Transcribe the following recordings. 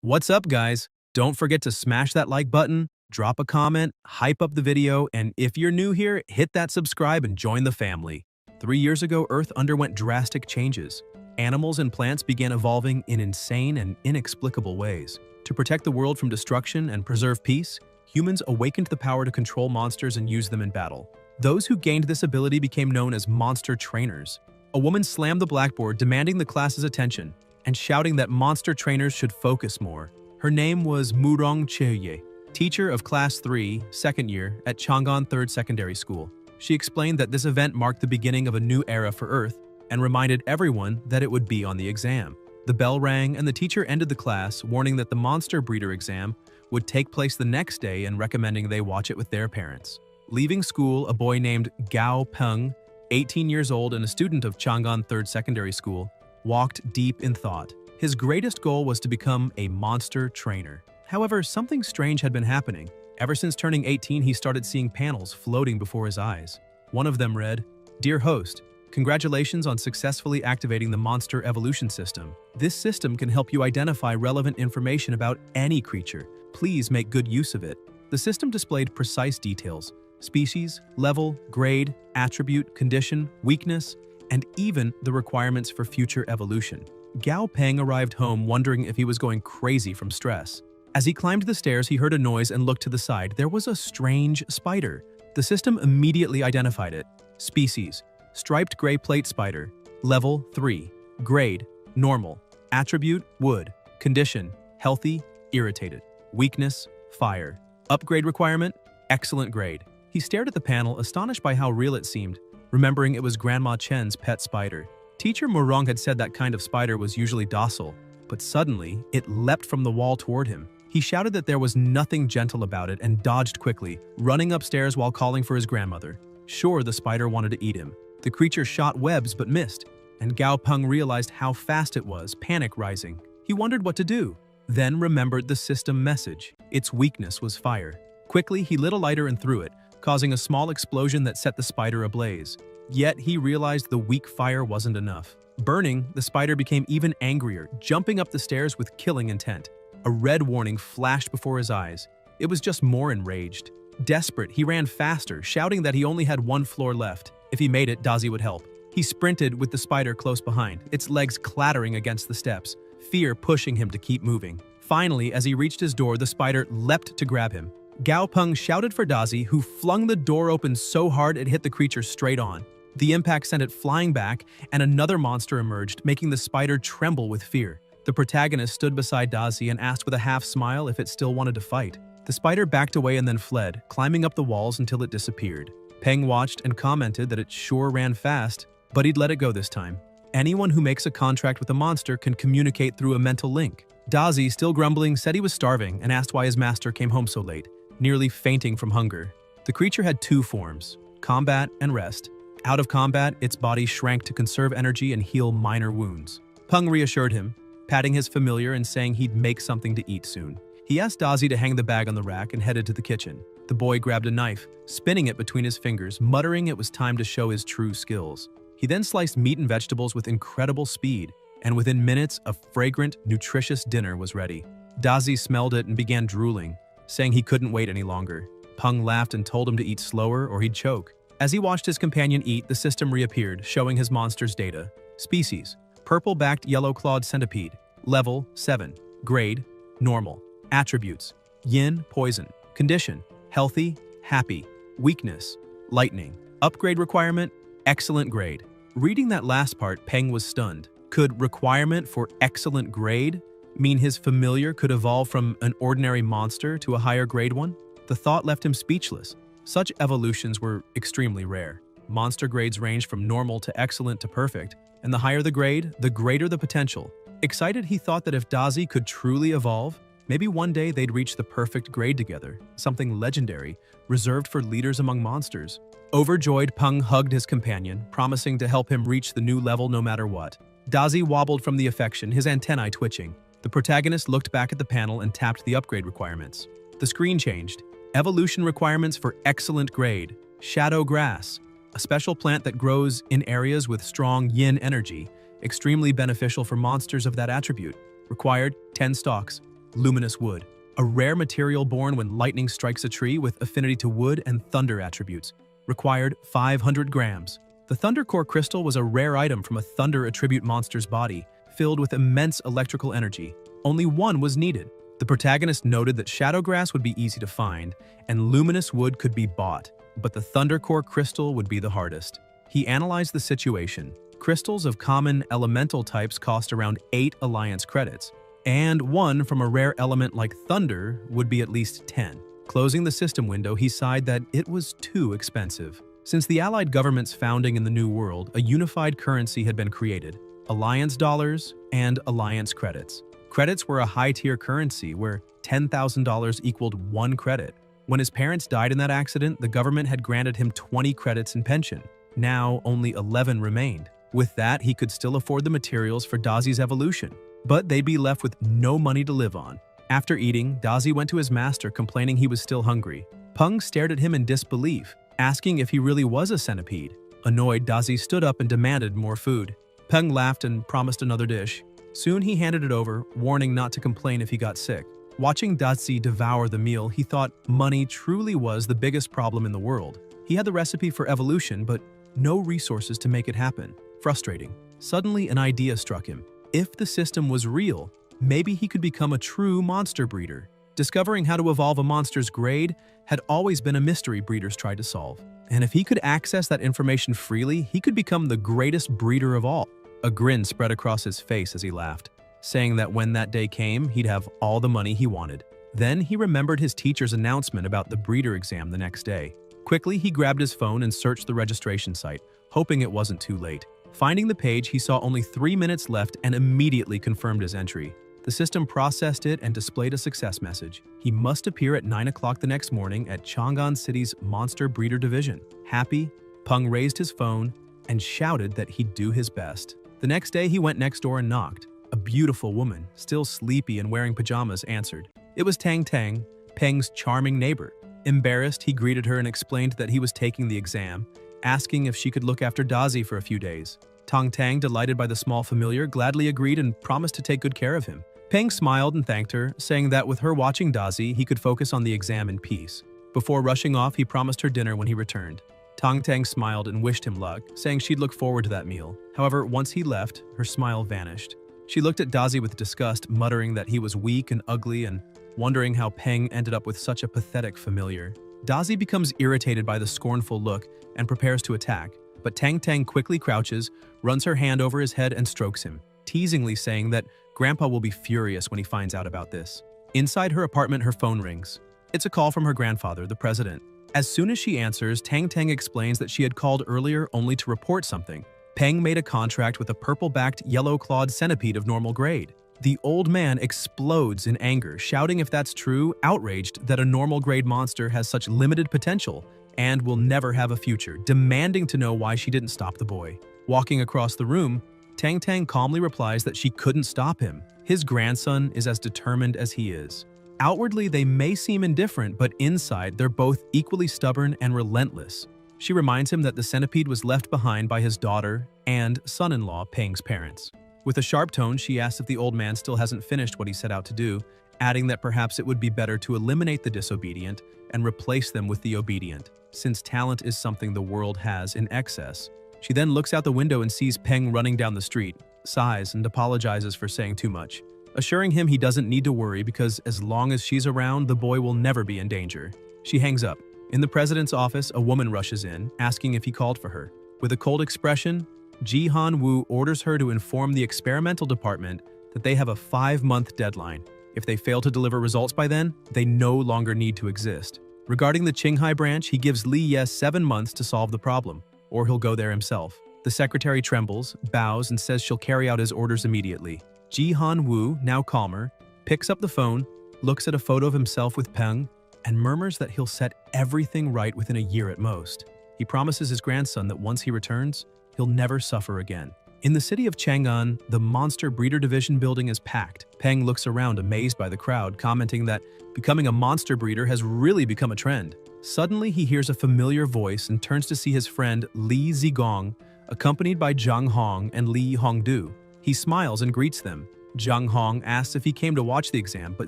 What's up, guys? Don't forget to smash that like button, drop a comment, hype up the video, and if you're new here, hit that subscribe and join the family. 3 years ago, Earth underwent drastic changes. Animals and plants began evolving in insane and inexplicable ways. To protect the world from destruction and preserve peace, humans awakened the power to control monsters and use them in battle. Those who gained this ability became known as monster trainers. A woman slammed the blackboard, demanding the class's attention and shouting that monster trainers should focus more. Her name was Murong Cheye, teacher of Class 3, second year, at Chang'an 3rd Secondary School. She explained that this event marked the beginning of a new era for Earth and reminded everyone that it would be on the exam. The bell rang and the teacher ended the class, warning that the monster breeder exam would take place the next day and recommending they watch it with their parents. Leaving school, a boy named Gao Peng, 18 years old and a student of Chang'an 3rd Secondary School, walked deep in thought. His greatest goal was to become a monster trainer. However, something strange had been happening. Ever since turning 18, he started seeing panels floating before his eyes. One of them read, "Dear host, congratulations on successfully activating the monster evolution system. This system can help you identify relevant information about any creature. Please make good use of it." The system displayed precise details: species, level, grade, attribute, condition, weakness, and even the requirements for future evolution. Gao Peng arrived home wondering if he was going crazy from stress. As he climbed the stairs, he heard a noise and looked to the side. There was a strange spider. The system immediately identified it. Species: striped gray plate spider. Level 3. Grade: normal. Attribute: wood. Condition: healthy, irritated. Weakness: fire. Upgrade requirement: excellent grade. He stared at the panel, astonished by how real it seemed, remembering it was Grandma Chen's pet spider. Teacher Murong had said that kind of spider was usually docile, but suddenly, it leapt from the wall toward him. He shouted that there was nothing gentle about it and dodged quickly, running upstairs while calling for his grandmother. Sure, the spider wanted to eat him. The creature shot webs but missed, and Gao Peng realized how fast it was, panic rising. He wondered what to do, then remembered the system message. Its weakness was fire. Quickly, he lit a lighter and threw it, causing a small explosion that set the spider ablaze. Yet he realized the weak fire wasn't enough. Burning, the spider became even angrier, jumping up the stairs with killing intent. A red warning flashed before his eyes. It was just more enraged. Desperate, he ran faster, shouting that he only had one floor left. If he made it, Dazi would help. He sprinted with the spider close behind, its legs clattering against the steps, fear pushing him to keep moving. Finally, as he reached his door, the spider leapt to grab him. Gao Peng shouted for Dazi, who flung the door open so hard it hit the creature straight on. The impact sent it flying back, and another monster emerged, making the spider tremble with fear. The protagonist stood beside Dazi and asked with a half-smile if it still wanted to fight. The spider backed away and then fled, climbing up the walls until it disappeared. Peng watched and commented that it sure ran fast, but he'd let it go this time. Anyone who makes a contract with a monster can communicate through a mental link. Dazi, still grumbling, said he was starving and asked why his master came home so late, nearly fainting from hunger. The creature had two forms: combat and rest. Out of combat, its body shrank to conserve energy and heal minor wounds. Peng reassured him, patting his familiar and saying he'd make something to eat soon. He asked Dazi to hang the bag on the rack and headed to the kitchen. The boy grabbed a knife, spinning it between his fingers, muttering it was time to show his true skills. He then sliced meat and vegetables with incredible speed, and within minutes, a fragrant, nutritious dinner was ready. Dazi smelled it and began drooling, saying he couldn't wait any longer. Peng laughed and told him to eat slower or he'd choke. As he watched his companion eat, the system reappeared, showing his monster's data. Species: purple-backed yellow-clawed centipede. Level 7. Grade: normal. Attributes: yin, poison. Condition: healthy, happy. Weakness: lightning. Upgrade requirement: excellent grade. Reading that last part, Peng was stunned. Could requirement for excellent grade mean his familiar could evolve from an ordinary monster to a higher grade one? The thought left him speechless. Such evolutions were extremely rare. Monster grades ranged from normal to excellent to perfect, and the higher the grade, the greater the potential. Excited, he thought that if Dazi could truly evolve, maybe one day they'd reach the perfect grade together, something legendary, reserved for leaders among monsters. Overjoyed, Peng hugged his companion, promising to help him reach the new level no matter what. Dazi wobbled from the affection, his antennae twitching. The protagonist looked back at the panel and tapped the upgrade requirements. The screen changed. Evolution requirements for excellent grade. Shadow grass, a special plant that grows in areas with strong yin energy, extremely beneficial for monsters of that attribute. Required 10 stalks. luminous wood, a rare material born when lightning strikes a tree with affinity to wood and thunder attributes. Required 500 grams. The Thunder Core crystal was a rare item from a thunder attribute monster's body, filled with immense electrical energy. Only one was needed. The protagonist noted that Shadowgrass would be easy to find, and luminous wood could be bought, but the Thunder Core crystal would be the hardest. He analyzed the situation. Crystals of common elemental types cost around 8 alliance credits, and one from a rare element like thunder would be at least 10. Closing the system window, he sighed that it was too expensive. Since the Allied government's founding in the New World, a unified currency had been created: Alliance dollars and Alliance credits. Credits were a high-tier currency where $10,000 equaled 1 credit. When his parents died in that accident, the government had granted him 20 credits in pension. Now, only 11 remained. With that, he could still afford the materials for Dazi's evolution, but they'd be left with no money to live on. After eating, Dazi went to his master complaining he was still hungry. Peng stared at him in disbelief, asking if he really was a centipede. Annoyed, Dazi stood up and demanded more food. Peng laughed and promised another dish. Soon he handed it over, warning not to complain if he got sick. Watching Dazi devour the meal, he thought money truly was the biggest problem in the world. He had the recipe for evolution, but no resources to make it happen. Frustrating. Suddenly, an idea struck him. If the system was real, maybe he could become a true monster breeder. Discovering how to evolve a monster's grade had always been a mystery breeders tried to solve. And if he could access that information freely, he could become the greatest breeder of all. A grin spread across his face as he laughed, saying that when that day came, he'd have all the money he wanted. Then he remembered his teacher's announcement about the breeder exam the next day. Quickly, he grabbed his phone and searched the registration site, hoping it wasn't too late. Finding the page, he saw only 3 minutes left and immediately confirmed his entry. The system processed it and displayed a success message. He must appear at 9 o'clock the next morning at Chang'an City's Monster Breeder Division. Happy, Peng raised his phone and shouted that he'd do his best. The next day, he went next door and knocked. A beautiful woman, still sleepy and wearing pajamas, answered. It was Tang Tang, Peng's charming neighbor. Embarrassed, he greeted her and explained that he was taking the exam, asking if she could look after Dazi for a few days. Tang Tang, delighted by the small familiar, gladly agreed and promised to take good care of him. Peng smiled and thanked her, saying that with her watching Dazi, he could focus on the exam in peace. Before rushing off, he promised her dinner when he returned. Tang Tang smiled and wished him luck, saying she'd look forward to that meal. However, once he left, her smile vanished. She looked at Dazi with disgust, muttering that he was weak and ugly and wondering how Peng ended up with such a pathetic familiar. Dazi becomes irritated by the scornful look and prepares to attack, but Tang Tang quickly crouches, runs her hand over his head and strokes him, teasingly saying that Grandpa will be furious when he finds out about this. Inside her apartment, her phone rings. It's a call from her grandfather, the president. As soon as she answers, Tang Tang explains that she had called earlier only to report something. Peng made a contract with a purple-backed, yellow-clawed centipede of normal grade. The old man explodes in anger, shouting if that's true, outraged that a normal grade monster has such limited potential and will never have a future, demanding to know why she didn't stop the boy. Walking across the room, Tang Tang calmly replies that she couldn't stop him. His grandson is as determined as he is. Outwardly, they may seem indifferent, but inside, they're both equally stubborn and relentless. She reminds him that the centipede was left behind by his daughter and son-in-law, Peng's parents. With a sharp tone, she asks if the old man still hasn't finished what he set out to do, adding that perhaps it would be better to eliminate the disobedient and replace them with the obedient, since talent is something the world has in excess. She then looks out the window and sees Peng running down the street, sighs and apologizes for saying too much, assuring him he doesn't need to worry because as long as she's around, the boy will never be in danger. She hangs up. In the president's office, a woman rushes in, asking if he called for her. With a cold expression, Ji Han Woo orders her to inform the experimental department that they have a 5-month deadline. If they fail to deliver results by then, they no longer need to exist. Regarding the Qinghai branch, he gives Li Ye 7 months to solve the problem, or he'll go there himself. The secretary trembles, bows, and says she'll carry out his orders immediately. Ji Han Woo, now calmer, picks up the phone, looks at a photo of himself with Peng, and murmurs that he'll set everything right within a year at most. He promises his grandson that once he returns, he'll never suffer again. In the city of Chang'an, the Monster Breeder Division building is packed. Peng looks around amazed by the crowd, commenting that becoming a monster breeder has really become a trend. Suddenly, he hears a familiar voice and turns to see his friend Li Zigong, accompanied by Zhang Hong and Li Hongdu. He smiles and greets them. Zhang Hong asks if he came to watch the exam, but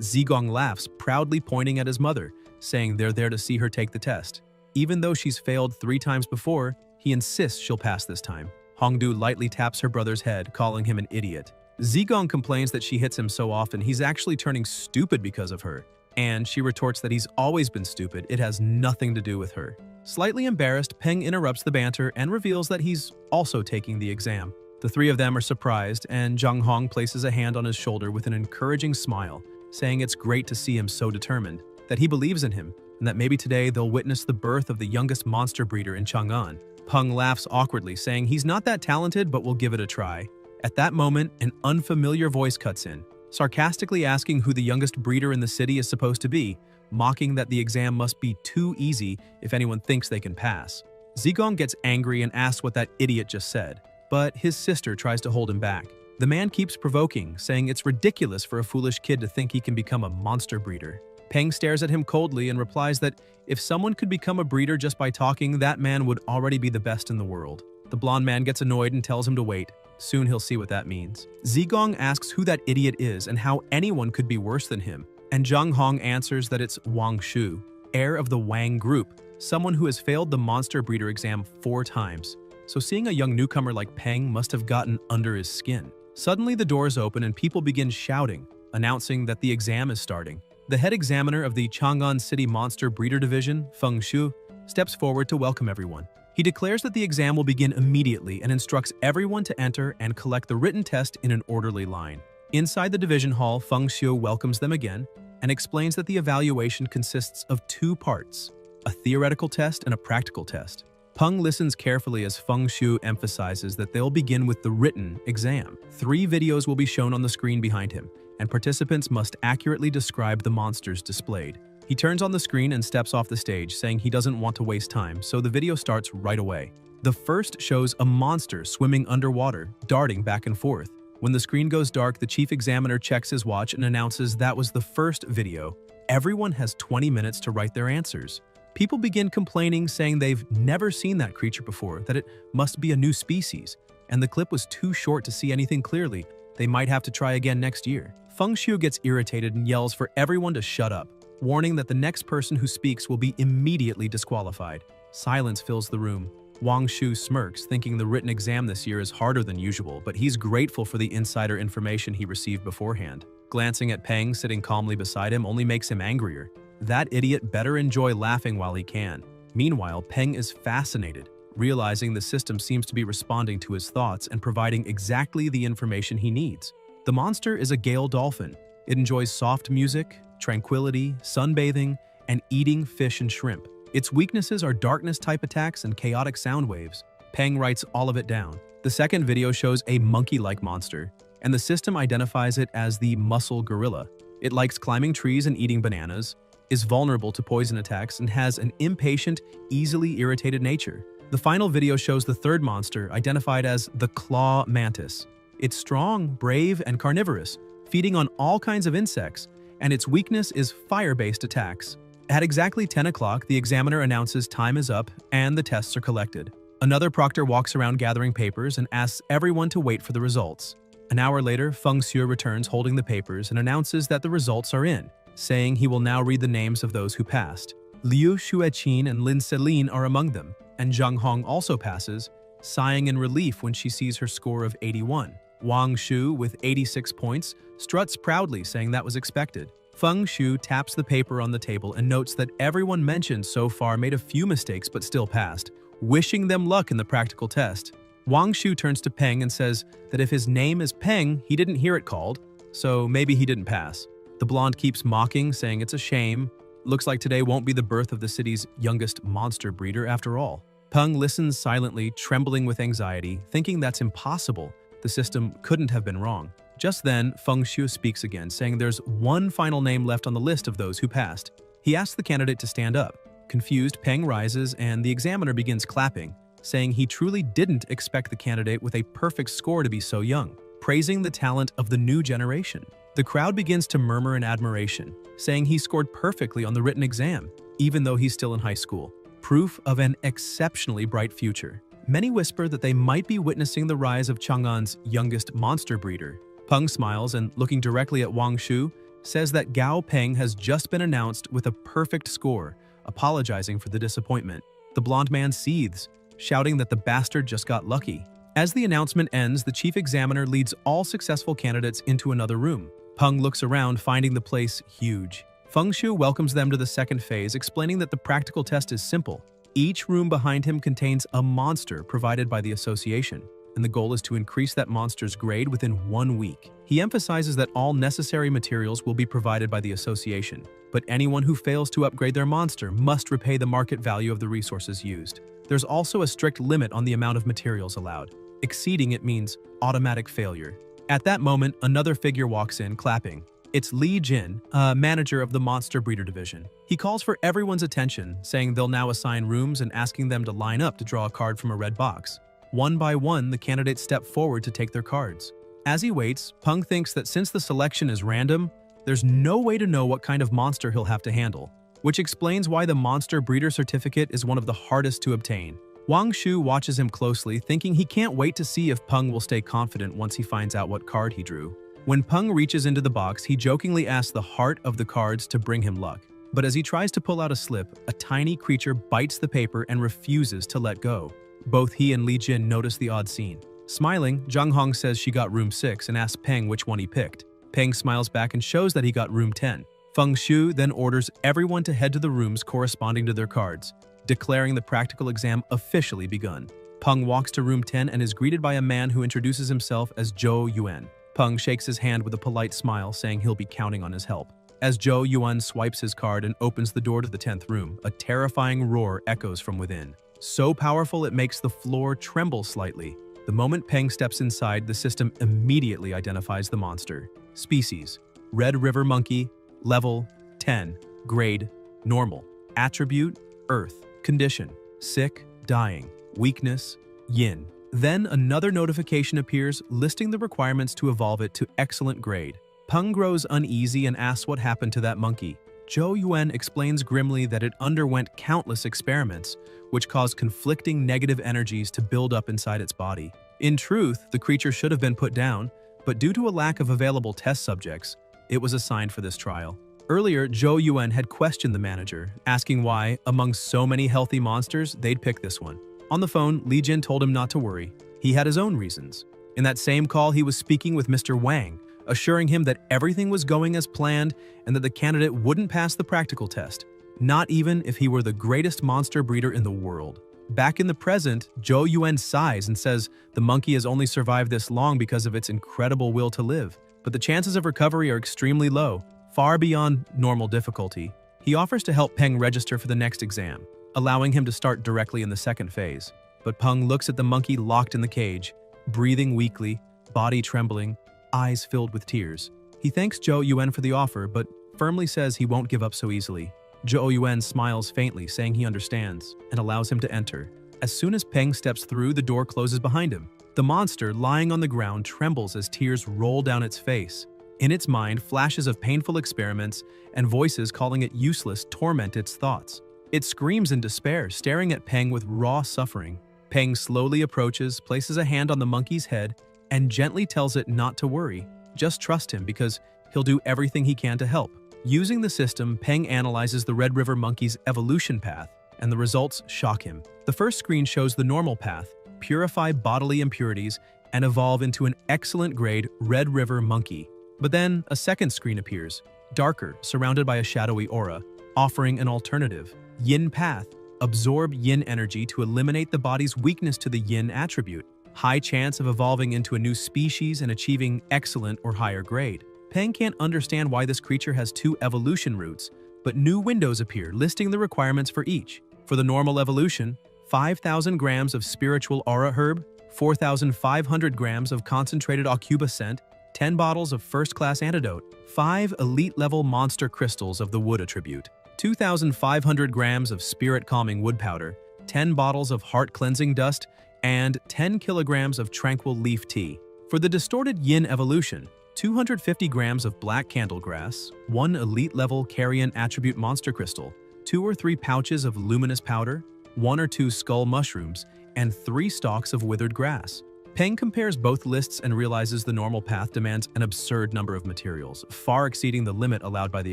Zigong laughs, proudly pointing at his mother, saying they're there to see her take the test. Even though she's failed 3 times before, he insists she'll pass this time. Hongdu lightly taps her brother's head, calling him an idiot. Zigong complains that she hits him so often he's actually turning stupid because of her, and she retorts that he's always been stupid, it has nothing to do with her. Slightly embarrassed, Peng interrupts the banter and reveals that he's also taking the exam. The 3 of them are surprised, and Zhang Hong places a hand on his shoulder with an encouraging smile, saying it's great to see him so determined, that he believes in him, and that maybe today they'll witness the birth of the youngest monster breeder in Chang'an. Peng laughs awkwardly, saying he's not that talented but will give it a try. At that moment, an unfamiliar voice cuts in, sarcastically asking who the youngest breeder in the city is supposed to be, mocking that the exam must be too easy if anyone thinks they can pass. Zigong gets angry and asks what that idiot just said, but his sister tries to hold him back. The man keeps provoking, saying it's ridiculous for a foolish kid to think he can become a monster breeder. Peng stares at him coldly and replies that if someone could become a breeder just by talking, that man would already be the best in the world. The blonde man gets annoyed and tells him to wait. Soon he'll see what that means. Zigong asks who that idiot is and how anyone could be worse than him, and Zhang Hong answers that it's Wang Shu, heir of the Wang group, someone who has failed the monster breeder exam 4 times. So seeing a young newcomer like Peng must have gotten under his skin. Suddenly the doors open and people begin shouting, announcing that the exam is starting. The head examiner of the Chang'an City Monster Breeder Division, Feng Shu, steps forward to welcome everyone. He declares that the exam will begin immediately and instructs everyone to enter and collect the written test in an orderly line. Inside the division hall, Feng Shu welcomes them again and explains that the evaluation consists of 2 parts, a theoretical test and a practical test. Peng listens carefully as Feng Shu emphasizes that they'll begin with the written exam. 3 videos will be shown on the screen behind him, and participants must accurately describe the monsters displayed. He turns on the screen and steps off the stage, saying he doesn't want to waste time, so the video starts right away. The first shows a monster swimming underwater, darting back and forth. When the screen goes dark, the chief examiner checks his watch and announces that was the first video. Everyone has 20 minutes to write their answers. People begin complaining, saying they've never seen that creature before, that it must be a new species, and the clip was too short to see anything clearly. They might have to try again next year. Feng Shu gets irritated and yells for everyone to shut up, warning that the next person who speaks will be immediately disqualified. Silence fills the room. Wang Shu smirks, thinking the written exam this year is harder than usual, but he's grateful for the insider information he received beforehand. Glancing at Peng sitting calmly beside him only makes him angrier. That idiot better enjoy laughing while he can. Meanwhile, Peng is fascinated, realizing the system seems to be responding to his thoughts and providing exactly the information he needs. The monster is a Gale dolphin. It enjoys soft music, tranquility, sunbathing, and eating fish and shrimp. Its weaknesses are darkness-type attacks and chaotic sound waves. Peng writes all of it down. The second video shows a monkey-like monster, and the system identifies it as the muscle gorilla. It likes climbing trees and eating bananas, is vulnerable to poison attacks, and has an impatient, easily irritated nature. The final video shows the third monster, identified as the claw mantis. It's strong, brave, and carnivorous, feeding on all kinds of insects, and its weakness is fire-based attacks. At exactly 10 o'clock, the examiner announces time is up and the tests are collected. Another proctor walks around gathering papers and asks everyone to wait for the results. An hour later, Feng Shu returns holding the papers and announces that the results are in, saying he will now read the names of those who passed. Liu Xueqin and Lin Celine are among them, and Zhang Hong also passes, sighing in relief when she sees her score of 81. Wang Shu, with 86 points, struts proudly, saying that was expected. Feng Shu taps the paper on the table and notes that everyone mentioned so far made a few mistakes but still passed, wishing them luck in the practical test. Wang Shu turns to Peng and says that if his name is Peng, he didn't hear it called, so maybe he didn't pass. The blonde keeps mocking, saying it's a shame. Looks like today won't be the birth of the city's youngest monster breeder after all. Peng listens silently, trembling with anxiety, thinking that's impossible. The system couldn't have been wrong. Just then, Feng Shu speaks again, saying there's one final name left on the list of those who passed. He asks the candidate to stand up. Confused, Peng rises and the examiner begins clapping, saying he truly didn't expect the candidate with a perfect score to be so young, praising the talent of the new generation. The crowd begins to murmur in admiration, saying he scored perfectly on the written exam, even though he's still in high school. Proof of an exceptionally bright future. Many whisper that they might be witnessing the rise of Chang'an's youngest monster breeder. Peng smiles and, looking directly at Wang Shu, says that Gao Peng has just been announced with a perfect score, apologizing for the disappointment. The blonde man seethes, shouting that the bastard just got lucky. As the announcement ends, the chief examiner leads all successful candidates into another room. Peng looks around, finding the place huge. Feng Shu welcomes them to the second phase, explaining that the practical test is simple. Each room behind him contains a monster provided by the association, and the goal is to increase that monster's grade within 1 week. He emphasizes that all necessary materials will be provided by the association, but anyone who fails to upgrade their monster must repay the market value of the resources used. There's also a strict limit on the amount of materials allowed. Exceeding it means automatic failure. At that moment, another figure walks in, clapping. It's Li Jin, manager of the Monster Breeder Division. He calls for everyone's attention, saying they'll now assign rooms and asking them to line up to draw a card from a red box. One by one, the candidates step forward to take their cards. As he waits, Peng thinks that since the selection is random, there's no way to know what kind of monster he'll have to handle, which explains why the Monster Breeder Certificate is one of the hardest to obtain. Wang Shu watches him closely, thinking he can't wait to see if Peng will stay confident once he finds out what card he drew. When Peng reaches into the box, he jokingly asks the heart of the cards to bring him luck. But as he tries to pull out a slip, a tiny creature bites the paper and refuses to let go. Both he and Li Jin notice the odd scene. Smiling, Zhang Hong says she got room 6 and asks Peng which one he picked. Peng smiles back and shows that he got room 10. Feng Shu then orders everyone to head to the rooms corresponding to their cards, declaring the practical exam officially begun. Peng walks to room 10 and is greeted by a man who introduces himself as Zhou Yuan. Peng shakes his hand with a polite smile, saying he'll be counting on his help. As Zhou Yuan swipes his card and opens the door to the 10th room, a terrifying roar echoes from within. So powerful it makes the floor tremble slightly. The moment Peng steps inside, the system immediately identifies the monster. Species: Red River Monkey. Level: 10. Grade: Normal. Attribute: Earth. Condition: Sick, dying. Weakness: Yin. Then another notification appears listing the requirements to evolve it to excellent grade. Peng grows uneasy and asks what happened to that monkey. Zhou Yuan explains grimly that it underwent countless experiments, which caused conflicting negative energies to build up inside its body. In truth, the creature should have been put down, but due to a lack of available test subjects, it was assigned for this trial. Earlier, Zhou Yuan had questioned the manager, asking why, among so many healthy monsters, they'd pick this one. On the phone, Li Jin told him not to worry. He had his own reasons. In that same call, he was speaking with Mr. Wang, assuring him that everything was going as planned and that the candidate wouldn't pass the practical test, not even if he were the greatest monster breeder in the world. Back in the present, Zhou Yuan sighs and says the monkey has only survived this long because of its incredible will to live, but the chances of recovery are extremely low, far beyond normal difficulty. He offers to help Peng register for the next exam, allowing him to start directly in the second phase. But Peng looks at the monkey locked in the cage, breathing weakly, body trembling, eyes filled with tears. He thanks Zhou Yuan for the offer, but firmly says he won't give up so easily. Zhou Yuan smiles faintly, saying he understands, and allows him to enter. As soon as Peng steps through, the door closes behind him. The monster, lying on the ground, trembles as tears roll down its face. In its mind, flashes of painful experiments and voices calling it useless torment its thoughts. It screams in despair, staring at Peng with raw suffering. Peng slowly approaches, places a hand on the monkey's head, and gently tells it not to worry. Just trust him because he'll do everything he can to help. Using the system, Peng analyzes the Red River monkey's evolution path, and the results shock him. The first screen shows the normal path, purify bodily impurities, and evolve into an excellent grade Red River monkey. But then a second screen appears, darker, surrounded by a shadowy aura, offering an alternative. Yin path, absorb yin energy to eliminate the body's weakness to the yin attribute. High chance of evolving into a new species and achieving excellent or higher grade. Peng can't understand why this creature has 2 evolution routes, but new windows appear listing the requirements for each. For the normal evolution, 5,000 grams of spiritual aura herb, 4,500 grams of concentrated aucuba scent, 10 bottles of first-class antidote, 5 elite-level monster crystals of the wood attribute, 2,500 grams of spirit-calming wood powder, 10 bottles of heart-cleansing dust, and 10 kilograms of tranquil leaf tea. For the distorted yin evolution, 250 grams of black candlegrass, 1 elite-level carrion attribute monster crystal, 2 or 3 pouches of luminous powder, 1 or 2 skull mushrooms, and 3 stalks of withered grass. Peng compares both lists and realizes the normal path demands an absurd number of materials, far exceeding the limit allowed by the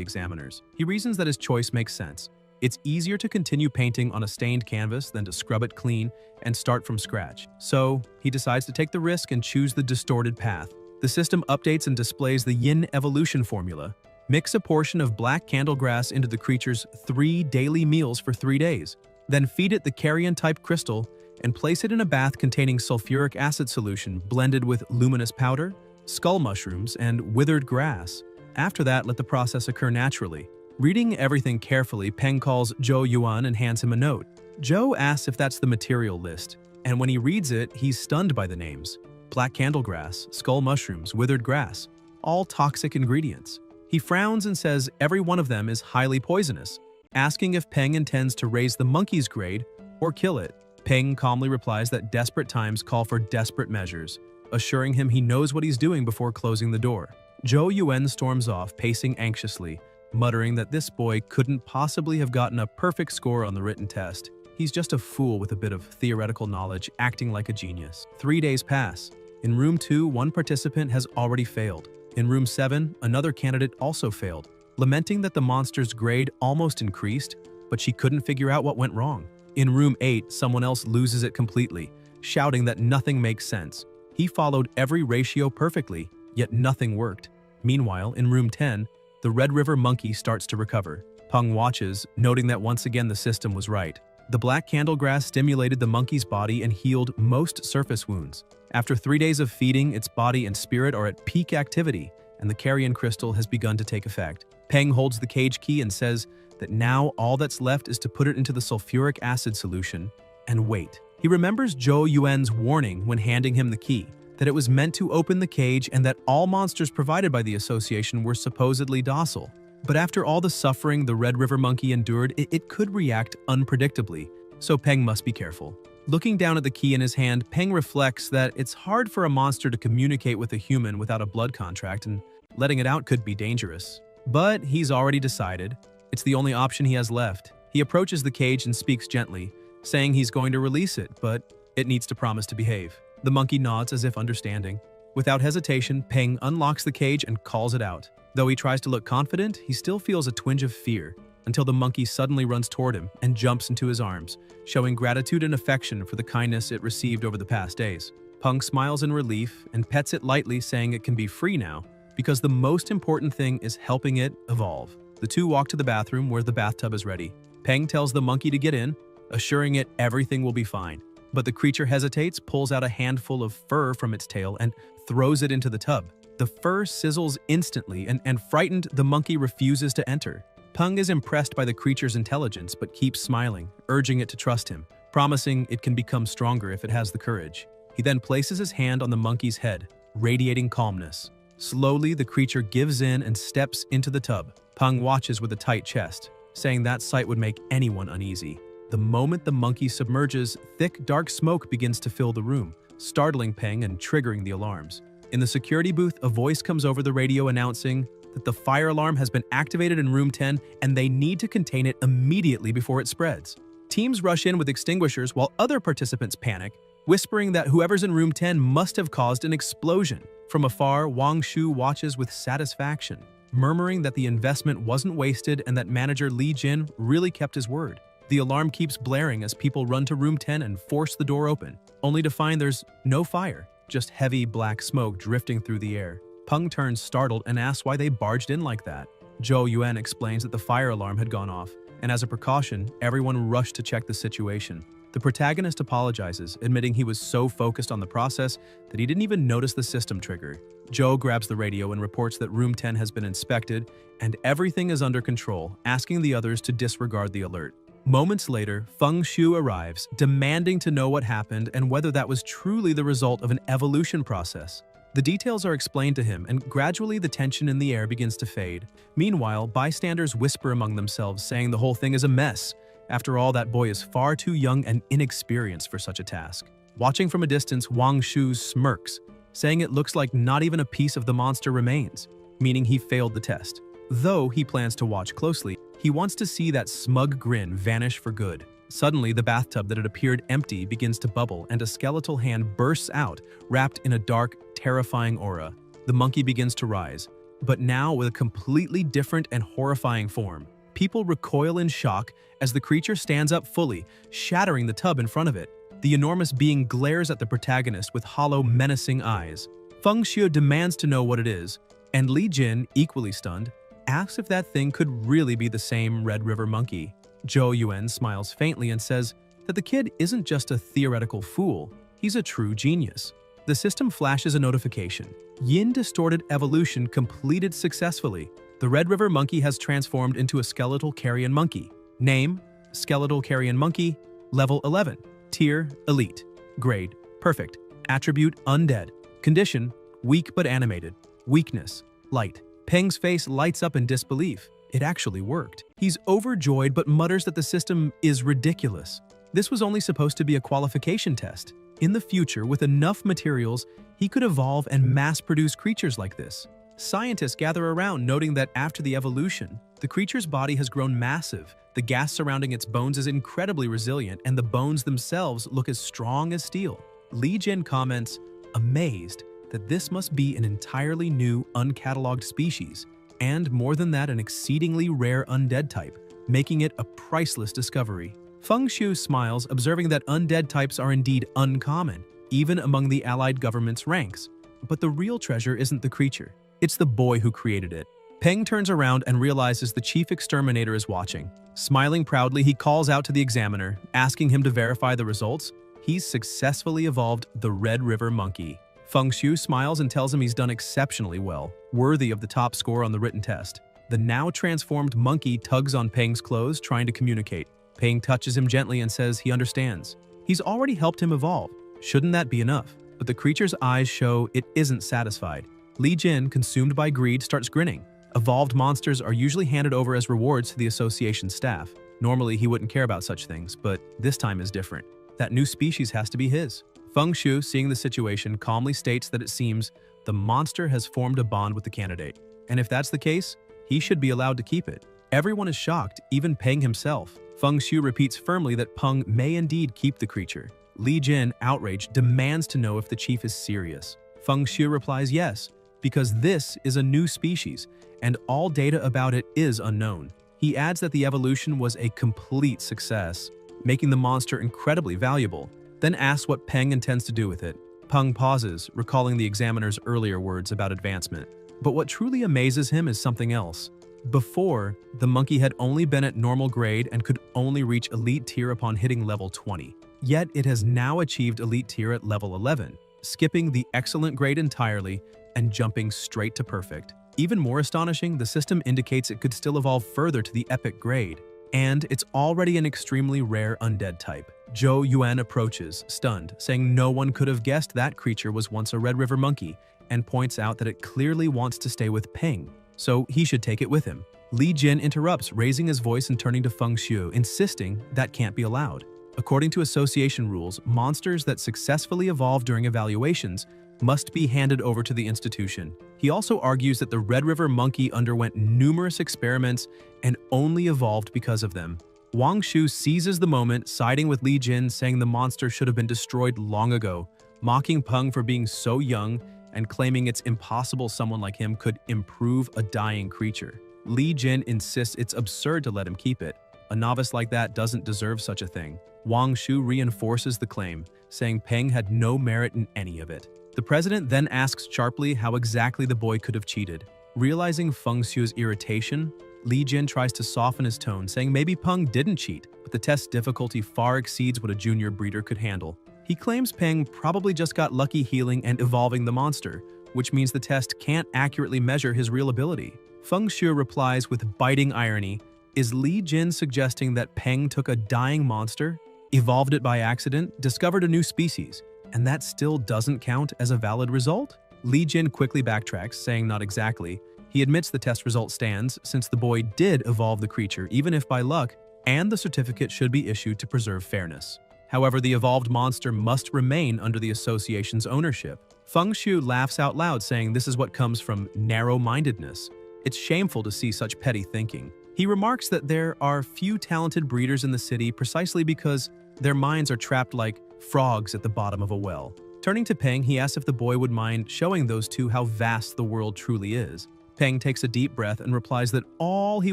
examiners. He reasons that his choice makes sense. It's easier to continue painting on a stained canvas than to scrub it clean and start from scratch. So, he decides to take the risk and choose the distorted path. The system updates and displays the yin evolution formula. Mix a portion of black candlegrass into the creature's 3 daily meals for 3 days. Then feed it the carrion-type crystal and place it in a bath containing sulfuric acid solution blended with luminous powder, skull mushrooms, and withered grass. After that, let the process occur naturally. Reading everything carefully, Peng calls Zhou Yuan and hands him a note. Zhou asks if that's the material list, and when he reads it, he's stunned by the names. Black candlegrass, skull mushrooms, withered grass, all toxic ingredients. He frowns and says every one of them is highly poisonous, asking if Peng intends to raise the monkey's grade or kill it. Peng calmly replies that desperate times call for desperate measures, assuring him he knows what he's doing before closing the door. Zhou Yuan storms off, pacing anxiously, muttering that this boy couldn't possibly have gotten a perfect score on the written test. He's just a fool with a bit of theoretical knowledge, acting like a genius. 3 days pass. In room 2, one participant has already failed. In room 7, another candidate also failed, lamenting that the monster's grade almost increased, but she couldn't figure out what went wrong. In room 8, someone else loses it completely, shouting that nothing makes sense. He followed every ratio perfectly, yet nothing worked. Meanwhile, in room 10, the Red River monkey starts to recover. Peng watches, noting that once again the system was right. The black candlegrass stimulated the monkey's body and healed most surface wounds. After 3 days of feeding, its body and spirit are at peak activity, and the carrion crystal has begun to take effect. Peng holds the cage key and says that now all that's left is to put it into the sulfuric acid solution and wait. He remembers Zhou Yuan's warning when handing him the key, that it was meant to open the cage and that all monsters provided by the association were supposedly docile. But after all the suffering the Red River monkey endured, it could react unpredictably, so Peng must be careful. Looking down at the key in his hand, Peng reflects that it's hard for a monster to communicate with a human without a blood contract, and letting it out could be dangerous. But he's already decided. It's the only option he has left. He approaches the cage and speaks gently, saying he's going to release it, but it needs to promise to behave. The monkey nods as if understanding. Without hesitation, Peng unlocks the cage and calls it out. Though he tries to look confident, he still feels a twinge of fear, until the monkey suddenly runs toward him and jumps into his arms, showing gratitude and affection for the kindness it received over the past days. Peng smiles in relief and pets it lightly, saying it can be free now, because the most important thing is helping it evolve. The two walk to the bathroom where the bathtub is ready. Peng tells the monkey to get in, assuring it everything will be fine. But the creature hesitates, pulls out a handful of fur from its tail, and throws it into the tub. The fur sizzles instantly, and frightened, the monkey refuses to enter. Peng is impressed by the creature's intelligence but keeps smiling, urging it to trust him, promising it can become stronger if it has the courage. He then places his hand on the monkey's head, radiating calmness. Slowly, the creature gives in and steps into the tub. Peng watches with a tight chest, saying that sight would make anyone uneasy. The moment the monkey submerges, thick, dark smoke begins to fill the room, startling Peng and triggering the alarms. In the security booth, a voice comes over the radio announcing that the fire alarm has been activated in room 10 and they need to contain it immediately before it spreads. Teams rush in with extinguishers while other participants panic, whispering that whoever's in room 10 must have caused an explosion. From afar, Wang Shu watches with satisfaction, murmuring that the investment wasn't wasted and that manager Li Jin really kept his word. The alarm keeps blaring as people run to room 10 and force the door open, only to find there's no fire, just heavy black smoke drifting through the air. Peng turns startled and asks why they barged in like that. Zhou Yuan explains that the fire alarm had gone off, and as a precaution, everyone rushed to check the situation. The protagonist apologizes, admitting he was so focused on the process that he didn't even notice the system trigger. Zhou grabs the radio and reports that room 10 has been inspected and everything is under control, asking the others to disregard the alert. Moments later, Feng Shu arrives, demanding to know what happened and whether that was truly the result of an evolution process. The details are explained to him, and gradually the tension in the air begins to fade. Meanwhile, bystanders whisper among themselves, saying the whole thing is a mess. After all, that boy is far too young and inexperienced for such a task. Watching from a distance, Wang Shu smirks, saying it looks like not even a piece of the monster remains, meaning he failed the test. Though he plans to watch closely, he wants to see that smug grin vanish for good. Suddenly, the bathtub that had appeared empty begins to bubble, and a skeletal hand bursts out, wrapped in a dark, terrifying aura. The monkey begins to rise, but now with a completely different and horrifying form. People recoil in shock as the creature stands up fully, shattering the tub in front of it. The enormous being glares at the protagonist with hollow, menacing eyes. Feng Xiu demands to know what it is, and Li Jin, equally stunned, asks if that thing could really be the same Red River monkey. Zhou Yuan smiles faintly and says that the kid isn't just a theoretical fool, he's a true genius. The system flashes a notification. Yin Distorted Evolution completed successfully. The Red River monkey has transformed into a skeletal carrion monkey. Name: Skeletal Carrion Monkey. Level 11. Tier: Elite. Grade: Perfect. Attribute: Undead. Condition: Weak but animated. Weakness: Light. Peng's face lights up in disbelief. It actually worked. He's overjoyed but mutters that the system is ridiculous. This was only supposed to be a qualification test. In the future, with enough materials, he could evolve and mass-produce creatures like this. Scientists gather around, noting that after the evolution, the creature's body has grown massive, the gas surrounding its bones is incredibly resilient, and the bones themselves look as strong as steel. Li Jin comments, amazed, that this must be an entirely new, uncatalogued species, and more than that, an exceedingly rare undead type, making it a priceless discovery. Feng Xiu smiles, observing that undead types are indeed uncommon, even among the allied government's ranks. But the real treasure isn't the creature. It's the boy who created it. Peng turns around and realizes the chief exterminator is watching. Smiling proudly, he calls out to the examiner, asking him to verify the results. He's successfully evolved the Red River monkey. Feng Xiu smiles and tells him he's done exceptionally well, worthy of the top score on the written test. The now transformed monkey tugs on Peng's clothes, trying to communicate. Peng touches him gently and says he understands. He's already helped him evolve. Shouldn't that be enough? But the creature's eyes show it isn't satisfied. Li Jin, consumed by greed, starts grinning. Evolved monsters are usually handed over as rewards to the association staff. Normally, he wouldn't care about such things, but this time is different. That new species has to be his. Feng Xiu, seeing the situation, calmly states that it seems the monster has formed a bond with the candidate. And if that's the case, he should be allowed to keep it. Everyone is shocked, even Peng himself. Feng Xiu repeats firmly that Peng may indeed keep the creature. Li Jin, outraged, demands to know if the chief is serious. Feng Xiu replies yes, because this is a new species, and all data about it is unknown. He adds that the evolution was a complete success, making the monster incredibly valuable, then asks what Peng intends to do with it. Peng pauses, recalling the examiner's earlier words about advancement. But what truly amazes him is something else. Before, the monkey had only been at normal grade and could only reach elite tier upon hitting level 20. Yet it has now achieved elite tier at level 11, skipping the excellent grade entirely and jumping straight to perfect. Even more astonishing, the system indicates it could still evolve further to the epic grade. And it's already an extremely rare undead type. Zhou Yuan approaches, stunned, saying no one could have guessed that creature was once a Red River monkey, and points out that it clearly wants to stay with Peng, so he should take it with him. Li Jin interrupts, raising his voice and turning to Feng Xiu, insisting that can't be allowed. According to association rules, monsters that successfully evolve during evaluations must be handed over to the institution. He also argues that the Red River monkey underwent numerous experiments and only evolved because of them. Wang Shu seizes the moment, siding with Li Jin, saying the monster should have been destroyed long ago, mocking Peng for being so young and claiming it's impossible someone like him could improve a dying creature. Li Jin insists it's absurd to let him keep it. A novice like that doesn't deserve such a thing. Wang Shu reinforces the claim, saying Peng had no merit in any of it. The president then asks sharply how exactly the boy could have cheated. Realizing Feng Xiu's irritation, Li Jin tries to soften his tone, saying maybe Peng didn't cheat, but the test's difficulty far exceeds what a junior breeder could handle. He claims Peng probably just got lucky healing and evolving the monster, which means the test can't accurately measure his real ability. Feng Xiu replies with biting irony, is Li Jin suggesting that Peng took a dying monster, evolved it by accident, discovered a new species, and that still doesn't count as a valid result? Li Jin quickly backtracks, saying not exactly. He admits the test result stands, since the boy did evolve the creature, even if by luck, and the certificate should be issued to preserve fairness. However, the evolved monster must remain under the association's ownership. Feng Xiu laughs out loud, saying this is what comes from narrow-mindedness. It's shameful to see such petty thinking. He remarks that there are few talented breeders in the city precisely because their minds are trapped like frogs at the bottom of a well. Turning to Peng, he asks if the boy would mind showing those two how vast the world truly is. Peng takes a deep breath and replies that all he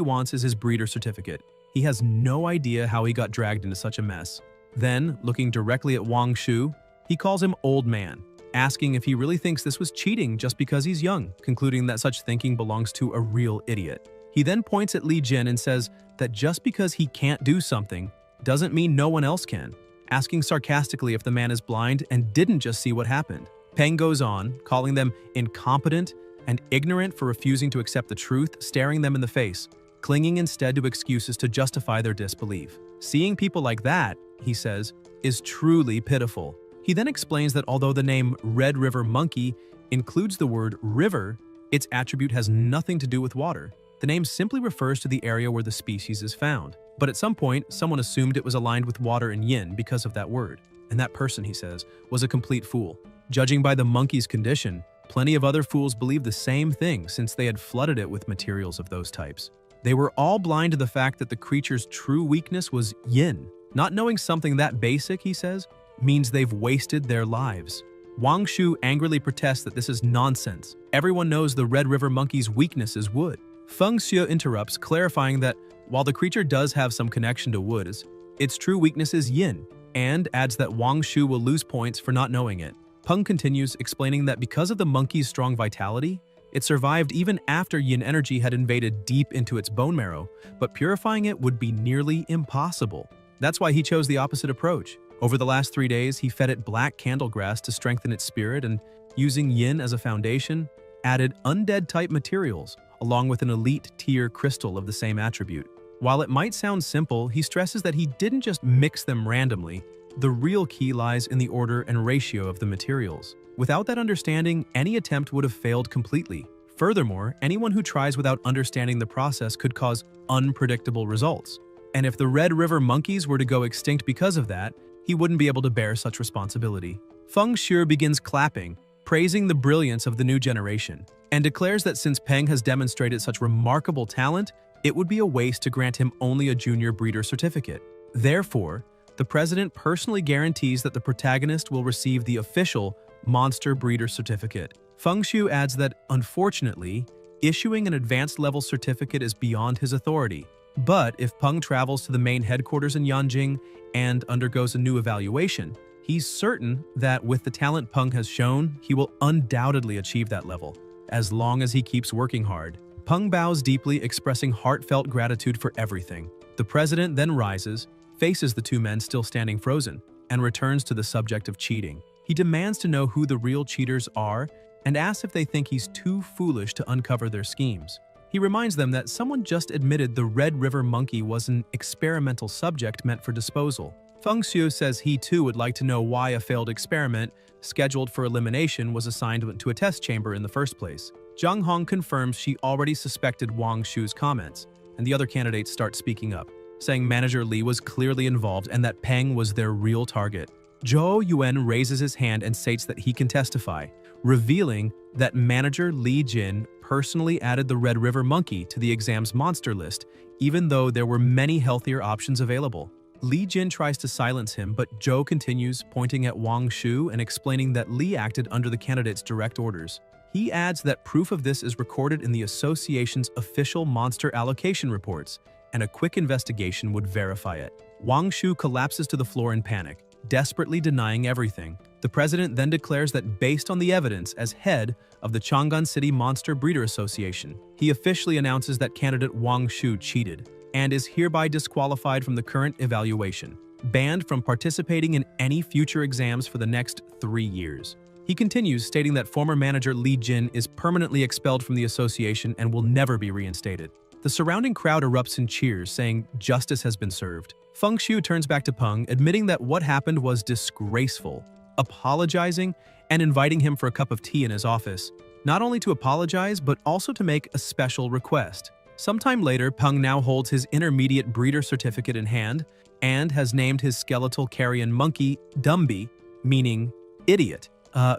wants is his breeder certificate. He has no idea how he got dragged into such a mess. Then, looking directly at Wang Shu, he calls him old man, asking if he really thinks this was cheating just because he's young, concluding that such thinking belongs to a real idiot. He then points at Li Jin and says that just because he can't do something doesn't mean no one else can, asking sarcastically if the man is blind and didn't just see what happened. Peng goes on, calling them incompetent and ignorant for refusing to accept the truth, staring them in the face, clinging instead to excuses to justify their disbelief. Seeing people like that, he says, is truly pitiful. He then explains that although the name Red River Monkey includes the word river, its attribute has nothing to do with water. The name simply refers to the area where the species is found. But at some point, someone assumed it was aligned with water and yin because of that word. And that person, he says, was a complete fool. Judging by the monkey's condition, plenty of other fools believed the same thing since they had flooded it with materials of those types. They were all blind to the fact that the creature's true weakness was yin. Not knowing something that basic, he says, means they've wasted their lives. Wang Shu angrily protests that this is nonsense. Everyone knows the Red River Monkey's weakness is wood. Feng Xue interrupts, clarifying that while the creature does have some connection to wood, its true weakness is yin, and adds that Wang Shu will lose points for not knowing it. Peng continues, explaining that because of the monkey's strong vitality, it survived even after yin energy had invaded deep into its bone marrow, but purifying it would be nearly impossible. That's why he chose the opposite approach. Over the last 3 days, he fed it black candlegrass to strengthen its spirit and, using yin as a foundation, added undead-type materials, along with an elite-tier crystal of the same attribute. While it might sound simple, he stresses that he didn't just mix them randomly. The real key lies in the order and ratio of the materials. Without that understanding, any attempt would have failed completely. Furthermore, anyone who tries without understanding the process could cause unpredictable results. And if the Red River monkeys were to go extinct because of that, he wouldn't be able to bear such responsibility. Feng Xue begins clapping, praising the brilliance of the new generation, and declares that since Peng has demonstrated such remarkable talent, it would be a waste to grant him only a junior breeder certificate. Therefore, the president personally guarantees that the protagonist will receive the official monster breeder certificate. Feng Xue adds that, unfortunately, issuing an advanced level certificate is beyond his authority. But if Peng travels to the main headquarters in Yanjing and undergoes a new evaluation, he's certain that with the talent Peng has shown, he will undoubtedly achieve that level, as long as he keeps working hard. Peng bows deeply, expressing heartfelt gratitude for everything. The president then rises, faces the two men still standing frozen, and returns to the subject of cheating. He demands to know who the real cheaters are and asks if they think he's too foolish to uncover their schemes. He reminds them that someone just admitted the Red River monkey was an experimental subject meant for disposal. Feng Xue says he too would like to know why a failed experiment scheduled for elimination was assigned to a test chamber in the first place. Zhang Hong confirms she already suspected Wang Shu's comments, and the other candidates start speaking up, saying Manager Li was clearly involved and that Peng was their real target. Zhou Yuan raises his hand and states that he can testify, revealing that Manager Li Jin personally added the Red River monkey to the exam's monster list, even though there were many healthier options available. Li Jin tries to silence him, but Zhou continues, pointing at Wang Shu and explaining that Li acted under the candidate's direct orders. He adds that proof of this is recorded in the association's official monster allocation reports, and a quick investigation would verify it. Wang Shu collapses to the floor in panic, desperately denying everything. The president then declares that based on the evidence as head of the Chang'an City Monster Breeder Association, he officially announces that candidate Wang Shu cheated and is hereby disqualified from the current evaluation, banned from participating in any future exams for the next 3 years. He continues, stating that former manager Li Jin is permanently expelled from the association and will never be reinstated. The surrounding crowd erupts in cheers, saying justice has been served. Feng Xue turns back to Peng, admitting that what happened was disgraceful, apologizing and inviting him for a cup of tea in his office, not only to apologize but also to make a special request. Sometime later, Peng now holds his intermediate breeder certificate in hand and has named his skeletal carrion monkey Dumby, meaning idiot,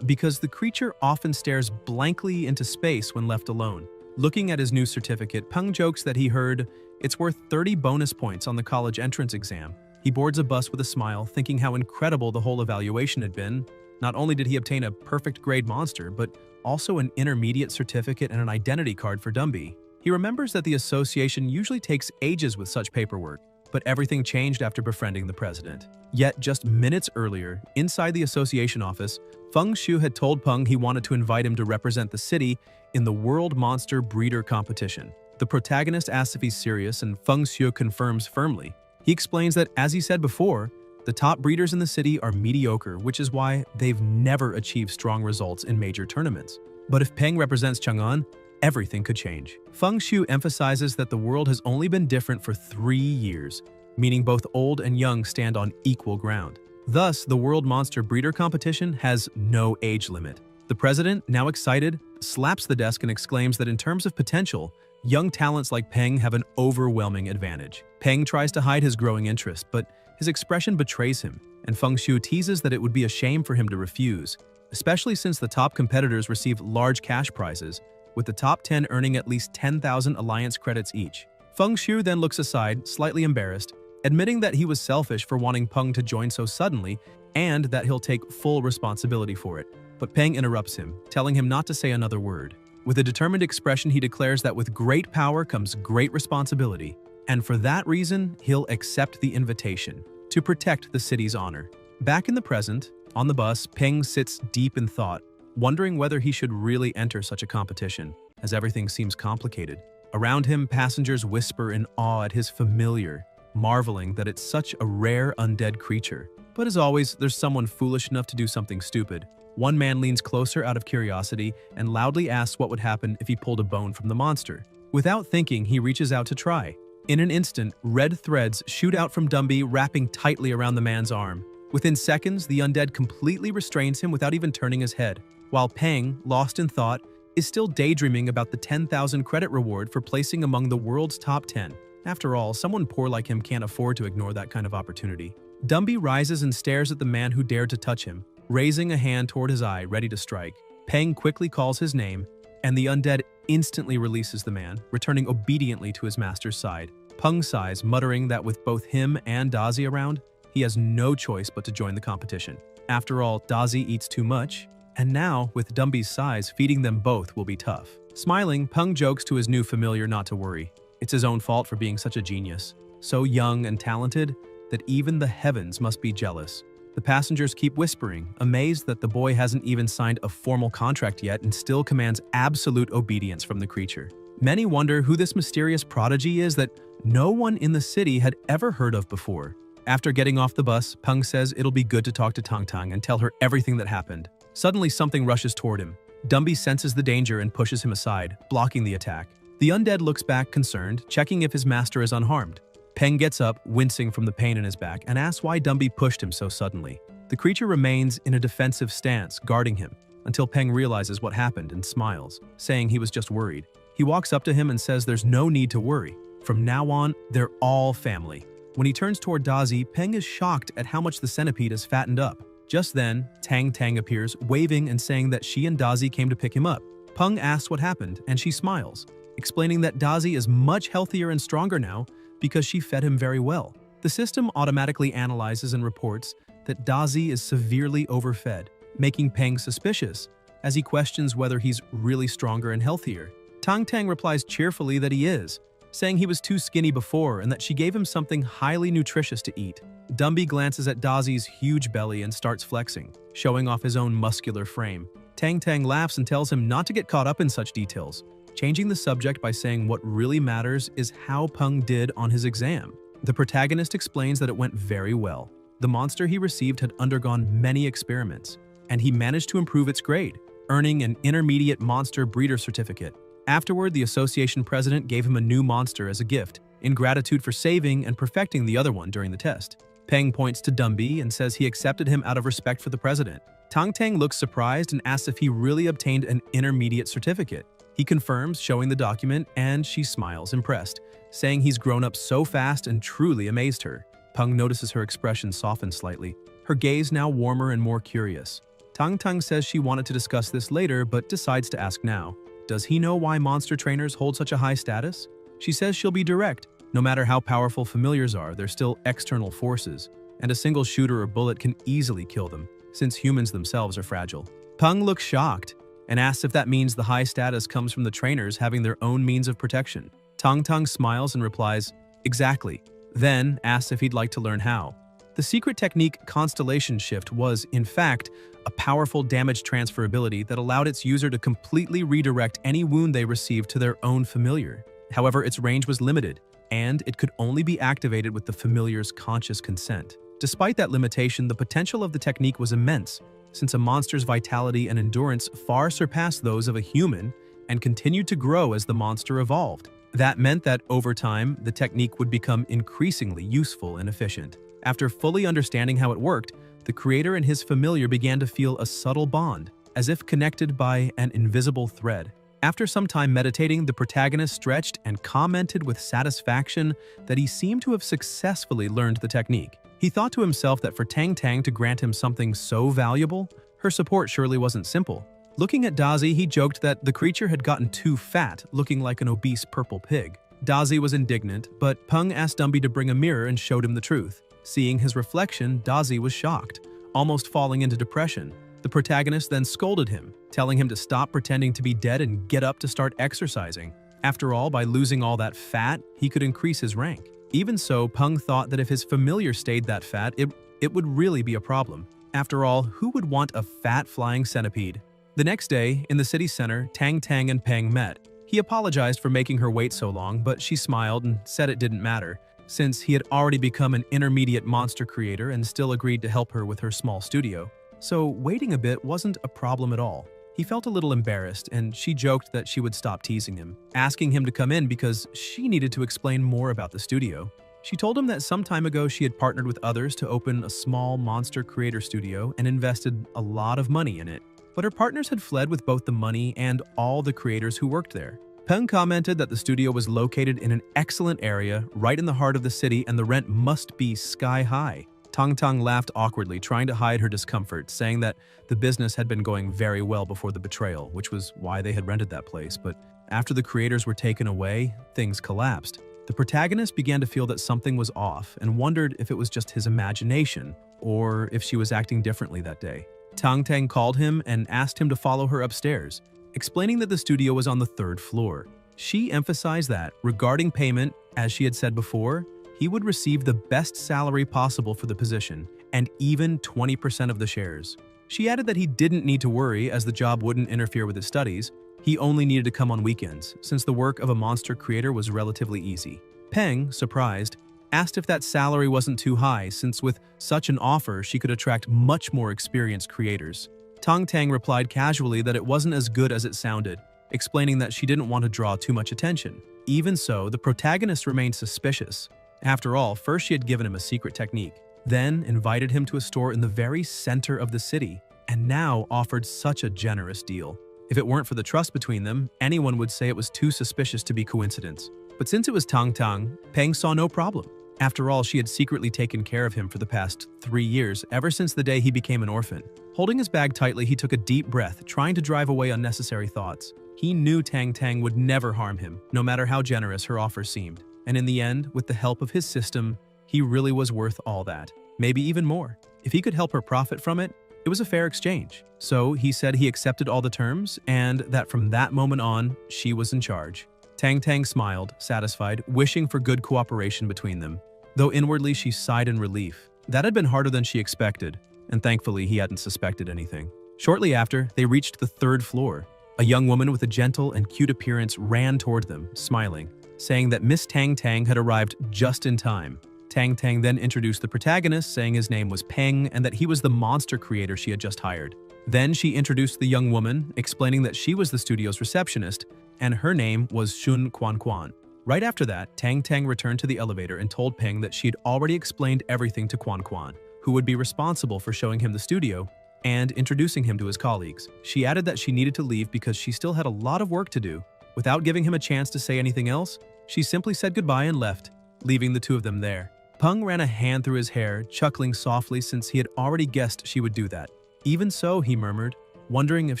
because the creature often stares blankly into space when left alone. Looking at his new certificate, Peng jokes that he heard It's worth 30 bonus points on the college entrance exam. He boards a bus with a smile, thinking how incredible the whole evaluation had been. Not only did he obtain a perfect grade monster, but also an intermediate certificate and an identity card for Dumby. He remembers that the association usually takes ages with such paperwork, but everything changed after befriending the president. Yet, just minutes earlier, inside the association office, Feng Shu had told Peng he wanted to invite him to represent the city in the World Monster Breeder Competition. The protagonist asks if he's serious, and Feng Shu confirms firmly. He explains that, as he said before, the top breeders in the city are mediocre, which is why they've never achieved strong results in major tournaments. But if Peng represents Chang'an, everything could change. Feng Shu emphasizes that the world has only been different for 3 years, meaning both old and young stand on equal ground. Thus, the World Monster Breeder Competition has no age limit. The president, now excited, slaps the desk and exclaims that in terms of potential, young talents like Peng have an overwhelming advantage. Peng tries to hide his growing interest, but his expression betrays him, and Feng Shu teases that it would be a shame for him to refuse, especially since the top competitors receive large cash prizes, with the top 10 earning at least 10,000 alliance credits each. Feng Shu then looks aside, slightly embarrassed, admitting that he was selfish for wanting Peng to join so suddenly and that he'll take full responsibility for it. But Peng interrupts him, telling him not to say another word. With a determined expression, he declares that with great power comes great responsibility, and for that reason, he'll accept the invitation to protect the city's honor. Back in the present, on the bus, Peng sits deep in thought, wondering whether he should really enter such a competition, as everything seems complicated. Around him, passengers whisper in awe at his familiar, marveling that it's such a rare undead creature. But as always, there's someone foolish enough to do something stupid. One man leans closer out of curiosity and loudly asks what would happen if he pulled a bone from the monster. Without thinking, he reaches out to try. In an instant, red threads shoot out from Dumby, wrapping tightly around the man's arm. Within seconds, the undead completely restrains him without even turning his head, while Peng, lost in thought, is still daydreaming about the 10,000 credit reward for placing among the world's top 10. After all, someone poor like him can't afford to ignore that kind of opportunity. Dumby rises and stares at the man who dared to touch him, raising a hand toward his eye, ready to strike. Peng quickly calls his name, and the undead instantly releases the man, returning obediently to his master's side. Peng sighs, muttering that with both him and Dazi around, he has no choice but to join the competition. After all, Dazi eats too much, and now, with Dumby's size, feeding them both will be tough. Smiling, Peng jokes to his new familiar not to worry. It's his own fault for being such a genius, so young and talented that even the heavens must be jealous. The passengers keep whispering, amazed that the boy hasn't even signed a formal contract yet and still commands absolute obedience from the creature. Many wonder who this mysterious prodigy is that no one in the city had ever heard of before. After getting off the bus, Peng says it'll be good to talk to Tang Tang and tell her everything that happened. Suddenly, something rushes toward him. Dumby senses the danger and pushes him aside, blocking the attack. The undead looks back concerned, checking if his master is unharmed. Peng gets up, wincing from the pain in his back, and asks why Dumby pushed him so suddenly. The creature remains in a defensive stance, guarding him, until Peng realizes what happened and smiles, saying he was just worried. He walks up to him and says there's no need to worry. From now on, they're all family. When he turns toward Dazi, Peng is shocked at how much the centipede has fattened up. Just then, Tang Tang appears, waving and saying that she and Dazi came to pick him up. Peng asks what happened, and she smiles, explaining that Dazi is much healthier and stronger now because she fed him very well. The system automatically analyzes and reports that Dazi is severely overfed, making Peng suspicious, as he questions whether he's really stronger and healthier. Tang Tang replies cheerfully that he is, saying he was too skinny before and that she gave him something highly nutritious to eat. Dumby glances at Dazi's huge belly and starts flexing, showing off his own muscular frame. Tang Tang laughs and tells him not to get caught up in such details, changing the subject by saying what really matters is how Peng did on his exam. The protagonist explains that it went very well. The monster he received had undergone many experiments, and he managed to improve its grade, earning an intermediate monster breeder certificate. Afterward, the association president gave him a new monster as a gift, in gratitude for saving and perfecting the other one during the test. Peng points to Dumby and says he accepted him out of respect for the president. Tang Tang looks surprised and asks if he really obtained an intermediate certificate. He confirms, showing the document, and she smiles, impressed, saying he's grown up so fast and truly amazed her. Peng notices her expression soften slightly, her gaze now warmer and more curious. Tang Tang says she wanted to discuss this later, but decides to ask now. Does he know why monster trainers hold such a high status? She says she'll be direct, No matter how powerful familiars are, they're still external forces, and a single shooter or bullet can easily kill them, since humans themselves are fragile. Peng looks shocked and asks if that means the high status comes from the trainers having their own means of protection. Tang Tang smiles and replies, "Exactly," then asks if he'd like to learn how. The secret technique Constellation Shift was, in fact, a powerful damage transfer ability that allowed its user to completely redirect any wound they received to their own familiar. However, its range was limited, and it could only be activated with the familiar's conscious consent. Despite that limitation, the potential of the technique was immense, since a monster's vitality and endurance far surpassed those of a human and continued to grow as the monster evolved. That meant that, over time, the technique would become increasingly useful and efficient. After fully understanding how it worked, the creator and his familiar began to feel a subtle bond, as if connected by an invisible thread. After some time meditating, the protagonist stretched and commented with satisfaction that he seemed to have successfully learned the technique. He thought to himself that for Tang Tang to grant him something so valuable, her support surely wasn't simple. Looking at Dazi, he joked that the creature had gotten too fat, looking like an obese purple pig. Dazi was indignant, but Peng asked Dumby to bring a mirror and showed him the truth. Seeing his reflection, Dazi was shocked, almost falling into depression. The protagonist then scolded him, telling him to stop pretending to be dead and get up to start exercising. After all, by losing all that fat, he could increase his rank. Even so, Peng thought that if his familiar stayed that fat, it would really be a problem. After all, who would want a fat flying centipede? The next day, in the city center, Tang Tang and Peng met. He apologized for making her wait so long, but she smiled and said it didn't matter, since he had already become an intermediate monster creator and still agreed to help her with her small studio. So waiting a bit wasn't a problem at all. He felt a little embarrassed, and she joked that she would stop teasing him, asking him to come in because she needed to explain more about the studio. She told him that some time ago she had partnered with others to open a small monster creator studio and invested a lot of money in it. But her partners had fled with both the money and all the creators who worked there. Peng commented that the studio was located in an excellent area, right in the heart of the city, and the rent must be sky high. Tang Tang laughed awkwardly, trying to hide her discomfort, saying that the business had been going very well before the betrayal, which was why they had rented that place. But after the creators were taken away, things collapsed. The protagonist began to feel that something was off and wondered if it was just his imagination or if she was acting differently that day. Tang Tang called him and asked him to follow her upstairs, explaining that the studio was on the 3rd floor. She emphasized that, regarding payment, as she had said before, he would receive the best salary possible for the position, and even 20% of the shares. She added that he didn't need to worry, as the job wouldn't interfere with his studies. He only needed to come on weekends, since the work of a monster creator was relatively easy. Peng, surprised, asked if that salary wasn't too high, since with such an offer she could attract much more experienced creators. Tang Tang replied casually that it wasn't as good as it sounded, explaining that she didn't want to draw too much attention. Even so, the protagonist remained suspicious. After all, first she had given him a secret technique, then invited him to a store in the very center of the city, and now offered such a generous deal. If it weren't for the trust between them, anyone would say it was too suspicious to be coincidence. But since it was Tang Tang, Peng saw no problem. After all, she had secretly taken care of him for the past 3 years, ever since the day he became an orphan. Holding his bag tightly, he took a deep breath, trying to drive away unnecessary thoughts. He knew Tang Tang would never harm him, no matter how generous her offer seemed. And in the end, with the help of his system, he really was worth all that. Maybe even more. If he could help her profit from it, it was a fair exchange. So he said he accepted all the terms, and that from that moment on, she was in charge. Tang Tang smiled, satisfied, wishing for good cooperation between them. Though inwardly she sighed in relief. That had been harder than she expected, and thankfully he hadn't suspected anything. Shortly after, they reached the 3rd floor. A young woman with a gentle and cute appearance ran toward them, smiling, saying that Miss Tang Tang had arrived just in time. Tang Tang then introduced the protagonist, saying his name was Peng and that he was the monster creator she had just hired. Then she introduced the young woman, explaining that she was the studio's receptionist, and her name was Shun Quan Quan. Right after that, Tang Tang returned to the elevator and told Peng that she had already explained everything to Quan Quan, who would be responsible for showing him the studio and introducing him to his colleagues. She added that she needed to leave because she still had a lot of work to do. Without giving him a chance to say anything else, she simply said goodbye and left, leaving the two of them there. Peng ran a hand through his hair, chuckling softly since he had already guessed she would do that. Even so, he murmured, wondering if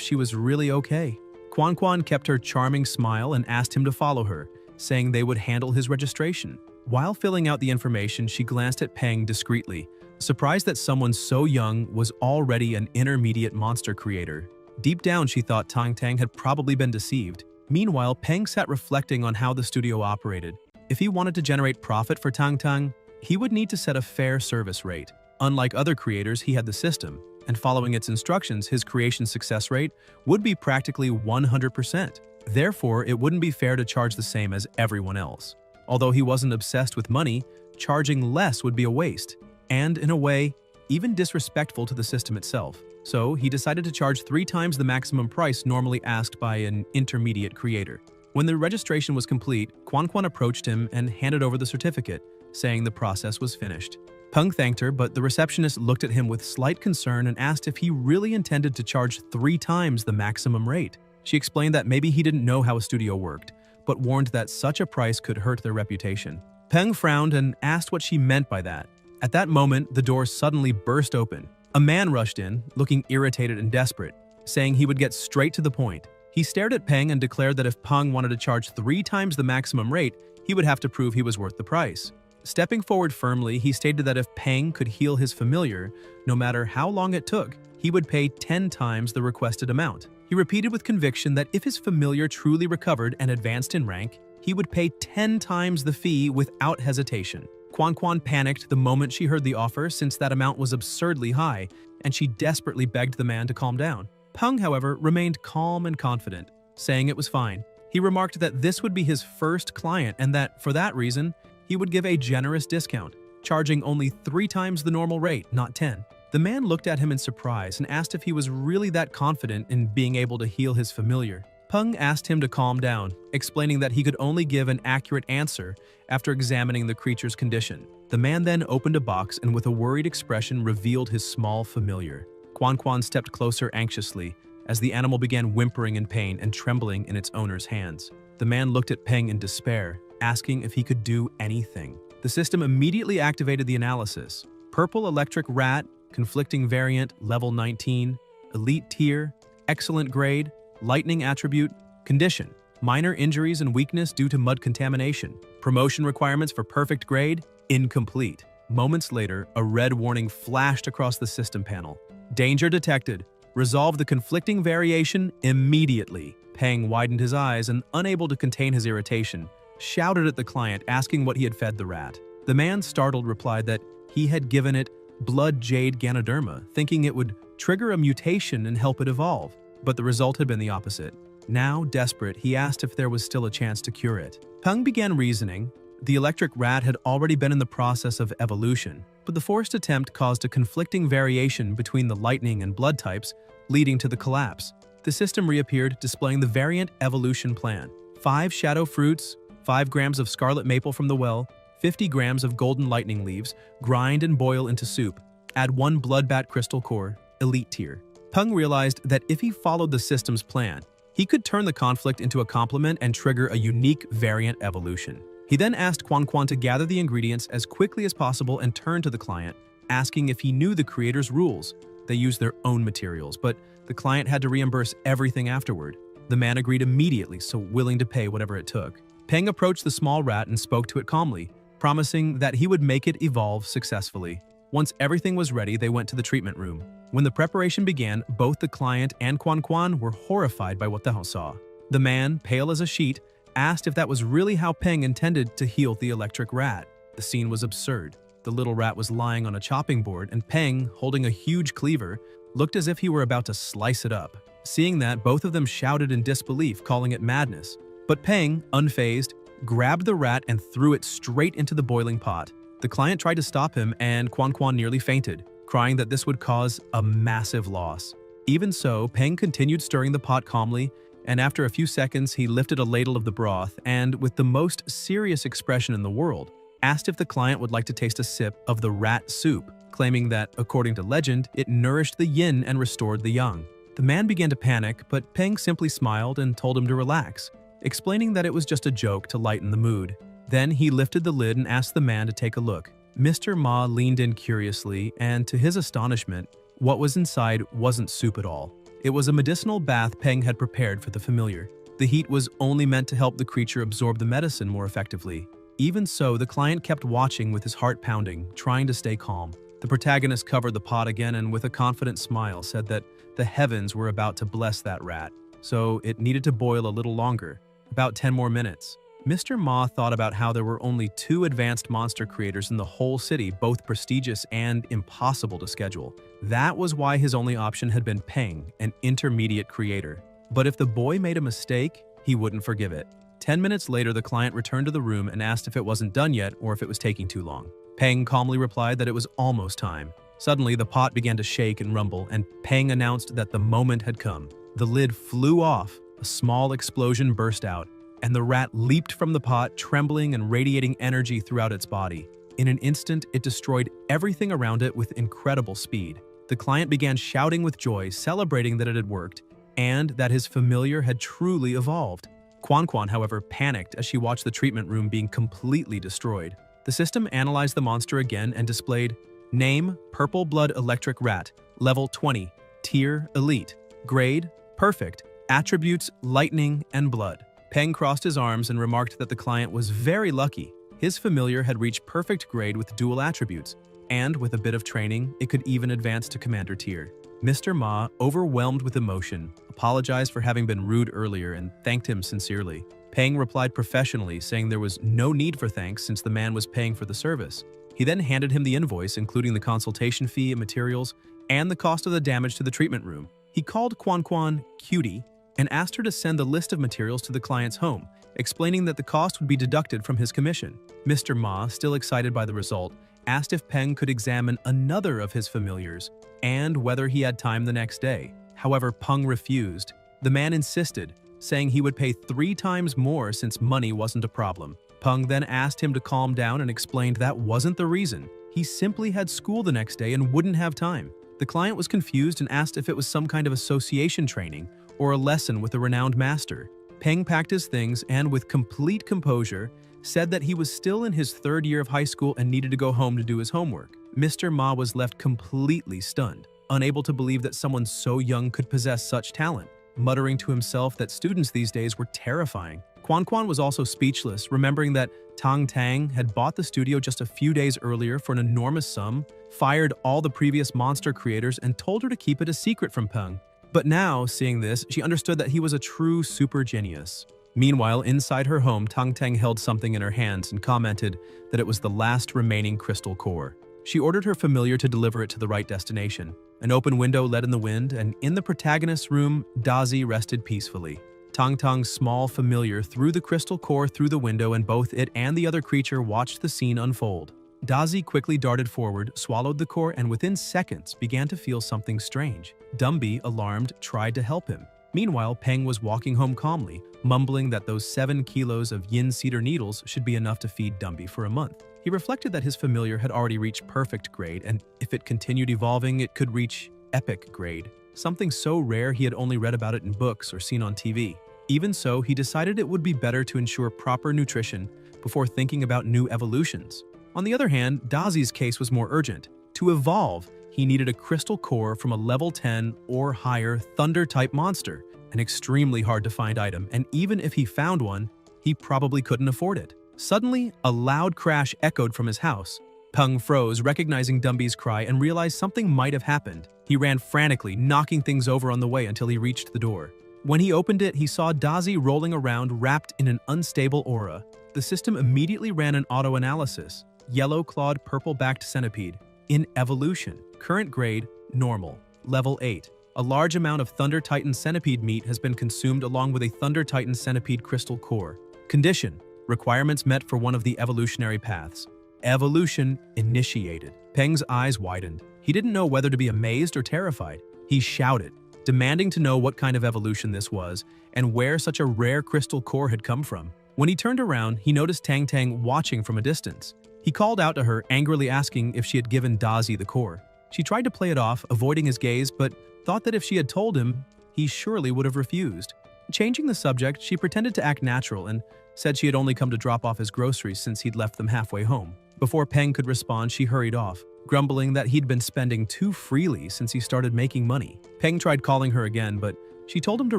she was really okay. Quan Quan kept her charming smile and asked him to follow her, saying they would handle his registration. While filling out the information, she glanced at Peng discreetly, surprised that someone so young was already an intermediate monster creator. Deep down, she thought Tang Tang had probably been deceived. Meanwhile, Peng sat reflecting on how the studio operated. If he wanted to generate profit for Tang Tang, he would need to set a fair service rate. Unlike other creators, he had the system, and following its instructions, his creation success rate would be practically 100%. Therefore, it wouldn't be fair to charge the same as everyone else. Although he wasn't obsessed with money, charging less would be a waste, and in a way, even disrespectful to the system itself. So he decided to charge 3 times the maximum price normally asked by an intermediate creator. When the registration was complete, Quan Quan approached him and handed over the certificate, saying the process was finished. Peng thanked her, but the receptionist looked at him with slight concern and asked if he really intended to charge 3 times the maximum rate. She explained that maybe he didn't know how a studio worked, but warned that such a price could hurt their reputation. Peng frowned and asked what she meant by that. At that moment, the door suddenly burst open. A man rushed in, looking irritated and desperate, saying he would get straight to the point. He stared at Peng and declared that if Peng wanted to charge 3 times the maximum rate, he would have to prove he was worth the price. Stepping forward firmly, he stated that if Peng could heal his familiar, no matter how long it took, he would pay 10 times the requested amount. He repeated with conviction that if his familiar truly recovered and advanced in rank, he would pay 10 times the fee without hesitation. Quan Quan panicked the moment she heard the offer since that amount was absurdly high, and she desperately begged the man to calm down. Peng, however, remained calm and confident, saying it was fine. He remarked that this would be his first client and that, for that reason, he would give a generous discount, charging only 3 times the normal rate, not 10. The man looked at him in surprise and asked if he was really that confident in being able to heal his familiar. Peng asked him to calm down, explaining that he could only give an accurate answer after examining the creature's condition. The man then opened a box and with a worried expression revealed his small familiar. Quan Quan stepped closer anxiously as the animal began whimpering in pain and trembling in its owner's hands. The man looked at Peng in despair, asking if he could do anything. The system immediately activated the analysis. Purple electric rat, conflicting variant, level 19, elite tier, excellent grade, lightning attribute, condition, minor injuries and weakness due to mud contamination, promotion requirements for perfect grade, incomplete. Moments later, a red warning flashed across the system panel. Danger detected. Resolve the conflicting variation immediately. Peng widened his eyes and, unable to contain his irritation, shouted at the client asking what he had fed the rat. The man, startled, replied that he had given it blood jade ganoderma, thinking it would trigger a mutation and help it evolve. But the result had been the opposite. Now, desperate, he asked if there was still a chance to cure it. Peng began reasoning. The electric rat had already been in the process of evolution, but the forced attempt caused a conflicting variation between the lightning and blood types, leading to the collapse. The system reappeared, displaying the variant evolution plan. 5 shadow fruits, 5 grams of scarlet maple from the well, 50 grams of golden lightning leaves, grind and boil into soup. Add 1 bloodbat crystal core, elite tier. Peng realized that if he followed the system's plan, he could turn the conflict into a complement and trigger a unique variant evolution. He then asked Quan Quan to gather the ingredients as quickly as possible and turned to the client, asking if he knew the creator's rules. They used their own materials, but the client had to reimburse everything afterward. The man agreed immediately, so willing to pay whatever it took. Peng approached the small rat and spoke to it calmly, promising that he would make it evolve successfully. Once everything was ready, they went to the treatment room. When the preparation began, both the client and Quan Quan were horrified by what they saw. The man, pale as a sheet, asked if that was really how Peng intended to heal the electric rat. The scene was absurd. The little rat was lying on a chopping board, and Peng, holding a huge cleaver, looked as if he were about to slice it up. Seeing that, both of them shouted in disbelief, calling it madness. But Peng, unfazed, grabbed the rat and threw it straight into the boiling pot. The client tried to stop him, and Quan Quan nearly fainted, crying that this would cause a massive loss. Even so, Peng continued stirring the pot calmly, and after a few seconds, he lifted a ladle of the broth and, with the most serious expression in the world, asked if the client would like to taste a sip of the rat soup, claiming that, according to legend, it nourished the yin and restored the yang. The man began to panic, but Peng simply smiled and told him to relax, explaining that it was just a joke to lighten the mood. Then he lifted the lid and asked the man to take a look. Mr. Ma leaned in curiously, and to his astonishment, what was inside wasn't soup at all. It was a medicinal bath Peng had prepared for the familiar. The heat was only meant to help the creature absorb the medicine more effectively. Even so, the client kept watching with his heart pounding, trying to stay calm. The protagonist covered the pot again and with a confident smile said that the heavens were about to bless that rat, so it needed to boil a little longer, about 10 more minutes. Mr. Ma thought about how there were only 2 advanced monster creators in the whole city, both prestigious and impossible to schedule. That was why his only option had been Peng, an intermediate creator. But if the boy made a mistake, he wouldn't forgive it. 10 minutes later, the client returned to the room and asked if it wasn't done yet or if it was taking too long. Peng calmly replied that it was almost time. Suddenly, the pot began to shake and rumble, and Peng announced that the moment had come. The lid flew off, a small explosion burst out, and the rat leaped from the pot, trembling and radiating energy throughout its body. In an instant, it destroyed everything around it with incredible speed. The client began shouting with joy, celebrating that it had worked, and that his familiar had truly evolved. Quan, however, panicked as she watched the treatment room being completely destroyed. The system analyzed the monster again and displayed Name, Purple Blood Electric Rat, Level 20, Tier, Elite, Grade, Perfect, Attributes, Lightning, and Blood. Peng crossed his arms and remarked that the client was very lucky. His familiar had reached perfect grade with dual attributes, and with a bit of training, it could even advance to Commander Tier. Mr. Ma, overwhelmed with emotion, apologized for having been rude earlier and thanked him sincerely. Peng replied professionally, saying there was no need for thanks since the man was paying for the service. He then handed him the invoice, including the consultation fee, materials, and the cost of the damage to the treatment room. He called Quan Cutie and asked her to send the list of materials to the client's home, explaining that the cost would be deducted from his commission. Mr. Ma, still excited by the result, asked if Peng could examine another of his familiars and whether he had time the next day. However, Peng refused. The man insisted, saying he would pay 3 times more since money wasn't a problem. Peng then asked him to calm down and explained that wasn't the reason. He simply had school the next day and wouldn't have time. The client was confused and asked if it was some kind of association training or a lesson with a renowned master. Peng packed his things and, with complete composure, said that he was still in his 3rd year of high school and needed to go home to do his homework. Mr. Ma was left completely stunned, unable to believe that someone so young could possess such talent, muttering to himself that students these days were terrifying. Quan was also speechless, remembering that Tang had bought the studio just a few days earlier for an enormous sum, fired all the previous monster creators, and told her to keep it a secret from Peng. But now, seeing this, she understood that he was a true super genius. Meanwhile, inside her home, Tang held something in her hands and commented that it was the last remaining crystal core. She ordered her familiar to deliver it to the right destination. An open window led in the wind, and in the protagonist's room, Dazi rested peacefully. Tang's small familiar threw the crystal core through the window, and both it and the other creature watched the scene unfold. Dazi quickly darted forward, swallowed the core, and within seconds began to feel something strange. Dumby, alarmed, tried to help him. Meanwhile, Peng was walking home calmly, mumbling that those 7 kilos of yin cedar needles should be enough to feed Dumby for a month. He reflected that his familiar had already reached perfect grade, and if it continued evolving, it could reach epic grade, something so rare he had only read about it in books or seen on TV. Even so, he decided it would be better to ensure proper nutrition before thinking about new evolutions. On the other hand, Dazi's case was more urgent. To evolve, he needed a crystal core from a level 10 or higher thunder-type monster, an extremely hard-to-find item, and even if he found one, he probably couldn't afford it. Suddenly, a loud crash echoed from his house. Peng froze, recognizing Dumby's cry, and realized something might have happened. He ran frantically, knocking things over on the way until he reached the door. When he opened it, he saw Dazi rolling around wrapped in an unstable aura. The system immediately ran an auto-analysis. Yellow-clawed, purple-backed centipede. In evolution. Current grade, normal. Level 8. A large amount of Thunder Titan centipede meat has been consumed along with a Thunder Titan centipede crystal core. Condition. Requirements met for one of the evolutionary paths. Evolution initiated. Peng's eyes widened. He didn't know whether to be amazed or terrified. He shouted, demanding to know what kind of evolution this was and where such a rare crystal core had come from. When he turned around, he noticed Tang watching from a distance. He called out to her, angrily asking if she had given Dazi the core. She tried to play it off, avoiding his gaze, but thought that if she had told him, he surely would have refused. Changing the subject, she pretended to act natural and said she had only come to drop off his groceries since he'd left them halfway home. Before Peng could respond, she hurried off, grumbling that he'd been spending too freely since he started making money. Peng tried calling her again, but she told him to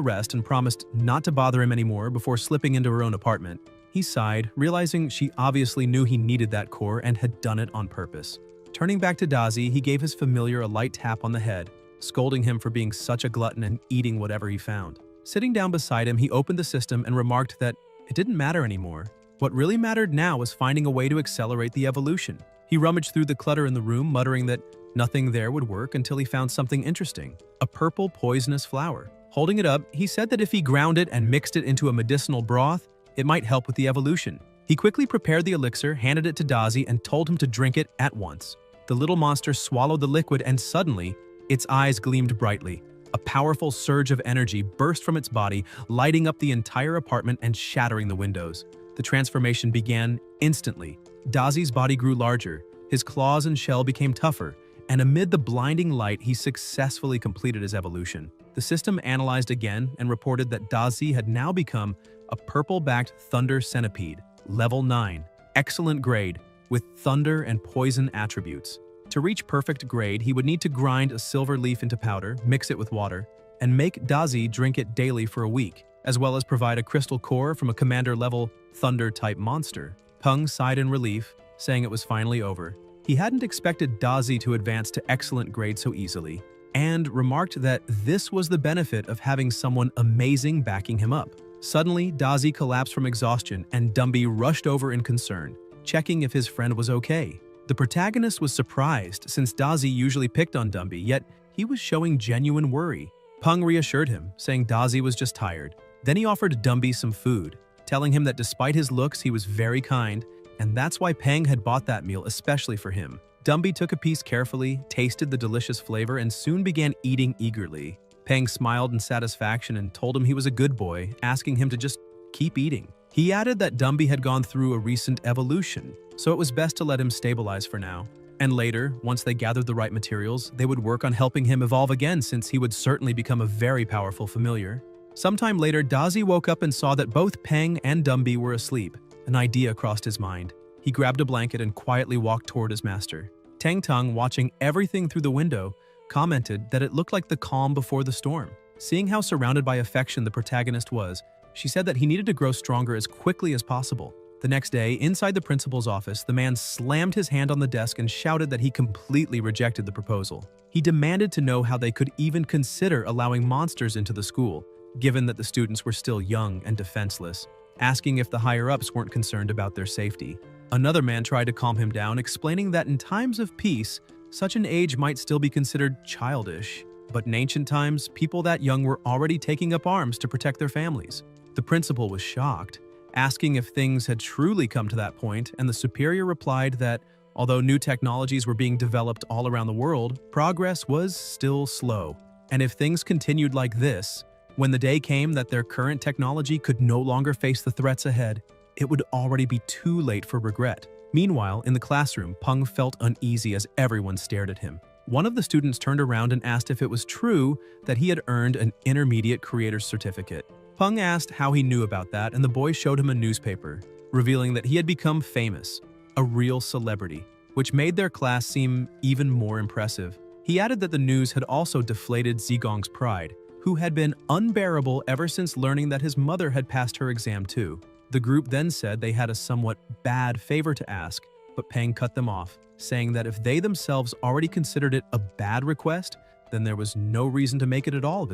rest and promised not to bother him anymore before slipping into her own apartment. He sighed, realizing she obviously knew he needed that core and had done it on purpose. Turning back to Dazi, he gave his familiar a light tap on the head, scolding him for being such a glutton and eating whatever he found. Sitting down beside him, he opened the system and remarked that it didn't matter anymore. What really mattered now was finding a way to accelerate the evolution. He rummaged through the clutter in the room, muttering that nothing there would work until he found something interesting: a purple poisonous flower. Holding it up, he said that if he ground it and mixed it into a medicinal broth, it might help with the evolution. He quickly prepared the elixir, handed it to Dazi, and told him to drink it at once. The little monster swallowed the liquid, and suddenly, its eyes gleamed brightly. A powerful surge of energy burst from its body, lighting up the entire apartment and shattering the windows. The transformation began instantly. Dazi's body grew larger, his claws and shell became tougher, and amid the blinding light, he successfully completed his evolution. The system analyzed again and reported that Dazi had now become a purple-backed thunder centipede, level 9, excellent grade, with thunder and poison attributes. To reach perfect grade, he would need to grind a silver leaf into powder, mix it with water, and make Dazi drink it daily for a week, as well as provide a crystal core from a commander-level thunder-type monster. Peng sighed in relief, saying it was finally over. He hadn't expected Dazi to advance to excellent grade so easily, and remarked that this was the benefit of having someone amazing backing him up. Suddenly, Dazi collapsed from exhaustion, and Dumby rushed over in concern, checking if his friend was okay. The protagonist was surprised since Dazi usually picked on Dumby, yet he was showing genuine worry. Peng reassured him, saying Dazi was just tired. Then he offered Dumby some food, telling him that despite his looks, he was very kind, and that's why Peng had bought that meal especially for him. Dumby took a piece carefully, tasted the delicious flavor, and soon began eating eagerly. Peng smiled in satisfaction and told him he was a good boy, asking him to just keep eating. He added that Dumby had gone through a recent evolution, so it was best to let him stabilize for now. And later, once they gathered the right materials, they would work on helping him evolve again, since he would certainly become a very powerful familiar. Sometime later, Dazi woke up and saw that both Peng and Dumby were asleep. An idea crossed his mind. He grabbed a blanket and quietly walked toward his master. Tang Tung, watching everything through the window, commented that it looked like the calm before the storm. Seeing how surrounded by affection the protagonist was, she said that he needed to grow stronger as quickly as possible. The next day, inside the principal's office, the man slammed his hand on the desk and shouted that he completely rejected the proposal. He demanded to know how they could even consider allowing monsters into the school, given that the students were still young and defenseless, asking if the higher-ups weren't concerned about their safety. Another man tried to calm him down, explaining that in times of peace, such an age might still be considered childish. But in ancient times, people that young were already taking up arms to protect their families. The principal was shocked, asking if things had truly come to that point, and the superior replied that, although new technologies were being developed all around the world, progress was still slow. And if things continued like this, when the day came that their current technology could no longer face the threats ahead, it would already be too late for regret. Meanwhile, in the classroom, Peng felt uneasy as everyone stared at him. One of the students turned around and asked if it was true that he had earned an intermediate creator's certificate. Peng asked how he knew about that, and the boy showed him a newspaper, revealing that he had become famous, a real celebrity, which made their class seem even more impressive. He added that the news had also deflated Zigong's pride, who had been unbearable ever since learning that his mother had passed her exam too. The group then said they had a somewhat bad favor to ask, but Peng cut them off, saying that if they themselves already considered it a bad request, then there was no reason to make it at all.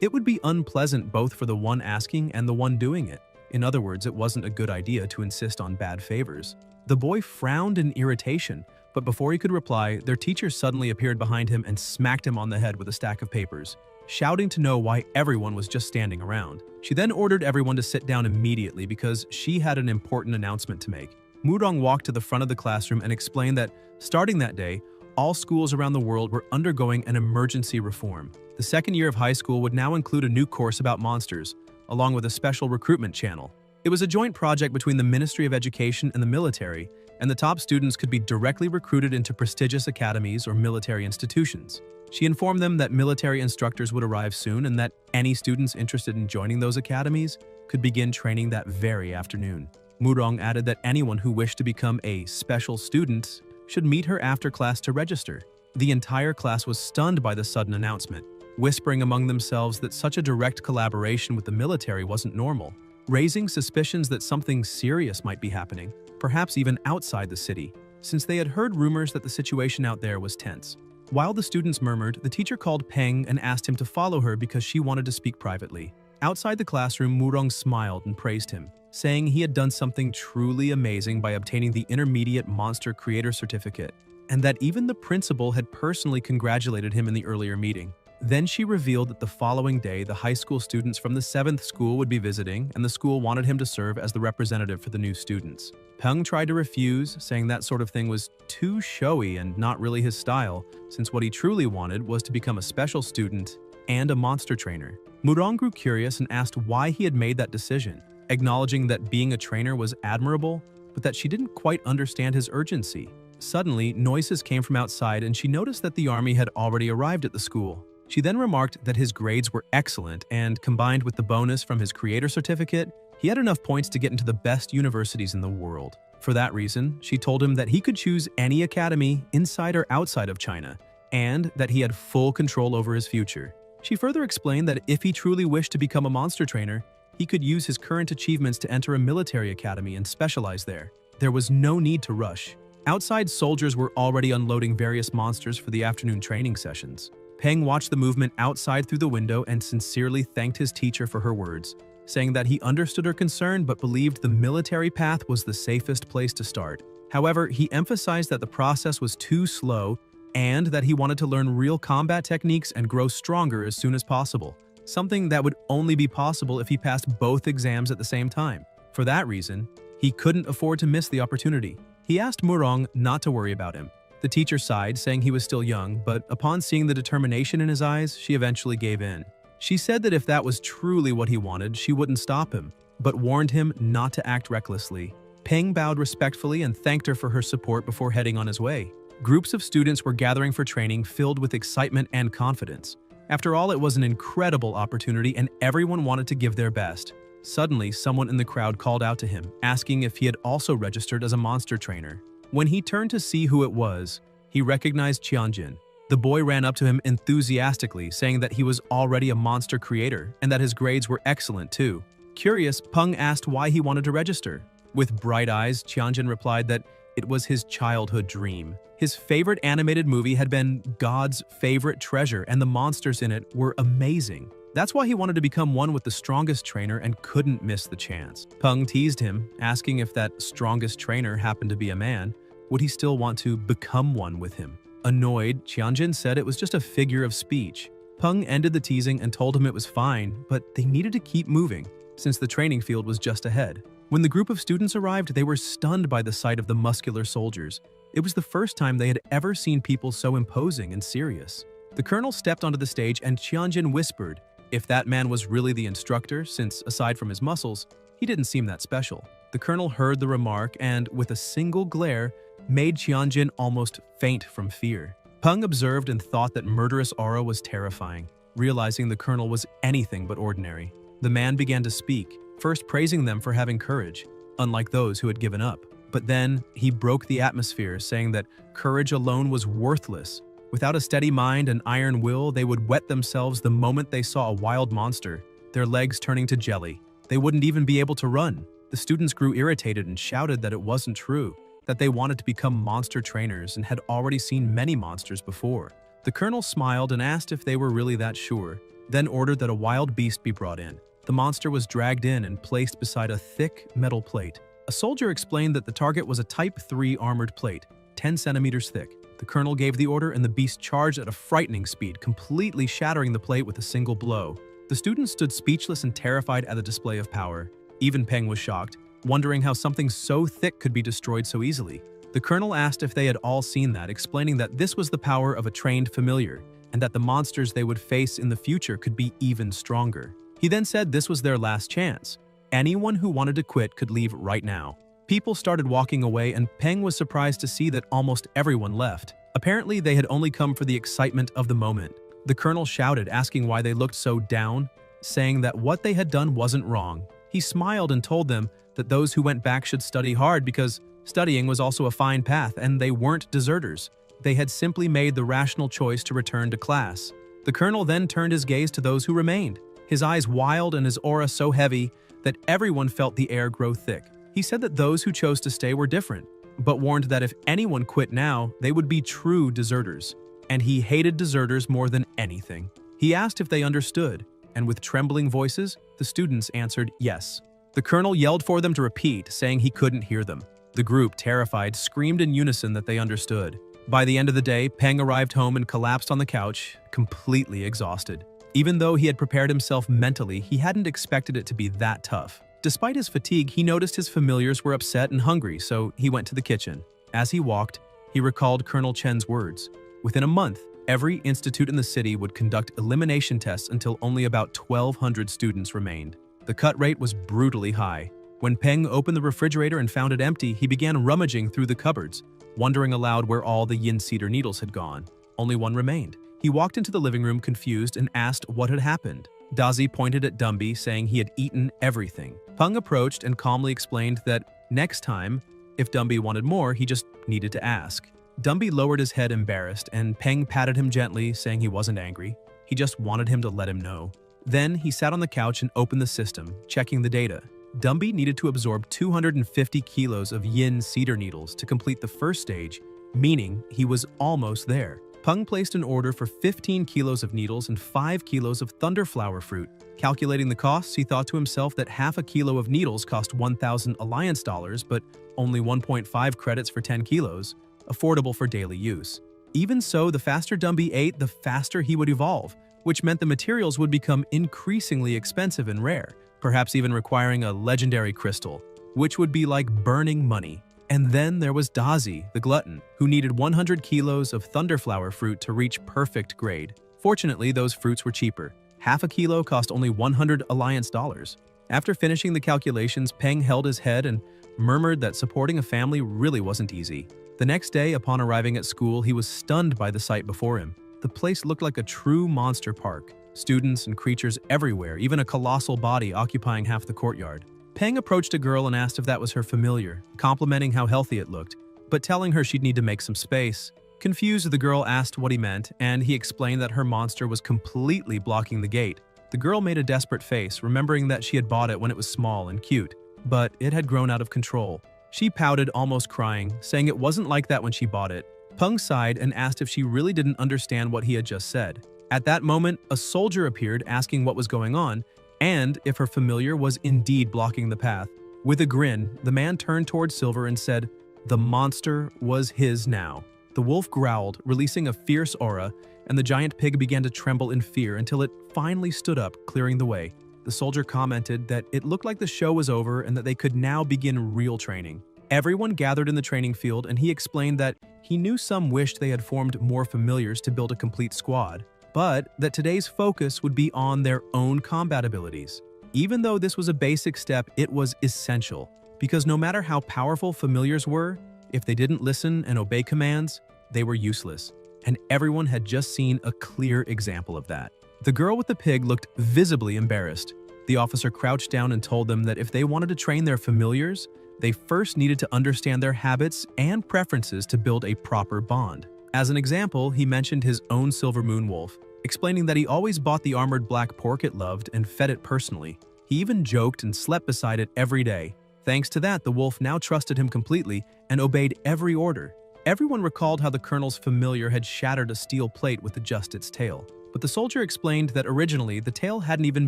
It would be unpleasant both for the one asking and the one doing it. In other words, it wasn't a good idea to insist on bad favors. The boy frowned in irritation, but before he could reply, their teacher suddenly appeared behind him and smacked him on the head with a stack of papers, shouting to know why everyone was just standing around. She then ordered everyone to sit down immediately because she had an important announcement to make. Mudong walked to the front of the classroom and explained that, starting that day, all schools around the world were undergoing an emergency reform. The second year of high school would now include a new course about monsters, along with a special recruitment channel. It was a joint project between the Ministry of Education and the military, and the top students could be directly recruited into prestigious academies or military institutions. She informed them that military instructors would arrive soon and that any students interested in joining those academies could begin training that very afternoon. Mudong added that anyone who wished to become a special student should meet her after class to register. The entire class was stunned by the sudden announcement, whispering among themselves that such a direct collaboration with the military wasn't normal. raising suspicions that something serious might be happening, perhaps even outside the city, since they had heard rumors that the situation out there was tense. While the students murmured, the teacher called Peng and asked him to follow her because she wanted to speak privately. Outside the classroom, Murong smiled and praised him, saying he had done something truly amazing by obtaining the Intermediate Monster Creator Certificate, and that even the principal had personally congratulated him in the earlier meeting. Then she revealed that the following day, the high school students from the 7th school would be visiting, and the school wanted him to serve as the representative for the new students. Peng tried to refuse, saying that sort of thing was too showy and not really his style, since what he truly wanted was to become a special student and a monster trainer. Murong grew curious and asked why he had made that decision, acknowledging that being a trainer was admirable, but that she didn't quite understand his urgency. Suddenly, noises came from outside and she noticed that the army had already arrived at the school. She then remarked that his grades were excellent and, combined with the bonus from his creator certificate, he had enough points to get into the best universities in the world. For that reason, she told him that he could choose any academy inside or outside of China, and that he had full control over his future. She further explained that if he truly wished to become a monster trainer, he could use his current achievements to enter a military academy and specialize there. There was no need to rush. Outside, soldiers were already unloading various monsters for the afternoon training sessions. Peng watched the movement outside through the window and sincerely thanked his teacher for her words, saying that he understood her concern but believed the military path was the safest place to start. However, he emphasized that the process was too slow and that he wanted to learn real combat techniques and grow stronger as soon as possible, something that would only be possible if he passed both exams at the same time. For that reason, he couldn't afford to miss the opportunity. He asked Murong not to worry about him. The teacher sighed, saying he was still young, but upon seeing the determination in his eyes, she eventually gave in. She said that if that was truly what he wanted, she wouldn't stop him, but warned him not to act recklessly. Peng bowed respectfully and thanked her for her support before heading on his way. Groups of students were gathering for training, filled with excitement and confidence. After all, it was an incredible opportunity and everyone wanted to give their best. Suddenly, someone in the crowd called out to him, asking if he had also registered as a monster trainer. When he turned to see who it was, he recognized Qianjin. The boy ran up to him enthusiastically, saying that he was already a monster creator and that his grades were excellent too. Curious, Peng asked why he wanted to register. With bright eyes, Qianjin replied that it was his childhood dream. His favorite animated movie had been God's favorite treasure, and the monsters in it were amazing. That's why he wanted to become one with the strongest trainer and couldn't miss the chance. Peng teased him, asking if that strongest trainer happened to be a man, would he still want to become one with him? Annoyed, Qianjin said it was just a figure of speech. Peng ended the teasing and told him it was fine, but they needed to keep moving, since the training field was just ahead. When the group of students arrived, they were stunned by the sight of the muscular soldiers. It was the first time they had ever seen people so imposing and serious. The colonel stepped onto the stage and Qianjin whispered if that man was really the instructor, since aside from his muscles, he didn't seem that special. The colonel heard the remark and, with a single glare, made Qianjin almost faint from fear. Peng observed and thought that murderous aura was terrifying, realizing the colonel was anything but ordinary. The man began to speak, first praising them for having courage, unlike those who had given up. But then, he broke the atmosphere, saying that courage alone was worthless. Without a steady mind and iron will, they would wet themselves the moment they saw a wild monster, their legs turning to jelly. They wouldn't even be able to run. The students grew irritated and shouted that it wasn't true, that they wanted to become monster trainers and had already seen many monsters before. The colonel smiled and asked if they were really that sure, then ordered that a wild beast be brought in. The monster was dragged in and placed beside a thick metal plate. A soldier explained that the target was a Type 3 armored plate, 10 centimeters thick. The colonel gave the order and the beast charged at a frightening speed, completely shattering the plate with a single blow. The students stood speechless and terrified at the display of power. Even Peng was shocked, wondering how something so thick could be destroyed so easily. The colonel asked if they had all seen that, explaining that this was the power of a trained familiar, and that the monsters they would face in the future could be even stronger. He then said this was their last chance. Anyone who wanted to quit could leave right now. People started walking away and Peng was surprised to see that almost everyone left. Apparently, they had only come for the excitement of the moment. The colonel shouted, asking why they looked so down, saying that what they had done wasn't wrong. He smiled and told them that those who went back should study hard because studying was also a fine path and they weren't deserters. They had simply made the rational choice to return to class. The colonel then turned his gaze to those who remained, his eyes wild and his aura so heavy that everyone felt the air grow thick. He said that those who chose to stay were different, but warned that if anyone quit now, they would be true deserters. And he hated deserters more than anything. He asked if they understood, and with trembling voices, the students answered yes. The colonel yelled for them to repeat, saying he couldn't hear them. The group, terrified, screamed in unison that they understood. By the end of the day, Peng arrived home and collapsed on the couch, completely exhausted. Even though he had prepared himself mentally, he hadn't expected it to be that tough. Despite his fatigue, he noticed his familiars were upset and hungry, so he went to the kitchen. As he walked, he recalled Colonel Chen's words. Within a month, every institute in the city would conduct elimination tests until only about 1,200 students remained. The cut rate was brutally high. When Peng opened the refrigerator and found it empty, he began rummaging through the cupboards, wondering aloud where all the yin cedar needles had gone. Only one remained. He walked into the living room confused and asked what had happened. Dazi pointed at Dumby, saying he had eaten everything. Peng approached and calmly explained that next time, if Dumby wanted more, he just needed to ask. Dumby lowered his head embarrassed, and Peng patted him gently, saying he wasn't angry. He just wanted him to let him know. Then he sat on the couch and opened the system, checking the data. Dumby needed to absorb 250 kilos of yin cedar needles to complete the first stage, meaning he was almost there. Peng placed an order for 15 kilos of needles and 5 kilos of thunderflower fruit. Calculating the costs, he thought to himself that half a kilo of needles cost 1,000 alliance dollars, but only 1.5 credits for 10 kilos, affordable for daily use. Even so, the faster Dumby ate, the faster he would evolve, which meant the materials would become increasingly expensive and rare, perhaps even requiring a legendary crystal, which would be like burning money. And then there was Dazi, the glutton, who needed 100 kilos of thunderflower fruit to reach perfect grade. Fortunately, those fruits were cheaper. Half a kilo cost only 100 alliance dollars. After finishing the calculations, Peng held his head and murmured that supporting a family really wasn't easy. The next day, upon arriving at school, he was stunned by the sight before him. The place looked like a true monster park. Students and creatures everywhere, even a colossal body occupying half the courtyard. Peng approached a girl and asked if that was her familiar, complimenting how healthy it looked, but telling her she'd need to make some space. Confused, the girl asked what he meant, and he explained that her monster was completely blocking the gate. The girl made a desperate face, remembering that she had bought it when it was small and cute, but it had grown out of control. She pouted, almost crying, saying it wasn't like that when she bought it. Peng sighed and asked if she really didn't understand what he had just said. At that moment, a soldier appeared asking what was going on, and if her familiar was indeed blocking the path. With a grin, the man turned toward Silver and said, the monster was his now. The wolf growled, releasing a fierce aura, and the giant pig began to tremble in fear until it finally stood up, clearing the way. The soldier commented that it looked like the show was over and that they could now begin real training. Everyone gathered in the training field, and he explained that he knew some wished they had formed more familiars to build a complete squad, but that today's focus would be on their own combat abilities. Even though this was a basic step, it was essential, because no matter how powerful familiars were, if they didn't listen and obey commands, they were useless, and everyone had just seen a clear example of that. The girl with the pig looked visibly embarrassed. The officer crouched down and told them that if they wanted to train their familiars, they first needed to understand their habits and preferences to build a proper bond. As an example, he mentioned his own silver moon wolf, explaining that he always bought the armored black pork it loved and fed it personally. He even joked and slept beside it every day. Thanks to that, the wolf now trusted him completely and obeyed every order. Everyone recalled how the colonel's familiar had shattered a steel plate with just its tail. But the soldier explained that originally the tail hadn't even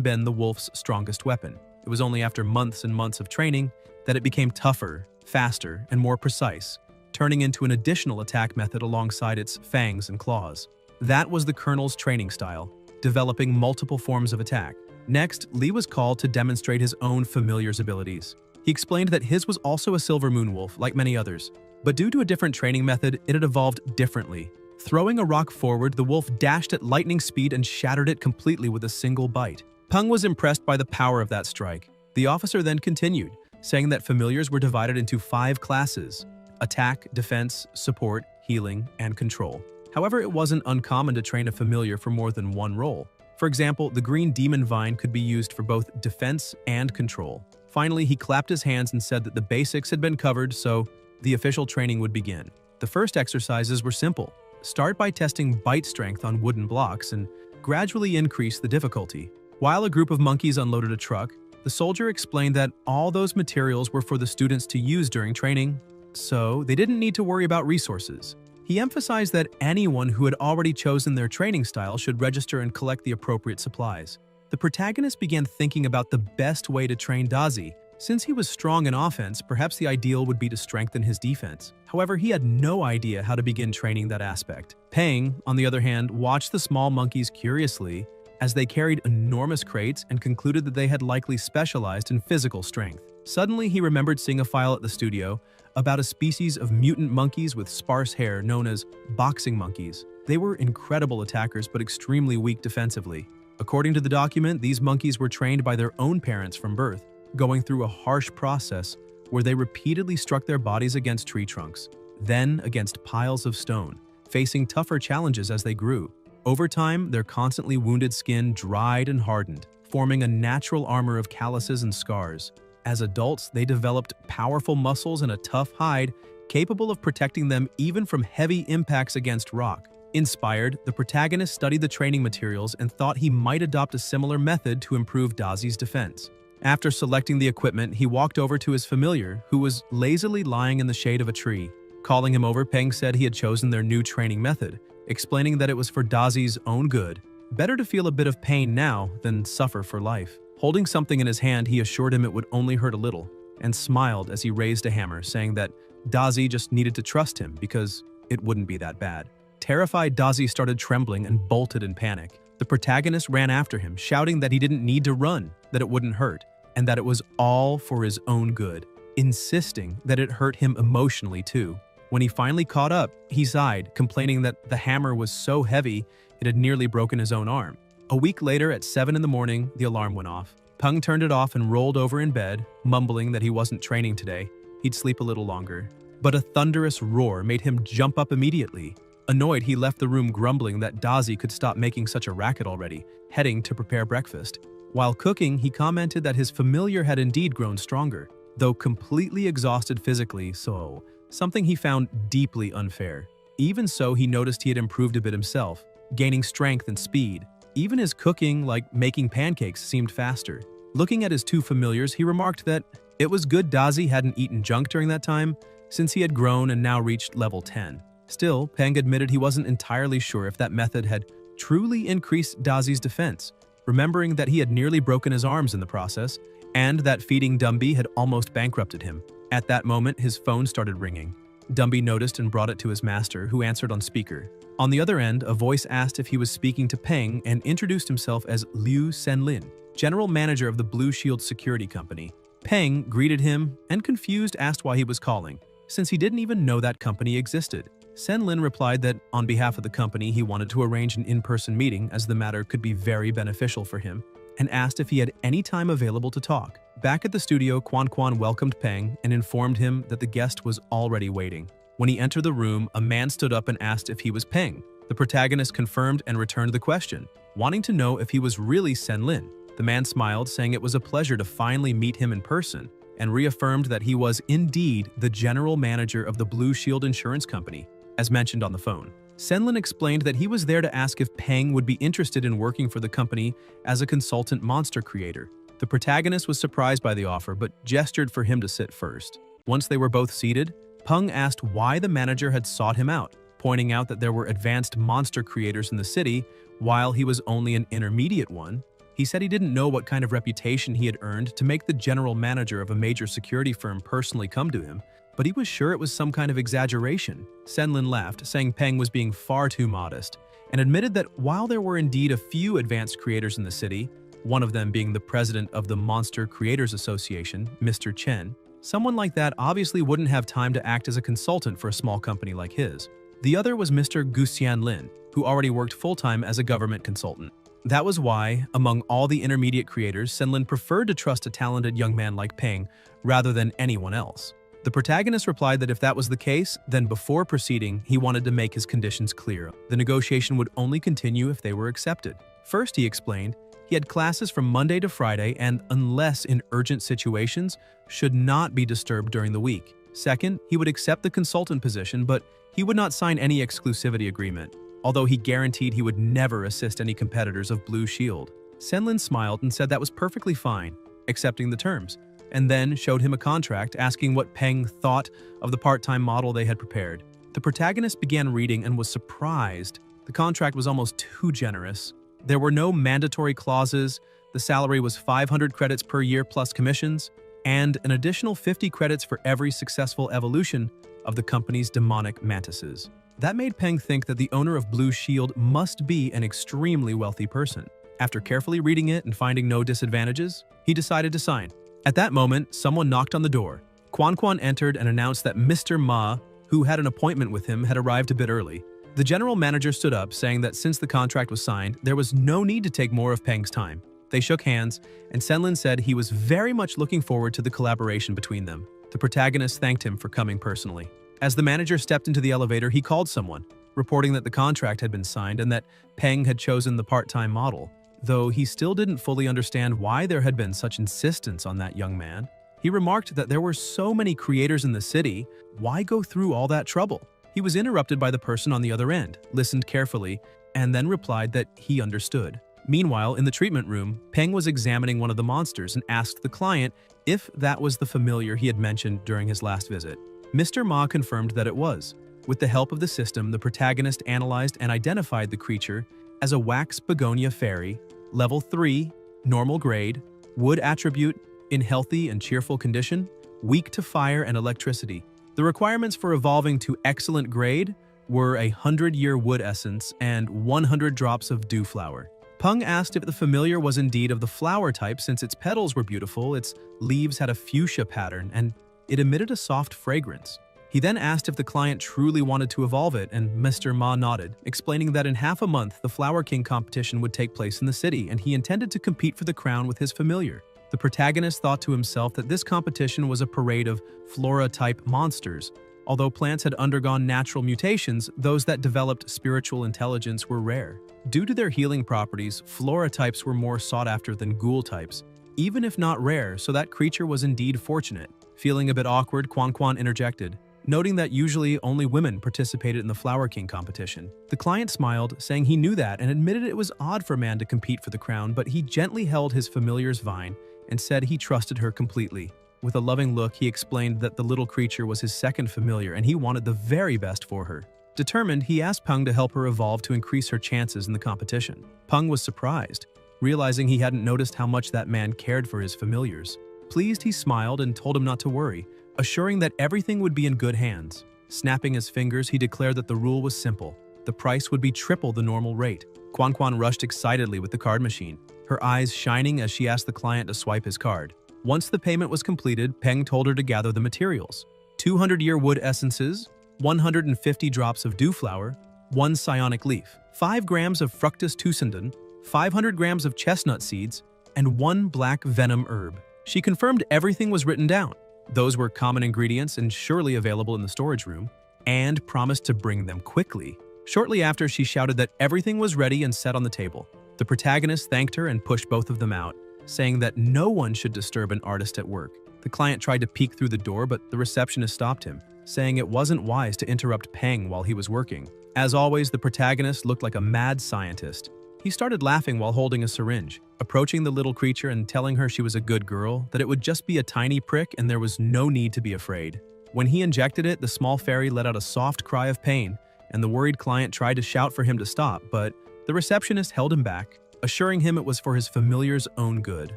been the wolf's strongest weapon. It was only after months and months of training that it became tougher, faster, and more precise, turning into an additional attack method alongside its fangs and claws. That was the colonel's training style, developing multiple forms of attack. Next, Li was called to demonstrate his own familiar's abilities. He explained that his was also a silver moon wolf, like many others, but due to a different training method, it had evolved differently. Throwing a rock forward, the wolf dashed at lightning speed and shattered it completely with a single bite. Peng was impressed by the power of that strike. The officer then continued, saying that familiars were divided into 5 classes: attack, defense, support, healing, and control. However, it wasn't uncommon to train a familiar for more than one role. For example, the green demon vine could be used for both defense and control. Finally, he clapped his hands and said that the basics had been covered, so the official training would begin. The first exercises were simple. Start by testing bite strength on wooden blocks and gradually increase the difficulty. While a group of monkeys unloaded a truck, The soldier explained that all those materials were for the students to use during training, so they didn't need to worry about resources. He emphasized that anyone who had already chosen their training style should register and collect the appropriate supplies. The protagonist began thinking about the best way to train Dazi. Since he was strong in offense, perhaps the ideal would be to strengthen his defense. However, he had no idea how to begin training that aspect. Peng, on the other hand, watched the small monkeys curiously as they carried enormous crates and concluded that they had likely specialized in physical strength. Suddenly, he remembered seeing a file at the studio about a species of mutant monkeys with sparse hair known as boxing monkeys. They were incredible attackers but extremely weak defensively. According to the document, these monkeys were trained by their own parents from birth, going through a harsh process where they repeatedly struck their bodies against tree trunks, then against piles of stone, facing tougher challenges as they grew. Over time, their constantly wounded skin dried and hardened, forming a natural armor of calluses and scars. As adults, they developed powerful muscles and a tough hide, capable of protecting them even from heavy impacts against rock. Inspired, the protagonist studied the training materials and thought he might adopt a similar method to improve Dazi's defense. After selecting the equipment, he walked over to his familiar, who was lazily lying in the shade of a tree. Calling him over, Peng said he had chosen their new training method, explaining that it was for Dazi's own good. Better to feel a bit of pain now than suffer for life. Holding something in his hand, he assured him it would only hurt a little, and smiled as he raised a hammer, saying that Dazi just needed to trust him because it wouldn't be that bad. Terrified, Dazi started trembling and bolted in panic. The protagonist ran after him, shouting that he didn't need to run, that it wouldn't hurt, and that it was all for his own good, insisting that it hurt him emotionally too. When he finally caught up, he sighed, complaining that the hammer was so heavy it had nearly broken his own arm. A week later, at 7 in the morning, the alarm went off. Peng turned it off and rolled over in bed, mumbling that he wasn't training today. He'd sleep a little longer. But a thunderous roar made him jump up immediately. Annoyed, he left the room grumbling that Dazi could stop making such a racket already, heading to prepare breakfast. While cooking, he commented that his familiar had indeed grown stronger, though completely exhausted physically, so something he found deeply unfair. Even so, he noticed he had improved a bit himself, gaining strength and speed. Even his cooking, like making pancakes, seemed faster. Looking at his two familiars, he remarked that it was good Dazi hadn't eaten junk during that time, since he had grown and now reached level 10. Still, Peng admitted he wasn't entirely sure if that method had truly increased Dazi's defense, remembering that he had nearly broken his arms in the process, and that feeding Dumby had almost bankrupted him. At that moment, his phone started ringing. Dumby noticed and brought it to his master, who answered on speaker. On the other end, a voice asked if he was speaking to Peng and introduced himself as Liu Senlin, general manager of the Blue Shield Security Company. Peng greeted him and, confused, asked why he was calling, since he didn't even know that company existed. Senlin replied that on behalf of the company he wanted to arrange an in-person meeting as the matter could be very beneficial for him, and asked if he had any time available to talk. Back at the studio, Quan welcomed Peng and informed him that the guest was already waiting. When he entered the room, a man stood up and asked if he was Peng. The protagonist confirmed and returned the question, wanting to know if he was really Senlin. The man smiled, saying it was a pleasure to finally meet him in person, and reaffirmed that he was indeed the general manager of the Blue Shield Insurance Company, as mentioned on the phone. Senlin explained that he was there to ask if Peng would be interested in working for the company as a consultant monster creator. The protagonist was surprised by the offer, but gestured for him to sit first. Once they were both seated, Peng asked why the manager had sought him out, pointing out that there were advanced monster creators in the city, while he was only an intermediate one. He said he didn't know what kind of reputation he had earned to make the general manager of a major security firm personally come to him, but he was sure it was some kind of exaggeration. Senlin laughed, saying Peng was being far too modest, and admitted that while there were indeed a few advanced creators in the city, one of them being the president of the Monster Creators Association, Mr. Chen, someone like that obviously wouldn't have time to act as a consultant for a small company like his. The other was Mr. Guxian Lin, who already worked full-time as a government consultant. That was why, among all the intermediate creators, Senlin preferred to trust a talented young man like Peng rather than anyone else. The protagonist replied that if that was the case, then before proceeding, he wanted to make his conditions clear. The negotiation would only continue if they were accepted. First, he explained, he had classes from Monday to Friday and, unless in urgent situations, should not be disturbed during the week. Second, he would accept the consultant position, but he would not sign any exclusivity agreement, although he guaranteed he would never assist any competitors of Blue Shield. Senlin smiled and said that was perfectly fine, accepting the terms, and then showed him a contract asking what Peng thought of the part-time model they had prepared. The protagonist began reading and was surprised. The contract was almost too generous. There were no mandatory clauses, the salary was 500 credits per year plus commissions, and an additional 50 credits for every successful evolution of the company's demonic mantises. That made Peng think that the owner of Blue Shield must be an extremely wealthy person. After carefully reading it and finding no disadvantages, he decided to sign. At that moment, someone knocked on the door. Quan Quan entered and announced that Mr. Ma, who had an appointment with him, had arrived a bit early. The general manager stood up, saying that since the contract was signed, there was no need to take more of Peng's time. They shook hands, and Senlin said he was very much looking forward to the collaboration between them. The protagonist thanked him for coming personally. As the manager stepped into the elevator, he called someone, reporting that the contract had been signed and that Peng had chosen the part-time model. Though he still didn't fully understand why there had been such insistence on that young man, he remarked that there were so many creators in the city, why go through all that trouble? He was interrupted by the person on the other end, listened carefully, and then replied that he understood. Meanwhile, in the treatment room, Peng was examining one of the monsters and asked the client if that was the familiar he had mentioned during his last visit. Mr. Ma confirmed that it was. With the help of the system, the protagonist analyzed and identified the creature as a wax begonia fairy, level 3, normal grade, wood attribute, in healthy and cheerful condition, weak to fire and electricity. The requirements for evolving to excellent grade were 100-year wood essence and 100 drops of dew flower. Peng asked if the familiar was indeed of the flower type since its petals were beautiful, its leaves had a fuchsia pattern, and it emitted a soft fragrance. He then asked if the client truly wanted to evolve it, and Mr. Ma nodded, explaining that in half a month the Flower King competition would take place in the city, and he intended to compete for the crown with his familiar. The protagonist thought to himself that this competition was a parade of flora-type monsters. Although plants had undergone natural mutations, those that developed spiritual intelligence were rare. Due to their healing properties, flora types were more sought after than ghoul types, even if not rare, so that creature was indeed fortunate. Feeling a bit awkward, Quan Quan interjected, noting that usually only women participated in the Flower King competition. The client smiled, saying he knew that and admitted it was odd for a man to compete for the crown, but he gently held his familiar's vine and said he trusted her completely. With a loving look, he explained that the little creature was his second familiar and he wanted the very best for her. Determined, he asked Peng to help her evolve to increase her chances in the competition. Peng was surprised, realizing he hadn't noticed how much that man cared for his familiars. Pleased, he smiled and told him not to worry, assuring that everything would be in good hands. Snapping his fingers, he declared that the rule was simple. The price would be triple the normal rate. Quan Quan rushed excitedly with the card machine, her eyes shining as she asked the client to swipe his card. Once the payment was completed, Peng told her to gather the materials. 200-year wood essences, 150 drops of dew flower, 1 psionic leaf, 5 grams of fructus tuscendon, 500 grams of chestnut seeds, and 1 black venom herb. She confirmed everything was written down. Those were common ingredients and surely available in the storage room, and promised to bring them quickly. Shortly after, she shouted that everything was ready and set on the table. The protagonist thanked her and pushed both of them out, saying that no one should disturb an artist at work. The client tried to peek through the door, but the receptionist stopped him, saying it wasn't wise to interrupt Peng while he was working. As always, the protagonist looked like a mad scientist. He started laughing while holding a syringe, approaching the little creature and telling her she was a good girl, that it would just be a tiny prick and there was no need to be afraid. When he injected it, the small fairy let out a soft cry of pain, and the worried client tried to shout for him to stop, but the receptionist held him back, assuring him it was for his familiar's own good.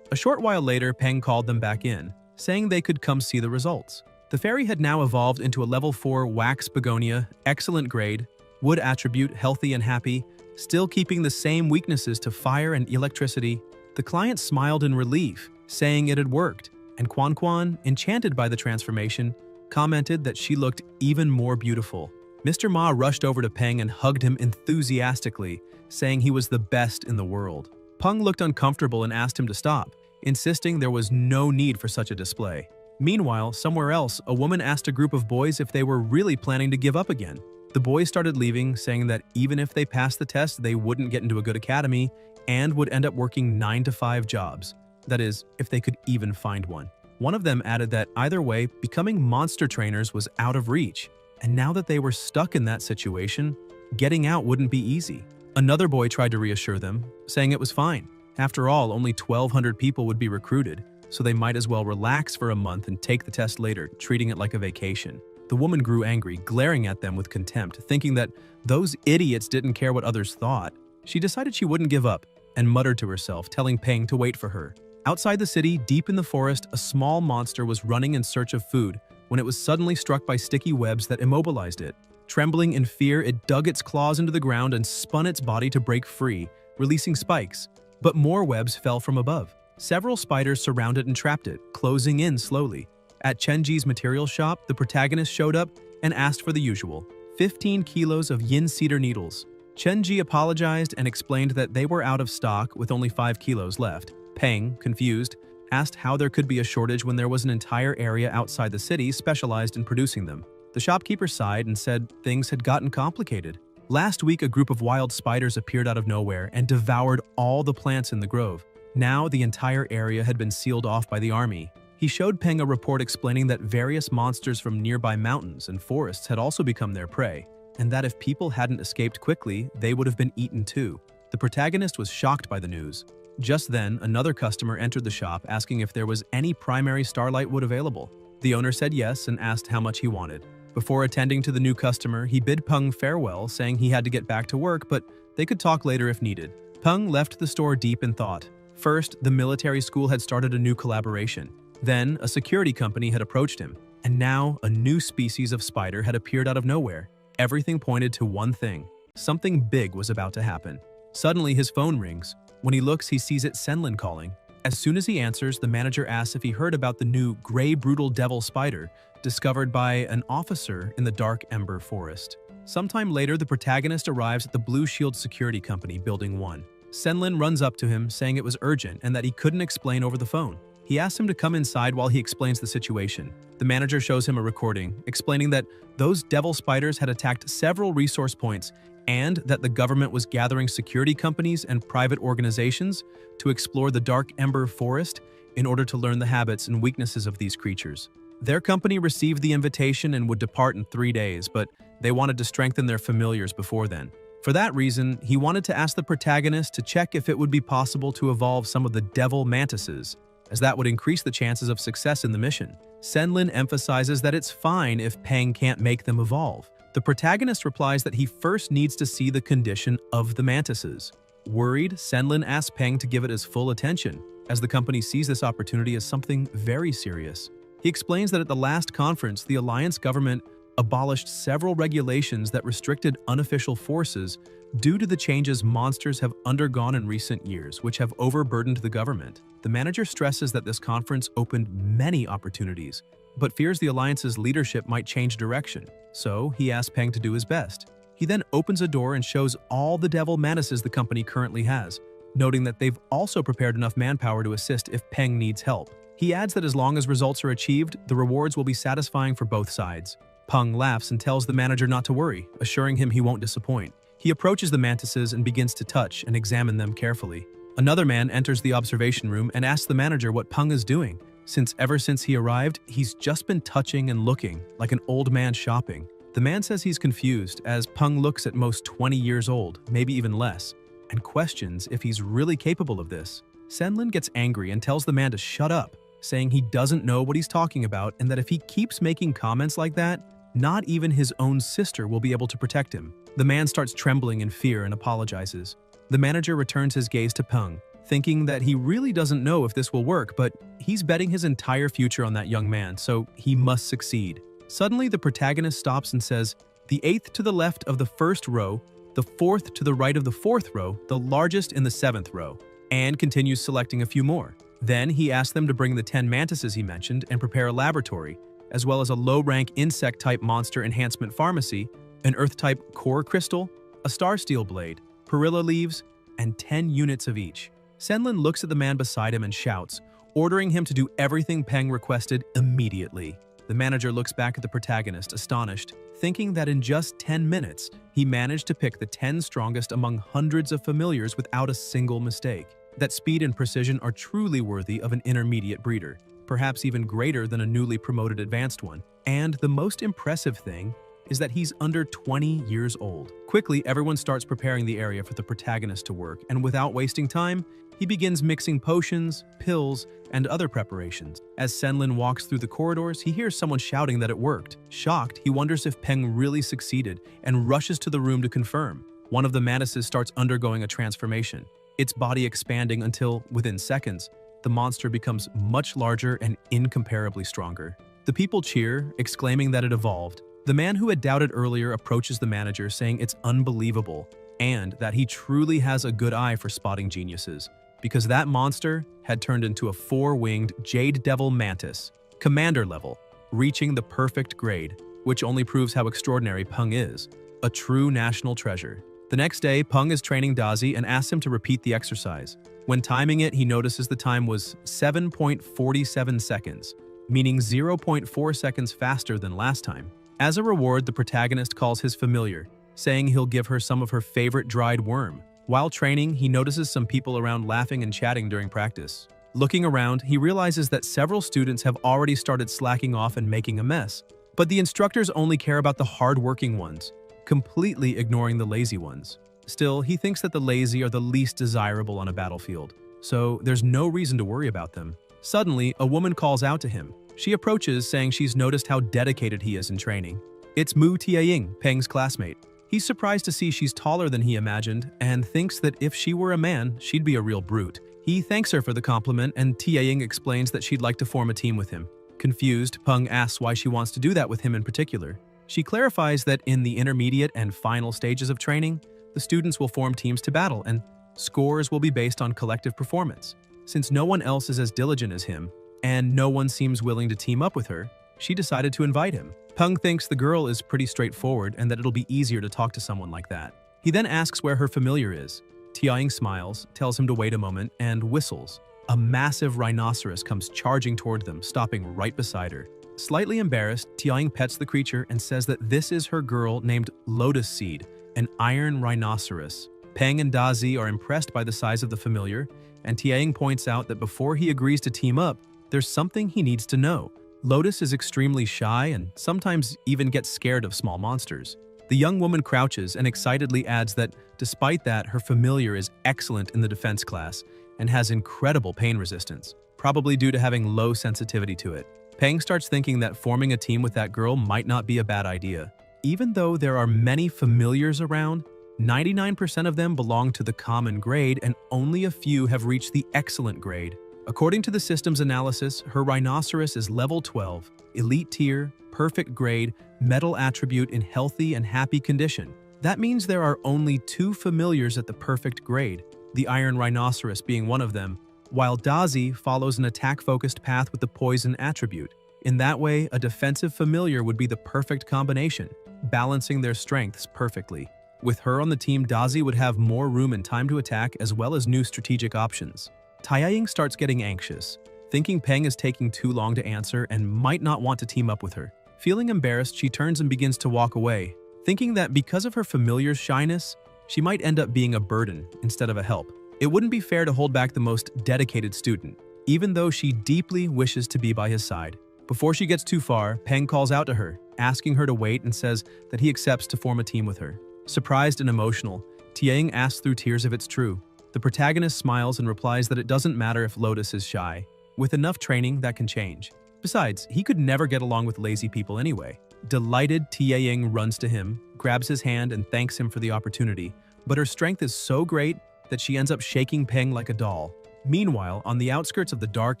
A short while later, Peng called them back in, saying they could come see the results. The fairy had now evolved into a level 4 wax begonia, excellent grade, wood attribute, healthy and happy, still keeping the same weaknesses to fire and electricity. The client smiled in relief, saying it had worked, and Quan Quan, enchanted by the transformation, commented that she looked even more beautiful. Mr. Ma rushed over to Peng and hugged him enthusiastically, saying he was the best in the world. Peng looked uncomfortable and asked him to stop, insisting there was no need for such a display. Meanwhile, somewhere else, a woman asked a group of boys if they were really planning to give up again. The boys started leaving, saying that even if they passed the test, they wouldn't get into a good academy and would end up working 9-to-5 jobs. That is, if they could even find one. One of them added that either way, becoming monster trainers was out of reach, and now that they were stuck in that situation, getting out wouldn't be easy. Another boy tried to reassure them, saying it was fine. After all, only 1,200 people would be recruited, so they might as well relax for a month and take the test later, treating it like a vacation. The woman grew angry, glaring at them with contempt, thinking that those idiots didn't care what others thought. She decided she wouldn't give up and muttered to herself, telling Peng to wait for her. Outside the city, deep in the forest, a small monster was running in search of food when it was suddenly struck by sticky webs that immobilized it. Trembling in fear, it dug its claws into the ground and spun its body to break free, releasing spikes. But more webs fell from above. Several spiders surrounded and trapped it, closing in slowly. At Chenji's material shop, the protagonist showed up and asked for the usual, 15 kilos of yin cedar needles. Chenji apologized and explained that they were out of stock with only 5 kilos left. Peng, confused, asked how there could be a shortage when there was an entire area outside the city specialized in producing them. The shopkeeper sighed and said things had gotten complicated. Last week, a group of wild spiders appeared out of nowhere and devoured all the plants in the grove. Now, the entire area had been sealed off by the army. He showed Peng a report explaining that various monsters from nearby mountains and forests had also become their prey, and that if people hadn't escaped quickly, they would have been eaten too. The protagonist was shocked by the news. Just then, another customer entered the shop asking if there was any primary starlight wood available. The owner said yes and asked how much he wanted. Before attending to the new customer, he bid Peng farewell, saying he had to get back to work, but they could talk later if needed. Peng left the store deep in thought. First, the military school had started a new collaboration. Then, a security company had approached him. And now, a new species of spider had appeared out of nowhere. Everything pointed to one thing. Something big was about to happen. Suddenly, his phone rings. When he looks, he sees it's Senlin calling. As soon as he answers, the manager asks if he heard about the new gray brutal devil spider discovered by an officer in the Dark Ember Forest. Sometime later, the protagonist arrives at the Blue Shield Security Company, Building 1. Senlin runs up to him, saying it was urgent and that he couldn't explain over the phone. He asks him to come inside while he explains the situation. The manager shows him a recording, explaining that those devil spiders had attacked several resource points and that the government was gathering security companies and private organizations to explore the Dark Ember Forest in order to learn the habits and weaknesses of these creatures. Their company received the invitation and would depart in 3 days, but they wanted to strengthen their familiars before then. For that reason, he wanted to ask the protagonist to check if it would be possible to evolve some of the devil mantises, as that would increase the chances of success in the mission. Senlin emphasizes that it's fine if Peng can't make them evolve. The protagonist replies that he first needs to see the condition of the mantises. Worried, Senlin asks Peng to give it his full attention, as the company sees this opportunity as something very serious. He explains that at the last conference, the Alliance government abolished several regulations that restricted unofficial forces due to the changes monsters have undergone in recent years, which have overburdened the government. The manager stresses that this conference opened many opportunities, but fears the Alliance's leadership might change direction, so he asks Peng to do his best. He then opens a door and shows all the devil mantises the company currently has, noting that they've also prepared enough manpower to assist if Peng needs help. He adds that as long as results are achieved, the rewards will be satisfying for both sides. Peng laughs and tells the manager not to worry, assuring him he won't disappoint. He approaches the mantises and begins to touch and examine them carefully. Another man enters the observation room and asks the manager what Peng is doing, since ever since he arrived, he's just been touching and looking, like an old man shopping. The man says he's confused, as Peng looks at most 20 years old, maybe even less, and questions if he's really capable of this. Senlin gets angry and tells the man to shut up, saying he doesn't know what he's talking about and that if he keeps making comments like that, not even his own sister will be able to protect him. The man starts trembling in fear and apologizes. The manager returns his gaze to Peng, thinking that he really doesn't know if this will work, but he's betting his entire future on that young man, so he must succeed. Suddenly, the protagonist stops and says, "The 8th to the left of the 1st row, the 4th to the right of the 4th row, the largest in the 7th row," and continues selecting a few more. Then he asks them to bring the 10 mantises he mentioned and prepare a laboratory, as well as a low-rank insect-type monster enhancement pharmacy, an earth-type core crystal, a star steel blade, perilla leaves, and 10 units of each. Senlin looks at the man beside him and shouts, ordering him to do everything Peng requested immediately. The manager looks back at the protagonist, astonished, thinking that in just 10 minutes, he managed to pick the 10 strongest among hundreds of familiars without a single mistake. That speed and precision are truly worthy of an intermediate breeder, perhaps even greater than a newly promoted advanced one. And the most impressive thing is that he's under 20 years old. Quickly, everyone starts preparing the area for the protagonist to work, and without wasting time, he begins mixing potions, pills, and other preparations. As Senlin walks through the corridors, he hears someone shouting that it worked. Shocked, he wonders if Peng really succeeded and rushes to the room to confirm. One of the mantises starts undergoing a transformation, its body expanding until, within seconds, the monster becomes much larger and incomparably stronger. The people cheer, exclaiming that it evolved. The man who had doubted earlier approaches the manager, saying it's unbelievable and that he truly has a good eye for spotting geniuses, because that monster had turned into a 4-winged Jade Devil Mantis, commander level, reaching the perfect grade, which only proves how extraordinary Peng is, a true national treasure. The next day, Peng is training Dazi and asks him to repeat the exercise. When timing it, he notices the time was 7.47 seconds, meaning 0.4 seconds faster than last time. As a reward, the protagonist calls his familiar, saying he'll give her some of her favorite dried worm. While training, he notices some people around laughing and chatting during practice. Looking around, he realizes that several students have already started slacking off and making a mess. But the instructors only care about the hard-working ones, completely ignoring the lazy ones. Still, he thinks that the lazy are the least desirable on a battlefield, so there's no reason to worry about them. Suddenly, a woman calls out to him. She approaches, saying she's noticed how dedicated he is in training. It's Mu Tiaying, Peng's classmate. He's surprised to see she's taller than he imagined and thinks that if she were a man, she'd be a real brute. He thanks her for the compliment, and Tiaying explains that she'd like to form a team with him. Confused, Peng asks why she wants to do that with him in particular. She clarifies that in the intermediate and final stages of training, the students will form teams to battle, and scores will be based on collective performance. Since no one else is as diligent as him, and no one seems willing to team up with her, she decided to invite him. Peng thinks the girl is pretty straightforward and that it'll be easier to talk to someone like that. He then asks where her familiar is. Tiaying smiles, tells him to wait a moment, and whistles. A massive rhinoceros comes charging toward them, stopping right beside her. Slightly embarrassed, Tiaying pets the creature and says that this is her girl named Lotus Seed, an iron rhinoceros. Peng and Dazi are impressed by the size of the familiar, and Tiaying points out that before he agrees to team up, there's something he needs to know. Lotus is extremely shy and sometimes even gets scared of small monsters. The young woman crouches and excitedly adds that despite that, her familiar is excellent in the defense class and has incredible pain resistance, probably due to having low sensitivity to it. Peng starts thinking that forming a team with that girl might not be a bad idea. Even though there are many familiars around, 99% of them belong to the common grade and only a few have reached the excellent grade. According to the system's analysis, her rhinoceros is level 12, elite tier, perfect grade, metal attribute in healthy and happy condition. That means there are only 2 familiars at the perfect grade, the iron rhinoceros being one of them, while Dazi follows an attack-focused path with the poison attribute. In that way, a defensive familiar would be the perfect combination, balancing their strengths perfectly. With her on the team, Dazi would have more room and time to attack as well as new strategic options. Tiaying starts getting anxious, thinking Peng is taking too long to answer and might not want to team up with her. Feeling embarrassed, she turns and begins to walk away, thinking that because of her familiar's shyness, she might end up being a burden instead of a help. It wouldn't be fair to hold back the most dedicated student, even though she deeply wishes to be by his side. Before she gets too far, Peng calls out to her, asking her to wait and says that he accepts to form a team with her. Surprised and emotional, Tiaying asks through tears if it's true. The protagonist smiles and replies that it doesn't matter if Lotus is shy. With enough training, that can change. Besides, he could never get along with lazy people anyway. Delighted, Tiaying runs to him, grabs his hand and thanks him for the opportunity, but her strength is so great that she ends up shaking Peng like a doll. Meanwhile, on the outskirts of the Dark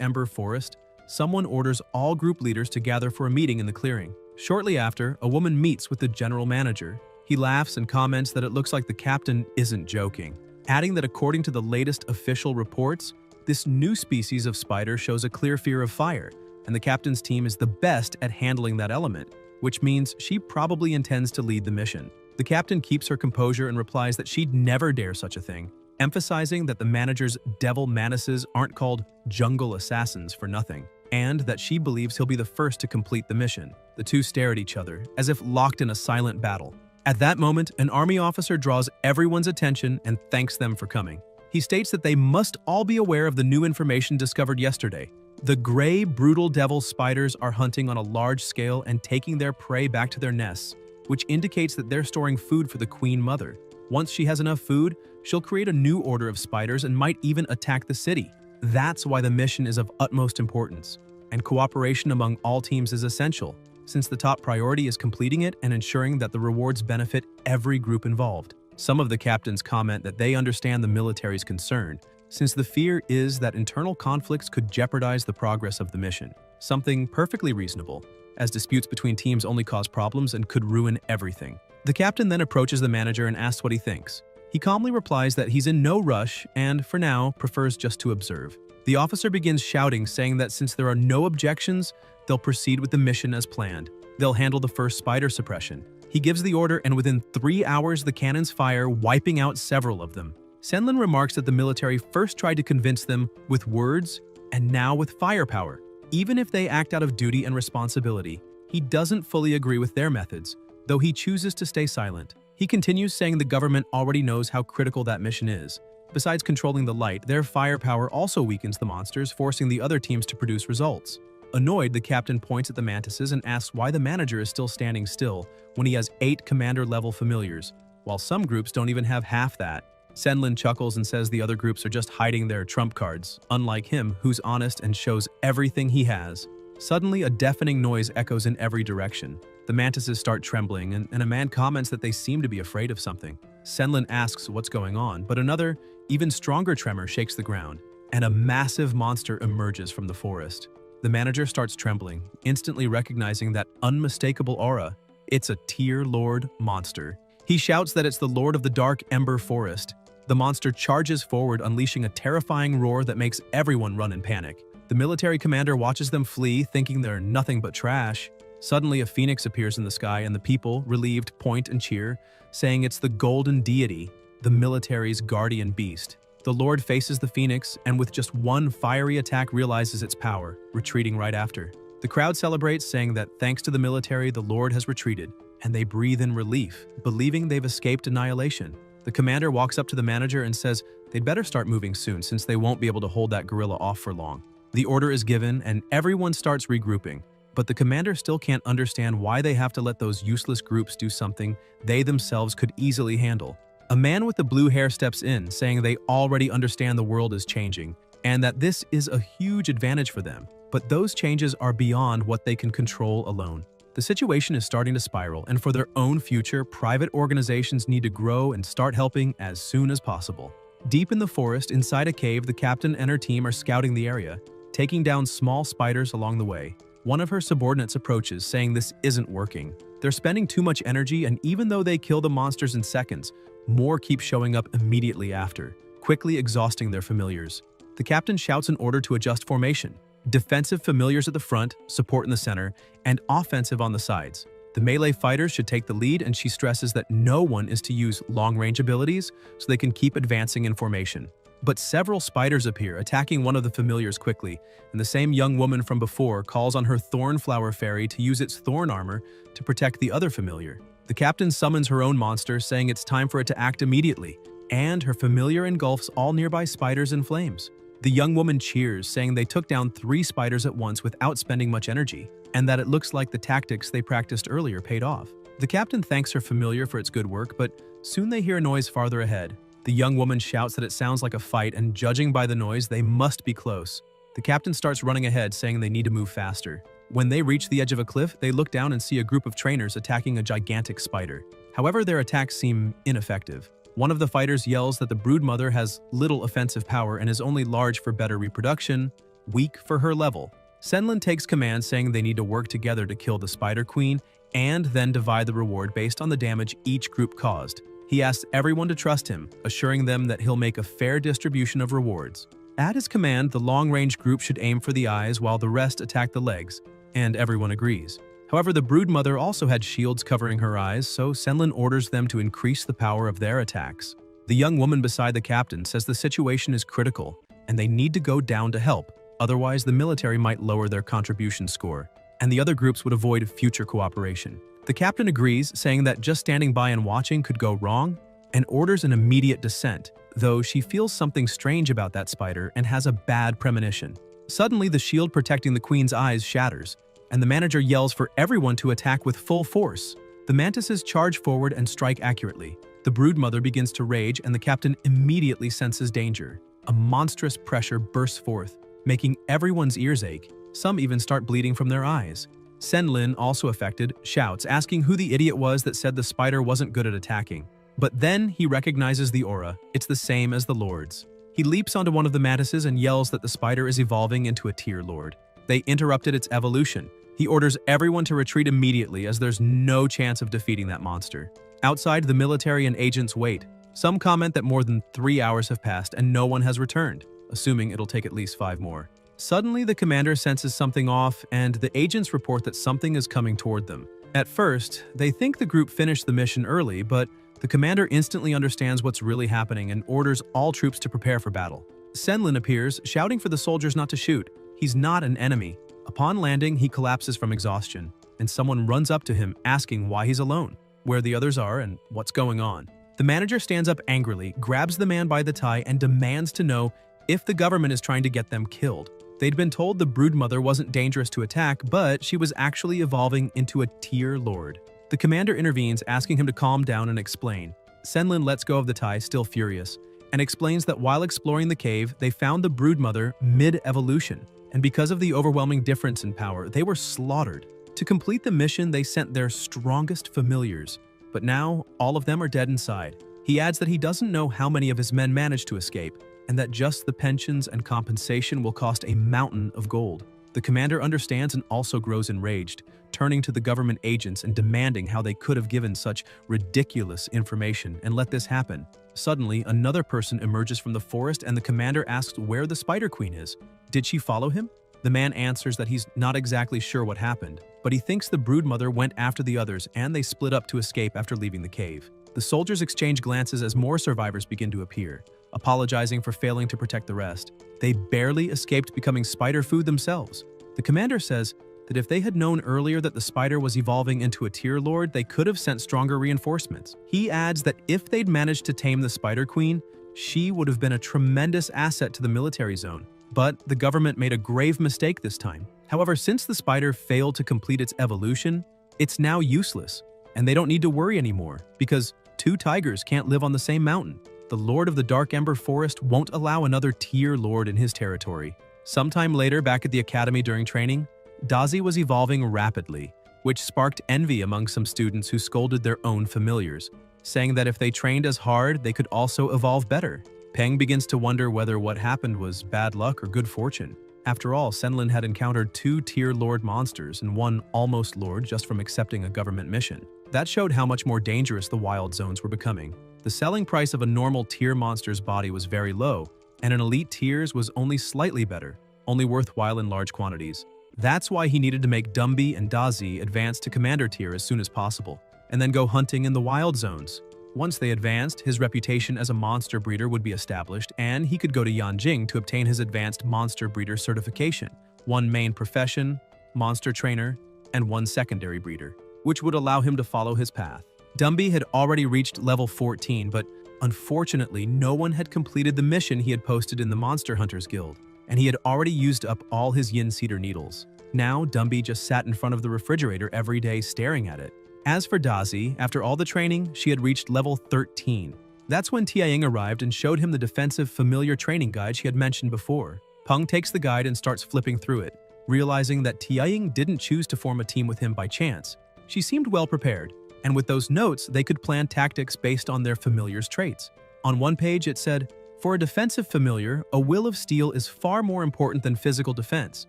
Ember Forest, someone orders all group leaders to gather for a meeting in the clearing. Shortly after, a woman meets with the general manager. He laughs and comments that it looks like the captain isn't joking, adding that according to the latest official reports, this new species of spider shows a clear fear of fire, and the captain's team is the best at handling that element, which means she probably intends to lead the mission. The captain keeps her composure and replies that she'd never dare such a thing, emphasizing that the manager's devil mantises aren't called jungle assassins for nothing, and that she believes he'll be the first to complete the mission. The two stare at each other, as if locked in a silent battle. At that moment, an army officer draws everyone's attention and thanks them for coming. He states that they must all be aware of the new information discovered yesterday. The gray, brutal devil spiders are hunting on a large scale and taking their prey back to their nests, which indicates that they're storing food for the Queen Mother. Once she has enough food, she'll create a new order of spiders and might even attack the city. That's why the mission is of utmost importance, and cooperation among all teams is essential, since the top priority is completing it and ensuring that the rewards benefit every group involved. Some of the captains comment that they understand the military's concern, since the fear is that internal conflicts could jeopardize the progress of the mission. Something perfectly reasonable, as disputes between teams only cause problems and could ruin everything. The captain then approaches the manager and asks what he thinks. He calmly replies that he's in no rush and, for now, prefers just to observe. The officer begins shouting, saying that since there are no objections, they'll proceed with the mission as planned. They'll handle the first spider suppression. He gives the order, and within 3 hours the cannons fire, wiping out several of them. Senlin remarks that the military first tried to convince them with words and now with firepower. Even if they act out of duty and responsibility, he doesn't fully agree with their methods, though he chooses to stay silent. He continues saying the government already knows how critical that mission is. Besides controlling the light, their firepower also weakens the monsters, forcing the other teams to produce results. Annoyed, the captain points at the mantises and asks why the manager is still standing still when he has 8 commander-level familiars, while some groups don't even have half that. Senlin chuckles and says the other groups are just hiding their trump cards, unlike him, who's honest and shows everything he has. Suddenly, a deafening noise echoes in every direction. The mantises start trembling, and a man comments that they seem to be afraid of something. Senlin asks what's going on, but another, even stronger tremor shakes the ground, and a massive monster emerges from the forest. The manager starts trembling, instantly recognizing that unmistakable aura. It's a Tier Lord monster. He shouts that it's the Lord of the Dark Ember Forest. The monster charges forward, unleashing a terrifying roar that makes everyone run in panic. The military commander watches them flee, thinking they're nothing but trash. Suddenly, a phoenix appears in the sky, and the people, relieved, point and cheer, saying it's the Golden Deity, the military's guardian beast. The Lord faces the phoenix, and with just one fiery attack realizes its power, retreating right after. The crowd celebrates, saying that thanks to the military, the Lord has retreated, and they breathe in relief, believing they've escaped annihilation. The commander walks up to the manager and says they'd better start moving soon, since they won't be able to hold that gorilla off for long. The order is given, and everyone starts regrouping, but the commander still can't understand why they have to let those useless groups do something they themselves could easily handle. A man with the blue hair steps in, saying they already understand the world is changing, and that this is a huge advantage for them, but those changes are beyond what they can control alone. The situation is starting to spiral, and for their own future, private organizations need to grow and start helping as soon as possible. Deep in the forest, inside a cave, the captain and her team are scouting the area, taking down small spiders along the way. One of her subordinates approaches, saying this isn't working. They're spending too much energy, and even though they kill the monsters in seconds, more keep showing up immediately after, quickly exhausting their familiars. The captain shouts an order to adjust formation. Defensive familiars at the front, support in the center, and offensive on the sides. The melee fighters should take the lead, and she stresses that no one is to use long-range abilities so they can keep advancing in formation. But several spiders appear, attacking one of the familiars quickly, and the same young woman from before calls on her Thornflower Fairy to use its thorn armor to protect the other familiar. The captain summons her own monster, saying it's time for it to act immediately, and her familiar engulfs all nearby spiders in flames. The young woman cheers, saying they took down 3 spiders at once without spending much energy, and that it looks like the tactics they practiced earlier paid off. The captain thanks her familiar for its good work, but soon they hear a noise farther ahead. The young woman shouts that it sounds like a fight, and judging by the noise, they must be close. The captain starts running ahead, saying they need to move faster. When they reach the edge of a cliff, they look down and see a group of trainers attacking a gigantic spider. However, their attacks seem ineffective. One of the fighters yells that the broodmother has little offensive power and is only large for better reproduction, weak for her level. Senlin takes command, saying they need to work together to kill the Spider Queen and then divide the reward based on the damage each group caused. He asks everyone to trust him, assuring them that he'll make a fair distribution of rewards. At his command, the long-range group should aim for the eyes while the rest attack the legs, and everyone agrees. However, the broodmother also had shields covering her eyes, so Senlin orders them to increase the power of their attacks. The young woman beside the captain says the situation is critical, and they need to go down to help, otherwise the military might lower their contribution score, and the other groups would avoid future cooperation. The captain agrees, saying that just standing by and watching could go wrong, and orders an immediate descent, though she feels something strange about that spider and has a bad premonition. Suddenly, the shield protecting the queen's eyes shatters, and the manager yells for everyone to attack with full force. The mantises charge forward and strike accurately. The broodmother begins to rage and the captain immediately senses danger. A monstrous pressure bursts forth, making everyone's ears ache. Some even start bleeding from their eyes. Senlin, also affected, shouts, asking who the idiot was that said the spider wasn't good at attacking. But then he recognizes the aura. It's the same as the Lord's. He leaps onto one of the mantises and yells that the spider is evolving into a tier lord. They interrupted its evolution. He orders everyone to retreat immediately as there's no chance of defeating that monster. Outside, the military and agents wait. Some comment that more than 3 hours have passed and no one has returned, assuming it'll take at least 5 more. Suddenly, the commander senses something off, and the agents report that something is coming toward them. At first, they think the group finished the mission early, but the commander instantly understands what's really happening and orders all troops to prepare for battle. Senlin appears, shouting for the soldiers not to shoot. He's not an enemy. Upon landing, he collapses from exhaustion, and someone runs up to him asking why he's alone, where the others are, and what's going on. The manager stands up angrily, grabs the man by the tie, and demands to know if the government is trying to get them killed. They'd been told the broodmother wasn't dangerous to attack, but she was actually evolving into a tier lord. The commander intervenes, asking him to calm down and explain. Senlin lets go of the tie, still furious, and explains that while exploring the cave, they found the broodmother mid-evolution, and because of the overwhelming difference in power, they were slaughtered. To complete the mission, they sent their strongest familiars, but now all of them are dead inside. He adds that he doesn't know how many of his men managed to escape, and that just the pensions and compensation will cost a mountain of gold. The commander understands and also grows enraged, turning to the government agents and demanding how they could have given such ridiculous information and let this happen. Suddenly, another person emerges from the forest and the commander asks where the Spider Queen is. Did she follow him? The man answers that he's not exactly sure what happened, but he thinks the broodmother went after the others and they split up to escape after leaving the cave. The soldiers exchange glances as more survivors begin to appear, apologizing for failing to protect the rest. They barely escaped becoming spider food themselves. The commander says that if they had known earlier that the spider was evolving into a tier lord, they could have sent stronger reinforcements. He adds that if they'd managed to tame the Spider Queen, she would have been a tremendous asset to the military zone. But the government made a grave mistake this time. However, since the spider failed to complete its evolution, it's now useless, and they don't need to worry anymore because 2 tigers can't live on the same mountain. The Lord of the Dark Ember Forest won't allow another tier lord in his territory. Sometime later, back at the academy during training, Dazi was evolving rapidly, which sparked envy among some students who scolded their own familiars, saying that if they trained as hard, they could also evolve better. Peng begins to wonder whether what happened was bad luck or good fortune. After all, Senlin had encountered 2 tier lord monsters and 1 almost lord just from accepting a government mission. That showed how much more dangerous the wild zones were becoming. The selling price of a normal tier monster's body was very low, and an elite tier's was only slightly better, only worthwhile in large quantities. That's why he needed to make Dumbi and Dazi advance to commander tier as soon as possible, and then go hunting in the wild zones. Once they advanced, his reputation as a monster breeder would be established, and he could go to Yanjing to obtain his advanced monster breeder certification, 1 main profession, monster trainer, and 1 secondary breeder, which would allow him to follow his path. Dumbi had already reached level 14, but unfortunately, no one had completed the mission he had posted in the Monster Hunters Guild, and he had already used up all his yin cedar needles. Now, Dumbi just sat in front of the refrigerator every day staring at it. As for Dazi, after all the training, she had reached level 13. That's when Tiaying arrived and showed him the defensive familiar training guide she had mentioned before. Peng takes the guide and starts flipping through it, realizing that Tiaying didn't choose to form a team with him by chance. She seemed well prepared, and with those notes, they could plan tactics based on their familiar's traits. On one page, it said, "For a defensive familiar, a will of steel is far more important than physical defense.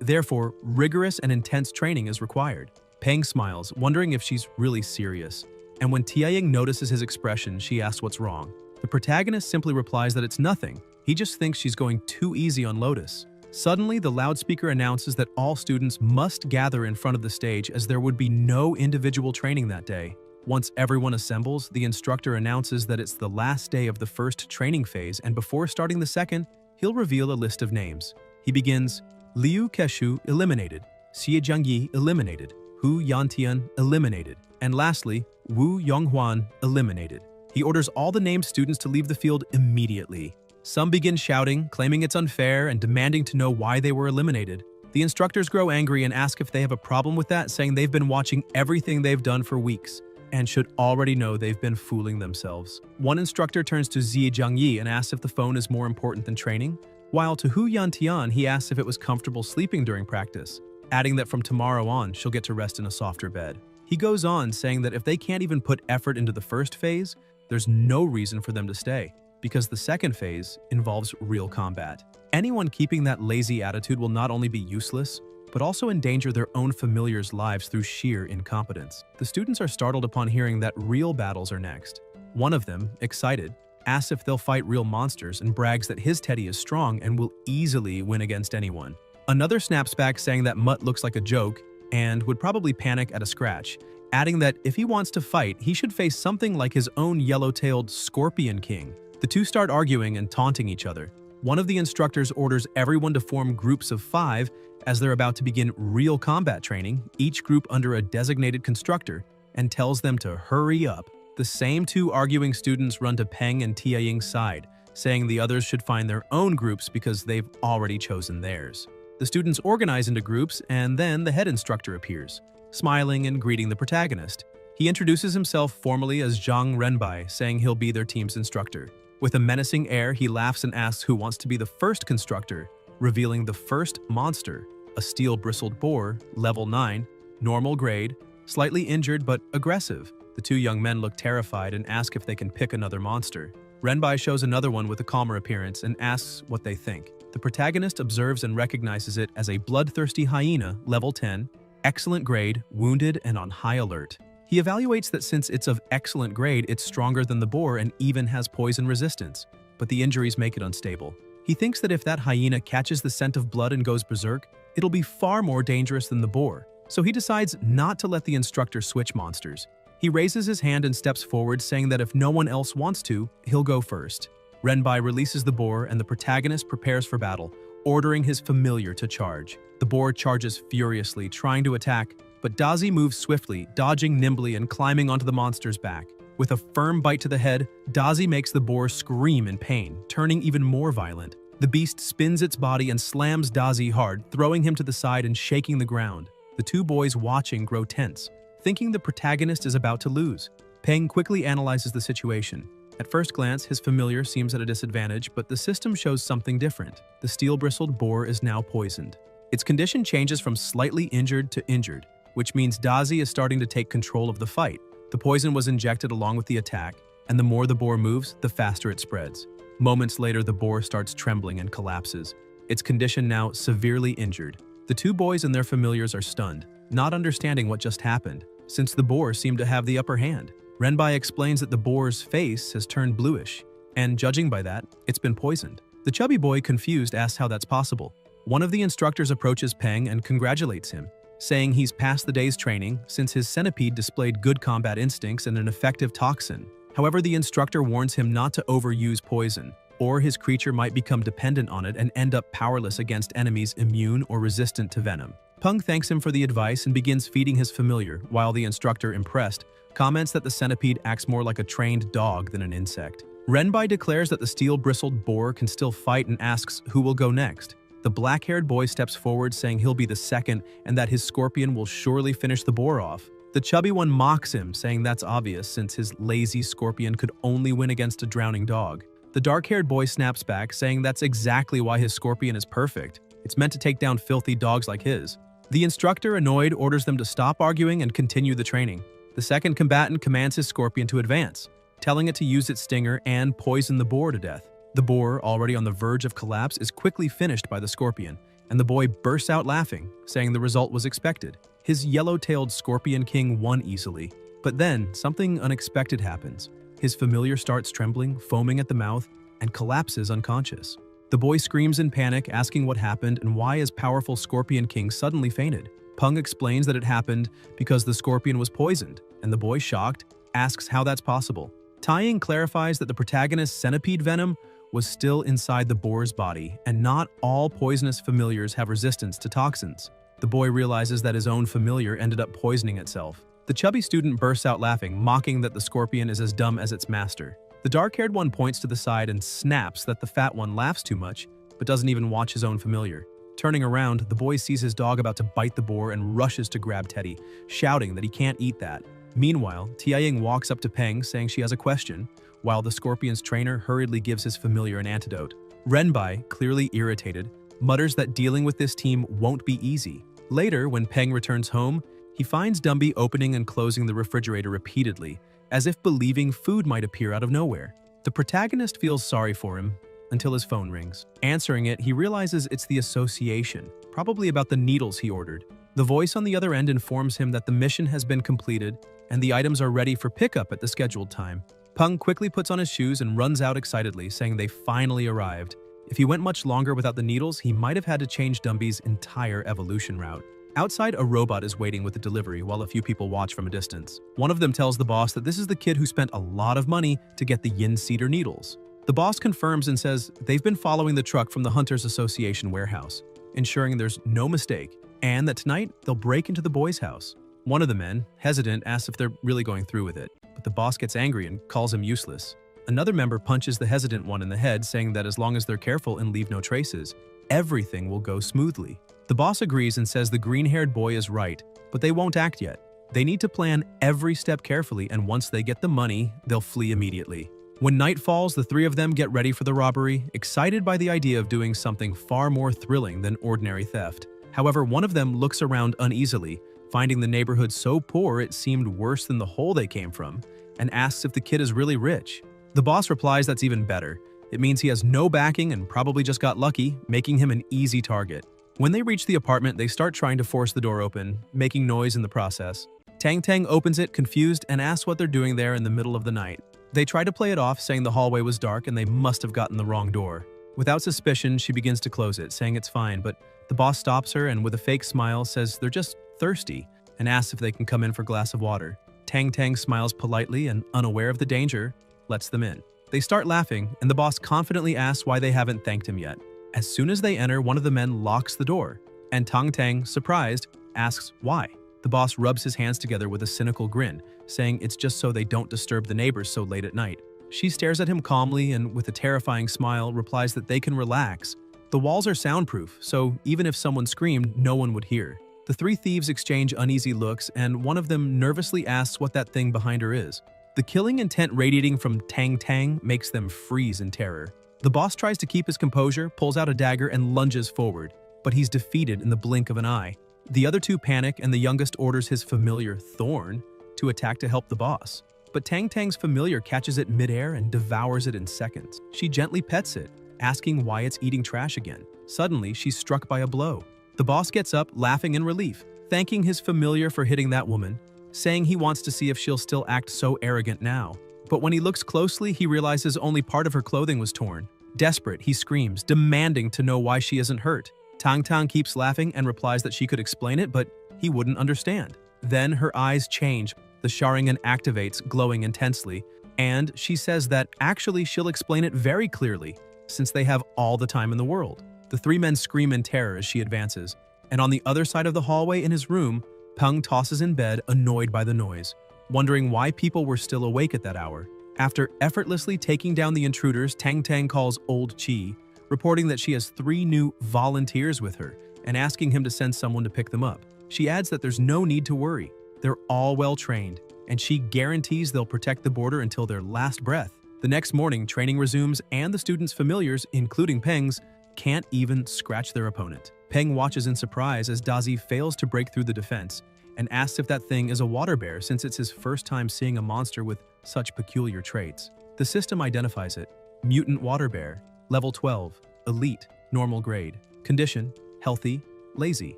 Therefore, rigorous and intense training is required." Peng smiles, wondering if she's really serious. And when Tiaying notices his expression, she asks what's wrong. The protagonist simply replies that it's nothing. He just thinks she's going too easy on Lotus. Suddenly, the loudspeaker announces that all students must gather in front of the stage as there would be no individual training that day. Once everyone assembles, the instructor announces that it's the last day of the first training phase, and before starting the second, he'll reveal a list of names. He begins, Liu Keshu eliminated, Xie Jiangyi eliminated, Hu Yantian eliminated, and lastly, Wu Yonghuan eliminated. He orders all the named students to leave the field immediately. Some begin shouting, claiming it's unfair and demanding to know why they were eliminated. The instructors grow angry and ask if they have a problem with that, saying they've been watching everything they've done for weeks. and should already know they've been fooling themselves. One instructor turns to Zi Jiangyi and asks if the phone is more important than training, while to Hu Yantian he asks if it was comfortable sleeping during practice, adding that from tomorrow on she'll get to rest in a softer bed. He goes on saying that if they can't even put effort into the first phase, there's no reason for them to stay, because the second phase involves real combat. Anyone keeping that lazy attitude will not only be useless, but also endanger their own familiars' lives through sheer incompetence. The students are startled upon hearing that real battles are next. One of them, excited, asks if they'll fight real monsters and brags that his teddy is strong and will easily win against anyone. Another snaps back saying that Mutt looks like a joke and would probably panic at a scratch, adding that if he wants to fight, he should face something like his own yellow-tailed Scorpion King. The two start arguing and taunting each other. One of the instructors orders everyone to form groups of 5 as they're about to begin real combat training, each group under a designated constructor, and tells them to hurry up. The same two arguing students run to Peng and Tia Ying's side, saying the others should find their own groups because they've already chosen theirs. The students organize into groups, and then the head instructor appears, smiling and greeting the protagonist. He introduces himself formally as Zhang Renbai, saying he'll be their team's instructor. With a menacing air, he laughs and asks who wants to be the first constructor, revealing the first monster, a steel-bristled boar, level 9, normal grade, slightly injured but aggressive. The two young men look terrified and ask if they can pick another monster. Renbai shows another one with a calmer appearance and asks what they think. The protagonist observes and recognizes it as a bloodthirsty hyena, level 10, excellent grade, wounded and on high alert. He evaluates that since it's of excellent grade, it's stronger than the boar and even has poison resistance, but the injuries make it unstable. He thinks that if that hyena catches the scent of blood and goes berserk, it'll be far more dangerous than the boar, so he decides not to let the instructor switch monsters. He raises his hand and steps forward, saying that if no one else wants to, he'll go first. Renbai releases the boar and the protagonist prepares for battle, ordering his familiar to charge. The boar charges furiously, trying to attack, but Dazi moves swiftly, dodging nimbly and climbing onto the monster's back. With a firm bite to the head, Dazi makes the boar scream in pain, turning even more violent. The beast spins its body and slams Dazi hard, throwing him to the side and shaking the ground. The two boys watching grow tense, thinking the protagonist is about to lose. Peng quickly analyzes the situation. At first glance, his familiar seems at a disadvantage, but the system shows something different. The steel-bristled boar is now poisoned. Its condition changes from slightly injured to injured, which means Dazi is starting to take control of the fight. The poison was injected along with the attack, and the more the boar moves, the faster it spreads. Moments later, the boar starts trembling and collapses, its condition now severely injured. The two boys and their familiars are stunned, not understanding what just happened, since the boar seemed to have the upper hand. Renbai explains that the boar's face has turned bluish, and judging by that, it's been poisoned. The chubby boy, confused, asks how that's possible. One of the instructors approaches Peng and congratulates him, saying he's passed the day's training since his centipede displayed good combat instincts and an effective toxin. However, the instructor warns him not to overuse poison, or his creature might become dependent on it and end up powerless against enemies immune or resistant to venom. Peng thanks him for the advice and begins feeding his familiar, while the instructor, impressed, comments that the centipede acts more like a trained dog than an insect. Renbai declares that the steel-bristled boar can still fight and asks who will go next. The black-haired boy steps forward, saying he'll be the second and that his scorpion will surely finish the boar off. The chubby one mocks him, saying that's obvious since his lazy scorpion could only win against a drowning dog. The dark-haired boy snaps back, saying that's exactly why his scorpion is perfect. It's meant to take down filthy dogs like his. The instructor, annoyed, orders them to stop arguing and continue the training. The second combatant commands his scorpion to advance, telling it to use its stinger and poison the boar to death. The boar, already on the verge of collapse, is quickly finished by the scorpion, and the boy bursts out laughing, saying the result was expected. His yellow-tailed Scorpion King won easily. But then, something unexpected happens. His familiar starts trembling, foaming at the mouth, and collapses unconscious. The boy screams in panic, asking what happened and why his powerful Scorpion King suddenly fainted. Peng explains that it happened because the scorpion was poisoned, and the boy, shocked, asks how that's possible. Taiying clarifies that the protagonist's centipede venom was still inside the boar's body, and not all poisonous familiars have resistance to toxins. The boy realizes that his own familiar ended up poisoning itself. The chubby student bursts out laughing, mocking that the scorpion is as dumb as its master. The dark-haired one points to the side and snaps that the fat one laughs too much, but doesn't even watch his own familiar. Turning around, the boy sees his dog about to bite the boar and rushes to grab Teddy, shouting that he can't eat that. Meanwhile, Tianying walks up to Peng saying she has a question, while the Scorpion's trainer hurriedly gives his familiar an antidote. Renbai, clearly irritated, mutters that dealing with this team won't be easy. Later, when Peng returns home, he finds Dumby opening and closing the refrigerator repeatedly, as if believing food might appear out of nowhere. The protagonist feels sorry for him until his phone rings. Answering it, he realizes it's the association, probably about the needles he ordered. The voice on the other end informs him that the mission has been completed and the items are ready for pickup at the scheduled time. Peng quickly puts on his shoes and runs out excitedly, saying they finally arrived. If he went much longer without the needles, he might have had to change Dumby's entire evolution route. Outside, a robot is waiting with the delivery while a few people watch from a distance. One of them tells the boss that this is the kid who spent a lot of money to get the yin cedar needles. The boss confirms and says they've been following the truck from the Hunters Association warehouse, ensuring there's no mistake, and that tonight they'll break into the boys' house. One of the men, hesitant, asks if they're really going through with it, but the boss gets angry and calls him useless. Another member punches the hesitant one in the head, saying that as long as they're careful and leave no traces, everything will go smoothly. The boss agrees and says the green-haired boy is right, but they won't act yet. They need to plan every step carefully, and once they get the money, they'll flee immediately. When night falls, the three of them get ready for the robbery, excited by the idea of doing something far more thrilling than ordinary theft. However, one of them looks around uneasily, finding the neighborhood so poor it seemed worse than the hole they came from, and asks if the kid is really rich. The boss replies that's even better. It means he has no backing and probably just got lucky, making him an easy target. When they reach the apartment, they start trying to force the door open, making noise in the process. Tang Tang opens it, confused, and asks what they're doing there in the middle of the night. They try to play it off, saying the hallway was dark and they must have gotten the wrong door. Without suspicion, she begins to close it, saying it's fine, but the boss stops her and with a fake smile says they're just thirsty and asks if they can come in for a glass of water. Tang Tang smiles politely and, unaware of the danger, lets them in. They start laughing, and the boss confidently asks why they haven't thanked him yet. As soon as they enter, one of the men locks the door, and Tang Tang, surprised, asks why. The boss rubs his hands together with a cynical grin, saying it's just so they don't disturb the neighbors so late at night. She stares at him calmly and, with a terrifying smile, replies that they can relax. The walls are soundproof, so even if someone screamed, no one would hear. The three thieves exchange uneasy looks, and one of them nervously asks what that thing behind her is. The killing intent radiating from Tang Tang makes them freeze in terror. The boss tries to keep his composure, pulls out a dagger, and lunges forward, but he's defeated in the blink of an eye. The other two panic, and the youngest orders his familiar, Thorn, to attack to help the boss. But Tang Tang's familiar catches it midair and devours it in seconds. She gently pets it, asking why it's eating trash again. Suddenly, she's struck by a blow. The boss gets up, laughing in relief, thanking his familiar for hitting that woman, saying he wants to see if she'll still act so arrogant now. But when he looks closely, he realizes only part of her clothing was torn. Desperate, he screams, demanding to know why she isn't hurt. Tang Tang keeps laughing and replies that she could explain it, but he wouldn't understand. Then her eyes change, the Sharingan activates, glowing intensely, and she says that actually she'll explain it very clearly, since they have all the time in the world. The three men scream in terror as she advances, and on the other side of the hallway in his room, Peng tosses in bed, annoyed by the noise, wondering why people were still awake at that hour. After effortlessly taking down the intruders, Tang Tang calls Old Chi, reporting that she has 3 new volunteers with her and asking him to send someone to pick them up. She adds that there's no need to worry. They're all well trained, and she guarantees they'll protect the border until their last breath. The next morning, training resumes, and the students' familiars, including Peng's, can't even scratch their opponent. Peng watches in surprise as Dazi fails to break through the defense and asks if that thing is a water bear, since it's his first time seeing a monster with such peculiar traits. The system identifies it: mutant water bear, level 12, elite, normal grade, condition, healthy, lazy,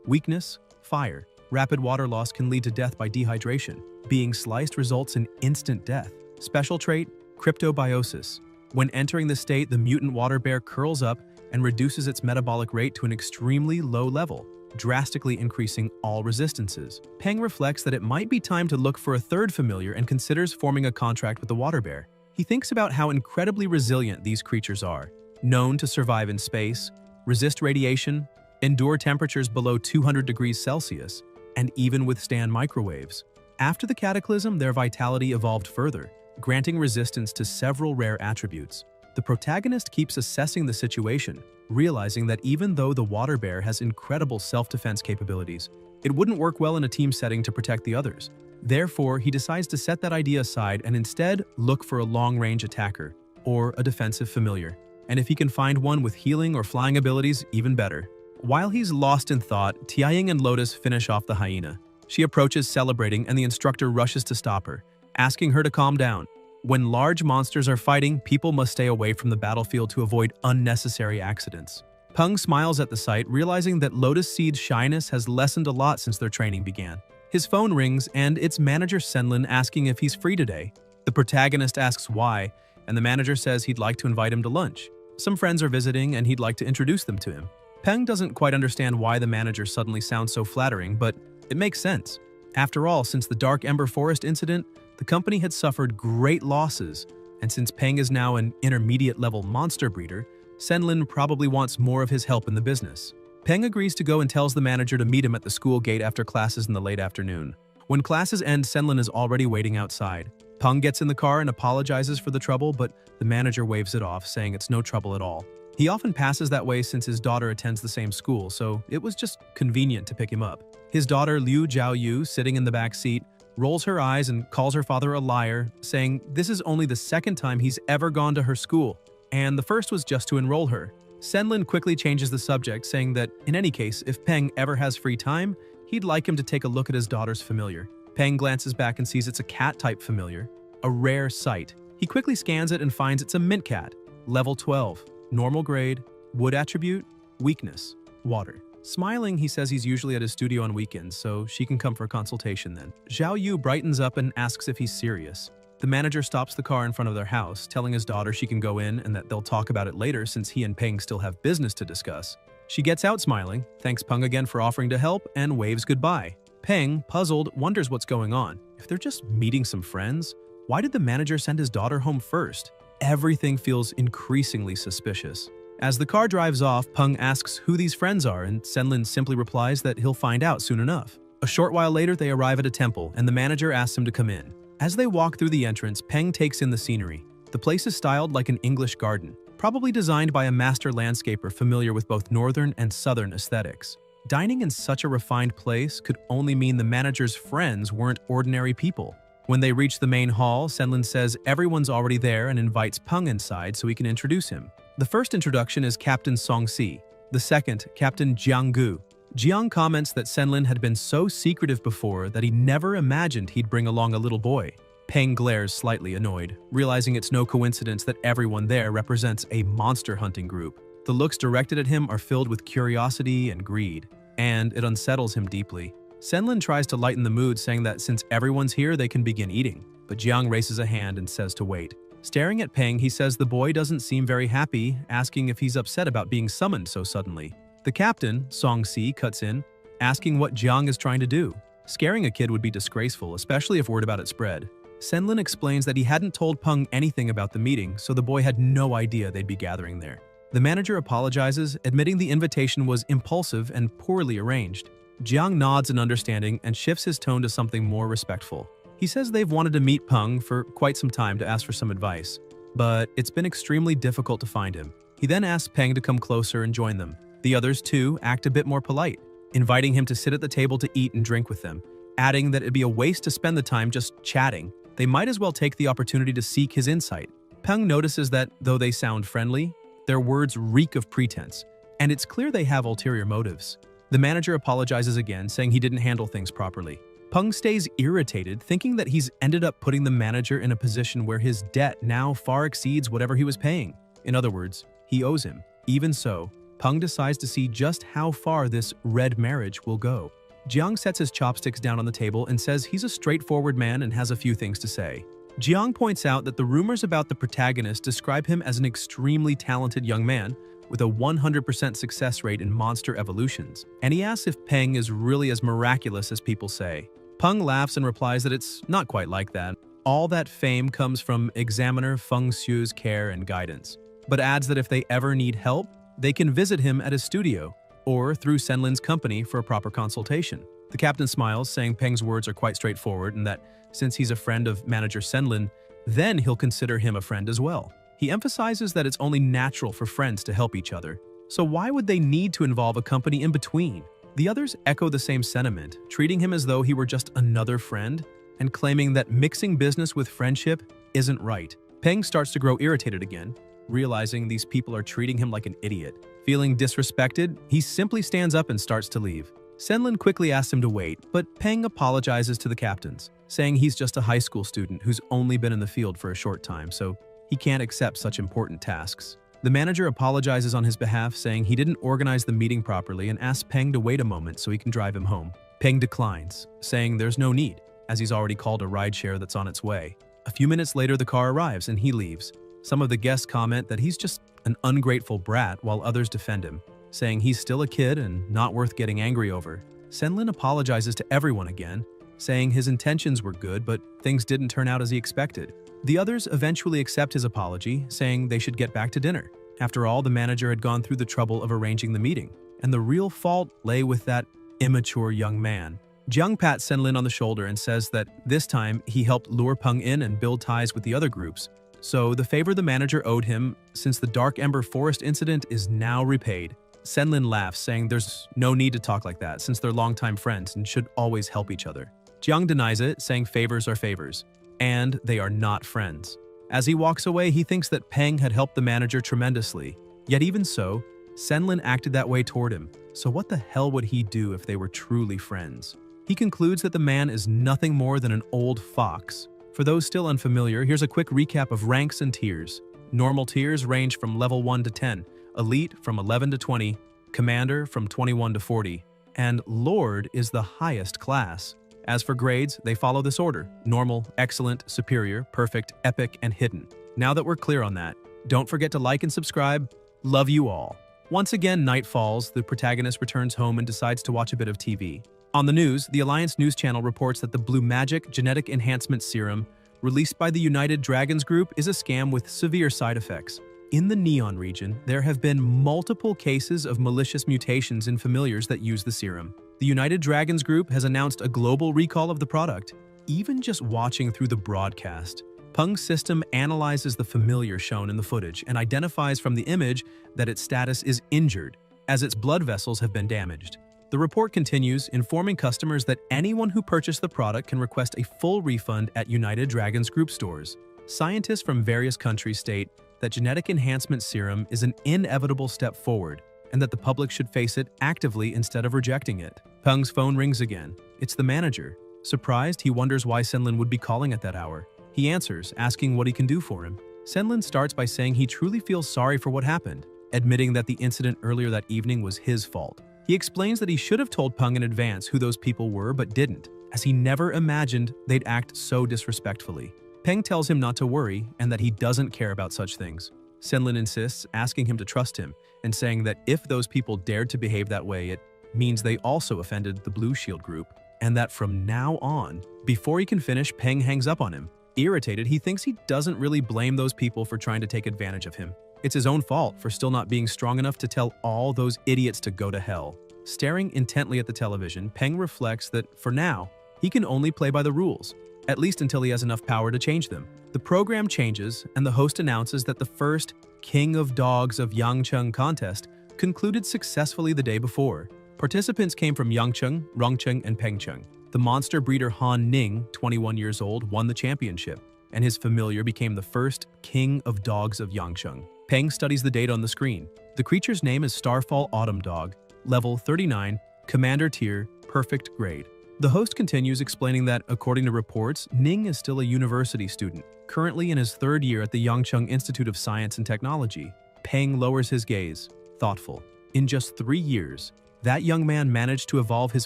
weakness, fire. Rapid water loss can lead to death by dehydration. Being sliced results in instant death. Special trait, cryptobiosis. When entering the state, the mutant water bear curls up and reduces its metabolic rate to an extremely low level, drastically increasing all resistances. Peng reflects that it might be time to look for a third familiar and considers forming a contract with the water bear. He thinks about how incredibly resilient these creatures are, known to survive in space, resist radiation, endure temperatures below 200 degrees Celsius, and even withstand microwaves. After the cataclysm, their vitality evolved further, granting resistance to several rare attributes. The protagonist keeps assessing the situation, realizing that even though the water bear has incredible self-defense capabilities, it wouldn't work well in a team setting to protect the others. Therefore, he decides to set that idea aside and instead look for a long-range attacker, or a defensive familiar. And if he can find one with healing or flying abilities, even better. While he's lost in thought, Tianying and Lotus finish off the hyena. She approaches celebrating and the instructor rushes to stop her, asking her to calm down. When large monsters are fighting, people must stay away from the battlefield to avoid unnecessary accidents. Peng smiles at the sight, realizing that Lotus Seed's shyness has lessened a lot since their training began. His phone rings and it's manager Senlin asking if he's free today. The protagonist asks why, and the manager says he'd like to invite him to lunch. Some friends are visiting and he'd like to introduce them to him. Peng doesn't quite understand why the manager suddenly sounds so flattering, but it makes sense. After all, since the Dark Ember Forest incident, the company had suffered great losses, and since Peng is now an intermediate-level monster breeder, Senlin probably wants more of his help in the business. Peng agrees to go and tells the manager to meet him at the school gate after classes in the late afternoon. When classes end, Senlin is already waiting outside. Peng gets in the car and apologizes for the trouble, but the manager waves it off, saying it's no trouble at all. He often passes that way since his daughter attends the same school, so it was just convenient to pick him up. His daughter Liu Jiaoyu, sitting in the back seat, rolls her eyes and calls her father a liar, saying this is only the second time he's ever gone to her school, and the first was just to enroll her. Senlin quickly changes the subject, saying that in any case, if Peng ever has free time, he'd like him to take a look at his daughter's familiar. Peng glances back and sees it's a cat-type familiar, a rare sight. He quickly scans it and finds it's a mint cat, level 12, normal grade, wood attribute, weakness, water. Smiling, he says he's usually at his studio on weekends, so she can come for a consultation then. Zhao Yu brightens up and asks if he's serious. The manager stops the car in front of their house, telling his daughter she can go in and that they'll talk about it later since he and Peng still have business to discuss. She gets out smiling, thanks Peng again for offering to help, and waves goodbye. Peng, puzzled, wonders what's going on. If they're just meeting some friends, why did the manager send his daughter home first? Everything feels increasingly suspicious. As the car drives off, Peng asks who these friends are, and Senlin simply replies that he'll find out soon enough. A short while later, they arrive at a temple, and the manager asks him to come in. As they walk through the entrance, Peng takes in the scenery. The place is styled like an English garden, probably designed by a master landscaper familiar with both northern and southern aesthetics. Dining in such a refined place could only mean the manager's friends weren't ordinary people. When they reach the main hall, Senlin says everyone's already there and invites Peng inside so he can introduce him. The first introduction is Captain Songxi, the second, Captain Jianggu. Jiang comments that Senlin had been so secretive before that he never imagined he'd bring along a little boy. Peng glares slightly annoyed, realizing it's no coincidence that everyone there represents a monster hunting group. The looks directed at him are filled with curiosity and greed, and it unsettles him deeply. Senlin tries to lighten the mood, saying that since everyone's here, they can begin eating, but Jiang raises a hand and says to wait. Staring at Peng, he says the boy doesn't seem very happy, asking if he's upset about being summoned so suddenly. The captain, Songxi, cuts in, asking what Jiang is trying to do. Scaring a kid would be disgraceful, especially if word about it spread. Senlin explains that he hadn't told Peng anything about the meeting, so the boy had no idea they'd be gathering there. The manager apologizes, admitting the invitation was impulsive and poorly arranged. Jiang nods in understanding and shifts his tone to something more respectful. He says they've wanted to meet Peng for quite some time to ask for some advice, but it's been extremely difficult to find him. He then asks Peng to come closer and join them. The others, too, act a bit more polite, inviting him to sit at the table to eat and drink with them, adding that it'd be a waste to spend the time just chatting. They might as well take the opportunity to seek his insight. Peng notices that, though they sound friendly, their words reek of pretense, and it's clear they have ulterior motives. The manager apologizes again, saying he didn't handle things properly. Peng stays irritated, thinking that he's ended up putting the manager in a position where his debt now far exceeds whatever he was paying. In other words, he owes him. Even so, Peng decides to see just how far this red marriage will go. Jiang sets his chopsticks down on the table and says he's a straightforward man and has a few things to say. Jiang points out that the rumors about the protagonist describe him as an extremely talented young man with a 100% success rate in monster evolutions, and he asks if Peng is really as miraculous as people say. Peng laughs and replies that it's not quite like that. All that fame comes from Examiner Feng Xu's care and guidance, but adds that if they ever need help, they can visit him at his studio, or through Senlin's company for a proper consultation. The captain smiles, saying Peng's words are quite straightforward and that since he's a friend of manager Senlin, then he'll consider him a friend as well. He emphasizes that it's only natural for friends to help each other, so why would they need to involve a company in between? The others echo the same sentiment, treating him as though he were just another friend. and claiming that mixing business with friendship isn't right. Peng starts to grow irritated again, realizing these people are treating him like an idiot. Feeling disrespected, he simply stands up and starts to leave. Senlin quickly asks him to wait, but Peng apologizes to the captains, saying he's just a high school student who's only been in the field for a short time, so he can't accept such important tasks. The manager apologizes on his behalf, saying he didn't organize the meeting properly and asks Peng to wait a moment so he can drive him home. Peng declines, saying there's no need, as he's already called a rideshare that's on its way. A few minutes later, the car arrives and he leaves. Some of the guests comment that he's just an ungrateful brat, while others defend him, saying he's still a kid and not worth getting angry over. Senlin apologizes to everyone again, saying his intentions were good, but things didn't turn out as he expected. The others eventually accept his apology, saying they should get back to dinner. After all, the manager had gone through the trouble of arranging the meeting, and the real fault lay with that immature young man. Jiang pats Senlin on the shoulder and says that this time he helped lure Peng in and build ties with the other groups, so the favor the manager owed him since the Dark Ember Forest incident is now repaid. Senlin laughs, saying there's no need to talk like that since they're longtime friends and should always help each other. Jiang denies it, saying favors are favors, and they are not friends. As he walks away, he thinks that Peng had helped the manager tremendously. Yet even so, Senlin acted that way toward him, so what the hell would he do if they were truly friends? He concludes that the man is nothing more than an old fox. For those still unfamiliar, here's a quick recap of ranks and tiers. Normal tiers range from level 1 to 10, Elite from 11 to 20, Commander from 21 to 40, and Lord is the highest class. As for grades, they follow this order: Normal, Excellent, Superior, Perfect, Epic, and Hidden. Now that we're clear on that, don't forget to like and subscribe. Love you all. Once again, night falls, the protagonist returns home and decides to watch a bit of TV. On the news, the Alliance News Channel reports that the Blue Magic Genetic Enhancement Serum released by the United Dragons Group is a scam with severe side effects. In the Neon region, there have been multiple cases of malicious mutations in familiars that use the serum. The United Dragons Group has announced a global recall of the product. Even just watching through the broadcast, Peng's system analyzes the familiar shown in the footage and identifies from the image that its status is injured, as its blood vessels have been damaged. The report continues, informing customers that anyone who purchased the product can request a full refund at United Dragons Group stores. Scientists from various countries state that genetic enhancement serum is an inevitable step forward, and that the public should face it actively instead of rejecting it. Peng's phone rings again. It's the manager. Surprised, he wonders why Senlin would be calling at that hour. He answers, asking what he can do for him. Senlin starts by saying he truly feels sorry for what happened, admitting that the incident earlier that evening was his fault. He explains that he should have told Peng in advance who those people were but didn't, as he never imagined they'd act so disrespectfully. Peng tells him not to worry and that he doesn't care about such things. Senlin insists, asking him to trust him and saying that if those people dared to behave that way, it means they also offended the Blue Shield group, and that from now on, before he can finish, Peng hangs up on him. Irritated, he thinks he doesn't really blame those people for trying to take advantage of him. It's his own fault for still not being strong enough to tell all those idiots to go to hell. Staring intently at the television, Peng reflects that, for now, he can only play by the rules, at least until he has enough power to change them. The program changes, and the host announces that the first King of Dogs of Yangcheng contest concluded successfully the day before. Participants came from Yangcheng, Rongcheng, and Pengcheng. The monster breeder Han Ning, 21 years old, won the championship, and his familiar became the first King of Dogs of Yangcheng. Peng studies the data on the screen. The creature's name is Starfall Autumn Dog, level 39, Commander tier, perfect grade. The host continues, explaining that, according to reports, Ning is still a university student, currently in his third year at the Yangcheng Institute of Science and Technology. Peng lowers his gaze, thoughtful. In just 3 years, that young man managed to evolve his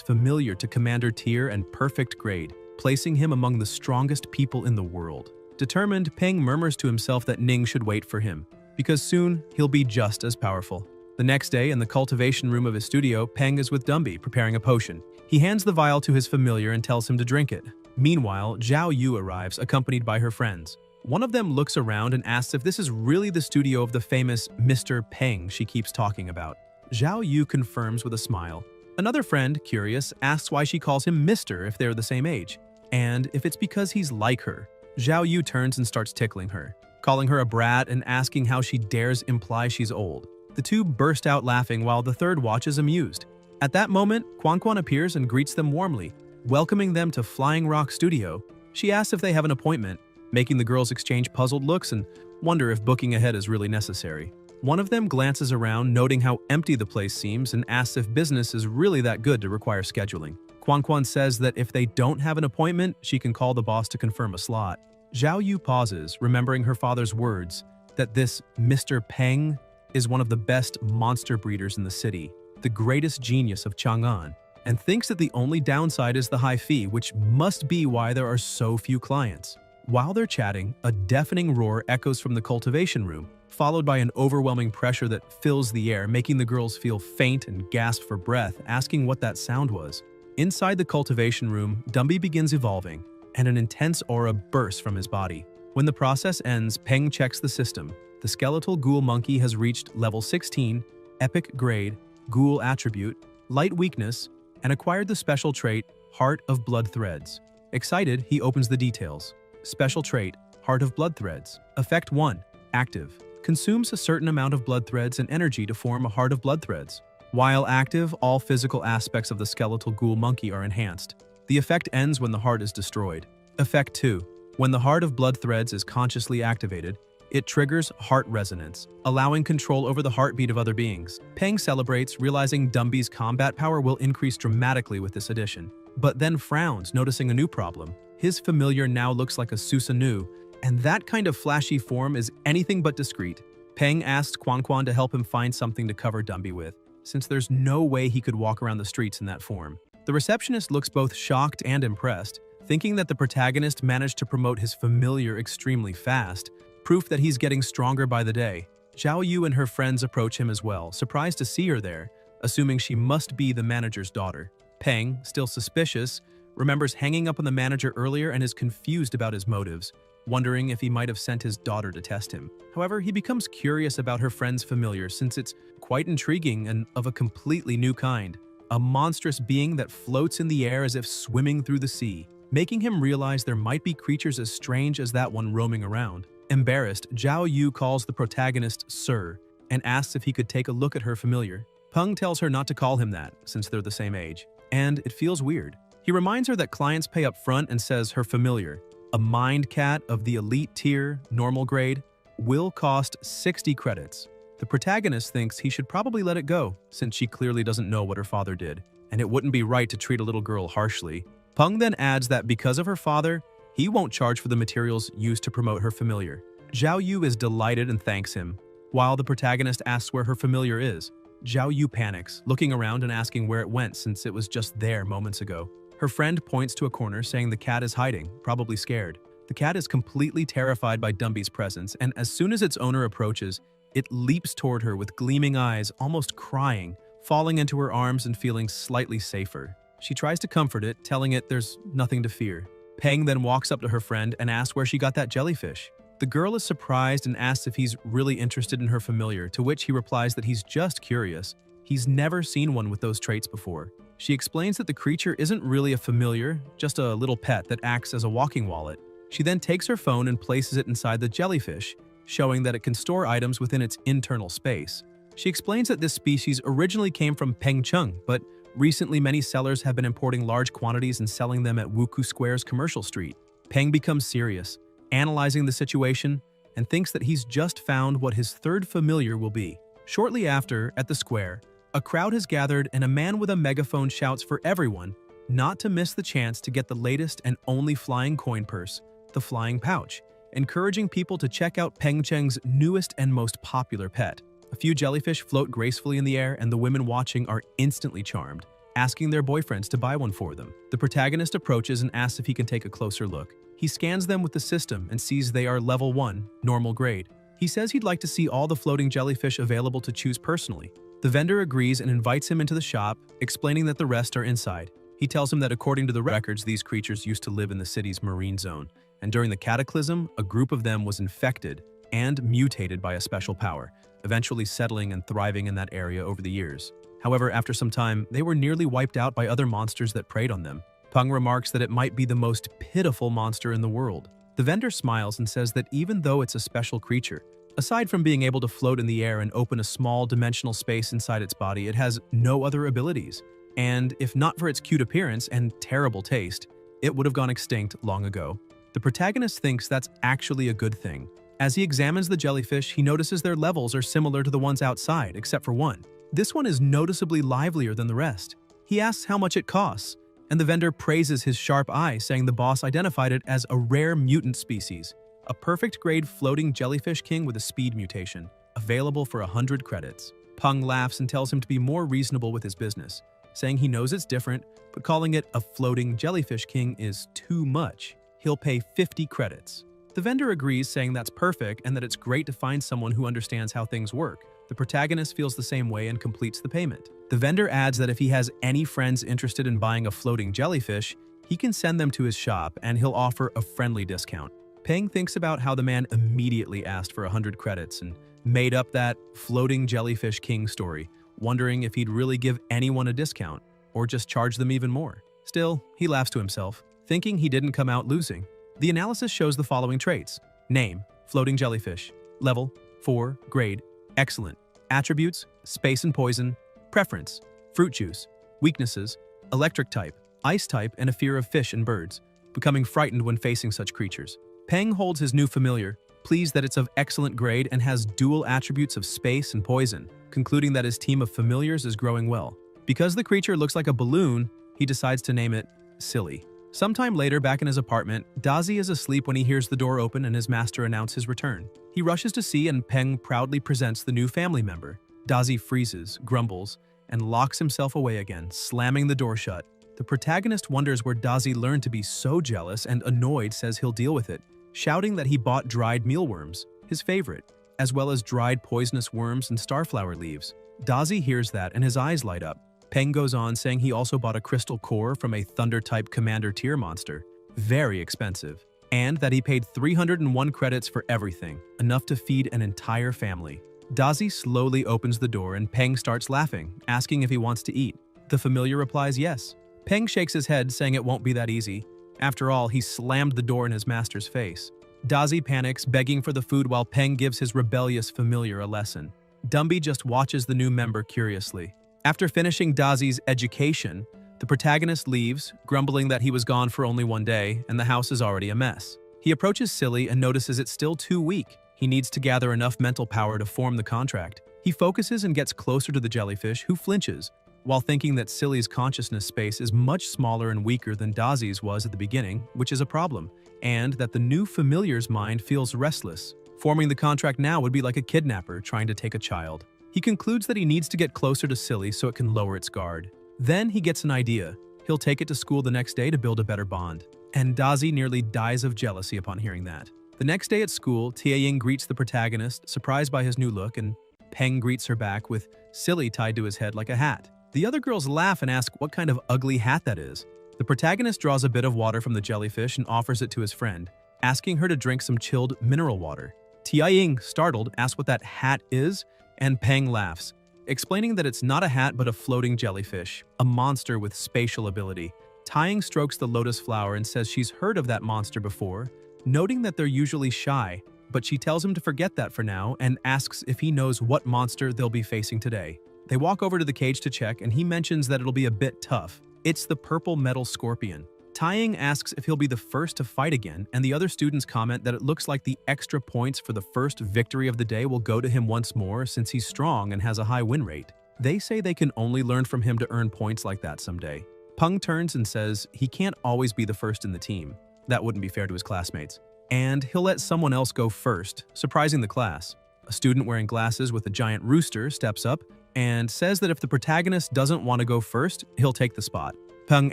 familiar to Commander tier and perfect grade, placing him among the strongest people in the world. Determined, Peng murmurs to himself that Ning should wait for him, because soon he'll be just as powerful. The next day, in the cultivation room of his studio, Peng is with Dumby, preparing a potion. He hands the vial to his familiar and tells him to drink it. Meanwhile, Zhao Yu arrives, accompanied by her friends. One of them looks around and asks if this is really the studio of the famous Mr. Peng she keeps talking about. Zhao Yu confirms with a smile. Another friend, curious, asks why she calls him Mr. if they're the same age, and if it's because he's like her. Zhao Yu turns and starts tickling her, calling her a brat and asking how she dares imply she's old. The two burst out laughing while the third watches amused. At that moment, Quan Quan appears and greets them warmly, welcoming them to Flying Rock Studio, She asks if they have an appointment, making the girls exchange puzzled looks and wonder if booking ahead is really necessary. One of them glances around, noting how empty the place seems, and asks if business is really that good to require scheduling. Quan says that if they don't have an appointment, she can call the boss to confirm a slot. Zhao Yu pauses, remembering her father's words, that this Mr. Peng is one of the best monster breeders in the city, the greatest genius of Chang'an, and thinks that the only downside is the high fee, which must be why there are so few clients. While they're chatting, a deafening roar echoes from the cultivation room, followed by an overwhelming pressure that fills the air, making the girls feel faint and gasp for breath, asking what that sound was. Inside the cultivation room, Dumby begins evolving, and an intense aura bursts from his body. When the process ends, Peng checks the system. The skeletal ghoul monkey has reached level 16, epic grade, ghoul attribute, light weakness, and acquired the special trait, Heart of Blood Threads. Excited, he opens the details. Special trait, Heart of Blood Threads. Effect 1, active. Consumes a certain amount of blood threads and energy to form a heart of blood threads. While active, all physical aspects of the skeletal ghoul monkey are enhanced. The effect ends when the heart is destroyed. Effect 2. When the heart of blood threads is consciously activated, it triggers heart resonance, allowing control over the heartbeat of other beings. Peng celebrates, realizing Dumby's combat power will increase dramatically with this addition, but then frowns, noticing a new problem. His familiar now looks like a Susanoo, and that kind of flashy form is anything but discreet. Peng asks Quan to help him find something to cover Dumby with, since there's no way he could walk around the streets in that form. The receptionist looks both shocked and impressed, thinking that the protagonist managed to promote his familiar extremely fast, proof that he's getting stronger by the day. Zhao Yu and her friends approach him as well, surprised to see her there, assuming she must be the manager's daughter. Peng, still suspicious, remembers hanging up on the manager earlier and is confused about his motives, wondering if he might have sent his daughter to test him. However, he becomes curious about her friend's familiar since it's quite intriguing and of a completely new kind, a monstrous being that floats in the air as if swimming through the sea, making him realize there might be creatures as strange as that one roaming around. Embarrassed, Zhao Yu calls the protagonist Sir and asks if he could take a look at her familiar. Peng tells her not to call him that, since they're the same age, and it feels weird. He reminds her that clients pay up front and says her familiar, a mind cat of the elite tier, normal grade, will cost 60 credits. The protagonist thinks he should probably let it go, since she clearly doesn't know what her father did, and it wouldn't be right to treat a little girl harshly. Peng then adds that because of her father, he won't charge for the materials used to promote her familiar. Zhao Yu is delighted and thanks him. While the protagonist asks where her familiar is, Zhao Yu panics, looking around and asking where it went since it was just there moments ago. Her friend points to a corner saying the cat is hiding, probably scared. The cat is completely terrified by Dumby's presence, and as soon as its owner approaches, it leaps toward her with gleaming eyes, almost crying, falling into her arms and feeling slightly safer. She tries to comfort it, telling it there's nothing to fear. Peng then walks up to her friend and asks where she got that jellyfish. The girl is surprised and asks if he's really interested in her familiar, to which he replies that he's just curious. He's never seen one with those traits before. She explains that the creature isn't really a familiar, just a little pet that acts as a walking wallet. She then takes her phone and places it inside the jellyfish, showing that it can store items within its internal space. She explains that this species originally came from Pengcheng, but recently many sellers have been importing large quantities and selling them at Wuku Square's commercial street. Peng becomes serious, analyzing the situation, and thinks that he's just found what his third familiar will be. Shortly after, at the square, a crowd has gathered and a man with a megaphone shouts for everyone not to miss the chance to get the latest and only flying coin purse, the flying pouch, encouraging people to check out Pengcheng's newest and most popular pet. A few jellyfish float gracefully in the air and the women watching are instantly charmed, asking their boyfriends to buy one for them. The protagonist approaches and asks if he can take a closer look. He scans them with the system and sees they are level 1, normal grade. He says he'd like to see all the floating jellyfish available to choose personally. The vendor agrees and invites him into the shop, explaining that the rest are inside. He tells him that according to the records, these creatures used to live in the city's marine zone, and during the cataclysm, a group of them was infected and mutated by a special power, eventually settling and thriving in that area over the years. However, after some time, they were nearly wiped out by other monsters that preyed on them. Peng remarks that it might be the most pitiful monster in the world. The vendor smiles and says that even though it's a special creature, aside from being able to float in the air and open a small dimensional space inside its body, it has no other abilities. And if not for its cute appearance and terrible taste, it would have gone extinct long ago. The protagonist thinks that's actually a good thing. As he examines the jellyfish, he notices their levels are similar to the ones outside, except for one. This one is noticeably livelier than the rest. He asks how much it costs, and the vendor praises his sharp eye, saying the boss identified it as a rare mutant species, a perfect grade floating jellyfish king with a speed mutation, available for 100 credits. Peng laughs and tells him to be more reasonable with his business, saying he knows it's different, but calling it a floating jellyfish king is too much. He'll pay 50 credits. The vendor agrees, saying that's perfect and that it's great to find someone who understands how things work. The protagonist feels the same way and completes the payment. The vendor adds that if he has any friends interested in buying a floating jellyfish, he can send them to his shop and he'll offer a friendly discount. Peng thinks about how the man immediately asked for 100 credits and made up that floating jellyfish king story, wondering if he'd really give anyone a discount or just charge them even more. Still, he laughs to himself, thinking he didn't come out losing. The analysis shows the following traits. Name, floating jellyfish. Level, 4, grade, excellent. Attributes, space and poison. Preference, fruit juice. Weaknesses, electric type, ice type, and a fear of fish and birds, becoming frightened when facing such creatures. Peng holds his new familiar, pleased that it's of excellent grade and has dual attributes of space and poison, concluding that his team of familiars is growing well. Because the creature looks like a balloon, he decides to name it Silly. Sometime later, back in his apartment, Dazi is asleep when he hears the door open and his master announce his return. He rushes to see and Peng proudly presents the new family member. Dazi freezes, grumbles, and locks himself away again, slamming the door shut. The protagonist wonders where Dazi learned to be so jealous and annoyed says he'll deal with it, shouting that he bought dried mealworms, his favorite, as well as dried poisonous worms and starflower leaves. Dazi hears that and his eyes light up. Peng goes on saying he also bought a crystal core from a Thunder-type Commander tier monster, very expensive, and that he paid 301 credits for everything, enough to feed an entire family. Dazi slowly opens the door and Peng starts laughing, asking if he wants to eat. The familiar replies yes. Peng shakes his head, saying it won't be that easy. After all, he slammed the door in his master's face. Dazi panics, begging for the food while Peng gives his rebellious familiar a lesson. Dumby just watches the new member curiously. After finishing Dazi's education, the protagonist leaves, grumbling that he was gone for only one day and the house is already a mess. He approaches Silly and notices it's still too weak. He needs to gather enough mental power to form the contract. He focuses and gets closer to the jellyfish, who flinches, while thinking that Silly's consciousness space is much smaller and weaker than Dazi's was at the beginning, which is a problem, and that the new familiar's mind feels restless. Forming the contract now would be like a kidnapper trying to take a child. He concludes that he needs to get closer to Silly so it can lower its guard. Then he gets an idea. He'll take it to school the next day to build a better bond. And Dazi nearly dies of jealousy upon hearing that. The next day at school, Tianying greets the protagonist, surprised by his new look, and Peng greets her back with Silly tied to his head like a hat. The other girls laugh and ask what kind of ugly hat that is. The protagonist draws a bit of water from the jellyfish and offers it to his friend, asking her to drink some chilled mineral water. Tianying, startled, asks what that hat is, and Peng laughs, explaining that it's not a hat but a floating jellyfish, a monster with spatial ability. Tianying strokes the lotus flower and says she's heard of that monster before, noting that they're usually shy, but she tells him to forget that for now and asks if he knows what monster they'll be facing today. They walk over to the cage to check and he mentions that it'll be a bit tough. It's the purple metal scorpion. Tianying asks if he'll be the first to fight again, and the other students comment that it looks like the extra points for the first victory of the day will go to him once more since he's strong and has a high win rate. They say they can only learn from him to earn points like that someday. Peng turns and says he can't always be the first in the team. That wouldn't be fair to his classmates. And he'll let someone else go first, surprising the class. A student wearing glasses with a giant rooster steps up and says that if the protagonist doesn't want to go first, he'll take the spot. Peng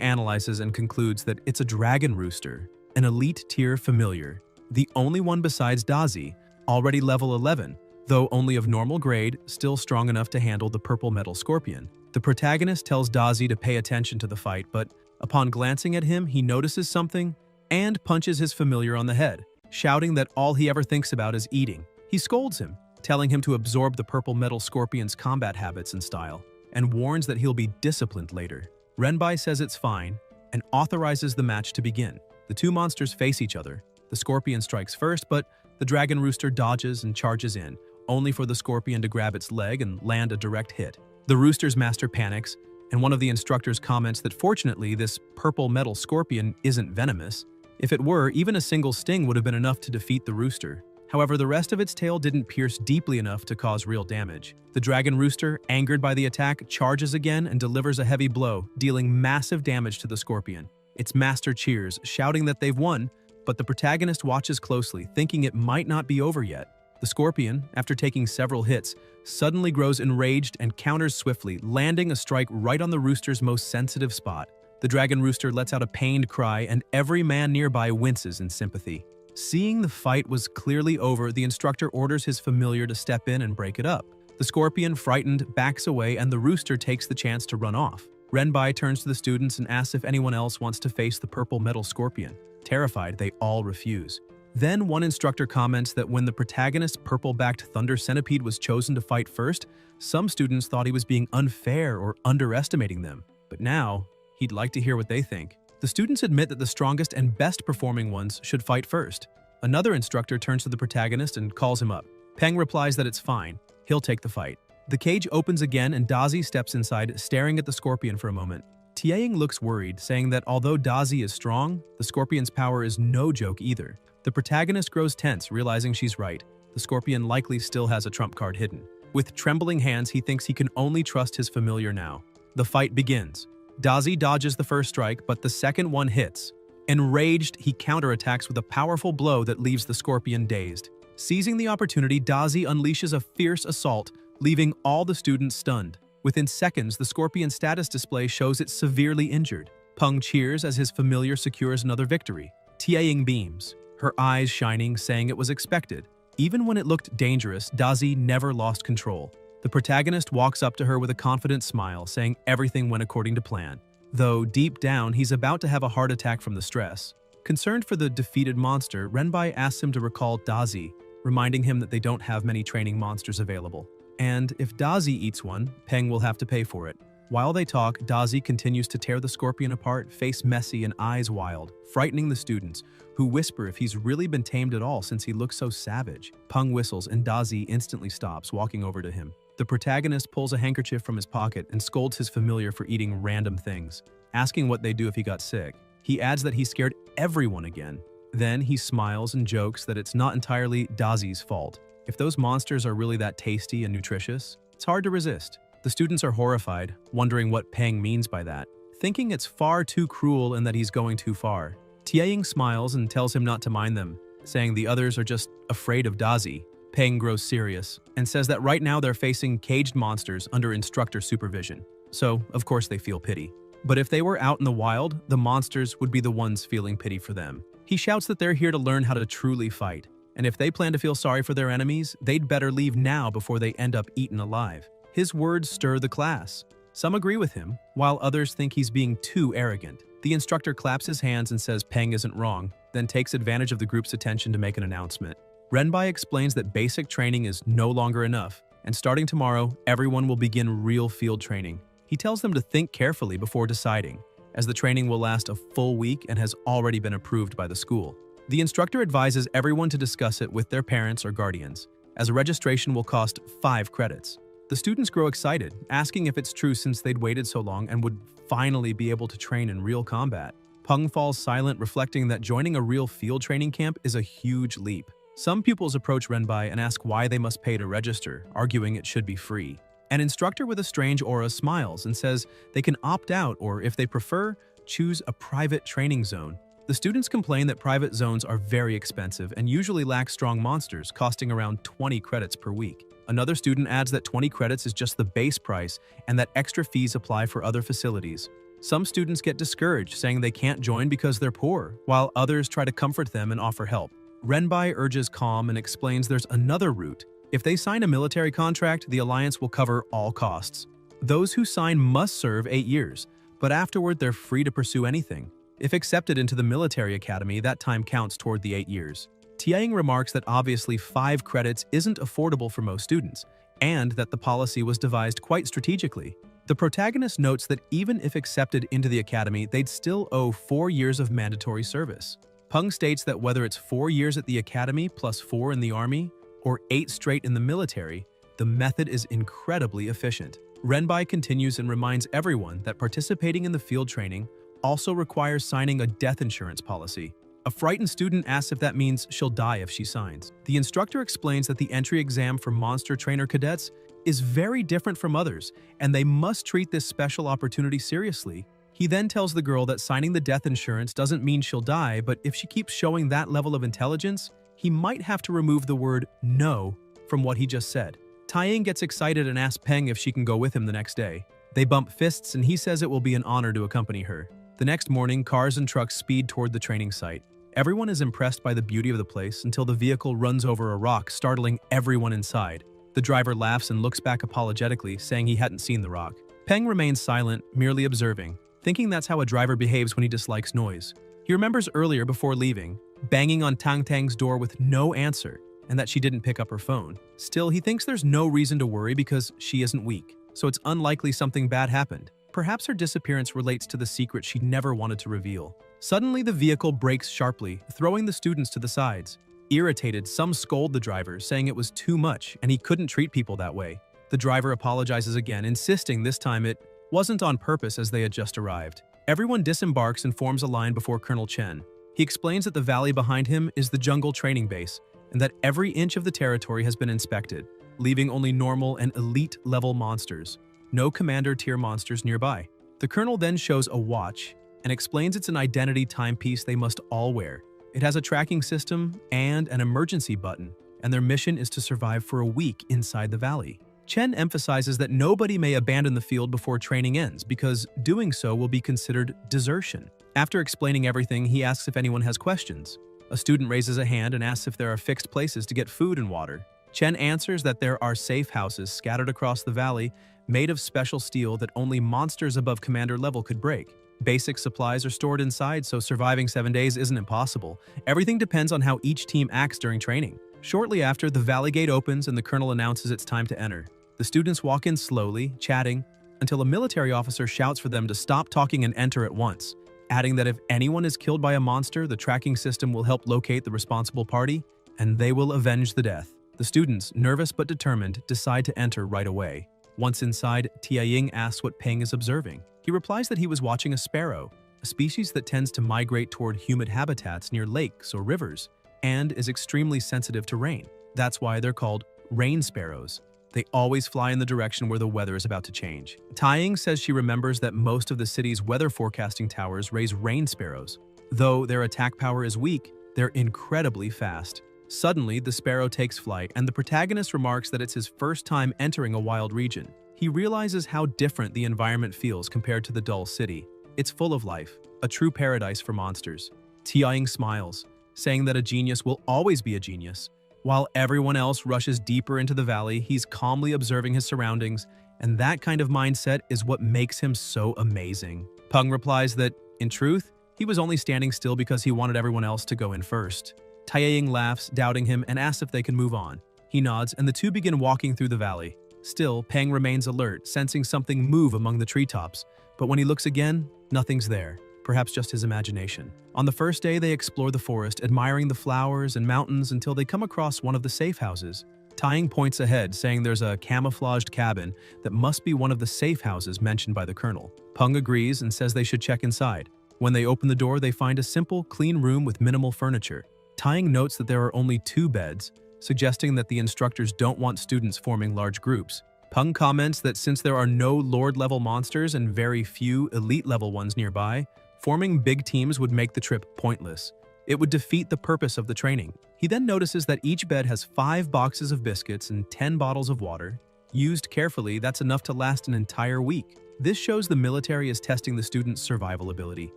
analyzes and concludes that it's a dragon rooster, an elite tier familiar, the only one besides Dazi, already level 11, though only of normal grade, still strong enough to handle the purple metal scorpion. The protagonist tells Dazi to pay attention to the fight, but upon glancing at him, he notices something and punches his familiar on the head, shouting that all he ever thinks about is eating. He scolds him, telling him to absorb the purple metal scorpion's combat habits and style, and warns that he'll be disciplined later. Renbai says it's fine and authorizes the match to begin. The two monsters face each other. The scorpion strikes first, but the dragon rooster dodges and charges in, only for the scorpion to grab its leg and land a direct hit. The rooster's master panics, and one of the instructors comments that fortunately this purple metal scorpion isn't venomous, If it were, even a single sting would have been enough to defeat the rooster. However, the rest of its tail didn't pierce deeply enough to cause real damage. The dragon rooster, angered by the attack, charges again and delivers a heavy blow, dealing massive damage to the scorpion. Its master cheers, shouting that they've won, but the protagonist watches closely, thinking it might not be over yet. The scorpion, after taking several hits, suddenly grows enraged and counters swiftly, landing a strike right on the rooster's most sensitive spot. The dragon rooster lets out a pained cry, and every man nearby winces in sympathy. Seeing the fight was clearly over, the instructor orders his familiar to step in and break it up. The scorpion, frightened, backs away, and the rooster takes the chance to run off. Renbai turns to the students and asks if anyone else wants to face the purple metal scorpion. Terrified, they all refuse. Then one instructor comments that when the protagonist's purple-backed thunder centipede was chosen to fight first, some students thought he was being unfair or underestimating them. But now, he'd like to hear what they think. The students admit that the strongest and best-performing ones should fight first. Another instructor turns to the protagonist and calls him up. Peng replies that it's fine. He'll take the fight. The cage opens again and Dazi steps inside, staring at the scorpion for a moment. Tianying looks worried, saying that although Dazi is strong, the scorpion's power is no joke either. The protagonist grows tense, realizing she's right. The scorpion likely still has a trump card hidden. With trembling hands, he thinks he can only trust his familiar now. The fight begins. Dazi dodges the first strike, but the second one hits. Enraged, he counterattacks with a powerful blow that leaves the scorpion dazed. Seizing the opportunity, Dazi unleashes a fierce assault, leaving all the students stunned. Within seconds, the scorpion status display shows it severely injured. Peng cheers as his familiar secures another victory. Tianying beams, her eyes shining, saying it was expected. Even when it looked dangerous, Dazi never lost control. The protagonist walks up to her with a confident smile, saying everything went according to plan. Though deep down, he's about to have a heart attack from the stress. Concerned for the defeated monster, Renbai asks him to recall Dazi, reminding him that they don't have many training monsters available. And if Dazi eats one, Peng will have to pay for it. While they talk, Dazi continues to tear the scorpion apart, face messy and eyes wild, frightening the students, who whisper if he's really been tamed at all since he looks so savage. Peng whistles and Dazi instantly stops, walking over to him. The protagonist pulls a handkerchief from his pocket and scolds his familiar for eating random things, asking what they'd do if he got sick. He adds that he scared everyone again. Then he smiles and jokes that it's not entirely Dazi's fault. If those monsters are really that tasty and nutritious, it's hard to resist. The students are horrified, wondering what Peng means by that, thinking it's far too cruel and that he's going too far. Tianying smiles and tells him not to mind them, saying the others are just afraid of Dazi. Peng grows serious and says that right now they're facing caged monsters under instructor supervision. So, of course, they feel pity. But if they were out in the wild, the monsters would be the ones feeling pity for them. He shouts that they're here to learn how to truly fight, and if they plan to feel sorry for their enemies, they'd better leave now before they end up eaten alive. His words stir the class. Some agree with him, while others think he's being too arrogant. The instructor claps his hands and says Peng isn't wrong, then takes advantage of the group's attention to make an announcement. Renbai explains that basic training is no longer enough, and starting tomorrow, everyone will begin real field training. He tells them to think carefully before deciding, as the training will last a full week and has already been approved by the school. The instructor advises everyone to discuss it with their parents or guardians, as registration will cost 5 credits. The students grow excited, asking if it's true since they'd waited so long and would finally be able to train in real combat. Peng falls silent, reflecting that joining a real field training camp is a huge leap. Some pupils approach Renbai and ask why they must pay to register, arguing it should be free. An instructor with a strange aura smiles and says they can opt out or, if they prefer, choose a private training zone. The students complain that private zones are very expensive and usually lack strong monsters, costing around 20 credits per week. Another student adds that 20 credits is just the base price and that extra fees apply for other facilities. Some students get discouraged, saying they can't join because they're poor, while others try to comfort them and offer help. Renbai urges calm and explains there's another route. If they sign a military contract, the alliance will cover all costs. Those who sign must serve 8 years, but afterward they're free to pursue anything. If accepted into the military academy, that time counts toward the 8 years. Tianying remarks that obviously 5 credits isn't affordable for most students, and that the policy was devised quite strategically. The protagonist notes that even if accepted into the academy, they'd still owe 4 years of mandatory service. Peng states that whether it's 4 years at the academy plus 4 in the army, or 8 straight in the military, the method is incredibly efficient. Renbai continues and reminds everyone that participating in the field training also requires signing a death insurance policy. A frightened student asks if that means she'll die if she signs. The instructor explains that the entry exam for monster trainer cadets is very different from others, and they must treat this special opportunity seriously. He then tells the girl that signing the death insurance doesn't mean she'll die, but if she keeps showing that level of intelligence, he might have to remove the word no from what he just said. Taeyang gets excited and asks Peng if she can go with him the next day. They bump fists and he says it will be an honor to accompany her. The next morning, cars and trucks speed toward the training site. Everyone is impressed by the beauty of the place until the vehicle runs over a rock, startling everyone inside. The driver laughs and looks back apologetically, saying he hadn't seen the rock. Peng remains silent, merely observing, thinking that's how a driver behaves when he dislikes noise. He remembers earlier before leaving, banging on Tang Tang's door with no answer, and that she didn't pick up her phone. Still, he thinks there's no reason to worry because she isn't weak, so it's unlikely something bad happened. Perhaps her disappearance relates to the secret she never wanted to reveal. Suddenly, the vehicle brakes sharply, throwing the students to the sides. Irritated, some scold the driver, saying it was too much and he couldn't treat people that way. The driver apologizes again, insisting this time it wasn't on purpose as they had just arrived. Everyone disembarks and forms a line before Colonel Chen. He explains that the valley behind him is the jungle training base, and that every inch of the territory has been inspected, leaving only normal and elite-level monsters. No commander-tier monsters nearby. The colonel then shows a watch and explains it's an identity timepiece they must all wear. It has a tracking system and an emergency button, and their mission is to survive for a week inside the valley. Chen emphasizes that nobody may abandon the field before training ends because doing so will be considered desertion. After explaining everything, he asks if anyone has questions. A student raises a hand and asks if there are fixed places to get food and water. Chen answers that there are safe houses scattered across the valley made of special steel that only monsters above commander level could break. Basic supplies are stored inside, so surviving 7 days isn't impossible. Everything depends on how each team acts during training. Shortly after, the valley gate opens and the colonel announces it's time to enter. The students walk in slowly, chatting, until a military officer shouts for them to stop talking and enter at once, adding that if anyone is killed by a monster, the tracking system will help locate the responsible party, and they will avenge the death. The students, nervous but determined, decide to enter right away. Once inside, Tianying asks what Peng is observing. He replies that he was watching a sparrow, a species that tends to migrate toward humid habitats near lakes or rivers, and is extremely sensitive to rain. That's why they're called rain sparrows. They always fly in the direction where the weather is about to change. Taiying says she remembers that most of the city's weather forecasting towers raise rain sparrows. Though their attack power is weak, they're incredibly fast. Suddenly, the sparrow takes flight, and the protagonist remarks that it's his first time entering a wild region. He realizes how different the environment feels compared to the dull city. It's full of life, a true paradise for monsters. Tianying smiles, saying that a genius will always be a genius. While everyone else rushes deeper into the valley, he's calmly observing his surroundings, and that kind of mindset is what makes him so amazing. Peng replies that, in truth, he was only standing still because he wanted everyone else to go in first. Taiying laughs, doubting him, and asks if they can move on. He nods, and the two begin walking through the valley. Still, Peng remains alert, sensing something move among the treetops, but when he looks again, nothing's there. Perhaps just his imagination. On the first day, they explore the forest, admiring the flowers and mountains until they come across one of the safe houses. Taiying points ahead, saying there's a camouflaged cabin that must be one of the safe houses mentioned by the colonel. Peng agrees and says they should check inside. When they open the door, they find a simple, clean room with minimal furniture. Taiying notes that there are only 2 beds, suggesting that the instructors don't want students forming large groups. Peng comments that since there are no Lord-level monsters and very few Elite-level ones nearby, forming big teams would make the trip pointless. It would defeat the purpose of the training. He then notices that each bed has 5 boxes of biscuits and 10 bottles of water. Used carefully, that's enough to last an entire week. This shows the military is testing the students' survival ability.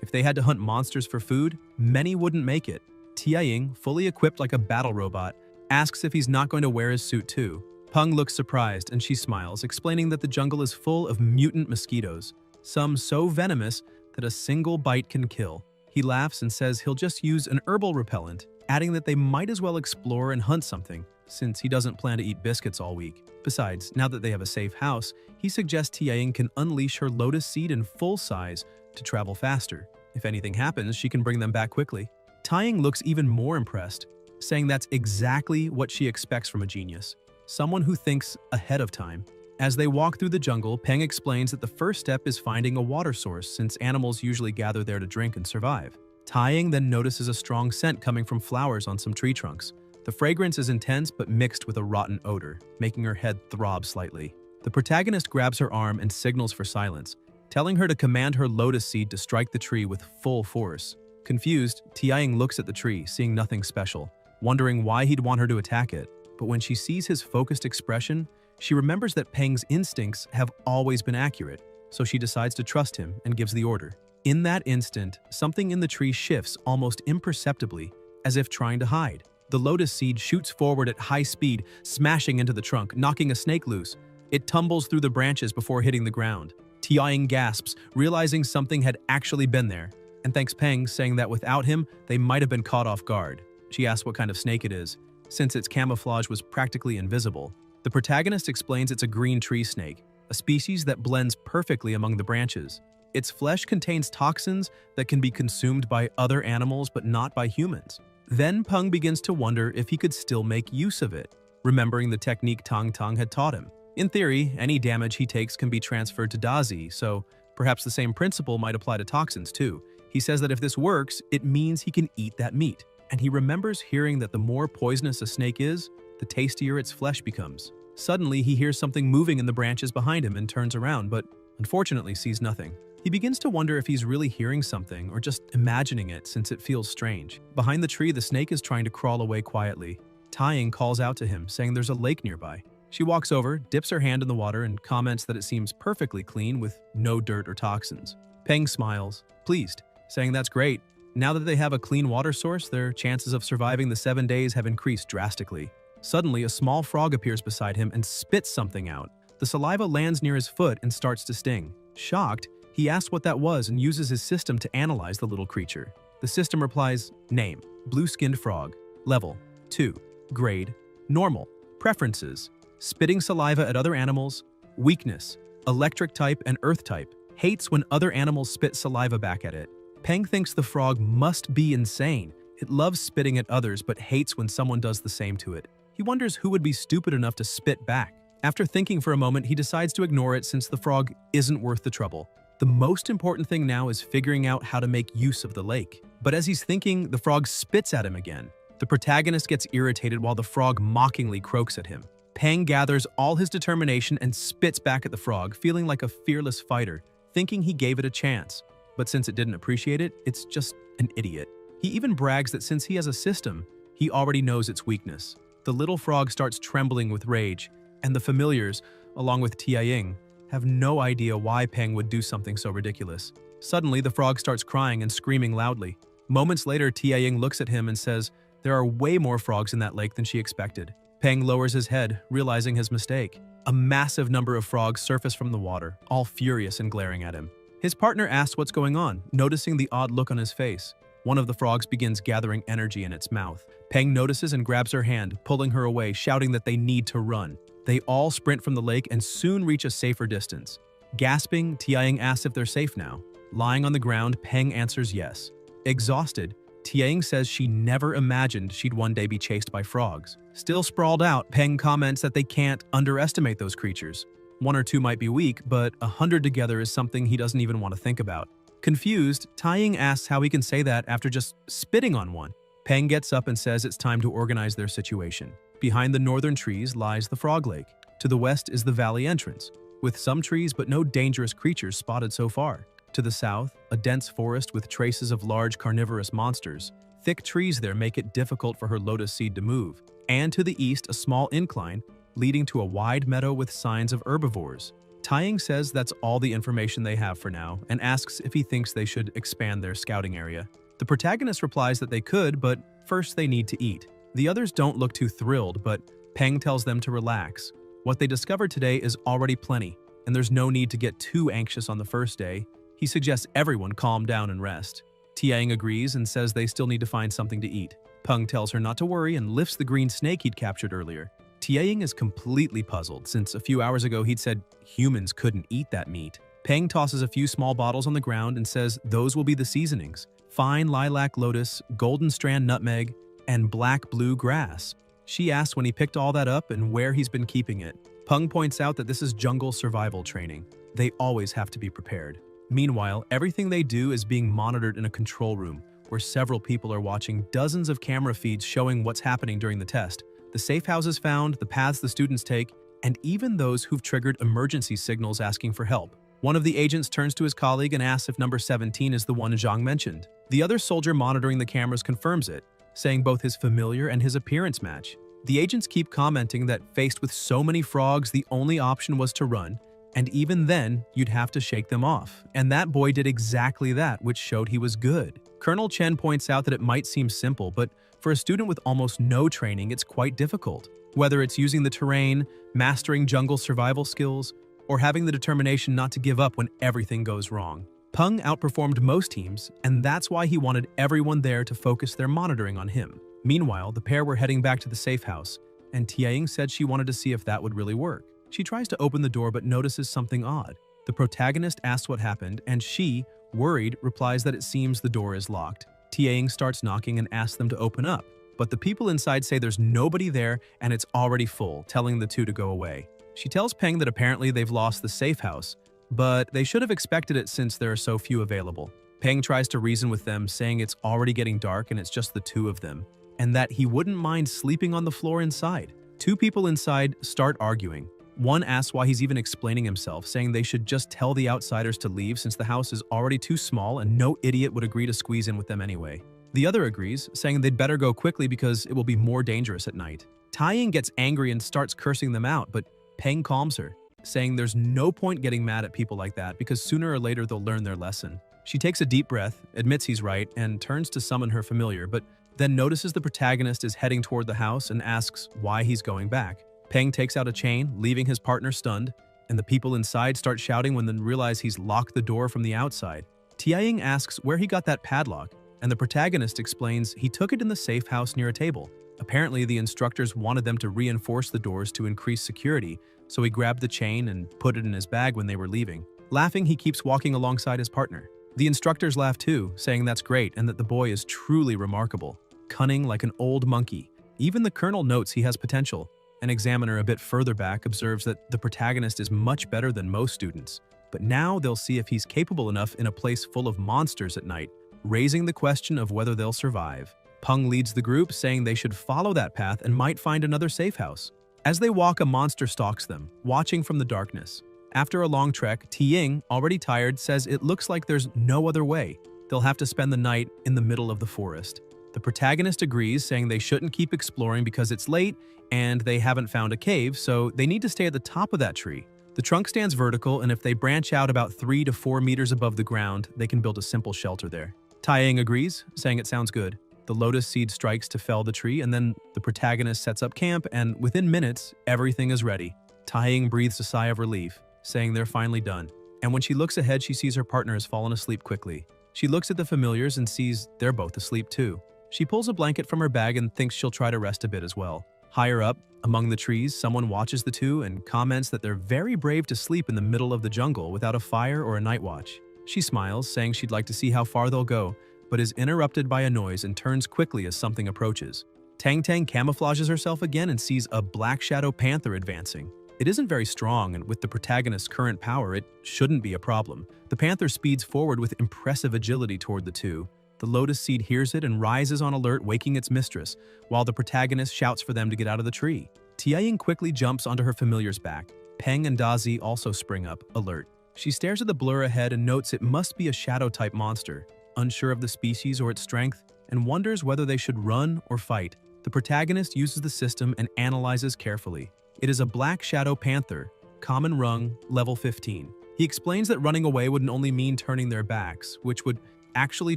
If they had to hunt monsters for food, many wouldn't make it. Tianying, fully equipped like a battle robot, asks if he's not going to wear his suit too. Peng looks surprised and she smiles, explaining that the jungle is full of mutant mosquitoes, some so venomous that a single bite can kill. He laughs and says he'll just use an herbal repellent, adding that they might as well explore and hunt something, since he doesn't plan to eat biscuits all week. Besides, now that they have a safe house, he suggests Tianying can unleash her lotus seed in full size to travel faster. If anything happens, she can bring them back quickly. Taiying looks even more impressed, saying that's exactly what she expects from a genius, someone who thinks ahead of time. As they walk through the jungle, Peng explains that the first step is finding a water source since animals usually gather there to drink and survive. Taiying then notices a strong scent coming from flowers on some tree trunks. The fragrance is intense but mixed with a rotten odor, making her head throb slightly. The protagonist grabs her arm and signals for silence, telling her to command her lotus seed to strike the tree with full force. Confused, Taiying looks at the tree, seeing nothing special, wondering why he'd want her to attack it. But when she sees his focused expression, she remembers that Peng's instincts have always been accurate, so she decides to trust him and gives the order. In that instant, something in the tree shifts almost imperceptibly, as if trying to hide. The lotus seed shoots forward at high speed, smashing into the trunk, knocking a snake loose. It tumbles through the branches before hitting the ground. Taiying gasps, realizing something had actually been there, and thanks Peng, saying that without him, they might have been caught off guard. She asks what kind of snake it is, since its camouflage was practically invisible. The protagonist explains it's a green tree snake, a species that blends perfectly among the branches. Its flesh contains toxins that can be consumed by other animals but not by humans. Then Peng begins to wonder if he could still make use of it, remembering the technique Tang Tang had taught him. In theory, any damage he takes can be transferred to Dazi, so perhaps the same principle might apply to toxins too. He says that if this works, it means he can eat that meat. And he remembers hearing that the more poisonous a snake is, the tastier its flesh becomes. Suddenly, he hears something moving in the branches behind him and turns around, but unfortunately sees nothing. He begins to wonder if he's really hearing something or just imagining it since it feels strange. Behind the tree, the snake is trying to crawl away quietly. Taiying calls out to him, saying there's a lake nearby. She walks over, dips her hand in the water, and comments that it seems perfectly clean with no dirt or toxins. Peng smiles, pleased, saying that's great. Now that they have a clean water source, their chances of surviving the 7 days have increased drastically. Suddenly, a small frog appears beside him and spits something out. The saliva lands near his foot and starts to sting. Shocked, he asks what that was and uses his system to analyze the little creature. The system replies, name, blue-skinned frog, level, 2, grade, normal, preferences, spitting saliva at other animals, weakness, electric type and earth type, hates when other animals spit saliva back at it. Peng thinks the frog must be insane. It loves spitting at others but hates when someone does the same to it. He wonders who would be stupid enough to spit back. After thinking for a moment, he decides to ignore it since the frog isn't worth the trouble. The most important thing now is figuring out how to make use of the lake. But as he's thinking, the frog spits at him again. The protagonist gets irritated while the frog mockingly croaks at him. Peng gathers all his determination and spits back at the frog, feeling like a fearless fighter, thinking he gave it a chance. But since it didn't appreciate it, it's just an idiot. He even brags that since he has a system, he already knows its weakness. The little frog starts trembling with rage, and the familiars, along with Taiying, have no idea why Peng would do something so ridiculous. Suddenly, the frog starts crying and screaming loudly. Moments later, Taiying looks at him and says, there are way more frogs in that lake than she expected. Peng lowers his head, realizing his mistake. A massive number of frogs surface from the water, all furious and glaring at him. His partner asks what's going on, noticing the odd look on his face. One of the frogs begins gathering energy in its mouth. Peng notices and grabs her hand, pulling her away, shouting that they need to run. They all sprint from the lake and soon reach a safer distance. Gasping, Taiying asks if they're safe now. Lying on the ground, Peng answers yes. Exhausted, Taiying says she never imagined she'd one day be chased by frogs. Still sprawled out, Peng comments that they can't underestimate those creatures. 1 or 2 might be weak, but 100 together is something he doesn't even want to think about. Confused, Taiying asks how he can say that after just spitting on one. Peng gets up and says it's time to organize their situation. Behind the northern trees lies the Frog Lake. To the west is the valley entrance, with some trees but no dangerous creatures spotted so far. To the south, a dense forest with traces of large carnivorous monsters. Thick trees there make it difficult for her lotus seed to move. And to the east, a small incline leading to a wide meadow with signs of herbivores. Taiying says that's all the information they have for now and asks if he thinks they should expand their scouting area. The protagonist replies that they could, but first they need to eat. The others don't look too thrilled, but Peng tells them to relax. What they discovered today is already plenty, and there's no need to get too anxious on the first day. He suggests everyone calm down and rest. Taiying agrees and says they still need to find something to eat. Peng tells her not to worry and lifts the green snake he'd captured earlier. Taiying is completely puzzled since a few hours ago he'd said humans couldn't eat that meat. Peng tosses a few small bottles on the ground and says those will be the seasonings: fine lilac lotus, golden strand nutmeg, and black-blue grass. She asks when he picked all that up and where he's been keeping it. Peng points out that this is jungle survival training. They always have to be prepared. Meanwhile, everything they do is being monitored in a control room, where several people are watching dozens of camera feeds showing what's happening during the test, the safe houses found, the paths the students take, and even those who've triggered emergency signals asking for help. One of the agents turns to his colleague and asks if number 17 is the one Zhang mentioned. The other soldier monitoring the cameras confirms it, saying both his familiar and his appearance match. The agents keep commenting that faced with so many frogs, the only option was to run, and even then, you'd have to shake them off. And that boy did exactly that, which showed he was good. Colonel Chen points out that it might seem simple, but for a student with almost no training, it's quite difficult. Whether it's using the terrain, mastering jungle survival skills, or having the determination not to give up when everything goes wrong. Peng outperformed most teams, and that's why he wanted everyone there to focus their monitoring on him. Meanwhile, the pair were heading back to the safe house, and Tianying said she wanted to see if that would really work. She tries to open the door but notices something odd. The protagonist asks what happened, and she, worried, replies that it seems the door is locked. Tianying starts knocking and asks them to open up, but the people inside say there's nobody there and it's already full, telling the two to go away. She tells Peng that apparently they've lost the safe house, but they should have expected it since there are so few available. Peng tries to reason with them, saying it's already getting dark and it's just the two of them, and that he wouldn't mind sleeping on the floor inside. Two people inside start arguing. One asks why he's even explaining himself, saying they should just tell the outsiders to leave since the house is already too small and no idiot would agree to squeeze in with them anyway. The other agrees, saying they'd better go quickly because it will be more dangerous at night. Taiying gets angry and starts cursing them out, but Peng calms her, saying there's no point getting mad at people like that because sooner or later they'll learn their lesson. She takes a deep breath, admits he's right, and turns to summon her familiar, but then notices the protagonist is heading toward the house and asks why he's going back. Peng takes out a chain, leaving his partner stunned, and the people inside start shouting when they realize he's locked the door from the outside. Tianying asks where he got that padlock, and the protagonist explains he took it in the safe house near a table. Apparently, the instructors wanted them to reinforce the doors to increase security, so he grabbed the chain and put it in his bag when they were leaving. Laughing, he keeps walking alongside his partner. The instructors laugh too, saying that's great and that the boy is truly remarkable, cunning like an old monkey. Even the colonel notes he has potential. An examiner a bit further back observes that the protagonist is much better than most students, but now they'll see if he's capable enough in a place full of monsters at night, raising the question of whether they'll survive. Peng leads the group, saying they should follow that path and might find another safe house. As they walk, a monster stalks them, watching from the darkness. After a long trek, Tiying, already tired, says it looks like there's no other way. They'll have to spend the night in the middle of the forest. The protagonist agrees, saying they shouldn't keep exploring because it's late and they haven't found a cave, so they need to stay at the top of that tree. The trunk stands vertical, and if they branch out about 3 to 4 meters above the ground, they can build a simple shelter there. Taiying agrees, saying it sounds good. The lotus seed strikes to fell the tree, and then the protagonist sets up camp, and within minutes, everything is ready. Taiying breathes a sigh of relief, saying they're finally done. And when she looks ahead, she sees her partner has fallen asleep quickly. She looks at the familiars and sees they're both asleep too. She pulls a blanket from her bag and thinks she'll try to rest a bit as well. Higher up, among the trees, someone watches the two and comments that they're very brave to sleep in the middle of the jungle without a fire or a night watch. She smiles, saying she'd like to see how far they'll go, but is interrupted by a noise and turns quickly as something approaches. Tang Tang camouflages herself again and sees a black shadow panther advancing. It isn't very strong, and with the protagonist's current power, it shouldn't be a problem. The panther speeds forward with impressive agility toward the two. The lotus seed hears it and rises on alert, waking its mistress, while the protagonist shouts for them to get out of the tree. Tianying quickly jumps onto her familiar's back. Peng and Dazi also spring up, alert. She stares at the blur ahead and notes it must be a shadow-type monster, unsure of the species or its strength, and wonders whether they should run or fight. The protagonist uses the system and analyzes carefully. It is a black shadow panther, common rung, level 15. He explains that running away wouldn't only mean turning their backs, which would actually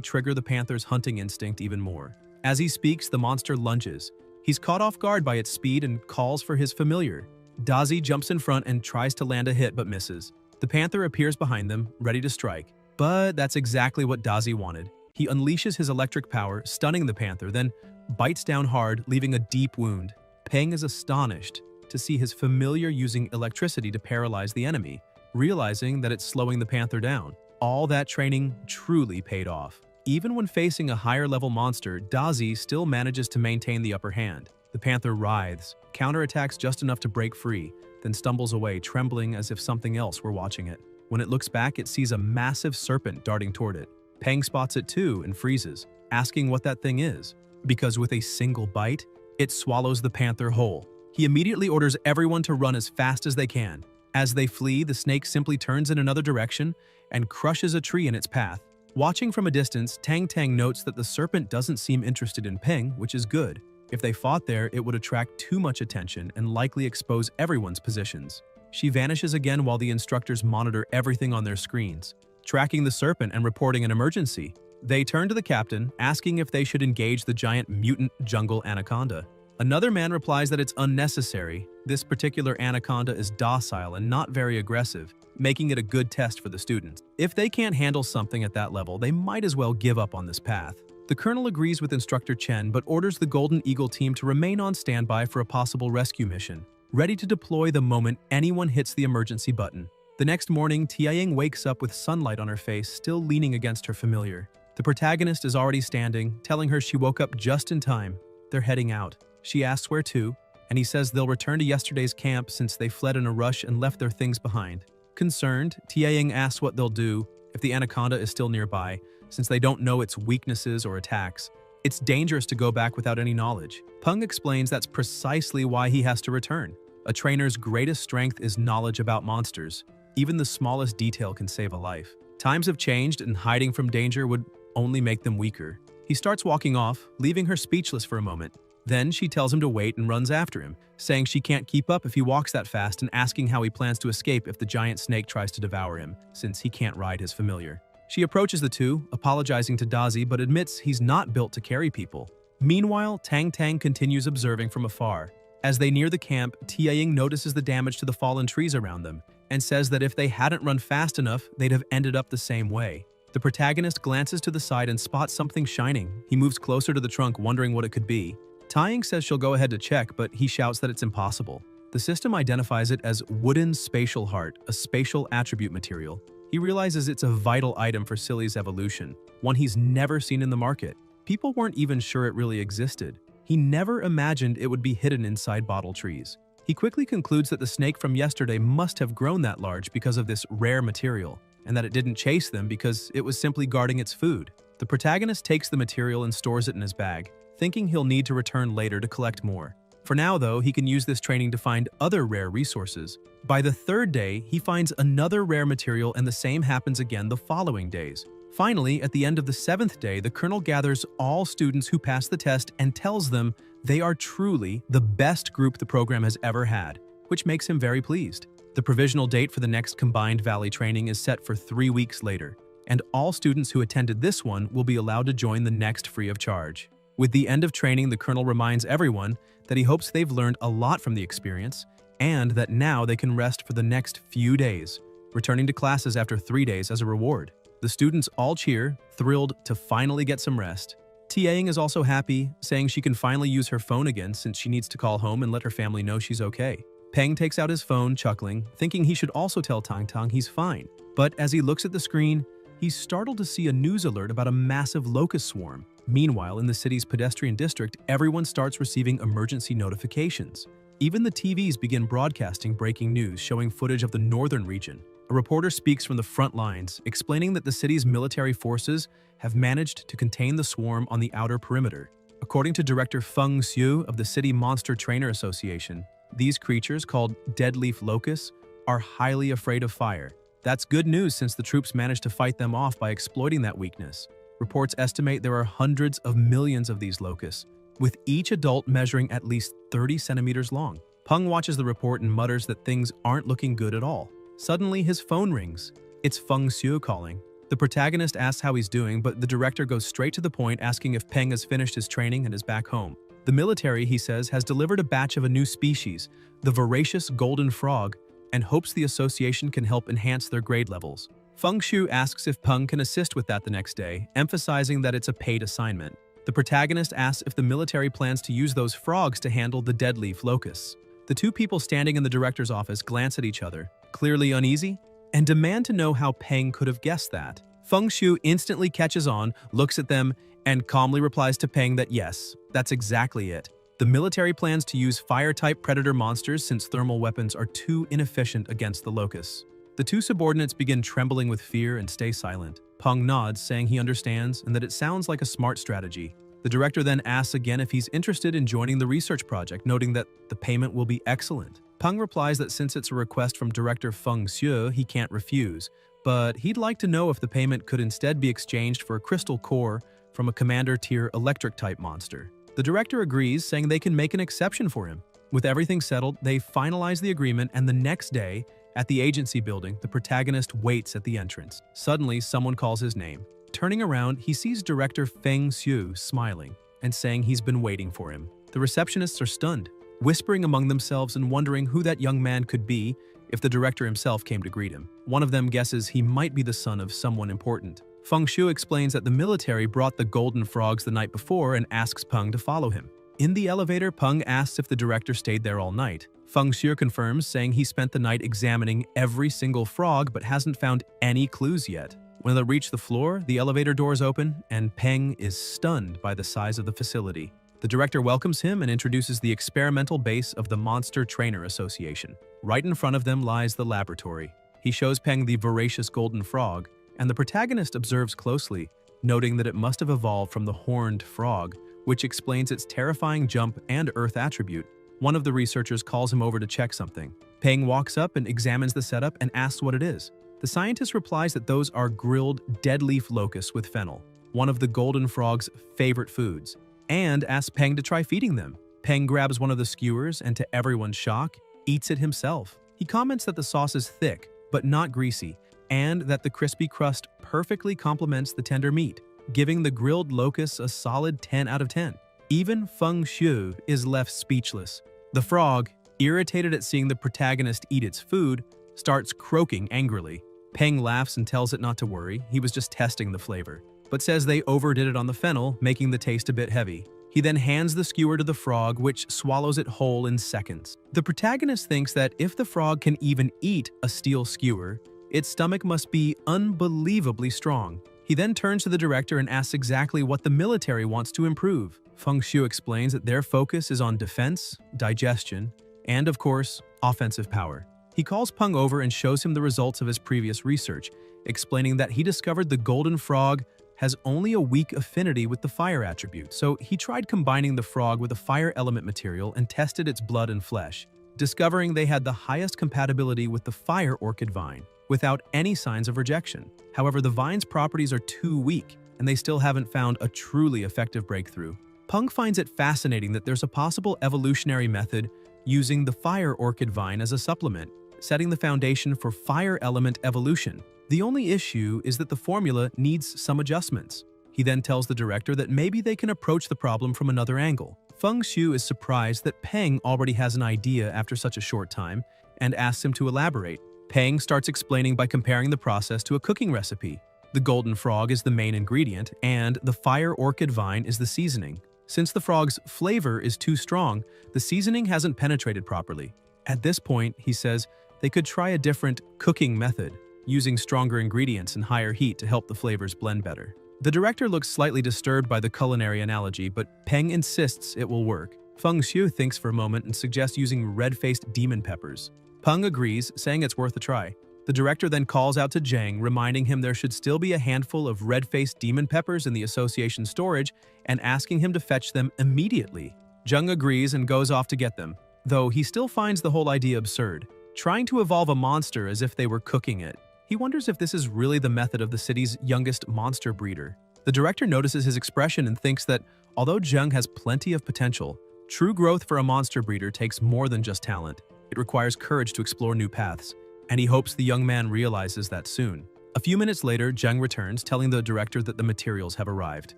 trigger the panther's hunting instinct even more. As he speaks, the monster lunges. He's caught off guard by its speed and calls for his familiar. Dazi jumps in front and tries to land a hit but misses. The panther appears behind them, ready to strike. But that's exactly what Dazi wanted. He unleashes his electric power, stunning the panther, then bites down hard, leaving a deep wound. Peng is astonished to see his familiar using electricity to paralyze the enemy, realizing that it's slowing the panther down. All that training truly paid off. Even when facing a higher-level monster, Dazi still manages to maintain the upper hand. The panther writhes, counterattacks just enough to break free, then stumbles away, trembling as if something else were watching it. When it looks back, it sees a massive serpent darting toward it. Peng spots it too and freezes. asking what that thing is, because with a single bite, it swallows the panther whole. He immediately orders everyone to run as fast as they can. As they flee, the snake simply turns in another direction and crushes a tree in its path. Watching from a distance, Tang Tang notes that the serpent doesn't seem interested in Peng, which is good. If they fought there, it would attract too much attention and likely expose everyone's positions. She vanishes again while the instructors monitor everything on their screens, tracking the serpent and reporting an emergency. They turn to the captain, asking if they should engage the giant mutant jungle anaconda. Another man replies that it's unnecessary. This particular anaconda is docile and not very aggressive, making it a good test for the students. If they can't handle something at that level, they might as well give up on this path. The colonel agrees with Instructor Chen but orders the Golden Eagle team to remain on standby for a possible rescue mission, ready to deploy the moment anyone hits the emergency button. The next morning, Tianying wakes up with sunlight on her face, still leaning against her familiar. The protagonist is already standing, telling her she woke up just in time. They're heading out. She asks where to, and he says they'll return to yesterday's camp since they fled in a rush and left their things behind. Concerned, Tianying asks what they'll do if the anaconda is still nearby, since they don't know its weaknesses or attacks. It's dangerous to go back without any knowledge. Peng explains that's precisely why he has to return. A trainer's greatest strength is knowledge about monsters. Even the smallest detail can save a life. Times have changed, and hiding from danger would only make them weaker. He starts walking off, leaving her speechless for a moment. Then she tells him to wait and runs after him, saying she can't keep up if he walks that fast and asking how he plans to escape if the giant snake tries to devour him, since he can't ride his familiar. She approaches the two, apologizing to Dazi but admits he's not built to carry people. Meanwhile, Tang Tang continues observing from afar. As they near the camp, Tianying notices the damage to the fallen trees around them and says that if they hadn't run fast enough, they'd have ended up the same way. The protagonist glances to the side and spots something shining. He moves closer to the trunk, wondering what it could be. Tianying says she'll go ahead to check, but he shouts that it's impossible. The system identifies it as wooden spatial heart, a spatial attribute material. He realizes it's a vital item for Silly's evolution, one he's never seen in the market. People weren't even sure it really existed. He never imagined it would be hidden inside bottle trees. He quickly concludes that the snake from yesterday must have grown that large because of this rare material, and that it didn't chase them because it was simply guarding its food. The protagonist takes the material and stores it in his bag, thinking he'll need to return later to collect more. For now, though, he can use this training to find other rare resources. By the third day, he finds another rare material, and the same happens again the following days. Finally, at the end of the 7th day, the colonel gathers all students who pass the test and tells them they are truly the best group the program has ever had, which makes him very pleased. The provisional date for the next Combined Valley training is set for 3 weeks later, and all students who attended this one will be allowed to join the next free of charge. With the end of training, the colonel reminds everyone that he hopes they've learned a lot from the experience and that now they can rest for the next few days, returning to classes after 3 days as a reward. The students all cheer, thrilled to finally get some rest. Tianying is also happy, saying she can finally use her phone again since she needs to call home and let her family know she's okay. Peng takes out his phone, chuckling, thinking he should also tell Tang Tang he's fine. But as he looks at the screen, he's startled to see a news alert about a massive locust swarm. Meanwhile, in the city's pedestrian district, everyone starts receiving emergency notifications. Even the TVs begin broadcasting breaking news showing footage of the northern region. A reporter speaks from the front lines, explaining that the city's military forces have managed to contain the swarm on the outer perimeter. According to Director Feng Xiu of the City Monster Trainer Association, these creatures, called deadleaf locusts, are highly afraid of fire. That's good news since the troops managed to fight them off by exploiting that weakness. Reports estimate there are hundreds of millions of these locusts, with each adult measuring at least 30 centimeters long. Peng watches the report and mutters that things aren't looking good at all. Suddenly, his phone rings. It's Feng Xiu calling. The protagonist asks how he's doing, but the director goes straight to the point, asking if Peng has finished his training and is back home. The military, he says, has delivered a batch of a new species, the voracious golden frog, and hopes the association can help enhance their grade levels. Feng Xiu asks if Peng can assist with that the next day, emphasizing that it's a paid assignment. The protagonist asks if the military plans to use those frogs to handle the deadleaf locusts. The two people standing in the director's office glance at each other, clearly uneasy, and demand to know how Peng could have guessed that. Feng Xiu instantly catches on, looks at them, and calmly replies to Peng that yes, that's exactly it. The military plans to use fire-type predator monsters since thermal weapons are too inefficient against the locusts. The two subordinates begin trembling with fear and stay silent. Peng nods, saying he understands and that it sounds like a smart strategy. The director then asks again if he's interested in joining the research project, noting that the payment will be excellent. Peng replies that since it's a request from director Feng Xue, he can't refuse, but he'd like to know if the payment could instead be exchanged for a crystal core from a commander-tier electric-type monster. The director agrees, saying they can make an exception for him. With everything settled, they finalize the agreement, and the next day, at the agency building, the protagonist waits at the entrance. Suddenly, someone calls his name. Turning around, he sees director Feng Xue smiling and saying he's been waiting for him. The receptionists are stunned, whispering among themselves and wondering who that young man could be if the director himself came to greet him. One of them guesses he might be the son of someone important. Feng Xue explains that the military brought the golden frogs the night before and asks Peng to follow him. In the elevator, Peng asks if the director stayed there all night. Feng Xue confirms, saying he spent the night examining every single frog but hasn't found any clues yet. When they reach the floor, the elevator doors open, and Peng is stunned by the size of the facility. The director welcomes him and introduces the experimental base of the Monster Trainer Association. Right in front of them lies the laboratory. He shows Peng the voracious golden frog, and the protagonist observes closely, noting that it must have evolved from the horned frog, which explains its terrifying jump and earth attribute. One of the researchers calls him over to check something. Peng walks up and examines the setup and asks what it is. The scientist replies that those are grilled dead leaf locusts with fennel, one of the golden frog's favorite foods, and asks Peng to try feeding them. Peng grabs one of the skewers and, to everyone's shock, eats it himself. He comments that the sauce is thick, but not greasy, and that the crispy crust perfectly complements the tender meat, giving the grilled locusts a solid 10 out of 10. Even Feng Xue is left speechless. The frog, irritated at seeing the protagonist eat its food, starts croaking angrily. Peng laughs and tells it not to worry, he was just testing the flavor, but says they overdid it on the fennel, making the taste a bit heavy. He then hands the skewer to the frog, which swallows it whole in seconds. The protagonist thinks that if the frog can even eat a steel skewer, its stomach must be unbelievably strong. He then turns to the director and asks exactly what the military wants to improve. Feng Xue explains that their focus is on defense, digestion, and of course, offensive power. He calls Peng over and shows him the results of his previous research, explaining that he discovered the golden frog has only a weak affinity with the fire attribute, so he tried combining the frog with a fire element material and tested its blood and flesh, discovering they had the highest compatibility with the fire orchid vine, without any signs of rejection. However, the vine's properties are too weak, and they still haven't found a truly effective breakthrough. Peng finds it fascinating that there's a possible evolutionary method using the fire orchid vine as a supplement, setting the foundation for fire element evolution. The only issue is that the formula needs some adjustments. He then tells the director that maybe they can approach the problem from another angle. Feng Xue is surprised that Peng already has an idea after such a short time and asks him to elaborate. Peng starts explaining by comparing the process to a cooking recipe. The golden frog is the main ingredient, and the fire orchid vine is the seasoning. Since the frog's flavor is too strong, the seasoning hasn't penetrated properly. At this point, he says, they could try a different cooking method, using stronger ingredients and higher heat to help the flavors blend better. The director looks slightly disturbed by the culinary analogy, but Peng insists it will work. Feng Xue thinks for a moment and suggests using red-faced demon peppers. Peng agrees, saying it's worth a try. The director then calls out to Zhang, reminding him there should still be a handful of red-faced demon peppers in the association storage and asking him to fetch them immediately. Zhang agrees and goes off to get them, though he still finds the whole idea absurd, trying to evolve a monster as if they were cooking it. He wonders if this is really the method of the city's youngest monster breeder. The director notices his expression and thinks that, although Zhang has plenty of potential, true growth for a monster breeder takes more than just talent. It requires courage to explore new paths, and he hopes the young man realizes that soon. A few minutes later, Zhang returns, telling the director that the materials have arrived.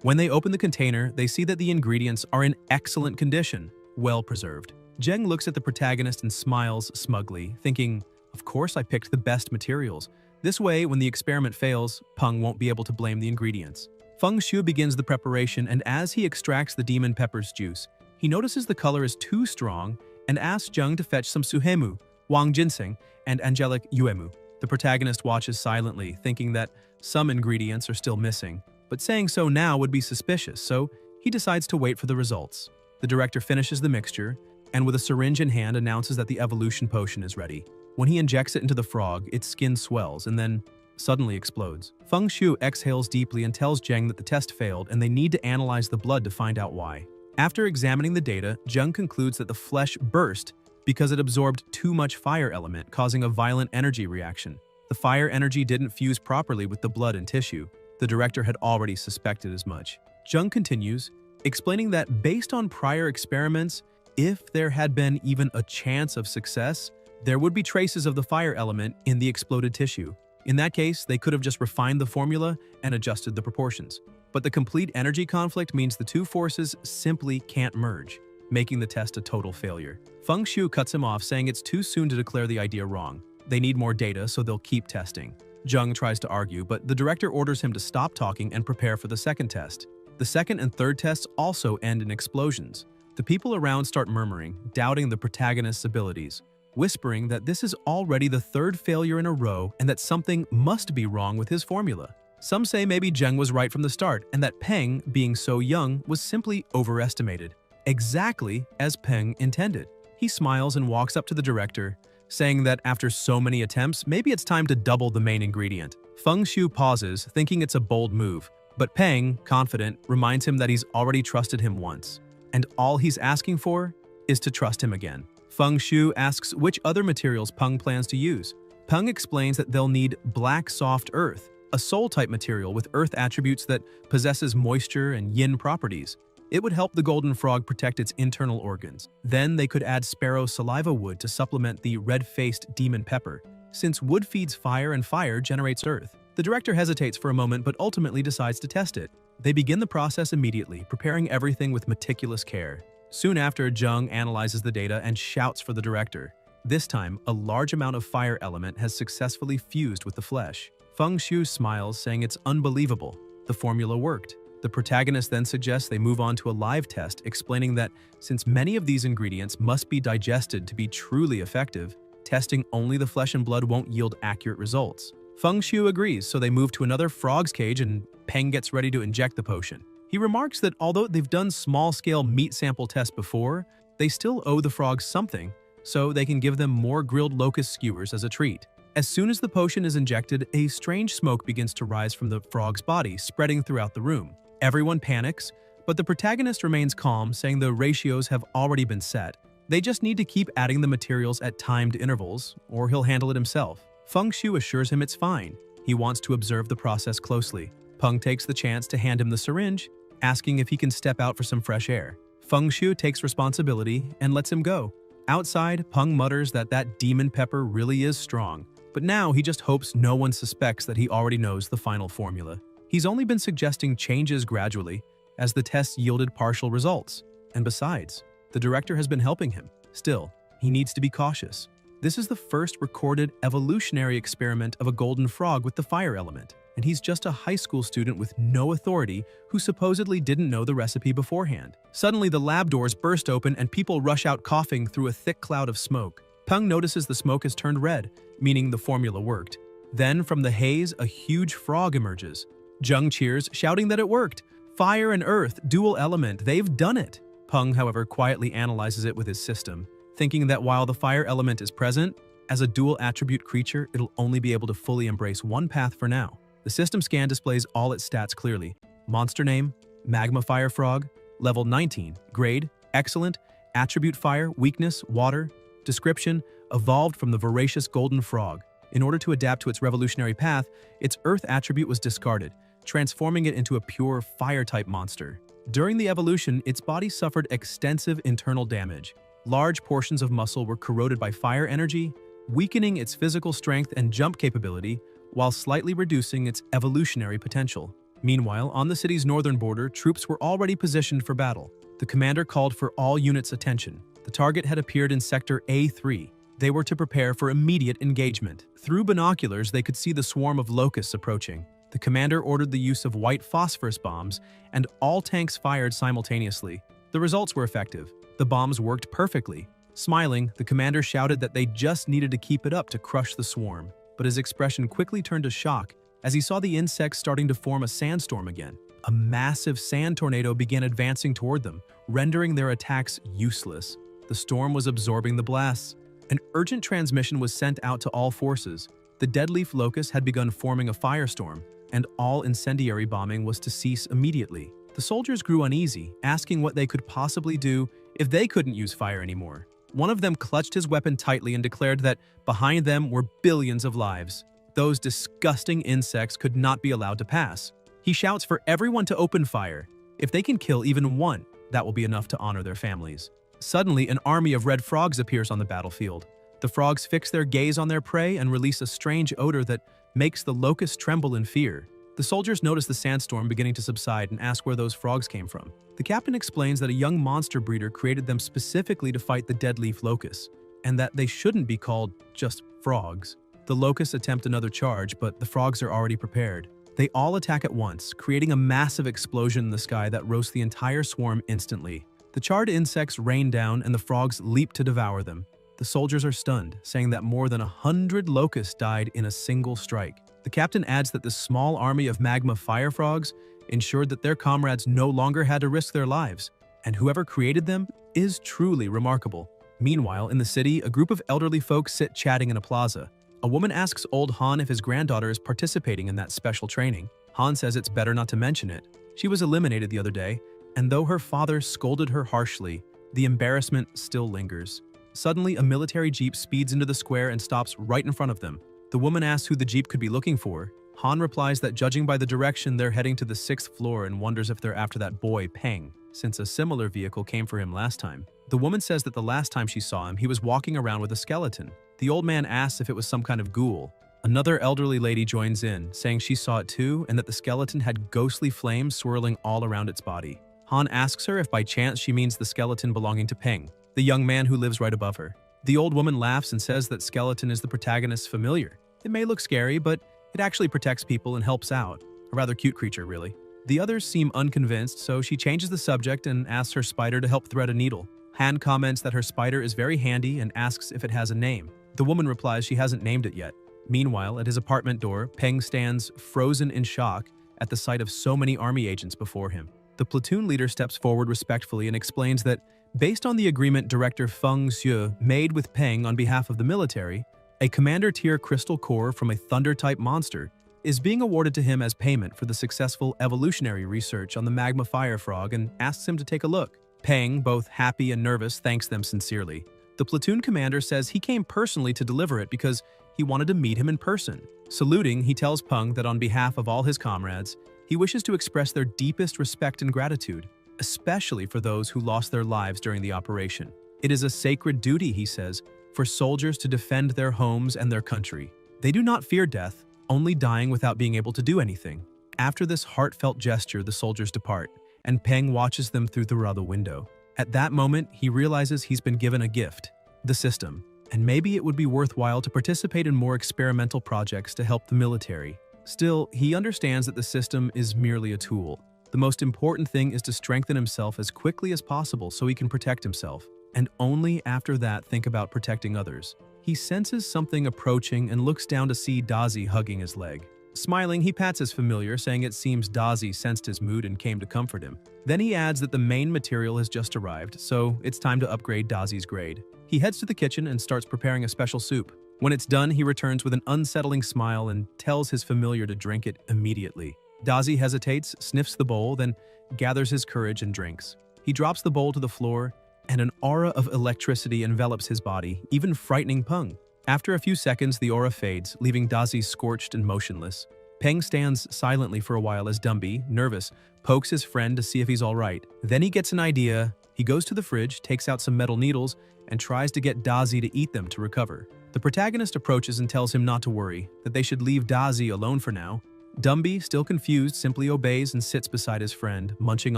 When they open the container, they see that the ingredients are in excellent condition, well preserved. Zhang looks at the protagonist and smiles smugly, thinking, of course I picked the best materials. This way, when the experiment fails, Peng won't be able to blame the ingredients. Feng Xue begins the preparation, and as he extracts the demon pepper's juice, he notices the color is too strong and asks Zhang to fetch some suhemu, wang ginseng, and angelic yuemu. The protagonist watches silently, thinking that some ingredients are still missing, but saying so now would be suspicious, so he decides to wait for the results. The director finishes the mixture, and with a syringe in hand announces that the evolution potion is ready. When he injects it into the frog, its skin swells, and then suddenly explodes. Feng Shu exhales deeply and tells Zheng that the test failed and they need to analyze the blood to find out why. After examining the data, Zheng concludes that the flesh burst because it absorbed too much fire element, causing a violent energy reaction. The fire energy didn't fuse properly with the blood and tissue. The director had already suspected as much. Zheng continues, explaining that based on prior experiments, if there had been even a chance of success, there would be traces of the fire element in the exploded tissue. In that case, they could have just refined the formula and adjusted the proportions. But the complete energy conflict means the two forces simply can't merge, making the test a total failure. Feng Shu cuts him off, saying it's too soon to declare the idea wrong. They need more data, so they'll keep testing. Zheng tries to argue, but the director orders him to stop talking and prepare for the second test. The second and third tests also end in explosions. The people around start murmuring, doubting the protagonist's abilities, whispering that this is already the third failure in a row and that something must be wrong with his formula. Some say maybe Zheng was right from the start and that Peng, being so young, was simply overestimated, exactly as Peng intended. He smiles and walks up to the director, saying that after so many attempts, maybe it's time to double the main ingredient. Feng Shu pauses, thinking it's a bold move, but Peng, confident, reminds him that he's already trusted him once, and all he's asking for is to trust him again. Feng Shu asks which other materials Peng plans to use. Peng explains that they'll need black soft earth, a soul-type material with earth attributes that possesses moisture and yin properties. It would help the golden frog protect its internal organs. Then they could add sparrow saliva wood to supplement the red-faced demon pepper, since wood feeds fire and fire generates earth. The director hesitates for a moment but ultimately decides to test it. They begin the process immediately, preparing everything with meticulous care. Soon after, Zheng analyzes the data and shouts for the director. This time, a large amount of fire element has successfully fused with the flesh. Feng Shu smiles, saying it's unbelievable. The formula worked. The protagonist then suggests they move on to a live test, explaining that since many of these ingredients must be digested to be truly effective, testing only the flesh and blood won't yield accurate results. Feng Shu agrees, so they move to another frog's cage and Peng gets ready to inject the potion. He remarks that although they've done small-scale meat sample tests before, they still owe the frogs something, so they can give them more grilled locust skewers as a treat. As soon as the potion is injected, a strange smoke begins to rise from the frog's body, spreading throughout the room. Everyone panics, but the protagonist remains calm, saying the ratios have already been set. They just need to keep adding the materials at timed intervals, or he'll handle it himself. Feng Shu assures him it's fine. He wants to observe the process closely. Peng takes the chance to hand him the syringe, asking if he can step out for some fresh air. Feng Shu takes responsibility and lets him go. Outside, Peng mutters that demon pepper really is strong, but now he just hopes no one suspects that he already knows the final formula. He's only been suggesting changes gradually, as the tests yielded partial results. And besides, the director has been helping him. Still, he needs to be cautious. This is the first recorded evolutionary experiment of a golden frog with the fire element, and he's just a high school student with no authority who supposedly didn't know the recipe beforehand. Suddenly, the lab doors burst open and people rush out coughing through a thick cloud of smoke. Peng notices the smoke has turned red, meaning the formula worked. Then, from the haze, a huge frog emerges. Zheng cheers, shouting that it worked. Fire and earth, dual element, they've done it. Peng, however, quietly analyzes it with his system, thinking that while the fire element is present, as a dual attribute creature, it'll only be able to fully embrace one path for now. The system scan displays all its stats clearly. Monster name, Magma Fire Frog, level 19, grade, excellent, attribute fire, weakness, water, description, evolved from the voracious golden frog. In order to adapt to its revolutionary path, its earth attribute was discarded, transforming it into a pure fire-type monster. During the evolution, its body suffered extensive internal damage. Large portions of muscle were corroded by fire energy, weakening its physical strength and jump capability, while slightly reducing its evolutionary potential. Meanwhile, on the city's northern border, troops were already positioned for battle. The commander called for all units' attention. The target had appeared in Sector A3. They were to prepare for immediate engagement. Through binoculars, they could see the swarm of locusts approaching. The commander ordered the use of white phosphorus bombs, and all tanks fired simultaneously. The results were effective. The bombs worked perfectly. Smiling, the commander shouted that they just needed to keep it up to crush the swarm. But his expression quickly turned to shock as he saw the insects starting to form a sandstorm again. A massive sand tornado began advancing toward them, rendering their attacks useless. The storm was absorbing the blasts. An urgent transmission was sent out to all forces. The deadleaf locust had begun forming a firestorm, and all incendiary bombing was to cease immediately. The soldiers grew uneasy, asking what they could possibly do if they couldn't use fire anymore. One of them clutched his weapon tightly and declared that behind them were billions of lives. Those disgusting insects could not be allowed to pass. He shouts for everyone to open fire. If they can kill even one, that will be enough to honor their families. Suddenly, an army of red frogs appears on the battlefield. The frogs fix their gaze on their prey and release a strange odor that makes the locusts tremble in fear. The soldiers notice the sandstorm beginning to subside and ask where those frogs came from. The captain explains that a young monster breeder created them specifically to fight the deadleaf locusts, and that they shouldn't be called just frogs. The locusts attempt another charge, but the frogs are already prepared. They all attack at once, creating a massive explosion in the sky that roasts the entire swarm instantly. The charred insects rain down and the frogs leap to devour them. The soldiers are stunned, saying that more than 100 locusts died in a single strike. The captain adds that this small army of magma fire frogs ensured that their comrades no longer had to risk their lives, and whoever created them is truly remarkable. Meanwhile, in the city, a group of elderly folks sit chatting in a plaza. A woman asks old Han if his granddaughter is participating in that special training. Han says it's better not to mention it. She was eliminated the other day, and though her father scolded her harshly, the embarrassment still lingers. Suddenly, a military jeep speeds into the square and stops right in front of them. The woman asks who the jeep could be looking for. Han replies that judging by the direction, they're heading to the 6th floor and wonders if they're after that boy Peng, since a similar vehicle came for him last time. The woman says that the last time she saw him, he was walking around with a skeleton. The old man asks if it was some kind of ghoul. Another elderly lady joins in, saying she saw it too and that the skeleton had ghostly flames swirling all around its body. Han asks her if by chance she means the skeleton belonging to Peng, the young man who lives right above her. The old woman laughs and says that skeleton is the protagonist's familiar. It may look scary, but it actually protects people and helps out. A rather cute creature, really. The others seem unconvinced, so she changes the subject and asks her spider to help thread a needle. Han comments that her spider is very handy and asks if it has a name. The woman replies she hasn't named it yet. Meanwhile, at his apartment door, Peng stands frozen in shock at the sight of so many army agents before him. The platoon leader steps forward respectfully and explains that, based on the agreement Director Feng Xue made with Peng on behalf of the military, a commander-tier crystal core from a thunder-type monster is being awarded to him as payment for the successful evolutionary research on the magma fire frog and asks him to take a look. Peng, both happy and nervous, thanks them sincerely. The platoon commander says he came personally to deliver it because he wanted to meet him in person. Saluting, he tells Peng that on behalf of all his comrades, he wishes to express their deepest respect and gratitude, especially for those who lost their lives during the operation. It is a sacred duty, he says, for soldiers to defend their homes and their country. They do not fear death, only dying without being able to do anything. After this heartfelt gesture, the soldiers depart, and Peng watches them through the other window. At that moment, he realizes he's been given a gift, the system, and maybe it would be worthwhile to participate in more experimental projects to help the military. Still, he understands that the system is merely a tool. The most important thing is to strengthen himself as quickly as possible so he can protect himself, and only after that think about protecting others. He senses something approaching and looks down to see Dazi hugging his leg. Smiling, he pats his familiar, saying it seems Dazi sensed his mood and came to comfort him. Then he adds that the main material has just arrived, so it's time to upgrade Dazi's grade. He heads to the kitchen and starts preparing a special soup. When it's done, he returns with an unsettling smile and tells his familiar to drink it immediately. Dazi hesitates, sniffs the bowl, then gathers his courage and drinks. He drops the bowl to the floor, and an aura of electricity envelops his body, even frightening Peng. After a few seconds, the aura fades, leaving Dazi scorched and motionless. Peng stands silently for a while as Dumby, nervous, pokes his friend to see if he's all right. Then he gets an idea. He goes to the fridge, takes out some metal needles, and tries to get Dazi to eat them to recover. The protagonist approaches and tells him not to worry, that they should leave Dazi alone for now. Dumby, still confused, simply obeys and sits beside his friend, munching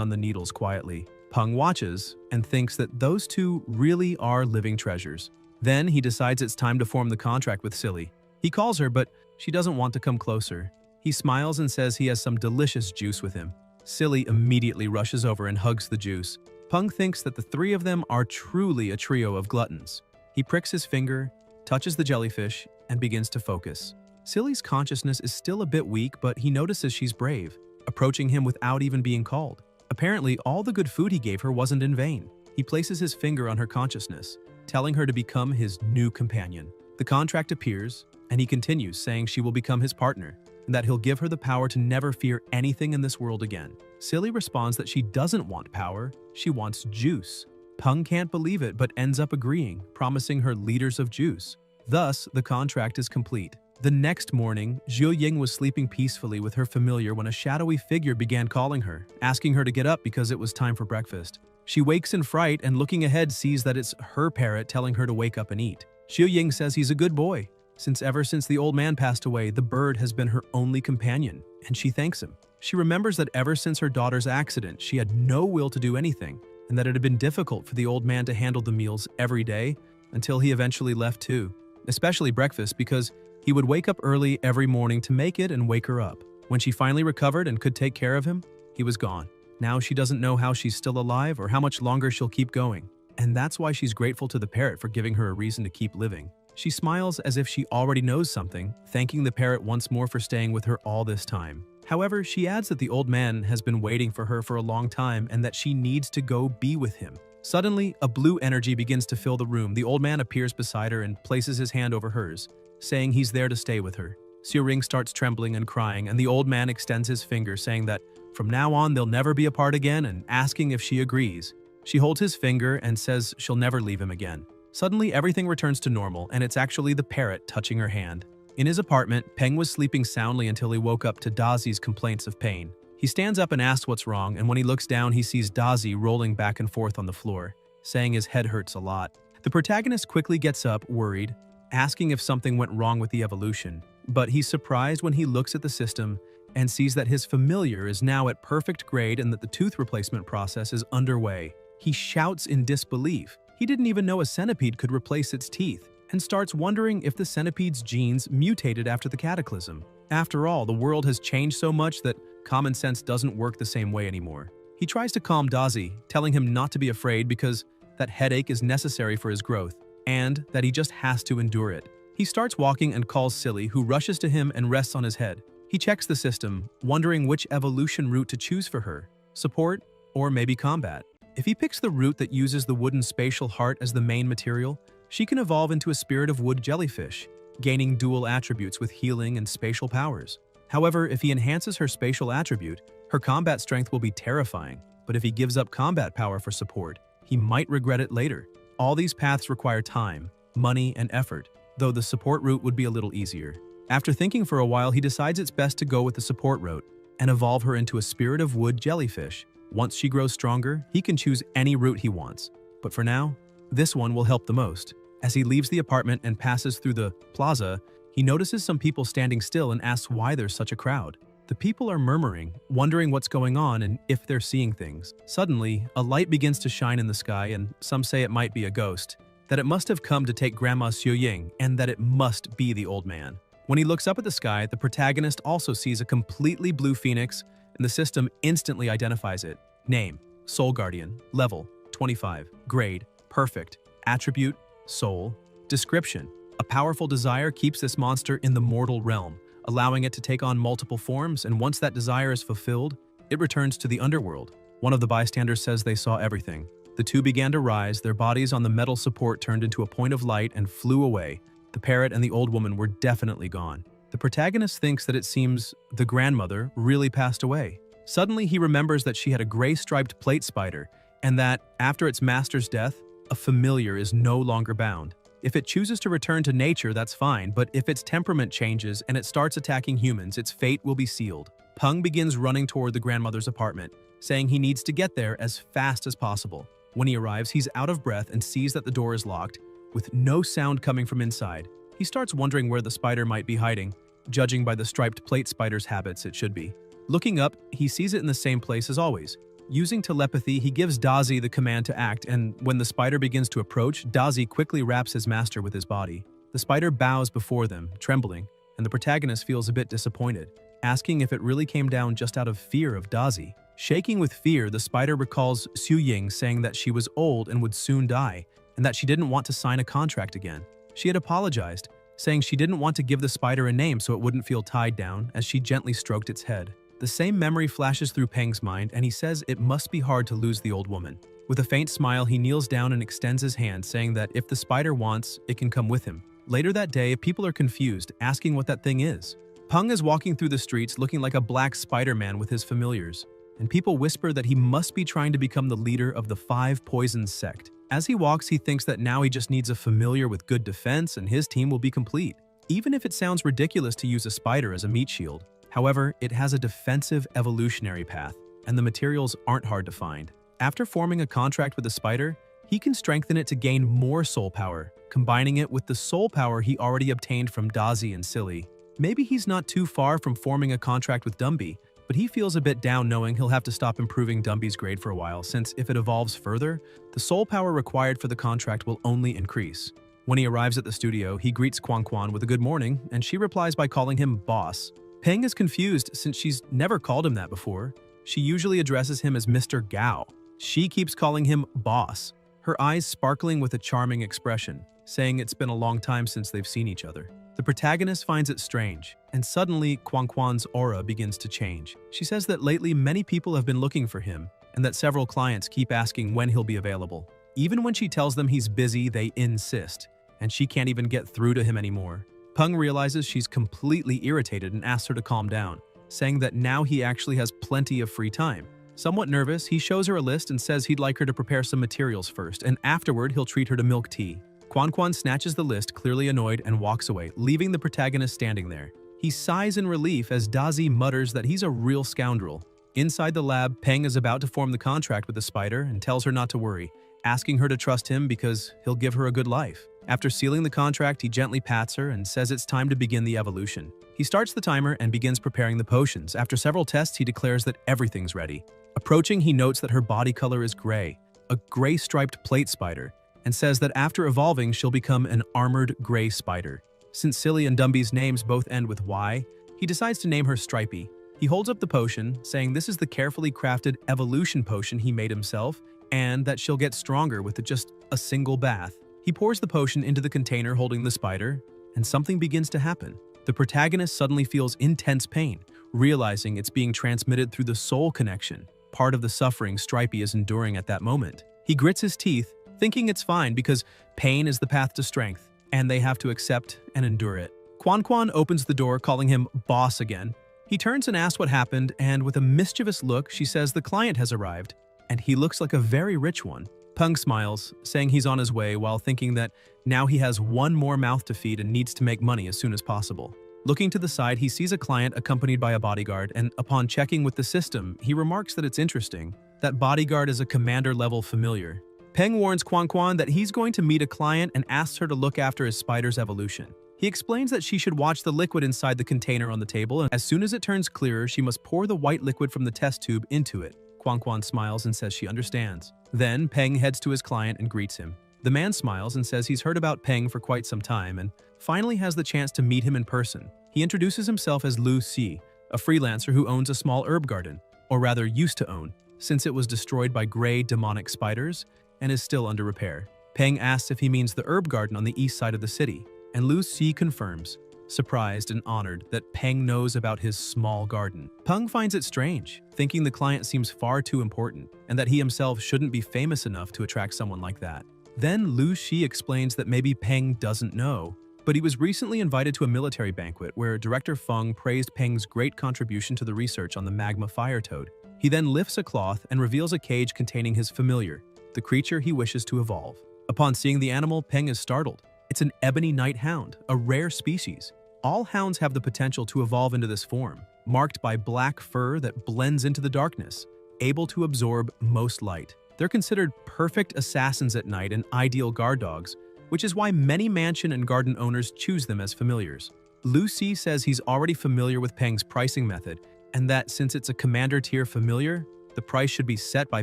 on the needles quietly. Peng watches and thinks that those two really are living treasures. Then he decides it's time to form the contract with Silly. He calls her, but she doesn't want to come closer. He smiles and says he has some delicious juice with him. Silly immediately rushes over and hugs the juice. Peng thinks that the three of them are truly a trio of gluttons. He pricks his finger, touches the jellyfish, and begins to focus. Silly's consciousness is still a bit weak, but he notices she's brave, approaching him without even being called. Apparently, all the good food he gave her wasn't in vain. He places his finger on her consciousness, telling her to become his new companion. The contract appears, and he continues, saying she will become his partner, and that he'll give her the power to never fear anything in this world again. Silly responds that she doesn't want power, she wants juice. Peng can't believe it but ends up agreeing, promising her liters of juice. Thus, the contract is complete. The next morning, Zhou Ying was sleeping peacefully with her familiar when a shadowy figure began calling her, asking her to get up because it was time for breakfast. She wakes in fright and looking ahead sees that it's her parrot telling her to wake up and eat. Zhou Ying says he's a good boy, since ever since the old man passed away, the bird has been her only companion, and she thanks him. She remembers that ever since her daughter's accident, she had no will to do anything, and that it had been difficult for the old man to handle the meals every day until he eventually left too, especially breakfast, because he would wake up early every morning to make it and wake her up. When she finally recovered and could take care of him, he was gone. Now she doesn't know how she's still alive or how much longer she'll keep going, and that's why she's grateful to the parrot for giving her a reason to keep living. She smiles as if she already knows something, thanking the parrot once more for staying with her all this time. However, she adds that the old man has been waiting for her for a long time and that she needs to go be with him. Suddenly, a blue energy begins to fill the room. The old man appears beside her and places his hand over hers, saying he's there to stay with her. Xiu Ring starts trembling and crying, and the old man extends his finger, saying that from now on they'll never be apart again and asking if she agrees. She holds his finger and says she'll never leave him again. Suddenly, everything returns to normal, and it's actually the parrot touching her hand. In his apartment, Peng was sleeping soundly until he woke up to Dazi's complaints of pain. He stands up and asks what's wrong, and when he looks down, he sees Dazi rolling back and forth on the floor, saying his head hurts a lot. The protagonist quickly gets up, worried, asking if something went wrong with the evolution, but he's surprised when he looks at the system and sees that his familiar is now at perfect grade and that the tooth replacement process is underway. He shouts in disbelief. He didn't even know a centipede could replace its teeth, and starts wondering if the centipede's genes mutated after the cataclysm. After all, the world has changed so much that common sense doesn't work the same way anymore. He tries to calm Dazi, telling him not to be afraid because that headache is necessary for his growth, and that he just has to endure it. He starts walking and calls Silly, who rushes to him and rests on his head. He checks the system, wondering which evolution route to choose for her, support or maybe combat. If he picks the route that uses the wooden spatial heart as the main material, she can evolve into a spirit of wood jellyfish, gaining dual attributes with healing and spatial powers. However, if he enhances her spatial attribute, her combat strength will be terrifying, but if he gives up combat power for support, he might regret it later. All these paths require time, money, and effort, though the support route would be a little easier. After thinking for a while, he decides it's best to go with the support route and evolve her into a spirit of wood jellyfish. Once she grows stronger, he can choose any route he wants, but for now, this one will help the most. As he leaves the apartment and passes through the plaza, he notices some people standing still and asks why there's such a crowd. The people are murmuring, wondering what's going on and if they're seeing things. Suddenly, a light begins to shine in the sky, and some say it might be a ghost, that it must have come to take Grandma Xiu Ying, and that it must be the old man. When he looks up at the sky, the protagonist also sees a completely blue phoenix, and the system instantly identifies it. Name: Soul Guardian. Level: 25. Grade: Perfect. Attribute: Soul. Description: a powerful desire keeps this monster in the mortal realm, allowing it to take on multiple forms, and once that desire is fulfilled, it returns to the underworld. One of the bystanders says they saw everything. The two began to rise, their bodies on the metal support turned into a point of light and flew away. The parrot and the old woman were definitely gone. The protagonist thinks that it seems the grandmother really passed away. Suddenly, he remembers that she had a gray-striped plate spider, and that, after its master's death, a familiar is no longer bound. If it chooses to return to nature, that's fine, but if its temperament changes and it starts attacking humans, its fate will be sealed. Peng begins running toward the grandmother's apartment, saying he needs to get there as fast as possible. When he arrives, he's out of breath and sees that the door is locked, with no sound coming from inside. He starts wondering where the spider might be hiding. Judging by the striped plate spider's habits, it should be. Looking up, he sees it in the same place as always. Using telepathy, he gives Dazi the command to act, and when the spider begins to approach, Dazi quickly wraps his master with his body. The spider bows before them, trembling, and the protagonist feels a bit disappointed, asking if it really came down just out of fear of Dazi. Shaking with fear, the spider recalls Xiu Ying saying that she was old and would soon die, and that she didn't want to sign a contract again. She had apologized, saying she didn't want to give the spider a name so it wouldn't feel tied down, as she gently stroked its head. The same memory flashes through Peng's mind, and he says it must be hard to lose the old woman. With a faint smile, he kneels down and extends his hand, saying that if the spider wants, it can come with him. Later that day, people are confused, asking what that thing is. Peng is walking through the streets looking like a black Spider-Man with his familiars, and people whisper that he must be trying to become the leader of the Five Poisons sect. As he walks, he thinks that now he just needs a familiar with good defense and his team will be complete. Even if it sounds ridiculous to use a spider as a meat shield, however, it has a defensive evolutionary path, and the materials aren't hard to find. After forming a contract with the spider, he can strengthen it to gain more soul power, combining it with the soul power he already obtained from Dazi and Silly. Maybe he's not too far from forming a contract with Dumby, but he feels a bit down knowing he'll have to stop improving Dumby's grade for a while, since if it evolves further, the soul power required for the contract will only increase. When he arrives at the studio, he greets Quan with a good morning, and she replies by calling him boss. Peng is confused since she's never called him that before. She usually addresses him as Mr. Gao. She keeps calling him boss, her eyes sparkling with a charming expression, saying it's been a long time since they've seen each other. The protagonist finds it strange, and suddenly Quan's aura begins to change. She says that lately many people have been looking for him, and that several clients keep asking when he'll be available. Even when she tells them he's busy, they insist, and she can't even get through to him anymore. Peng realizes she's completely irritated and asks her to calm down, saying that now he actually has plenty of free time. Somewhat nervous, he shows her a list and says he'd like her to prepare some materials first, and afterward he'll treat her to milk tea. Quan snatches the list, clearly annoyed, and walks away, leaving the protagonist standing there. He sighs in relief as Dazi mutters that he's a real scoundrel. Inside the lab, Peng is about to form the contract with the spider and tells her not to worry, asking her to trust him because he'll give her a good life. After sealing the contract, he gently pats her and says it's time to begin the evolution. He starts the timer and begins preparing the potions. After several tests, he declares that everything's ready. Approaching, he notes that her body color is gray, a gray-striped plate spider, and says that after evolving, she'll become an armored gray spider. Since Silly and Dumby's names both end with Y, he decides to name her Stripey. He holds up the potion, saying this is the carefully crafted evolution potion he made himself, and that she'll get stronger with just a single bath. He pours the potion into the container holding the spider, and something begins to happen. The protagonist suddenly feels intense pain, realizing it's being transmitted through the soul connection, part of the suffering Stripey is enduring at that moment. He grits his teeth, thinking it's fine because pain is the path to strength, and they have to accept and endure it. Quan opens the door, calling him boss again. He turns and asks what happened, and with a mischievous look, she says the client has arrived, and he looks like a very rich one. Peng smiles, saying he's on his way while thinking that now he has one more mouth to feed and needs to make money as soon as possible. Looking to the side, he sees a client accompanied by a bodyguard, and upon checking with the system, he remarks that it's interesting. That bodyguard is a commander-level familiar. Peng warns Quan that he's going to meet a client and asks her to look after his spider's evolution. He explains that she should watch the liquid inside the container on the table, and as soon as it turns clearer, she must pour the white liquid from the test tube into it. Quan smiles and says she understands. Then, Peng heads to his client and greets him. The man smiles and says he's heard about Peng for quite some time and finally has the chance to meet him in person. He introduces himself as Lu Si, a freelancer who owns a small herb garden, or rather used to own, since it was destroyed by gray demonic spiders and is still under repair. Peng asks if he means the herb garden on the east side of the city, and Lu Si confirms, surprised and honored that Peng knows about his small garden. Peng finds it strange, thinking the client seems far too important and that he himself shouldn't be famous enough to attract someone like that. Then Lu Si explains that maybe Peng doesn't know, but he was recently invited to a military banquet where Director Feng praised Peng's great contribution to the research on the magma fire toad. He then lifts a cloth and reveals a cage containing his familiar, the creature he wishes to evolve. Upon seeing the animal, Peng is startled. It's an ebony night hound, a rare species. All hounds have the potential to evolve into this form, marked by black fur that blends into the darkness, able to absorb most light. They're considered perfect assassins at night and ideal guard dogs, which is why many mansion and garden owners choose them as familiars. Lu Si says he's already familiar with Peng's pricing method, and that since it's a commander-tier familiar, the price should be set by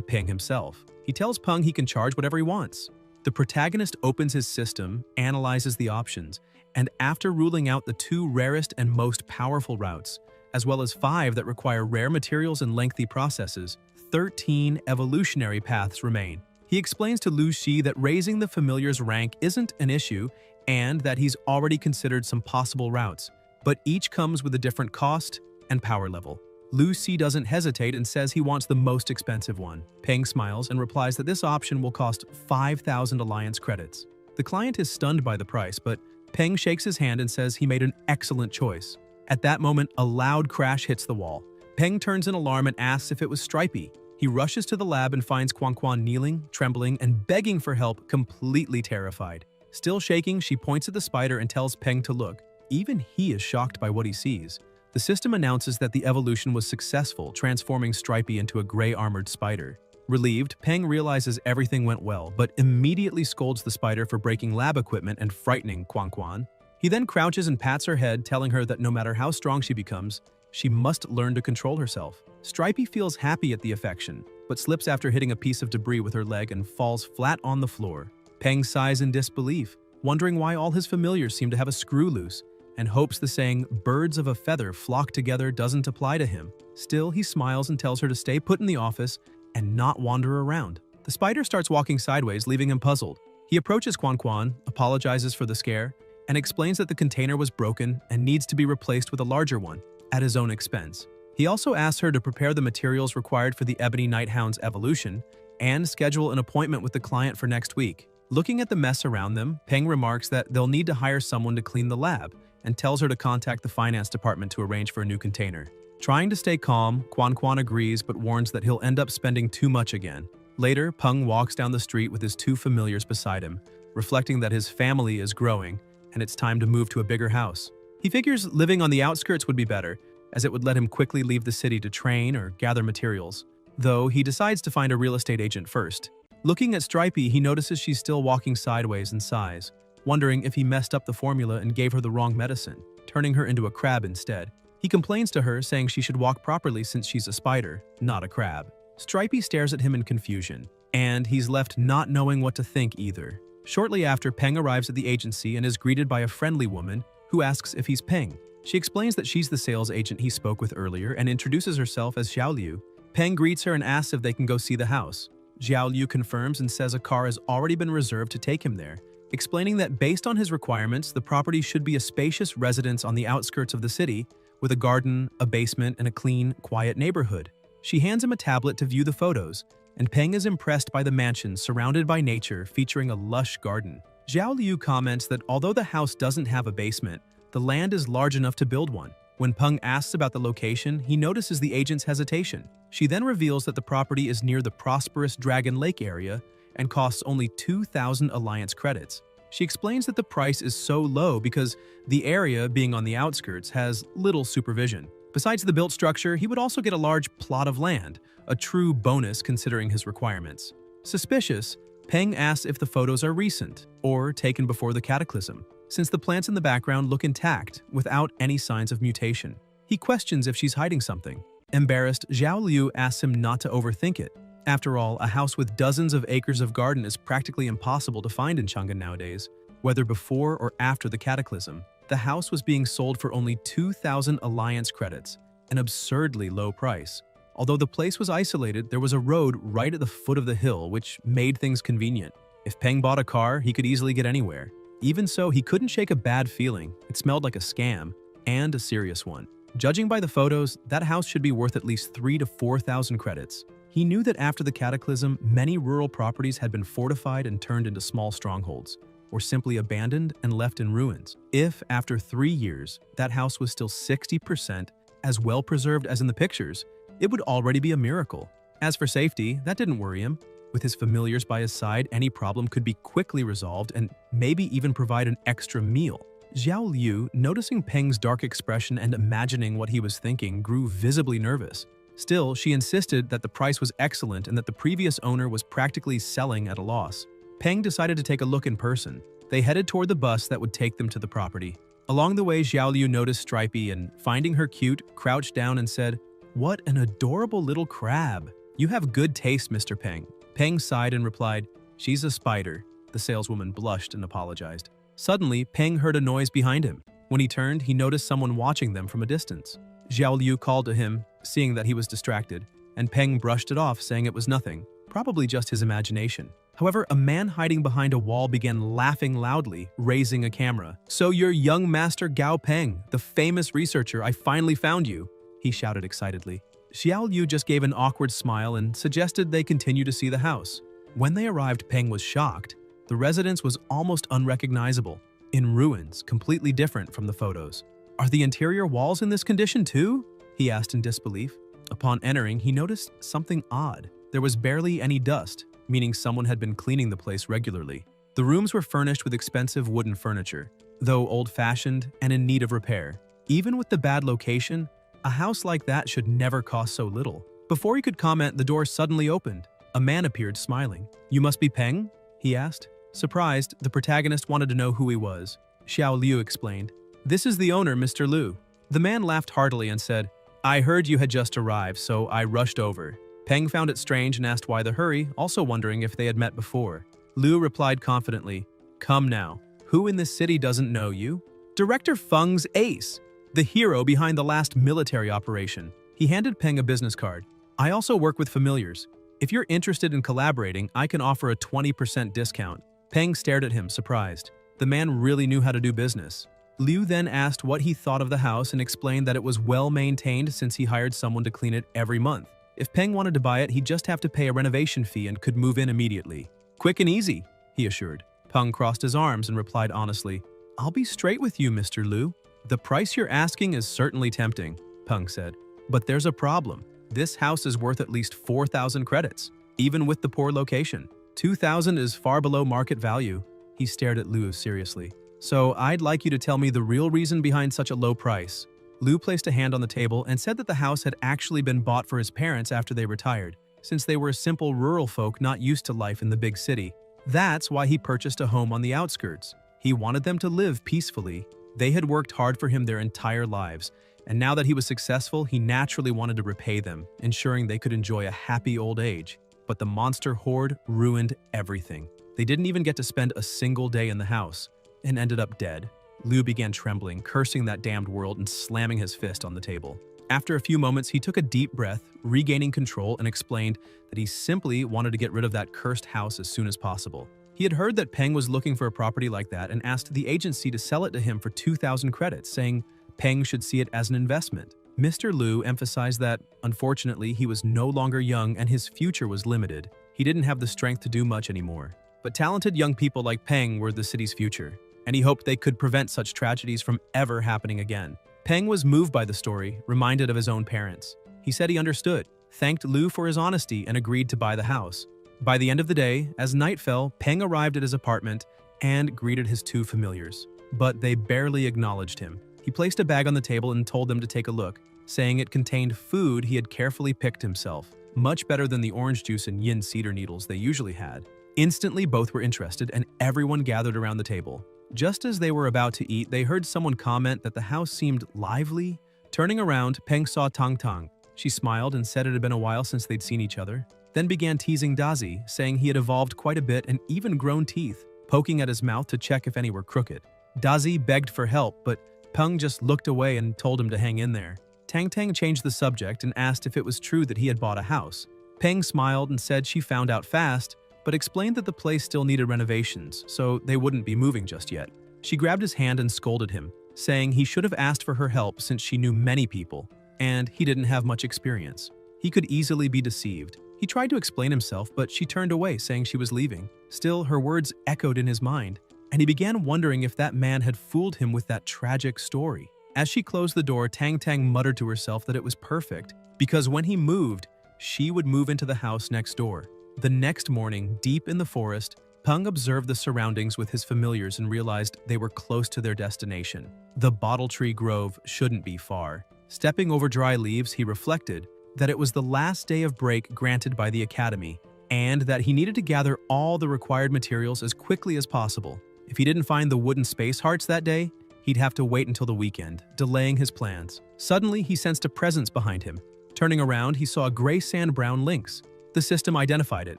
Peng himself. He tells Peng he can charge whatever he wants. The protagonist opens his system, analyzes the options, and after ruling out the 2 rarest and most powerful routes, as well as 5 that require rare materials and lengthy processes, 13 evolutionary paths remain. He explains to Lu Si that raising the familiar's rank isn't an issue and that he's already considered some possible routes, but each comes with a different cost and power level. Lu Si doesn't hesitate and says he wants the most expensive one. Peng smiles and replies that this option will cost 5,000 alliance credits. The client is stunned by the price, but Peng shakes his hand and says he made an excellent choice. At that moment, a loud crash hits the wall. Peng turns in alarm and asks if it was Stripey. He rushes to the lab and finds Quan kneeling, trembling, and begging for help, completely terrified. Still shaking, she points at the spider and tells Peng to look. Even he is shocked by what he sees. The system announces that the evolution was successful, transforming Stripey into a gray-armored spider. Relieved, Peng realizes everything went well, but immediately scolds the spider for breaking lab equipment and frightening Quan. He then crouches and pats her head, telling her that no matter how strong she becomes, she must learn to control herself. Stripey feels happy at the affection, but slips after hitting a piece of debris with her leg and falls flat on the floor. Peng sighs in disbelief, wondering why all his familiars seem to have a screw loose, and hopes the saying, "birds of a feather flock together" doesn't apply to him. Still, he smiles and tells her to stay put in the office and not wander around. The spider starts walking sideways, leaving him puzzled. He approaches Quan, apologizes for the scare, and explains that the container was broken and needs to be replaced with a larger one, at his own expense. He also asks her to prepare the materials required for the Ebony Nighthound's evolution and schedule an appointment with the client for next week. Looking at the mess around them, Peng remarks that they'll need to hire someone to clean the lab and tells her to contact the finance department to arrange for a new container. Trying to stay calm, Quan agrees but warns that he'll end up spending too much again. Later, Peng walks down the street with his two familiars beside him, reflecting that his family is growing and it's time to move to a bigger house. He figures living on the outskirts would be better, as it would let him quickly leave the city to train or gather materials, though he decides to find a real estate agent first. Looking at Stripey, he notices she's still walking sideways and sighs, wondering if he messed up the formula and gave her the wrong medicine, turning her into a crab instead. He complains to her, saying she should walk properly since she's a spider, not a crab. Stripey stares at him in confusion, and he's left not knowing what to think either. Shortly after, Peng arrives at the agency and is greeted by a friendly woman who asks if he's Peng. She explains that she's the sales agent he spoke with earlier and introduces herself as Yahello. Peng greets her and asks if they can go see the house. Yahello confirms and says a car has already been reserved to take him there, explaining that based on his requirements, the property should be a spacious residence on the outskirts of the city, with a garden, a basement, and a clean, quiet neighborhood. She hands him a tablet to view the photos, and Peng is impressed by the mansion surrounded by nature featuring a lush garden. Yahello comments that although the house doesn't have a basement, the land is large enough to build one. When Peng asks about the location, he notices the agent's hesitation. She then reveals that the property is near the prosperous Dragon Lake area and costs only 2,000 Alliance credits. She explains that the price is so low because the area, being on the outskirts, has little supervision. Besides the built structure, he would also get a large plot of land, a true bonus considering his requirements. Suspicious, Peng asks if the photos are recent or taken before the cataclysm, since the plants in the background look intact without any signs of mutation. He questions if she's hiding something. Embarrassed, Yahello asks him not to overthink it. After all, a house with dozens of acres of garden is practically impossible to find in Chang'an nowadays. Whether before or after the cataclysm, the house was being sold for only 2,000 Alliance credits, an absurdly low price. Although the place was isolated, there was a road right at the foot of the hill, which made things convenient. If Peng bought a car, he could easily get anywhere. Even so, he couldn't shake a bad feeling. It smelled like a scam, and a serious one. Judging by the photos, that house should be worth at least 3,000 to 4,000 credits. He knew that after the cataclysm, many rural properties had been fortified and turned into small strongholds, or simply abandoned and left in ruins. If, after 3 years, that house was still 60% as well preserved as in the pictures, it would already be a miracle. As for safety, that didn't worry him. With his familiars by his side, any problem could be quickly resolved and maybe even provide an extra meal. Yahello, noticing Peng's dark expression and imagining what he was thinking, grew visibly nervous. Still, she insisted that the price was excellent and that the previous owner was practically selling at a loss. Peng decided to take a look in person. They headed toward the bus that would take them to the property. Along the way, Yahello noticed Stripey and, finding her cute, crouched down and said, "What an adorable little crab. You have good taste, Mr. Peng." Peng sighed and replied, "She's a spider." The saleswoman blushed and apologized. Suddenly, Peng heard a noise behind him. When he turned, he noticed someone watching them from a distance. Yahello called to him, seeing that he was distracted, and Peng brushed it off, saying it was nothing, probably just his imagination. However, a man hiding behind a wall began laughing loudly, raising a camera. "So you're young Master Gao Peng, the famous researcher. I finally found you," he shouted excitedly. Yahello just gave an awkward smile and suggested they continue to see the house. When they arrived, Peng was shocked. The residence was almost unrecognizable. in ruins, completely different from the photos. "Are the interior walls in this condition too?" he asked in disbelief. Upon entering, he noticed something odd. There was barely any dust, meaning someone had been cleaning the place regularly. The rooms were furnished with expensive wooden furniture, though old-fashioned and in need of repair. Even with the bad location, a house like that should never cost so little. Before he could comment, the door suddenly opened. A man appeared, smiling. "You must be Peng?" he asked. Surprised, the protagonist wanted to know who he was. Xiao Liu explained. "This is the owner, Mr. Liu." The man laughed heartily and said, "I heard you had just arrived, so I rushed over." Peng found it strange and asked why the hurry, also wondering if they had met before. Liu replied confidently, "Come now. Who in this city doesn't know you? Director Feng's ace, the hero behind the last military operation." He handed Peng a business card. "I also work with familiars. If you're interested in collaborating, I can offer a 20% discount." Peng stared at him, surprised. The man really knew how to do business. Liu then asked what he thought of the house and explained that it was well maintained since he hired someone to clean it every month. If Peng wanted to buy it, he'd just have to pay a renovation fee and could move in immediately. "Quick and easy," he assured. Peng crossed his arms and replied honestly, "I'll be straight with you, Mr. Liu. The price you're asking is certainly tempting," Peng said. "But there's a problem. This house is worth at least 4,000 credits, even with the poor location. 2,000 is far below market value." He stared at Liu seriously. "So I'd like you to tell me the real reason behind such a low price." Liu placed a hand on the table and said that the house had actually been bought for his parents after they retired, since they were simple rural folk not used to life in the big city. That's why he purchased a home on the outskirts. He wanted them to live peacefully. They had worked hard for him their entire lives, and now that he was successful, he naturally wanted to repay them, ensuring they could enjoy a happy old age. But the monster horde ruined everything. They didn't even get to spend a single day in the house, and ended up dead. Liu began trembling, cursing that damned world and slamming his fist on the table. After a few moments, he took a deep breath, regaining control, and explained that he simply wanted to get rid of that cursed house as soon as possible. He had heard that Peng was looking for a property like that and asked the agency to sell it to him for 2,000 credits, saying Peng should see it as an investment. Mr. Liu emphasized that, unfortunately, he was no longer young and his future was limited. He didn't have the strength to do much anymore. But talented young people like Peng were the city's future, and he hoped they could prevent such tragedies from ever happening again. Peng was moved by the story, reminded of his own parents. He said he understood, thanked Liu for his honesty, and agreed to buy the house. By the end of the day, as night fell, Peng arrived at his apartment and greeted his two familiars. But they barely acknowledged him. He placed a bag on the table and told them to take a look, saying it contained food he had carefully picked himself, much better than the orange juice and yin cedar needles they usually had. Instantly, both were interested, and everyone gathered around the table. Just as they were about to eat, they heard someone comment that the house seemed lively. Turning around, Peng saw Tang Tang. She smiled and said it had been a while since they'd seen each other, then began teasing Dazi, saying he had evolved quite a bit and even grown teeth, poking at his mouth to check if any were crooked. Dazi begged for help, but Peng just looked away and told him to hang in there. Tang Tang changed the subject and asked if it was true that he had bought a house. Peng smiled and said she found out fast, but explained that the place still needed renovations, so they wouldn't be moving just yet. She grabbed his hand and scolded him, saying he should have asked for her help since she knew many people, and he didn't have much experience. He could easily be deceived. He tried to explain himself, but she turned away, saying she was leaving. Still, her words echoed in his mind, and he began wondering if that man had fooled him with that tragic story. As she closed the door, Tang Tang muttered to herself that it was perfect, because when he moved, she would move into the house next door. The next morning, deep in the forest, Peng observed the surroundings with his familiars and realized they were close to their destination. The Bottle Tree Grove shouldn't be far. Stepping over dry leaves, he reflected that it was the last day of break granted by the academy, and that he needed to gather all the required materials as quickly as possible. If he didn't find the wooden space hearts that day, he'd have to wait until the weekend, delaying his plans. Suddenly, he sensed a presence behind him. Turning around, he saw a gray sand-brown lynx. The system identified it,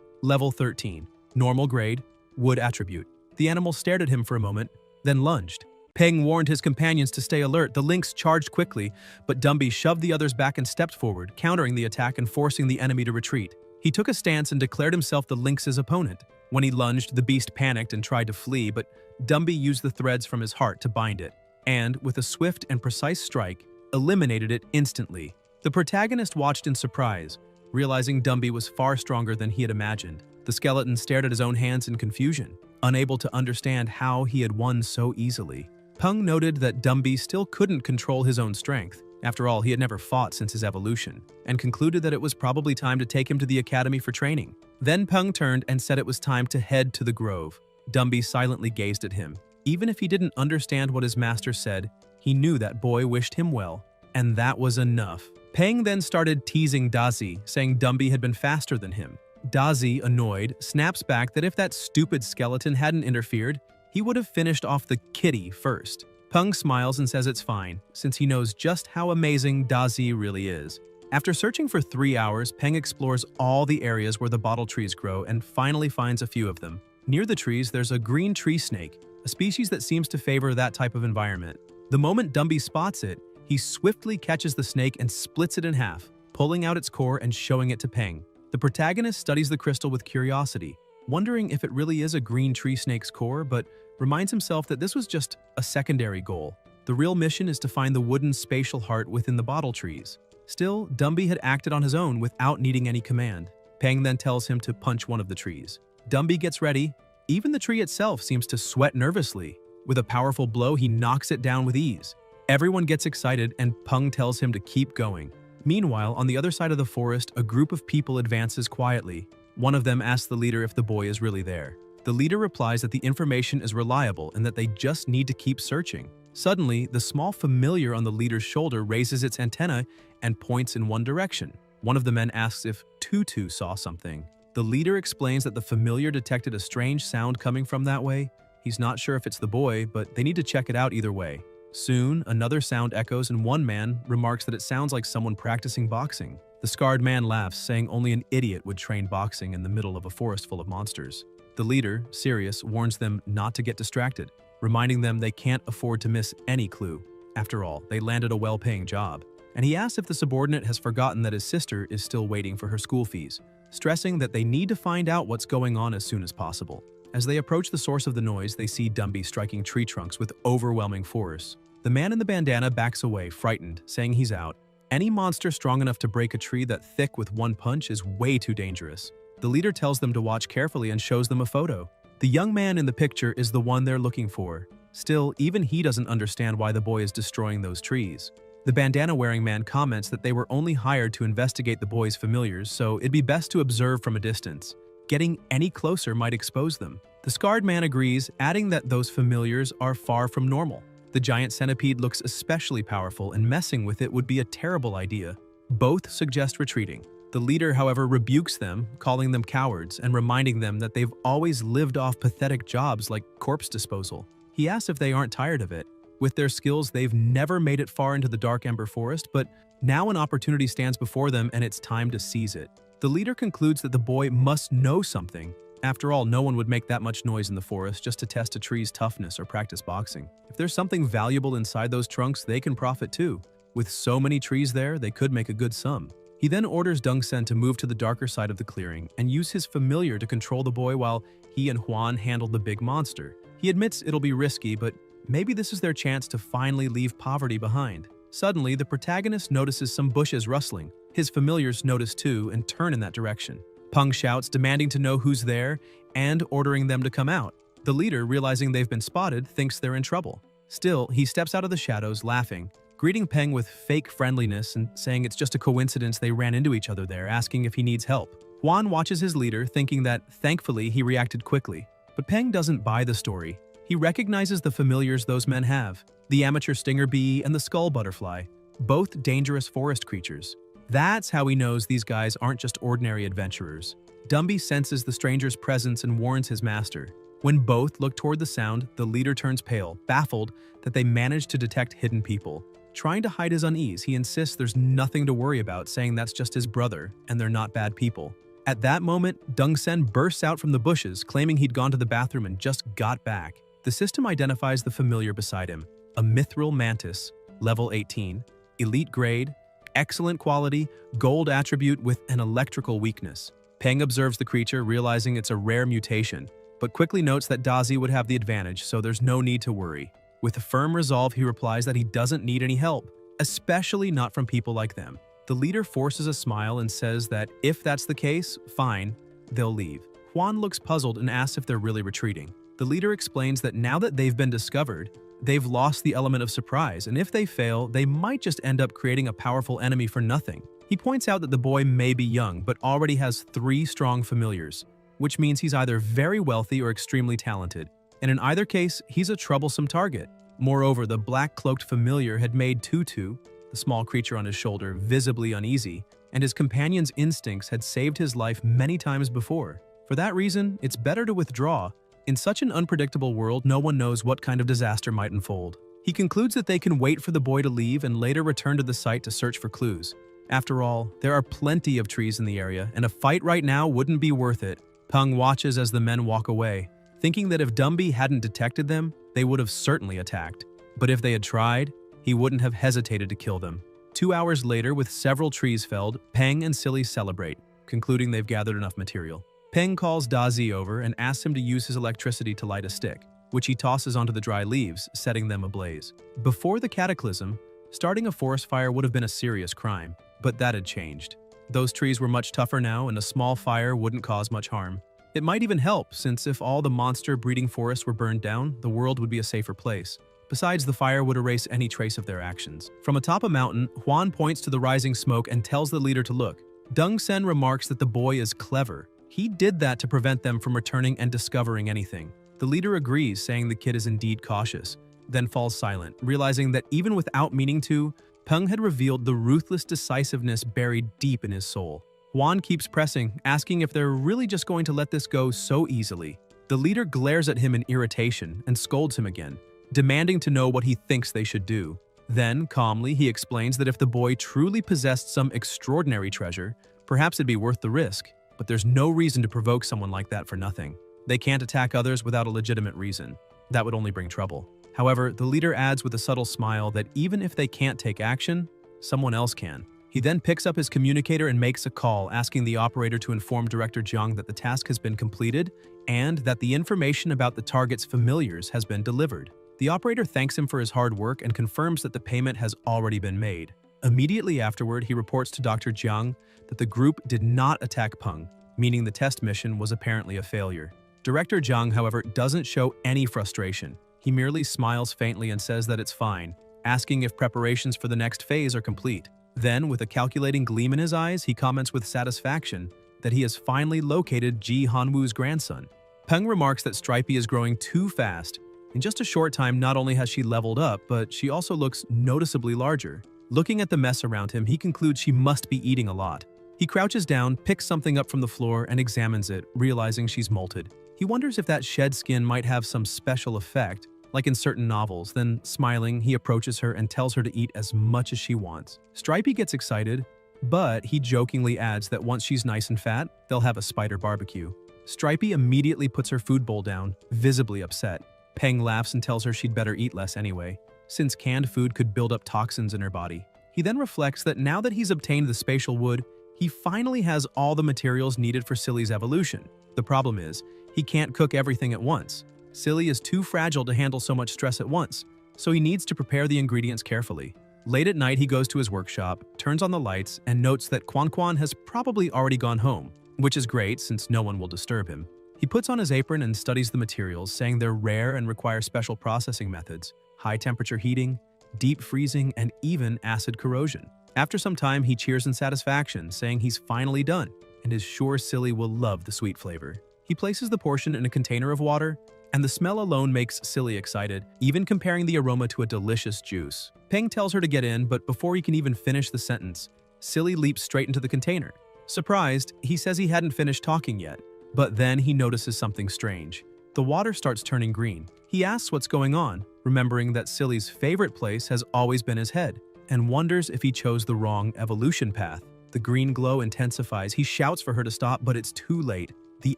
level 13, normal grade, wood attribute. The animal stared at him for a moment, then lunged. Peng warned his companions to stay alert. The lynx charged quickly, but Dumby shoved the others back and stepped forward, countering the attack and forcing the enemy to retreat. He took a stance and declared himself the lynx's opponent. When he lunged, the beast panicked and tried to flee, but Dumby used the threads from his heart to bind it, and, with a swift and precise strike, eliminated it instantly. The protagonist watched in surprise, realizing Dumby was far stronger than he had imagined. The skeleton stared at his own hands in confusion. unable to understand how he had won so easily. Peng noted that Dumby still couldn't control his own strength. After all, he had never fought since his evolution, and concluded that it was probably time to take him to the academy for training. Then Peng turned and said it was time to head to the grove. Dumby silently gazed at him. Even if he didn't understand what his master said, he knew that boy wished him well, and that was enough. Peng then started teasing Dazi, saying Dumby had been faster than him. Dazi, annoyed, snaps back that if that stupid skeleton hadn't interfered, he would have finished off the kitty first. Peng smiles and says it's fine, since he knows just how amazing Dazi really is. After searching for 3 hours, Peng explores all the areas where the bottle trees grow and finally finds a few of them. Near the trees, there's a green tree snake, a species that seems to favor that type of environment. The moment Dumby spots it, he swiftly catches the snake and splits it in half, pulling out its core and showing it to Peng. The protagonist studies the crystal with curiosity, wondering if it really is a green tree snake's core, but reminds himself that this was just a secondary goal. The real mission is to find the wooden spatial heart within the bottle trees. Still, Dumby had acted on his own without needing any command. Peng then tells him to punch one of the trees. Dumby gets ready. Even the tree itself seems to sweat nervously. With a powerful blow, he knocks it down with ease. Everyone gets excited and Peng tells him to keep going. Meanwhile, on the other side of the forest, a group of people advances quietly. One of them asks the leader if the boy is really there. The leader replies that the information is reliable and that they just need to keep searching. Suddenly, the small familiar on the leader's shoulder raises its antenna and points in one direction. One of the men asks if Tutu saw something. The leader explains that the familiar detected a strange sound coming from that way. He's not sure if it's the boy, but they need to check it out either way. Soon, another sound echoes and one man remarks that it sounds like someone practicing boxing. The scarred man laughs, saying only an idiot would train boxing in the middle of a forest full of monsters. The leader, serious, warns them not to get distracted, reminding them they can't afford to miss any clue. After all, they landed a well-paying job. And he asks if the subordinate has forgotten that his sister is still waiting for her school fees, stressing that they need to find out what's going on as soon as possible. As they approach the source of the noise, they see Dumby striking tree trunks with overwhelming force. The man in the bandana backs away, frightened, saying he's out. Any monster strong enough to break a tree that thick with one punch is way too dangerous. The leader tells them to watch carefully and shows them a photo. The young man in the picture is the one they're looking for. Still, even he doesn't understand why the boy is destroying those trees. The bandana-wearing man comments that they were only hired to investigate the boy's familiars, so it'd be best to observe from a distance. Getting any closer might expose them. The scarred man agrees, adding that those familiars are far from normal. The giant centipede looks especially powerful, and messing with it would be a terrible idea. Both suggest retreating. The leader, however, rebukes them, calling them cowards and reminding them that they've always lived off pathetic jobs like corpse disposal. He asks if they aren't tired of it. With their skills, they've never made it far into the dark ember forest, but now an opportunity stands before them and it's time to seize it. The leader concludes that the boy must know something. After all, no one would make that much noise in the forest just to test a tree's toughness or practice boxing. If there's something valuable inside those trunks, they can profit too. With so many trees there, they could make a good sum. He then orders Dongsen to move to the darker side of the clearing and use his familiar to control the boy while he and Huan handle the big monster. He admits it'll be risky, but maybe this is their chance to finally leave poverty behind. Suddenly, the protagonist notices some bushes rustling. His familiars notice too and turn in that direction. Peng shouts, demanding to know who's there and ordering them to come out. The leader, realizing they've been spotted, thinks they're in trouble. Still, he steps out of the shadows, laughing, greeting Peng with fake friendliness and saying it's just a coincidence they ran into each other there, asking if he needs help. Huan watches his leader, thinking that, thankfully, he reacted quickly. But Peng doesn't buy the story. He recognizes the familiars those men have, the amateur stinger bee and the skull butterfly, both dangerous forest creatures. That's how he knows these guys aren't just ordinary adventurers. Dumby senses the stranger's presence and warns his master. When both look toward the sound, the leader turns pale, baffled that they managed to detect hidden people. Trying to hide his unease, he insists there's nothing to worry about, saying that's just his brother and they're not bad people. At that moment, Dongsen bursts out from the bushes, claiming he'd gone to the bathroom and just got back. The system identifies the familiar beside him, a mithril mantis, level 18, elite grade, excellent quality, gold attribute with an electrical weakness. Peng observes the creature, realizing it's a rare mutation, but quickly notes that Dazi would have the advantage, so there's no need to worry. With a firm resolve, he replies that he doesn't need any help, especially not from people like them. The leader forces a smile and says that if that's the case, fine, they'll leave. Huan looks puzzled and asks if they're really retreating. The leader explains that now that they've been discovered, they've lost the element of surprise, and if they fail, they might just end up creating a powerful enemy for nothing. He points out that the boy may be young, but already has 3 strong familiars, which means he's either very wealthy or extremely talented, and in either case, he's a troublesome target. Moreover, the black-cloaked familiar had made Tutu, the small creature on his shoulder, visibly uneasy, and his companion's instincts had saved his life many times before. For that reason, it's better to withdraw. In such an unpredictable world, no one knows what kind of disaster might unfold. He concludes that they can wait for the boy to leave and later return to the site to search for clues. After all, there are plenty of trees in the area, and a fight right now wouldn't be worth it. Peng watches as the men walk away, thinking that if Dumby hadn't detected them, they would have certainly attacked. But if they had tried, he wouldn't have hesitated to kill them. 2 hours later, with several trees felled, Peng and Silly celebrate, concluding they've gathered enough material. Peng calls Dazi over and asks him to use his electricity to light a stick, which he tosses onto the dry leaves, setting them ablaze. Before the cataclysm, starting a forest fire would have been a serious crime, but that had changed. Those trees were much tougher now, and a small fire wouldn't cause much harm. It might even help, since if all the monster-breeding forests were burned down, the world would be a safer place. Besides, the fire would erase any trace of their actions. From atop a mountain, Huan points to the rising smoke and tells the leader to look. Deng Sen remarks that the boy is clever. He did that to prevent them from returning and discovering anything. The leader agrees, saying the kid is indeed cautious, then falls silent, realizing that even without meaning to, Peng had revealed the ruthless decisiveness buried deep in his soul. Huan keeps pressing, asking if they're really just going to let this go so easily. The leader glares at him in irritation and scolds him again, demanding to know what he thinks they should do. Then, calmly, he explains that if the boy truly possessed some extraordinary treasure, perhaps it'd be worth the risk, but there's no reason to provoke someone like that for nothing. They can't attack others without a legitimate reason. That would only bring trouble. However, the leader adds with a subtle smile that even if they can't take action, someone else can. He then picks up his communicator and makes a call, asking the operator to inform Director Jiang that the task has been completed and that the information about the target's familiars has been delivered. The operator thanks him for his hard work and confirms that the payment has already been made. Immediately afterward, he reports to Dr. Jiang that the group did not attack Peng, meaning the test mission was apparently a failure. Director Jiang, however, doesn't show any frustration. He merely smiles faintly and says that it's fine, asking if preparations for the next phase are complete. Then, with a calculating gleam in his eyes, he comments with satisfaction that he has finally located Ji Hanwoo's grandson. Peng remarks that Stripey is growing too fast. In just a short time, not only has she leveled up, but she also looks noticeably larger. Looking at the mess around him, he concludes she must be eating a lot. He crouches down, picks something up from the floor, and examines it, realizing she's molted. He wonders if that shed skin might have some special effect, like in certain novels. Then, smiling, he approaches her and tells her to eat as much as she wants. Stripey gets excited, but he jokingly adds that once she's nice and fat, they'll have a spider barbecue. Stripey immediately puts her food bowl down, visibly upset. Peng laughs and tells her she'd better eat less anyway, since canned food could build up toxins in her body. He then reflects that now that he's obtained the spatial wood, he finally has all the materials needed for Silly's evolution. The problem is, he can't cook everything at once. Silly is too fragile to handle so much stress at once, so he needs to prepare the ingredients carefully. Late at night, he goes to his workshop, turns on the lights, and notes that Quan has probably already gone home, which is great since no one will disturb him. He puts on his apron and studies the materials, saying they're rare and require special processing methods, high-temperature heating, deep freezing, and even acid corrosion. After some time, he cheers in satisfaction, saying he's finally done, and is sure Silly will love the sweet flavor. He places the portion in a container of water, and the smell alone makes Silly excited, even comparing the aroma to a delicious juice. Peng tells her to get in, but before he can even finish the sentence, Silly leaps straight into the container. Surprised, he says he hadn't finished talking yet, but then he notices something strange. The water starts turning green. He asks what's going on, remembering that Silly's favorite place has always been his head, and wonders if he chose the wrong evolution path. The green glow intensifies. He shouts for her to stop, but it's too late. The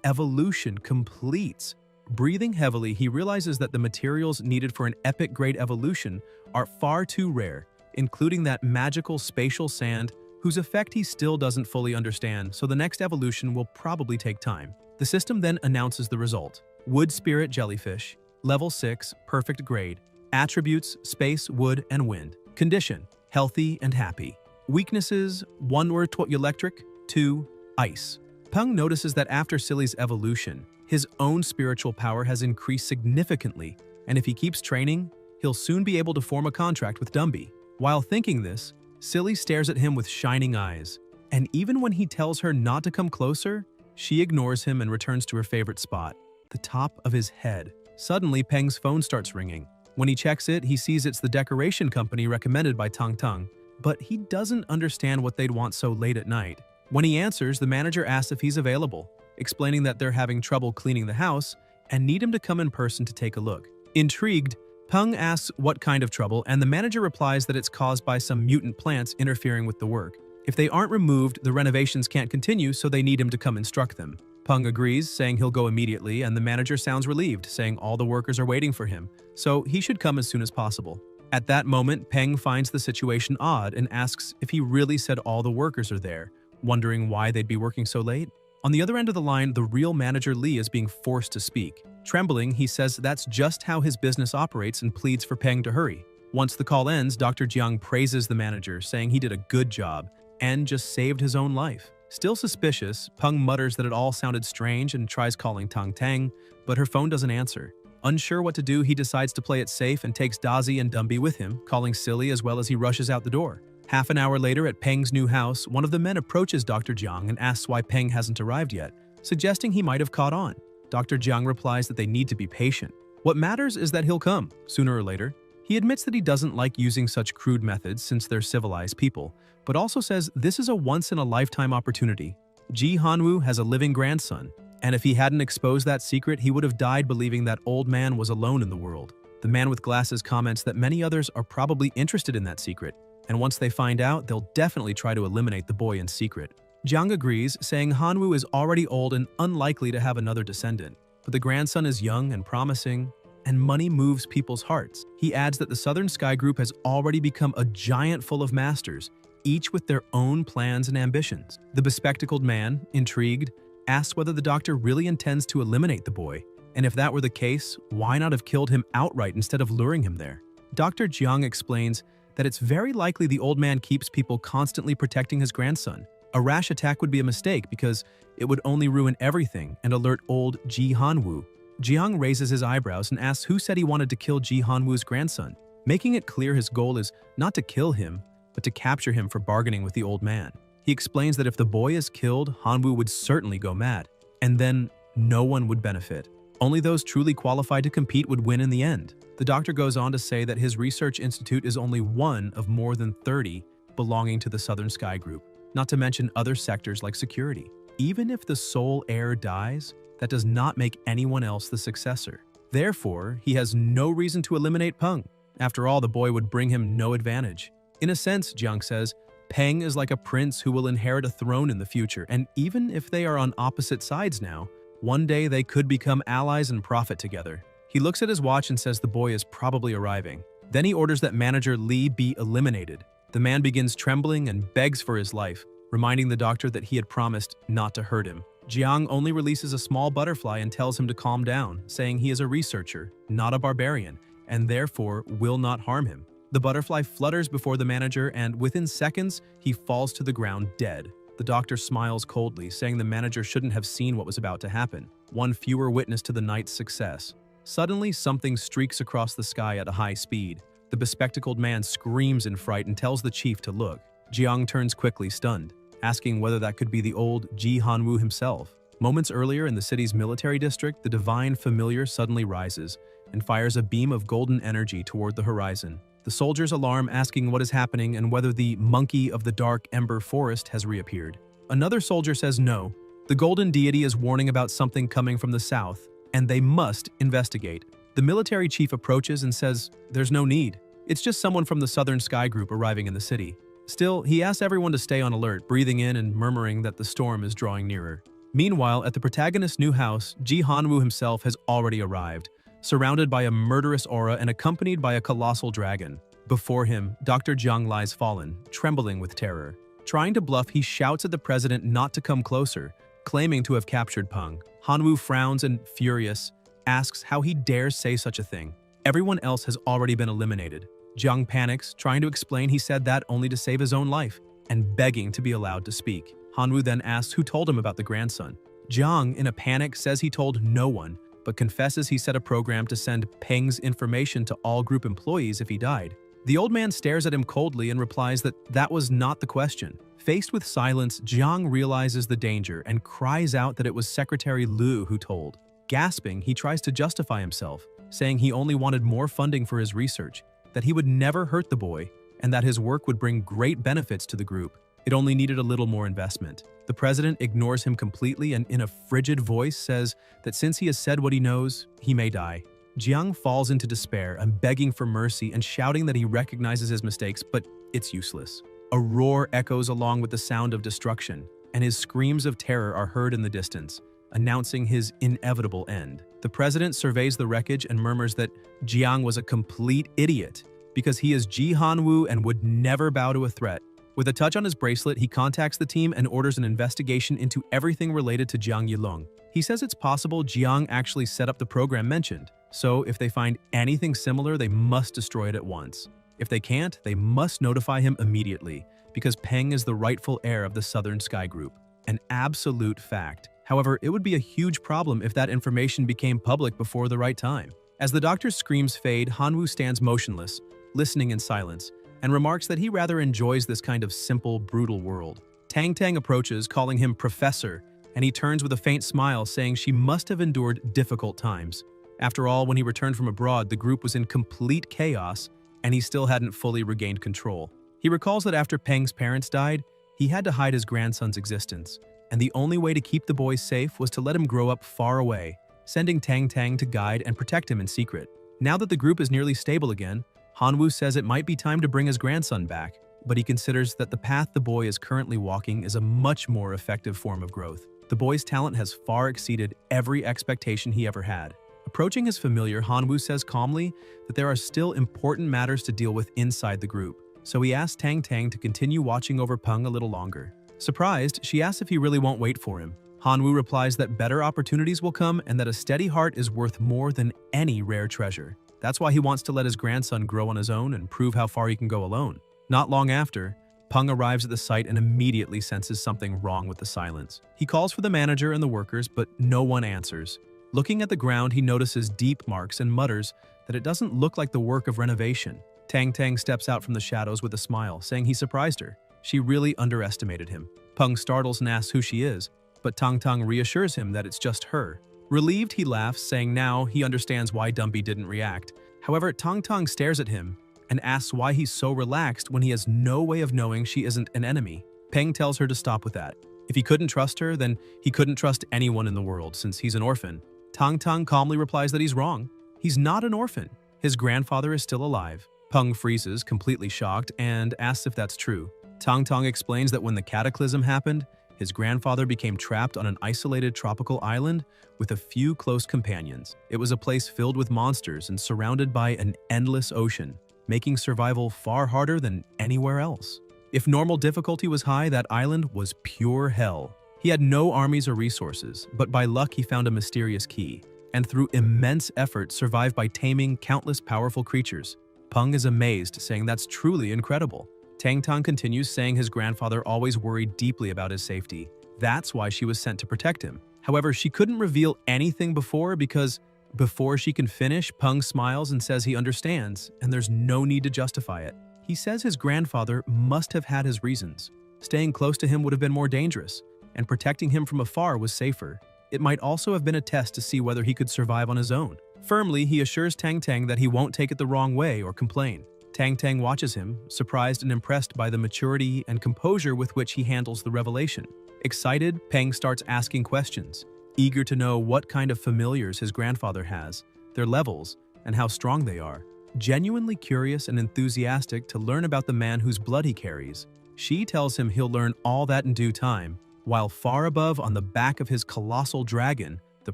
evolution completes. Breathing heavily, he realizes that the materials needed for an epic-grade evolution are far too rare, including that magical spatial sand, whose effect he still doesn't fully understand, so the next evolution will probably take time. The system then announces the result. Wood Spirit Jellyfish, Level 6, Perfect Grade. Attributes, Space, Wood, and Wind. Condition, Healthy and Happy. Weaknesses, 1 or electric, 2, Ice. Peng notices that after Silly's evolution, His own spiritual power has increased significantly, and if he keeps training, he'll soon be able to form a contract with Dumby. While thinking this, Silly stares at him with shining eyes, and even when he tells her not to come closer, she ignores him and returns to her favorite spot, the top of his head. Suddenly, Peng's phone starts ringing. When he checks it, he sees it's the decoration company recommended by Tang Tang, but he doesn't understand what they'd want so late at night. When he answers, the manager asks if he's available, explaining that they're having trouble cleaning the house and need him to come in person to take a look. Intrigued, Peng asks what kind of trouble, and the manager replies that it's caused by some mutant plants interfering with the work. If they aren't removed, the renovations can't continue, so they need him to come instruct them. Peng agrees, saying he'll go immediately, and the manager sounds relieved, saying all the workers are waiting for him, so he should come as soon as possible. At that moment, Peng finds the situation odd and asks if he really said all the workers are there, wondering why they'd be working so late. On the other end of the line, the real manager Li is being forced to speak. Trembling, he says that's just how his business operates and pleads for Peng to hurry. Once the call ends, Dr. Jiang praises the manager, saying he did a good job and just saved his own life. Still suspicious, Peng mutters that it all sounded strange and tries calling Tang Tang, but her phone doesn't answer. Unsure what to do, he decides to play it safe and takes Dazi and Dumby with him, calling Silly as well as he rushes out the door. Half an hour later at Peng's new house, one of the men approaches Dr. Jiang and asks why Peng hasn't arrived yet, suggesting he might have caught on. Dr. Jiang replies that they need to be patient. What matters is that he'll come, sooner or later. He admits that he doesn't like using such crude methods since they're civilized people, but also says this is a once-in-a-lifetime opportunity. Ji Hanwoo has a living grandson, and if he hadn't exposed that secret, he would have died believing that old man was alone in the world. The man with glasses comments that many others are probably interested in that secret, and once they find out, they'll definitely try to eliminate the boy in secret. Jiang agrees, saying Hanwoo is already old and unlikely to have another descendant, but the grandson is young and promising, and money moves people's hearts. He adds that the Southern Sky Group has already become a giant full of masters, each with their own plans and ambitions. The bespectacled man, intrigued, asks whether the doctor really intends to eliminate the boy, and if that were the case, why not have killed him outright instead of luring him there? Dr. Jiang explains that it's very likely the old man keeps people constantly protecting his grandson. A rash attack would be a mistake because it would only ruin everything and alert old Ji Hanwoo. Jiang raises his eyebrows and asks who said he wanted to kill Ji Hanwoo's grandson, making it clear his goal is not to kill him, but to capture him for bargaining with the old man. He explains that if the boy is killed, Hanwoo would certainly go mad, and then no one would benefit. Only those truly qualified to compete would win in the end. The doctor goes on to say that his research institute is only one of more than 30 belonging to the Southern Sky Group, not to mention other sectors like security. Even if the sole heir dies, that does not make anyone else the successor. Therefore, he has no reason to eliminate Peng. After all, the boy would bring him no advantage. In a sense, Jiang says, Peng is like a prince who will inherit a throne in the future, and even if they are on opposite sides now, one day they could become allies and profit together. He looks at his watch and says the boy is probably arriving. Then he orders that manager Li be eliminated. The man begins trembling and begs for his life, reminding the doctor that he had promised not to hurt him. Jiang only releases a small butterfly and tells him to calm down, saying he is a researcher, not a barbarian, and therefore will not harm him. The butterfly flutters before the manager, and within seconds, he falls to the ground dead. The doctor smiles coldly, saying the manager shouldn't have seen what was about to happen. One fewer witness to the night's success. Suddenly, something streaks across the sky at a high speed. The bespectacled man screams in fright and tells the chief to look. Jiang turns quickly, stunned, asking whether that could be the old Ji Hanwoo himself. Moments earlier in the city's military district, the divine familiar suddenly rises and fires a beam of golden energy toward the horizon. The soldiers alarm, asking what is happening and whether the monkey of the dark ember forest has reappeared. Another soldier says no. The golden deity is warning about something coming from the south, and they must investigate. The military chief approaches and says there's no need. It's just someone from the Southern Sky Group arriving in the city. Still, he asks everyone to stay on alert, breathing in and murmuring that the storm is drawing nearer. Meanwhile, at the protagonist's new house, Ji Hanwoo himself has already arrived, surrounded by a murderous aura and accompanied by a colossal dragon. Before him, Dr. Jiang lies fallen, trembling with terror. Trying to bluff, he shouts at the president not to come closer, claiming to have captured Peng. Hanwoo frowns and, furious, asks how he dares say such a thing. Everyone else has already been eliminated. Jiang panics, trying to explain he said that only to save his own life, and begging to be allowed to speak. Hanwoo then asks who told him about the grandson. Jiang, in a panic, says he told no one, but confesses he set a program to send Peng's information to all group employees if he died. The old man stares at him coldly and replies that that was not the question. Faced with silence, Jiang realizes the danger and cries out that it was Secretary Liu who told. Gasping, he tries to justify himself, saying he only wanted more funding for his research, that he would never hurt the boy, and that his work would bring great benefits to the group. It only needed a little more investment. The president ignores him completely and in a frigid voice says that since he has said what he knows, he may die. Jiang falls into despair and begging for mercy and shouting that he recognizes his mistakes, but it's useless. A roar echoes along with the sound of destruction, and his screams of terror are heard in the distance, announcing his inevitable end. The president surveys the wreckage and murmurs that Jiang was a complete idiot because he is Ji Hanwoo and would never bow to a threat. With a touch on his bracelet, he contacts the team and orders an investigation into everything related to Jiang Yilong. He says it's possible Jiang actually set up the program mentioned, so if they find anything similar, they must destroy it at once. If they can't, they must notify him immediately, because Peng is the rightful heir of the Southern Sky Group. An absolute fact. However, it would be a huge problem if that information became public before the right time. As the doctor's screams fade, Hanwoo stands motionless, listening in silence, and remarks that he rather enjoys this kind of simple, brutal world. Tang Tang approaches, calling him Professor, and he turns with a faint smile, saying she must have endured difficult times. After all, when he returned from abroad, the group was in complete chaos, and he still hadn't fully regained control. He recalls that after Peng's parents died, he had to hide his grandson's existence, and the only way to keep the boy safe was to let him grow up far away, sending Tang Tang to guide and protect him in secret. Now that the group is nearly stable again, Hanwoo says it might be time to bring his grandson back, but he considers that the path the boy is currently walking is a much more effective form of growth. The boy's talent has far exceeded every expectation he ever had. Approaching his familiar, Hanwoo says calmly that there are still important matters to deal with inside the group, so he asks Tang Tang to continue watching over Peng a little longer. Surprised, she asks if he really won't wait for him. Hanwoo replies that better opportunities will come and that a steady heart is worth more than any rare treasure. That's why he wants to let his grandson grow on his own and prove how far he can go alone. Not long after, Peng arrives at the site and immediately senses something wrong with the silence. He calls for the manager and the workers, but no one answers. Looking at the ground, he notices deep marks and mutters that it doesn't look like the work of renovation. Tang Tang steps out from the shadows with a smile, saying he surprised her. She really underestimated him. Peng startles and asks who she is, but Tang Tang reassures him that it's just her. Relieved, he laughs, saying now he understands why Dumpy didn't react. However, Tang Tang stares at him and asks why he's so relaxed when he has no way of knowing she isn't an enemy. Peng tells her to stop with that. If he couldn't trust her, then he couldn't trust anyone in the world since he's an orphan. Tang Tang calmly replies that he's wrong. He's not an orphan. His grandfather is still alive. Peng freezes, completely shocked, and asks if that's true. Tang Tang explains that when the cataclysm happened, his grandfather became trapped on an isolated tropical island with a few close companions. It was a place filled with monsters and surrounded by an endless ocean, making survival far harder than anywhere else. If normal difficulty was high, that island was pure hell. He had no armies or resources, but by luck he found a mysterious key, and through immense effort survived by taming countless powerful creatures. Peng is amazed, saying that's truly incredible. Tang Tang continues, saying his grandfather always worried deeply about his safety. That's why she was sent to protect him. However, she couldn't reveal anything because before she can finish, Peng smiles and says he understands, and there's no need to justify it. He says his grandfather must have had his reasons. Staying close to him would have been more dangerous, and protecting him from afar was safer. It might also have been a test to see whether he could survive on his own. Firmly, he assures Tang Tang that he won't take it the wrong way or complain. Tang Tang watches him, surprised and impressed by the maturity and composure with which he handles the revelation. Excited, Peng starts asking questions, eager to know what kind of familiars his grandfather has, their levels, and how strong they are. Genuinely curious and enthusiastic to learn about the man whose blood he carries, she tells him he'll learn all that in due time, while far above on the back of his colossal dragon, the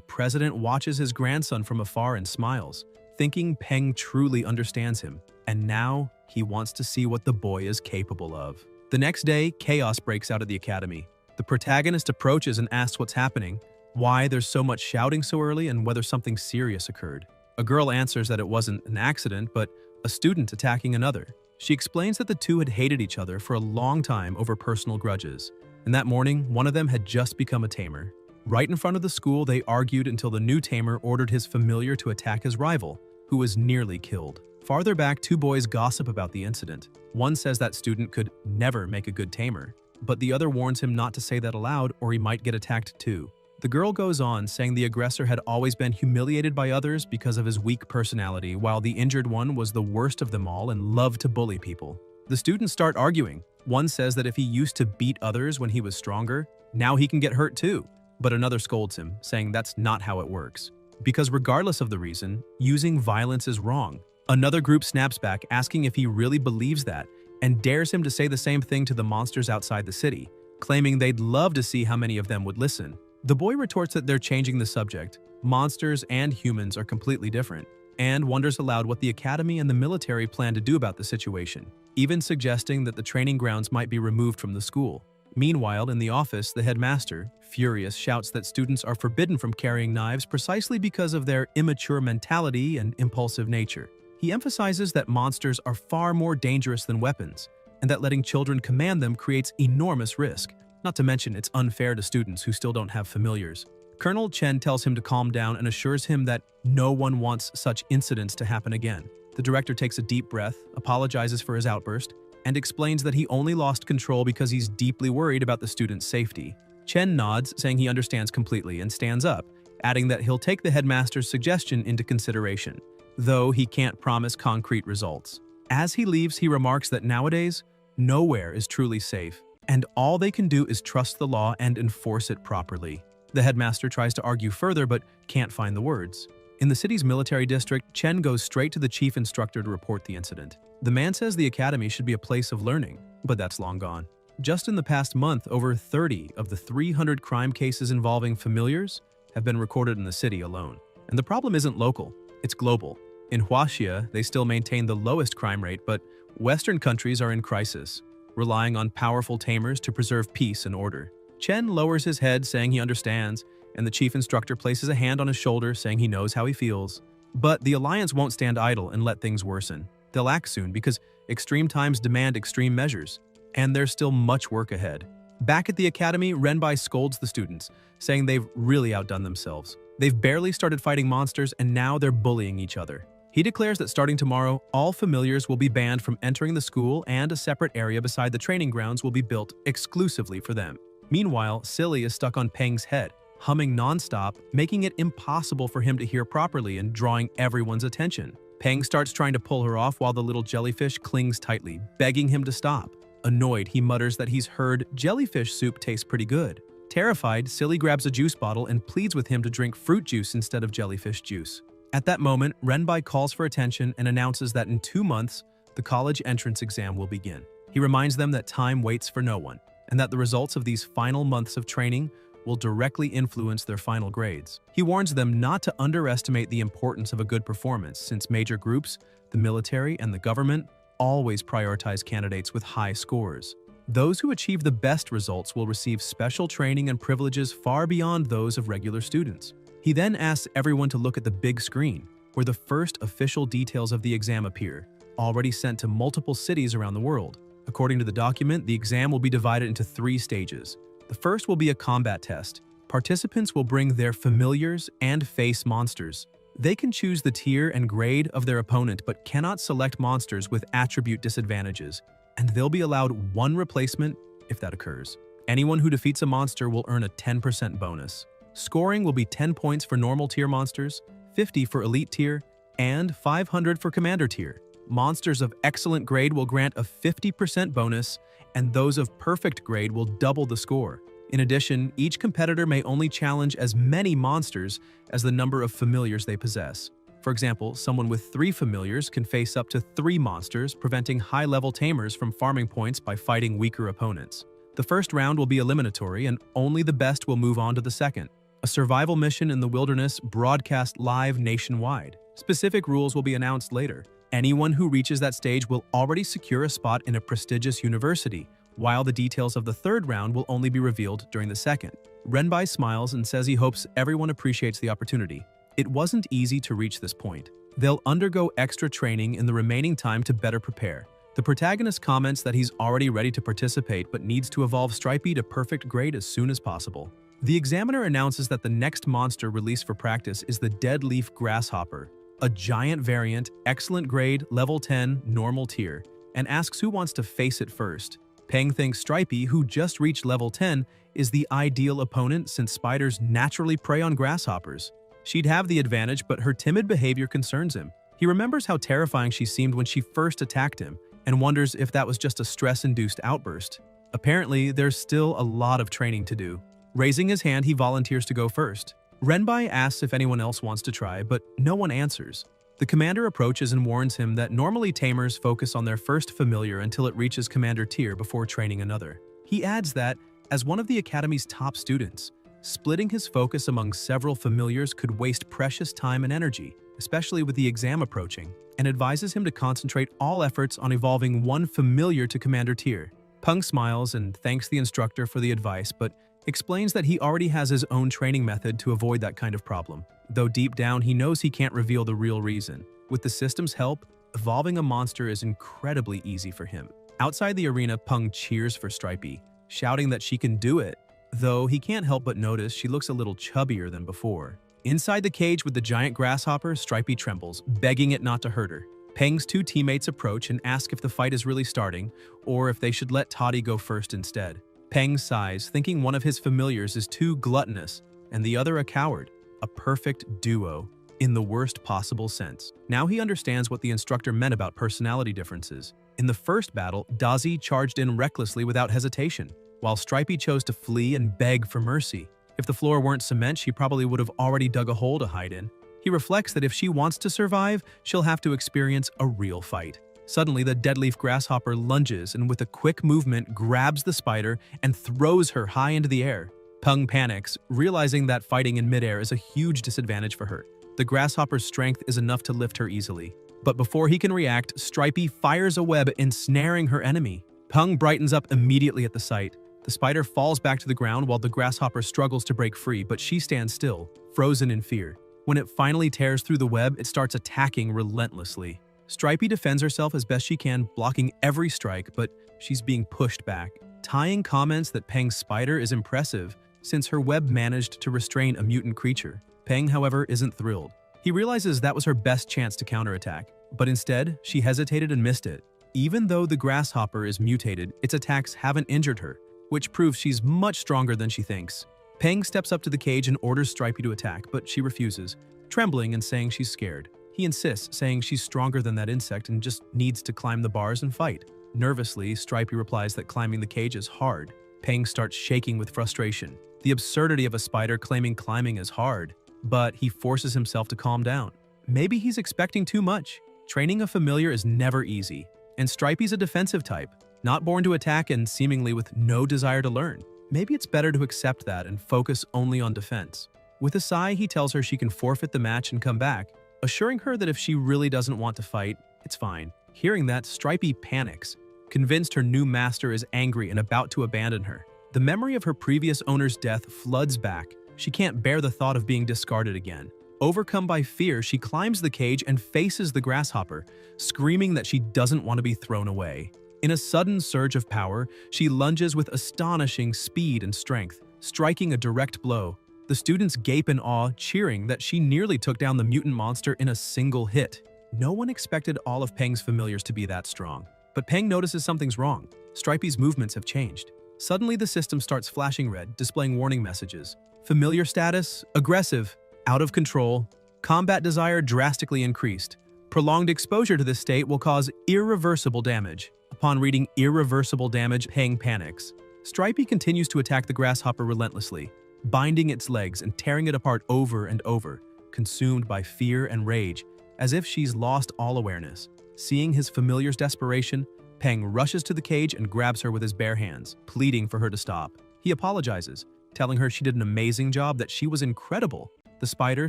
president watches his grandson from afar and smiles, thinking Peng truly understands him. And now, he wants to see what the boy is capable of. The next day, chaos breaks out at the academy. The protagonist approaches and asks what's happening, why there's so much shouting so early, and whether something serious occurred. A girl answers that it wasn't an accident, but a student attacking another. She explains that the two had hated each other for a long time over personal grudges, and that morning, one of them had just become a tamer. Right in front of the school, they argued until the new tamer ordered his familiar to attack his rival, who was nearly killed. Farther back, two boys gossip about the incident. One says that student could never make a good tamer, but the other warns him not to say that aloud or he might get attacked too. The girl goes on, saying the aggressor had always been humiliated by others because of his weak personality, while the injured one was the worst of them all and loved to bully people. The students start arguing. One says that if he used to beat others when he was stronger, now he can get hurt too. But another scolds him, saying that's not how it works. Because regardless of the reason, using violence is wrong. Another group snaps back, asking if he really believes that, and dares him to say the same thing to the monsters outside the city, claiming they'd love to see how many of them would listen. The boy retorts that they're changing the subject. Monsters and humans are completely different, and wonders aloud what the academy and the military plan to do about the situation, even suggesting that the training grounds might be removed from the school. Meanwhile, in the office, the headmaster, furious, shouts that students are forbidden from carrying knives precisely because of their immature mentality and impulsive nature. He emphasizes that monsters are far more dangerous than weapons, and that letting children command them creates enormous risk. Not to mention, it's unfair to students who still don't have familiars. Colonel Chen tells him to calm down and assures him that no one wants such incidents to happen again. The director takes a deep breath, apologizes for his outburst, and explains that he only lost control because he's deeply worried about the student's safety. Chen nods, saying he understands completely, and stands up, adding that he'll take the headmaster's suggestion into consideration, though he can't promise concrete results. As he leaves, he remarks that nowadays, nowhere is truly safe, and all they can do is trust the law and enforce it properly. The headmaster tries to argue further but can't find the words. In the city's military district, Chen goes straight to the chief instructor to report the incident. The man says the academy should be a place of learning, but that's long gone. Just in the past month, over 30 of the 300 crime cases involving familiars have been recorded in the city alone. And the problem isn't local, it's global. In Huaxia, they still maintain the lowest crime rate, but Western countries are in crisis, relying on powerful tamers to preserve peace and order. Chen lowers his head, saying he understands, and the chief instructor places a hand on his shoulder, saying he knows how he feels. But the Alliance won't stand idle and let things worsen. They'll act soon because extreme times demand extreme measures, and there's still much work ahead. Back at the academy, Renbai scolds the students, saying they've really outdone themselves. They've barely started fighting monsters, and now they're bullying each other. He declares that starting tomorrow, all familiars will be banned from entering the school, and a separate area beside the training grounds will be built exclusively for them. Meanwhile, Silly is stuck on Peng's head, humming non-stop, making it impossible for him to hear properly and drawing everyone's attention. Peng starts trying to pull her off while the little jellyfish clings tightly, begging him to stop. Annoyed, he mutters that he's heard jellyfish soup tastes pretty good. Terrified, Silly grabs a juice bottle and pleads with him to drink fruit juice instead of jellyfish juice. At that moment, Renbai calls for attention and announces that in 2 months, the college entrance exam will begin. He reminds them that time waits for no one, and that the results of these final months of training will directly influence their final grades. He warns them not to underestimate the importance of a good performance, since major groups, the military, and the government always prioritize candidates with high scores. Those who achieve the best results will receive special training and privileges far beyond those of regular students. He then asks everyone to look at the big screen, where the first official details of the exam appear, already sent to multiple cities around the world. According to the document, the exam will be divided into 3 stages. The first will be a combat test. Participants will bring their familiars and face monsters. They can choose the tier and grade of their opponent but cannot select monsters with attribute disadvantages, and they'll be allowed 1 replacement if that occurs. Anyone who defeats a monster will earn a 10% bonus. Scoring will be 10 points for normal tier monsters, 50 for elite tier, and 500 for commander tier. Monsters of excellent grade will grant a 50% bonus, and those of perfect grade will double the score. In addition, each competitor may only challenge as many monsters as the number of familiars they possess. For example, someone with 3 familiars can face up to 3 monsters, preventing high-level tamers from farming points by fighting weaker opponents. The first round will be eliminatory, and only the best will move on to the second. A survival mission in the wilderness broadcast live nationwide. Specific rules will be announced later. Anyone who reaches that stage will already secure a spot in a prestigious university, while the details of the third round will only be revealed during the second. Renbai smiles and says he hopes everyone appreciates the opportunity. It wasn't easy to reach this point. They'll undergo extra training in the remaining time to better prepare. The protagonist comments that he's already ready to participate but needs to evolve Stripey to perfect grade as soon as possible. The examiner announces that the next monster released for practice is the dead leaf grasshopper, a giant variant, excellent grade, level 10, normal tier, and asks who wants to face it first. Peng thinks Stripey, who just reached level 10, is the ideal opponent since spiders naturally prey on grasshoppers. She'd have the advantage, but her timid behavior concerns him. He remembers how terrifying she seemed when she first attacked him, and wonders if that was just a stress-induced outburst. Apparently, there's still a lot of training to do. Raising his hand, he volunteers to go first. Renbai asks if anyone else wants to try, but no one answers. The commander approaches and warns him that normally tamers focus on their first familiar until it reaches commander tier before training another. He adds that, as one of the academy's top students, splitting his focus among several familiars could waste precious time and energy, especially with the exam approaching, and advises him to concentrate all efforts on evolving one familiar to commander tier. Peng smiles and thanks the instructor for the advice, but explains that he already has his own training method to avoid that kind of problem, though deep down he knows he can't reveal the real reason. With the system's help, evolving a monster is incredibly easy for him. Outside the arena, Peng cheers for Stripey, shouting that she can do it, though he can't help but notice she looks a little chubbier than before. Inside the cage with the giant grasshopper, Stripey trembles, begging it not to hurt her. Peng's two teammates approach and ask if the fight is really starting, or if they should let Toddy go first instead. Peng sighs, thinking one of his familiars is too gluttonous and the other a coward, a perfect duo, in the worst possible sense. Now he understands what the instructor meant about personality differences. In the first battle, Dazi charged in recklessly without hesitation, while Stripey chose to flee and beg for mercy. If the floor weren't cement, she probably would have already dug a hole to hide in. He reflects that if she wants to survive, she'll have to experience a real fight. Suddenly, the deadleaf grasshopper lunges and with a quick movement grabs the spider and throws her high into the air. Peng panics, realizing that fighting in midair is a huge disadvantage for her. The grasshopper's strength is enough to lift her easily. But before he can react, Stripey fires a web, ensnaring her enemy. Peng brightens up immediately at the sight. The spider falls back to the ground while the grasshopper struggles to break free, but she stands still, frozen in fear. When it finally tears through the web, it starts attacking relentlessly. Stripey defends herself as best she can, blocking every strike, but she's being pushed back. Tying comments that Peng's spider is impressive, since her web managed to restrain a mutant creature. Peng, however, isn't thrilled. He realizes that was her best chance to counterattack, but instead, she hesitated and missed it. Even though the grasshopper is mutated, its attacks haven't injured her, which proves she's much stronger than she thinks. Peng steps up to the cage and orders Stripey to attack, but she refuses, trembling and saying she's scared. He insists, saying she's stronger than that insect and just needs to climb the bars and fight. Nervously, Stripey replies that climbing the cage is hard. Peng starts shaking with frustration. The absurdity of a spider claiming climbing is hard, but he forces himself to calm down. Maybe he's expecting too much. Training a familiar is never easy, and Stripey's a defensive type, not born to attack and seemingly with no desire to learn. Maybe it's better to accept that and focus only on defense. With a sigh, he tells her she can forfeit the match and come back, assuring her that if she really doesn't want to fight, it's fine. Hearing that, Stripey panics, convinced her new master is angry and about to abandon her. The memory of her previous owner's death floods back. She can't bear the thought of being discarded again. Overcome by fear, she climbs the cage and faces the grasshopper, screaming that she doesn't want to be thrown away. In a sudden surge of power, she lunges with astonishing speed and strength, striking a direct blow. The students gape in awe, cheering that she nearly took down the mutant monster in a single hit. No one expected all of Peng's familiars to be that strong. But Peng notices something's wrong. Stripey's movements have changed. Suddenly, the system starts flashing red, displaying warning messages. Familiar status, aggressive, out of control, combat desire drastically increased. Prolonged exposure to this state will cause irreversible damage. Upon reading irreversible damage, Peng panics. Stripey continues to attack the grasshopper relentlessly, binding its legs and tearing it apart over and over, consumed by fear and rage, as if she's lost all awareness. Seeing his familiar's desperation, Peng rushes to the cage and grabs her with his bare hands, pleading for her to stop. He apologizes, telling her she did an amazing job, that she was incredible. The spider,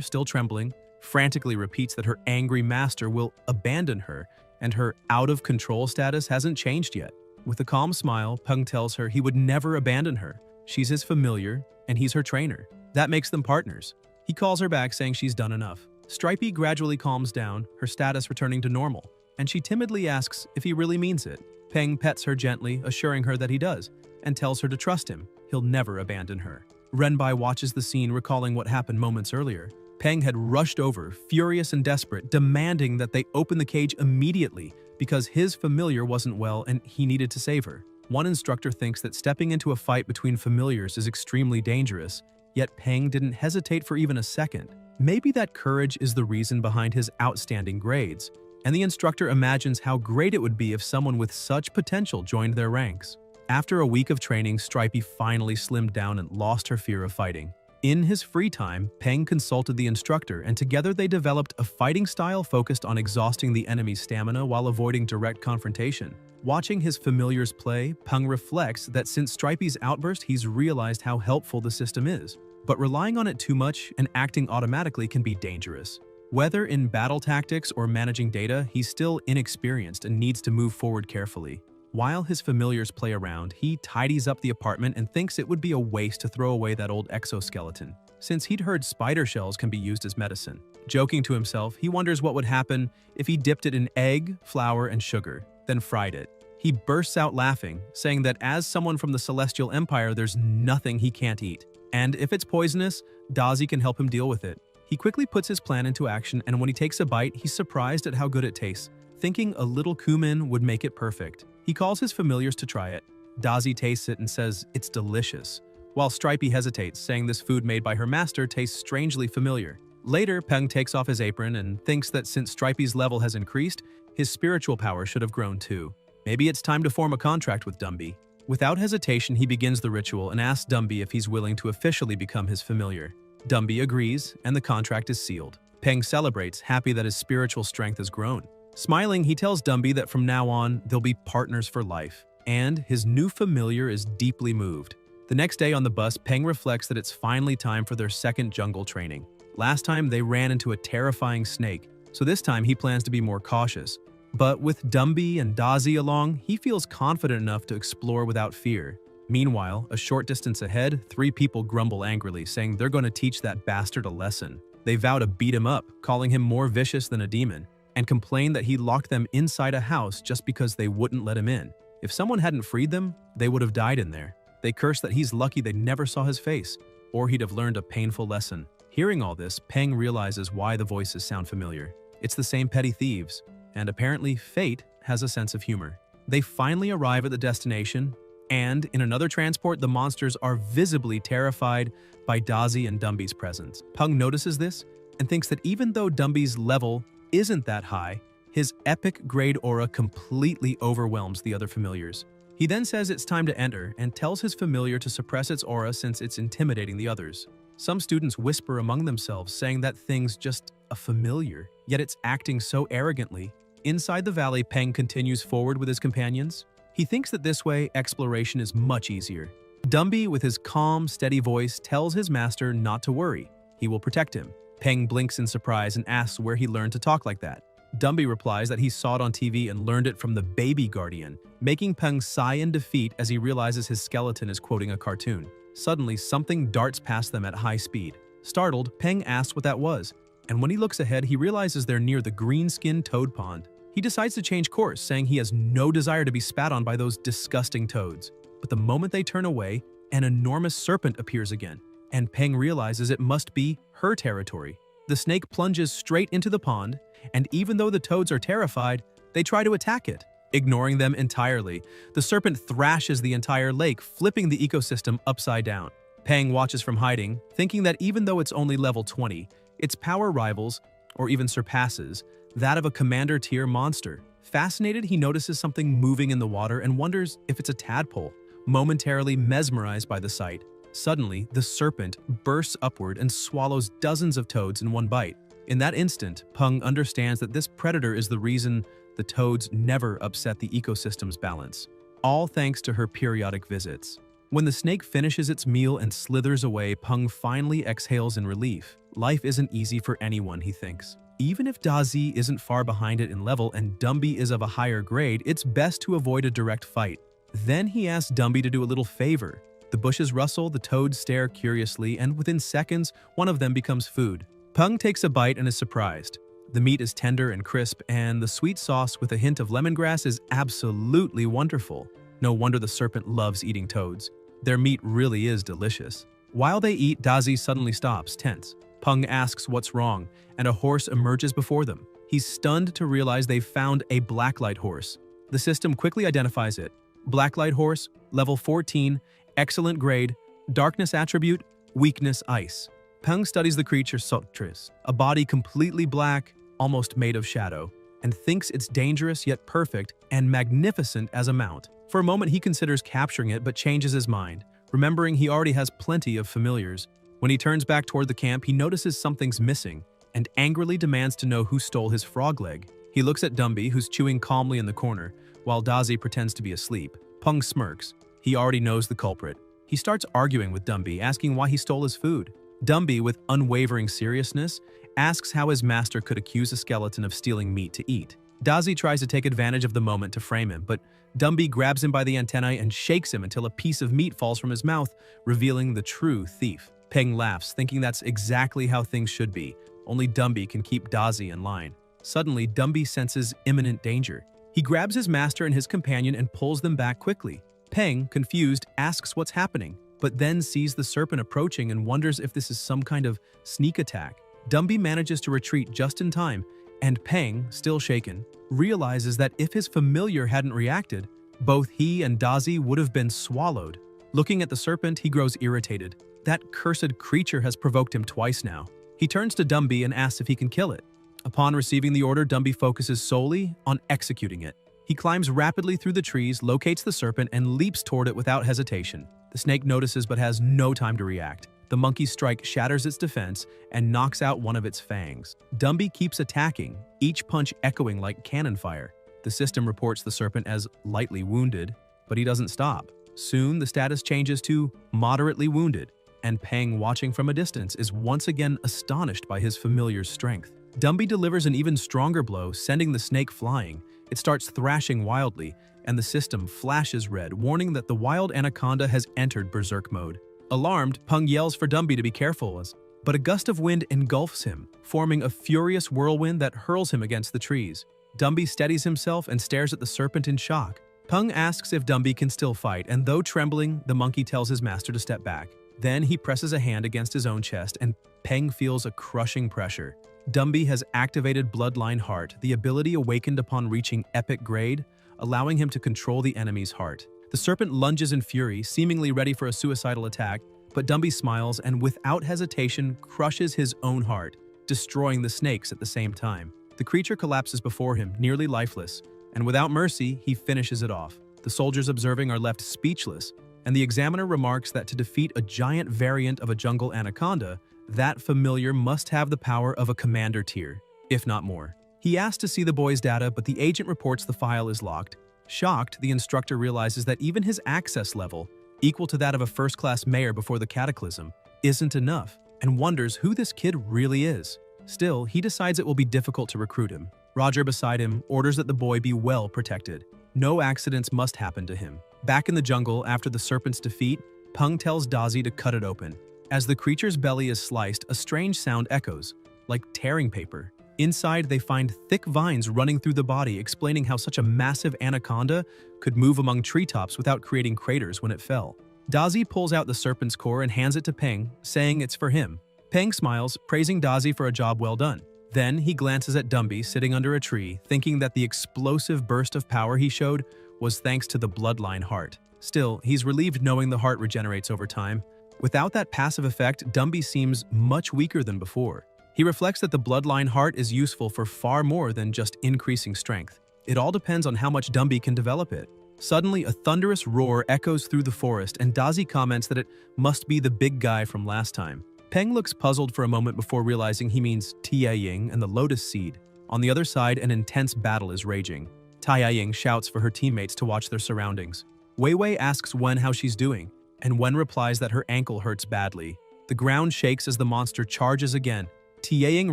still trembling, frantically repeats that her angry master will abandon her, and her out-of-control status hasn't changed yet. With a calm smile, Peng tells her he would never abandon her. She's his familiar, and he's her trainer. That makes them partners. He calls her back, saying she's done enough. Stripey gradually calms down, her status returning to normal, and she timidly asks if he really means it. Peng pets her gently, assuring her that he does, and tells her to trust him. He'll never abandon her. Renbai watches the scene, recalling what happened moments earlier. Peng had rushed over, furious and desperate, demanding that they open the cage immediately because his familiar wasn't well and he needed to save her. One instructor thinks that stepping into a fight between familiars is extremely dangerous, yet Peng didn't hesitate for even a second. Maybe that courage is the reason behind his outstanding grades, and the instructor imagines how great it would be if someone with such potential joined their ranks. After a week of training, Stripey finally slimmed down and lost her fear of fighting. In his free time, Peng consulted the instructor, and together they developed a fighting style focused on exhausting the enemy's stamina while avoiding direct confrontation. Watching his familiars play, Peng reflects that since Stripey's outburst, he's realized how helpful the system is. But relying on it too much and acting automatically can be dangerous. Whether in battle tactics or managing data, he's still inexperienced and needs to move forward carefully. While his familiars play around, he tidies up the apartment and thinks it would be a waste to throw away that old exoskeleton, since he'd heard spider shells can be used as medicine. Joking to himself, he wonders what would happen if he dipped it in egg, flour, and sugar, then fried it. He bursts out laughing, saying that as someone from the Celestial Empire, there's nothing he can't eat. And if it's poisonous, Dazi can help him deal with it. He quickly puts his plan into action, and when he takes a bite, he's surprised at how good it tastes, thinking a little cumin would make it perfect. He calls his familiars to try it. Dazi tastes it and says it's delicious, while Stripey hesitates, saying this food made by her master tastes strangely familiar. Later, Peng takes off his apron and thinks that since Stripey's level has increased, his spiritual power should have grown too. Maybe it's time to form a contract with Dumby. Without hesitation, he begins the ritual and asks Dumby if he's willing to officially become his familiar. Dumby agrees, and the contract is sealed. Peng celebrates, happy that his spiritual strength has grown. Smiling, he tells Dumby that from now on, they'll be partners for life, and his new familiar is deeply moved. The next day on the bus, Peng reflects that it's finally time for their second jungle training. Last time, they ran into a terrifying snake, so this time he plans to be more cautious. But with Dumby and Dazi along, he feels confident enough to explore without fear. Meanwhile, a short distance ahead, 3 people grumble angrily, saying they're going to teach that bastard a lesson. They vow to beat him up, calling him more vicious than a demon, and complain that he locked them inside a house just because they wouldn't let him in. If someone hadn't freed them, they would have died in there. They curse that he's lucky they never saw his face, or he'd have learned a painful lesson. Hearing all this, Peng realizes why the voices sound familiar. It's the same petty thieves, and apparently fate has a sense of humor. They finally arrive at the destination, and in another transport, the monsters are visibly terrified by Dazi and Dumby's presence. Peng notices this and thinks that even though Dumby's level isn't that high, his epic grade aura completely overwhelms the other familiars. He then says it's time to enter and tells his familiar to suppress its aura since it's intimidating the others. Some students whisper among themselves, saying that thing's just a familiar, yet it's acting so arrogantly. Inside the valley, Peng continues forward with his companions. He thinks that this way, exploration is much easier. Dumby, with his calm, steady voice, tells his master not to worry. He will protect him. Peng blinks in surprise and asks where he learned to talk like that. Dumby replies that he saw it on TV and learned it from the baby guardian, making Peng sigh in defeat as he realizes his skeleton is quoting a cartoon. Suddenly, something darts past them at high speed. Startled, Peng asks what that was, and when he looks ahead, he realizes they're near the green-skinned toad pond. He decides to change course, saying he has no desire to be spat on by those disgusting toads. But the moment they turn away, an enormous serpent appears again, and Peng realizes it must be her territory. The snake plunges straight into the pond, and even though the toads are terrified, they try to attack it. Ignoring them entirely, the serpent thrashes the entire lake, flipping the ecosystem upside down. Peng watches from hiding, thinking that even though it's only level 20, its power rivals, or even surpasses, that of a commander-tier monster. Fascinated, he notices something moving in the water and wonders if it's a tadpole, momentarily mesmerized by the sight. Suddenly, the serpent bursts upward and swallows dozens of toads in one bite. In that instant, Peng understands that this predator is the reason the toads never upset the ecosystem's balance, all thanks to her periodic visits. When the snake finishes its meal and slithers away, Peng finally exhales in relief. Life isn't easy for anyone, he thinks. Even if Dazi isn't far behind it in level and Dumby is of a higher grade, it's best to avoid a direct fight. Then he asks Dumby to do a little favor. The bushes rustle, the toads stare curiously, and within seconds, one of them becomes food. Peng takes a bite and is surprised. The meat is tender and crisp, and the sweet sauce with a hint of lemongrass is absolutely wonderful. No wonder the serpent loves eating toads. Their meat really is delicious. While they eat, Dazi suddenly stops, tense. Peng asks what's wrong, and a horse emerges before them. He's stunned to realize they've found a blacklight horse. The system quickly identifies it. Blacklight horse, level 14, excellent grade, darkness attribute, weakness ice. Peng studies the creature Sotris, a body completely black, almost made of shadow, and thinks it's dangerous yet perfect and magnificent as a mount. For a moment he considers capturing it but changes his mind, remembering he already has plenty of familiars. When he turns back toward the camp, he notices something's missing and angrily demands to know who stole his frog leg. He looks at Dumby, who's chewing calmly in the corner, while Dazi pretends to be asleep. Peng smirks. He already knows the culprit. He starts arguing with Dumby, asking why he stole his food. Dumby, with unwavering seriousness, asks how his master could accuse a skeleton of stealing meat to eat. Dazi tries to take advantage of the moment to frame him, but Dumby grabs him by the antennae and shakes him until a piece of meat falls from his mouth, revealing the true thief. Peng laughs, thinking that's exactly how things should be. Only Dumby can keep Dazi in line. Suddenly, Dumby senses imminent danger. He grabs his master and his companion and pulls them back quickly. Peng, confused, asks what's happening, but then sees the serpent approaching and wonders if this is some kind of sneak attack. Dumby manages to retreat just in time, and Peng, still shaken, realizes that if his familiar hadn't reacted, both he and Dazi would have been swallowed. Looking at the serpent, he grows irritated. That cursed creature has provoked him twice now. He turns to Dumby and asks if he can kill it. Upon receiving the order, Dumby focuses solely on executing it. He climbs rapidly through the trees, locates the serpent, and leaps toward it without hesitation. The snake notices but has no time to react. The monkey's strike shatters its defense and knocks out one of its fangs. Dumby keeps attacking, each punch echoing like cannon fire. The system reports the serpent as lightly wounded, but he doesn't stop. Soon, the status changes to moderately wounded, and Peng, watching from a distance, is once again astonished by his familiar's strength. Dumby delivers an even stronger blow, sending the snake flying. It starts thrashing wildly, and the system flashes red, warning that the wild anaconda has entered berserk mode. Alarmed, Peng yells for Dumby to be careful, but a gust of wind engulfs him, forming a furious whirlwind that hurls him against the trees. Dumby steadies himself and stares at the serpent in shock. Peng asks if Dumby can still fight, and though trembling, the monkey tells his master to step back. Then he presses a hand against his own chest, and Peng feels a crushing pressure. Dumby has activated Bloodline Heart, the ability awakened upon reaching epic grade, allowing him to control the enemy's heart. The serpent lunges in fury, seemingly ready for a suicidal attack, but Dumby smiles and without hesitation crushes his own heart, destroying the snakes at the same time. The creature collapses before him, nearly lifeless, and without mercy, he finishes it off. The soldiers observing are left speechless, and the examiner remarks that to defeat a giant variant of a jungle anaconda, that familiar must have the power of a commander tier, if not more. He asks to see the boy's data, but the agent reports the file is locked. Shocked, the instructor realizes that even his access level, equal to that of a first-class mayor before the cataclysm, isn't enough, and wonders who this kid really is. Still, he decides it will be difficult to recruit him. Roger, beside him, orders that the boy be well protected. No accidents must happen to him. Back in the jungle, after the serpent's defeat, Peng tells Dazi to cut it open. As the creature's belly is sliced, a strange sound echoes, like tearing paper. Inside, they find thick vines running through the body, explaining how such a massive anaconda could move among treetops without creating craters when it fell. Dazi pulls out the serpent's core and hands it to Peng, saying it's for him. Peng smiles, praising Dazi for a job well done. Then he glances at Dumby sitting under a tree, thinking that the explosive burst of power he showed was thanks to the Bloodline Heart. Still, he's relieved knowing the heart regenerates over time. Without that passive effect, Dumby seems much weaker than before. He reflects that the Bloodline Heart is useful for far more than just increasing strength. It all depends on how much Dumby can develop it. Suddenly, a thunderous roar echoes through the forest, and Dazi comments that it must be the big guy from last time. Peng looks puzzled for a moment before realizing he means Tianying and the Lotus Seed. On the other side, an intense battle is raging. Tianying shouts for her teammates to watch their surroundings. Wei Wei asks Wen how she's doing, and Wen replies that her ankle hurts badly. The ground shakes as the monster charges again. Tianying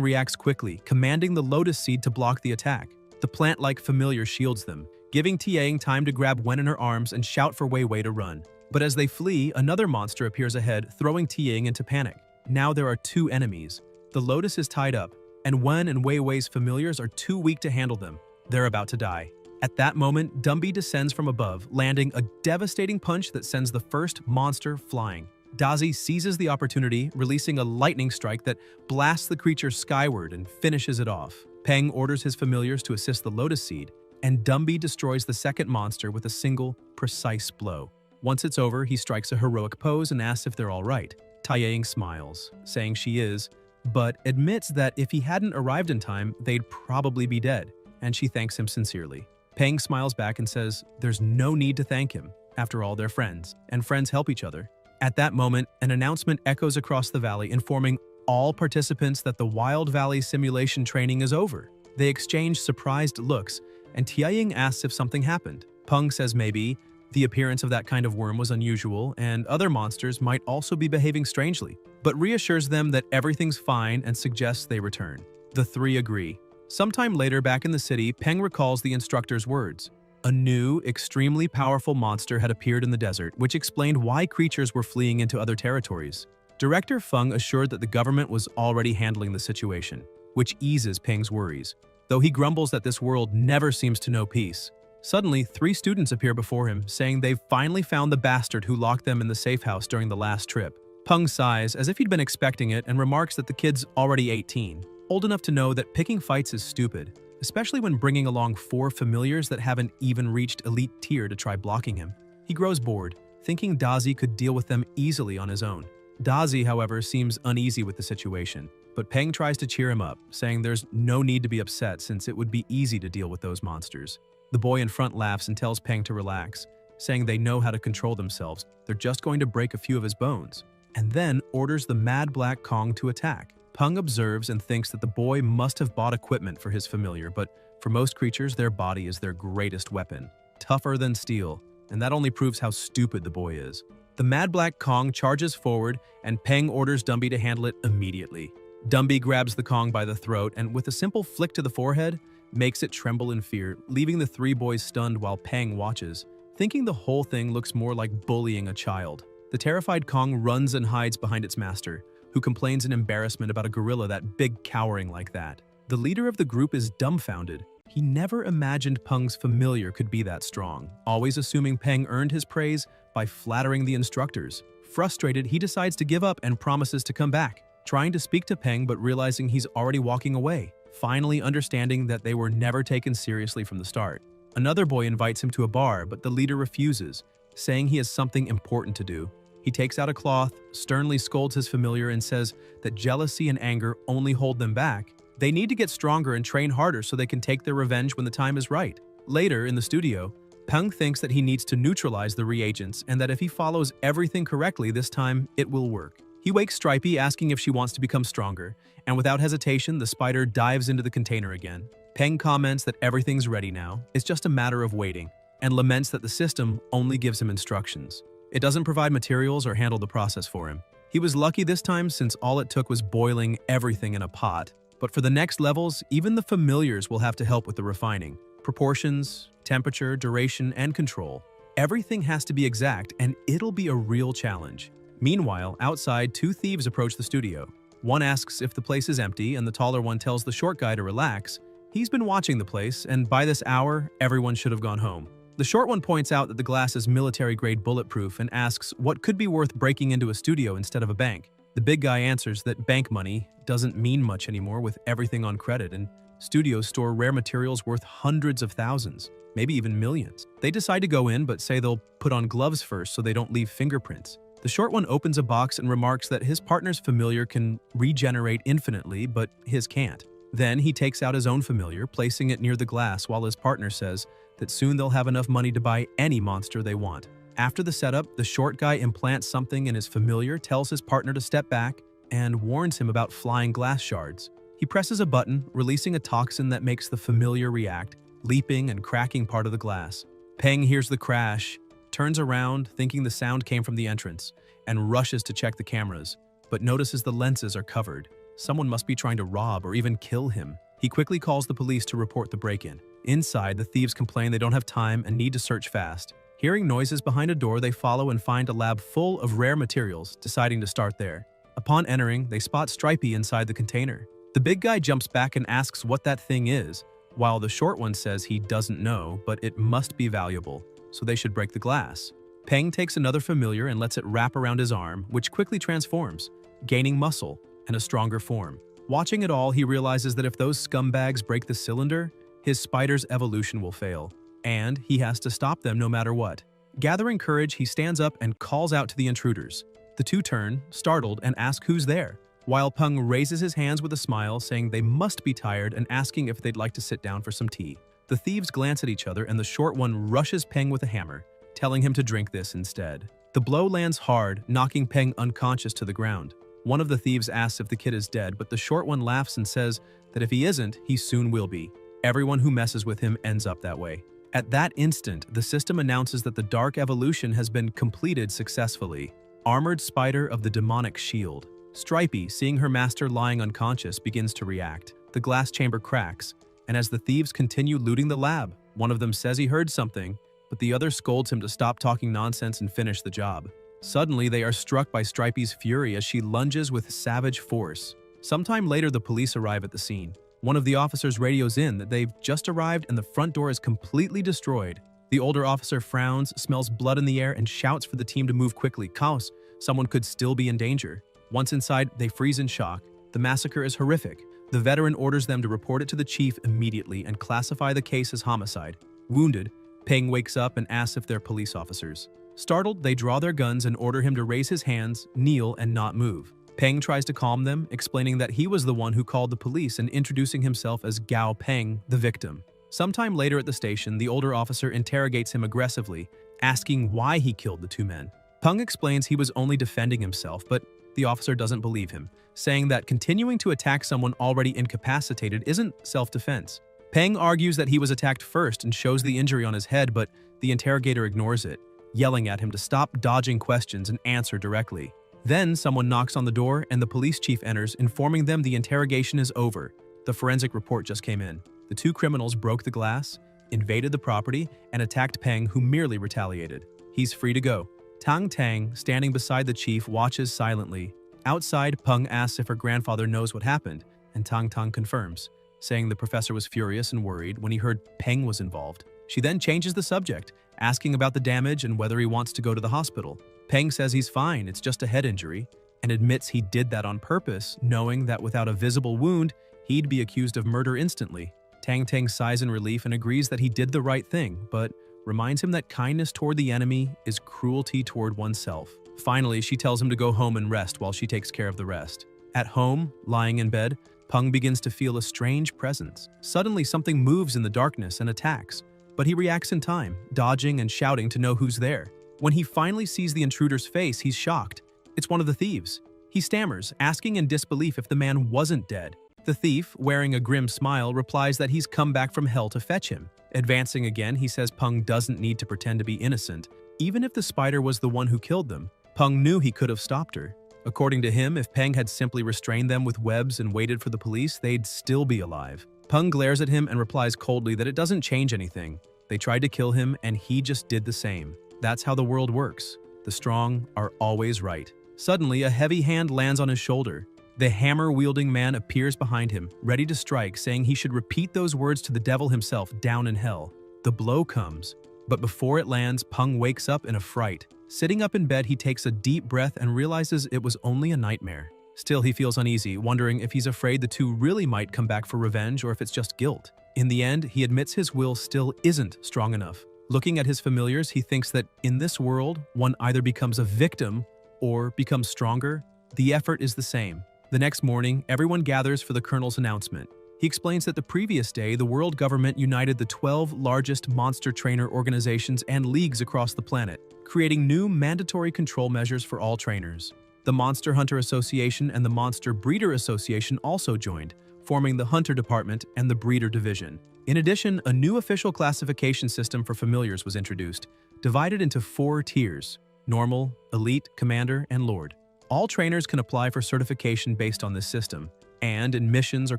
reacts quickly, commanding the Lotus Seed to block the attack. The plant-like familiar shields them, giving Tianying time to grab Wen in her arms and shout for Wei Wei to run. But as they flee, another monster appears ahead, throwing Tianying into panic. Now there are two enemies. The Lotus is tied up, and Wen and Wei Wei's familiars are too weak to handle them. They're about to die. At that moment, Dumby descends from above, landing a devastating punch that sends the first monster flying. Dazi seizes the opportunity, releasing a lightning strike that blasts the creature skyward and finishes it off. Peng orders his familiars to assist the Lotus Seed, and Dumby destroys the second monster with a single, precise blow. Once it's over, he strikes a heroic pose and asks if they're all right. Taeyang smiles, saying she is, but admits that if he hadn't arrived in time, they'd probably be dead, and she thanks him sincerely. Peng smiles back and says there's no need to thank him. After all, they're friends, and friends help each other. At that moment, an announcement echoes across the valley, informing all participants that the Wild Valley simulation training is over. They exchange surprised looks, and Taeyang asks if something happened. Peng says maybe the appearance of that kind of worm was unusual, and other monsters might also be behaving strangely, but reassures them that everything's fine and suggests they return. The three agree. Sometime later, back in the city, Peng recalls the instructor's words. A new, extremely powerful monster had appeared in the desert, which explained why creatures were fleeing into other territories. Director Feng assured that the government was already handling the situation, which eases Peng's worries, though he grumbles that this world never seems to know peace. Suddenly, 3 students appear before him, saying they've finally found the bastard who locked them in the safe house during the last trip. Peng sighs as if he'd been expecting it and remarks that the kid's already 18, old enough to know that picking fights is stupid, especially when bringing along 4 familiars that haven't even reached elite tier to try blocking him. He grows bored, thinking Dazi could deal with them easily on his own. Dazi, however, seems uneasy with the situation, but Peng tries to cheer him up, saying there's no need to be upset since it would be easy to deal with those monsters. The boy in front laughs and tells Peng to relax, saying they know how to control themselves, they're just going to break a few of his bones, and then orders the Mad Black Kong to attack. Peng observes and thinks that the boy must have bought equipment for his familiar, but for most creatures, their body is their greatest weapon, tougher than steel, and that only proves how stupid the boy is. The Mad Black Kong charges forward, and Peng orders Dumby to handle it immediately. Dumby grabs the Kong by the throat and, with a simple flick to the forehead, makes it tremble in fear, leaving the 3 boys stunned while Peng watches, thinking the whole thing looks more like bullying a child. The terrified Kong runs and hides behind its master, who complains in embarrassment about a gorilla that big cowering like that. The leader of the group is dumbfounded. He never imagined Peng's familiar could be that strong, always assuming Peng earned his praise by flattering the instructors. Frustrated, he decides to give up and promises to come back, trying to speak to Peng but realizing he's already walking away, finally understanding that they were never taken seriously from the start. Another boy invites him to a bar, but the leader refuses, saying he has something important to do. He takes out a cloth, sternly scolds his familiar, and says that jealousy and anger only hold them back. They need to get stronger and train harder so they can take their revenge when the time is right. Later, in the studio, Peng thinks that he needs to neutralize the reagents and that if he follows everything correctly this time, it will work. He wakes Stripey, asking if she wants to become stronger, and without hesitation, the spider dives into the container again. Peng comments that everything's ready now, it's just a matter of waiting, and laments that the system only gives him instructions. It doesn't provide materials or handle the process for him. He was lucky this time since all it took was boiling everything in a pot. But for the next levels, even the familiars will have to help with the refining. Proportions, temperature, duration, and control. Everything has to be exact, and it'll be a real challenge. Meanwhile, outside, 2 thieves approach the studio. One asks if the place is empty, and the taller one tells the short guy to relax. He's been watching the place, and by this hour, everyone should have gone home. The short one points out that the glass is military-grade bulletproof and asks what could be worth breaking into a studio instead of a bank. The big guy answers that bank money doesn't mean much anymore with everything on credit, and studios store rare materials worth hundreds of thousands, maybe even millions. They decide to go in, but say they'll put on gloves first so they don't leave fingerprints. The short one opens a box and remarks that his partner's familiar can regenerate infinitely, but his can't. Then he takes out his own familiar, placing it near the glass while his partner says that soon they'll have enough money to buy any monster they want. After the setup, the short guy implants something in his familiar, tells his partner to step back, and warns him about flying glass shards. He presses a button, releasing a toxin that makes the familiar react, leaping and cracking part of the glass. Peng hears the crash, turns around, thinking the sound came from the entrance, and rushes to check the cameras, but notices the lenses are covered. Someone must be trying to rob or even kill him. He quickly calls the police to report the break-in. Inside, the thieves complain they don't have time and need to search fast. Hearing noises behind a door, they follow and find a lab full of rare materials, deciding to start there. Upon entering, they spot Stripey inside the container. The big guy jumps back and asks what that thing is, while the short one says he doesn't know, but it must be valuable, so they should break the glass. Peng takes another familiar and lets it wrap around his arm, which quickly transforms, gaining muscle and a stronger form. Watching it all, he realizes that if those scumbags break the cylinder, his spider's evolution will fail, and he has to stop them no matter what. Gathering courage, he stands up and calls out to the intruders. The two turn, startled, and ask who's there, while Peng raises his hands with a smile, saying they must be tired and asking if they'd like to sit down for some tea. The thieves glance at each other and the short one rushes Peng with a hammer, telling him to drink this instead. The blow lands hard, knocking Peng unconscious to the ground. One of the thieves asks if the kid is dead, but the short one laughs and says that if he isn't, he soon will be. Everyone who messes with him ends up that way. At that instant, the system announces that the dark evolution has been completed successfully. Armored Spider of the Demonic Shield. Stripey, seeing her master lying unconscious, begins to react. The glass chamber cracks, and as the thieves continue looting the lab, one of them says he heard something, but the other scolds him to stop talking nonsense and finish the job. Suddenly, they are struck by Stripey's fury as she lunges with savage force. Sometime later, the police arrive at the scene. One of the officers radios in that they've just arrived and the front door is completely destroyed. The older officer frowns, smells blood in the air, and shouts for the team to move quickly. Cause someone could still be in danger. Once inside, they freeze in shock. The massacre is horrific. The veteran orders them to report it to the chief immediately and classify the case as homicide. Wounded, Peng wakes up and asks if they're police officers. Startled, they draw their guns and order him to raise his hands, kneel, and not move. Peng tries to calm them, explaining that he was the one who called the police and introducing himself as Gao Peng, the victim. Sometime later at the station, the older officer interrogates him aggressively, asking why he killed the two men. Peng explains he was only defending himself, but the officer doesn't believe him, saying that continuing to attack someone already incapacitated isn't self-defense. Peng argues that he was attacked first and shows the injury on his head, but the interrogator ignores it, yelling at him to stop dodging questions and answer directly. Then someone knocks on the door and the police chief enters, informing them the interrogation is over. The forensic report just came in. The two criminals broke the glass, invaded the property, and attacked Peng, who merely retaliated. He's free to go. Tang Tang, standing beside the chief, watches silently. Outside, Peng asks if her grandfather knows what happened, and Tang Tang confirms, saying the professor was furious and worried when he heard Peng was involved. She then changes the subject, asking about the damage and whether he wants to go to the hospital. Peng says he's fine, it's just a head injury, and admits he did that on purpose, knowing that without a visible wound, he'd be accused of murder instantly. Tang Tang sighs in relief and agrees that he did the right thing, but reminds him that kindness toward the enemy is cruelty toward oneself. Finally, she tells him to go home and rest while she takes care of the rest. At home, lying in bed, Peng begins to feel a strange presence. Suddenly, something moves in the darkness and attacks, but he reacts in time, dodging and shouting to know who's there. When he finally sees the intruder's face, he's shocked. It's one of the thieves. He stammers, asking in disbelief if the man wasn't dead. The thief, wearing a grim smile, replies that he's come back from hell to fetch him. Advancing again, he says Peng doesn't need to pretend to be innocent. Even if the spider was the one who killed them, Peng knew he could have stopped her. According to him, if Peng had simply restrained them with webs and waited for the police, they'd still be alive. Peng glares at him and replies coldly that it doesn't change anything. They tried to kill him and he just did the same. That's how the world works. The strong are always right. Suddenly, a heavy hand lands on his shoulder. The hammer-wielding man appears behind him, ready to strike, saying he should repeat those words to the devil himself down in hell. The blow comes, but before it lands, Peng wakes up in a fright. Sitting up in bed, he takes a deep breath and realizes it was only a nightmare. Still, he feels uneasy, wondering if he's afraid the two really might come back for revenge or if it's just guilt. In the end, he admits his will still isn't strong enough. Looking at his familiars, he thinks that in this world, one either becomes a victim or becomes stronger. The effort is the same. The next morning, everyone gathers for the colonel's announcement. He explains that the previous day, the world government united the 12 largest monster trainer organizations and leagues across the planet, creating new mandatory control measures for all trainers. The Monster Hunter Association and the Monster Breeder Association also joined, forming the Hunter Department and the Breeder Division. In addition, a new official classification system for familiars was introduced, divided into 4 tiers: Normal, Elite, Commander, and Lord. All trainers can apply for certification based on this system, and in missions or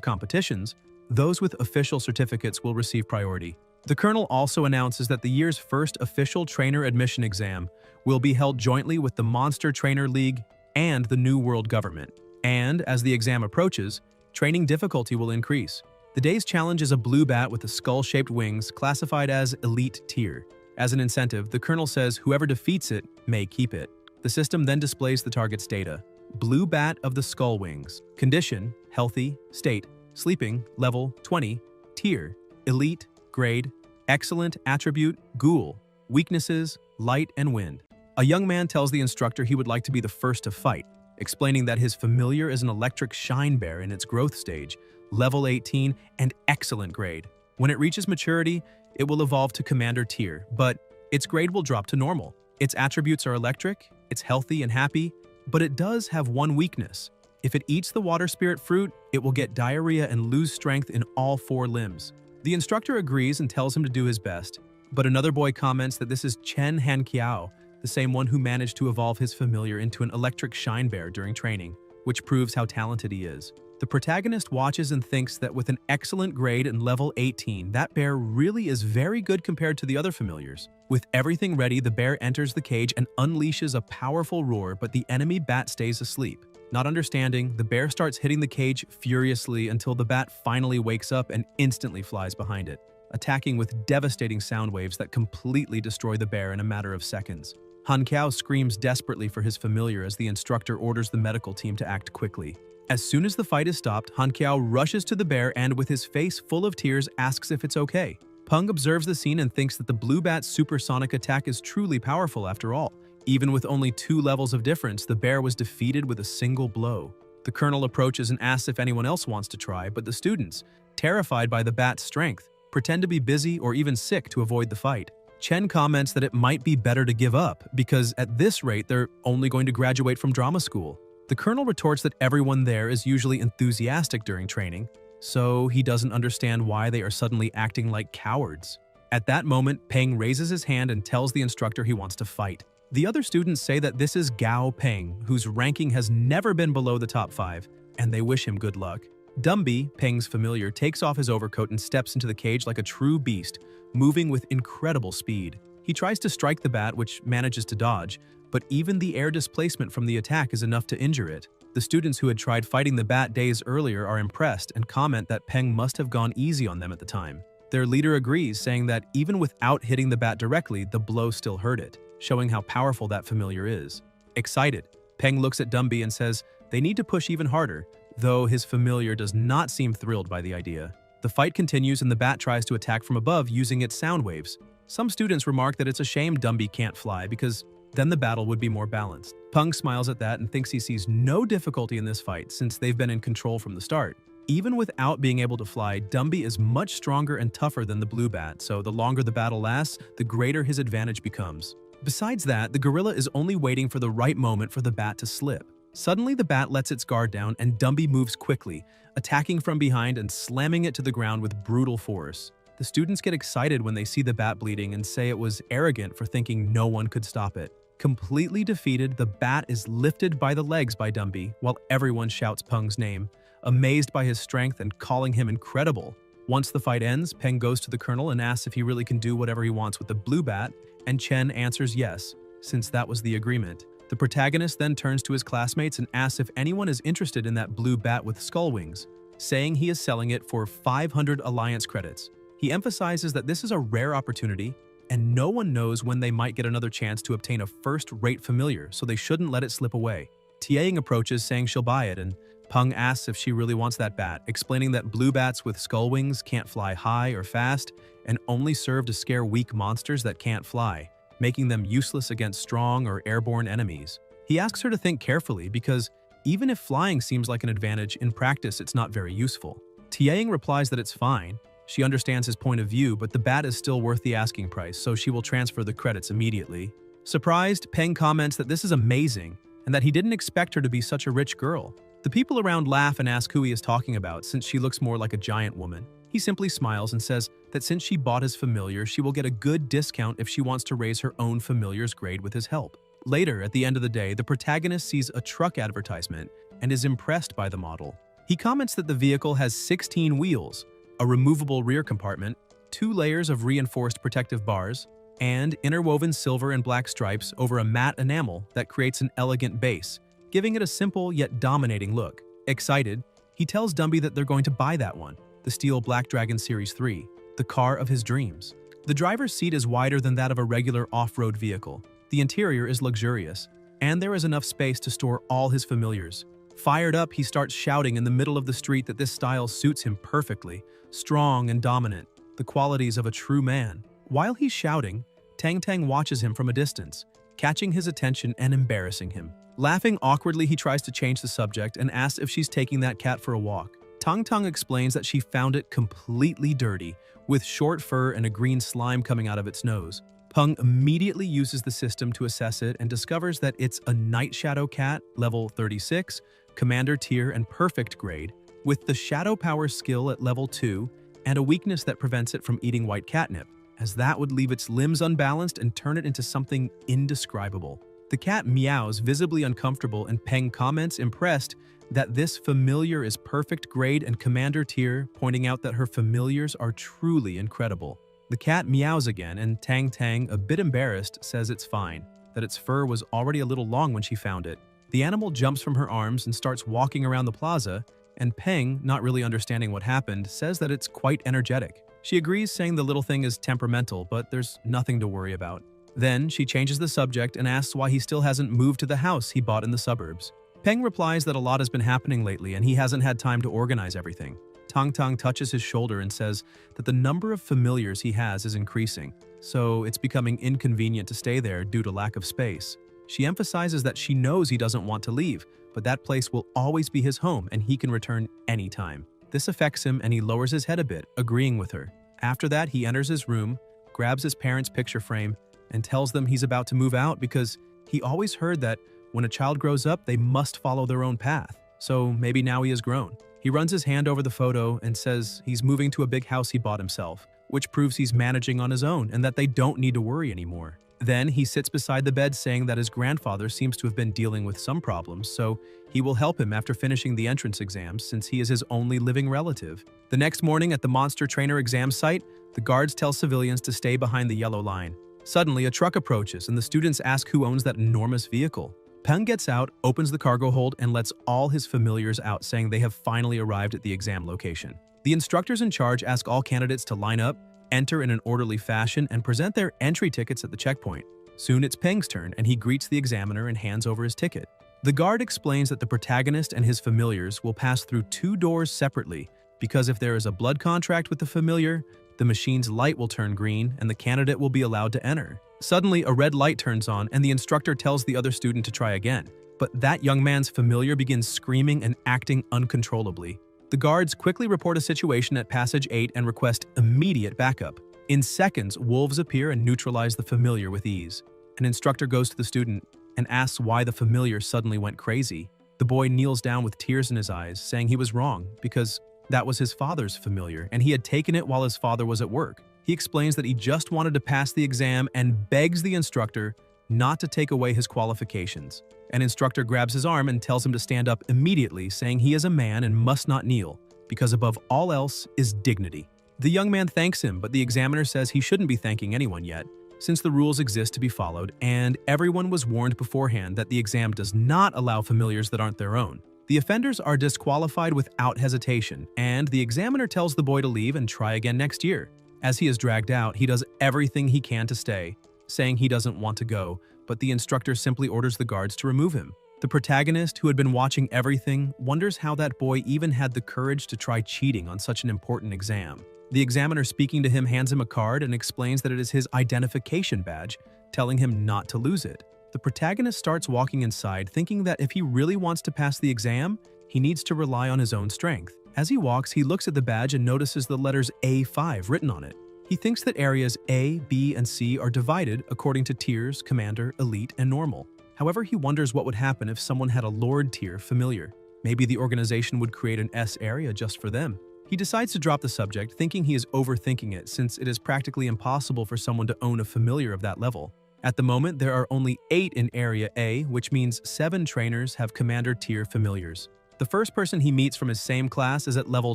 competitions, those with official certificates will receive priority. The Colonel also announces that the year's first official trainer admission exam will be held jointly with the Monster Trainer League and the New World Government. And as the exam approaches, training difficulty will increase. The day's challenge is a blue bat with the skull-shaped wings, classified as Elite Tier. As an incentive, the colonel says whoever defeats it may keep it. The system then displays the target's data. Blue bat of the skull wings. Condition, healthy, state, sleeping, level 20, tier, elite, grade, excellent, attribute, ghoul, weaknesses, light and wind. A young man tells the instructor he would like to be the first to fight, explaining that his familiar is an electric shine bear in its growth stage, level 18 and excellent grade. When it reaches maturity, it will evolve to commander tier, but its grade will drop to normal. Its attributes are electric, it's healthy and happy, but it does have one weakness. If it eats the water spirit fruit, it will get diarrhea and lose strength in all 4 limbs. The instructor agrees and tells him to do his best, but another boy comments that this is Chen Hanqiao, the same one who managed to evolve his familiar into an electric shine bear during training, which proves how talented he is. The protagonist watches and thinks that with an excellent grade and level 18, that bear really is very good compared to the other familiars. With everything ready, the bear enters the cage and unleashes a powerful roar, but the enemy bat stays asleep. Not understanding, the bear starts hitting the cage furiously until the bat finally wakes up and instantly flies behind it, attacking with devastating sound waves that completely destroy the bear in a matter of seconds. Hanqiao screams desperately for his familiar as the instructor orders the medical team to act quickly. As soon as the fight is stopped, Hanqiao rushes to the bear and, with his face full of tears, asks if it's okay. Peng observes the scene and thinks that the blue bat's supersonic attack is truly powerful after all. Even with only 2 levels of difference, the bear was defeated with a single blow. The colonel approaches and asks if anyone else wants to try, but the students, terrified by the bat's strength, pretend to be busy or even sick to avoid the fight. Chen comments that it might be better to give up because at this rate they're only going to graduate from drama school. The colonel retorts that everyone there is usually enthusiastic during training, so he doesn't understand why they are suddenly acting like cowards. At that moment, Peng raises his hand and tells the instructor he wants to fight. The other students say that this is Gao Peng, whose ranking has never been below the top 5, and they wish him good luck. Dumby, Peng's familiar, takes off his overcoat and steps into the cage like a true beast, moving with incredible speed. He tries to strike the bat, which manages to dodge, but even the air displacement from the attack is enough to injure it. The students who had tried fighting the bat days earlier are impressed and comment that Peng must have gone easy on them at the time. Their leader agrees, saying that even without hitting the bat directly, the blow still hurt it, showing how powerful that familiar is. Excited, Peng looks at Dumby and says they need to push even harder, though his familiar does not seem thrilled by the idea. The fight continues and the bat tries to attack from above using its sound waves. Some students remark that it's a shame Dumby can't fly because then the battle would be more balanced. Peng smiles at that and thinks he sees no difficulty in this fight since they've been in control from the start. Even without being able to fly, Dumby is much stronger and tougher than the blue bat, so the longer the battle lasts, the greater his advantage becomes. Besides that, the gorilla is only waiting for the right moment for the bat to slip. Suddenly, the bat lets its guard down and Dumby moves quickly, attacking from behind and slamming it to the ground with brutal force. The students get excited when they see the bat bleeding and say it was arrogant for thinking no one could stop it. Completely defeated, the bat is lifted by the legs by Dumby while everyone shouts Peng's name, amazed by his strength and calling him incredible. Once the fight ends, Peng goes to the colonel and asks if he really can do whatever he wants with the blue bat, and Chen answers yes, since that was the agreement. The protagonist then turns to his classmates and asks if anyone is interested in that blue bat with skull wings, saying he is selling it for 500 alliance credits. He emphasizes that this is a rare opportunity, and no one knows when they might get another chance to obtain a first-rate familiar, so they shouldn't let it slip away. Tiaing approaches saying she'll buy it, and Peng asks if she really wants that bat, explaining that blue bats with skull wings can't fly high or fast and only serve to scare weak monsters that can't fly, making them useless against strong or airborne enemies. He asks her to think carefully because even if flying seems like an advantage, in practice it's not very useful. Tiaing replies that it's fine. She understands his point of view, but the bat is still worth the asking price, so she will transfer the credits immediately. Surprised, Peng comments that this is amazing and that he didn't expect her to be such a rich girl. The people around laugh and ask who he is talking about since she looks more like a giant woman. He simply smiles and says that since she bought his familiar, she will get a good discount if she wants to raise her own familiar's grade with his help. Later, at the end of the day, the protagonist sees a truck advertisement and is impressed by the model. He comments that the vehicle has 16 wheels, a removable rear compartment, 2 layers of reinforced protective bars, and interwoven silver and black stripes over a matte enamel that creates an elegant base, giving it a simple yet dominating look. Excited, he tells Dumby that they're going to buy that one, the Steel Black Dragon Series 3, the car of his dreams. The driver's seat is wider than that of a regular off-road vehicle. The interior is luxurious, and there is enough space to store all his familiars. Fired up, he starts shouting in the middle of the street that this style suits him perfectly, strong and dominant, the qualities of a true man. While he's shouting, Tang Tang watches him from a distance, catching his attention and embarrassing him. Laughing awkwardly, he tries to change the subject and asks if she's taking that cat for a walk. Tang Tang explains that she found it completely dirty, with short fur and a green slime coming out of its nose. Peng immediately uses the system to assess it and discovers that it's a Night Shadow cat, level 36, Commander tier and perfect grade, with the Shadow Power skill at level 2 and a weakness that prevents it from eating white catnip, as that would leave its limbs unbalanced and turn it into something indescribable. The cat meows, visibly uncomfortable, and Peng comments, impressed, that this familiar is perfect grade and Commander tier, pointing out that her familiars are truly incredible. The cat meows again, and Tang Tang, a bit embarrassed, says it's fine, that its fur was already a little long when she found it. The animal jumps from her arms and starts walking around the plaza, and Peng, not really understanding what happened, says that it's quite energetic. She agrees, saying the little thing is temperamental, but there's nothing to worry about. Then, she changes the subject and asks why he still hasn't moved to the house he bought in the suburbs. Peng replies that a lot has been happening lately and he hasn't had time to organize everything. Tang Tang touches his shoulder and says that the number of familiars he has is increasing, so it's becoming inconvenient to stay there due to lack of space. She emphasizes that she knows he doesn't want to leave, but that place will always be his home and he can return anytime. This affects him and he lowers his head a bit, agreeing with her. After that, he enters his room, grabs his parents' picture frame, and tells them he's about to move out because he always heard that when a child grows up, they must follow their own path. So maybe now he has grown. He runs his hand over the photo and says he's moving to a big house he bought himself, which proves he's managing on his own and that they don't need to worry anymore. Then he sits beside the bed saying that his grandfather seems to have been dealing with some problems, so he will help him after finishing the entrance exams since he is his only living relative. The next morning at the monster trainer exam site, the guards tell civilians to stay behind the yellow line. Suddenly, a truck approaches and the students ask who owns that enormous vehicle. Peng gets out, opens the cargo hold, and lets all his familiars out, saying they have finally arrived at the exam location. The instructors in charge ask all candidates to line up, enter in an orderly fashion, and present their entry tickets at the checkpoint. Soon it's Peng's turn, and he greets the examiner and hands over his ticket. The guard explains that the protagonist and his familiars will pass through 2 doors separately, because if there is a blood contract with the familiar, the machine's light will turn green and the candidate will be allowed to enter. Suddenly, a red light turns on and the instructor tells the other student to try again. But that young man's familiar begins screaming and acting uncontrollably. The guards quickly report a situation at Passage 8 and request immediate backup. In seconds, wolves appear and neutralize the familiar with ease. An instructor goes to the student and asks why the familiar suddenly went crazy. The boy kneels down with tears in his eyes, saying he was wrong because that was his father's familiar and he had taken it while his father was at work. He explains that he just wanted to pass the exam and begs the instructor not to take away his qualifications. An instructor grabs his arm and tells him to stand up immediately, saying he is a man and must not kneel, because above all else is dignity. The young man thanks him, but the examiner says he shouldn't be thanking anyone yet, since the rules exist to be followed and everyone was warned beforehand that the exam does not allow familiars that aren't their own. The offenders are disqualified without hesitation, and the examiner tells the boy to leave and try again next year. As he is dragged out, he does everything he can to stay, saying he doesn't want to go, but the instructor simply orders the guards to remove him. The protagonist, who had been watching everything, wonders how that boy even had the courage to try cheating on such an important exam. The examiner speaking to him hands him a card and explains that it is his identification badge, telling him not to lose it. The protagonist starts walking inside, thinking that if he really wants to pass the exam, he needs to rely on his own strength. As he walks, he looks at the badge and notices the letters A5 written on it. He thinks that areas A, B, and C are divided according to tiers, commander, elite, and normal. However, he wonders what would happen if someone had a Lord tier familiar. Maybe the organization would create an S area just for them. He decides to drop the subject, thinking he is overthinking it since it is practically impossible for someone to own a familiar of that level. At the moment, there are only 8 in Area A, which means 7 trainers have Commander tier familiars. The first person he meets from his same class is at level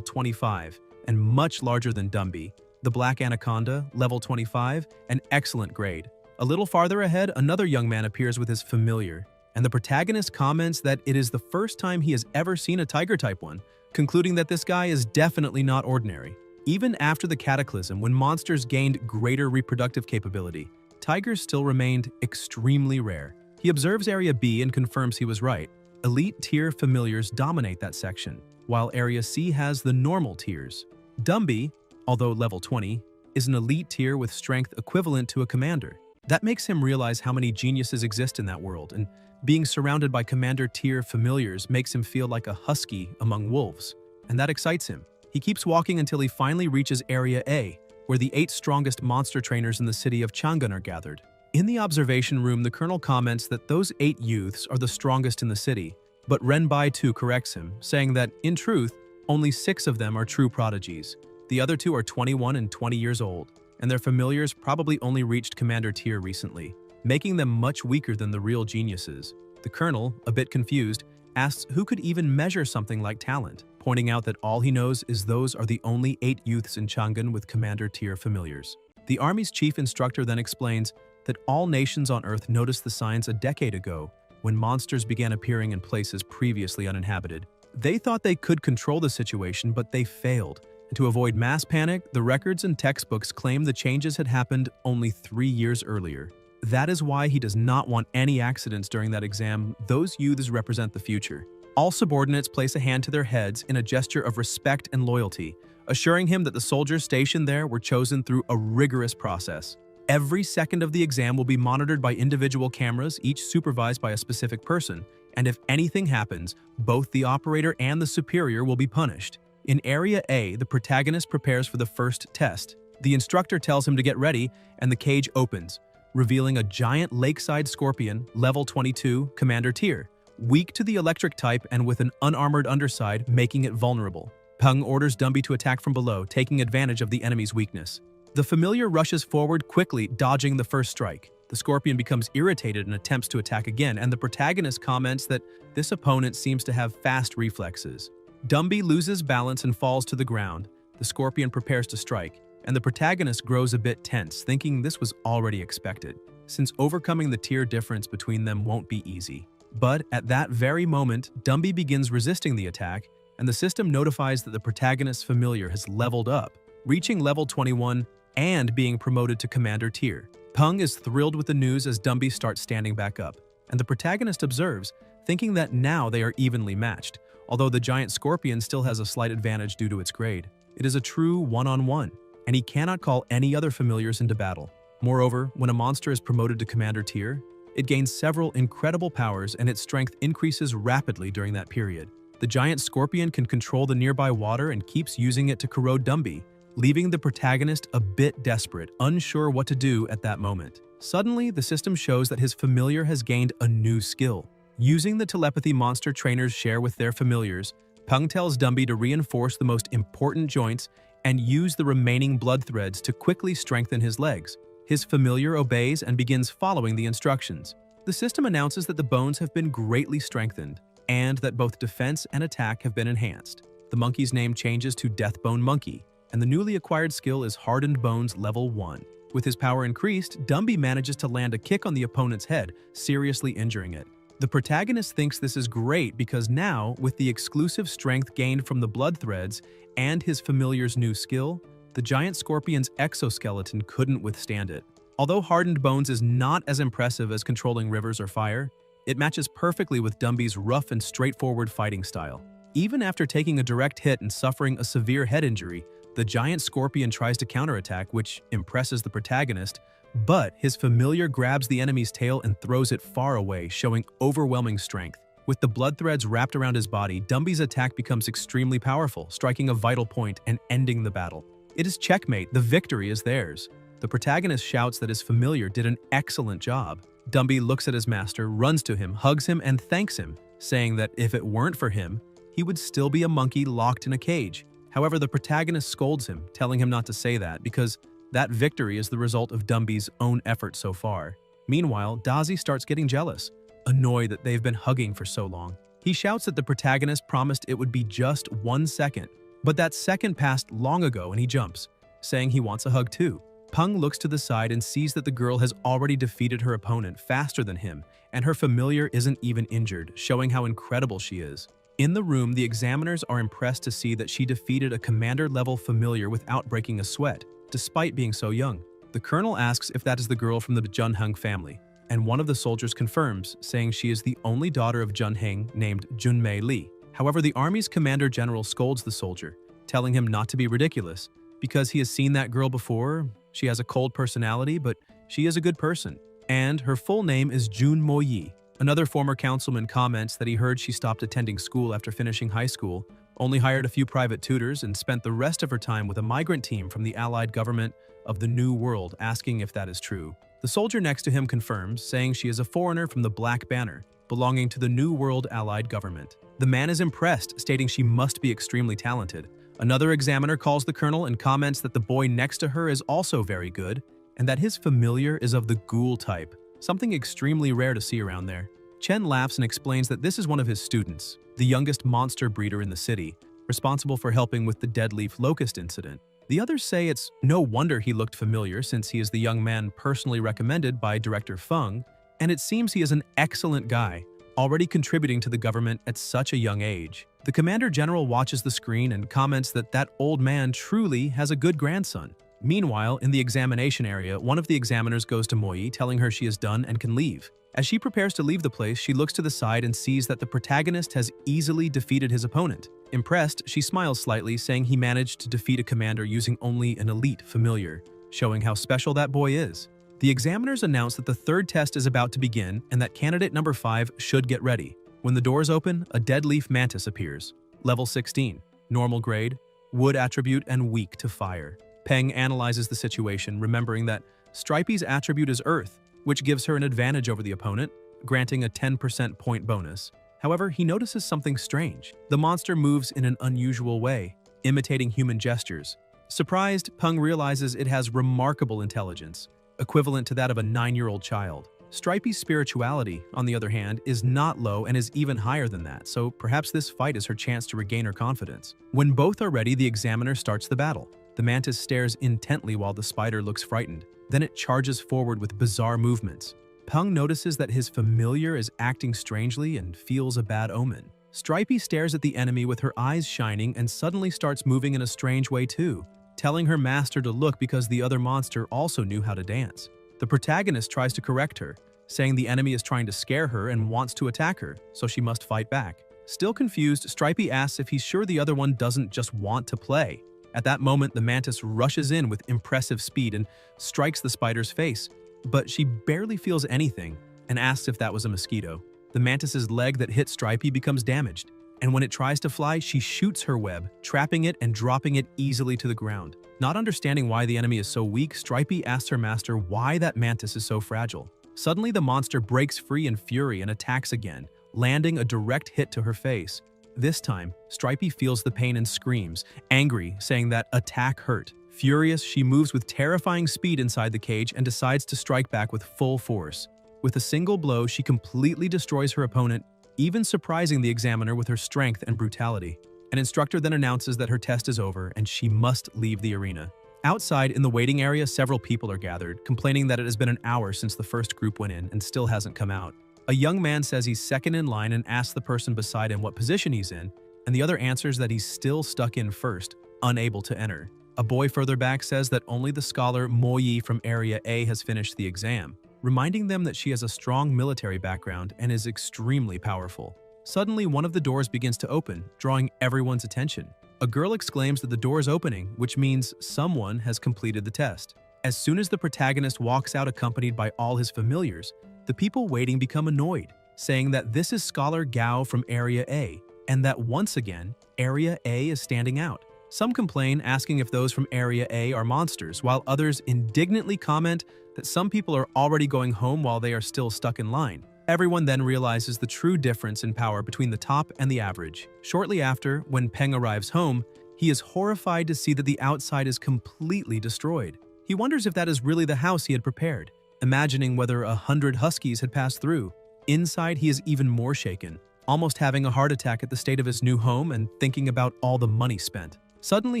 25, and much larger than Dumby. The Black Anaconda, level 25, an excellent grade. A little farther ahead, another young man appears with his familiar, and the protagonist comments that it is the first time he has ever seen a Tiger-type one, concluding that this guy is definitely not ordinary. Even after the cataclysm, when monsters gained greater reproductive capability, tigers still remained extremely rare. He observes Area B and confirms he was right. Elite tier familiars dominate that section, while Area C has the normal tiers. Dumby, although level 20, is an elite tier with strength equivalent to a commander. That makes him realize how many geniuses exist in that world, and being surrounded by commander tier familiars makes him feel like a husky among wolves, and that excites him. He keeps walking until he finally reaches Area A, where the 8 strongest monster trainers in the city of Chang'an are gathered. In the observation room, the colonel comments that those 8 youths are the strongest in the city, but Renbai too corrects him, saying that, in truth, only 6 of them are true prodigies. The other 2 are 21 and 20 years old, and their familiars probably only reached commander tier recently, making them much weaker than the real geniuses. The colonel, a bit confused, asks who could even measure something like talent, pointing out that all he knows is those are the only 8 youths in Chang'an with commander tier familiars. The army's chief instructor then explains that all nations on Earth noticed the signs a decade ago when monsters began appearing in places previously uninhabited. They thought they could control the situation, but they failed. And to avoid mass panic, the records and textbooks claim the changes had happened only 3 years earlier. That is why he does not want any accidents during that exam. Those youths represent the future. All subordinates place a hand to their heads in a gesture of respect and loyalty, assuring him that the soldiers stationed there were chosen through a rigorous process. Every second of the exam will be monitored by individual cameras, each supervised by a specific person, and if anything happens, both the operator and the superior will be punished. In Area A, the protagonist prepares for the first test. The instructor tells him to get ready, and the cage opens, revealing a giant lakeside scorpion, level 22, commander tier, weak to the electric type and with an unarmored underside, making it vulnerable. Peng orders Dumby to attack from below, taking advantage of the enemy's weakness. The familiar rushes forward quickly, dodging the first strike. The scorpion becomes irritated and attempts to attack again, and the protagonist comments that this opponent seems to have fast reflexes. Dumby loses balance and falls to the ground. The scorpion prepares to strike, and the protagonist grows a bit tense, thinking this was already expected, since overcoming the tier difference between them won't be easy. But at that very moment, Dumby begins resisting the attack, and the system notifies that the protagonist's familiar has leveled up, reaching level 21 and being promoted to commander tier. Peng is thrilled with the news as Dumby starts standing back up, and the protagonist observes, thinking that now they are evenly matched, although the giant scorpion still has a slight advantage due to its grade. It is a true one-on-one, and he cannot call any other familiars into battle. Moreover, when a monster is promoted to commander tier, it gains several incredible powers and its strength increases rapidly during that period. The giant scorpion can control the nearby water and keeps using it to corrode Dumby, leaving the protagonist a bit desperate, unsure what to do at that moment. Suddenly, the system shows that his familiar has gained a new skill. Using the telepathy monster trainers share with their familiars, Peng tells Dumby to reinforce the most important joints and use the remaining blood threads to quickly strengthen his legs. His familiar obeys and begins following the instructions. The system announces that the bones have been greatly strengthened and that both defense and attack have been enhanced. The monkey's name changes to Deathbone Monkey, and the newly acquired skill is Hardened Bones Level 1. With his power increased, Dumby manages to land a kick on the opponent's head, seriously injuring it. The protagonist thinks this is great because now, with the exclusive strength gained from the blood threads and his familiar's new skill, the giant scorpion's exoskeleton couldn't withstand it. Although Hardened Bones is not as impressive as controlling rivers or fire, it matches perfectly with Dumby's rough and straightforward fighting style. Even after taking a direct hit and suffering a severe head injury, the giant scorpion tries to counterattack, which impresses the protagonist, but his familiar grabs the enemy's tail and throws it far away, showing overwhelming strength. With the blood threads wrapped around his body, Dumby's attack becomes extremely powerful, striking a vital point and ending the battle. It is checkmate, the victory is theirs. The protagonist shouts that his familiar did an excellent job. Dumby looks at his master, runs to him, hugs him, and thanks him, saying that if it weren't for him, he would still be a monkey locked in a cage. However, the protagonist scolds him, telling him not to say that because that victory is the result of Dumby's own effort so far. Meanwhile, Dazi starts getting jealous, annoyed that they've been hugging for so long. He shouts that the protagonist promised it would be just 1 second, but that second passed long ago and he jumps, saying he wants a hug too. Peng looks to the side and sees that the girl has already defeated her opponent faster than him, and her familiar isn't even injured, showing how incredible she is. In the room, the examiners are impressed to see that she defeated a commander-level familiar without breaking a sweat, despite being so young. The colonel asks if that is the girl from the Junheng family, and one of the soldiers confirms, saying she is the only daughter of Junheng named Junmei Li. However, the army's commander-general scolds the soldier, telling him not to be ridiculous, because he has seen that girl before. She has a cold personality, but she is a good person. And her full name is Jun Moyi. Another former councilman comments that he heard she stopped attending school after finishing high school, only hired a few private tutors, and spent the rest of her time with a migrant team from the allied government of the New World, asking if that is true. The soldier next to him confirms, saying she is a foreigner from the Black Banner, belonging to the New World allied government. The man is impressed, stating she must be extremely talented. Another examiner calls the colonel and comments that the boy next to her is also very good, and that his familiar is of the ghoul type, something extremely rare to see around there. Chen laughs and explains that this is one of his students, the youngest monster breeder in the city, responsible for helping with the deadleaf locust incident. The others say it's no wonder he looked familiar, since he is the young man personally recommended by Director Feng, and it seems he is an excellent guy, already contributing to the government at such a young age. The Commander General watches the screen and comments that that old man truly has a good grandson. Meanwhile, in the examination area, one of the examiners goes to Moyi, telling her she is done and can leave. As she prepares to leave the place, she looks to the side and sees that the protagonist has easily defeated his opponent. Impressed, she smiles slightly, saying he managed to defeat a commander using only an elite familiar, showing how special that boy is. The examiners announce that the third test is about to begin and that candidate number 5 should get ready. When the doors open, a deadleaf mantis appears. Level 16, normal grade, wood attribute, and weak to fire. Peng analyzes the situation, remembering that Stripey's attribute is Earth, which gives her an advantage over the opponent, granting a 10% point bonus. However, he notices something strange. The monster moves in an unusual way, imitating human gestures. Surprised, Peng realizes it has remarkable intelligence, equivalent to that of a 9-year-old child. Stripey's spirituality, on the other hand, is not low and is even higher than that, so perhaps this fight is her chance to regain her confidence. When both are ready, the examiner starts the battle. The mantis stares intently while the spider looks frightened. Then it charges forward with bizarre movements. Peng notices that his familiar is acting strangely and feels a bad omen. Stripey stares at the enemy with her eyes shining and suddenly starts moving in a strange way too, telling her master to look because the other monster also knew how to dance. The protagonist tries to correct her, saying the enemy is trying to scare her and wants to attack her, so she must fight back. Still confused, Stripey asks if he's sure the other one doesn't just want to play. At that moment, the mantis rushes in with impressive speed and strikes the spider's face, but she barely feels anything and asks if that was a mosquito. The mantis's leg that hit Stripey becomes damaged, and when it tries to fly, she shoots her web, trapping it and dropping it easily to the ground. Not understanding why the enemy is so weak, Stripey asks her master why that mantis is so fragile. Suddenly, the monster breaks free in fury and attacks again, landing a direct hit to her face. This time, Stripey feels the pain and screams, angry, saying that attack hurt. Furious, she moves with terrifying speed inside the cage and decides to strike back with full force. With a single blow, she completely destroys her opponent, even surprising the examiner with her strength and brutality. An instructor then announces that her test is over and she must leave the arena. Outside, in the waiting area, several people are gathered, complaining that it has been an hour since the first group went in and still hasn't come out. A young man says he's second in line and asks the person beside him what position he's in, and the other answers that he's still stuck in first, unable to enter. A boy further back says that only the scholar Moyi from Area A has finished the exam, reminding them that she has a strong military background and is extremely powerful. Suddenly, one of the doors begins to open, drawing everyone's attention. A girl exclaims that the door is opening, which means someone has completed the test. As soon as the protagonist walks out accompanied by all his familiars, the people waiting become annoyed, saying that this is Scholar Gao from Area A, and that once again, Area A is standing out. Some complain, asking if those from Area A are monsters, while others indignantly comment that some people are already going home while they are still stuck in line. Everyone then realizes the true difference in power between the top and the average. Shortly after, when Peng arrives home, he is horrified to see that the outside is completely destroyed. He wonders if that is really the house he had prepared, imagining whether 100 huskies had passed through. Inside, he is even more shaken, almost having a heart attack at the state of his new home and thinking about all the money spent. Suddenly,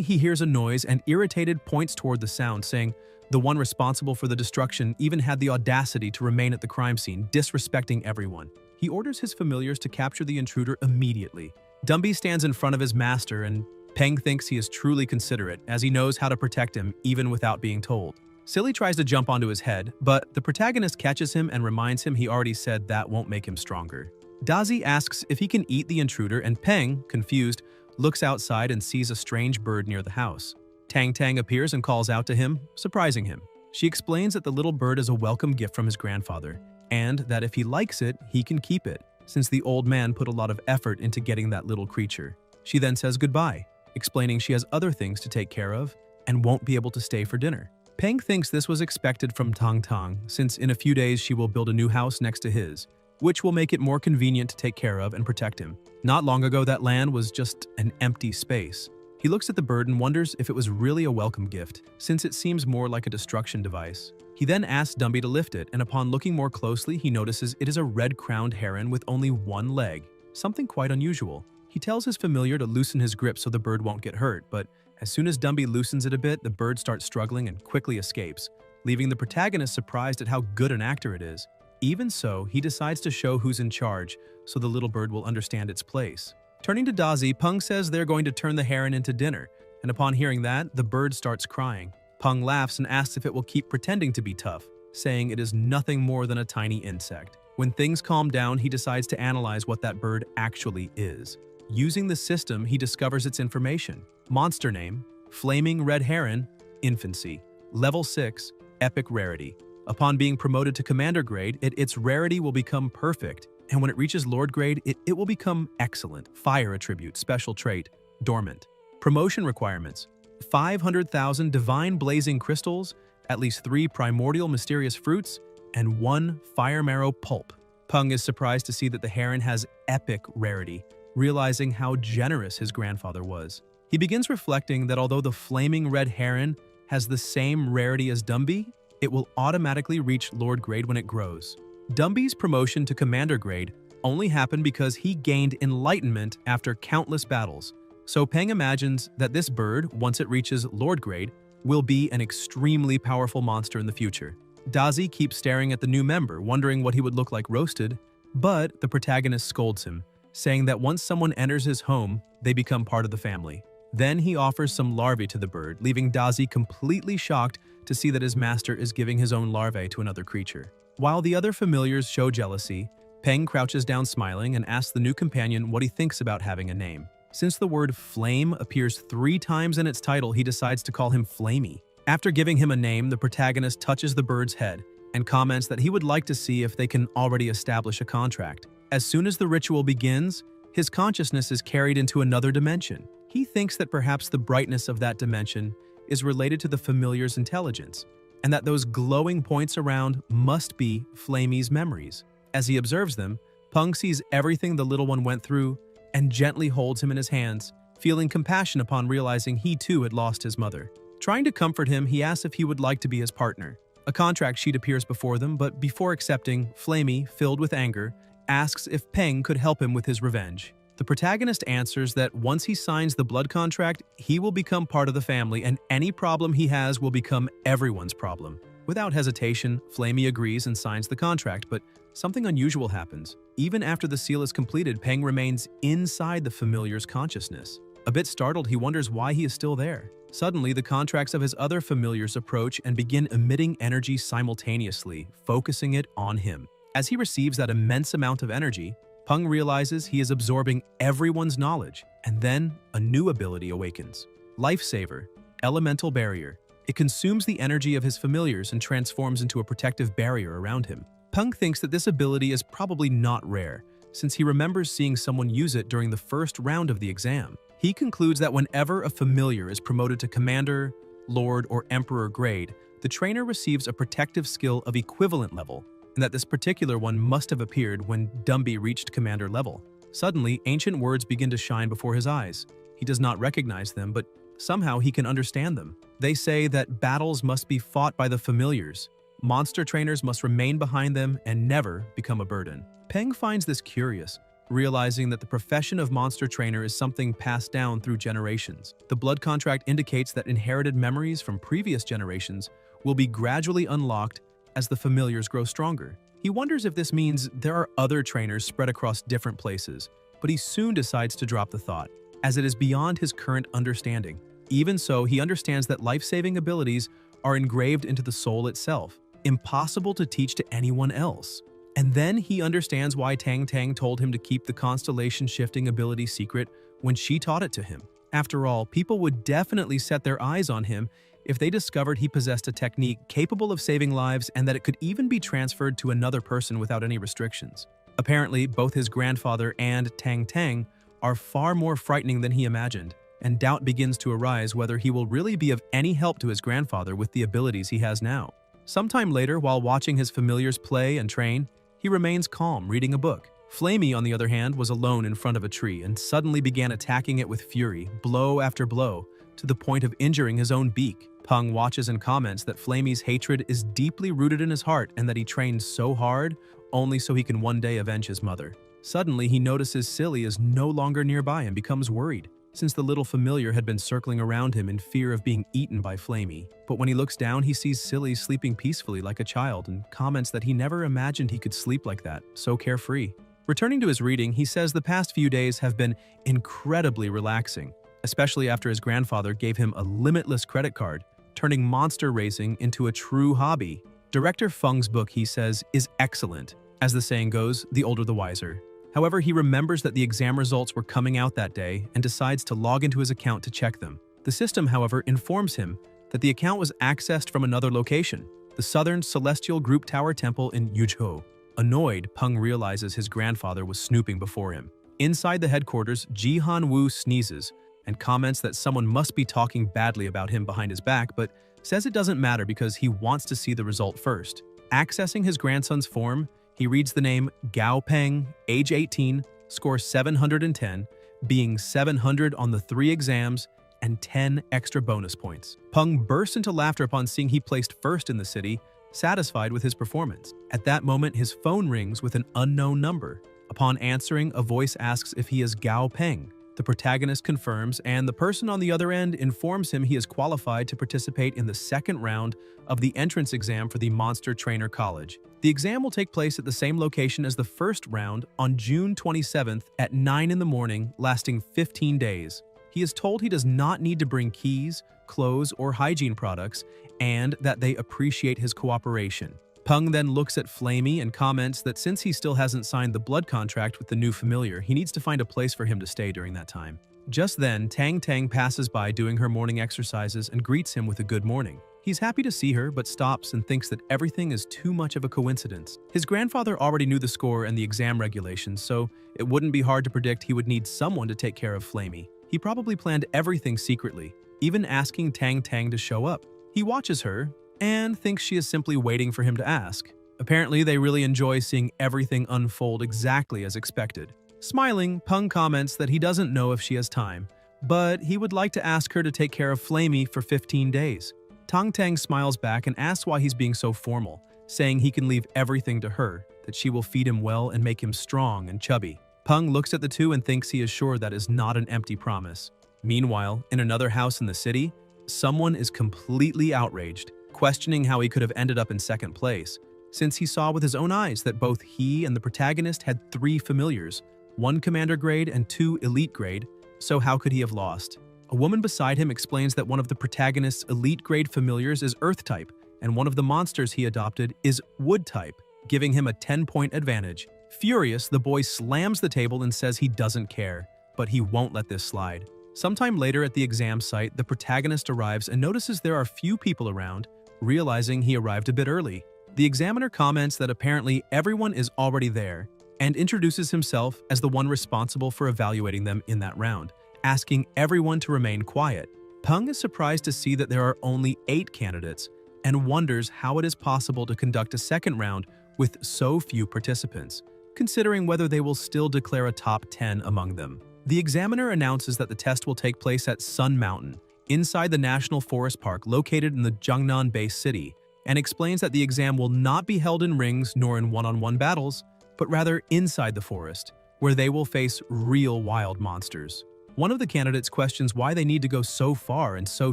he hears a noise and, irritated, points toward the sound, saying the one responsible for the destruction even had the audacity to remain at the crime scene, disrespecting everyone. He orders his familiars to capture the intruder immediately, Dumby stands in front of his master, and Peng thinks he is truly considerate, as he knows how to protect him even without being told. Silly tries to jump onto his head, but the protagonist catches him and reminds him he already said that won't make him stronger. Dazi asks if he can eat the intruder, and Peng, confused, looks outside and sees a strange bird near the house. Tang Tang appears and calls out to him, surprising him. She explains that the little bird is a welcome gift from his grandfather, and that if he likes it, he can keep it, since the old man put a lot of effort into getting that little creature. She then says goodbye, explaining she has other things to take care of and won't be able to stay for dinner. Peng thinks this was expected from Tang Tang, since in a few days she will build a new house next to his, which will make it more convenient to take care of and protect him. Not long ago, that land was just an empty space. He looks at the bird and wonders if it was really a welcome gift, since it seems more like a destruction device. He then asks Dumby to lift it, and upon looking more closely, he notices it is a red-crowned heron with only one leg, something quite unusual. He tells his familiar to loosen his grip so the bird won't get hurt, but as soon as Dumby loosens it a bit, the bird starts struggling and quickly escapes, leaving the protagonist surprised at how good an actor it is. Even so, he decides to show who's in charge, so the little bird will understand its place. Turning to Dazi, Peng says they're going to turn the heron into dinner, and upon hearing that, the bird starts crying. Peng laughs and asks if it will keep pretending to be tough, saying it is nothing more than a tiny insect. When things calm down, he decides to analyze what that bird actually is. Using the system, he discovers its information. Monster name, Flaming Red Heron, Infancy. Level 6, Epic Rarity. Upon being promoted to Commander grade, its rarity will become Perfect, and when it reaches Lord grade, it will become Excellent. Fire attribute, Special trait, Dormant. Promotion requirements: 500,000 Divine Blazing Crystals, at least 3 Primordial Mysterious Fruits, and 1 Fire Marrow Pulp. Peng is surprised to see that the heron has Epic Rarity, realizing how generous his grandfather was. He begins reflecting that although the Flaming Red Heron has the same rarity as Dumby, it will automatically reach Lord grade when it grows. Dumby's promotion to Commander grade only happened because he gained enlightenment after countless battles, so Peng imagines that this bird, once it reaches Lord grade, will be an extremely powerful monster in the future. Dazi keeps staring at the new member, wondering what he would look like roasted, but the protagonist scolds him, saying that once someone enters his home, they become part of the family. Then he offers some larvae to the bird, leaving Dazi completely shocked to see that his master is giving his own larvae to another creature. While the other familiars show jealousy, Peng crouches down smiling and asks the new companion what he thinks about having a name. Since the word flame appears 3 times in its title, he decides to call him Flamey. After giving him a name, the protagonist touches the bird's head and comments that he would like to see if they can already establish a contract. As soon as the ritual begins, his consciousness is carried into another dimension. He thinks that perhaps the brightness of that dimension is related to the familiar's intelligence, and that those glowing points around must be Flamey's memories. As he observes them, Peng sees everything the little one went through and gently holds him in his hands, feeling compassion upon realizing he too had lost his mother. Trying to comfort him, he asks if he would like to be his partner. A contract sheet appears before them, but before accepting, Flamey, filled with anger, asks if Peng could help him with his revenge. The protagonist answers that once he signs the blood contract, he will become part of the family and any problem he has will become everyone's problem. Without hesitation, Flamey agrees and signs the contract, but something unusual happens. Even after the seal is completed, Peng remains inside the familiar's consciousness. A bit startled, he wonders why he is still there. Suddenly, the contracts of his other familiars approach and begin emitting energy simultaneously, focusing it on him. As he receives that immense amount of energy, Peng realizes he is absorbing everyone's knowledge, and then a new ability awakens. Lifesaver, Elemental Barrier. It consumes the energy of his familiars and transforms into a protective barrier around him. Peng thinks that this ability is probably not rare, since he remembers seeing someone use it during the first round of the exam. He concludes that whenever a familiar is promoted to Commander, Lord, or Emperor grade, the trainer receives a protective skill of equivalent level, and that this particular one must have appeared when Dumby reached Commander level. Suddenly, ancient words begin to shine before his eyes. He does not recognize them, but somehow he can understand them. They say that battles must be fought by the familiars. Monster trainers must remain behind them and never become a burden. Peng finds this curious, realizing that the profession of monster trainer is something passed down through generations. The blood contract indicates that inherited memories from previous generations will be gradually unlocked as the familiars grow stronger. He wonders if this means there are other trainers spread across different places, but he soon decides to drop the thought, as it is beyond his current understanding. Even so, he understands that life-saving abilities are engraved into the soul itself, impossible to teach to anyone else. And then he understands why Tang Tang told him to keep the constellation-shifting ability secret when she taught it to him. After all, people would definitely set their eyes on him if they discovered he possessed a technique capable of saving lives and that it could even be transferred to another person without any restrictions. Apparently, both his grandfather and Tang Tang are far more frightening than he imagined, and doubt begins to arise whether he will really be of any help to his grandfather with the abilities he has now. Sometime later, while watching his familiars play and train, he remains calm, reading a book. Flamey, on the other hand, was alone in front of a tree and suddenly began attacking it with fury, blow after blow, to the point of injuring his own beak. Peng watches and comments that Flamey's hatred is deeply rooted in his heart and that he trained so hard only so he can one day avenge his mother. Suddenly, he notices Silly is no longer nearby and becomes worried, since the little familiar had been circling around him in fear of being eaten by Flamey. But when he looks down, he sees Silly sleeping peacefully like a child and comments that he never imagined he could sleep like that, so carefree. Returning to his reading, he says the past few days have been incredibly relaxing, especially after his grandfather gave him a limitless credit card, turning monster racing into a true hobby. Director Feng's book, he says, is excellent. As the saying goes, the older the wiser. However, he remembers that the exam results were coming out that day and decides to log into his account to check them. The system, however, informs him that the account was accessed from another location, the Southern Celestial Group Tower Temple in Yuzhou. Annoyed, Peng realizes his grandfather was snooping before him. Inside the headquarters, Ji Han Wu sneezes and comments that someone must be talking badly about him behind his back, but says it doesn't matter because he wants to see the result first. Accessing his grandson's form, he reads the name Gao Peng, age 18, score 710, being 700 on the 3 exams and 10 extra bonus points. Peng bursts into laughter upon seeing he placed first in the city, satisfied with his performance. At that moment, his phone rings with an unknown number. Upon answering, a voice asks if he is Gao Peng. The protagonist confirms, and the person on the other end informs him he is qualified to participate in the second round of the entrance exam for the Monster Trainer College. The exam will take place at the same location as the first round on June 27th at 9 in the morning, lasting 15 days. He is told he does not need to bring keys, clothes, or hygiene products, and that they appreciate his cooperation. Peng then looks at Flamey and comments that since he still hasn't signed the blood contract with the new familiar, he needs to find a place for him to stay during that time. Just then, Tang Tang passes by doing her morning exercises and greets him with a good morning. He's happy to see her, but stops and thinks that everything is too much of a coincidence. His grandfather already knew the score and the exam regulations, so it wouldn't be hard to predict he would need someone to take care of Flamey. He probably planned everything secretly, even asking Tang Tang to show up. He watches her and thinks she is simply waiting for him to ask. Apparently, they really enjoy seeing everything unfold exactly as expected. Smiling, Peng comments that he doesn't know if she has time, but he would like to ask her to take care of Flamey for 15 days. Tang Tang smiles back and asks why he's being so formal, saying he can leave everything to her, that she will feed him well and make him strong and chubby. Peng looks at the two and thinks he is sure that is not an empty promise. Meanwhile, in another house in the city, someone is completely outraged, questioning how he could have ended up in second place, since he saw with his own eyes that both he and the protagonist had 3 familiars, 1 commander grade and 2 elite grade, so how could he have lost? A woman beside him explains that one of the protagonist's elite grade familiars is Earth type, and one of the monsters he adopted is Wood type, giving him a 10-point advantage. Furious, the boy slams the table and says he doesn't care, but he won't let this slide. Sometime later at the exam site, the protagonist arrives and notices there are few people around, realizing he arrived a bit early. The examiner comments that apparently everyone is already there and introduces himself as the one responsible for evaluating them in that round, asking everyone to remain quiet. Peng is surprised to see that there are only 8 candidates and wonders how it is possible to conduct a second round with so few participants, considering whether they will still declare a top 10 among them. The examiner announces that the test will take place at Sun Mountain, inside the National Forest Park located in the Jiangnan-based city, and explains that the exam will not be held in rings nor in one-on-one battles, but rather inside the forest, where they will face real wild monsters. One of the candidates questions why they need to go so far and so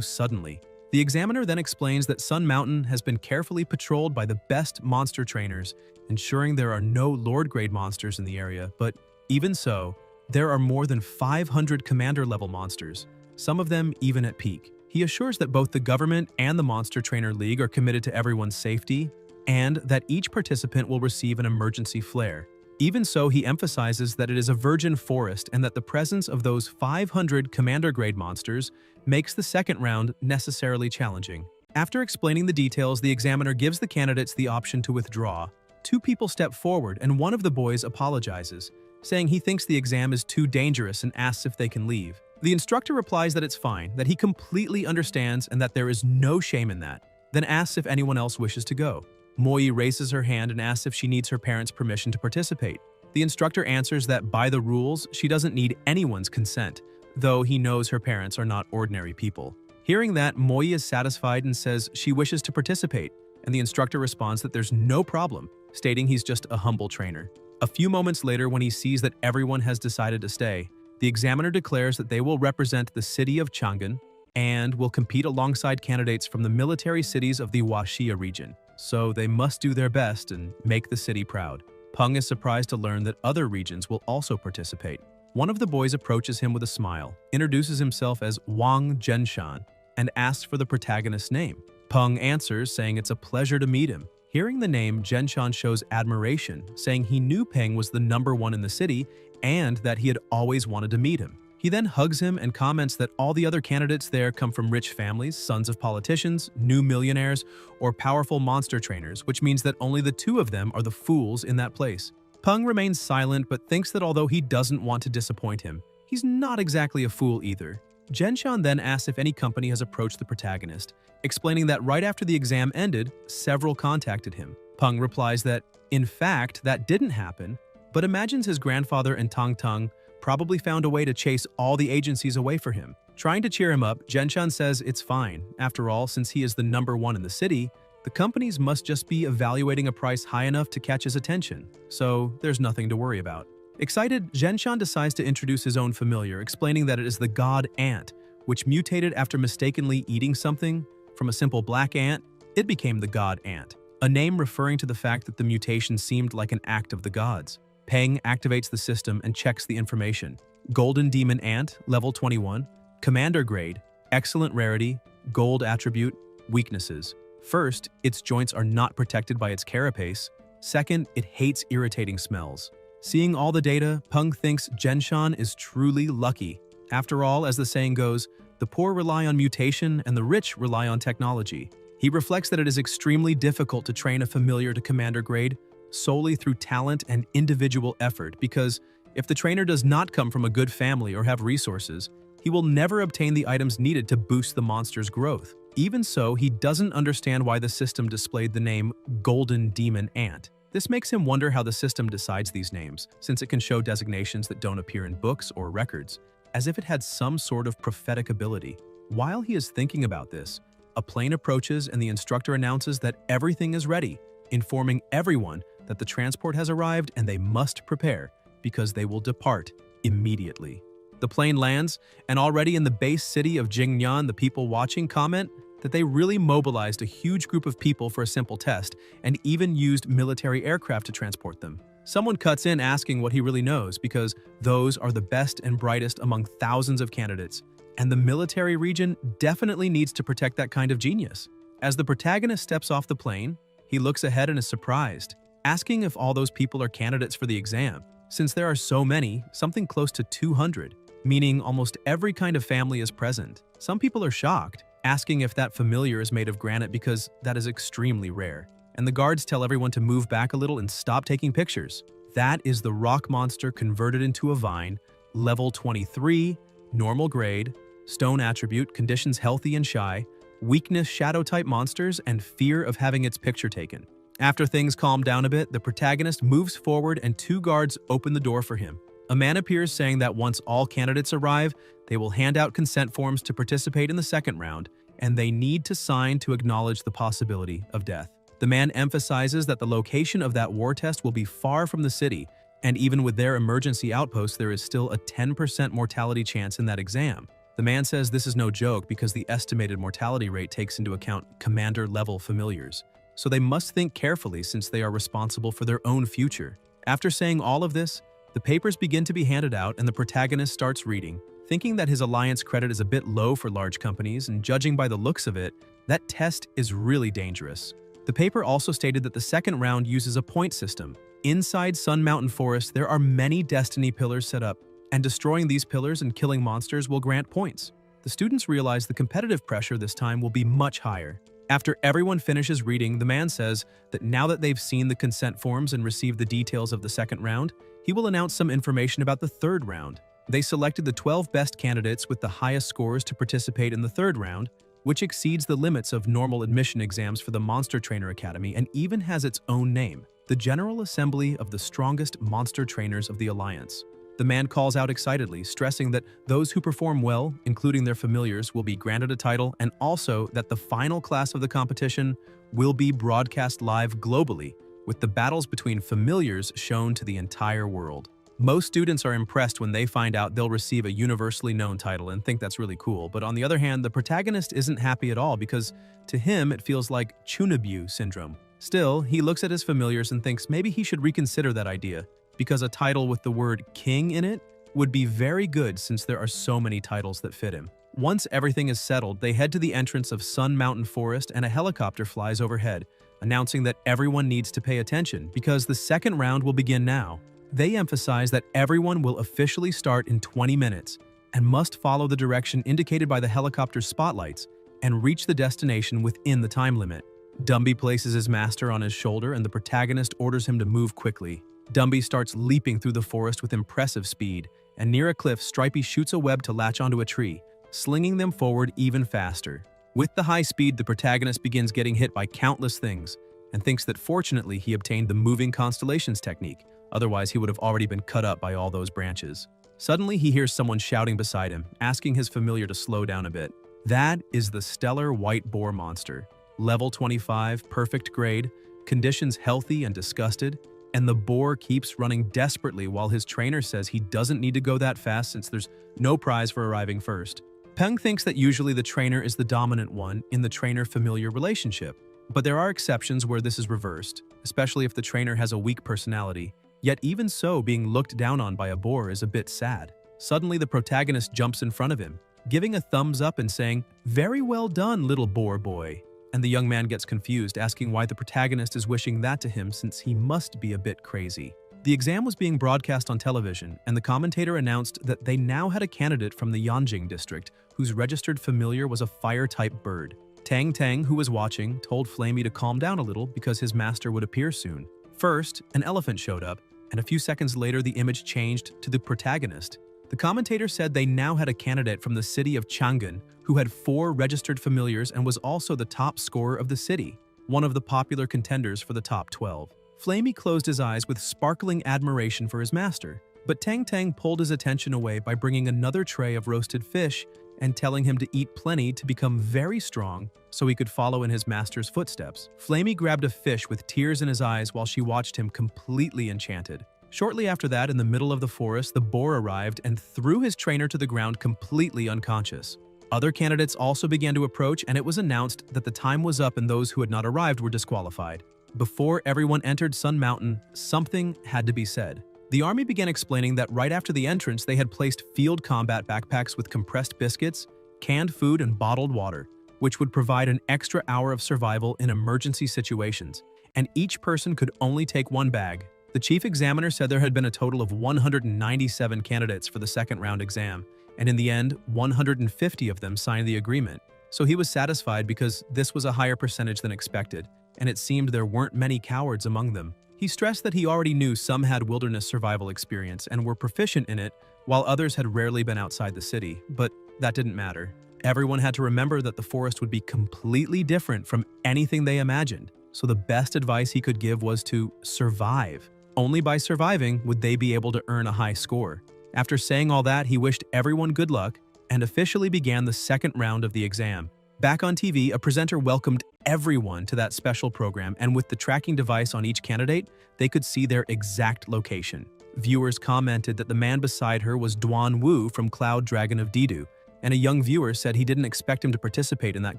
suddenly. The examiner then explains that Sun Mountain has been carefully patrolled by the best monster trainers, ensuring there are no Lord-grade monsters in the area, but even so, There are more than 500 commander-level monsters, some of them even at peak. He assures that both the government and the Monster Trainer League are committed to everyone's safety, and that each participant will receive an emergency flare. Even so, he emphasizes that it is a virgin forest and that the presence of those 500 commander-grade monsters makes the second round necessarily challenging. After explaining the details, the examiner gives the candidates the option to withdraw. Two people step forward and one of the boys apologizes, saying he thinks the exam is too dangerous and asks if they can leave. The instructor replies that it's fine, that he completely understands and that there is no shame in that, then asks if anyone else wishes to go. Moi raises her hand and asks if she needs her parents' permission to participate. The instructor answers that by the rules, she doesn't need anyone's consent, though he knows her parents are not ordinary people. Hearing that, Moi is satisfied and says she wishes to participate, and the instructor responds that there's no problem, stating he's just a humble trainer. A few moments later, when he sees that everyone has decided to stay, the examiner declares that they will represent the city of Chang'an and will compete alongside candidates from the military cities of the Huaxia region. So they must do their best and make the city proud. Peng is surprised to learn that other regions will also participate. One of the boys approaches him with a smile, introduces himself as Wang Zhenshan, and asks for the protagonist's name. Peng answers, saying it's a pleasure to meet him. Hearing the name, Zhenshan shows admiration, saying he knew Peng was the #1 in the city and that he had always wanted to meet him. He then hugs him and comments that all the other candidates there come from rich families, sons of politicians, new millionaires, or powerful monster trainers, which means that only the two of them are the fools in that place. Peng remains silent but thinks that although he doesn't want to disappoint him, he's not exactly a fool either. Zhenshan then asks if any company has approached the protagonist, explaining that right after the exam ended, several contacted him. Peng replies that, in fact, that didn't happen, but imagines his grandfather and Tang Tang probably found a way to chase all the agencies away for him. Trying to cheer him up, Zhenshan says it's fine. After all, since he is the #1 in the city, the companies must just be evaluating a price high enough to catch his attention, so there's nothing to worry about. Excited, Zhenshan decides to introduce his own familiar, explaining that it is the god ant, which mutated after mistakenly eating something. From a simple black ant, it became the god ant, a name referring to the fact that the mutation seemed like an act of the gods. Peng activates the system and checks the information. Golden Demon Ant, level 21, Commander Grade, Excellent Rarity, Gold Attribute, Weaknesses. First, its joints are not protected by its carapace. Second, it hates irritating smells. Seeing all the data, Peng thinks Zhenshan is truly lucky. After all, as the saying goes, the poor rely on mutation and the rich rely on technology. He reflects that it is extremely difficult to train a familiar to Commander Grade solely through talent and individual effort, because if the trainer does not come from a good family or have resources, he will never obtain the items needed to boost the monster's growth. Even so, he doesn't understand why the system displayed the name Golden Demon Ant. This makes him wonder how the system decides these names, since it can show designations that don't appear in books or records, as if it had some sort of prophetic ability. While he is thinking about this, a plane approaches and the instructor announces that everything is ready, informing everyone that the transport has arrived and they must prepare, because they will depart immediately. The plane lands, and already in the base city of Jingyan, the people watching comment that they really mobilized a huge group of people for a simple test and even used military aircraft to transport them. Someone cuts in asking what he really knows, because those are the best and brightest among thousands of candidates, and the military region definitely needs to protect that kind of genius. As the protagonist steps off the plane, he looks ahead and is surprised, asking if all those people are candidates for the exam. Since there are so many, something close to 200, meaning almost every kind of family is present. Some people are shocked, asking if that familiar is made of granite because that is extremely rare. And the guards tell everyone to move back a little and stop taking pictures. That is the rock monster converted into a vine, level 23, normal grade, stone attribute, conditions healthy and shy, weakness shadow-type monsters, and fear of having its picture taken. After things calm down a bit, the protagonist moves forward and two guards open the door for him. A man appears saying that once all candidates arrive, they will hand out consent forms to participate in the second round, and they need to sign to acknowledge the possibility of death. The man emphasizes that the location of that war test will be far from the city, and even with their emergency outpost, there is still a 10% mortality chance in that exam. The man says this is no joke because the estimated mortality rate takes into account commander-level familiars. So they must think carefully since they are responsible for their own future. After saying all of this, the The papers begin to be handed out and the protagonist starts reading, thinking that his alliance credit is a bit low for large companies, and judging by the looks of it, that test is really dangerous. The paper also stated that the second round uses a point system. Inside Sun Mountain Forest, there are many destiny pillars set up, and destroying these pillars and killing monsters will grant points. The students realize the competitive pressure this time will be much higher. After everyone finishes reading, the man says that now that they've seen the consent forms and received the details of the second round, he will announce some information about the third round. They selected the 12 best candidates with the highest scores to participate in the third round, which exceeds the limits of normal admission exams for the Monster Trainer Academy and even has its own name, the General Assembly of the Strongest Monster Trainers of the Alliance. The man calls out excitedly, stressing that those who perform well, including their familiars, will be granted a title, and also that the final class of the competition will be broadcast live globally, with the battles between familiars shown to the entire world. Most students are impressed when they find out they'll receive a universally known title and think that's really cool, but on the other hand, the protagonist isn't happy at all because to him it feels like Chunabu syndrome. Still, he looks at his familiars and thinks maybe he should reconsider that idea, because a title with the word king in it would be very good since there are so many titles that fit him. Once everything is settled, they head to the entrance of Sun Mountain Forest and a helicopter flies overhead, announcing that everyone needs to pay attention because the second round will begin now. They emphasize that everyone will officially start in 20 minutes and must follow the direction indicated by the helicopter's spotlights and reach the destination within the time limit. Dumby places his master on his shoulder and the protagonist orders him to move quickly. Dumby starts leaping through the forest with impressive speed, and near a cliff, Stripey shoots a web to latch onto a tree, slinging them forward even faster. With the high speed, the protagonist begins getting hit by countless things, and thinks that fortunately he obtained the moving constellations technique, otherwise he would have already been cut up by all those branches. Suddenly he hears someone shouting beside him, asking his familiar to slow down a bit. That is the stellar white boar monster. Level 25, perfect grade, conditions healthy and disgusted, and the boar keeps running desperately while his trainer says he doesn't need to go that fast since there's no prize for arriving first. Peng thinks that usually the trainer is the dominant one in the trainer-familiar relationship, but there are exceptions where this is reversed, especially if the trainer has a weak personality. Yet even so, being looked down on by a boar is a bit sad. Suddenly the protagonist jumps in front of him, giving a thumbs up and saying, "Very well done, little boar boy." And the young man gets confused, asking why the protagonist is wishing that to him since he must be a bit crazy. The exam was being broadcast on television, and the commentator announced that they now had a candidate from the Yanjing district whose registered familiar was a fire-type bird. Tang Tang, who was watching, told Flamey to calm down a little because his master would appear soon. First, an elephant showed up, and a few seconds later the image changed to the protagonist. The commentator said they now had a candidate from the city of Chang'an who had 4 registered familiars and was also the top scorer of the city, one of the popular contenders for the top 12. Flamey closed his eyes with sparkling admiration for his master, but Tang Tang pulled his attention away by bringing another tray of roasted fish and telling him to eat plenty to become very strong so he could follow in his master's footsteps. Flamey grabbed a fish with tears in his eyes while she watched him completely enchanted. Shortly after that, in the middle of the forest, the boar arrived and threw his trainer to the ground completely unconscious. Other candidates also began to approach, and it was announced that the time was up and those who had not arrived were disqualified. Before everyone entered Sun Mountain, something had to be said. The army began explaining that right after the entrance, they had placed field combat backpacks with compressed biscuits, canned food, and bottled water, which would provide an extra hour of survival in emergency situations, and each person could only take one bag. The chief examiner said there had been a total of 197 candidates for the second round exam, and in the end, 150 of them signed the agreement. So he was satisfied because this was a higher percentage than expected, and it seemed there weren't many cowards among them. He stressed that he already knew some had wilderness survival experience and were proficient in it, while others had rarely been outside the city, but that didn't matter. Everyone had to remember that the forest would be completely different from anything they imagined, so the best advice he could give was to survive. Only by surviving would they be able to earn a high score. After saying all that, he wished everyone good luck and officially began the second round of the exam. Back on TV, a presenter welcomed everyone to that special program, and with the tracking device on each candidate, they could see their exact location. Viewers commented that the man beside her was Duan Wu from Cloud Dragon of Didu, and a young viewer said he didn't expect him to participate in that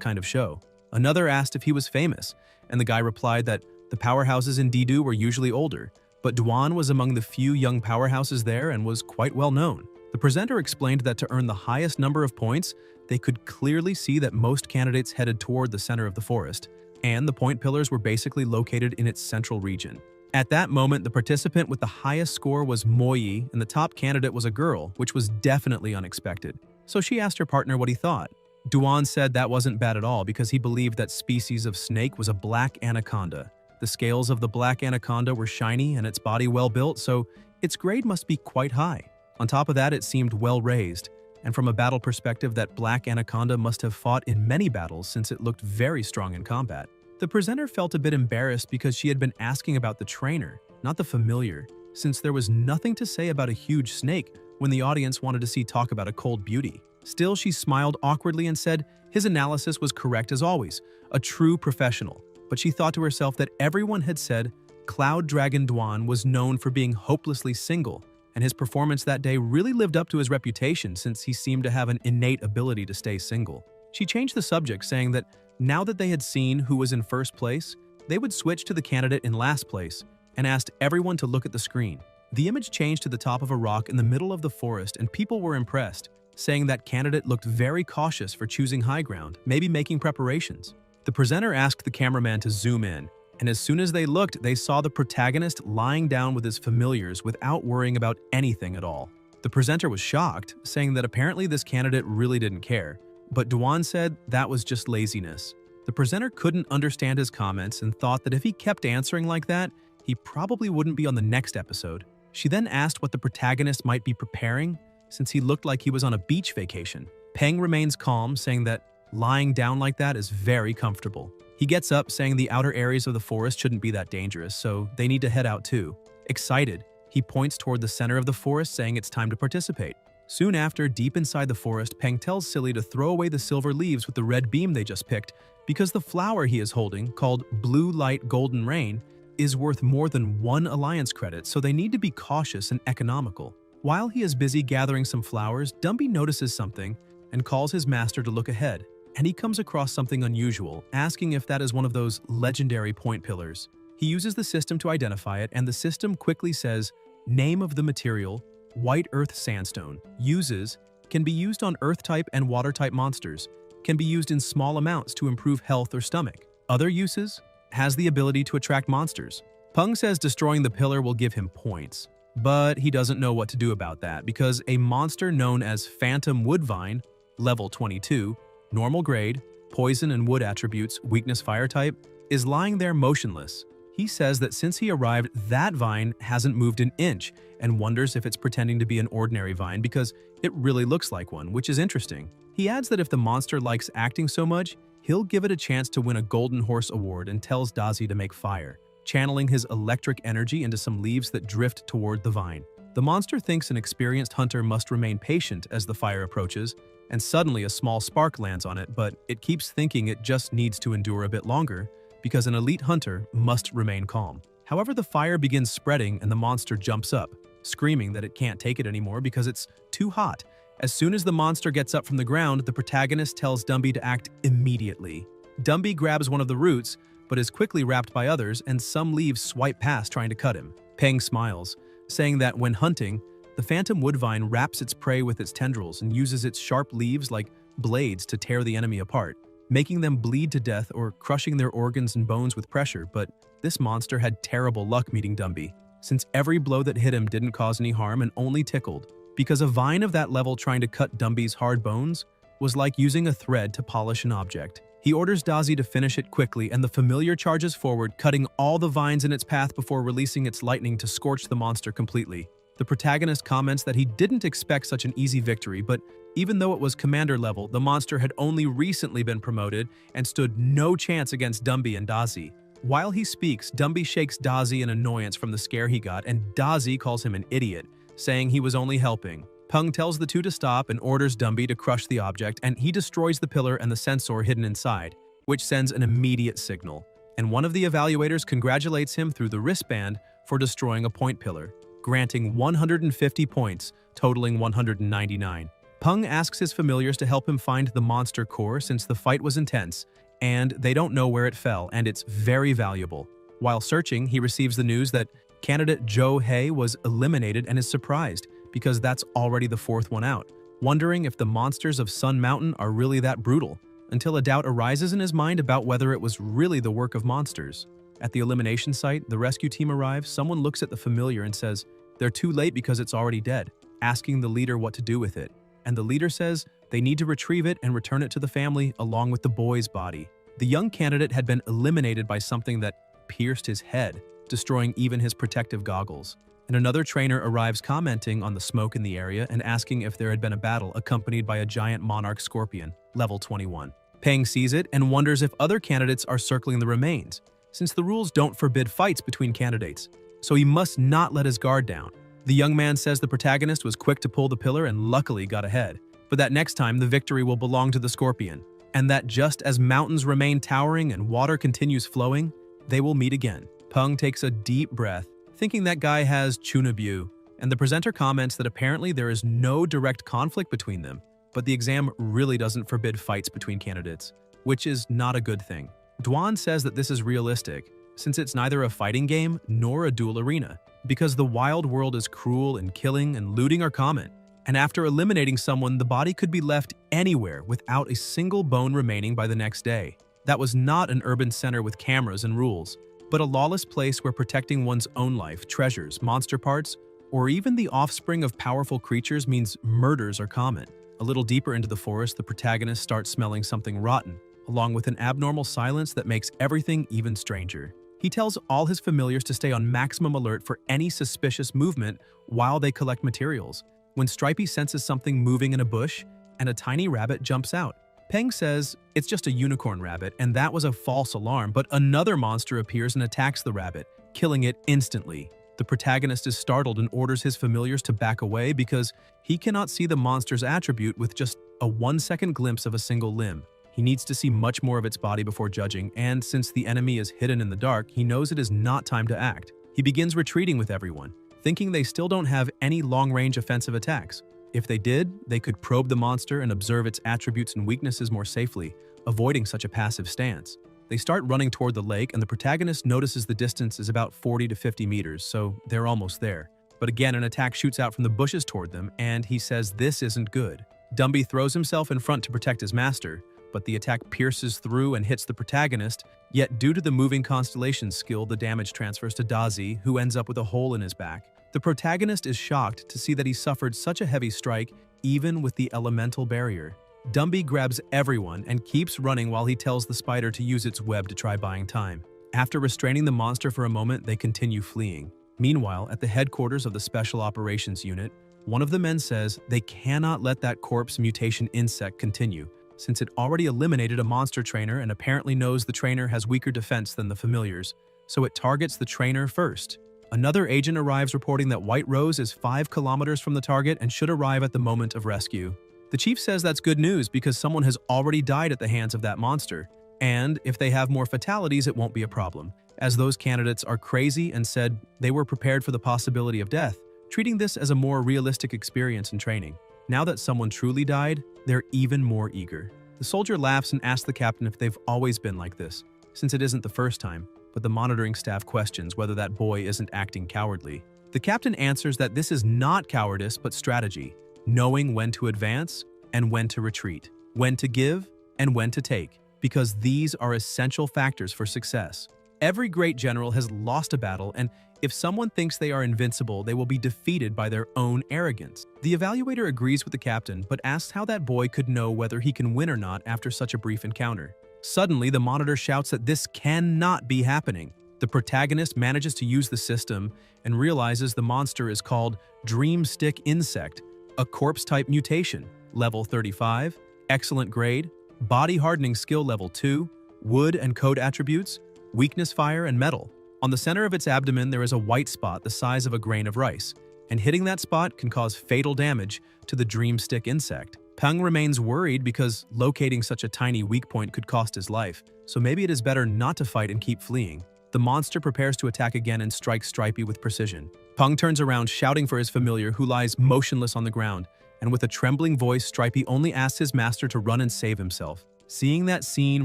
kind of show. Another asked if he was famous, and the guy replied that the powerhouses in Didu were usually older, but Duan was among the few young powerhouses there and was quite well known. The presenter explained that to earn the highest number of points, they could clearly see that most candidates headed toward the center of the forest, and the point pillars were basically located in its central region. At that moment, the participant with the highest score was Moyi, and the top candidate was a girl, which was definitely unexpected. So she asked her partner what he thought. Duan said that wasn't bad at all because he believed that species of snake was a black anaconda. The scales of the black anaconda were shiny and its body well built, so its grade must be quite high. On top of that, it seemed well raised, and from a battle perspective, that black anaconda must have fought in many battles since it looked very strong in combat. The presenter felt a bit embarrassed because she had been asking about the trainer, not the familiar, since there was nothing to say about a huge snake when the audience wanted to see talk about a cold beauty. Still, she smiled awkwardly and said his analysis was correct as always, a true professional. But she thought to herself that everyone had said Cloud Dragon Duan was known for being hopelessly single, and his performance that day really lived up to his reputation since he seemed to have an innate ability to stay single. She changed the subject, saying that now that they had seen who was in first place, they would switch to the candidate in last place and asked everyone to look at the screen. The image changed to the top of a rock in the middle of the forest, and people were impressed, saying that candidate looked very cautious for choosing high ground, maybe making preparations. The presenter asked the cameraman to zoom in, and as soon as they looked, they saw the protagonist lying down with his familiars without worrying about anything at all. The presenter was shocked, saying that apparently this candidate really didn't care, but Duan said that was just laziness. The presenter couldn't understand his comments and thought that if he kept answering like that, he probably wouldn't be on the next episode. She then asked what the protagonist might be preparing, since he looked like he was on a beach vacation. Peng remains calm, saying that lying down like that is very comfortable. He gets up, saying the outer areas of the forest shouldn't be that dangerous, so they need to head out too. Excited, he points toward the center of the forest, saying it's time to participate. Soon after, deep inside the forest, Peng tells Silly to throw away the silver leaves with the red beam they just picked because the flower he is holding, called Blue Light Golden Rain, is worth more than 1 alliance credit, so they need to be cautious and economical. While he is busy gathering some flowers, Dumby notices something and calls his master to look ahead, and he comes across something unusual, asking if that is one of those legendary point pillars. He uses the system to identify it, and the system quickly says, name of the material, White Earth Sandstone. Uses, can be used on Earth-type and Water-type monsters. Can be used in small amounts to improve health or stomach. Other uses, has the ability to attract monsters. Peng says destroying the pillar will give him points, but he doesn't know what to do about that because a monster known as Phantom Woodvine, level 22, normal grade, poison and wood attributes, weakness fire type, is lying there motionless. He says that since he arrived, that vine hasn't moved an inch and wonders if it's pretending to be an ordinary vine because it really looks like one, which is interesting. He adds that if the monster likes acting so much, he'll give it a chance to win a Golden Horse Award and tells Dazi to make fire, channeling his electric energy into some leaves that drift toward the vine. The monster thinks an experienced hunter must remain patient as the fire approaches, and suddenly a small spark lands on it, but it keeps thinking it just needs to endure a bit longer because an elite hunter must remain calm. However, the fire begins spreading and the monster jumps up, screaming that it can't take it anymore because it's too hot. As soon as the monster gets up from the ground, the protagonist tells Dumby to act immediately. Dumby grabs one of the roots, but is quickly wrapped by others, and some leaves swipe past trying to cut him. Peng smiles, saying that when hunting, the phantom woodvine wraps its prey with its tendrils and uses its sharp leaves like blades to tear the enemy apart, making them bleed to death or crushing their organs and bones with pressure. But this monster had terrible luck meeting Dumby, since every blow that hit him didn't cause any harm and only tickled, because a vine of that level trying to cut Dumby's hard bones was like using a thread to polish an object. He orders Dazi to finish it quickly, and the familiar charges forward, cutting all the vines in its path before releasing its lightning to scorch the monster completely. The protagonist comments that he didn't expect such an easy victory, but even though it was commander level, the monster had only recently been promoted and stood no chance against Dumby and Dazi. While he speaks, Dumby shakes Dazi in annoyance from the scare he got, and Dazi calls him an idiot, saying he was only helping. Peng tells the two to stop and orders Dumby to crush the object, and he destroys the pillar and the sensor hidden inside, which sends an immediate signal. And one of the evaluators congratulates him through the wristband for destroying a point pillar, granting 150 points, totaling 199. Peng asks his familiars to help him find the monster core since the fight was intense, and they don't know where it fell, and it's very valuable. While searching, he receives the news that Candidate Joe Hay was eliminated and is surprised because that's already the fourth one out, wondering if the monsters of Sun Mountain are really that brutal, until a doubt arises in his mind about whether it was really the work of monsters. At the elimination site, the rescue team arrives. Someone looks at the familiar and says, "They're too late because it's already dead," asking the leader what to do with it. And the leader says they need to retrieve it and return it to the family along with the boy's body. The young candidate had been eliminated by something that pierced his head, destroying even his protective goggles. And another trainer arrives commenting on the smoke in the area and asking if there had been a battle accompanied by a giant monarch scorpion, level 21. Peng sees it and wonders if other candidates are circling the remains, since the rules don't forbid fights between candidates, so he must not let his guard down. The young man says the protagonist was quick to pull the pillar and luckily got ahead, but that next time the victory will belong to the scorpion, and that just as mountains remain towering and water continues flowing, they will meet again. Peng takes a deep breath, thinking that guy has Chunabu, and the presenter comments that apparently there is no direct conflict between them, but the exam really doesn't forbid fights between candidates, which is not a good thing. Duan says that this is realistic, since it's neither a fighting game nor a duel arena, because the wild world is cruel and killing and looting are common, and after eliminating someone, the body could be left anywhere without a single bone remaining by the next day. That was not an urban center with cameras and rules, but a lawless place where protecting one's own life, treasures, monster parts, or even the offspring of powerful creatures means murders are common. A little deeper into the forest, the protagonist starts smelling something rotten, along with an abnormal silence that makes everything even stranger. He tells all his familiars to stay on maximum alert for any suspicious movement while they collect materials. When Stripey senses something moving in a bush, and a tiny rabbit jumps out. Peng says it's just a unicorn rabbit, and that was a false alarm, but another monster appears and attacks the rabbit, killing it instantly. The protagonist is startled and orders his familiars to back away because he cannot see the monster's attribute with just a 1-second glimpse of a single limb. He needs to see much more of its body before judging, and since the enemy is hidden in the dark, he knows it is not time to act. He begins retreating with everyone, thinking they still don't have any long-range offensive attacks. If they did, they could probe the monster and observe its attributes and weaknesses more safely, avoiding such a passive stance. They start running toward the lake, and the protagonist notices the distance is about 40 to 50 meters, so they're almost there. But again, an attack shoots out from the bushes toward them, and he says this isn't good. Dumby throws himself in front to protect his master, but the attack pierces through and hits the protagonist, yet due to the moving constellation skill, the damage transfers to Dazi, who ends up with a hole in his back. The protagonist is shocked to see that he suffered such a heavy strike, even with the elemental barrier. Dumby grabs everyone and keeps running while he tells the spider to use its web to try buying time. After restraining the monster for a moment, they continue fleeing. Meanwhile, at the headquarters of the Special Operations Unit, one of the men says they cannot let that corpse mutation insect continue, since it already eliminated a monster trainer and apparently knows the trainer has weaker defense than the familiars, so it targets the trainer first. Another agent arrives reporting that White Rose is 5 kilometers from the target and should arrive at the moment of rescue. The chief says that's good news because someone has already died at the hands of that monster, and if they have more fatalities, it won't be a problem, as those candidates are crazy and said they were prepared for the possibility of death, treating this as a more realistic experience in training. Now that someone truly died, they're even more eager. The soldier laughs and asks the captain if they've always been like this, since it isn't the first time, but the monitoring staff questions whether that boy isn't acting cowardly. The captain answers that this is not cowardice but strategy, knowing when to advance and when to retreat, when to give and when to take, because these are essential factors for success. Every great general has lost a battle, and if someone thinks they are invincible, they will be defeated by their own arrogance. The evaluator agrees with the captain, but asks how that boy could know whether he can win or not after such a brief encounter. Suddenly, the monitor shouts that this cannot be happening. The protagonist manages to use the system and realizes the monster is called Dreamstick Insect, a corpse-type mutation, level 35, excellent grade, body hardening skill level 2, wood and code attributes, weakness fire and metal. On the center of its abdomen, there is a white spot the size of a grain of rice, and hitting that spot can cause fatal damage to the Dreamstick Insect. Peng remains worried because locating such a tiny weak point could cost his life, so maybe it is better not to fight and keep fleeing. The monster prepares to attack again and strikes Stripey with precision. Peng turns around shouting for his familiar who lies motionless on the ground, and with a trembling voice, Stripey only asks his master to run and save himself. Seeing that scene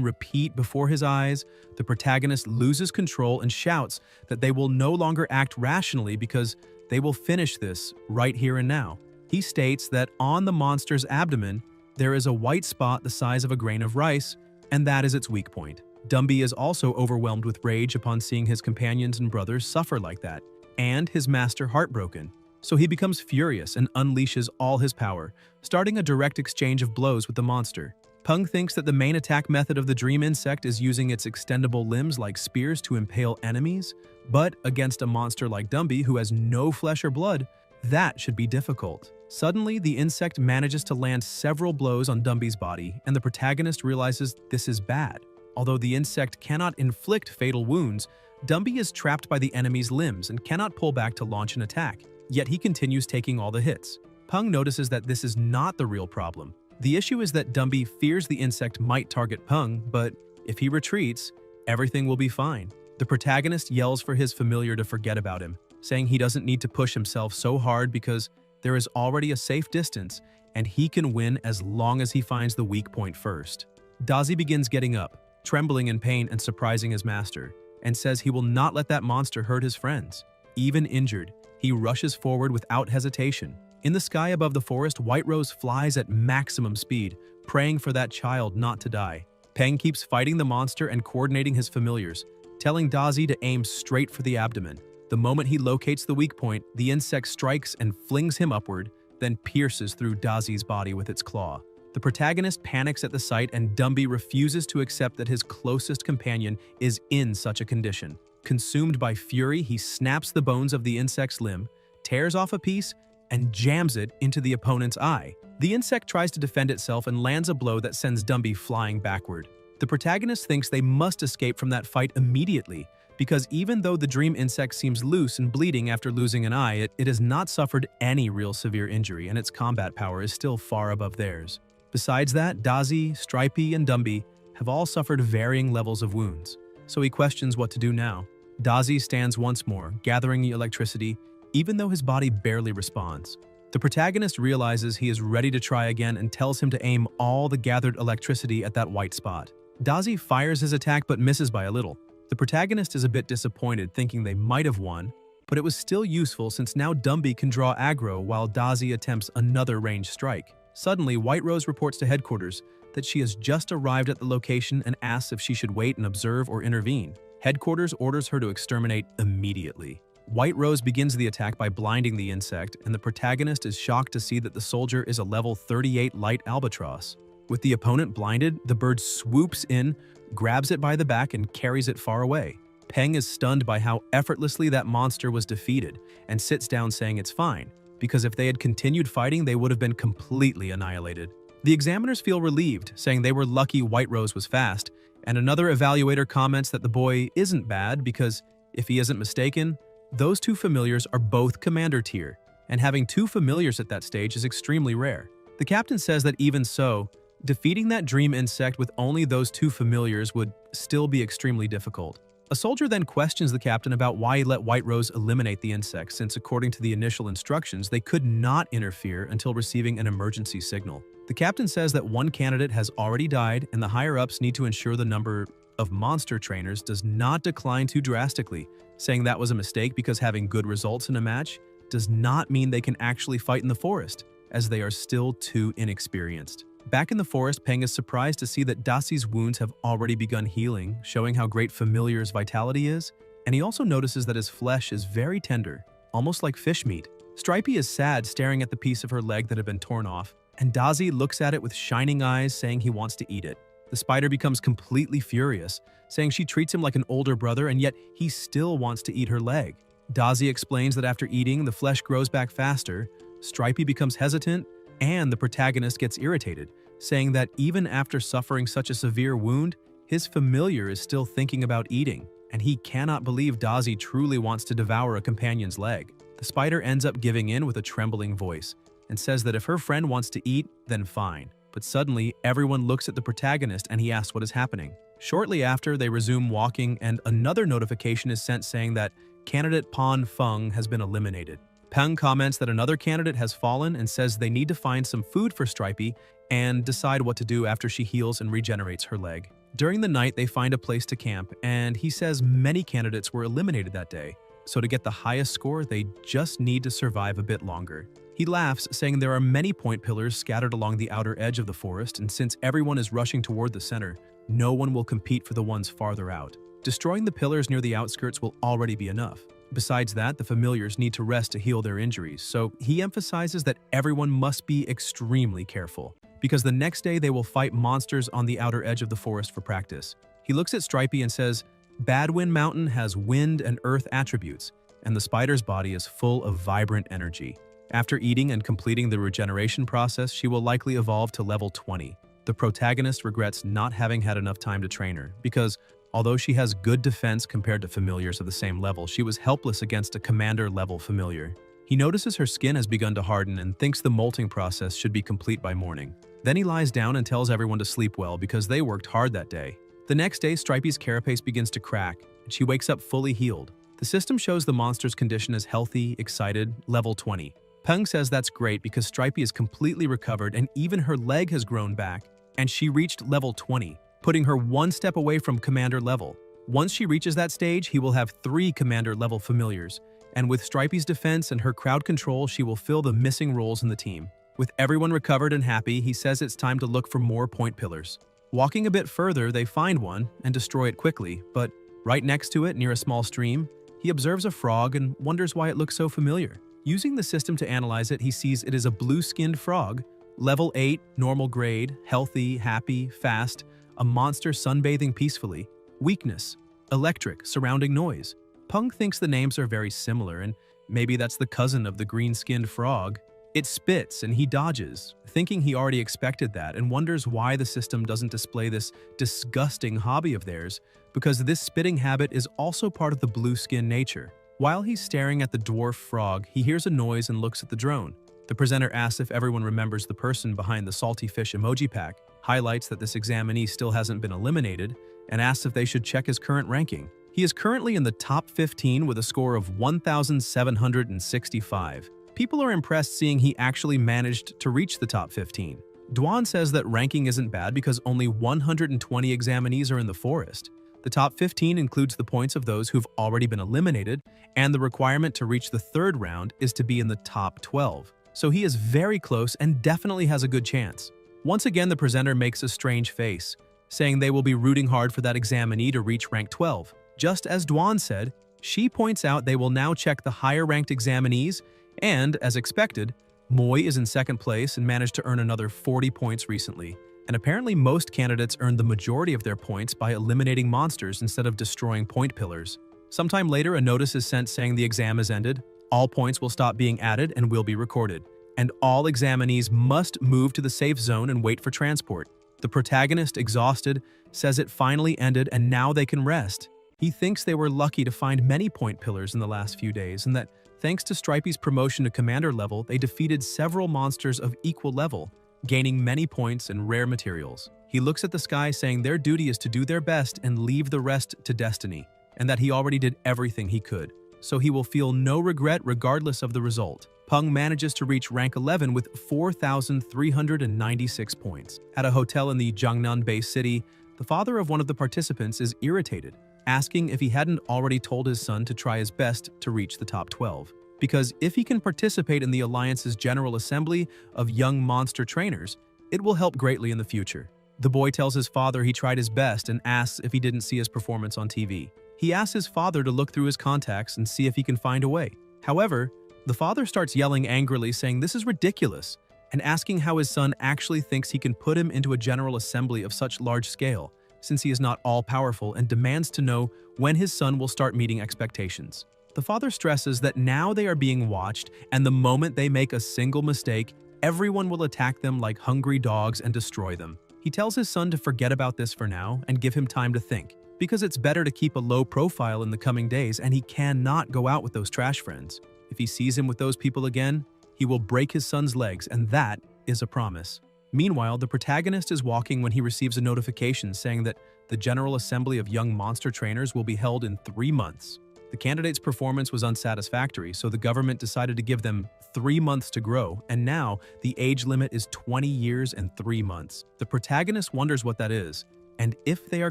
repeat before his eyes, the protagonist loses control and shouts that they will no longer act rationally because they will finish this right here and now. He states that on the monster's abdomen, there is a white spot the size of a grain of rice, and that is its weak point. Dumby is also overwhelmed with rage upon seeing his companions and brothers suffer like that, and his master heartbroken. So he becomes furious and unleashes all his power, starting a direct exchange of blows with the monster. Pung thinks that the main attack method of the dream insect is using its extendable limbs like spears to impale enemies, but against a monster like Dumby who has no flesh or blood, that should be difficult. Suddenly, the insect manages to land several blows on Dumby's body, and the protagonist realizes this is bad. Although the insect cannot inflict fatal wounds, Dumby is trapped by the enemy's limbs and cannot pull back to launch an attack, yet he continues taking all the hits. Pung notices that this is not the real problem. The issue is that Dumby fears the insect might target Pung, but if he retreats, everything will be fine. The protagonist yells for his familiar to forget about him, saying he doesn't need to push himself so hard because there is already a safe distance and he can win as long as he finds the weak point first. Dazi begins getting up, trembling in pain and surprising his master, and says he will not let that monster hurt his friends. Even injured, he rushes forward without hesitation. In the sky above the forest, White Rose flies at maximum speed, praying for that child not to die. Peng keeps fighting the monster and coordinating his familiars, telling Dazi to aim straight for the abdomen. The moment he locates the weak point, the insect strikes and flings him upward, then pierces through Dazi's body with its claw. The protagonist panics at the sight, and Dumby refuses to accept that his closest companion is in such a condition. Consumed by fury, he snaps the bones of the insect's limb, tears off a piece, and jams it into the opponent's eye. The insect tries to defend itself and lands a blow that sends Dumby flying backward. The protagonist thinks they must escape from that fight immediately, because even though the dream insect seems loose and bleeding after losing an eye, it has not suffered any real severe injury, and its combat power is still far above theirs. Besides that, Dazi, Stripey, and Dumby have all suffered varying levels of wounds, so he questions what to do now. Dazi stands once more, gathering the electricity, even though his body barely responds. The protagonist realizes he is ready to try again and tells him to aim all the gathered electricity at that white spot. Dazi fires his attack but misses by a little. The protagonist is a bit disappointed, thinking they might have won, but it was still useful since now Dumby can draw aggro while Dazi attempts another ranged strike. Suddenly, White Rose reports to headquarters that she has just arrived at the location and asks if she should wait and observe or intervene. Headquarters orders her to exterminate immediately. White Rose begins the attack by blinding the insect, and the protagonist is shocked to see that the soldier is a level 38 light albatross. With the opponent blinded, the bird swoops in, grabs it by the back, and carries it far away. Peng is stunned by how effortlessly that monster was defeated and sits down saying it's fine, because if they had continued fighting, they would have been completely annihilated. The examiners feel relieved, saying they were lucky White Rose was fast, and another evaluator comments that the boy isn't bad because, if he isn't mistaken, those two familiars are both commander tier, and having two familiars at that stage is extremely rare. The captain says that even so, defeating that dream insect with only those two familiars would still be extremely difficult. A soldier then questions the captain about why he let White Rose eliminate the insect, since according to the initial instructions, they could not interfere until receiving an emergency signal. The captain says that one candidate has already died, and the higher-ups need to ensure the number of monster trainers does not decline too drastically, saying that was a mistake because having good results in a match does not mean they can actually fight in the forest, as they are still too inexperienced. Back in the forest, Peng is surprised to see that Daci's wounds have already begun healing, showing how great Familiar's vitality is, and he also notices that his flesh is very tender, almost like fish meat. Stripey is sad, staring at the piece of her leg that had been torn off, and Daci looks at it with shining eyes, saying he wants to eat it. The spider becomes completely furious, saying she treats him like an older brother, and yet he still wants to eat her leg. Daci explains that after eating, the flesh grows back faster, Stripey becomes hesitant, and the protagonist gets irritated, saying that even after suffering such a severe wound, his familiar is still thinking about eating, and he cannot believe Daci truly wants to devour a companion's leg. The spider ends up giving in with a trembling voice, and says that if her friend wants to eat, then fine. But suddenly, everyone looks at the protagonist and he asks what is happening. Shortly after, they resume walking, and another notification is sent saying that candidate Pan Feng has been eliminated. Peng comments that another candidate has fallen and says they need to find some food for Stripey and decide what to do after she heals and regenerates her leg. During the night, they find a place to camp, and he says many candidates were eliminated that day, so to get the highest score, they just need to survive a bit longer. He laughs, saying there are many point pillars scattered along the outer edge of the forest, and since everyone is rushing toward the center, no one will compete for the ones farther out. Destroying the pillars near the outskirts will already be enough. Besides that, the familiars need to rest to heal their injuries, so he emphasizes that everyone must be extremely careful, because the next day they will fight monsters on the outer edge of the forest for practice. He looks at Stripey and says, Badwind Mountain has wind and earth attributes, and the spider's body is full of vibrant energy. After eating and completing the regeneration process, she will likely evolve to level 20. The protagonist regrets not having had enough time to train her, because although she has good defense compared to familiars of the same level, she was helpless against a commander-level familiar. He notices her skin has begun to harden and thinks the molting process should be complete by morning. Then he lies down and tells everyone to sleep well because they worked hard that day. The next day, Stripey's carapace begins to crack, and she wakes up fully healed. The system shows the monster's condition as healthy, excited, level 20. Peng says that's great because Stripey is completely recovered and even her leg has grown back, and she reached level 20, putting her one step away from commander level. Once she reaches that stage, he will have 3 commander level familiars, and with Stripey's defense and her crowd control, she will fill the missing roles in the team. With everyone recovered and happy, he says it's time to look for more point pillars. Walking a bit further, they find one and destroy it quickly, but right next to it, near a small stream, he observes a frog and wonders why it looks so familiar. Using the system to analyze it, he sees it is a blue-skinned frog, level 8, normal grade, healthy, happy, fast, a monster sunbathing peacefully, weakness, electric, surrounding noise. Peng thinks the names are very similar, and maybe that's the cousin of the green-skinned frog. It spits and he dodges, thinking he already expected that, and wonders why the system doesn't display this disgusting hobby of theirs, because this spitting habit is also part of the blue-skin nature. While he's staring at the dwarf frog, he hears a noise and looks at the drone. The presenter asks if everyone remembers the person behind the salty fish emoji pack, highlights that this examinee still hasn't been eliminated, and asks if they should check his current ranking. He is currently in the top 15 with a score of 1,765. People are impressed seeing he actually managed to reach the top 15. Duan says that ranking isn't bad because only 120 examinees are in the forest. The top 15 includes the points of those who've already been eliminated, and the requirement to reach the third round is to be in the top 12. So he is very close and definitely has a good chance. Once again, the presenter makes a strange face, saying they will be rooting hard for that examinee to reach rank 12. Just as Duan said, she points out they will now check the higher-ranked examinees, and, as expected, Moy is in second place and managed to earn another 40 points recently. And apparently most candidates earned the majority of their points by eliminating monsters instead of destroying point pillars. Sometime later, a notice is sent saying the exam is ended, all points will stop being added and will be recorded, and all examinees must move to the safe zone and wait for transport. The protagonist, exhausted, says it finally ended and now they can rest. He thinks they were lucky to find many point pillars in the last few days, and that thanks to Stripey's promotion to commander level, they defeated several monsters of equal level, gaining many points and rare materials. He looks at the sky saying their duty is to do their best and leave the rest to destiny, and that he already did everything he could, so he will feel no regret regardless of the result. Peng manages to reach rank 11 with 4,396 points. At a hotel in the Jiangnan-based city, the father of one of the participants is irritated, asking if he hadn't already told his son to try his best to reach the top 12. Because if he can participate in the Alliance's General Assembly of Young Monster Trainers, it will help greatly in the future. The boy tells his father he tried his best and asks if he didn't see his performance on TV. He asks his father to look through his contacts and see if he can find a way. However, the father starts yelling angrily, saying this is ridiculous, and asking how his son actually thinks he can put him into a General Assembly of such large scale, since he is not all-powerful, and demands to know when his son will start meeting expectations. The father stresses that now they are being watched, and the moment they make a single mistake, everyone will attack them like hungry dogs and destroy them. He tells his son to forget about this for now and give him time to think, because it's better to keep a low profile in the coming days, and he cannot go out with those trash friends. If he sees him with those people again, he will break his son's legs, and that is a promise. Meanwhile, the protagonist is walking when he receives a notification saying that the General Assembly of Young Monster Trainers will be held in 3 months. The candidate's performance was unsatisfactory, so the government decided to give them 3 months to grow, and now the age limit is 20 years and 3 months. The protagonist wonders what that is, and if they are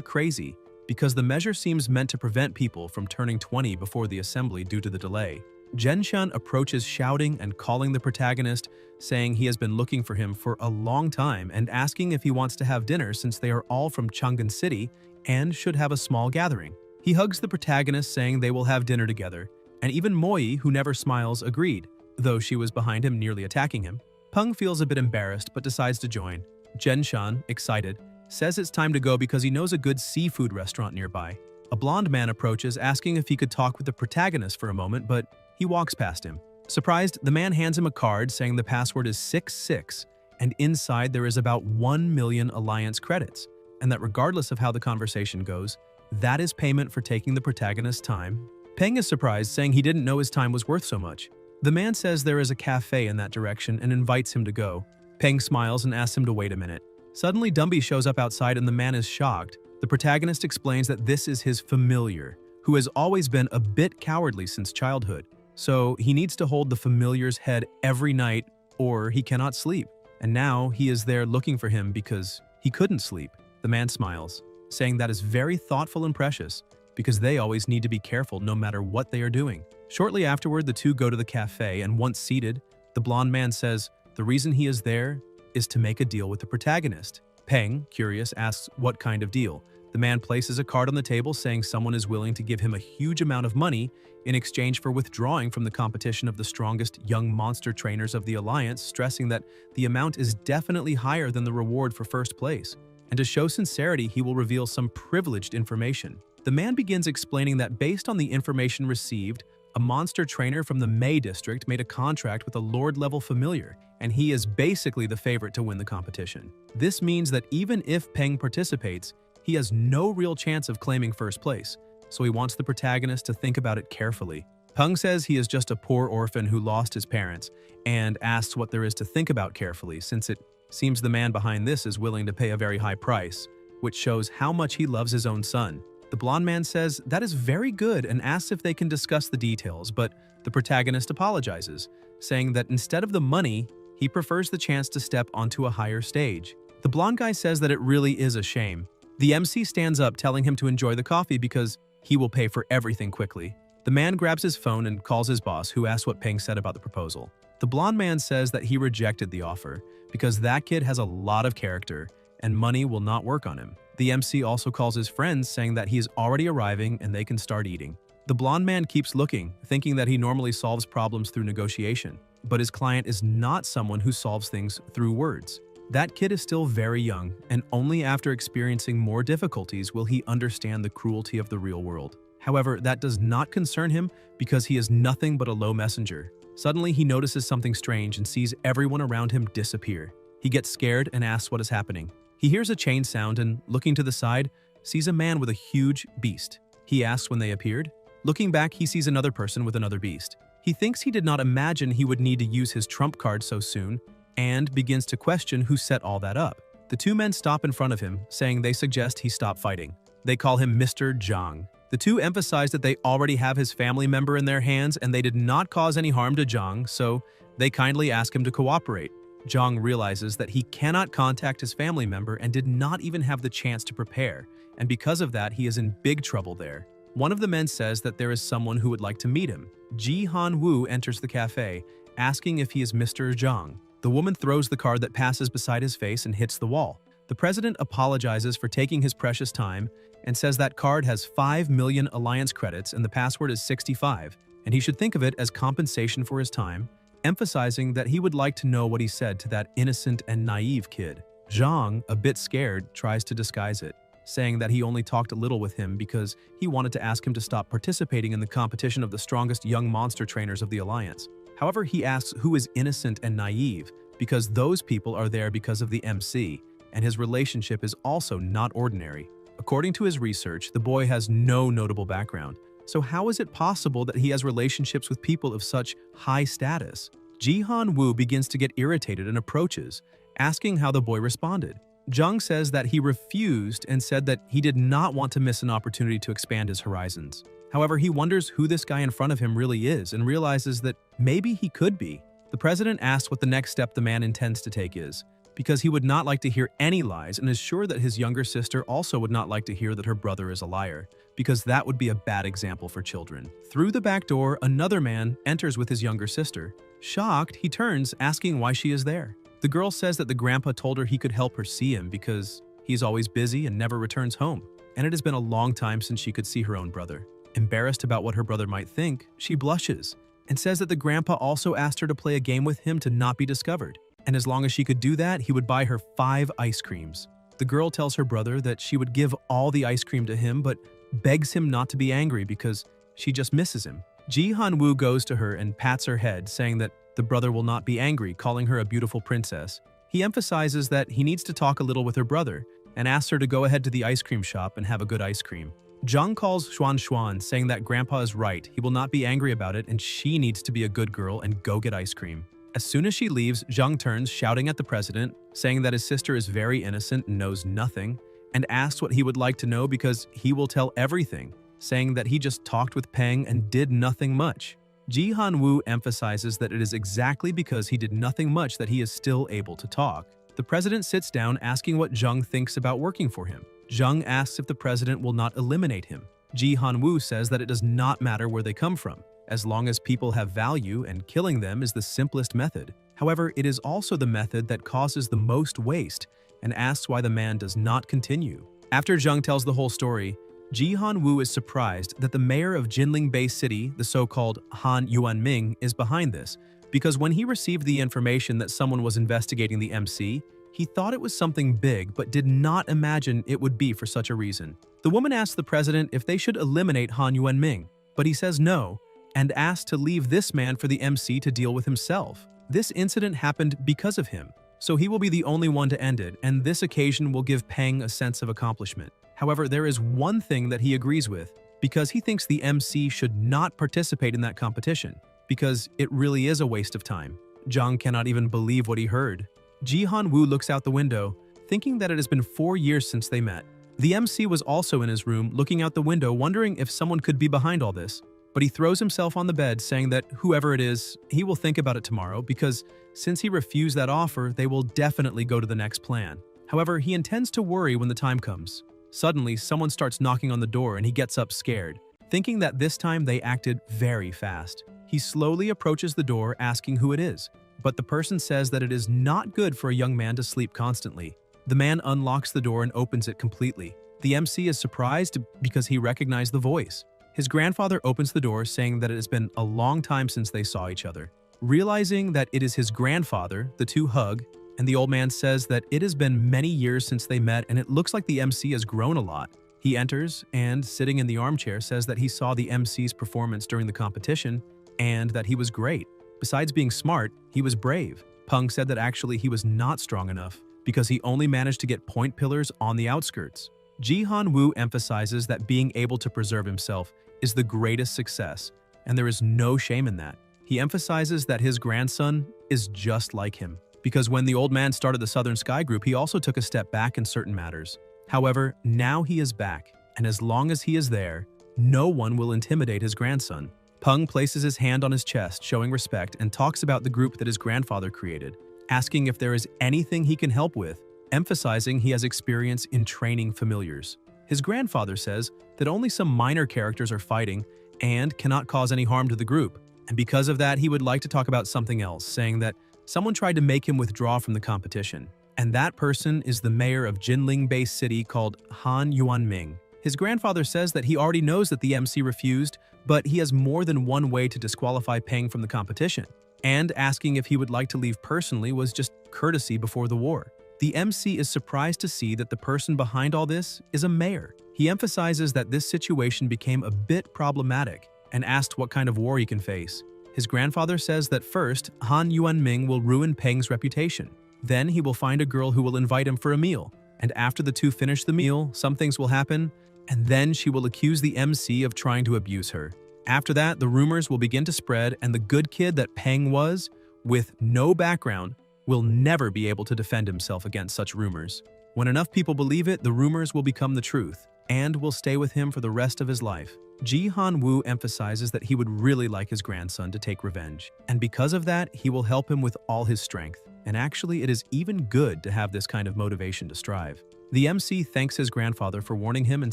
crazy, because the measure seems meant to prevent people from turning 20 before the assembly due to the delay. Jenshun approaches shouting and calling the protagonist, saying he has been looking for him for a long time and asking if he wants to have dinner since they are all from Chang'an City and should have a small gathering. He hugs the protagonist, saying they will have dinner together, and even Moi, who never smiles, agreed, though she was behind him nearly attacking him. Peng feels a bit embarrassed but decides to join. Jenshun, excited, says it's time to go because he knows a good seafood restaurant nearby. A blonde man approaches, asking if he could talk with the protagonist for a moment, but he walks past him. Surprised, the man hands him a card saying the password is 66, and inside there is about 1 million alliance credits, and that regardless of how the conversation goes, that is payment for taking the protagonist's time. Peng is surprised, saying he didn't know his time was worth so much. The man says there is a cafe in that direction and invites him to go. Peng smiles and asks him to wait a minute. Suddenly, Dumby shows up outside and the man is shocked. The protagonist explains that this is his familiar, who has always been a bit cowardly since childhood. So he needs to hold the familiar's head every night or he cannot sleep. And now he is there looking for him because he couldn't sleep. The man smiles, saying that is very thoughtful and precious because they always need to be careful no matter what they are doing. Shortly afterward, the two go to the cafe, and once seated, the blonde man says the reason he is there is to make a deal with the protagonist. Peng, curious, asks what kind of deal. The man places a card on the table saying someone is willing to give him a huge amount of money in exchange for withdrawing from the competition of the strongest young monster trainers of the Alliance, stressing that the amount is definitely higher than the reward for first place. And to show sincerity, he will reveal some privileged information. The man begins explaining that based on the information received, a monster trainer from the Mei district made a contract with a Lord-level familiar, and he is basically the favorite to win the competition. This means that even if Peng participates, he has no real chance of claiming first place, so he wants the protagonist to think about it carefully. Peng says he is just a poor orphan who lost his parents, and asks what there is to think about carefully, since it seems the man behind this is willing to pay a very high price, which shows how much he loves his own son. The blonde man says that is very good and asks if they can discuss the details, but the protagonist apologizes, saying that instead of the money, he prefers the chance to step onto a higher stage. The blonde guy says that it really is a shame. The MC stands up, telling him to enjoy the coffee because he will pay for everything quickly. The man grabs his phone and calls his boss, who asks what Peng said about the proposal. The blonde man says that he rejected the offer because that kid has a lot of character and money will not work on him. The MC also calls his friends, saying that he is already arriving and they can start eating. The blonde man keeps looking, thinking that he normally solves problems through negotiation, but his client is not someone who solves things through words. That kid is still very young, and only after experiencing more difficulties will he understand the cruelty of the real world. However, that does not concern him because he is nothing but a low messenger. Suddenly, he notices something strange and sees everyone around him disappear. He gets scared and asks what is happening. He hears a chain sound and, looking to the side, sees a man with a huge beast. He asks when they appeared. Looking back, he sees another person with another beast. He thinks he did not imagine he would need to use his trump card so soon, and begins to question who set all that up. The two men stop in front of him, saying they suggest he stop fighting. They call him Mr. Zhang. The two emphasize that they already have his family member in their hands and they did not cause any harm to Zhang, so they kindly ask him to cooperate. Zhang realizes that he cannot contact his family member and did not even have the chance to prepare, and because of that, he is in big trouble there. One of the men says that there is someone who would like to meet him. Ji Han Wu enters the cafe, asking if he is Mr. Zhang. The woman throws the card that passes beside his face and hits the wall. The president apologizes for taking his precious time and says that card has 5 million alliance credits and the password is 65, and he should think of it as compensation for his time, emphasizing that he would like to know what he said to that innocent and naive kid. Zhang, a bit scared, tries to disguise it, saying that he only talked a little with him because he wanted to ask him to stop participating in the competition of the strongest young monster trainers of the Alliance. However, he asks who is innocent and naive because those people are there because of the MC, and his relationship is also not ordinary. According to his research, the boy has no notable background. So how is it possible that he has relationships with people of such high status? Ji-Han Wu begins to get irritated and approaches, asking how the boy responded. Zhang says that he refused and said that he did not want to miss an opportunity to expand his horizons. However, he wonders who this guy in front of him really is and realizes that maybe he could be. The president asks what the next step the man intends to take is, because he would not like to hear any lies and is sure that his younger sister also would not like to hear that her brother is a liar, because that would be a bad example for children. Through the back door, another man enters with his younger sister. Shocked, he turns, asking why she is there. The girl says that the grandpa told her he could help her see him because he's always busy and never returns home, and it has been a long time since she could see her own brother. Embarrassed about what her brother might think, she blushes and says that the grandpa also asked her to play a game with him to not be discovered, and as long as she could do that, he would buy her 5 ice creams. The girl tells her brother that she would give all the ice cream to him, but begs him not to be angry because she just misses him. Ji Han-woo goes to her and pats her head, saying that the brother will not be angry, calling her a beautiful princess. He emphasizes that he needs to talk a little with her brother and asks her to go ahead to the ice cream shop and have a good ice cream. Jung calls Xuan, saying that grandpa is right, he will not be angry about it, and she needs to be a good girl and go get ice cream. As soon as she leaves, Jung turns, shouting at the president, saying that his sister is very innocent and knows nothing, and asks what he would like to know because he will tell everything, saying that he just talked with Peng and did nothing much. Ji Han-woo emphasizes that it is exactly because he did nothing much that he is still able to talk. The president sits down, asking what Jung thinks about working for him. Jung asks if the president will not eliminate him. Ji Han-woo says that it does not matter where they come from, as long as people have value, and killing them is the simplest method. However, it is also the method that causes the most waste, and asks why the man does not continue. After Jung tells the whole story, Ji Han-woo is surprised that the mayor of Jinling Bay City, the so-called Han Yuanming, is behind this, because when he received the information that someone was investigating the MC, he thought it was something big but did not imagine it would be for such a reason. The woman asks the president if they should eliminate Han Yuanming, but he says no, and asks to leave this man for the MC to deal with himself. This incident happened because of him, so he will be the only one to end it, and this occasion will give Peng a sense of accomplishment. However, there is one thing that he agrees with, because he thinks the MC should not participate in that competition, because it really is a waste of time. Jung cannot even believe what he heard. Ji Han-woo looks out the window, thinking that it has been 4 years since they met. The MC was also in his room, looking out the window, wondering if someone could be behind all this. But he throws himself on the bed, saying that whoever it is, he will think about it tomorrow, because since he refused that offer, they will definitely go to the next plan. However, he intends to worry when the time comes. Suddenly, someone starts knocking on the door and he gets up scared, thinking that this time they acted very fast. He slowly approaches the door, asking who it is, but the person says that it is not good for a young man to sleep constantly. The man unlocks the door and opens it completely. The MC is surprised because he recognized the voice. His grandfather opens the door, saying that it has been a long time since they saw each other. Realizing that it is his grandfather, the two hug, and the old man says that it has been many years since they met and it looks like the MC has grown a lot. He enters and, sitting in the armchair, says that he saw the MC's performance during the competition and that he was great. Besides being smart, he was brave. Peng said that actually he was not strong enough because he only managed to get point pillars on the outskirts. Ji Han-woo emphasizes that being able to preserve himself is the greatest success, and there is no shame in that. He emphasizes that his grandson is just like him, because when the old man started the Southern Sky Group, he also took a step back in certain matters. However, now he is back, and as long as he is there, no one will intimidate his grandson. Peng places his hand on his chest, showing respect, and talks about the group that his grandfather created, asking if there is anything he can help with, emphasizing he has experience in training familiars. His grandfather says that only some minor characters are fighting and cannot cause any harm to the group, and because of that he would like to talk about something else, saying that someone tried to make him withdraw from the competition, and that person is the mayor of Jinling Bay City called Han Yuanming. His grandfather says that he already knows that the MC refused, but he has more than one way to disqualify Peng from the competition, and asking if he would like to leave personally was just courtesy before the war. The MC is surprised to see that the person behind all this is a mayor. He emphasizes that this situation became a bit problematic and asked what kind of war he can face. His grandfather says that first, Han Yuanming will ruin Peng's reputation. Then he will find a girl who will invite him for a meal, and after the two finish the meal, some things will happen, and then she will accuse the MC of trying to abuse her. After that, the rumors will begin to spread, and the good kid that Peng was, with no background, will never be able to defend himself against such rumors. When enough people believe it, the rumors will become the truth, and will stay with him for the rest of his life. Ji Han-woo emphasizes that he would really like his grandson to take revenge, and because of that, he will help him with all his strength. And actually, it is even good to have this kind of motivation to strive. The MC thanks his grandfather for warning him and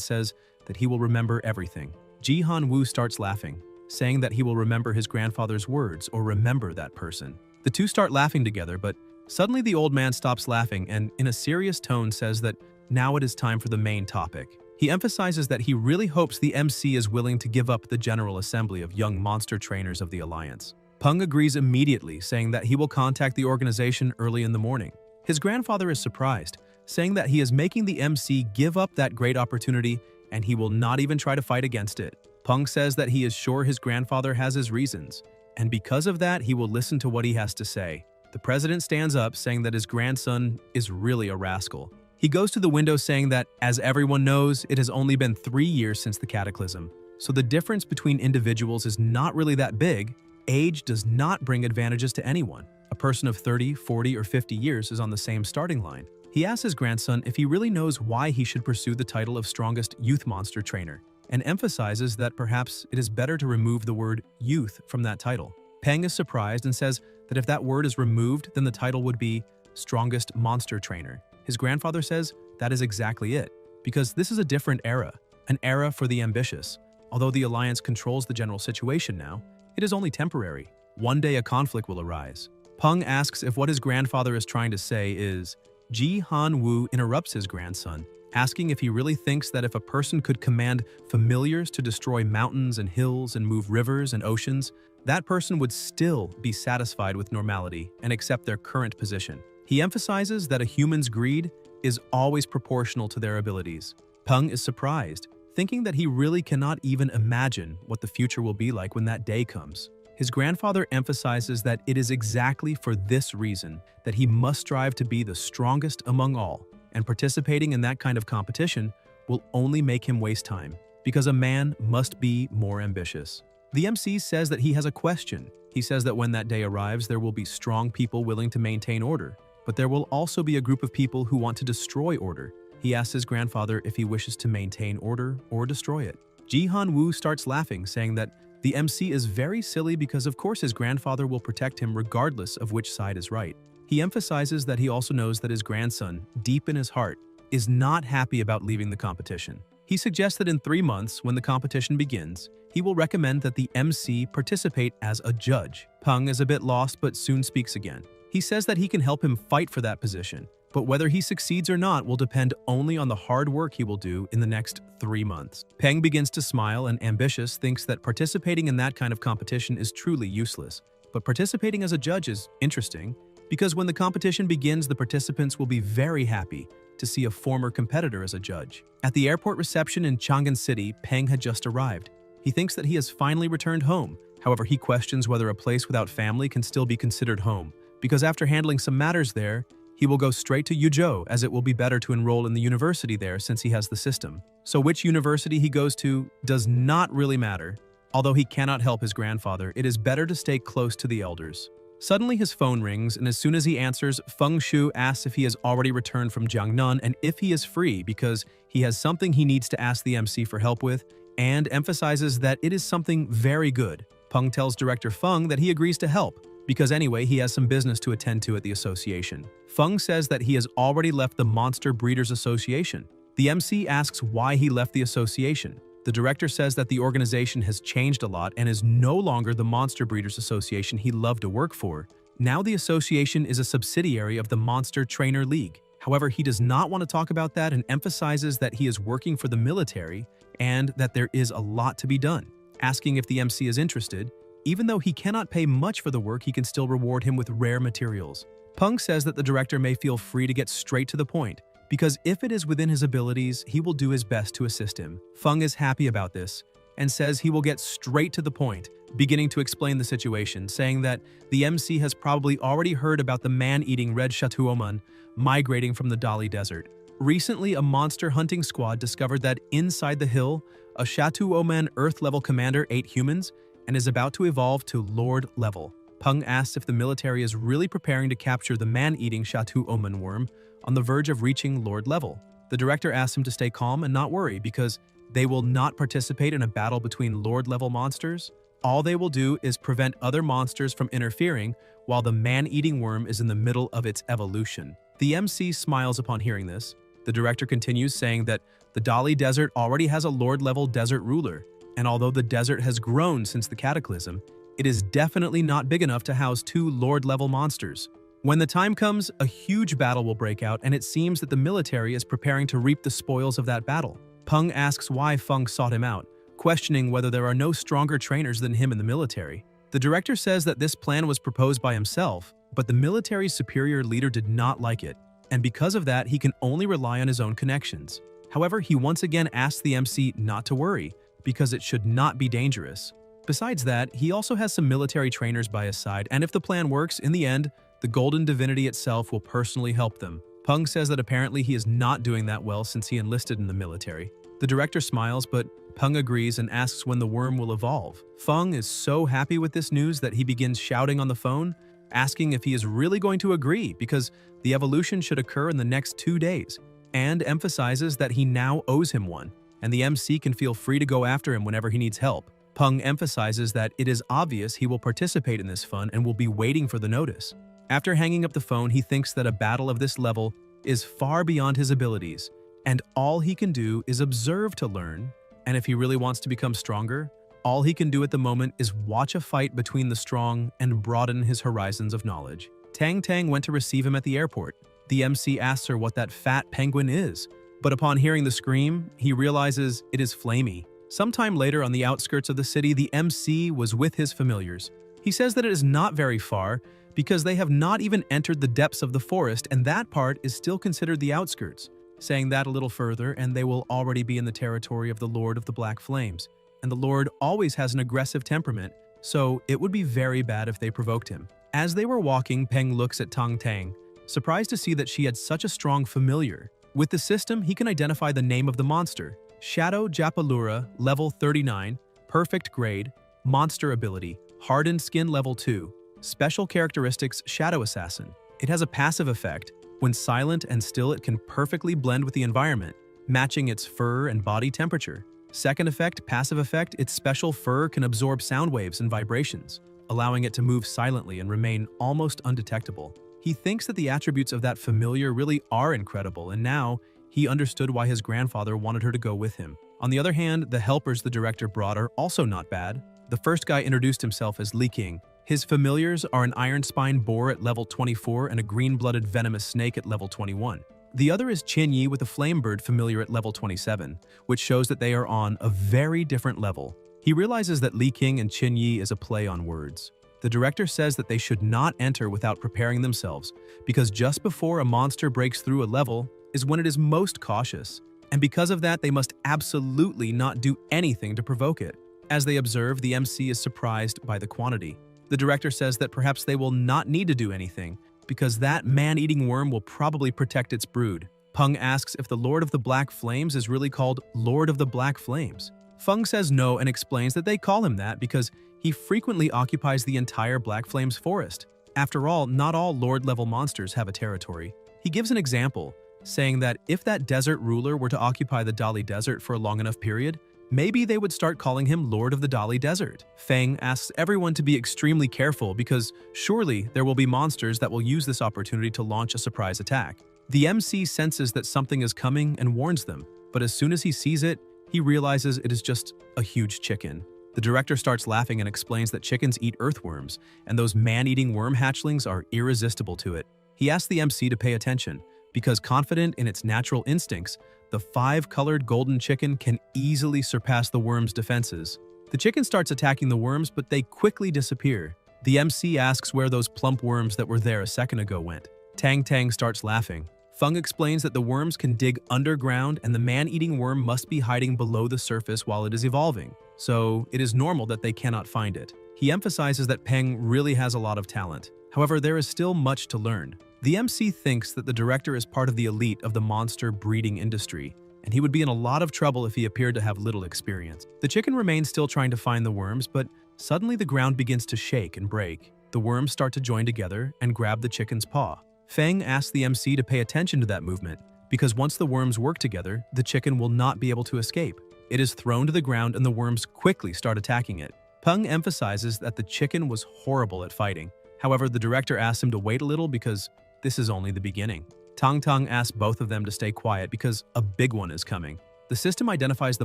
says that he will remember everything. Ji Han-woo starts laughing, saying that he will remember his grandfather's words or remember that person. The two start laughing together, but suddenly the old man stops laughing and in a serious tone says that now it is time for the main topic. He emphasizes that he really hopes the MC is willing to give up the General Assembly of Young Monster Trainers of the Alliance. Peng agrees immediately, saying that he will contact the organization early in the morning. His grandfather is surprised, saying that he is making the MC give up that great opportunity and he will not even try to fight against it. Peng says that he is sure his grandfather has his reasons, and because of that, he will listen to what he has to say. The president stands up, saying that his grandson is really a rascal. He goes to the window saying that, as everyone knows, it has only been 3 years since the cataclysm, so the difference between individuals is not really that big. Age does not bring advantages to anyone. A person of 30, 40, or 50 years is on the same starting line. He asks his grandson if he really knows why he should pursue the title of strongest youth monster trainer, and emphasizes that perhaps it is better to remove the word youth from that title. Peng is surprised and says that if that word is removed, then the title would be strongest monster trainer. His grandfather says that is exactly it, because this is a different era, an era for the ambitious. Although the Alliance controls the general situation now, it is only temporary. One day a conflict will arise. Peng asks if what his grandfather is trying to say is. Ji Han-woo interrupts his grandson, asking if he really thinks that if a person could command familiars to destroy mountains and hills and move rivers and oceans, that person would still be satisfied with normality and accept their current position. He emphasizes that a human's greed is always proportional to their abilities. Peng is surprised, thinking that he really cannot even imagine what the future will be like when that day comes. His grandfather emphasizes that it is exactly for this reason that he must strive to be the strongest among all, and participating in that kind of competition will only make him waste time, because a man must be more ambitious. The MC says that he has a question. He says that when that day arrives, there will be strong people willing to maintain order, but there will also be a group of people who want to destroy order. He asks his grandfather if he wishes to maintain order or destroy it. Ji Han-woo starts laughing, saying that the MC is very silly because of course his grandfather will protect him regardless of which side is right. He emphasizes that he also knows that his grandson, deep in his heart, is not happy about leaving the competition. He suggests that in 3 months, when the competition begins, he will recommend that the MC participate as a judge. Peng is a bit lost but soon speaks again. He says that he can help him fight for that position, but whether he succeeds or not will depend only on the hard work he will do in the next 3 months. Peng begins to smile and ambitious thinks that participating in that kind of competition is truly useless. But participating as a judge is interesting, because when the competition begins, the participants will be very happy to see a former competitor as a judge. At the airport reception in Chang'an City, Peng had just arrived. He thinks that he has finally returned home. However, he questions whether a place without family can still be considered home, because after handling some matters there, he will go straight to Yuzhou, as it will be better to enroll in the university there since he has the system. So which university he goes to does not really matter. Although he cannot help his grandfather, it is better to stay close to the elders. Suddenly his phone rings, and as soon as he answers, Feng Shu asks if he has already returned from Jiangnan and if he is free because he has something he needs to ask the MC for help with, and emphasizes that it is something very good. Peng tells director Feng that he agrees to help, because anyway he has some business to attend to at the association. Feng says that he has already left the Monster Breeders Association. The MC asks why he left the association. The director says that the organization has changed a lot and is no longer the Monster Breeders Association he loved to work for. Now the association is a subsidiary of the Monster Trainer League. However, he does not want to talk about that and emphasizes that he is working for the military and that there is a lot to be done. Asking if the MC is interested, even though he cannot pay much for the work, he can still reward him with rare materials. Peng says that the director may feel free to get straight to the point, because if it is within his abilities, he will do his best to assist him. Feng is happy about this and says he will get straight to the point, beginning to explain the situation, saying that the MC has probably already heard about the man-eating red Shatuoman migrating from the Dali Desert. Recently, a monster hunting squad discovered that inside the hill, a Shatuoman Earth-level commander ate humans and is about to evolve to Lord level. Peng asks if the military is really preparing to capture the man-eating Shatuoman worm on the verge of reaching Lord level. The director asks him to stay calm and not worry because They will not participate in a battle between Lord-level monsters. All they will do is prevent other monsters from interfering while the man-eating worm is in the middle of its evolution. The MC smiles upon hearing this. The director continues saying that the Dali Desert already has a Lord-level desert ruler, and although the desert has grown since the cataclysm, it is definitely not big enough to house 2 Lord-level monsters. When the time comes, a huge battle will break out, and it seems that the military is preparing to reap the spoils of that battle. Peng asks why Feng sought him out, questioning whether there are no stronger trainers than him in the military. The director says that this plan was proposed by himself, but the military's superior leader did not like it, and because of that, he can only rely on his own connections. However, he once again asks the MC not to worry, because it should not be dangerous. Besides that, he also has some military trainers by his side, and if the plan works, in the end, the golden divinity itself will personally help them. Peng says that apparently he is not doing that well since he enlisted in the military. The director smiles, but Peng agrees and asks when the worm will evolve. Feng is so happy with this news that he begins shouting on the phone, asking if he is really going to agree because the evolution should occur in the next 2 days, and emphasizes that he now owes him one, and the MC can feel free to go after him whenever he needs help. Peng emphasizes that it is obvious he will participate in this fun and will be waiting for the notice. After hanging up the phone, he thinks that a battle of this level is far beyond his abilities, and all he can do is observe to learn, and if he really wants to become stronger, all he can do at the moment is watch a fight between the strong and broaden his horizons of knowledge. Tang Tang went to receive him at the airport. The MC asks her what that fat penguin is, but upon hearing the scream, he realizes it is Flamey. Sometime later on the outskirts of the city, the MC was with his familiars. He says that it is not very far because they have not even entered the depths of the forest, and that part is still considered the outskirts. Saying that a little further, and they will already be in the territory of the Lord of the Black Flames. And the Lord always has an aggressive temperament, so it would be very bad if they provoked him. As they were walking, Peng looks at Tang Tang, surprised to see that she had such a strong familiar. With the system, he can identify the name of the monster. Shadow Japalura, level 39, perfect grade, monster ability, hardened skin level 2, special characteristics Shadow Assassin. It has a passive effect. When silent and still, it can perfectly blend with the environment, matching its fur and body temperature. Second effect, passive effect, its special fur can absorb sound waves and vibrations, allowing it to move silently and remain almost undetectable. He thinks that the attributes of that familiar really are incredible, and now he understood why his grandfather wanted her to go with him. On the other hand, the helpers the director brought are also not bad. The first guy introduced himself as Li King. His familiars are an iron spine boar at level 24 and a green-blooded venomous snake at level 21. The other is Qin Yi with a flamebird familiar at level 27, which shows that they are on a very different level. He realizes that Li King and Qin Yi is a play on words. The director says that they should not enter without preparing themselves, because just before a monster breaks through a level is when it is most cautious, and because of that they must absolutely not do anything to provoke it. As they observe, the MC is surprised by the quantity. The director says that perhaps they will not need to do anything, because that man-eating worm will probably protect its brood. Peng asks if the Lord of the Black Flames is really called Lord of the Black Flames. Feng says no and explains that they call him that because he frequently occupies the entire Black Flames forest. After all, not all Lord-level monsters have a territory. He gives an example, saying that if that desert ruler were to occupy the Dali Desert for a long enough period, maybe they would start calling him Lord of the Dali Desert. Feng asks everyone to be extremely careful because surely there will be monsters that will use this opportunity to launch a surprise attack. The MC senses that something is coming and warns them, but as soon as he sees it, he realizes it is just a huge chicken. The director starts laughing and explains that chickens eat earthworms, and those man-eating worm hatchlings are irresistible to it. He asks the MC to pay attention, because confident in its natural instincts, the 5-colored golden chicken can easily surpass the worm's defenses. The chicken starts attacking the worms, but they quickly disappear. The MC asks where those plump worms that were there a second ago went. Tang Tang starts laughing. Feng explains that the worms can dig underground and the man-eating worm must be hiding below the surface while it is evolving, so it is normal that they cannot find it. He emphasizes that Peng really has a lot of talent. However, there is still much to learn. The MC thinks that the director is part of the elite of the monster breeding industry, and he would be in a lot of trouble if he appeared to have little experience. The chicken remains still trying to find the worms, but suddenly the ground begins to shake and break. The worms start to join together and grab the chicken's paw. Feng asks the MC to pay attention to that movement, because once the worms work together, the chicken will not be able to escape. It is thrown to the ground and the worms quickly start attacking it. Peng emphasizes that the chicken was horrible at fighting. However, the director asks him to wait a little because this is only the beginning. Tang Tang asks both of them to stay quiet because a big one is coming. The system identifies the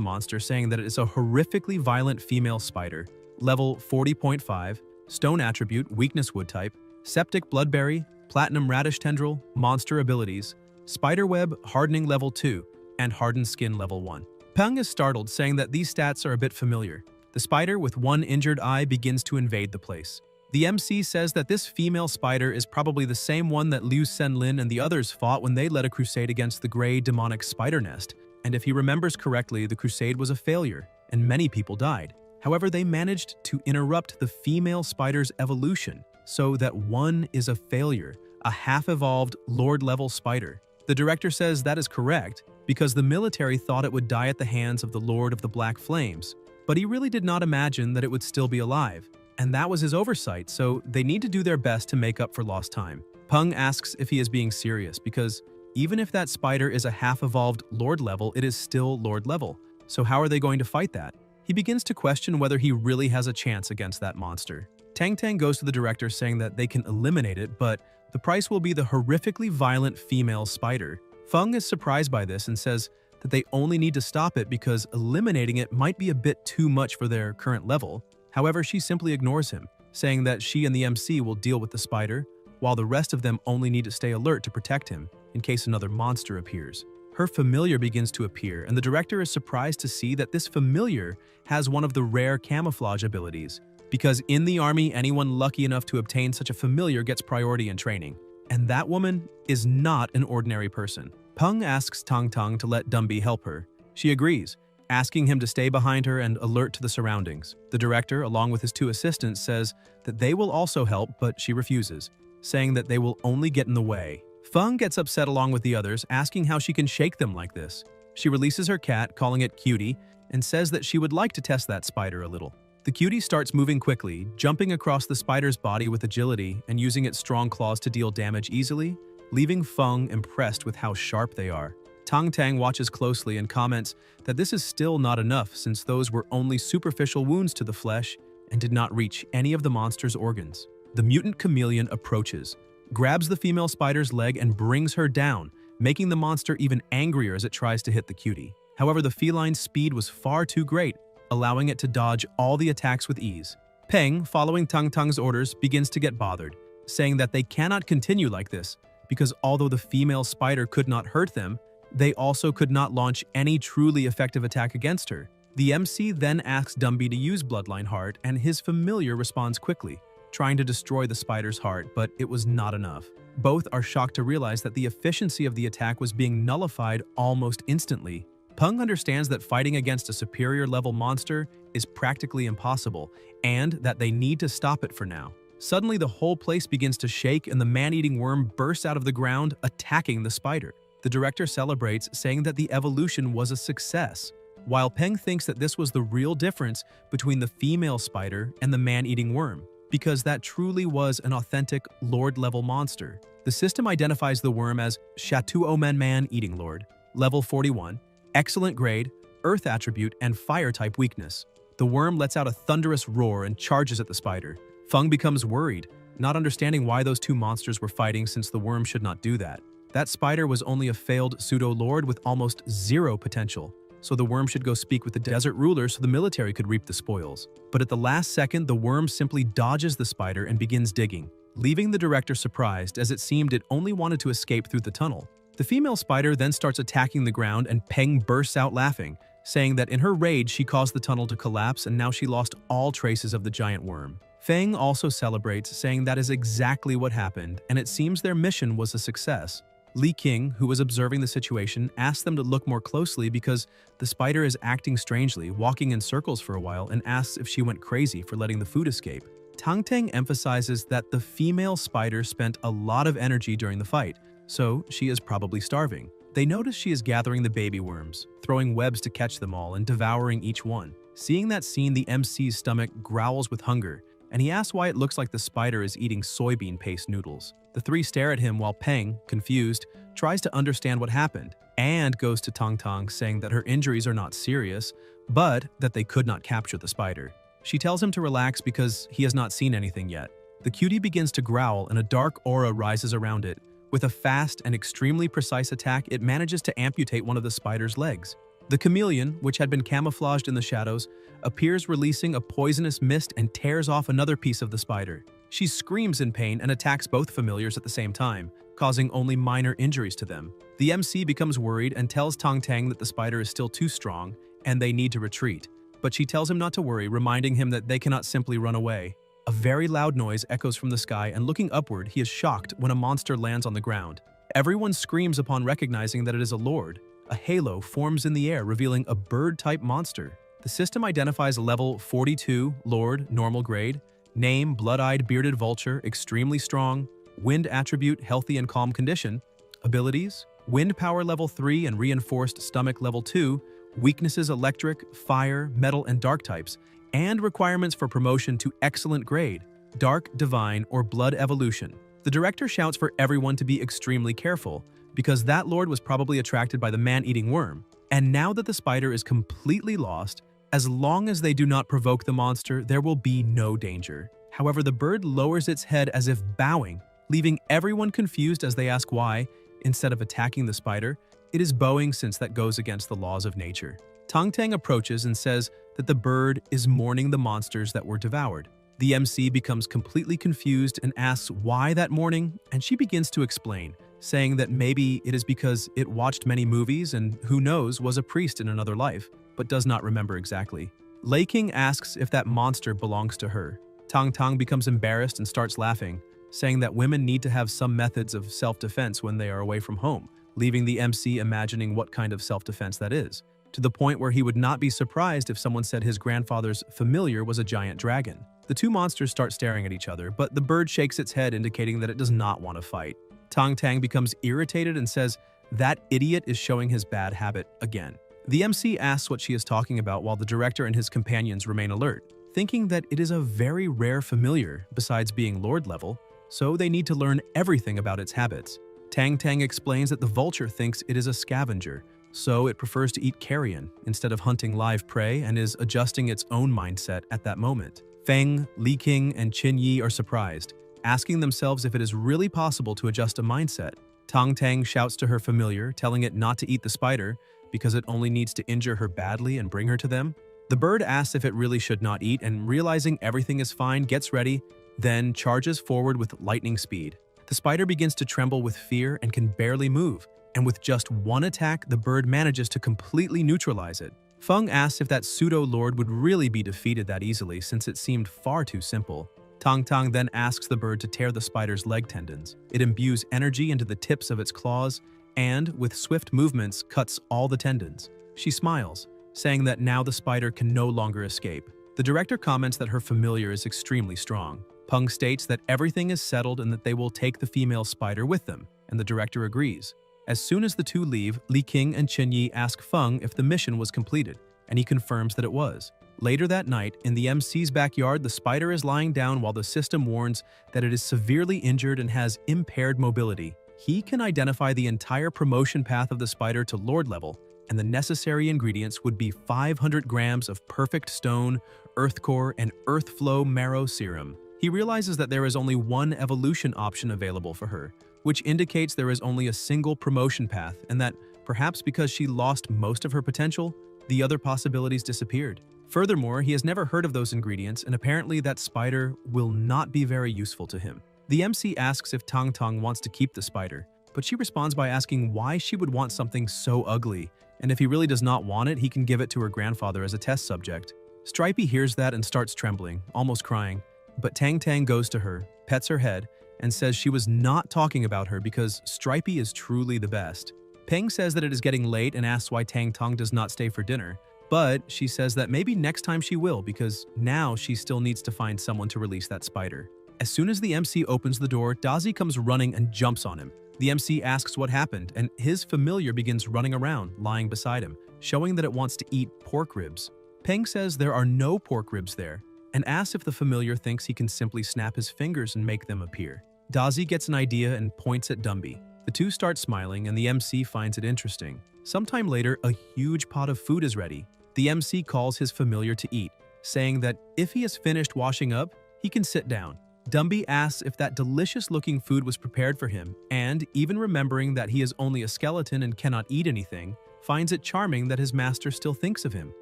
monster, saying that it is a horrifically violent female spider, level 40.5, stone attribute, weakness wood type, septic bloodberry, platinum radish tendril, monster abilities, spiderweb, hardening level 2, and hardened skin level 1. Peng is startled, saying that these stats are a bit familiar. The spider with one injured eye begins to invade the place. The MC says that this female spider is probably the same one that Liu Senlin and the others fought when they led a crusade against the gray demonic spider nest, and if he remembers correctly, the crusade was a failure, and many people died. However, they managed to interrupt the female spider's evolution, so that one is a failure, a half-evolved Lord-level spider. The director says that is correct, because the military thought it would die at the hands of the Lord of the Black Flames, but he really did not imagine that it would still be alive. And that was his oversight, so they need to do their best to make up for lost time. Peng asks if he is being serious, because even if that spider is a half-evolved Lord level, it is still Lord level. So how are they going to fight that? He begins to question whether he really has a chance against that monster. Tang Tang goes to the director saying that they can eliminate it, but the price will be the horrifically violent female spider. Feng is surprised by this and says that they only need to stop it because eliminating it might be a bit too much for their current level. However, she simply ignores him, saying that she and the MC will deal with the spider, while the rest of them only need to stay alert to protect him in case another monster appears. Her familiar begins to appear, and the director is surprised to see that this familiar has one of the rare camouflage abilities, because in the army, anyone lucky enough to obtain such a familiar gets priority in training. And that woman is not an ordinary person. Peng asks Tang Tang to let Dumbi help her. She agrees, asking him to stay behind her and alert to the surroundings. The director, along with his two assistants, says that they will also help, but she refuses, saying that they will only get in the way. Feng gets upset along with the others, asking how she can shake them like this. She releases her cat, calling it Cutie, and says that she would like to test that spider a little. The cutie starts moving quickly, jumping across the spider's body with agility and using its strong claws to deal damage easily, leaving Feng impressed with how sharp they are. Tang Tang watches closely and comments that this is still not enough since those were only superficial wounds to the flesh and did not reach any of the monster's organs. The mutant chameleon approaches, grabs the female spider's leg and brings her down, making the monster even angrier as it tries to hit the cutie. However, the feline's speed was far too great, allowing it to dodge all the attacks with ease. Peng, following Tang Tang's orders, begins to get bothered, saying that they cannot continue like this, because although the female spider could not hurt them, they also could not launch any truly effective attack against her. The MC then asks Dumbi to use Bloodline Heart, and his familiar responds quickly, trying to destroy the spider's heart, but it was not enough. Both are shocked to realize that the efficiency of the attack was being nullified almost instantly. Peng understands that fighting against a superior level monster is practically impossible, and that they need to stop it for now. Suddenly, the whole place begins to shake and the man-eating worm bursts out of the ground, attacking the spider. The director celebrates, saying that the evolution was a success, while Peng thinks that this was the real difference between the female spider and the man-eating worm, because that truly was an authentic Lord-level monster. The system identifies the worm as Shatu Omen Man-Eating Lord, level 41, excellent grade, earth attribute, and fire-type weakness. The worm lets out a thunderous roar and charges at the spider. Feng becomes worried, not understanding why those two monsters were fighting since the worm should not do that. That spider was only a failed pseudo-lord with almost zero potential, so the worm should go speak with the desert ruler so the military could reap the spoils. But at the last second, the worm simply dodges the spider and begins digging, leaving the director surprised as it seemed it only wanted to escape through the tunnel. The female spider then starts attacking the ground and Peng bursts out laughing, saying that in her rage she caused the tunnel to collapse and now she lost all traces of the giant worm. Feng also celebrates, saying that is exactly what happened, and it seems their mission was a success. Li King, who was observing the situation, asked them to look more closely because the spider is acting strangely, walking in circles for a while, and asks if she went crazy for letting the food escape. Tang Tang emphasizes that the female spider spent a lot of energy during the fight, so she is probably starving. They notice she is gathering the baby worms, throwing webs to catch them all and devouring each one. Seeing that scene, the MC's stomach growls with hunger, and he asks why it looks like the spider is eating soybean paste noodles. The three stare at him while Peng, confused, tries to understand what happened, and goes to Tang Tang saying that her injuries are not serious, but that they could not capture the spider. She tells him to relax because he has not seen anything yet. The cutie begins to growl and a dark aura rises around it. With a fast and extremely precise attack, it manages to amputate one of the spider's legs. The chameleon, which had been camouflaged in the shadows, appears releasing a poisonous mist and tears off another piece of the spider. She screams in pain and attacks both familiars at the same time, causing only minor injuries to them. The MC becomes worried and tells Tang Tang that the spider is still too strong and they need to retreat. But she tells him not to worry, reminding him that they cannot simply run away. A very loud noise echoes from the sky, and looking upward, he is shocked when a monster lands on the ground. Everyone screams upon recognizing that it is a lord. A halo forms in the air, revealing a bird-type monster. The system identifies level 42, Lord, normal grade, name, blood-eyed bearded vulture, extremely strong, wind attribute, healthy and calm condition, abilities, wind power level 3 and reinforced stomach level 2, weaknesses electric, fire, metal, and dark types, and requirements for promotion to excellent grade, dark, divine, or blood evolution. The director shouts for everyone to be extremely careful, because that lord was probably attracted by the man-eating worm. And now that the spider is completely lost, as long as they do not provoke the monster, there will be no danger. However, the bird lowers its head as if bowing, leaving everyone confused as they ask why, instead of attacking the spider, it is bowing since that goes against the laws of nature. Tang Tang approaches and says that the bird is mourning the monsters that were devoured. The MC becomes completely confused and asks why that mourning, and she begins to explain, saying that maybe it is because it watched many movies and who knows was a priest in another life, but does not remember exactly. Lei King asks if that monster belongs to her. Tang Tang becomes embarrassed and starts laughing, saying that women need to have some methods of self-defense when they are away from home, leaving the MC imagining what kind of self-defense that is, to the point where he would not be surprised if someone said his grandfather's familiar was a giant dragon. The two monsters start staring at each other, but the bird shakes its head, indicating that it does not want to fight. Tang Tang becomes irritated and says, "That idiot is showing his bad habit again." The MC asks what she is talking about while the director and his companions remain alert, thinking that it is a very rare familiar besides being lord level, so they need to learn everything about its habits. Tang Tang explains that the vulture thinks it is a scavenger, so it prefers to eat carrion instead of hunting live prey and is adjusting its own mindset at that moment. Feng, Li King, and Qin Yi are surprised, asking themselves if it is really possible to adjust a mindset. Tang Tang shouts to her familiar, telling it not to eat the spider because it only needs to injure her badly and bring her to them. The bird asks if it really should not eat, and realizing everything is fine, gets ready, then charges forward with lightning speed. The spider begins to tremble with fear and can barely move, and with just one attack, the bird manages to completely neutralize it. Feng asks if that pseudo-lord would really be defeated that easily since it seemed far too simple. Tang Tang then asks the bird to tear the spider's leg tendons. It imbues energy into the tips of its claws and, with swift movements, cuts all the tendons. She smiles, saying that now the spider can no longer escape. The director comments that her familiar is extremely strong. Peng states that everything is settled and that they will take the female spider with them, and the director agrees. As soon as the two leave, Li King and Qin Yi ask Feng if the mission was completed, and he confirms that it was. Later that night, in the MC's backyard, the spider is lying down while the system warns that it is severely injured and has impaired mobility. He can identify the entire promotion path of the spider to lord level, and the necessary ingredients would be 500 grams of perfect stone, earth core, and earth flow marrow serum. He realizes that there is only one evolution option available for her, which indicates there is only a single promotion path, and that, perhaps because she lost most of her potential, the other possibilities disappeared. Furthermore, he has never heard of those ingredients, and apparently that spider will not be very useful to him. The MC asks if Tang Tang wants to keep the spider, but she responds by asking why she would want something so ugly, and if he really does not want it, he can give it to her grandfather as a test subject. Stripey hears that and starts trembling, almost crying, but Tang Tang goes to her, pets her head, and says she was not talking about her because Stripey is truly the best. Peng says that it is getting late and asks why Tang Tang does not stay for dinner, but she says that maybe next time she will because now she still needs to find someone to release that spider. As soon as the MC opens the door, Dazi comes running and jumps on him. The MC asks what happened, and his familiar begins running around, lying beside him, showing that it wants to eat pork ribs. Peng says there are no pork ribs there, and asks if the familiar thinks he can simply snap his fingers and make them appear. Dazi gets an idea and points at Dumby. The two start smiling and the MC finds it interesting. Sometime later, a huge pot of food is ready. The MC calls his familiar to eat, saying that if he has finished washing up, he can sit down. Dumby asks if that delicious-looking food was prepared for him, and, even remembering that he is only a skeleton and cannot eat anything, finds it charming that his master still thinks of him.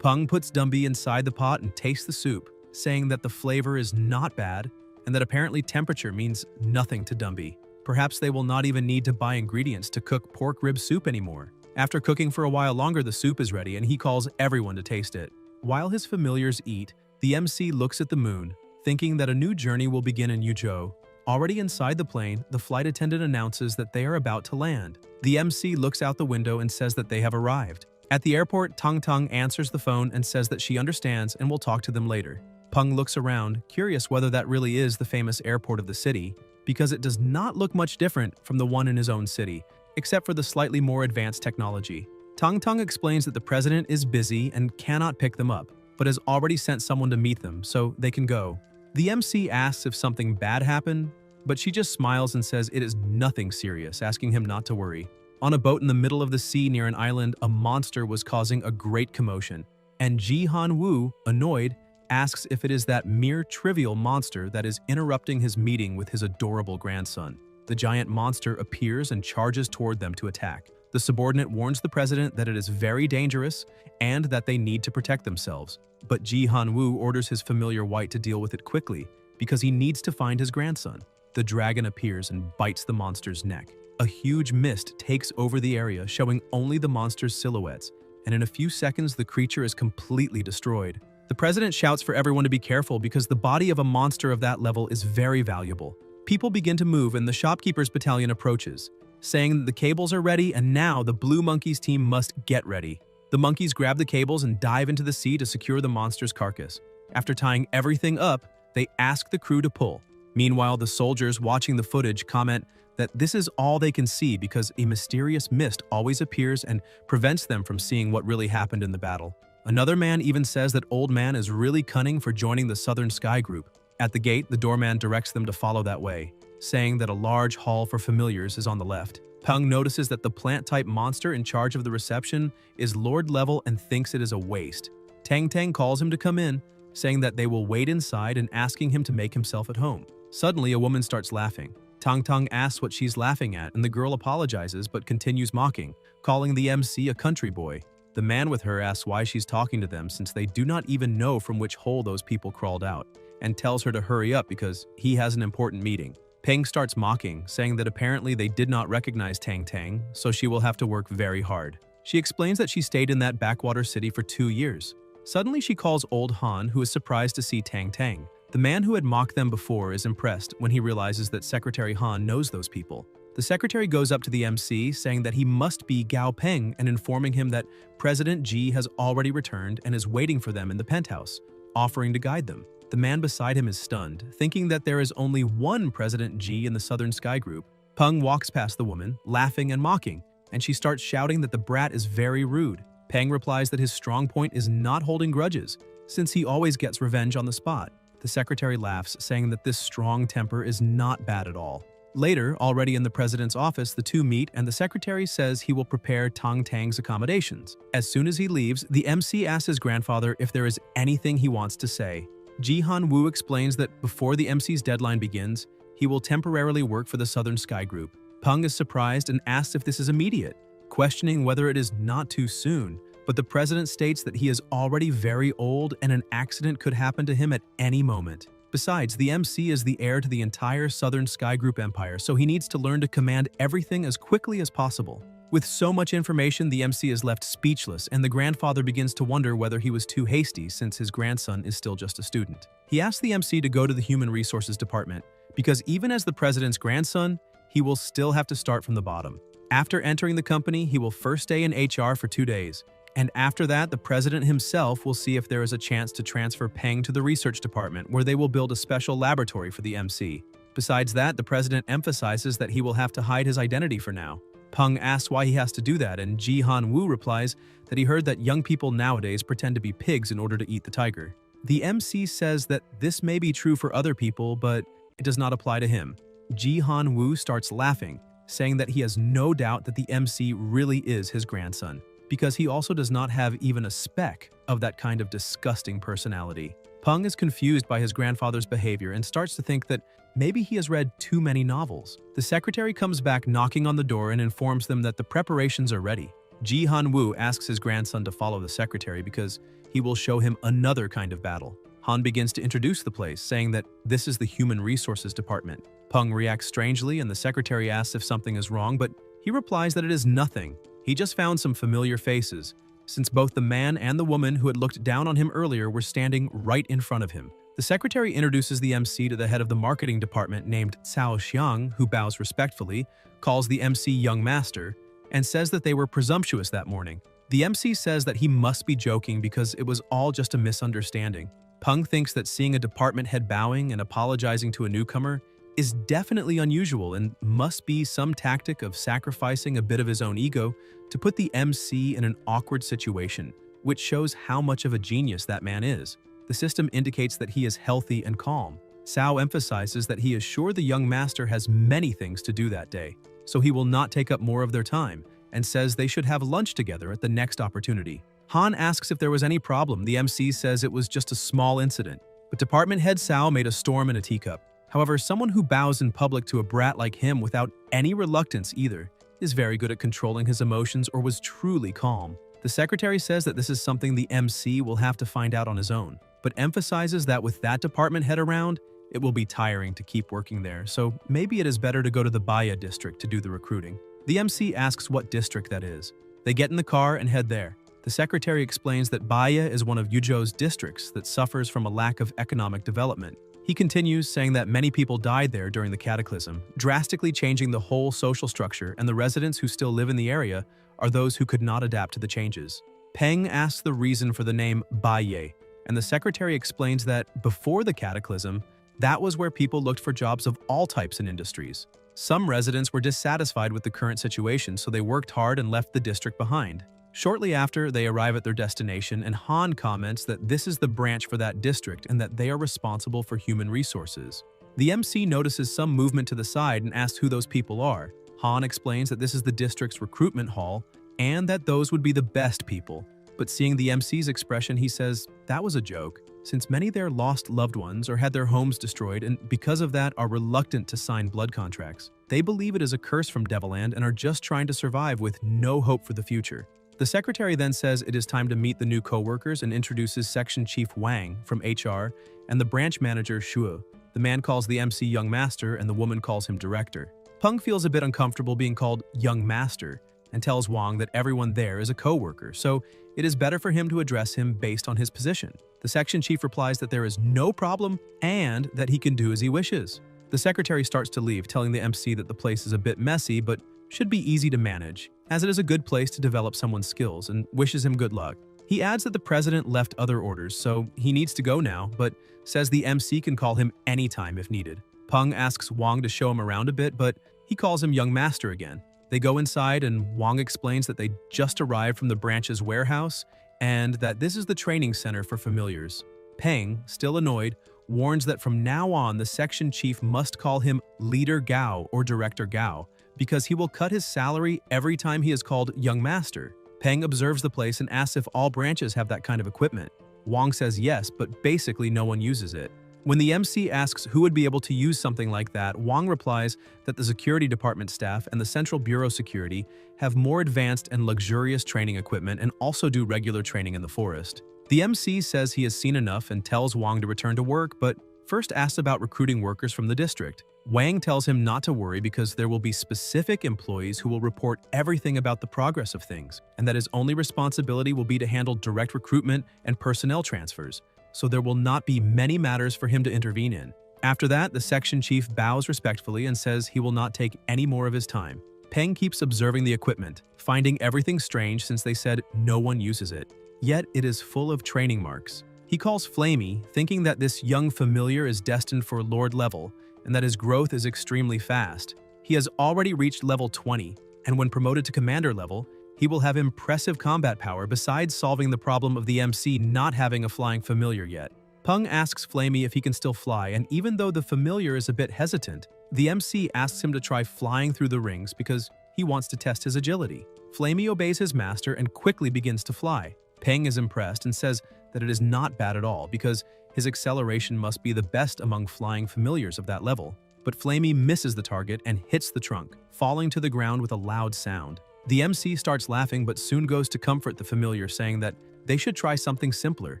Pung puts Dumby inside the pot and tastes the soup, saying that the flavor is not bad, and that apparently temperature means nothing to Dumby. Perhaps they will not even need to buy ingredients to cook pork rib soup anymore. After cooking for a while longer, the soup is ready and he calls everyone to taste it. While his familiars eat, the MC looks at the moon, thinking that a new journey will begin in Yuzhou. Already inside the plane, the flight attendant announces that they are about to land. The MC looks out the window and says that they have arrived. At the airport, Tang Tang answers the phone and says that she understands and will talk to them later. Pung looks around, curious whether that really is the famous airport of the city, because it does not look much different from the one in his own city, except for the slightly more advanced technology. Tang Tang explains that the president is busy and cannot pick them up, but has already sent someone to meet them so they can go. The MC asks if something bad happened, but she just smiles and says it is nothing serious, asking him not to worry. On a boat in the middle of the sea near an island, a monster was causing a great commotion, and Ji Han Woo, annoyed, asks if it is that mere trivial monster that is interrupting his meeting with his adorable grandson. The giant monster appears and charges toward them to attack. The subordinate warns the president that it is very dangerous and that they need to protect themselves. But Ji Han Woo orders his familiar White to deal with it quickly because he needs to find his grandson. The dragon appears and bites the monster's neck. A huge mist takes over the area, showing only the monster's silhouettes, and in a few seconds the creature is completely destroyed. The president shouts for everyone to be careful because the body of a monster of that level is very valuable. People begin to move and the shopkeeper's battalion approaches, saying that the cables are ready and now the Blue Monkeys team must get ready. The monkeys grab the cables and dive into the sea to secure the monster's carcass. After tying everything up, they ask the crew to pull. Meanwhile, the soldiers watching the footage comment that this is all they can see because a mysterious mist always appears and prevents them from seeing what really happened in the battle. Another man even says that Old Man is really cunning for joining the Southern Sky Group. At the gate, the doorman directs them to follow that way, saying that a large hall for familiars is on the left. Pung notices that the plant-type monster in charge of the reception is Lord level and thinks it is a waste. Tang Tang calls him to come in, saying that they will wait inside and asking him to make himself at home. Suddenly, a woman starts laughing. Tang Tang asks what she's laughing at, and the girl apologizes but continues mocking, calling the MC a country boy. The man with her asks why she's talking to them since they do not even know from which hole those people crawled out, and tells her to hurry up because he has an important meeting. Peng starts mocking, saying that apparently they did not recognize Tang Tang, so she will have to work very hard. She explains that she stayed in that backwater city for 2 years. Suddenly she calls Old Han, who is surprised to see Tang Tang. The man who had mocked them before is impressed when he realizes that Secretary Han knows those people. The secretary goes up to the MC, saying that he must be Gao Peng and informing him that President Ji has already returned and is waiting for them in the penthouse, offering to guide them. The man beside him is stunned, thinking that there is only one President Ji in the Southern Sky Group. Peng walks past the woman, laughing and mocking, and she starts shouting that the brat is very rude. Peng replies that his strong point is not holding grudges, since he always gets revenge on the spot. The secretary laughs, saying that this strong temper is not bad at all. Later, already in the president's office, the two meet and the secretary says he will prepare Tang Tang's accommodations. As soon as he leaves, the MC asks his grandfather if there is anything he wants to say. Ji Han Woo explains that before the MC's deadline begins, he will temporarily work for the Southern Sky Group. Peng is surprised and asks if this is immediate, questioning whether it is not too soon. But the president states that he is already very old and an accident could happen to him at any moment. Besides, the MC is the heir to the entire Southern Sky Group empire, so he needs to learn to command everything as quickly as possible. With so much information, the MC is left speechless, and the grandfather begins to wonder whether he was too hasty since his grandson is still just a student. He asks the MC to go to the Human Resources Department, because even as the president's grandson, he will still have to start from the bottom. After entering the company, he will first stay in HR for 2 days. And after that, the president himself will see if there is a chance to transfer Peng to the research department, where they will build a special laboratory for the MC. Besides that, the president emphasizes that he will have to hide his identity for now. Peng asks why he has to do that, and Ji Han Woo replies that he heard that young people nowadays pretend to be pigs in order to eat the tiger. The MC says that this may be true for other people, but it does not apply to him. Ji Han Woo starts laughing, saying that he has no doubt that the MC really is his grandson, because he also does not have even a speck of that kind of disgusting personality. Peng is confused by his grandfather's behavior and starts to think that maybe he has read too many novels. The secretary comes back knocking on the door and informs them that the preparations are ready. Ji Han-woo asks his grandson to follow the secretary because he will show him another kind of battle. Han begins to introduce the place, saying that this is the Human Resources Department. Peng reacts strangely and the secretary asks if something is wrong, but he replies that it is nothing. He just found some familiar faces, since both the man and the woman who had looked down on him earlier were standing right in front of him. The secretary introduces the MC to the head of the marketing department named Cao Xiang, who bows respectfully, calls the MC young master, and says that they were presumptuous that morning. The MC says that he must be joking because it was all just a misunderstanding. Peng thinks that seeing a department head bowing and apologizing to a newcomer is definitely unusual and must be some tactic of sacrificing a bit of his own ego to put the MC in an awkward situation, which shows how much of a genius that man is. The system indicates that he is healthy and calm. Cao emphasizes that he is sure the young master has many things to do that day, so he will not take up more of their time, and says they should have lunch together at the next opportunity. Han asks if there was any problem. The MC says it was just a small incident, but department head Cao made a storm in a teacup. However, someone who bows in public to a brat like him without any reluctance either is very good at controlling his emotions or was truly calm. The secretary says that this is something the MC will have to find out on his own, but emphasizes that with that department head around, it will be tiring to keep working there, so maybe it is better to go to the Baya district to do the recruiting. The MC asks what district that is. They get in the car and head there. The secretary explains that Baya is one of Yuzhou's districts that suffers from a lack of economic development. He continues, saying that many people died there during the cataclysm, drastically changing the whole social structure, and the residents who still live in the area are those who could not adapt to the changes. Peng asks the reason for the name Baya, and the secretary explains that before the cataclysm, that was where people looked for jobs of all types and industries. Some residents were dissatisfied with the current situation, so they worked hard and left the district behind. Shortly after, they arrive at their destination, and Han comments that this is the branch for that district and that they are responsible for human resources. The MC notices some movement to the side and asks who those people are. Han explains that this is the district's recruitment hall and that those would be the best people. But seeing the MC's expression, he says that was a joke, since many there lost loved ones or had their homes destroyed and because of that are reluctant to sign blood contracts. They believe it is a curse from Devilland and are just trying to survive with no hope for the future. The secretary then says it is time to meet the new co-workers and introduces Section Chief Wang from HR and the branch manager Shuo. The man calls the MC Young Master and the woman calls him Director. Peng feels a bit uncomfortable being called Young Master and tells Wang that everyone there is a co-worker, so it is better for him to address him based on his position. The section chief replies that there is no problem and that he can do as he wishes. The secretary starts to leave, telling the MC that the place is a bit messy but should be easy to manage, as it is a good place to develop someone's skills, and wishes him good luck. He adds that the president left other orders, so he needs to go now, but says the MC can call him anytime if needed. Peng asks Wang to show him around a bit, but he calls him Young Master again. They go inside and Wang explains that they just arrived from the branch's warehouse and that this is the training center for familiars. Peng, still annoyed, warns that from now on the section chief must call him Leader Gao or Director Gao, because he will cut his salary every time he is called Young Master. Peng observes the place and asks if all branches have that kind of equipment. Wang says yes, but basically no one uses it. When the MC asks who would be able to use something like that, Wang replies that the security department staff and the Central Bureau security have more advanced and luxurious training equipment and also do regular training in the forest. The MC says he has seen enough and tells Wang to return to work, but first asks about recruiting workers from the district. Wang tells him not to worry because there will be specific employees who will report everything about the progress of things, and that his only responsibility will be to handle direct recruitment and personnel transfers, so there will not be many matters for him to intervene in. After that, the section chief bows respectfully and says he will not take any more of his time. Peng keeps observing the equipment, finding everything strange since they said no one uses it. Yet it is full of training marks. He calls Flamey, thinking that this young familiar is destined for Lord level, and that his growth is extremely fast. He has already reached level 20, and when promoted to commander level, he will have impressive combat power besides solving the problem of the MC not having a flying familiar yet. Peng asks Flamey if he can still fly, and even though the familiar is a bit hesitant, The MC asks him to try flying through the rings because he wants to test his agility. Flamey obeys his master and quickly begins to fly. Peng is impressed and says that it is not bad at all because his acceleration must be the best among flying familiars of that level. But Flamey misses the target and hits the trunk, falling to the ground with a loud sound. The MC starts laughing but soon goes to comfort the familiar, saying that they should try something simpler,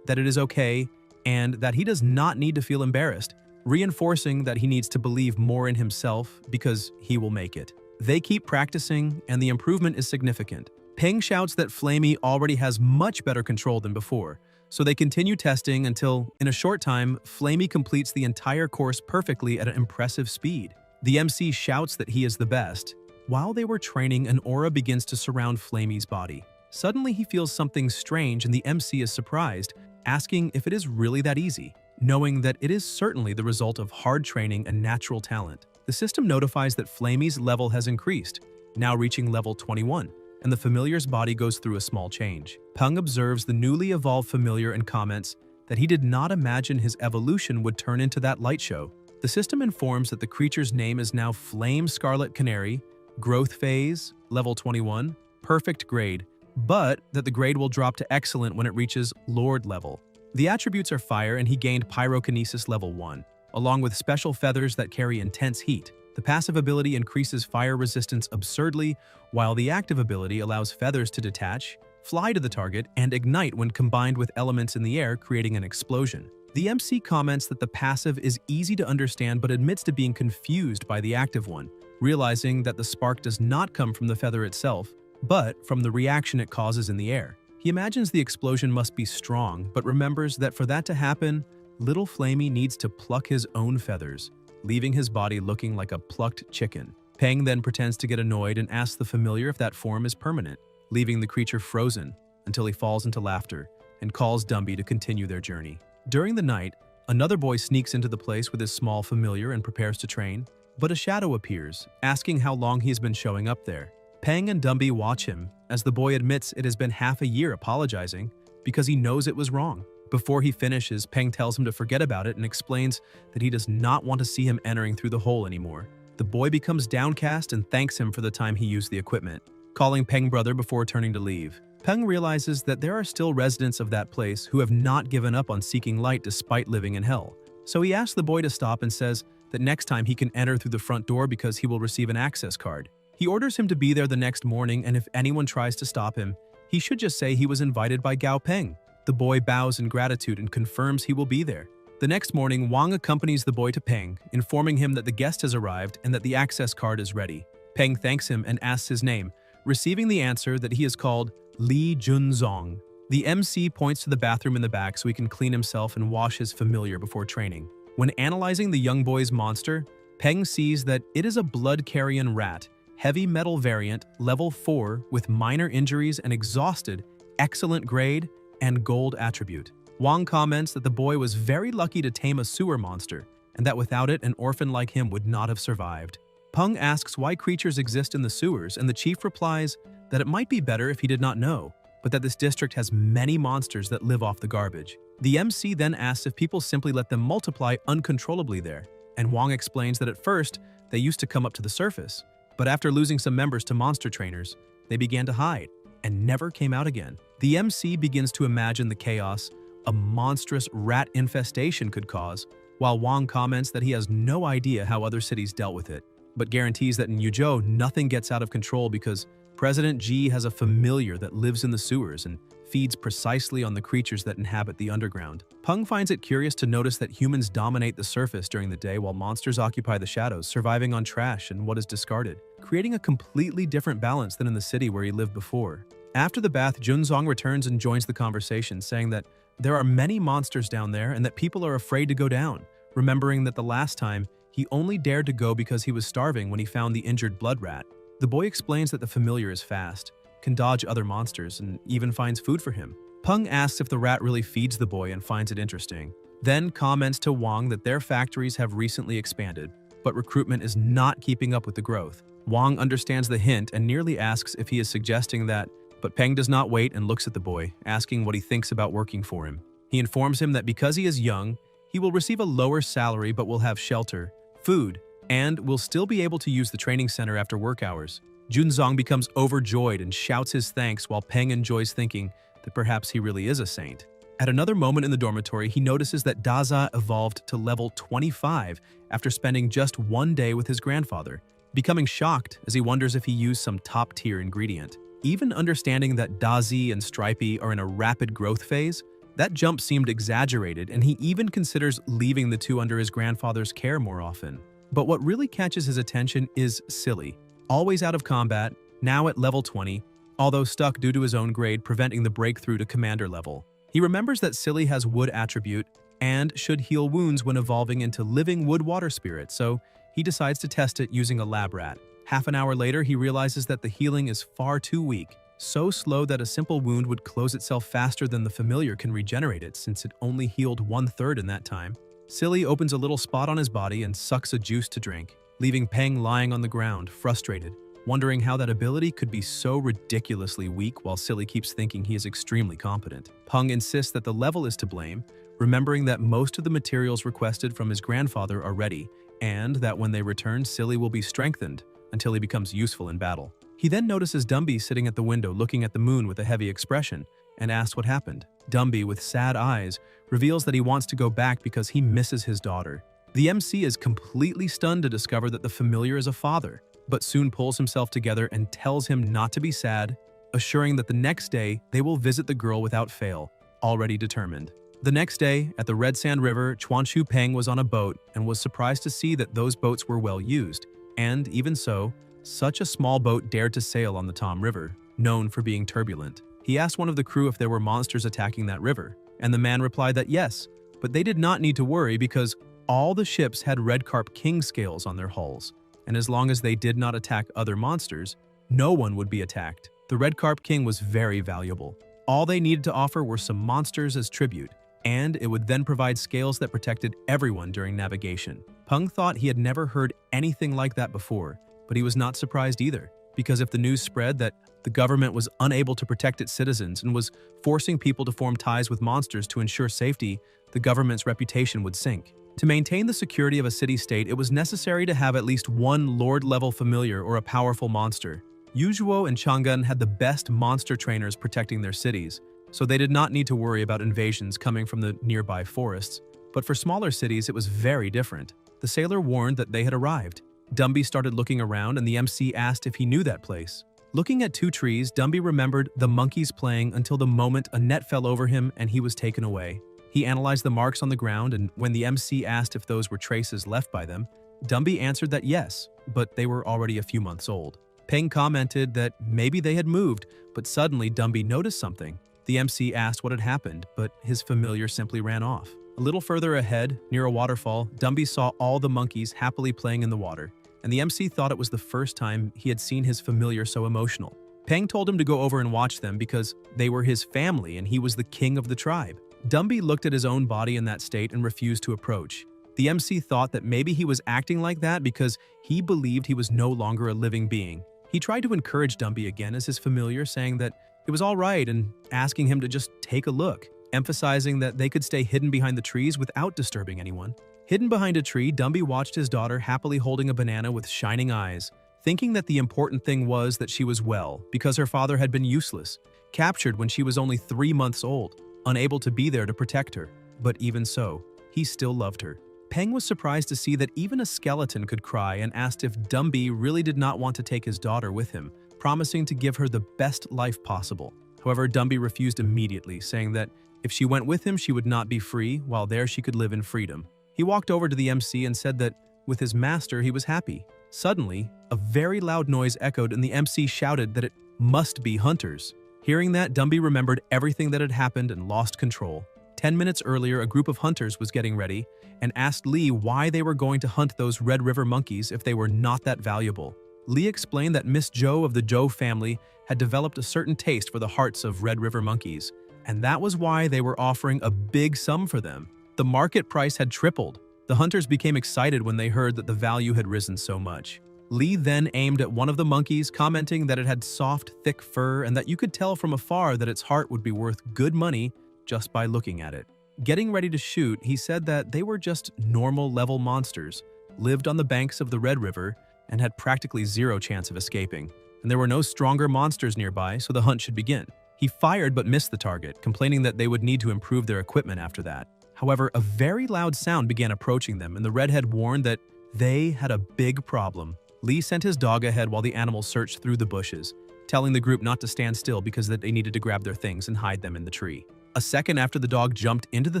that it is okay, and that he does not need to feel embarrassed, reinforcing that he needs to believe more in himself because he will make it. They keep practicing, and the improvement is significant. Peng shouts that Flamey already has much better control than before, so they continue testing until, in a short time, Flamey completes the entire course perfectly at an impressive speed. The MC shouts that he is the best. While they were training, an aura begins to surround Flamey's body. Suddenly, he feels something strange and the MC is surprised, asking if it is really that easy, knowing that it is certainly the result of hard training and natural talent. The system notifies that Flamey's level has increased, now reaching level 21, and the familiar's body goes through a small change. Peng observes the newly evolved familiar and comments that he did not imagine his evolution would turn into that light show. The system informs that the creature's name is now Flame Scarlet Canary, Growth Phase, level 21, Perfect Grade, but that the grade will drop to Excellent when it reaches Lord level. The attributes are Fire, and he gained Pyrokinesis level 1, along with special feathers that carry intense heat. The passive ability increases fire resistance absurdly, while the active ability allows feathers to detach, fly to the target, and ignite when combined with elements in the air, creating an explosion. The MC comments that the passive is easy to understand but admits to being confused by the active one, realizing that the spark does not come from the feather itself, but from the reaction it causes in the air. He imagines the explosion must be strong, but remembers that for that to happen, little Flamey needs to pluck his own feathers, leaving his body looking like a plucked chicken. Peng then pretends to get annoyed and asks the familiar if that form is permanent, leaving the creature frozen until he falls into laughter and calls Dumby to continue their journey. During the night, another boy sneaks into the place with his small familiar and prepares to train, but a shadow appears, asking how long he has been showing up there. Peng and Dumby watch him as the boy admits it has been half a year, apologizing because he knows it was wrong. Before he finishes, Peng tells him to forget about it and explains that he does not want to see him entering through the hole anymore. The boy becomes downcast and thanks him for the time he used the equipment, calling Peng brother before turning to leave. Peng realizes that there are still residents of that place who have not given up on seeking light despite living in hell. So he asks the boy to stop and says that next time he can enter through the front door because he will receive an access card. He orders him to be there the next morning, and if anyone tries to stop him, he should just say he was invited by Gao Peng. The boy bows in gratitude and confirms he will be there. The next morning, Wang accompanies the boy to Peng, informing him that the guest has arrived and that the access card is ready. Peng thanks him and asks his name, receiving the answer that he is called Li Junzong. The MC points to the bathroom in the back so he can clean himself and wash his familiar before training. When analyzing the young boy's monster, Peng sees that it is a blood carrion rat, heavy metal variant, level 4, with minor injuries and exhausted, excellent grade, and gold attribute. Wang comments that the boy was very lucky to tame a sewer monster, and that without it, an orphan like him would not have survived. Peng asks why creatures exist in the sewers, and the chief replies that it might be better if he did not know, but that this district has many monsters that live off the garbage. The MC then asks if people simply let them multiply uncontrollably there, and Wang explains that at first, they used to come up to the surface, but after losing some members to monster trainers, they began to hide and never came out again. The MC begins to imagine the chaos a monstrous rat infestation could cause, while Wang comments that he has no idea how other cities dealt with it, but guarantees that in Yuzhou nothing gets out of control because President Ji has a familiar that lives in the sewers and feeds precisely on the creatures that inhabit the underground. Peng finds it curious to notice that humans dominate the surface during the day while monsters occupy the shadows, surviving on trash and what is discarded, creating a completely different balance than in the city where he lived before. After the bath, Junzong returns and joins the conversation, saying that there are many monsters down there and that people are afraid to go down, remembering that the last time he only dared to go because he was starving when he found the injured blood rat. The boy explains that the familiar is fast, can dodge other monsters, and even finds food for him. Peng asks if the rat really feeds the boy and finds it interesting, then comments to Wang that their factories have recently expanded, but recruitment is not keeping up with the growth. Wang understands the hint and nearly asks if he is suggesting that, but Peng does not wait and looks at the boy, asking what he thinks about working for him. He informs him that because he is young, he will receive a lower salary but will have shelter, food, and will still be able to use the training center after work hours. Junzong becomes overjoyed and shouts his thanks while Peng enjoys thinking that perhaps he really is a saint. At another moment in the dormitory, he notices that Daza evolved to level 25 after spending just one day with his grandfather, becoming shocked as he wonders if he used some top-tier ingredient. Even understanding that Dazi and Stripey are in a rapid growth phase, that jump seemed exaggerated, and he even considers leaving the two under his grandfather's care more often. But what really catches his attention is Silly, always out of combat, now at level 20, although stuck due to his own grade preventing the breakthrough to commander level. He remembers that Silly has wood attribute and should heal wounds when evolving into living wood water spirit, so he decides to test it using a lab rat. Half an hour later, he realizes that the healing is far too weak, so slow that a simple wound would close itself faster than the familiar can regenerate it since it only healed 1/3 in that time. Silly opens a little spot on his body and sucks a juice to drink, leaving Peng lying on the ground, frustrated, wondering how that ability could be so ridiculously weak while Silly keeps thinking he is extremely competent. Peng insists that the level is to blame, remembering that most of the materials requested from his grandfather are ready, and that when they return, Silly will be strengthened until he becomes useful in battle. He then notices Dumby sitting at the window looking at the moon with a heavy expression and asks what happened. Dumby, with sad eyes, reveals that he wants to go back because he misses his daughter. The MC is completely stunned to discover that the familiar is a father, but soon pulls himself together and tells him not to be sad, assuring that the next day they will visit the girl without fail, already determined. The next day, at the Red Sand River, Chuanshu Peng was on a boat and was surprised to see that those boats were well used, and even so, such a small boat dared to sail on the Tom River, known for being turbulent. He asked one of the crew if there were monsters attacking that river, and the man replied that yes, but they did not need to worry because all the ships had red carp king scales on their hulls, and as long as they did not attack other monsters, no one would be attacked. The red carp king was very valuable. All they needed to offer were some monsters as tribute, and it would then provide scales that protected everyone during navigation. Peng thought he had never heard anything like that before, but he was not surprised either, because if the news spread that the government was unable to protect its citizens and was forcing people to form ties with monsters to ensure safety, the government's reputation would sink. To maintain the security of a city-state, it was necessary to have at least one Lord-level familiar or a powerful monster. Yuzhuo and Chang'an had the best monster trainers protecting their cities, so they did not need to worry about invasions coming from the nearby forests. But for smaller cities, it was very different. The sailor warned that they had arrived. Dumby started looking around and the MC asked if he knew that place. Looking at two trees, Dumby remembered the monkeys playing until the moment a net fell over him and he was taken away. He analyzed the marks on the ground, and when the MC asked if those were traces left by them, Dumby answered that yes, but they were already a few months old. Peng commented that maybe they had moved, but suddenly Dumby noticed something. The MC asked what had happened, but his familiar simply ran off. A little further ahead, near a waterfall, Dumby saw all the monkeys happily playing in the water, and the MC thought it was the first time he had seen his familiar so emotional. Peng told him to go over and watch them because they were his family and he was the king of the tribe. Dumby looked at his own body in that state and refused to approach. The MC thought that maybe he was acting like that because he believed he was no longer a living being. He tried to encourage Dumby again as his familiar, saying that it was all right and asking him to just take a look, emphasizing that they could stay hidden behind the trees without disturbing anyone. Hidden behind a tree, Dumby watched his daughter happily holding a banana with shining eyes, thinking that the important thing was that she was well because her father had been useless, captured when she was only 3 months old, unable to be there to protect her. But even so, he still loved her. Peng was surprised to see that even a skeleton could cry and asked if Dumby really did not want to take his daughter with him, promising to give her the best life possible. However, Dumby refused immediately, saying that if she went with him, she would not be free, while there she could live in freedom. He walked over to the MC and said that with his master he was happy. Suddenly, a very loud noise echoed and the MC shouted that it must be hunters. Hearing that, Dumby remembered everything that had happened and lost control. 10 minutes earlier, a group of hunters was getting ready and asked Lee why they were going to hunt those Red River monkeys if they were not that valuable. Lee explained that Miss Zhou of the Zhou family had developed a certain taste for the hearts of Red River monkeys, and that was why they were offering a big sum for them. The market price had tripled. The hunters became excited when they heard that the value had risen so much. Lee then aimed at one of the monkeys, commenting that it had soft, thick fur and that you could tell from afar that its heart would be worth good money just by looking at it. Getting ready to shoot, he said that they were just normal level monsters, lived on the banks of the Red River and had practically zero chance of escaping, and there were no stronger monsters nearby, so the hunt should begin. He fired but missed the target, complaining that they would need to improve their equipment after that. However, a very loud sound began approaching them, and the redhead warned that they had a big problem. Lee sent his dog ahead while the animals searched through the bushes, telling the group not to stand still because they needed to grab their things and hide them in the tree. A second after the dog jumped into the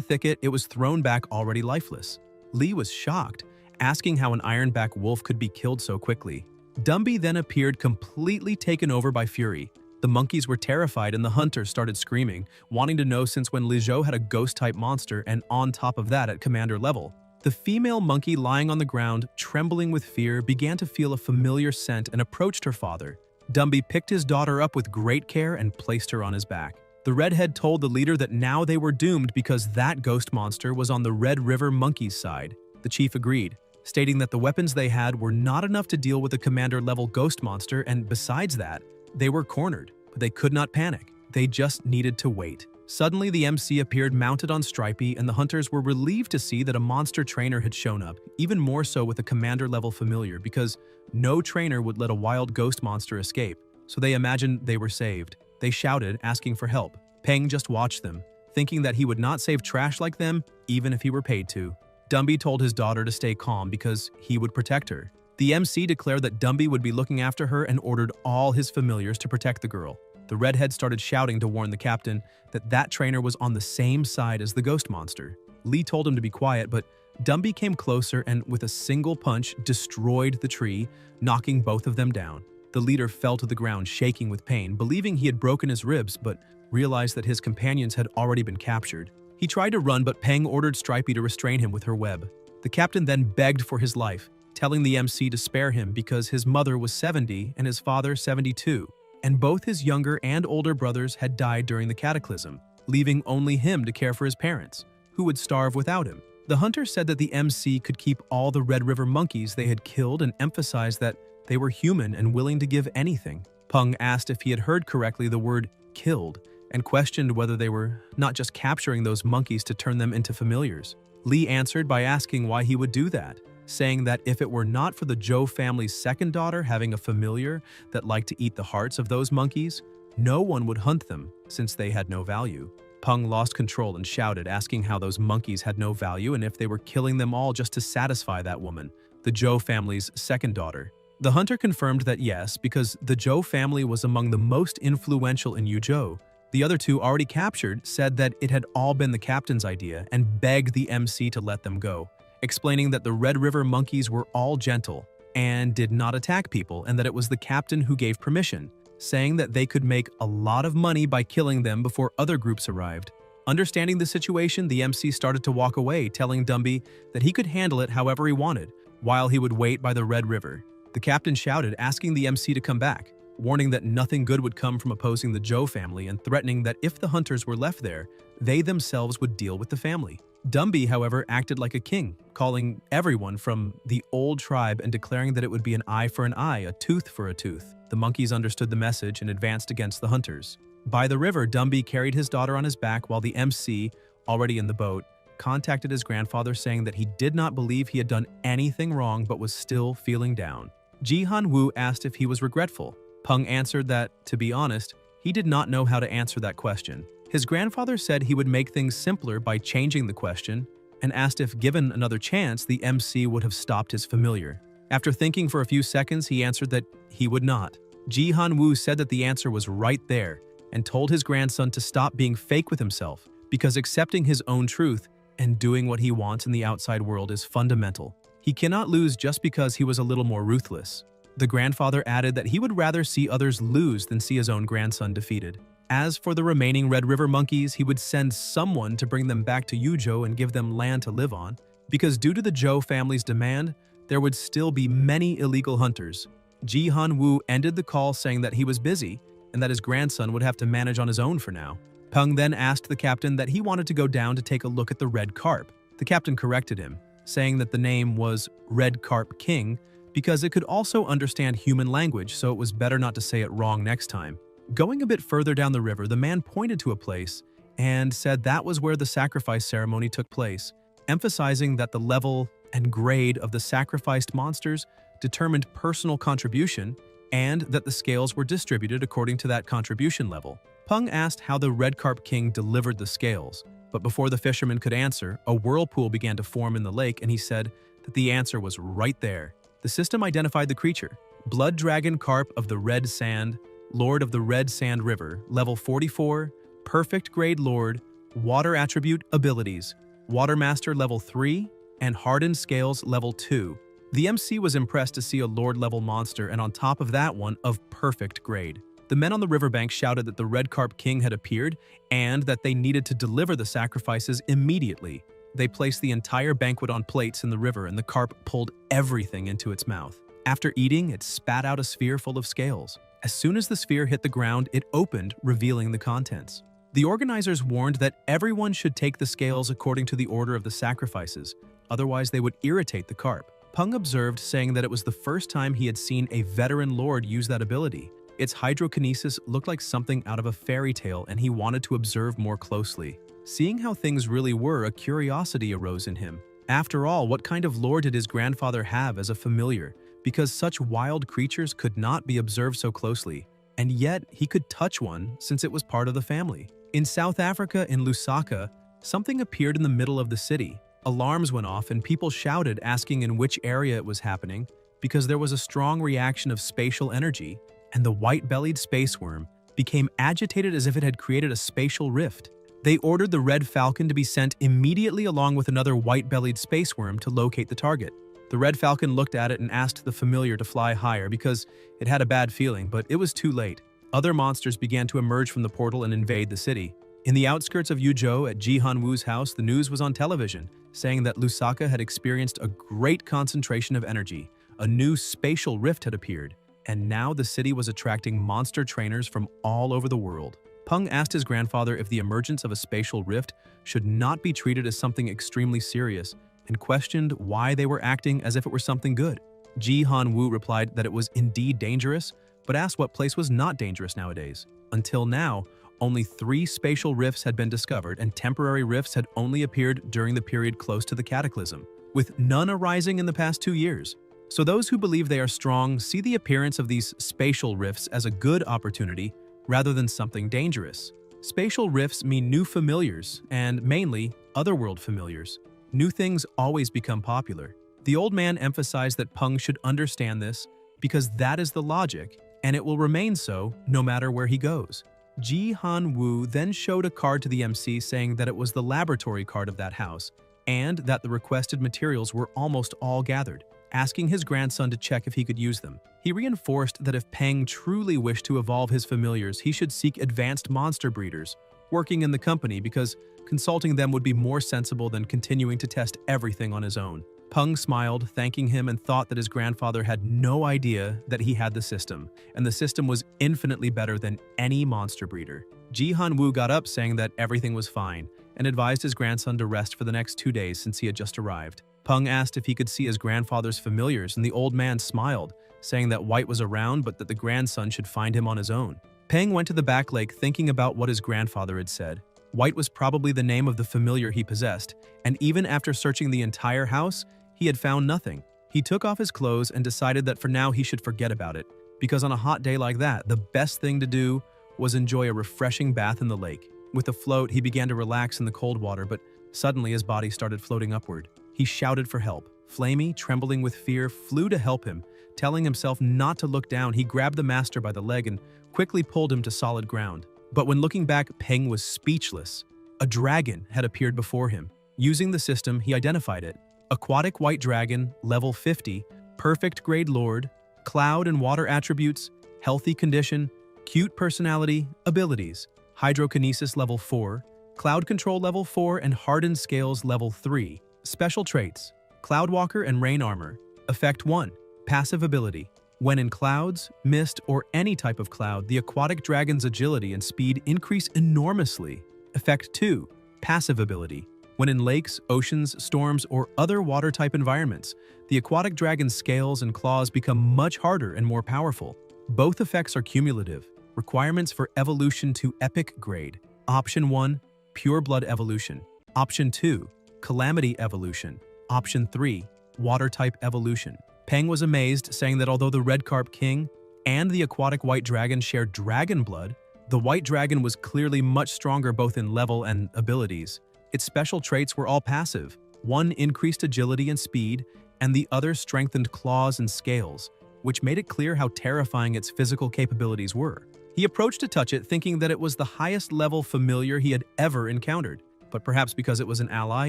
thicket, it was thrown back already lifeless. Lee was shocked, asking how an ironback wolf could be killed so quickly. Dumby then appeared, completely taken over by fury. The monkeys were terrified and the hunters started screaming, wanting to know since when Lijo had a ghost-type monster and on top of that at commander level. The female monkey lying on the ground, trembling with fear, began to feel a familiar scent and approached her father. Dumby picked his daughter up with great care and placed her on his back. The redhead told the leader that now they were doomed because that ghost monster was on the Red River monkeys' side. The chief agreed, stating that the weapons they had were not enough to deal with a commander-level ghost monster, and besides that, they were cornered, but they could not panic. They just needed to wait. Suddenly, the MC appeared mounted on Stripey, and the hunters were relieved to see that a monster trainer had shown up, even more so with a commander-level familiar, because no trainer would let a wild ghost monster escape, so they imagined they were saved. They shouted, asking for help. Peng just watched them, thinking that he would not save trash like them, even if he were paid to. Dumby told his daughter to stay calm because he would protect her. The MC declared that Dumby would be looking after her and ordered all his familiars to protect the girl. The redhead started shouting to warn the captain that that trainer was on the same side as the ghost monster. Lee told him to be quiet, but Dumby came closer and with a single punch destroyed the tree, knocking both of them down. The leader fell to the ground shaking with pain, believing he had broken his ribs, but realized that his companions had already been captured. He tried to run, but Peng ordered Stripey to restrain him with her web. The captain then begged for his life, telling the MC to spare him because his mother was 70 and his father 72, and both his younger and older brothers had died during the cataclysm, leaving only him to care for his parents, who would starve without him. The hunter said that the MC could keep all the Red River monkeys they had killed and emphasized that they were human and willing to give anything. Peng asked if he had heard correctly the word killed and questioned whether they were not just capturing those monkeys to turn them into familiars. Lee answered by asking why he would do that, saying that if it were not for the Zhou family's second daughter having a familiar that liked to eat the hearts of those monkeys, no one would hunt them since they had no value. Peng lost control and shouted, asking how those monkeys had no value and if they were killing them all just to satisfy that woman, the Zhou family's second daughter. The hunter confirmed that yes, because the Zhou family was among the most influential in Yuzhou. The other two, already captured, said that it had all been the captain's idea and begged the MC to let them go, explaining that the Red River monkeys were all gentle and did not attack people and that it was the captain who gave permission, saying that they could make a lot of money by killing them before other groups arrived. Understanding the situation, the MC started to walk away, telling Dumby that he could handle it however he wanted, while he would wait by the Red River. The captain shouted, asking the MC to come back, warning that nothing good would come from opposing the Zhou family and threatening that if the hunters were left there, they themselves would deal with the family. Dumby, however, acted like a king, calling everyone from the old tribe and declaring that it would be an eye for an eye, a tooth for a tooth. The monkeys understood the message and advanced against the hunters. By the river, Dumby carried his daughter on his back while the MC, already in the boat, contacted his grandfather saying that he did not believe he had done anything wrong but was still feeling down. Jihan Wu asked if he was regretful. Peng answered that, to be honest, he did not know how to answer that question. His grandfather said he would make things simpler by changing the question and asked if given another chance, the MC would have stopped his familiar. After thinking for a few seconds, he answered that he would not. Jihan Wu said that the answer was right there and told his grandson to stop being fake with himself because accepting his own truth and doing what he wants in the outside world is fundamental. He cannot lose just because he was a little more ruthless. The grandfather added that he would rather see others lose than see his own grandson defeated. As for the remaining Red River monkeys, he would send someone to bring them back to Yuzhou and give them land to live on, because due to the Zhou family's demand, there would still be many illegal hunters. Jihan Wu ended the call saying that he was busy and that his grandson would have to manage on his own for now. Peng then asked the captain that he wanted to go down to take a look at the red carp. The captain corrected him, saying that the name was Red Carp King because it could also understand human language, so it was better not to say it wrong next time. Going a bit further down the river, the man pointed to a place and said that was where the sacrifice ceremony took place, emphasizing that the level and grade of the sacrificed monsters determined personal contribution, and that the scales were distributed according to that contribution level. Peng asked how the Red Carp King delivered the scales, but before the fisherman could answer, a whirlpool began to form in the lake, and he said that the answer was right there. The system identified the creature: Blood Dragon Carp of the Red Sand, Lord of the Red Sand River, level 44, Perfect Grade Lord, Water Attribute Abilities, Water Master level 3, and Hardened Scales level 2. The MC was impressed to see a Lord-level monster, and on top of that one, of perfect grade. The men on the riverbank shouted that the Red Carp King had appeared and that they needed to deliver the sacrifices immediately. They placed the entire banquet on plates in the river, and the carp pulled everything into its mouth. After eating, it spat out a sphere full of scales. As soon as the sphere hit the ground, it opened, revealing the contents. The organizers warned that everyone should take the scales according to the order of the sacrifices, otherwise they would irritate the carp. Peng observed, saying that it was the first time he had seen a veteran lord use that ability. Its hydrokinesis looked like something out of a fairy tale, and he wanted to observe more closely. Seeing how things really were, a curiosity arose in him. After all, what kind of lore did his grandfather have as a familiar? Because such wild creatures could not be observed so closely, and yet he could touch one since it was part of the family. In South Africa, in Lusaka, something appeared in the middle of the city. Alarms went off and people shouted, asking in which area it was happening, because there was a strong reaction of spatial energy, and the white-bellied space worm became agitated as if it had created a spatial rift. They ordered the Red Falcon to be sent immediately along with another white-bellied space worm to locate the target. The Red Falcon looked at it and asked the familiar to fly higher because it had a bad feeling, but it was too late. Other monsters began to emerge from the portal and invade the city. In the outskirts of Yuzhou, at Ji Han-woo's house, the news was on television, saying that Lusaka had experienced a great concentration of energy. A new spatial rift had appeared, and now the city was attracting monster trainers from all over the world. Peng asked his grandfather if the emergence of a spatial rift should not be treated as something extremely serious, and questioned why they were acting as if it were something good. Ji Han-woo replied that it was indeed dangerous, but asked what place was not dangerous nowadays. Until now, only 3 spatial rifts had been discovered, and temporary rifts had only appeared during the period close to the cataclysm, with none arising in the past 2 years. So those who believe they are strong see the appearance of these spatial rifts as a good opportunity rather than something dangerous. Spatial rifts mean new familiars, and mainly, otherworld familiars. New things always become popular. The old man emphasized that Peng should understand this because that is the logic, and it will remain so no matter where he goes. Ji Han-woo then showed a card to the MC saying that it was the laboratory card of that house, and that the requested materials were almost all gathered, asking his grandson to check if he could use them. He reinforced that if Peng truly wished to evolve his familiars, he should seek advanced monster breeders working in the company, because consulting them would be more sensible than continuing to test everything on his own. Peng smiled, thanking him, and thought that his grandfather had no idea that he had the system, and the system was infinitely better than any monster breeder. Ji Han-woo got up, saying that everything was fine, and advised his grandson to rest for the next 2 days since he had just arrived. Peng asked if he could see his grandfather's familiars, and the old man smiled, saying that White was around but that the grandson should find him on his own. Peng went to the back lake, thinking about what his grandfather had said. White was probably the name of the familiar he possessed, and even after searching the entire house, he had found nothing. He took off his clothes and decided that for now he should forget about it, because on a hot day like that, the best thing to do was enjoy a refreshing bath in the lake. With a float, he began to relax in the cold water, but suddenly his body started floating upward. He shouted for help. Flamey, trembling with fear, flew to help him. Telling himself not to look down, he grabbed the master by the leg and quickly pulled him to solid ground. But when looking back, Peng was speechless. A dragon had appeared before him. Using the system, he identified it. Aquatic White Dragon, level 50, Perfect Grade Lord, Cloud and Water Attributes, Healthy Condition, Cute Personality, Abilities, Hydrokinesis level 4, Cloud Control level 4, and Hardened Scales level 3. Special Traits: Cloudwalker and Rain Armor. Effect 1. Passive Ability. When in clouds, mist, or any type of cloud, the aquatic dragon's agility and speed increase enormously. Effect 2. Passive Ability. When in lakes, oceans, storms, or other water-type environments, the aquatic dragon's scales and claws become much harder and more powerful. Both effects are cumulative. Requirements for evolution to Epic Grade. Option 1. Pure Blood Evolution. Option 2. Calamity Evolution. Option 3. water-type evolution. Peng was amazed, saying that although the red carp king and the aquatic white dragon shared dragon blood, the white dragon was clearly much stronger both in level and abilities. Its special traits were all passive. One increased agility and speed, and the other strengthened claws and scales, which made it clear how terrifying its physical capabilities were. He approached to touch it, thinking that it was the highest level familiar he had ever encountered. But perhaps because it was an ally,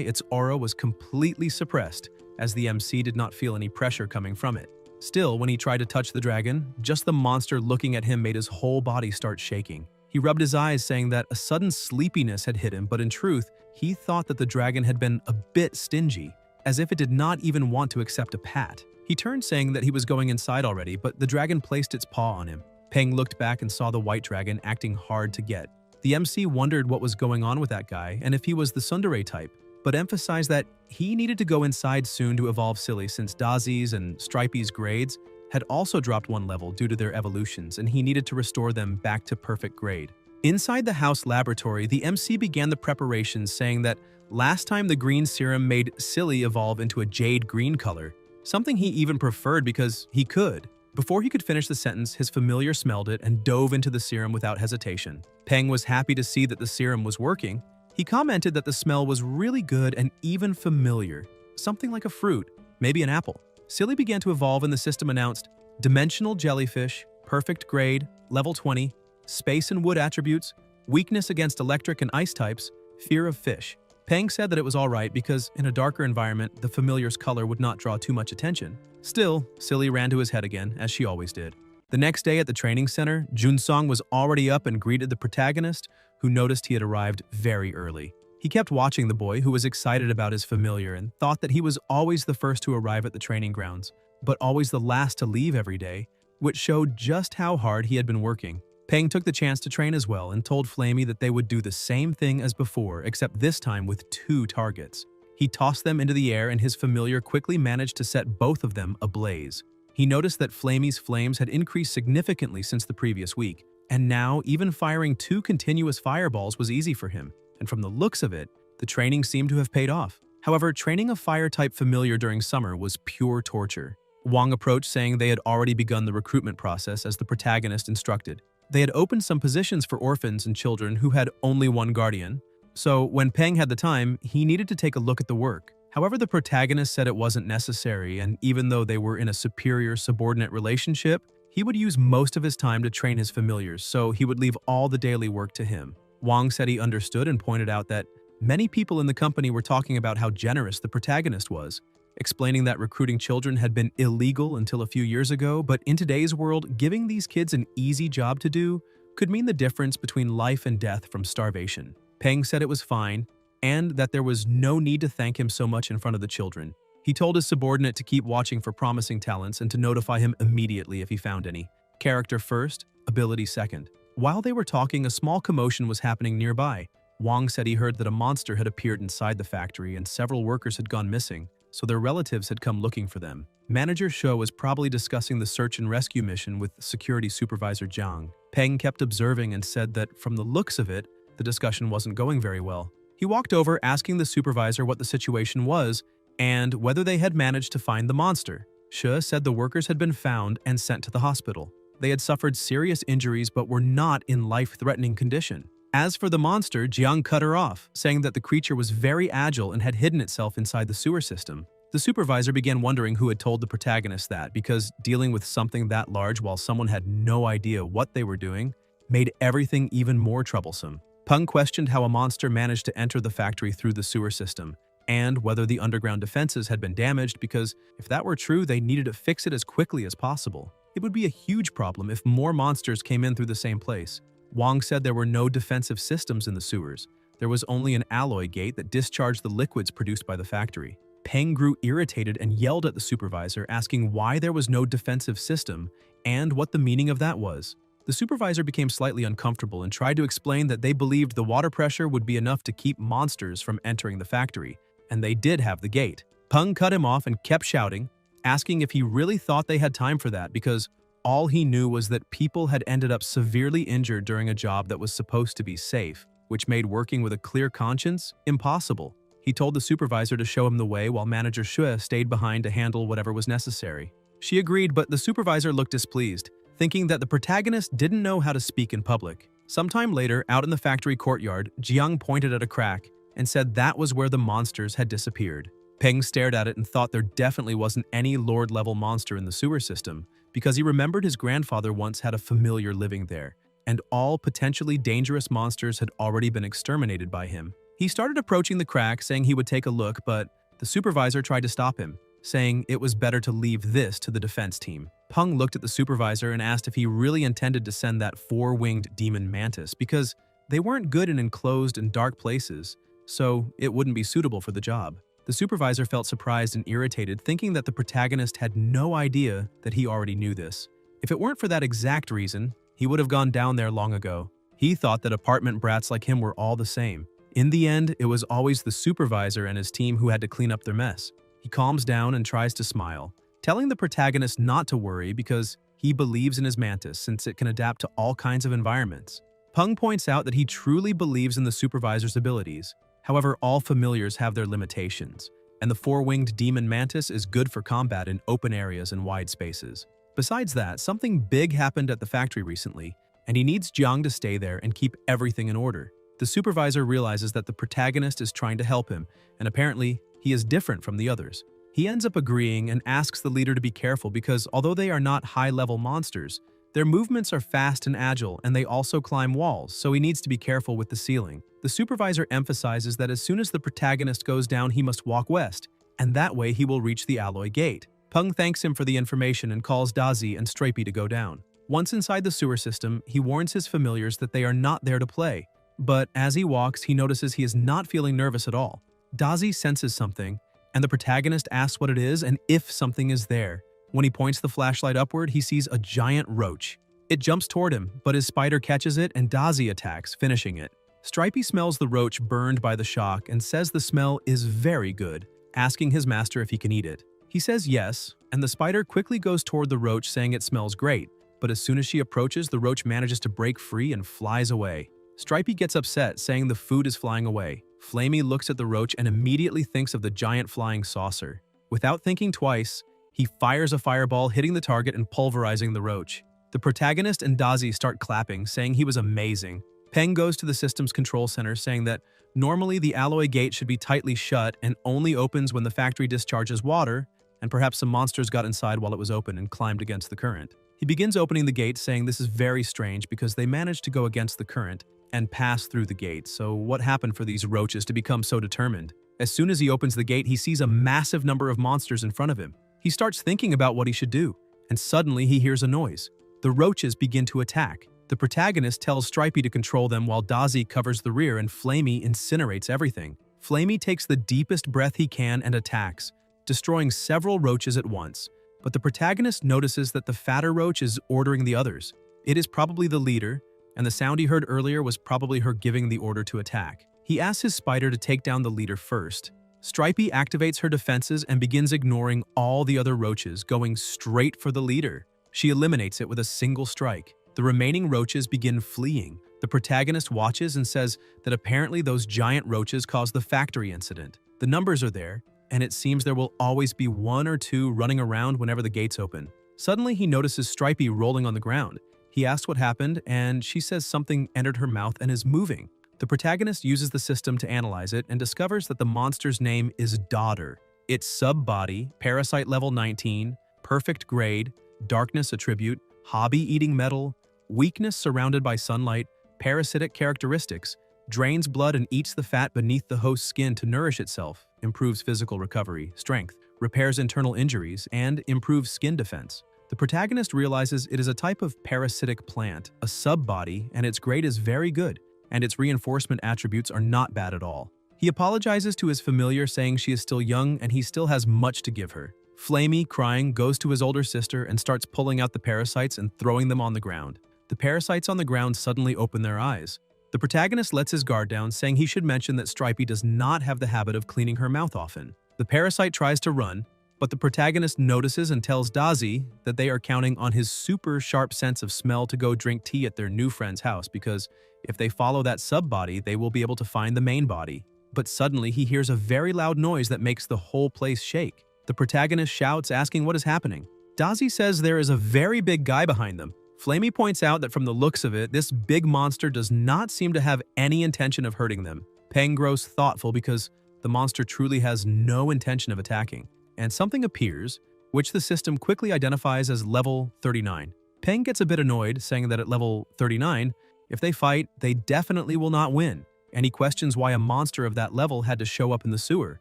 its aura was completely suppressed, as the MC did not feel any pressure coming from it. Still, when he tried to touch the dragon, just the monster looking at him made his whole body start shaking. He rubbed his eyes, saying that a sudden sleepiness had hit him, but in truth, he thought that the dragon had been a bit stingy, as if it did not even want to accept a pat. He turned, saying that he was going inside already, but the dragon placed its paw on him. Peng looked back and saw the white dragon acting hard to get. The MC wondered what was going on with that guy and if he was the tsundere type, but emphasized that he needed to go inside soon to evolve silly, since Dazi's and Stripey's grades had also dropped one level due to their evolutions, and he needed to restore them back to perfect grade. Inside the house laboratory, the MC began the preparations, saying that last time the green serum made Silly evolve into a jade green color, something he even preferred because he could. Before he could finish the sentence, his familiar smelled it and dove into the serum without hesitation. Peng was happy to see that the serum was working. He commented that the smell was really good and even familiar, something like a fruit, maybe an apple. Silly began to evolve and the system announced dimensional jellyfish, perfect grade, level 20, space and wood attributes, weakness against electric and ice types, fear of fish. Peng said that it was alright because in a darker environment, the familiar's color would not draw too much attention. Still, Silly ran to his head again, as she always did. The next day at the training center, Junsong was already up and greeted the protagonist, who noticed he had arrived very early. He kept watching the boy, who was excited about his familiar and thought that he was always the first to arrive at the training grounds, but always the last to leave every day, which showed just how hard he had been working. Peng took the chance to train as well and told Flamey that they would do the same thing as before, except this time with 2 targets. He tossed them into the air and his familiar quickly managed to set both of them ablaze. He noticed that Flamey's flames had increased significantly since the previous week, and now even firing 2 continuous fireballs was easy for him, and from the looks of it, the training seemed to have paid off. However, training a fire-type familiar during summer was pure torture. Wang approached, saying they had already begun the recruitment process as the protagonist instructed. They had opened some positions for orphans and children who had only one guardian, so when Peng had the time, he needed to take a look at the work. However, the protagonist said it wasn't necessary, and even though they were in a superior-subordinate relationship, he would use most of his time to train his familiars, so he would leave all the daily work to him. Wang said he understood and pointed out that many people in the company were talking about how generous the protagonist was, explaining that recruiting children had been illegal until a few years ago, but in today's world, giving these kids an easy job to do could mean the difference between life and death from starvation. Peng said it was fine, and that there was no need to thank him so much in front of the children. He told his subordinate to keep watching for promising talents and to notify him immediately if he found any. Character first, ability second. While they were talking, a small commotion was happening nearby. Wang said he heard that a monster had appeared inside the factory and several workers had gone missing, so their relatives had come looking for them. Manager Shou was probably discussing the search and rescue mission with security supervisor Jiang. Peng kept observing and said that from the looks of it, the discussion wasn't going very well. He walked over, asking the supervisor what the situation was and whether they had managed to find the monster. Shou said the workers had been found and sent to the hospital. They had suffered serious injuries but were not in life-threatening condition. As for the monster, Jiang cut her off, saying that the creature was very agile and had hidden itself inside the sewer system. The supervisor began wondering who had told the protagonist that, because dealing with something that large while someone had no idea what they were doing made everything even more troublesome. Peng questioned how a monster managed to enter the factory through the sewer system, and whether the underground defenses had been damaged, because if that were true, they needed to fix it as quickly as possible. It would be a huge problem if more monsters came in through the same place. Wang said there were no defensive systems in the sewers. There was only an alloy gate that discharged the liquids produced by the factory. Peng grew irritated and yelled at the supervisor, asking why there was no defensive system and what the meaning of that was. The supervisor became slightly uncomfortable and tried to explain that they believed the water pressure would be enough to keep monsters from entering the factory, and they did have the gate. Peng cut him off and kept shouting, asking if he really thought they had time for that, because all he knew was that people had ended up severely injured during a job that was supposed to be safe, which made working with a clear conscience impossible. He told the supervisor to show him the way while manager Shui stayed behind to handle whatever was necessary. She agreed, but the supervisor looked displeased, thinking that the protagonist didn't know how to speak in public. Sometime later, out in the factory courtyard, Jiang pointed at a crack and said that was where the monsters had disappeared. Peng stared at it and thought there definitely wasn't any Lord-level monster in the sewer system, because he remembered his grandfather once had a familiar living there, and all potentially dangerous monsters had already been exterminated by him. He started approaching the crack, saying he would take a look, but the supervisor tried to stop him, saying it was better to leave this to the defense team. Peng looked at the supervisor and asked if he really intended to send that four-winged demon mantis, because they weren't good in enclosed and dark places, so it wouldn't be suitable for the job. The supervisor felt surprised and irritated, thinking that the protagonist had no idea that he already knew this. If it weren't for that exact reason, he would have gone down there long ago. He thought that apartment brats like him were all the same. In the end, it was always the supervisor and his team who had to clean up their mess. He calms down and tries to smile, telling the protagonist not to worry because he believes in his mantis since it can adapt to all kinds of environments. Peng points out that he truly believes in the supervisor's abilities. However, all familiars have their limitations, and the four-winged demon mantis is good for combat in open areas and wide spaces. Besides that, something big happened at the factory recently, and he needs Jiang to stay there and keep everything in order. The supervisor realizes that the protagonist is trying to help him, and apparently, he is different from the others. He ends up agreeing and asks the leader to be careful because although they are not high-level monsters, their movements are fast and agile, and they also climb walls, so he needs to be careful with the ceiling. The supervisor emphasizes that as soon as the protagonist goes down, he must walk west, and that way he will reach the alloy gate. Peng thanks him for the information and calls Dazi and Stripey to go down. Once inside the sewer system, he warns his familiars that they are not there to play. But as he walks, he notices he is not feeling nervous at all. Dazi senses something, and the protagonist asks what it is and if something is there. When he points the flashlight upward, he sees a giant roach. It jumps toward him, but his spider catches it and Dazi attacks, finishing it. Stripey smells the roach burned by the shock and says the smell is very good, asking his master if he can eat it. He says yes, and the spider quickly goes toward the roach saying it smells great, but as soon as she approaches, the roach manages to break free and flies away. Stripey gets upset, saying the food is flying away. Flamey looks at the roach and immediately thinks of the giant flying saucer. Without thinking twice, he fires a fireball, hitting the target and pulverizing the roach. The protagonist and Dazi start clapping, saying he was amazing. Peng goes to the system's control center, saying that normally the alloy gate should be tightly shut and only opens when the factory discharges water, and perhaps some monsters got inside while it was open and climbed against the current. He begins opening the gate, saying this is very strange because they managed to go against the current and pass through the gate, so what happened for these roaches to become so determined? As soon as he opens the gate, he sees a massive number of monsters in front of him. He starts thinking about what he should do, and suddenly he hears a noise. The roaches begin to attack. The protagonist tells Stripey to control them while Dazi covers the rear and Flamey incinerates everything. Flamey takes the deepest breath he can and attacks, destroying several roaches at once. But the protagonist notices that the fatter roach is ordering the others. It is probably the leader, and the sound he heard earlier was probably her giving the order to attack. He asks his spider to take down the leader first. Stripey activates her defenses and begins ignoring all the other roaches, going straight for the leader. She eliminates it with a single strike. The remaining roaches begin fleeing. The protagonist watches and says that apparently those giant roaches caused the factory incident. The numbers are there, and it seems there will always be one or two running around whenever the gates open. Suddenly, he notices Stripey rolling on the ground. He asks what happened, and she says something entered her mouth and is moving. The protagonist uses the system to analyze it and discovers that the monster's name is Daughter. Its sub-body, Parasite Level 19, Perfect Grade, Darkness Attribute, Hobby Eating Metal, Weakness surrounded by sunlight, Parasitic characteristics, drains blood and eats the fat beneath the host's skin to nourish itself, improves physical recovery, strength, repairs internal injuries, and improves skin defense. The protagonist realizes it is a type of parasitic plant, a sub-body, and its grade is very good, and its reinforcement attributes are not bad at all. He apologizes to his familiar, saying she is still young and he still has much to give her. Flamey, crying, goes to his older sister and starts pulling out the parasites and throwing them on the ground. The parasites on the ground suddenly open their eyes. The protagonist lets his guard down, saying he should mention that Stripey does not have the habit of cleaning her mouth often. The parasite tries to run, but the protagonist notices and tells Dazi that they are counting on his super sharp sense of smell to go drink tea at their new friend's house because if they follow that sub-body, they will be able to find the main body. But suddenly he hears a very loud noise that makes the whole place shake. The protagonist shouts, asking what is happening. Dazi says there is a very big guy behind them. Flamey points out that from the looks of it, this big monster does not seem to have any intention of hurting them. Peng grows thoughtful because the monster truly has no intention of attacking, and something appears, which the system quickly identifies as level 39. Peng gets a bit annoyed, saying that at level 39, if they fight, they definitely will not win, and he questions why a monster of that level had to show up in the sewer,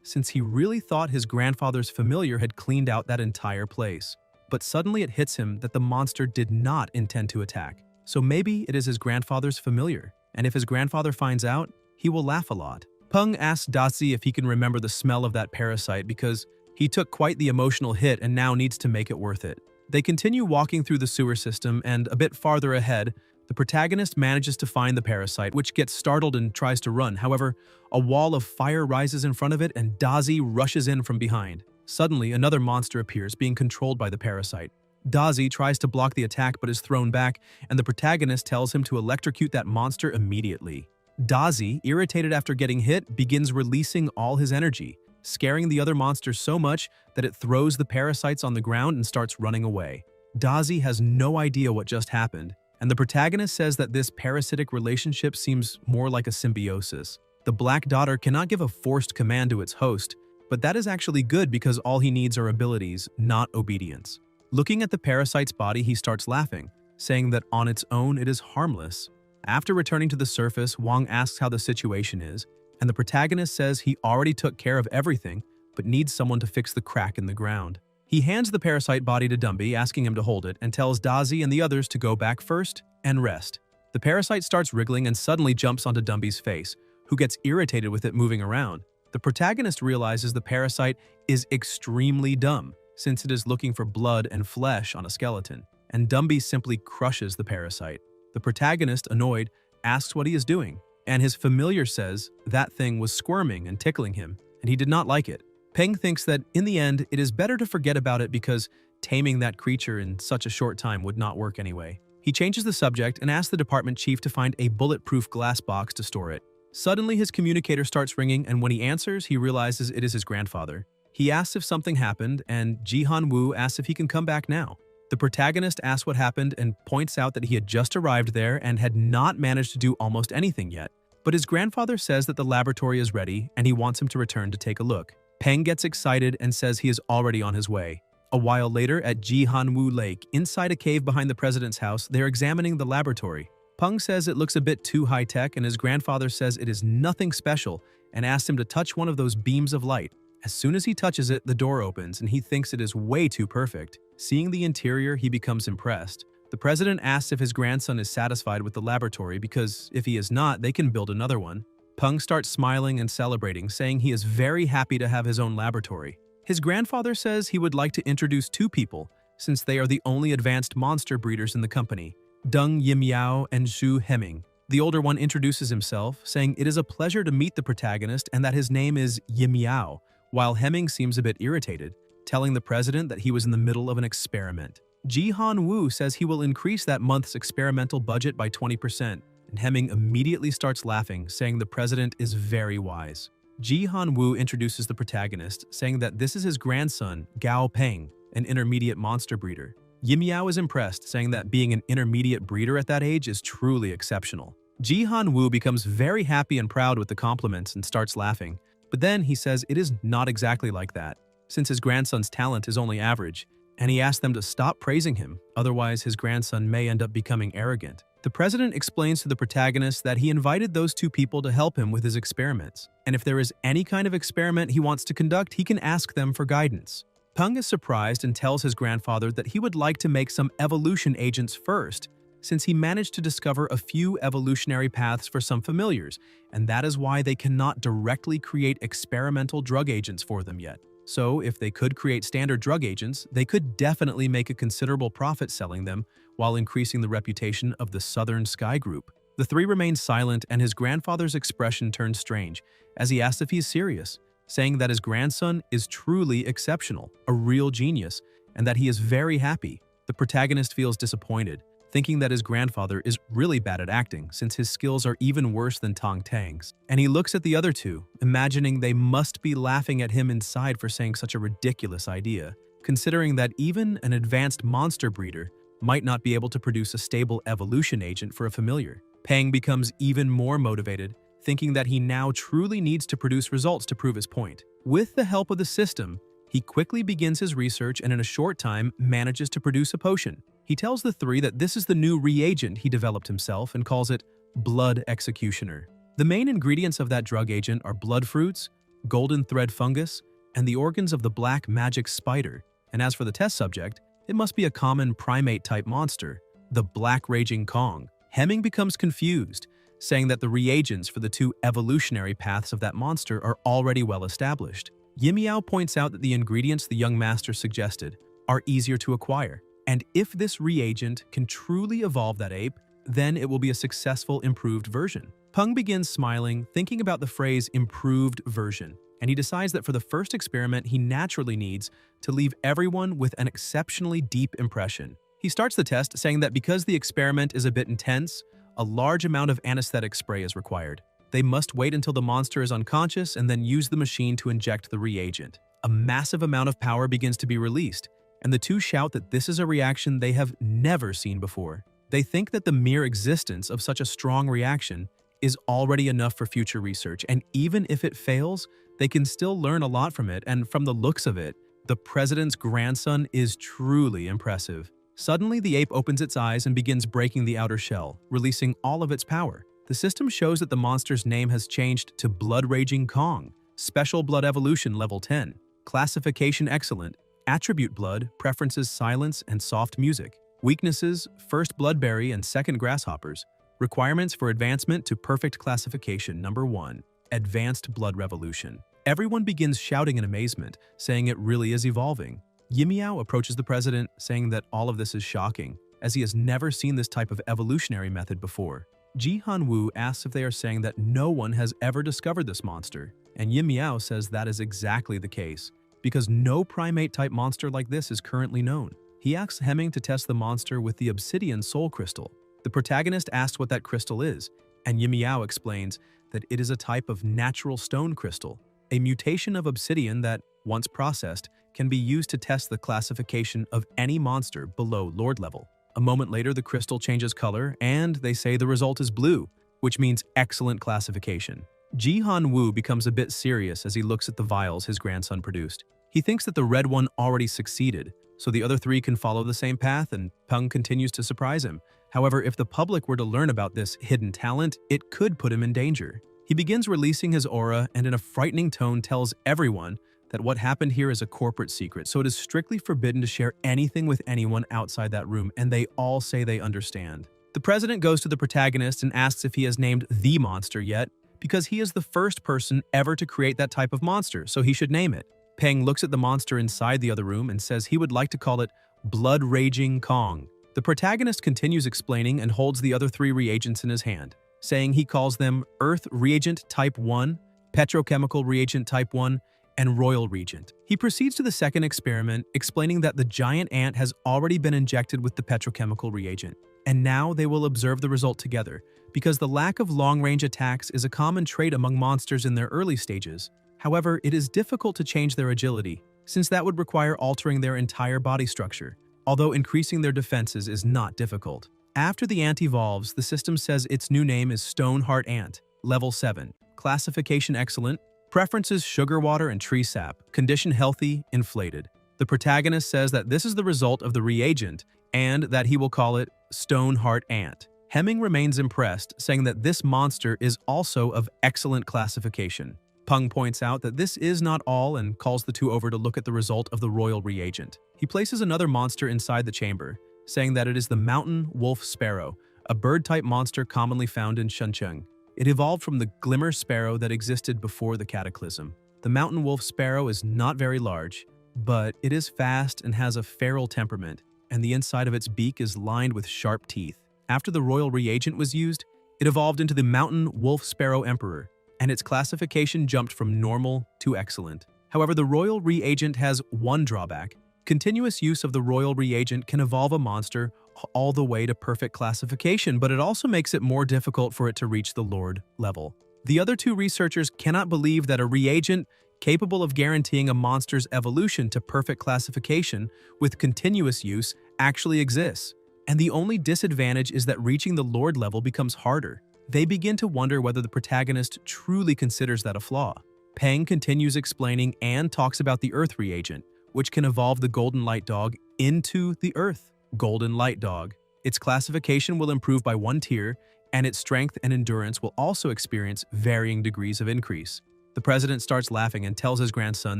since he really thought his grandfather's familiar had cleaned out that entire place. But suddenly it hits him that the monster did not intend to attack, so maybe it is his grandfather's familiar, and if his grandfather finds out, he will laugh a lot. Peng asks Dazi if he can remember the smell of that parasite because he took quite the emotional hit and now needs to make it worth it. They continue walking through the sewer system, and a bit farther ahead, the protagonist manages to find the parasite, which gets startled and tries to run. However, a wall of fire rises in front of it and Dazi rushes in from behind. Suddenly, another monster appears, being controlled by the parasite. Dazi tries to block the attack but is thrown back, and the protagonist tells him to electrocute that monster immediately. Dazi, irritated after getting hit, begins releasing all his energy, scaring the other monster so much that it throws the parasites on the ground and starts running away. Dazi has no idea what just happened, and the protagonist says that this parasitic relationship seems more like a symbiosis. The Black Daughter cannot give a forced command to its host, but that is actually good because all he needs are abilities, not obedience. Looking at the parasite's body, he starts laughing, saying that on its own it is harmless. After returning to the surface, Wang asks how the situation is, and the protagonist says he already took care of everything, but needs someone to fix the crack in the ground. He hands the parasite body to Dumby, asking him to hold it, and tells Dazi and the others to go back first and rest. The parasite starts wriggling and suddenly jumps onto Dumby's face, who gets irritated with it moving around. The protagonist realizes the parasite is extremely dumb, since it is looking for blood and flesh on a skeleton, and Dumby simply crushes the parasite. The protagonist, annoyed, asks what he is doing, and his familiar says that thing was squirming and tickling him, and he did not like it. Peng thinks that, in the end, it is better to forget about it because taming that creature in such a short time would not work anyway. He changes the subject and asks the department chief to find a bulletproof glass box to store it. Suddenly, his communicator starts ringing, and when he answers, he realizes it is his grandfather. He asks if something happened, and Jihan Woo asks if he can come back now. The protagonist asks what happened and points out that he had just arrived there and had not managed to do almost anything yet. But his grandfather says that the laboratory is ready and he wants him to return to take a look. Peng gets excited and says he is already on his way. A while later, at Jihanwoo Lake, inside a cave behind the president's house, they're examining the laboratory. Peng says it looks a bit too high-tech, and his grandfather says it is nothing special and asks him to touch one of those beams of light. As soon as he touches it, the door opens and he thinks it is way too perfect. Seeing the interior, he becomes impressed. The president asks if his grandson is satisfied with the laboratory because if he is not, they can build another one. Peng starts smiling and celebrating, saying he is very happy to have his own laboratory. His grandfather says he would like to introduce two people, since they are the only advanced monster breeders in the company, Deng Yimiao and Zhu Heming. The older one introduces himself, saying it is a pleasure to meet the protagonist and that his name is Yimiao, while Heming seems a bit irritated, telling the president that he was in the middle of an experiment. Jihan Woo says he will increase that month's experimental budget by 20%, and Heming immediately starts laughing, saying the president is very wise. Jihan Woo introduces the protagonist, saying that this is his grandson, Gao Peng, an intermediate monster breeder. Yimiao is impressed, saying that being an intermediate breeder at that age is truly exceptional. Jihan Woo becomes very happy and proud with the compliments and starts laughing, but then he says it is not exactly like that, since his grandson's talent is only average, and he asks them to stop praising him, otherwise his grandson may end up becoming arrogant. The president explains to the protagonist that he invited those two people to help him with his experiments, and if there is any kind of experiment he wants to conduct, he can ask them for guidance. Peng is surprised and tells his grandfather that he would like to make some evolution agents first, since he managed to discover a few evolutionary paths for some familiars, and that is why they cannot directly create experimental drug agents for them yet. So, if they could create standard drug agents, they could definitely make a considerable profit selling them while increasing the reputation of the Southern Sky Group. The three remain silent, and his grandfather's expression turns strange as he asks if he is serious, saying that his grandson is truly exceptional, a real genius, and that he is very happy. The protagonist feels disappointed, thinking that his grandfather is really bad at acting since his skills are even worse than Tong Tang's. And he looks at the other two, imagining they must be laughing at him inside for saying such a ridiculous idea, considering that even an advanced monster breeder might not be able to produce a stable evolution agent for a familiar. Pang becomes even more motivated, thinking that he now truly needs to produce results to prove his point. With the help of the system, he quickly begins his research and in a short time manages to produce a potion. He tells the three that this is the new reagent he developed himself and calls it Blood Executioner. The main ingredients of that drug agent are blood fruits, golden thread fungus, and the organs of the black magic spider. And as for the test subject, it must be a common primate-type monster, the Black Raging Kong. Hemming becomes confused, saying that the reagents for the two evolutionary paths of that monster are already well established. Yimiao points out that the ingredients the young master suggested are easier to acquire, and if this reagent can truly evolve that ape, then it will be a successful improved version. Peng begins smiling, thinking about the phrase improved version, and he decides that for the first experiment he naturally needs to leave everyone with an exceptionally deep impression. He starts the test saying that because the experiment is a bit intense, a large amount of anesthetic spray is required. They must wait until the monster is unconscious and then use the machine to inject the reagent. A massive amount of power begins to be released, and the two shout that this is a reaction they have never seen before. They think that the mere existence of such a strong reaction is already enough for future research, and even if it fails, they can still learn a lot from it, and from the looks of it, the president's grandson is truly impressive. Suddenly, the ape opens its eyes and begins breaking the outer shell, releasing all of its power. The system shows that the monster's name has changed to Blood Raging Kong, Special Blood Evolution Level 10, Classification Excellent, Attribute Blood, Preferences Silence and Soft Music, Weaknesses, First Bloodberry and Second Grasshoppers, Requirements for Advancement to Perfect Classification Number 1, Advanced Blood Revolution. Everyone begins shouting in amazement, saying it really is evolving. Yimiao approaches the president, saying that all of this is shocking, as he has never seen this type of evolutionary method before. Ji Hanwu asks if they are saying that no one has ever discovered this monster, and Yimiao says that is exactly the case, because no primate-type monster like this is currently known. He asks Hemming to test the monster with the obsidian soul crystal. The protagonist asks what that crystal is, and Yimiao explains that it is a type of natural stone crystal, a mutation of obsidian that, once processed, can be used to test the classification of any monster below Lord level. A moment later, the crystal changes color, and they say the result is blue, which means excellent classification. Ji Han-woo becomes a bit serious as he looks at the vials his grandson produced. He thinks that the red one already succeeded, so the other three can follow the same path, and Peng continues to surprise him. However, if the public were to learn about this hidden talent, it could put him in danger. He begins releasing his aura and in a frightening tone tells everyone that what happened here is a corporate secret, so it is strictly forbidden to share anything with anyone outside that room, and they all say they understand. The president goes to the protagonist and asks if he has named the monster yet, because he is the first person ever to create that type of monster, so he should name it. Peng looks at the monster inside the other room and says he would like to call it Blood Raging Kong. The protagonist continues explaining and holds the other three reagents in his hand, saying he calls them Earth Reagent Type 1, Petrochemical Reagent Type 1, and Royal Regent. He proceeds to the second experiment, explaining that the giant ant has already been injected with the petrochemical reagent, and now they will observe the result together, because the lack of long-range attacks is a common trait among monsters in their early stages. However, it is difficult to change their agility, since that would require altering their entire body structure, although increasing their defenses is not difficult. After the ant evolves, the system says its new name is Stoneheart Ant, Level 7, Classification Excellent, Preferences Sugar Water and Tree Sap, Condition Healthy, Inflated. The protagonist says that this is the result of the reagent and that he will call it Stoneheart Ant. Hemming remains impressed, saying that this monster is also of excellent classification. Peng points out that this is not all and calls the two over to look at the result of the royal reagent. He places another monster inside the chamber, saying that it is the mountain wolf sparrow, a bird-type monster commonly found in Shuncheng. It evolved from the glimmer sparrow that existed before the cataclysm. The mountain wolf sparrow is not very large, but it is fast and has a feral temperament, and the inside of its beak is lined with sharp teeth. After the royal reagent was used, it evolved into the mountain wolf sparrow emperor, and its classification jumped from normal to excellent. However, the royal reagent has one drawback. Continuous use of the royal reagent can evolve a monster all the way to perfect classification, but it also makes it more difficult for it to reach the Lord level. The other two researchers cannot believe that a reagent capable of guaranteeing a monster's evolution to perfect classification with continuous use actually exists. And the only disadvantage is that reaching the Lord level becomes harder. They begin to wonder whether the protagonist truly considers that a flaw. Peng continues explaining and talks about the Earth reagent, which can evolve the Golden Light Dog into the Earth Golden Light Dog. Its classification will improve by 1 tier, and its strength and endurance will also experience varying degrees of increase. The president starts laughing and tells his grandson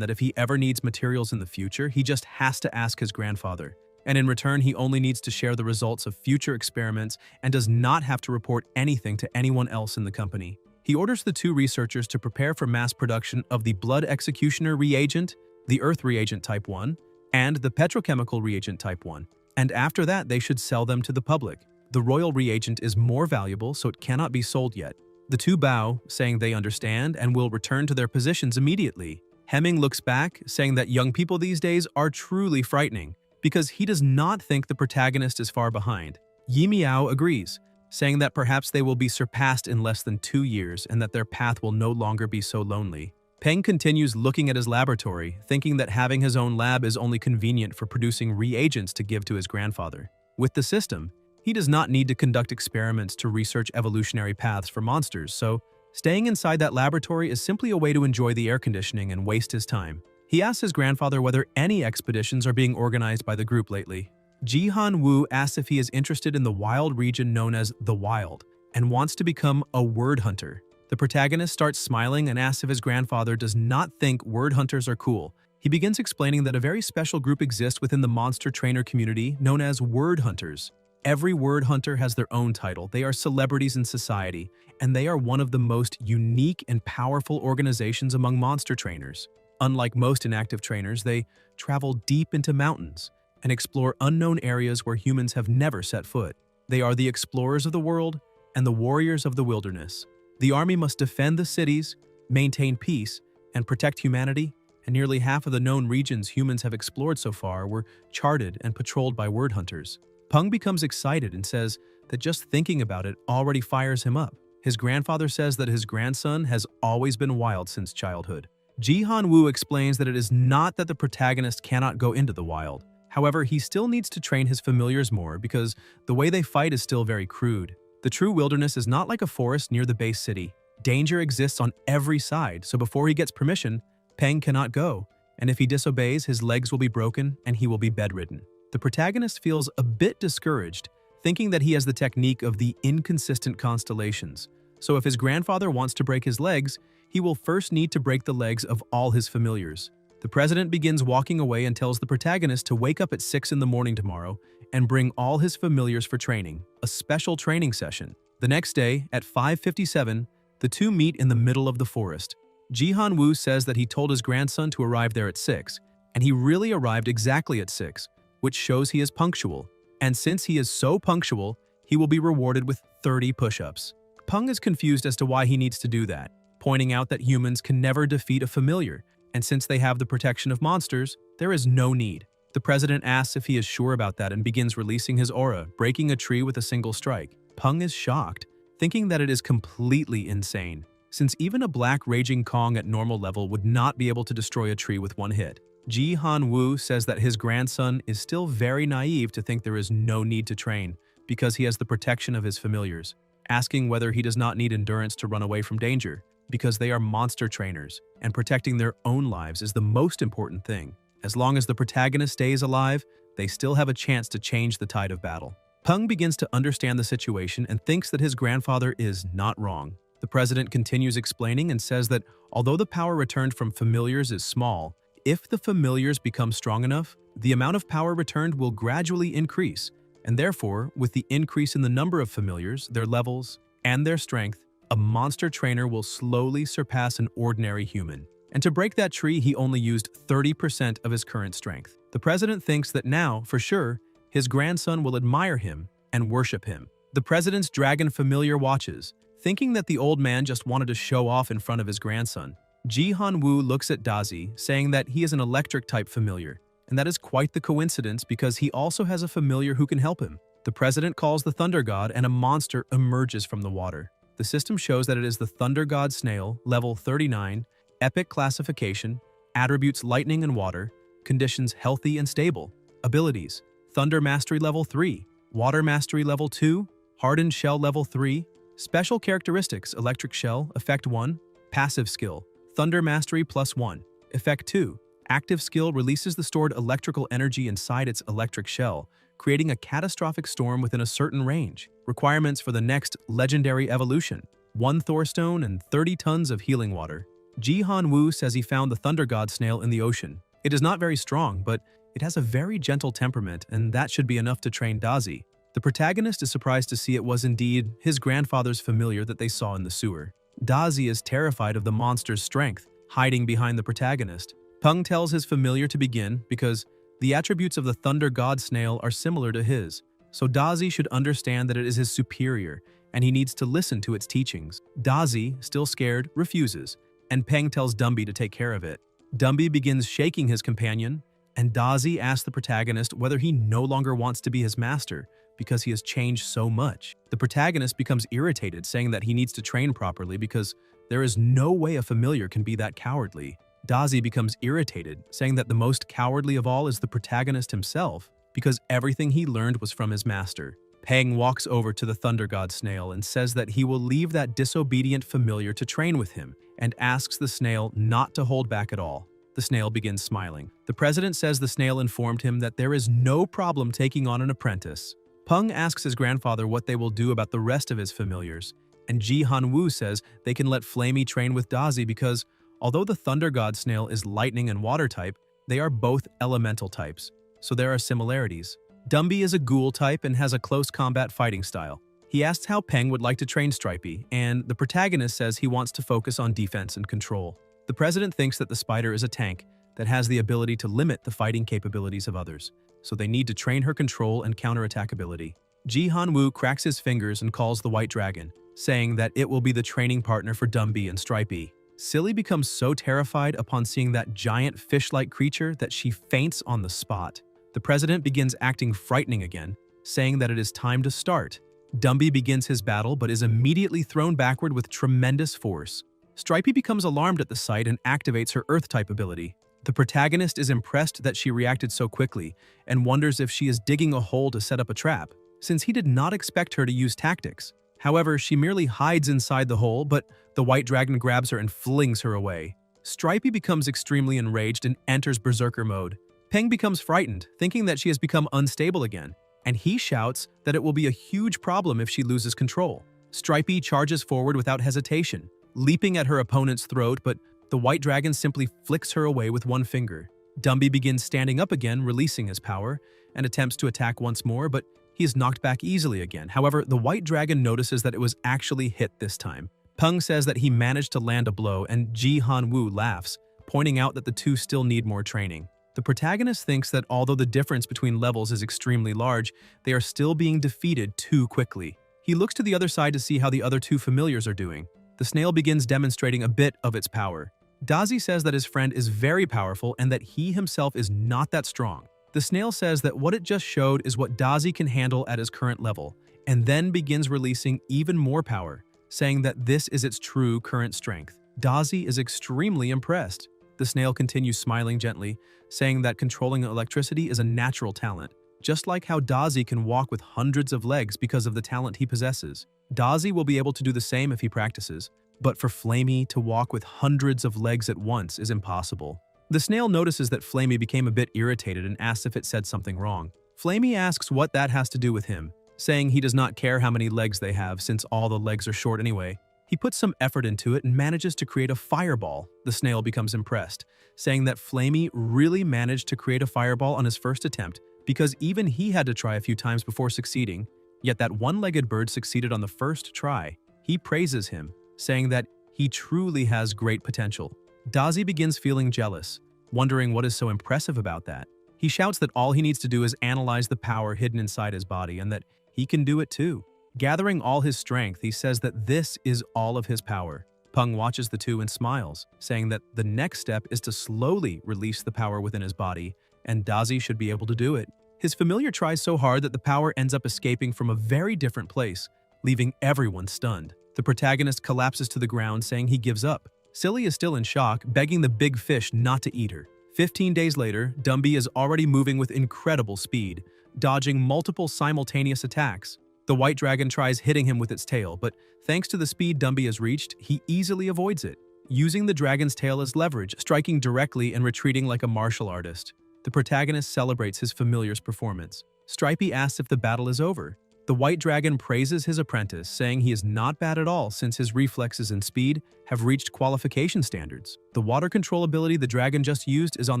that if he ever needs materials in the future, he just has to ask his grandfather. And in return, he only needs to share the results of future experiments and does not have to report anything to anyone else in the company. He orders the two researchers to prepare for mass production of the Blood Executioner reagent, the Earth reagent Type 1, and the Petrochemical reagent Type 1. And after that, they should sell them to the public. The Royal reagent is more valuable, so it cannot be sold yet. The two bow, saying they understand and will return to their positions immediately. Hemming looks back, saying that young people these days are truly frightening, because he does not think the protagonist is far behind. Yi Miao agrees, saying that perhaps they will be surpassed in less than 2 years and that their path will no longer be so lonely. Peng continues looking at his laboratory, thinking that having his own lab is only convenient for producing reagents to give to his grandfather. With the system, he does not need to conduct experiments to research evolutionary paths for monsters, so staying inside that laboratory is simply a way to enjoy the air conditioning and waste his time. He asks his grandfather whether any expeditions are being organized by the group lately. Jihan Wu asks if he is interested in the wild region known as the Wild and wants to become a word hunter. The protagonist starts smiling and asks if his grandfather does not think word hunters are cool. He begins explaining that a very special group exists within the monster trainer community known as word hunters. Every word hunter has their own title. They are celebrities in society, and they are one of the most unique and powerful organizations among monster trainers. Unlike most inactive trainers, they travel deep into mountains and explore unknown areas where humans have never set foot. They are the explorers of the world and the warriors of the wilderness. The army must defend the cities, maintain peace, and protect humanity, and nearly half of the known regions humans have explored so far were charted and patrolled by word hunters. Peng becomes excited and says that just thinking about it already fires him up. His grandfather says that his grandson has always been wild since childhood. Jihan Wu explains that it is not that the protagonist cannot go into the wild. However, he still needs to train his familiars more because the way they fight is still very crude. The true wilderness is not like a forest near the base city. Danger exists on every side, so before he gets permission, Peng cannot go, and if he disobeys, his legs will be broken and he will be bedridden. The protagonist feels a bit discouraged, thinking that he has the technique of the inconsistent constellations. So if his grandfather wants to break his legs, he will first need to break the legs of all his familiars. The president begins walking away and tells the protagonist to wake up at 6 in the morning tomorrow and bring all his familiars for training, a special training session. The next day, at 5:57, the two meet in the middle of the forest. Jihan Wu says that he told his grandson to arrive there at 6, and he really arrived exactly at 6, which shows he is punctual. And since he is so punctual, he will be rewarded with 30 push-ups. Peng is confused as to why he needs to do that, pointing out that humans can never defeat a familiar, and since they have the protection of monsters, there is no need. The president asks if he is sure about that and begins releasing his aura, breaking a tree with a single strike. Peng is shocked, thinking that it is completely insane, since even a black raging Kong at normal level would not be able to destroy a tree with one hit. Jihan Wu says that his grandson is still very naive to think there is no need to train because he has the protection of his familiars, asking whether he does not need endurance to run away from danger because they are monster trainers and protecting their own lives is the most important thing. As long as the protagonist stays alive, they still have a chance to change the tide of battle. Peng begins to understand the situation and thinks that his grandfather is not wrong. The president continues explaining and says that although the power returned from familiars is small, if the familiars become strong enough, the amount of power returned will gradually increase, and therefore, with the increase in the number of familiars, their levels, and their strength, a monster trainer will slowly surpass an ordinary human. And to break that tree, he only used 30% of his current strength. The president thinks that now, for sure, his grandson will admire him and worship him. The president's dragon familiar watches, thinking that the old man just wanted to show off in front of his grandson. Jihan Wu looks at Dazi, saying that he is an electric-type familiar, and that is quite the coincidence because he also has a familiar who can help him. The president calls the thunder god and a monster emerges from the water. The system shows that it is the thunder god snail, level 39, epic classification, attributes lightning and water, conditions healthy and stable. Abilities: Thunder Mastery level 3, Water Mastery level 2, Hardened Shell level 3. Special characteristics: Electric Shell, Effect 1. Passive skill: Thunder Mastery +1. Effect 2. Active skill releases the stored electrical energy inside its electric shell, creating a catastrophic storm within a certain range. Requirements for the next legendary evolution: 1 Thorstone and 30 tons of healing water. Ji-Han Woo says he found the thunder god snail in the ocean. It is not very strong, but it has a very gentle temperament, and that should be enough to train Dazi. The protagonist is surprised to see it was indeed his grandfather's familiar that they saw in the sewer. Dazi is terrified of the monster's strength, hiding behind the protagonist. Peng tells his familiar to begin because the attributes of the thunder god snail are similar to his, so Dazi should understand that it is his superior, and he needs to listen to its teachings. Dazi, still scared, refuses, and Peng tells Dumby to take care of it. Dumby begins shaking his companion, and Dazi asks the protagonist whether he no longer wants to be his master because he has changed so much. The protagonist becomes irritated, saying that he needs to train properly because there is no way a familiar can be that cowardly. Dazi becomes irritated, saying that the most cowardly of all is the protagonist himself because everything he learned was from his master. Peng walks over to the thunder god snail and says that he will leave that disobedient familiar to train with him and asks the snail not to hold back at all. The snail begins smiling. The president says the snail informed him that there is no problem taking on an apprentice. Peng asks his grandfather what they will do about the rest of his familiars, and Ji-Han Woo says they can let Flamey train with Dazi because, although the thunder god snail is lightning and water type, they are both elemental types, so there are similarities. Dumby is a ghoul type and has a close combat fighting style. He asks how Peng would like to train Stripey, and the protagonist says he wants to focus on defense and control. The president thinks that the spider is a tank that has the ability to limit the fighting capabilities of others, so they need to train her control and counterattack ability. Ji-Han Woo cracks his fingers and calls the white dragon, saying that it will be the training partner for Dumby and Stripey. Silly becomes so terrified upon seeing that giant fish-like creature that she faints on the spot. The president begins acting frightening again, saying that it is time to start. Dumby begins his battle but is immediately thrown backward with tremendous force. Stripey becomes alarmed at the sight and activates her Earth-type ability. The protagonist is impressed that she reacted so quickly and wonders if she is digging a hole to set up a trap, since he did not expect her to use tactics. However, she merely hides inside the hole, but the white dragon grabs her and flings her away. Stripey becomes extremely enraged and enters berserker mode. Peng becomes frightened, thinking that she has become unstable again, and he shouts that it will be a huge problem if she loses control. Stripey charges forward without hesitation, leaping at her opponent's throat, but the white dragon simply flicks her away with one finger. Dumby begins standing up again, releasing his power, and attempts to attack once more, but he is knocked back easily again. However, the white dragon notices that it was actually hit this time. Peng says that he managed to land a blow, and Ji-Han Woo laughs, pointing out that the two still need more training. The protagonist thinks that although the difference between levels is extremely large, they are still being defeated too quickly. He looks to the other side to see how the other two familiars are doing. The snail begins demonstrating a bit of its power. Dazi says that his friend is very powerful and that he himself is not that strong. The snail says that what it just showed is what Dazi can handle at his current level, and then begins releasing even more power, saying that this is its true current strength. Dazi is extremely impressed. The snail continues smiling gently, saying that controlling electricity is a natural talent, just like how Dazi can walk with hundreds of legs because of the talent he possesses. Dazi will be able to do the same if he practices, but for Flamey to walk with hundreds of legs at once is impossible. The snail notices that Flamey became a bit irritated and asks if it said something wrong. Flamey asks what that has to do with him, saying he does not care how many legs they have since all the legs are short anyway. He puts some effort into it and manages to create a fireball. The snail becomes impressed, saying that Flamey really managed to create a fireball on his first attempt because even he had to try a few times before succeeding, yet that one-legged bird succeeded on the first try. He praises him, saying that he truly has great potential. Dazi begins feeling jealous, wondering what is so impressive about that. He shouts that all he needs to do is analyze the power hidden inside his body and that he can do it too. Gathering all his strength, he says that this is all of his power. Peng watches the two and smiles, saying that the next step is to slowly release the power within his body, and Dazi should be able to do it. His familiar tries so hard that the power ends up escaping from a very different place, leaving everyone stunned. The protagonist collapses to the ground, saying he gives up. Silly is still in shock, begging the big fish not to eat her. 15 days later, Dumby is already moving with incredible speed, dodging multiple simultaneous attacks. The white dragon tries hitting him with its tail, but thanks to the speed Dumby has reached, he easily avoids it, using the dragon's tail as leverage, striking directly and retreating like a martial artist. The protagonist celebrates his familiar's performance. Stripey asks if the battle is over. The white dragon praises his apprentice, saying he is not bad at all since his reflexes and speed have reached qualification standards. The water control ability the dragon just used is on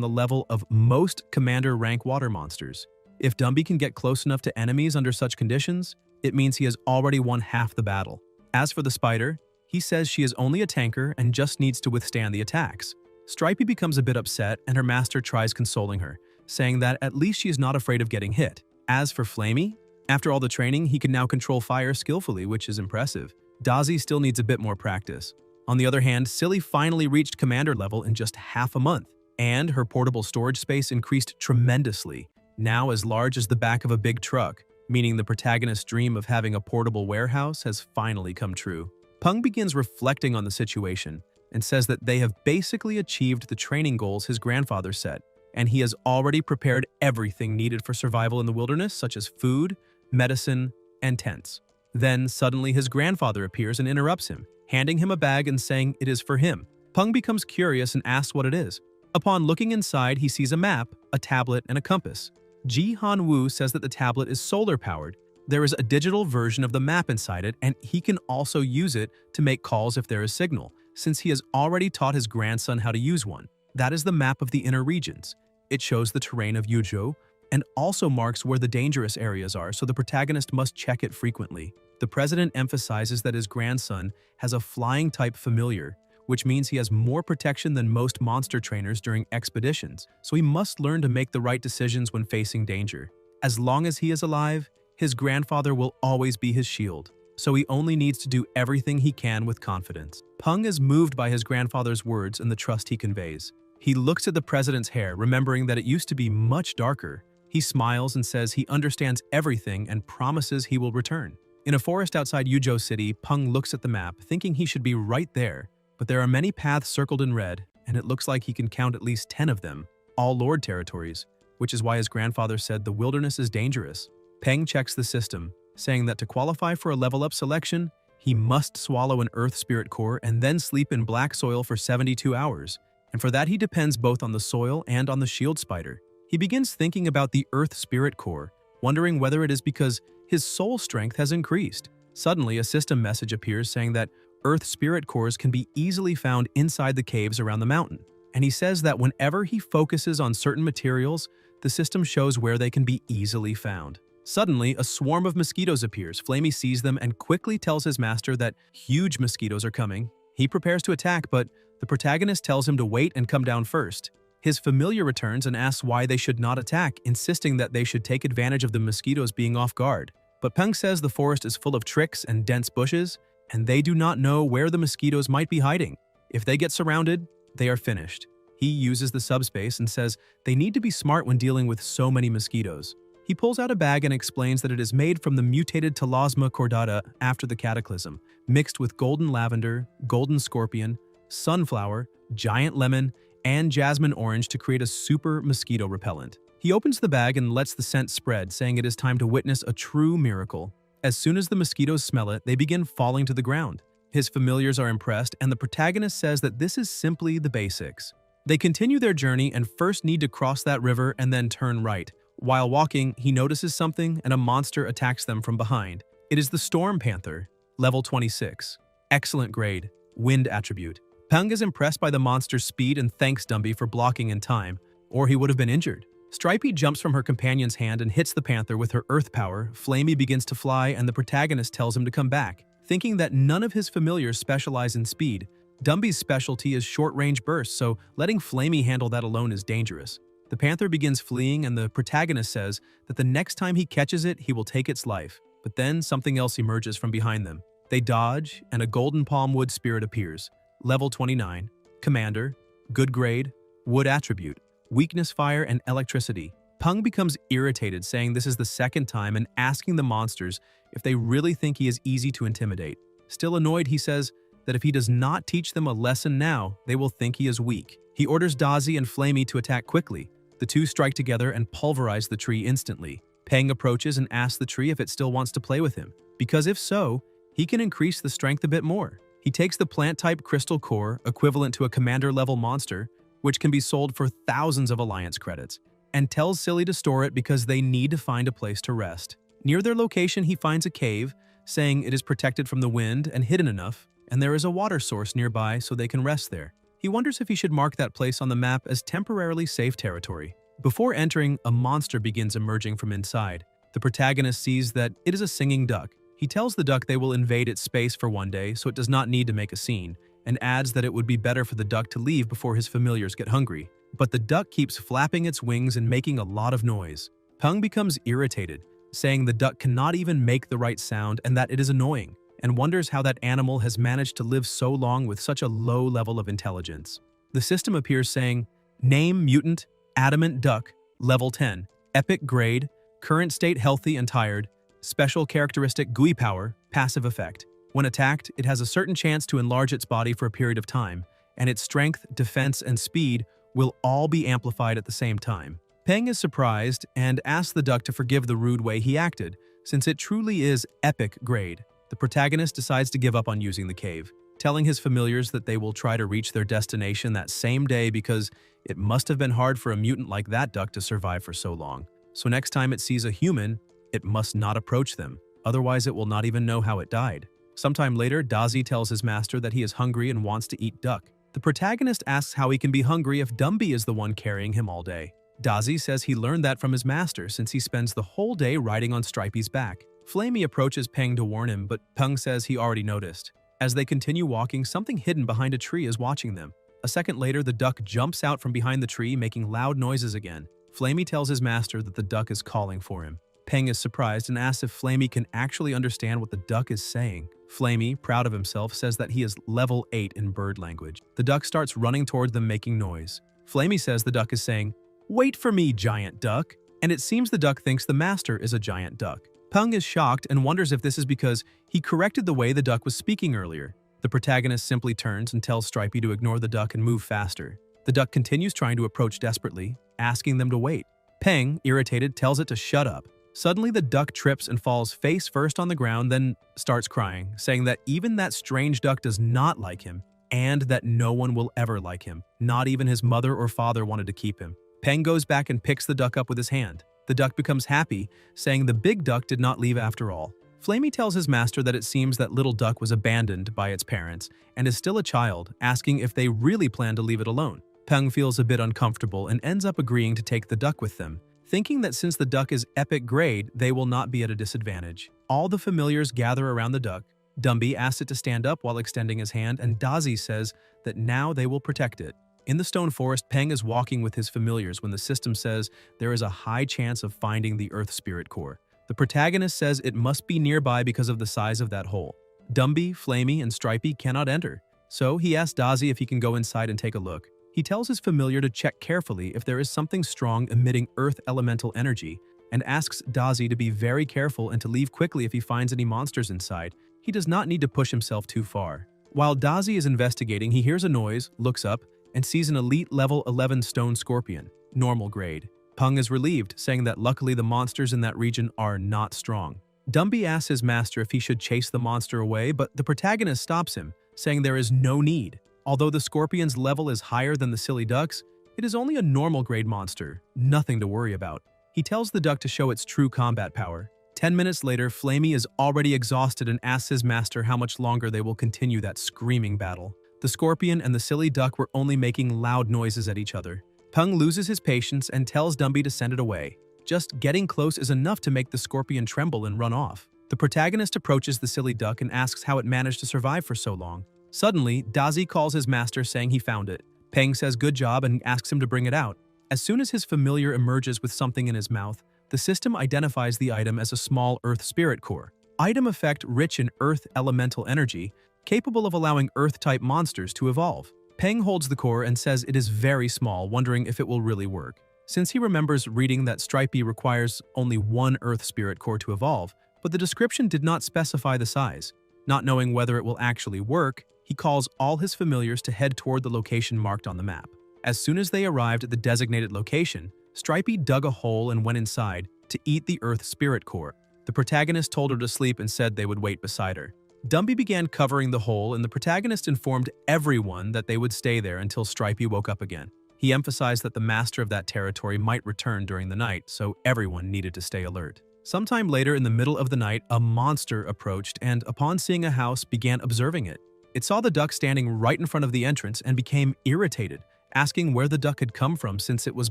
the level of most commander rank water monsters. If Dumby can get close enough to enemies under such conditions, it means he has already won half the battle. As for the spider, he says she is only a tanker and just needs to withstand the attacks. Stripey becomes a bit upset and her master tries consoling her, saying that at least she is not afraid of getting hit. As for Flamey, after all the training, he can now control fire skillfully, which is impressive. Dazzy still needs a bit more practice. On the other hand, Silly finally reached commander level in just half a month, and her portable storage space increased tremendously, now as large as the back of a big truck, meaning the protagonist's dream of having a portable warehouse has finally come true. Pung begins reflecting on the situation and says that they have basically achieved the training goals his grandfather set, and he has already prepared everything needed for survival in the wilderness, such as food, medicine, and tents. Then suddenly his grandfather appears and interrupts him, handing him a bag and saying it is for him. Pung becomes curious and asks what it is. Upon looking inside, he sees a map, a tablet, and a compass. Ji Han Woo says that the tablet is solar-powered. There is a digital version of the map inside it, and he can also use it to make calls if there is signal, since he has already taught his grandson how to use one. That is the map of the inner regions. It shows the terrain of Yuzhou, and also marks where the dangerous areas are, so the protagonist must check it frequently. The president emphasizes that his grandson has a flying-type familiar, which means he has more protection than most monster trainers during expeditions, so he must learn to make the right decisions when facing danger. As long as he is alive, his grandfather will always be his shield, so he only needs to do everything he can with confidence. Pung is moved by his grandfather's words and the trust he conveys. He looks at the president's hair, remembering that it used to be much darker. He smiles and says he understands everything and promises he will return. In a forest outside Yuzhou City, Pung looks at the map, thinking he should be right there, but there are many paths circled in red, and it looks like he can count at least 10 of them, all Lord territories, which is why his grandfather said the wilderness is dangerous. Peng checks the system, saying that to qualify for a level-up selection, he must swallow an Earth Spirit Core and then sleep in black soil for 72 hours, and for that he depends both on the soil and on the shield spider. He begins thinking about the Earth Spirit Core, wondering whether it is because his soul strength has increased. Suddenly, a system message appears saying that Earth Spirit Cores can be easily found inside the caves around the mountain, and he says that whenever he focuses on certain materials, the system shows where they can be easily found. Suddenly, a swarm of mosquitoes appears. Flamey sees them and quickly tells his master that huge mosquitoes are coming. He prepares to attack, but the protagonist tells him to wait and come down first. His familiar returns and asks why they should not attack, insisting that they should take advantage of the mosquitoes being off guard. But Peng says the forest is full of tricks and dense bushes, and they do not know where the mosquitoes might be hiding. If they get surrounded, they are finished. He uses the subspace and says they need to be smart when dealing with so many mosquitoes. He pulls out a bag and explains that it is made from the mutated Talisma cordata after the cataclysm, mixed with golden lavender, golden scorpion, sunflower, giant lemon, and jasmine orange to create a super mosquito repellent. He opens the bag and lets the scent spread, saying it is time to witness a true miracle. As soon as the mosquitoes smell it, they begin falling to the ground. His familiars are impressed, and the protagonist says that this is simply the basics. They continue their journey and first need to cross that river and then turn right. While walking, he notices something and a monster attacks them from behind. It is the Storm Panther, level 26. Excellent grade, wind attribute. Peng is impressed by the monster's speed and thanks Dumby for blocking in time, or he would have been injured. Stripey jumps from her companion's hand and hits the panther with her earth power. Flamey begins to fly and the protagonist tells him to come back. Thinking that none of his familiars specialize in speed, Dumby's specialty is short-range bursts, so letting Flamey handle that alone is dangerous. The panther begins fleeing and the protagonist says that the next time he catches it, he will take its life. But then something else emerges from behind them. They dodge and a golden palmwood spirit appears. Level 29, Commander, good grade, wood attribute, weakness fire and electricity. Peng becomes irritated, saying this is the second time and asking the monsters if they really think he is easy to intimidate. Still annoyed, he says that if he does not teach them a lesson now, they will think he is weak. He orders Dazi and Flamey to attack quickly. The two strike together and pulverize the tree instantly. Peng approaches and asks the tree if it still wants to play with him, because if so, he can increase the strength a bit more. He takes the plant-type crystal core, equivalent to a commander-level monster, which can be sold for thousands of alliance credits, and tells Silly to store it because they need to find a place to rest. Near their location, he finds a cave, saying it is protected from the wind and hidden enough, and there is a water source nearby so they can rest there. He wonders if he should mark that place on the map as temporarily safe territory. Before entering, a monster begins emerging from inside. The protagonist sees that it is a singing duck. He tells the duck they will invade its space for one day so it does not need to make a scene, and adds that it would be better for the duck to leave before his familiars get hungry. But the duck keeps flapping its wings and making a lot of noise. Peng becomes irritated, saying the duck cannot even make the right sound and that it is annoying, and wonders how that animal has managed to live so long with such a low level of intelligence. The system appears saying, Name Mutant, Adamant Duck, Level 10, Epic Grade, Current State Healthy and Tired, Special Characteristic GUI Power, Passive Effect. When attacked, it has a certain chance to enlarge its body for a period of time, and its strength, defense, and speed will all be amplified at the same time. Peng is surprised and asks the duck to forgive the rude way he acted, since it truly is epic grade. The protagonist decides to give up on using the cave, telling his familiars that they will try to reach their destination that same day because it must have been hard for a mutant like that duck to survive for so long. So next time it sees a human, it must not approach them, otherwise it will not even know how it died. Sometime later, Dazi tells his master that he is hungry and wants to eat duck. The protagonist asks how he can be hungry if Dumby is the one carrying him all day. Dazi says he learned that from his master since he spends the whole day riding on Stripey's back. Flamey approaches Peng to warn him, but Peng says he already noticed. As they continue walking, something hidden behind a tree is watching them. A second later, the duck jumps out from behind the tree, making loud noises again. Flamey tells his master that the duck is calling for him. Peng is surprised and asks if Flamey can actually understand what the duck is saying. Flamey, proud of himself, says that he is level 8 in bird language. The duck starts running toward them, making noise. Flamey says the duck is saying, "Wait for me, giant duck," and it seems the duck thinks the master is a giant duck. Peng is shocked and wonders if this is because he corrected the way the duck was speaking earlier. The protagonist simply turns and tells Stripey to ignore the duck and move faster. The duck continues trying to approach desperately, asking them to wait. Peng, irritated, tells it to shut up. Suddenly, the duck trips and falls face first on the ground, then starts crying, saying that even that strange duck does not like him, and that no one will ever like him. Not even his mother or father wanted to keep him. Peng goes back and picks the duck up with his hand. The duck becomes happy, saying the big duck did not leave after all. Flamey tells his master that it seems that little duck was abandoned by its parents and is still a child, asking if they really plan to leave it alone. Peng feels a bit uncomfortable and ends up agreeing to take the duck with them, thinking that since the duck is epic grade, they will not be at a disadvantage. All the familiars gather around the duck. Dumby asks it to stand up while extending his hand, and Dazi says that now they will protect it. In the stone forest, Peng is walking with his familiars when the system says there is a high chance of finding the Earth Spirit Core. The protagonist says it must be nearby because of the size of that hole. Dumby, Flamey, and Stripey cannot enter, so he asks Dazi if he can go inside and take a look. He tells his familiar to check carefully if there is something strong emitting earth elemental energy, and asks Dazi to be very careful and to leave quickly if he finds any monsters inside. He does not need to push himself too far. While Dazi is investigating, he hears a noise, looks up, and sees an elite level 11 stone scorpion, normal grade. Peng is relieved, saying that luckily the monsters in that region are not strong. Dumby asks his master if he should chase the monster away, but the protagonist stops him, saying there is no need. Although the scorpion's level is higher than the silly duck's, it is only a normal grade monster, nothing to worry about. He tells the duck to show its true combat power. 10 minutes later, Flamey is already exhausted and asks his master how much longer they will continue that screaming battle. The scorpion and the silly duck were only making loud noises at each other. Peng loses his patience and tells Dumby to send it away. Just getting close is enough to make the scorpion tremble and run off. The protagonist approaches the silly duck and asks how it managed to survive for so long. Suddenly, Dazi calls his master saying he found it. Peng says good job and asks him to bring it out. As soon as his familiar emerges with something in his mouth, the system identifies the item as a small Earth Spirit Core. Item effect rich in Earth elemental energy, capable of allowing Earth-type monsters to evolve. Peng holds the core and says it is very small, wondering if it will really work. since he remembers reading that Stripey requires only one Earth Spirit Core to evolve, but the description did not specify the size. Not knowing whether it will actually work, he calls all his familiars to head toward the location marked on the map. As soon as they arrived at the designated location, Stripey dug a hole and went inside to eat the Earth Spirit Core. The protagonist told her to sleep and said they would wait beside her. Dumby began covering the hole, and the protagonist informed everyone that they would stay there until Stripey woke up again. He emphasized that the master of that territory might return during the night, so everyone needed to stay alert. Sometime later in the middle of the night, a monster approached and, upon seeing a house, began observing it. It saw the duck standing right in front of the entrance and became irritated, asking where the duck had come from since it was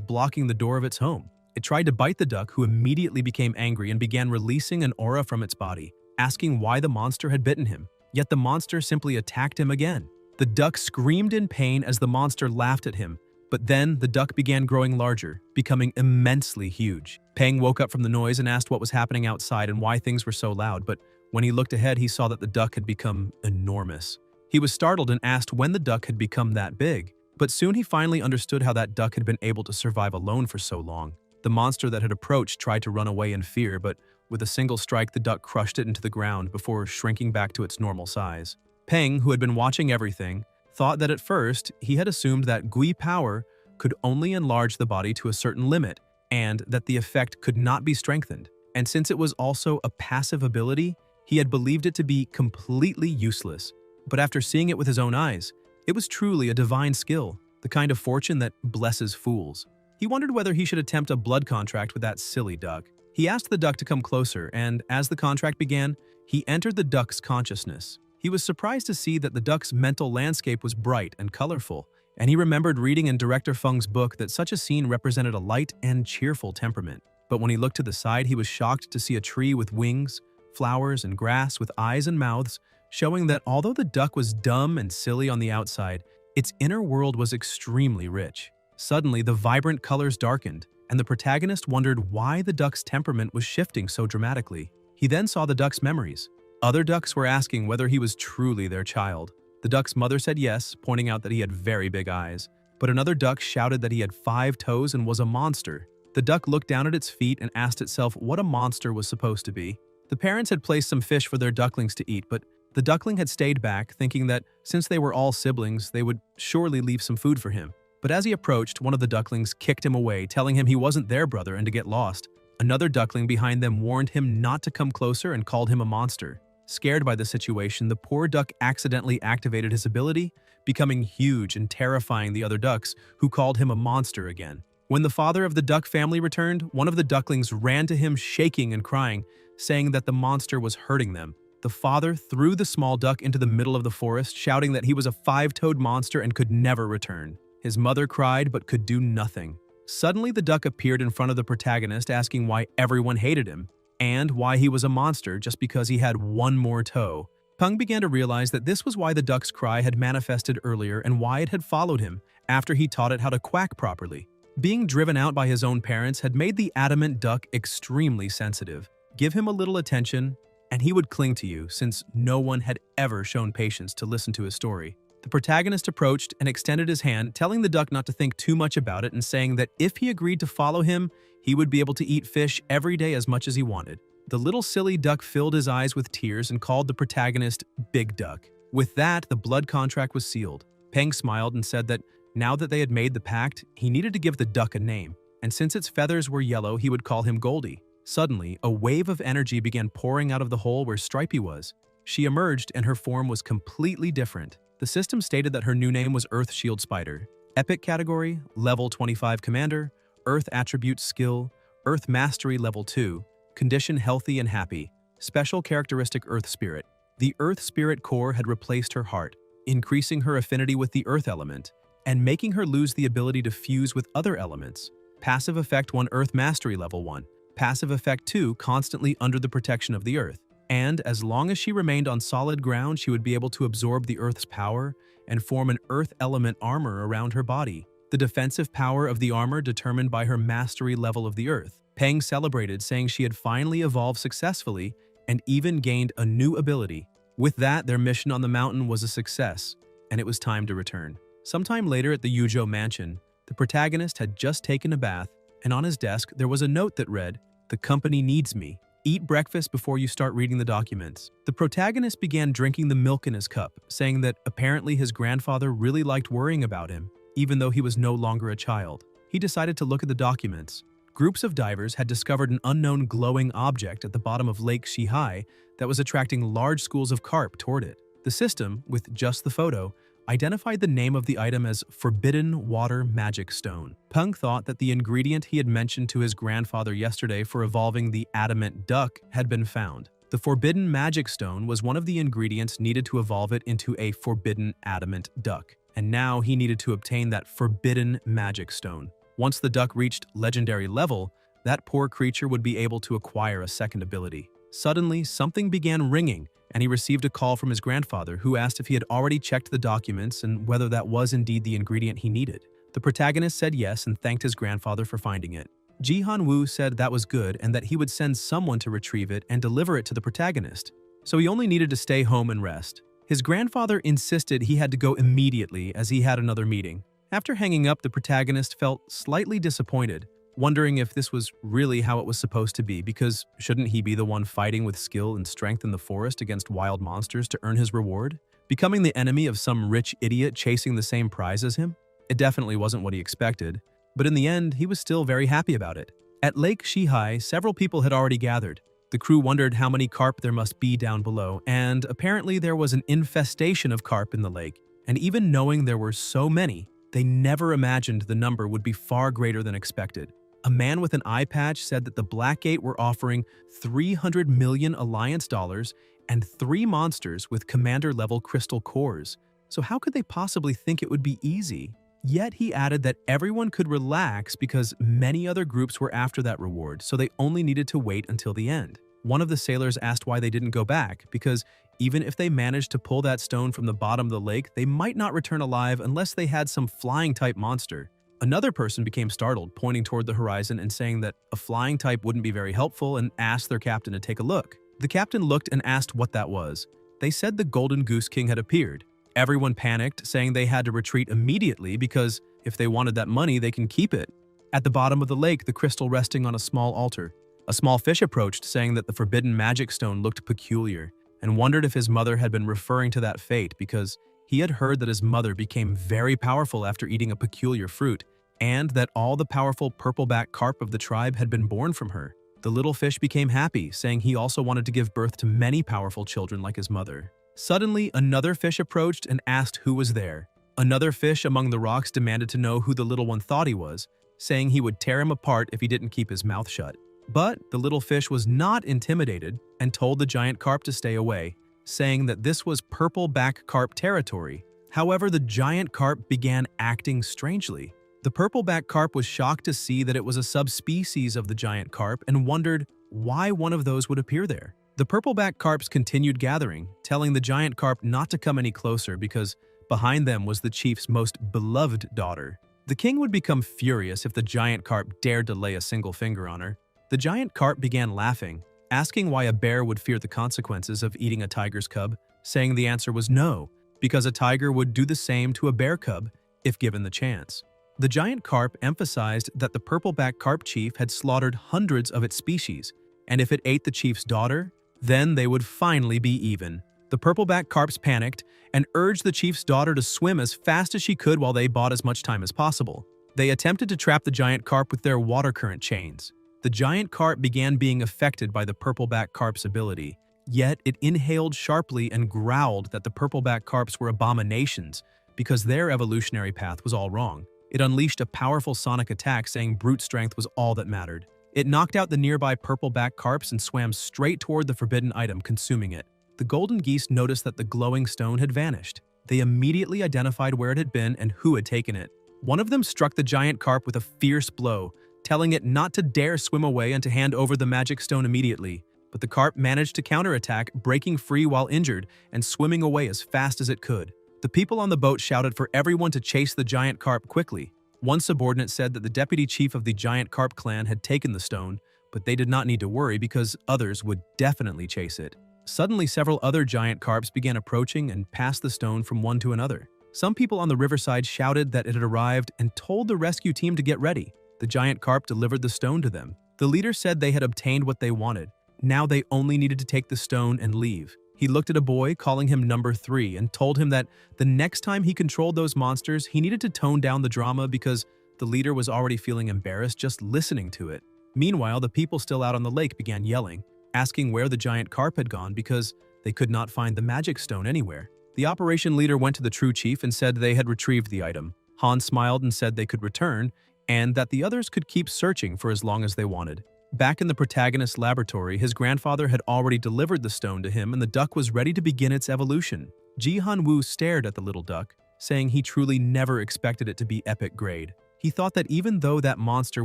blocking the door of its home. It tried to bite the duck, who immediately became angry and began releasing an aura from its body, asking why the monster had bitten him. Yet the monster simply attacked him again. The duck screamed in pain as the monster laughed at him, but then the duck began growing larger, becoming immensely huge. Peng woke up from the noise and asked what was happening outside and why things were so loud, but when he looked ahead, he saw that the duck had become enormous. He was startled and asked when the duck had become that big, but soon he finally understood how that duck had been able to survive alone for so long. The monster that had approached tried to run away in fear, but with a single strike, the duck crushed it into the ground before shrinking back to its normal size. Peng, who had been watching everything, thought that at first he had assumed that Gui power could only enlarge the body to a certain limit and that the effect could not be strengthened. And since it was also a passive ability, he had believed it to be completely useless. But after seeing it with his own eyes, it was truly a divine skill, the kind of fortune that blesses fools. He wondered whether he should attempt a blood contract with that silly duck. He asked the duck to come closer, and as the contract began, he entered the duck's consciousness. He was surprised to see that the duck's mental landscape was bright and colorful, and he remembered reading in Director Feng's book that such a scene represented a light and cheerful temperament. But when he looked to the side, he was shocked to see a tree with wings, flowers, and grass with eyes and mouths, showing that although the duck was dumb and silly on the outside, its inner world was extremely rich. Suddenly, the vibrant colors darkened, and the protagonist wondered why the duck's temperament was shifting so dramatically. He then saw the duck's memories. Other ducks were asking whether he was truly their child. The duck's mother said yes, pointing out that he had very big eyes. But another duck shouted that he had 5 toes and was a monster. The duck looked down at its feet and asked itself what a monster was supposed to be. The parents had placed some fish for their ducklings to eat, but the duckling had stayed back, thinking that since they were all siblings, they would surely leave some food for him. But as he approached, one of the ducklings kicked him away, telling him he wasn't their brother and to get lost. Another duckling behind them warned him not to come closer and called him a monster. Scared by the situation, the poor duck accidentally activated his ability, becoming huge and terrifying the other ducks, who called him a monster again. When the father of the duck family returned, one of the ducklings ran to him shaking and crying, saying that the monster was hurting them. The father threw the small duck into the middle of the forest, shouting that he was a 5-toed monster and could never return. His mother cried but could do nothing. Suddenly, the duck appeared in front of the protagonist, asking why everyone hated him, and why he was a monster just because he had one more toe. Peng began to realize that this was why the duck's cry had manifested earlier and why it had followed him after he taught it how to quack properly. Being driven out by his own parents had made the adamant duck extremely sensitive. Give him a little attention, and he would cling to you, since no one had ever shown patience to listen to his story. The protagonist approached and extended his hand, telling the duck not to think too much about it and saying that if he agreed to follow him, he would be able to eat fish every day as much as he wanted. The little silly duck filled his eyes with tears and called the protagonist Big Duck. With that, the blood contract was sealed. Peng smiled and said that now that they had made the pact, he needed to give the duck a name, and since its feathers were yellow, he would call him Goldie. Suddenly, a wave of energy began pouring out of the hole where Stripey was. She emerged and her form was completely different. The system stated that her new name was Earth Shield Spider. Epic category, Level 25 Commander. Earth Attribute Skill, Earth Mastery Level 2. Condition Healthy and Happy. Special characteristic Earth Spirit. The Earth Spirit Core had replaced her heart, increasing her affinity with the Earth element, and making her lose the ability to fuse with other elements. Passive Effect 1 Earth Mastery Level 1. Passive Effect 2 Constantly under the protection of the Earth. And as long as she remained on solid ground, she would be able to absorb the Earth's power and form an Earth element armor around her body. The defensive power of the armor determined by her mastery level of the Earth. Peng celebrated, saying she had finally evolved successfully and even gained a new ability. With that, their mission on the mountain was a success, and it was time to return. Sometime later at the Yuzhou mansion, the protagonist had just taken a bath and on his desk there was a note that read, "The company needs me. Eat breakfast before you start reading the documents." The protagonist began drinking the milk in his cup, saying that apparently his grandfather really liked worrying about him, even though he was no longer a child. He decided to look at the documents. Groups of divers had discovered an unknown glowing object at the bottom of Lake Shihai that was attracting large schools of carp toward it. The system, with just the photo, identified the name of the item as Forbidden Water Magic Stone. Peng thought that the ingredient he had mentioned to his grandfather yesterday for evolving the adamant duck had been found. The Forbidden Magic Stone was one of the ingredients needed to evolve it into a Forbidden Adamant Duck, and now he needed to obtain that Forbidden Magic Stone. Once the duck reached legendary level, that poor creature would be able to acquire a second ability. Suddenly, something began ringing, and he received a call from his grandfather, who asked if he had already checked the documents and whether that was indeed the ingredient he needed. The protagonist said yes and thanked his grandfather for finding it. Ji Han-woo said that was good and that he would send someone to retrieve it and deliver it to the protagonist, so he only needed to stay home and rest. His grandfather insisted he had to go immediately as he had another meeting. After hanging up, the protagonist felt slightly disappointed, wondering if this was really how it was supposed to be, because shouldn't he be the one fighting with skill and strength in the forest against wild monsters to earn his reward? Becoming the enemy of some rich idiot chasing the same prize as him? It definitely wasn't what he expected, but in the end, he was still very happy about it. At Lake Shihai, several people had already gathered. The crew wondered how many carp there must be down below, and apparently there was an infestation of carp in the lake, and even knowing there were so many, they never imagined the number would be far greater than expected. A man with an eye patch said that the Blackgate were offering 300 million Alliance dollars and 3 monsters with commander-level crystal cores. So how could they possibly think it would be easy? Yet he added that everyone could relax because many other groups were after that reward, so they only needed to wait until the end. One of the sailors asked why they didn't go back, because even if they managed to pull that stone from the bottom of the lake, they might not return alive unless they had some flying-type monster. Another person became startled, pointing toward the horizon and saying that a flying type wouldn't be very helpful, and asked their captain to take a look. The captain looked and asked what that was. They said the Golden Goose King had appeared. Everyone panicked, saying they had to retreat immediately because if they wanted that money, they can keep it. At the bottom of the lake, the crystal resting on a small altar. A small fish approached, saying that the Forbidden Magic Stone looked peculiar, and wondered if his mother had been referring to that fate because he had heard that his mother became very powerful after eating a peculiar fruit, and that all the powerful purple-back carp of the tribe had been born from her. The little fish became happy, saying he also wanted to give birth to many powerful children like his mother. Suddenly, another fish approached and asked who was there. Another fish among the rocks demanded to know who the little one thought he was, saying he would tear him apart if he didn't keep his mouth shut. But the little fish was not intimidated and told the giant carp to stay away, saying that this was purple-back carp territory. However, the giant carp began acting strangely. The purple-back carp was shocked to see that it was a subspecies of the giant carp and wondered why one of those would appear there. The purple-back carps continued gathering, telling the giant carp not to come any closer because behind them was the chief's most beloved daughter. The king would become furious if the giant carp dared to lay a single finger on her. The giant carp began laughing, asking why a bear would fear the consequences of eating a tiger's cub, saying the answer was no, because a tiger would do the same to a bear cub if given the chance. The giant carp emphasized that the purple-back carp chief had slaughtered hundreds of its species, and if it ate the chief's daughter, then they would finally be even. The purple-back carps panicked and urged the chief's daughter to swim as fast as she could while they bought as much time as possible. They attempted to trap the giant carp with their water current chains. The giant carp began being affected by the purple-back carp's ability, yet it inhaled sharply and growled that the purple-back carps were abominations because their evolutionary path was all wrong. It unleashed a powerful sonic attack, saying brute strength was all that mattered. It knocked out the nearby purple-back carps and swam straight toward the forbidden item, consuming it. The golden geese noticed that the glowing stone had vanished. They immediately identified where it had been and who had taken it. One of them struck the giant carp with a fierce blow, telling it not to dare swim away and to hand over the magic stone immediately. But the carp managed to counterattack, breaking free while injured and swimming away as fast as it could. The people on the boat shouted for everyone to chase the giant carp quickly. One subordinate said that the deputy chief of the giant carp clan had taken the stone, but they did not need to worry because others would definitely chase it. Suddenly, several other giant carps began approaching and passed the stone from one to another. Some people on the riverside shouted that it had arrived and told the rescue team to get ready. The giant carp delivered the stone to them. The leader said they had obtained what they wanted. Now they only needed to take the stone and leave. He looked at a boy, calling him number 3, and told him that the next time he controlled those monsters, he needed to tone down the drama because the leader was already feeling embarrassed just listening to it. Meanwhile, the people still out on the lake began yelling, asking where the giant carp had gone because they could not find the magic stone anywhere. The operation leader went to the true chief and said they had retrieved the item. Han smiled and said they could return, and that the others could keep searching for as long as they wanted. Back in the protagonist's laboratory, his grandfather had already delivered the stone to him and the duck was ready to begin its evolution. Ji Han-woo stared at the little duck, saying he truly never expected it to be epic grade. He thought that even though that monster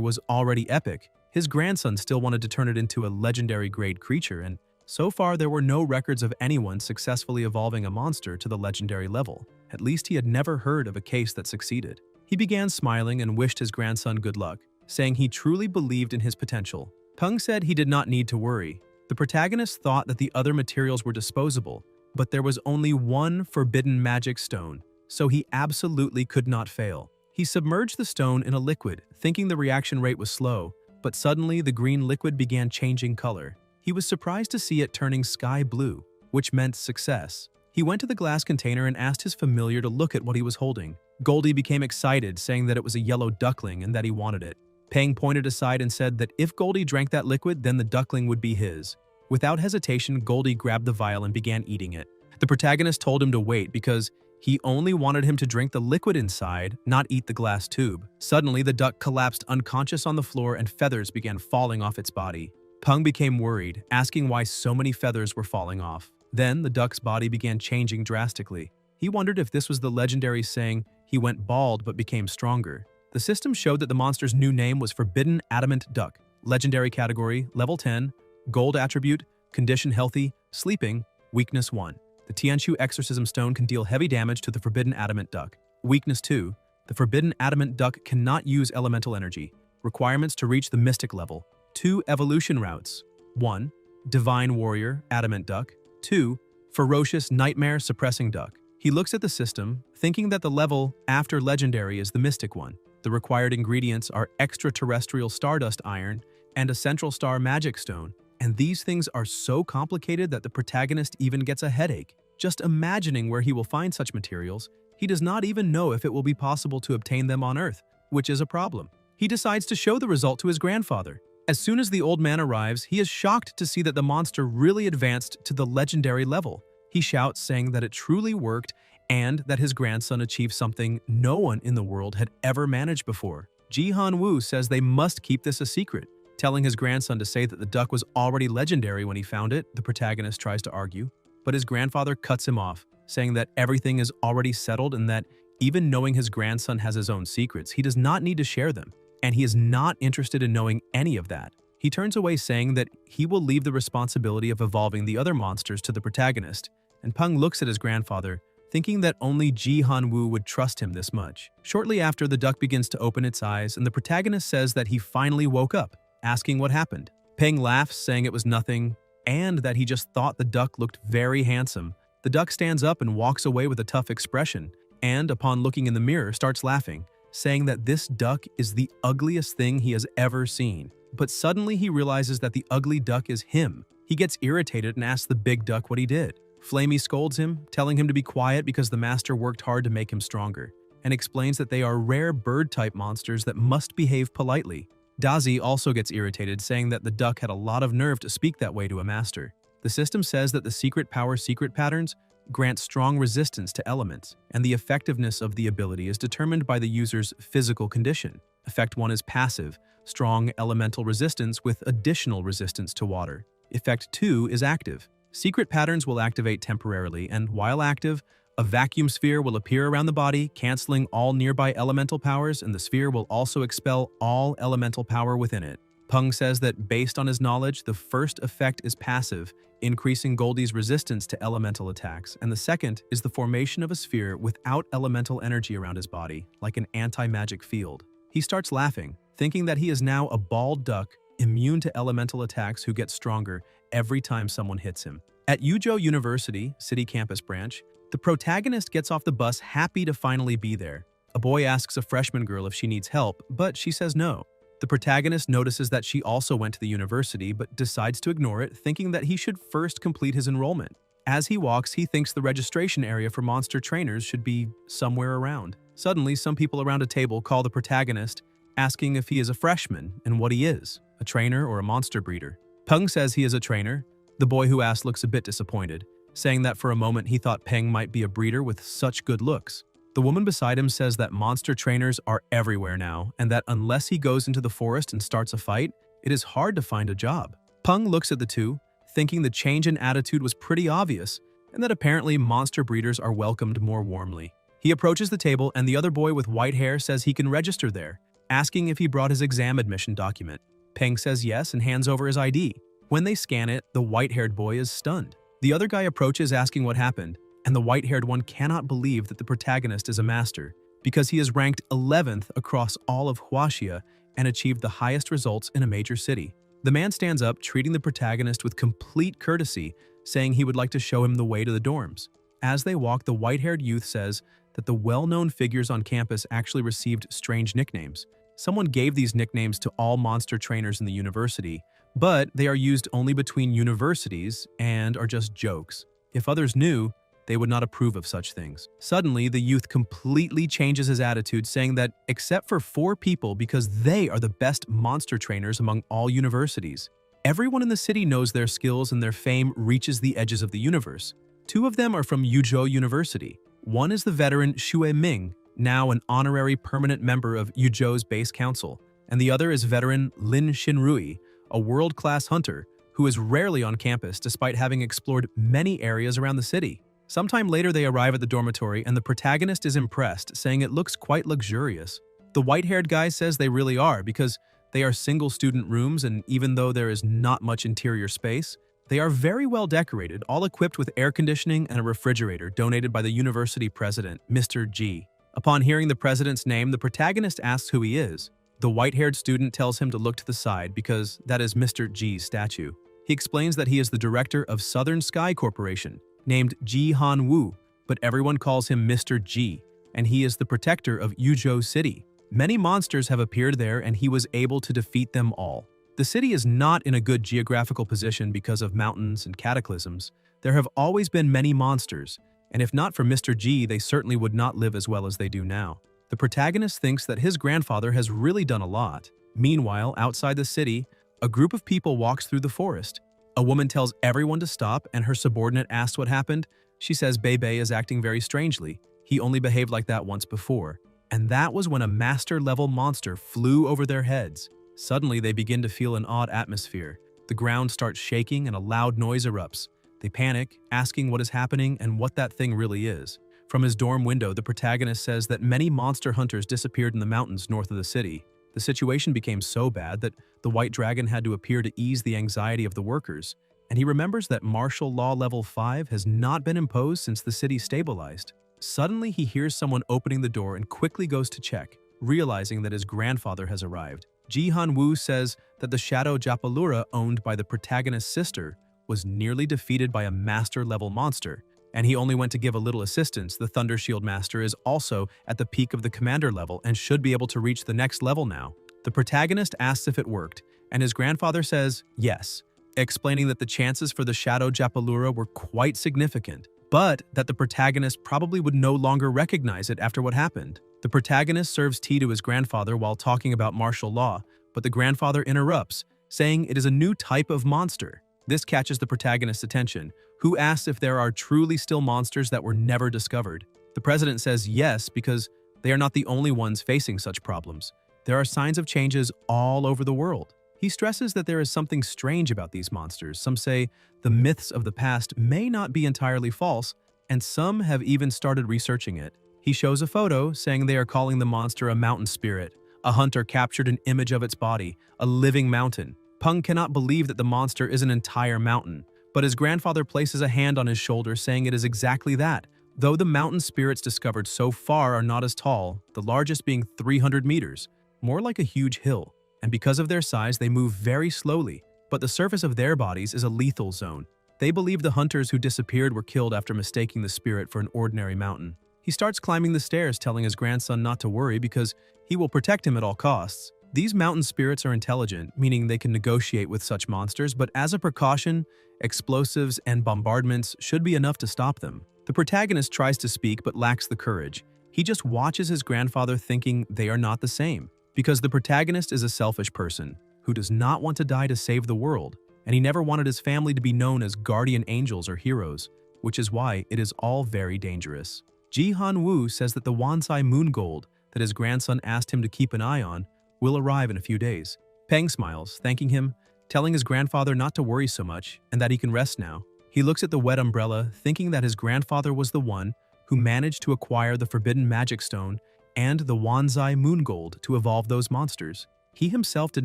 was already epic, his grandson still wanted to turn it into a legendary grade creature, and so far there were no records of anyone successfully evolving a monster to the legendary level. At least he had never heard of a case that succeeded. He began smiling and wished his grandson good luck, saying he truly believed in his potential. Peng said he did not need to worry. The protagonist thought that the other materials were disposable, but there was only one forbidden magic stone, so he absolutely could not fail. He submerged the stone in a liquid, thinking the reaction rate was slow, but suddenly the green liquid began changing color. He was surprised to see it turning sky blue, which meant success. He went to the glass container and asked his familiar to look at what he was holding. Goldie became excited, saying that it was a yellow duckling and that he wanted it. Peng pointed aside and said that if Goldie drank that liquid, then the duckling would be his. Without hesitation, Goldie grabbed the vial and began eating it. The protagonist told him to wait because he only wanted him to drink the liquid inside, not eat the glass tube. Suddenly, the duck collapsed unconscious on the floor and feathers began falling off its body. Peng became worried, asking why so many feathers were falling off. Then, the duck's body began changing drastically. He wondered if this was the legendary saying, "He went bald but became stronger." The system showed that the monster's new name was Forbidden Adamant Duck. Legendary category, level 10, gold attribute, condition healthy, sleeping, weakness 1. The Tianshu Exorcism Stone can deal heavy damage to the Forbidden Adamant Duck. Weakness 2. The Forbidden Adamant Duck cannot use elemental energy. Requirements to reach the Mystic level. 2 evolution routes. 1. Divine Warrior, Adamant Duck. 2. Ferocious Nightmare Suppressing Duck. He looks at the system, thinking that the level after Legendary is the Mystic one. The required ingredients are extraterrestrial stardust iron and a central star magic stone, and these things are so complicated that the protagonist even gets a headache. Just imagining where he will find such materials, he does not even know if it will be possible to obtain them on Earth, which is a problem. He decides to show the result to his grandfather. As soon as the old man arrives, he is shocked to see that the monster really advanced to the legendary level. He shouts, saying that it truly worked and that his grandson achieved something no one in the world had ever managed before. Ji Han-woo says they must keep this a secret. Telling his grandson to say that the duck was already legendary when he found it, the protagonist tries to argue, but his grandfather cuts him off, saying that everything is already settled and that even knowing his grandson has his own secrets, he does not need to share them, and he is not interested in knowing any of that. He turns away, saying that he will leave the responsibility of evolving the other monsters to the protagonist, and Peng looks at his grandfather, thinking that only Ji Han-woo would trust him this much. Shortly after, the duck begins to open its eyes, and the protagonist says that he finally woke up, asking what happened. Peng laughs, saying it was nothing, and that he just thought the duck looked very handsome. The duck stands up and walks away with a tough expression, and upon looking in the mirror, starts laughing, saying that this duck is the ugliest thing he has ever seen. But suddenly he realizes that the ugly duck is him. He gets irritated and asks the big duck what he did. Flamey scolds him, telling him to be quiet because the master worked hard to make him stronger, and explains that they are rare bird-type monsters that must behave politely. Dazi also gets irritated, saying that the duck had a lot of nerve to speak that way to a master. The system says that the secret power secret patterns grant strong resistance to elements, and the effectiveness of the ability is determined by the user's physical condition. Effect 1 is passive, strong elemental resistance with additional resistance to water. Effect 2 is active. Secret patterns will activate temporarily, and while active, a vacuum sphere will appear around the body, canceling all nearby elemental powers, and the sphere will also expel all elemental power within it. Peng says that based on his knowledge, the first effect is passive, increasing Goldie's resistance to elemental attacks, and the second is the formation of a sphere without elemental energy around his body, like an anti-magic field. He starts laughing, thinking that he is now a bald duck, immune to elemental attacks who get stronger every time someone hits him. At Yuzhou University, City Campus Branch, the protagonist gets off the bus happy to finally be there. A boy asks a freshman girl if she needs help, but she says no. The protagonist notices that she also went to the university but decides to ignore it, thinking that he should first complete his enrollment. As he walks, he thinks the registration area for monster trainers should be somewhere around. Suddenly, some people around a table call the protagonist, asking if he is a freshman and what he is, a trainer or a monster breeder. Peng says he is a trainer. The boy who asked looks a bit disappointed, saying that for a moment he thought Peng might be a breeder with such good looks. The woman beside him says that monster trainers are everywhere now, and that unless he goes into the forest and starts a fight, it is hard to find a job. Peng looks at the two, thinking the change in attitude was pretty obvious, and that apparently monster breeders are welcomed more warmly. He approaches the table, and the other boy with white hair says he can register there, asking if he brought his exam admission document. Peng says yes and hands over his ID. When they scan it, the white-haired boy is stunned. The other guy approaches asking what happened, and the white-haired one cannot believe that the protagonist is a master, because he is ranked 11th across all of Huaxia and achieved the highest results in a major city. The man stands up, treating the protagonist with complete courtesy, saying he would like to show him the way to the dorms. As they walk, the white-haired youth says that the well-known figures on campus actually received strange nicknames. Someone gave these nicknames to all monster trainers in the university, but they are used only between universities and are just jokes. If others knew, they would not approve of such things. Suddenly, the youth completely changes his attitude, saying that except for 4 people, because they are the best monster trainers among all universities. Everyone in the city knows their skills and their fame reaches the edges of the universe. 2 of them are from Yuzhou University. One is the veteran Xue Ming, now an honorary permanent member of Yuzhou's base council, and the other is veteran Lin Xinrui, a world-class hunter who is rarely on campus despite having explored many areas around the city. Sometime later, they arrive at the dormitory, and the protagonist is impressed, saying it looks quite luxurious. The white-haired guy says they really are, because they are single-student rooms, and even though there is not much interior space, they are very well decorated, all equipped with air conditioning and a refrigerator donated by the university president, Mr. G. Upon hearing the president's name, the protagonist asks who he is. The white-haired student tells him to look to the side because that is Mr. G's statue. He explains that he is the director of Southern Sky Corporation, named Ji Han Wu, but everyone calls him Mr. G, and he is the protector of Yuzhou City. Many monsters have appeared there, and he was able to defeat them all. The city is not in a good geographical position because of mountains and cataclysms. There have always been many monsters, and if not for Mr. G, they certainly would not live as well as they do now. The protagonist thinks that his grandfather has really done a lot. Meanwhile, outside the city, a group of people walks through the forest. A woman tells everyone to stop, and her subordinate asks what happened. She says Bei is acting very strangely. He only behaved like that once before. And that was when a master-level monster flew over their heads. Suddenly, they begin to feel an odd atmosphere. The ground starts shaking and a loud noise erupts. They panic, asking what is happening and what that thing really is. From his dorm window, the protagonist says that many monster hunters disappeared in the mountains north of the city. The situation became so bad that the White Dragon had to appear to ease the anxiety of the workers, and he remembers that martial law level 5 has not been imposed since the city stabilized. Suddenly, he hears someone opening the door and quickly goes to check, realizing that his grandfather has arrived. Ji Han Wu says that the Shadow Japalura owned by the protagonist's sister was nearly defeated by a master-level monster, and he only went to give a little assistance. The Thunder Shield Master is also at the peak of the commander level and should be able to reach the next level now. The protagonist asks if it worked, and his grandfather says yes, explaining that the chances for the Shadow Japalura were quite significant, but that the protagonist probably would no longer recognize it after what happened. The protagonist serves tea to his grandfather while talking about martial law, but the grandfather interrupts, saying it is a new type of monster. This catches the protagonist's attention, who asks if there are truly still monsters that were never discovered. The president says yes, because they are not the only ones facing such problems. There are signs of changes all over the world. He stresses that there is something strange about these monsters. Some say the myths of the past may not be entirely false, and some have even started researching it. He shows a photo, saying they are calling the monster a mountain spirit. A hunter captured an image of its body, a living mountain. Peng cannot believe that the monster is an entire mountain, but his grandfather places a hand on his shoulder, saying it is exactly that. Though the mountain spirits discovered so far are not as tall, the largest being 300 meters, more like a huge hill, and because of their size they move very slowly, but the surface of their bodies is a lethal zone. They believe the hunters who disappeared were killed after mistaking the spirit for an ordinary mountain. He starts climbing the stairs, telling his grandson not to worry because he will protect him at all costs. These mountain spirits are intelligent, meaning they can negotiate with such monsters, but as a precaution, explosives and bombardments should be enough to stop them. The protagonist tries to speak but lacks the courage. He just watches his grandfather thinking they are not the same, because the protagonist is a selfish person who does not want to die to save the world, and he never wanted his family to be known as guardian angels or heroes, which is why it is all very dangerous. Ji-Han-woo says that the Wansai moon gold that his grandson asked him to keep an eye on will arrive in a few days. Peng smiles, thanking him, telling his grandfather not to worry so much and that he can rest now. He looks at the wet umbrella, thinking that his grandfather was the one who managed to acquire the forbidden magic stone and the Wansai moon gold to evolve those monsters. He himself did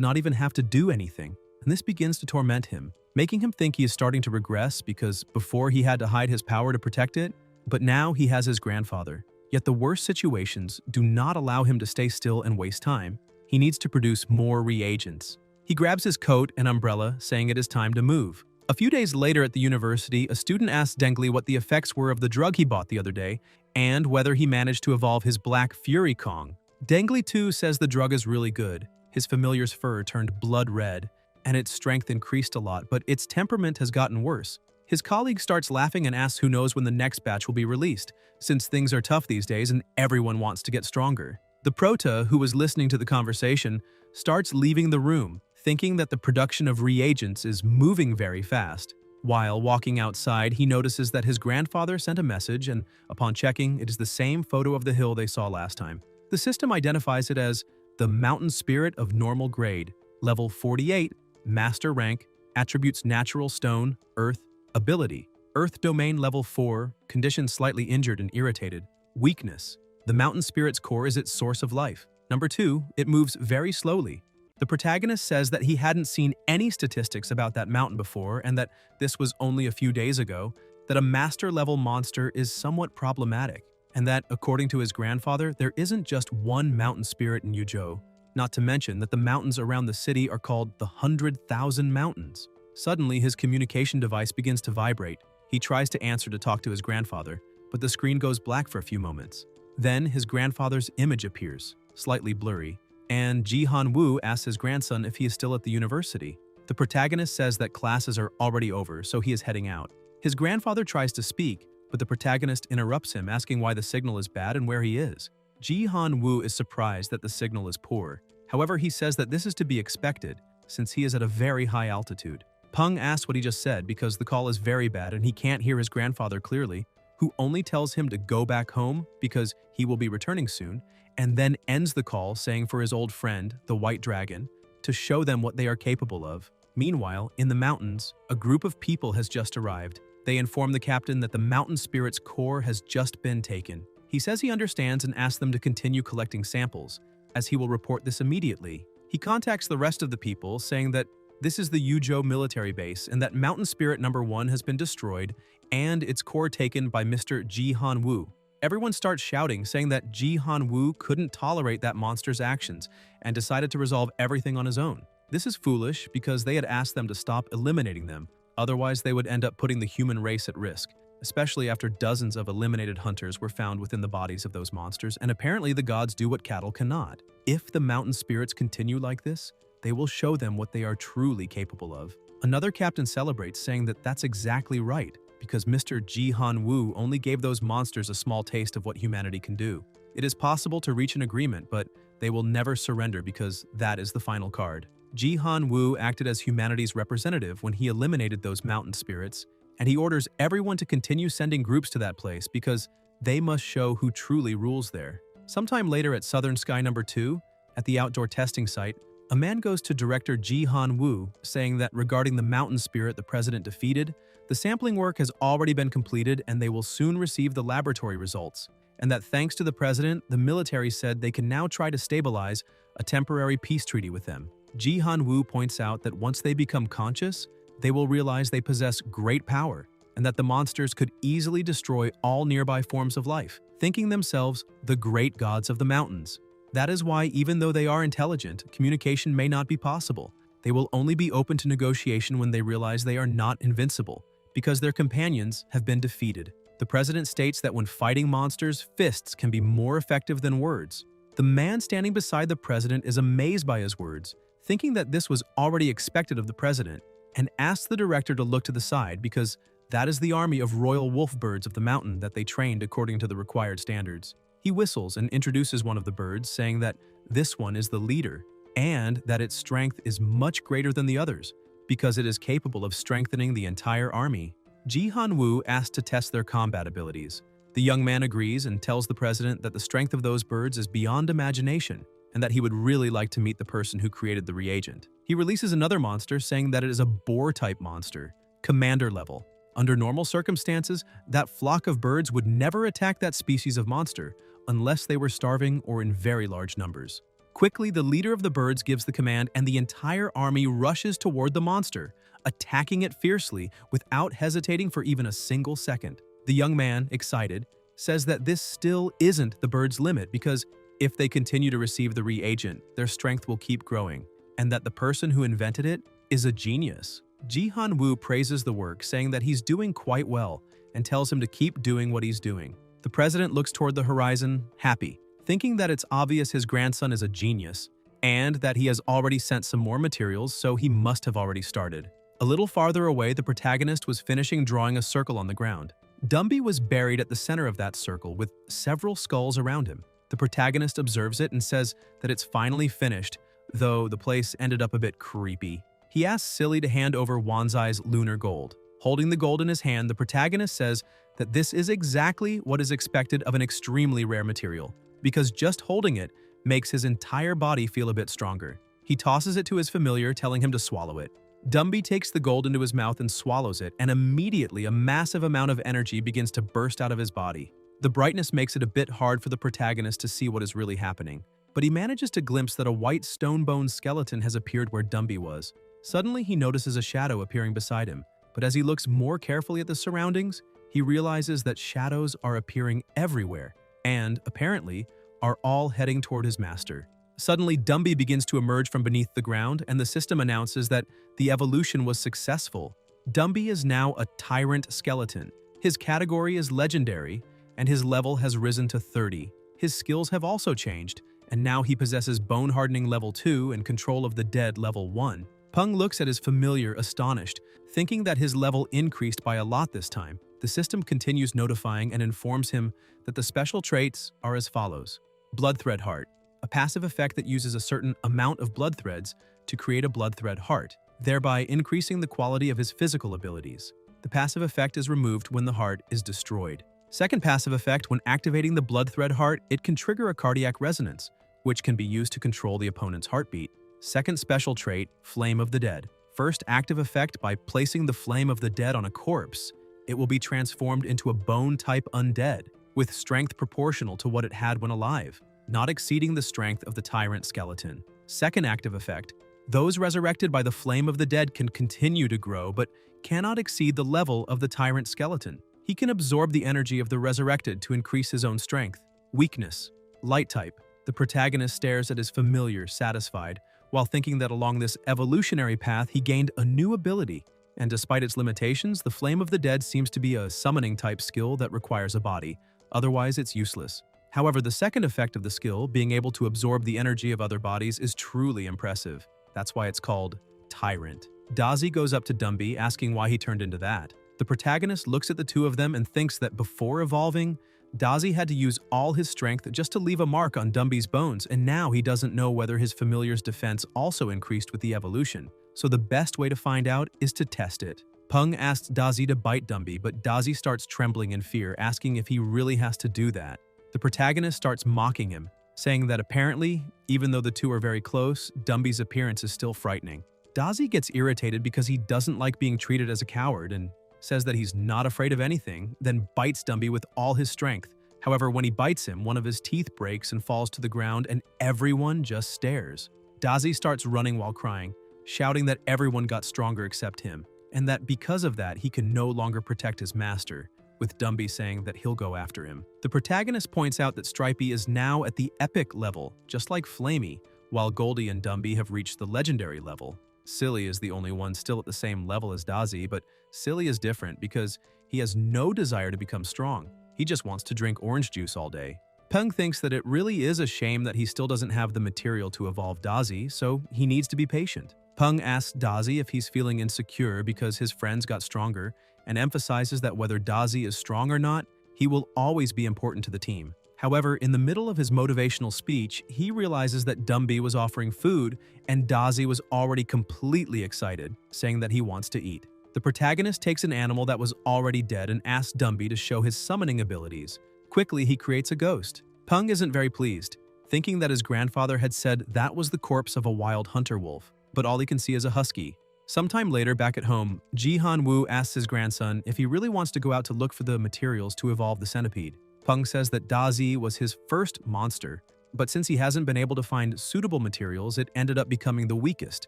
not even have to do anything, and this begins to torment him, making him think he is starting to regress because before he had to hide his power to protect it, but now he has his grandfather. Yet the worst situations do not allow him to stay still and waste time. He needs to produce more reagents. He grabs his coat and umbrella, saying it is time to move. A few days later at the university, a student asks Dengli what the effects were of the drug he bought the other day, and whether he managed to evolve his Black Fury Kong. Dengli too says the drug is really good. His familiar's fur turned blood red, and its strength increased a lot, but its temperament has gotten worse. His colleague starts laughing and asks who knows when the next batch will be released, since things are tough these days and everyone wants to get stronger. The prota, who was listening to the conversation, starts leaving the room, thinking that the production of reagents is moving very fast. While walking outside, he notices that his grandfather sent a message, and upon checking, it is the same photo of the hill they saw last time. The system identifies it as the Mountain Spirit of Normal Grade, Level 48, Master Rank, Attributes Natural Stone, Earth, Ability, Earth Domain Level 4, Condition Slightly Injured and Irritated, Weakness. The Mountain Spirit's core is its source of life. Number 2, it moves very slowly. The protagonist says that he hadn't seen any statistics about that mountain before and that this was only a few days ago, that a master-level monster is somewhat problematic, and that, according to his grandfather, there isn't just one mountain spirit in Yuzhou, not to mention that the mountains around the city are called the 100,000 Mountains. Suddenly, his communication device begins to vibrate. He tries to answer to talk to his grandfather, but the screen goes black for a few moments. Then his grandfather's image appears, slightly blurry, and Ji-Han-woo asks his grandson if he is still at the university. The protagonist says that classes are already over, so he is heading out. His grandfather tries to speak, but the protagonist interrupts him, asking why the signal is bad and where he is. Ji-Han-woo is surprised that the signal is poor. However, he says that this is to be expected, since he is at a very high altitude. Peng asks what he just said because the call is very bad and he can't hear his grandfather clearly, who only tells him to go back home because he will be returning soon, and then ends the call saying for his old friend, the White Dragon, to show them what they are capable of. Meanwhile, in the mountains, a group of people has just arrived. They inform the captain that the mountain spirit's core has just been taken. He says he understands and asks them to continue collecting samples, as he will report this immediately. He contacts the rest of the people, saying that this is the Yuzhou military base and that Mountain Spirit number 1 has been destroyed and its core taken by Mr. Ji-Han-woo. Everyone starts shouting, saying that Ji-Han-woo couldn't tolerate that monster's actions and decided to resolve everything on his own. This is foolish because they had asked them to stop eliminating them, otherwise they would end up putting the human race at risk, especially after dozens of eliminated hunters were found within the bodies of those monsters, and apparently the gods do what cattle cannot. If the mountain spirits continue like this, they will show them what they are truly capable of. Another captain celebrates, saying that that's exactly right, because Mr. Ji-Han-woo only gave those monsters a small taste of what humanity can do. It is possible to reach an agreement, but they will never surrender because that is the final card. Ji-Han-woo acted as humanity's representative when he eliminated those mountain spirits, and he orders everyone to continue sending groups to that place because they must show who truly rules there. Sometime later at Southern Sky number 2, at the outdoor testing site, a man goes to director Ji-Han-woo, saying that regarding the mountain spirit the president defeated, the sampling work has already been completed and they will soon receive the laboratory results, and that thanks to the president, the military said they can now try to stabilize a temporary peace treaty with them. Ji-Han-woo points out that once they become conscious, they will realize they possess great power, and that the monsters could easily destroy all nearby forms of life, thinking themselves the great gods of the mountains. That is why, even though they are intelligent, communication may not be possible. They will only be open to negotiation when they realize they are not invincible, because their companions have been defeated. The president states that when fighting monsters, fists can be more effective than words. The man standing beside the president is amazed by his words, thinking that this was already expected of the president, and asks the director to look to the side because that is the army of royal wolf birds of the mountain that they trained according to the required standards. He whistles and introduces one of the birds, saying that this one is the leader and that its strength is much greater than the others because it is capable of strengthening the entire army. Ji-Han-woo asks to test their combat abilities. The young man agrees and tells the president that the strength of those birds is beyond imagination and that he would really like to meet the person who created the reagent. He releases another monster saying that it is a boar-type monster, commander level. Under normal circumstances, that flock of birds would never attack that species of monster unless they were starving or in very large numbers. Quickly, the leader of the birds gives the command and the entire army rushes toward the monster, attacking it fiercely without hesitating for even a single second. The young man, excited, says that this still isn't the bird's limit because if they continue to receive the reagent, their strength will keep growing, and that the person who invented it is a genius. Ji-Han-woo praises the work, saying that he's doing quite well, and tells him to keep doing what he's doing. The president looks toward the horizon, happy, thinking that it's obvious his grandson is a genius, and that he has already sent some more materials, so he must have already started. A little farther away, the protagonist was finishing drawing a circle on the ground. Dumby was buried at the center of that circle with several skulls around him. The protagonist observes it and says that it's finally finished, though the place ended up a bit creepy. He asks Silly to hand over Wanzai's lunar gold. Holding the gold in his hand, the protagonist says that this is exactly what is expected of an extremely rare material, because just holding it makes his entire body feel a bit stronger. He tosses it to his familiar, telling him to swallow it. Dumby takes the gold into his mouth and swallows it, and immediately a massive amount of energy begins to burst out of his body. The brightness makes it a bit hard for the protagonist to see what is really happening, but he manages to glimpse that a white stone-bone skeleton has appeared where Dumby was. Suddenly, he notices a shadow appearing beside him, but as he looks more carefully at the surroundings, he realizes that shadows are appearing everywhere and, apparently, are all heading toward his master. Suddenly, Dumby begins to emerge from beneath the ground, and the system announces that the evolution was successful. Dumby is now a tyrant skeleton. His category is legendary, and his level has risen to 30. His skills have also changed, and now he possesses Bone Hardening level 2 and Control of the Dead level 1. Peng looks at his familiar, astonished, thinking that his level increased by a lot this time. The system continues notifying and informs him that the special traits are as follows. Blood Thread Heart, a passive effect that uses a certain amount of blood threads to create a blood thread heart, thereby increasing the quality of his physical abilities. The passive effect is removed when the heart is destroyed. Second passive effect, when activating the blood thread heart, it can trigger a cardiac resonance, which can be used to control the opponent's heartbeat. Second special trait, Flame of the Dead. First active effect, by placing the Flame of the Dead on a corpse, it will be transformed into a bone-type undead, with strength proportional to what it had when alive, not exceeding the strength of the tyrant skeleton. Second active effect, those resurrected by the Flame of the Dead can continue to grow, but cannot exceed the level of the tyrant skeleton. He can absorb the energy of the resurrected to increase his own strength. Weakness, Light type. The protagonist stares at his familiar, satisfied, while thinking that along this evolutionary path he gained a new ability. And despite its limitations, the Flame of the Dead seems to be a summoning-type skill that requires a body. Otherwise, it's useless. However, the second effect of the skill, being able to absorb the energy of other bodies, is truly impressive. That's why it's called Tyrant. Dazi goes up to Dumby, asking why he turned into that. The protagonist looks at the two of them and thinks that before evolving, Dazi had to use all his strength just to leave a mark on Dumby's bones, and now he doesn't know whether his familiar's defense also increased with the evolution. So the best way to find out is to test it. Peng asks Dazi to bite Dumby, but Dazi starts trembling in fear, asking if he really has to do that. The protagonist starts mocking him, saying that apparently, even though the two are very close, Dumby's appearance is still frightening. Dazi gets irritated because he doesn't like being treated as a coward and says that he's not afraid of anything, then bites Dumby with all his strength. However, when he bites him, one of his teeth breaks and falls to the ground, and everyone just stares. Dazi starts running while crying, shouting that everyone got stronger except him, and that because of that he can no longer protect his master, with Dumby saying that he'll go after him. The protagonist points out that Stripey is now at the epic level, just like Flamey, while Goldie and Dumby have reached the legendary level. Silly is the only one still at the same level as Dazi, but Silly is different because he has no desire to become strong. He just wants to drink orange juice all day. Peng thinks that it really is a shame that he still doesn't have the material to evolve Dazi, so he needs to be patient. Peng asks Dazi if he's feeling insecure because his friends got stronger, and emphasizes that whether Dazi is strong or not, he will always be important to the team. However, in the middle of his motivational speech, he realizes that Dumby was offering food and Dazi was already completely excited, saying that he wants to eat. The protagonist takes an animal that was already dead and asks Dumby to show his summoning abilities. Quickly, he creates a ghost. Peng isn't very pleased, thinking that his grandfather had said that was the corpse of a wild hunter wolf, but all he can see is a husky. Sometime later, back at home, Ji-Han-woo asks his grandson if he really wants to go out to look for the materials to evolve the centipede. Peng says that Dazi was his first monster, but since he hasn't been able to find suitable materials, it ended up becoming the weakest,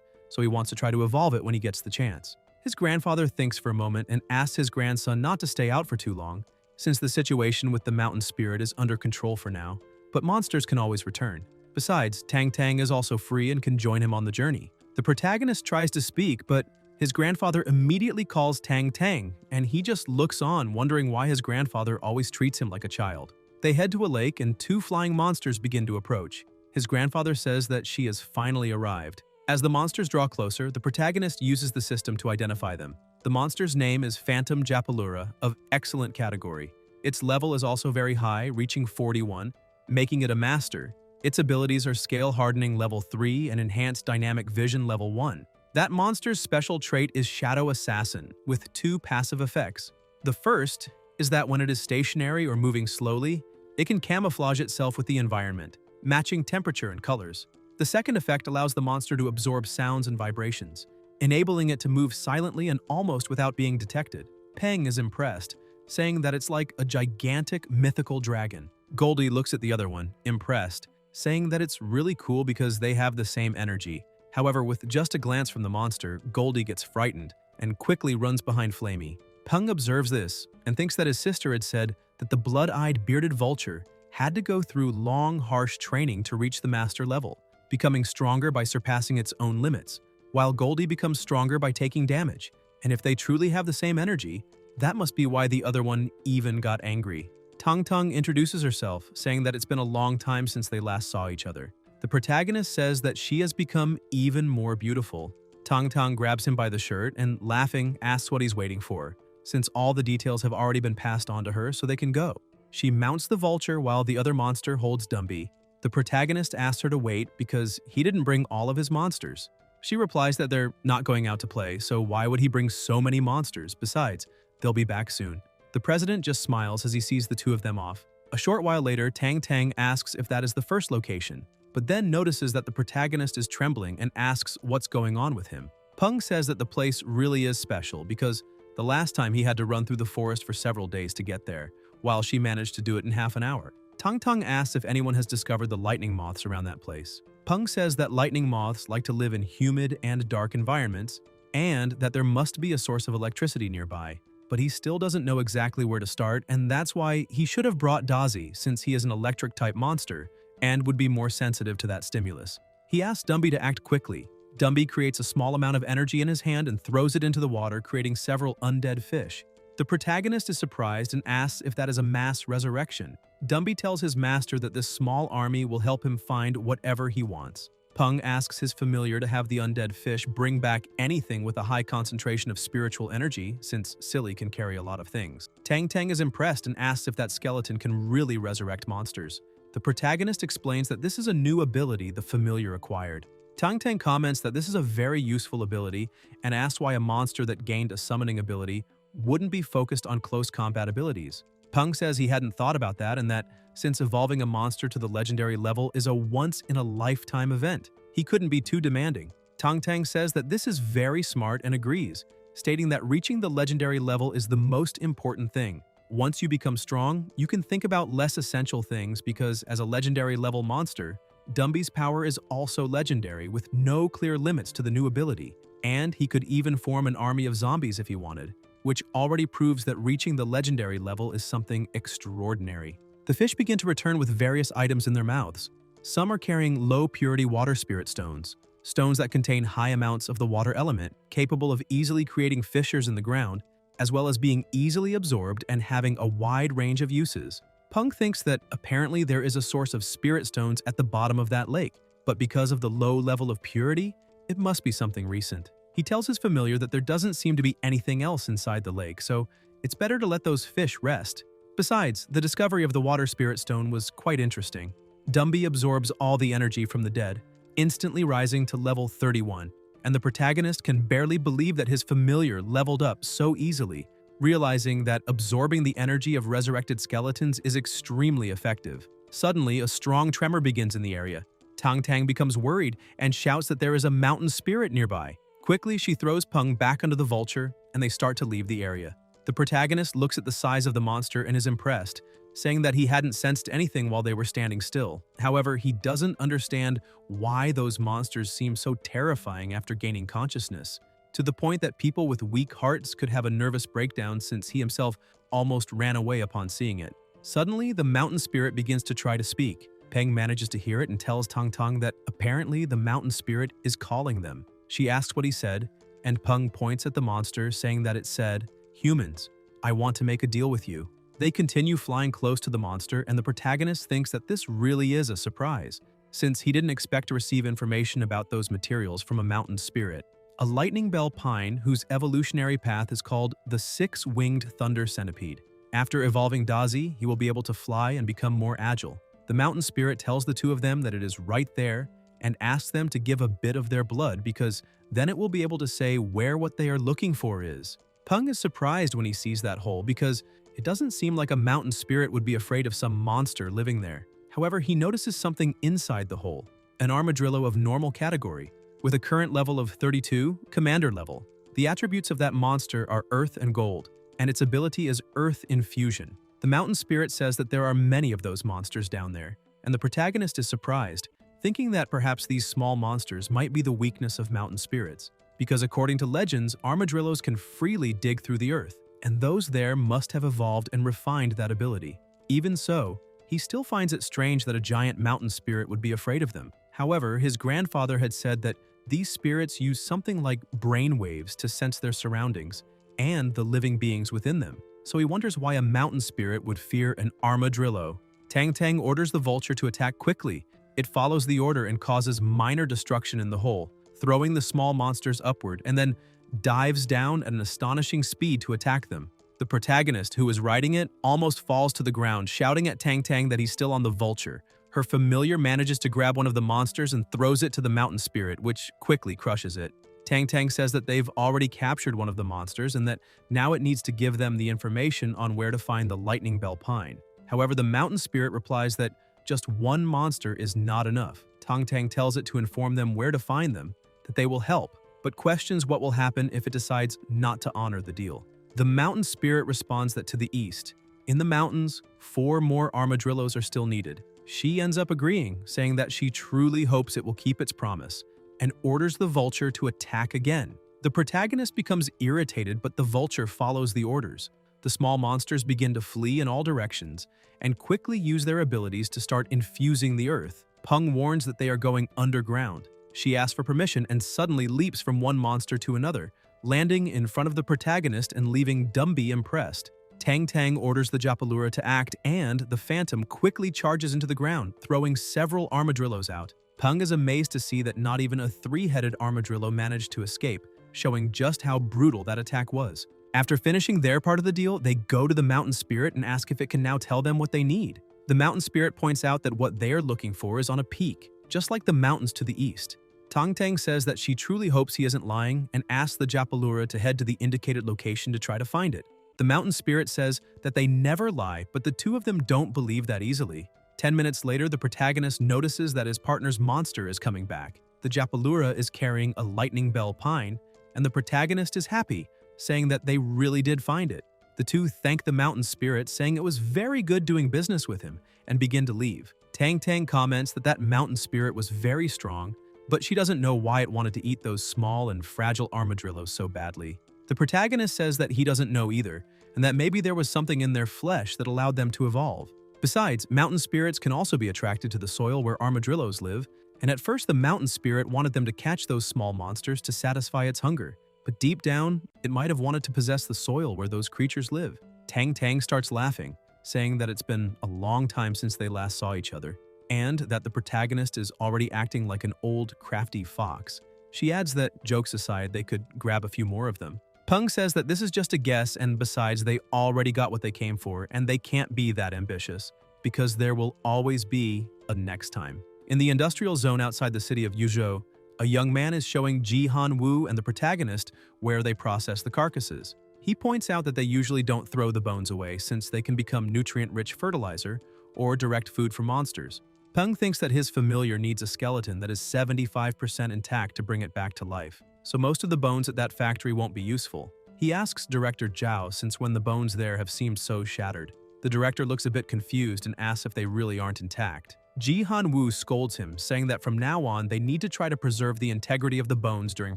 so he wants to try to evolve it when he gets the chance. His grandfather thinks for a moment and asks his grandson not to stay out for too long, since the situation with the mountain spirit is under control for now, but monsters can always return. Besides, Tang Tang is also free and can join him on the journey. The protagonist tries to speak, but his grandfather immediately calls Tang Tang, and he just looks on, wondering why his grandfather always treats him like a child. They head to a lake and two flying monsters begin to approach. His grandfather says that she has finally arrived. As the monsters draw closer, the protagonist uses the system to identify them. The monster's name is Phantom Japalura, of excellent category. Its level is also very high, reaching 41, making it a master. Its abilities are Scale Hardening level 3 and Enhanced Dynamic Vision level 1. That monster's special trait is Shadow Assassin, with 2 passive effects. The first is that when it is stationary or moving slowly, it can camouflage itself with the environment, matching temperature and colors. The second effect allows the monster to absorb sounds and vibrations, enabling it to move silently and almost without being detected. Peng is impressed, saying that it's like a gigantic mythical dragon. Goldie looks at the other one, impressed, saying that it's really cool because they have the same energy. However, with just a glance from the monster, Goldie gets frightened and quickly runs behind Flamey. Peng observes this and thinks that his sister had said that the blood-eyed bearded vulture had to go through long, harsh training to reach the master level, becoming stronger by surpassing its own limits, while Goldie becomes stronger by taking damage. And if they truly have the same energy, that must be why the other one even got angry. Tang Tang introduces herself, saying that it's been a long time since they last saw each other. The protagonist says that she has become even more beautiful. Tang Tang grabs him by the shirt and, laughing, asks what he's waiting for, since all the details have already been passed on to her so they can go. She mounts the vulture while the other monster holds Dumby. The protagonist asks her to wait because he didn't bring all of his monsters. She replies that they're not going out to play, so why would he bring so many monsters? Besides, they'll be back soon. The president just smiles as he sees the two of them off. A short while later, Tang Tang asks if that is the first location, but then notices that the protagonist is trembling and asks what's going on with him. Peng says that the place really is special because the last time he had to run through the forest for several days to get there, while she managed to do it in half an hour. Tang Tang asks if anyone has discovered the lightning moths around that place. Peng says that lightning moths like to live in humid and dark environments, and that there must be a source of electricity nearby. But he still doesn't know exactly where to start, and that's why he should have brought Dazi, since he is an electric-type monster and would be more sensitive to that stimulus. He asks Dumby to act quickly. Dumby creates a small amount of energy in his hand and throws it into the water, creating several undead fish. The protagonist is surprised and asks if that is a mass resurrection. Dumby tells his master that this small army will help him find whatever he wants. Peng asks his familiar to have the undead fish bring back anything with a high concentration of spiritual energy, since Silly can carry a lot of things. Tang Tang is impressed and asks if that skeleton can really resurrect monsters. The protagonist explains that this is a new ability the familiar acquired. Tang Tang comments that this is a very useful ability and asks why a monster that gained a summoning ability wouldn't be focused on close combat abilities. Peng says he hadn't thought about that and that since evolving a monster to the legendary level is a once-in-a-lifetime event, he couldn't be too demanding. Tang Tang says that this is very smart and agrees, stating that reaching the legendary level is the most important thing. Once you become strong, you can think about less essential things because as a legendary level monster, Dumby's power is also legendary with no clear limits to the new ability, and he could even form an army of zombies if he wanted, which already proves that reaching the legendary level is something extraordinary. The fish begin to return with various items in their mouths. Some are carrying low-purity water spirit stones, stones that contain high amounts of the water element, capable of easily creating fissures in the ground, as well as being easily absorbed and having a wide range of uses. Peng thinks that apparently there is a source of spirit stones at the bottom of that lake, but because of the low level of purity, it must be something recent. He tells his familiar that there doesn't seem to be anything else inside the lake, so it's better to let those fish rest. Besides, the discovery of the water spirit stone was quite interesting. Dumby absorbs all the energy from the dead, instantly rising to level 31, and the protagonist can barely believe that his familiar leveled up so easily, realizing that absorbing the energy of resurrected skeletons is extremely effective. Suddenly, a strong tremor begins in the area. Tang Tang becomes worried and shouts that there is a mountain spirit nearby. Quickly, she throws Peng back under the vulture, and they start to leave the area. The protagonist looks at the size of the monster and is impressed, saying that he hadn't sensed anything while they were standing still. However, he doesn't understand why those monsters seem so terrifying after gaining consciousness, to the point that people with weak hearts could have a nervous breakdown since he himself almost ran away upon seeing it. Suddenly, the mountain spirit begins to try to speak. Peng manages to hear it and tells Tang Tang that apparently the mountain spirit is calling them. She asks what he said, and Peng points at the monster, saying that it said, "Humans, I want to make a deal with you." They continue flying close to the monster, and the protagonist thinks that this really is a surprise, since he didn't expect to receive information about those materials from a mountain spirit. A lightning bell pine whose evolutionary path is called the six-winged thunder centipede. After evolving Dazi, he will be able to fly and become more agile. The mountain spirit tells the two of them that it is right there and asks them to give a bit of their blood because then it will be able to say where what they are looking for is. Peng is surprised when he sees that hole because it doesn't seem like a mountain spirit would be afraid of some monster living there. However, he notices something inside the hole, an armadillo of normal category, with a current level of 32, commander level. The attributes of that monster are earth and gold, and its ability is earth infusion. The mountain spirit says that there are many of those monsters down there, and the protagonist is surprised, thinking that perhaps these small monsters might be the weakness of mountain spirits, because according to legends, armadillos can freely dig through the earth, and those there must have evolved and refined that ability. Even so, he still finds it strange that a giant mountain spirit would be afraid of them. However, his grandfather had said that these spirits use something like brain waves to sense their surroundings and the living beings within them, so he wonders why a mountain spirit would fear an armadillo. Tang Tang orders the vulture to attack quickly. It follows the order and causes minor destruction in the hole, throwing the small monsters upward, and then dives down at an astonishing speed to attack them. The protagonist, who is riding it, almost falls to the ground, shouting at Tang Tang that he's still on the vulture. Her familiar manages to grab one of the monsters and throws it to the mountain spirit, which quickly crushes it. Tang Tang says that they've already captured one of the monsters and that now it needs to give them the information on where to find the lightning bell pine. However, the mountain spirit replies that just one monster is not enough. Tang Tang tells it to inform them where to find them, that they will help, but questions what will happen if it decides not to honor the deal. The mountain spirit responds that to the east, in the mountains, 4 more armadillos are still needed. She ends up agreeing, saying that she truly hopes it will keep its promise, and orders the vulture to attack again. The protagonist becomes irritated, but the vulture follows the orders. The small monsters begin to flee in all directions and quickly use their abilities to start infusing the earth. Peng warns that they are going underground. She asks for permission and suddenly leaps from one monster to another, landing in front of the protagonist and leaving Dumby impressed. Tang Tang orders the Japalura to act, and the phantom quickly charges into the ground, throwing several armadillos out. Peng is amazed to see that not even a 3-headed armadillo managed to escape, showing just how brutal that attack was. After finishing their part of the deal, they go to the mountain spirit and ask if it can now tell them what they need. The mountain spirit points out that what they are looking for is on a peak, just like the mountains to the east. Tang Tang says that she truly hopes he isn't lying and asks the Japalura to head to the indicated location to try to find it. The mountain spirit says that they never lie, but the two of them don't believe that easily. 10 minutes later, the protagonist notices that his partner's monster is coming back. The Japalura is carrying a lightning bell pine, and the protagonist is happy, saying that they really did find it. The two thank the mountain spirit, saying it was very good doing business with him, and begin to leave. Tang Tang comments that that mountain spirit was very strong, but she doesn't know why it wanted to eat those small and fragile armadillos so badly. The protagonist says that he doesn't know either, and that maybe there was something in their flesh that allowed them to evolve. Besides, mountain spirits can also be attracted to the soil where armadillos live, and at first the mountain spirit wanted them to catch those small monsters to satisfy its hunger. But deep down, it might have wanted to possess the soil where those creatures live. Tang Tang starts laughing, saying that it's been a long time since they last saw each other, and that the protagonist is already acting like an old, crafty fox. She adds that, jokes aside, they could grab a few more of them. Peng says that this is just a guess, and besides, they already got what they came for, and they can't be that ambitious, because there will always be a next time. In the industrial zone outside the city of Yuzhou, a young man is showing Ji Han-woo and the protagonist where they process the carcasses. He points out that they usually don't throw the bones away since they can become nutrient-rich fertilizer or direct food for monsters. Peng thinks that his familiar needs a skeleton that is 75% intact to bring it back to life, so most of the bones at that factory won't be useful. He asks director Zhao since when the bones there have seemed so shattered. The director looks a bit confused and asks if they really aren't intact. Ji Han-woo scolds him, saying that from now on they need to try to preserve the integrity of the bones during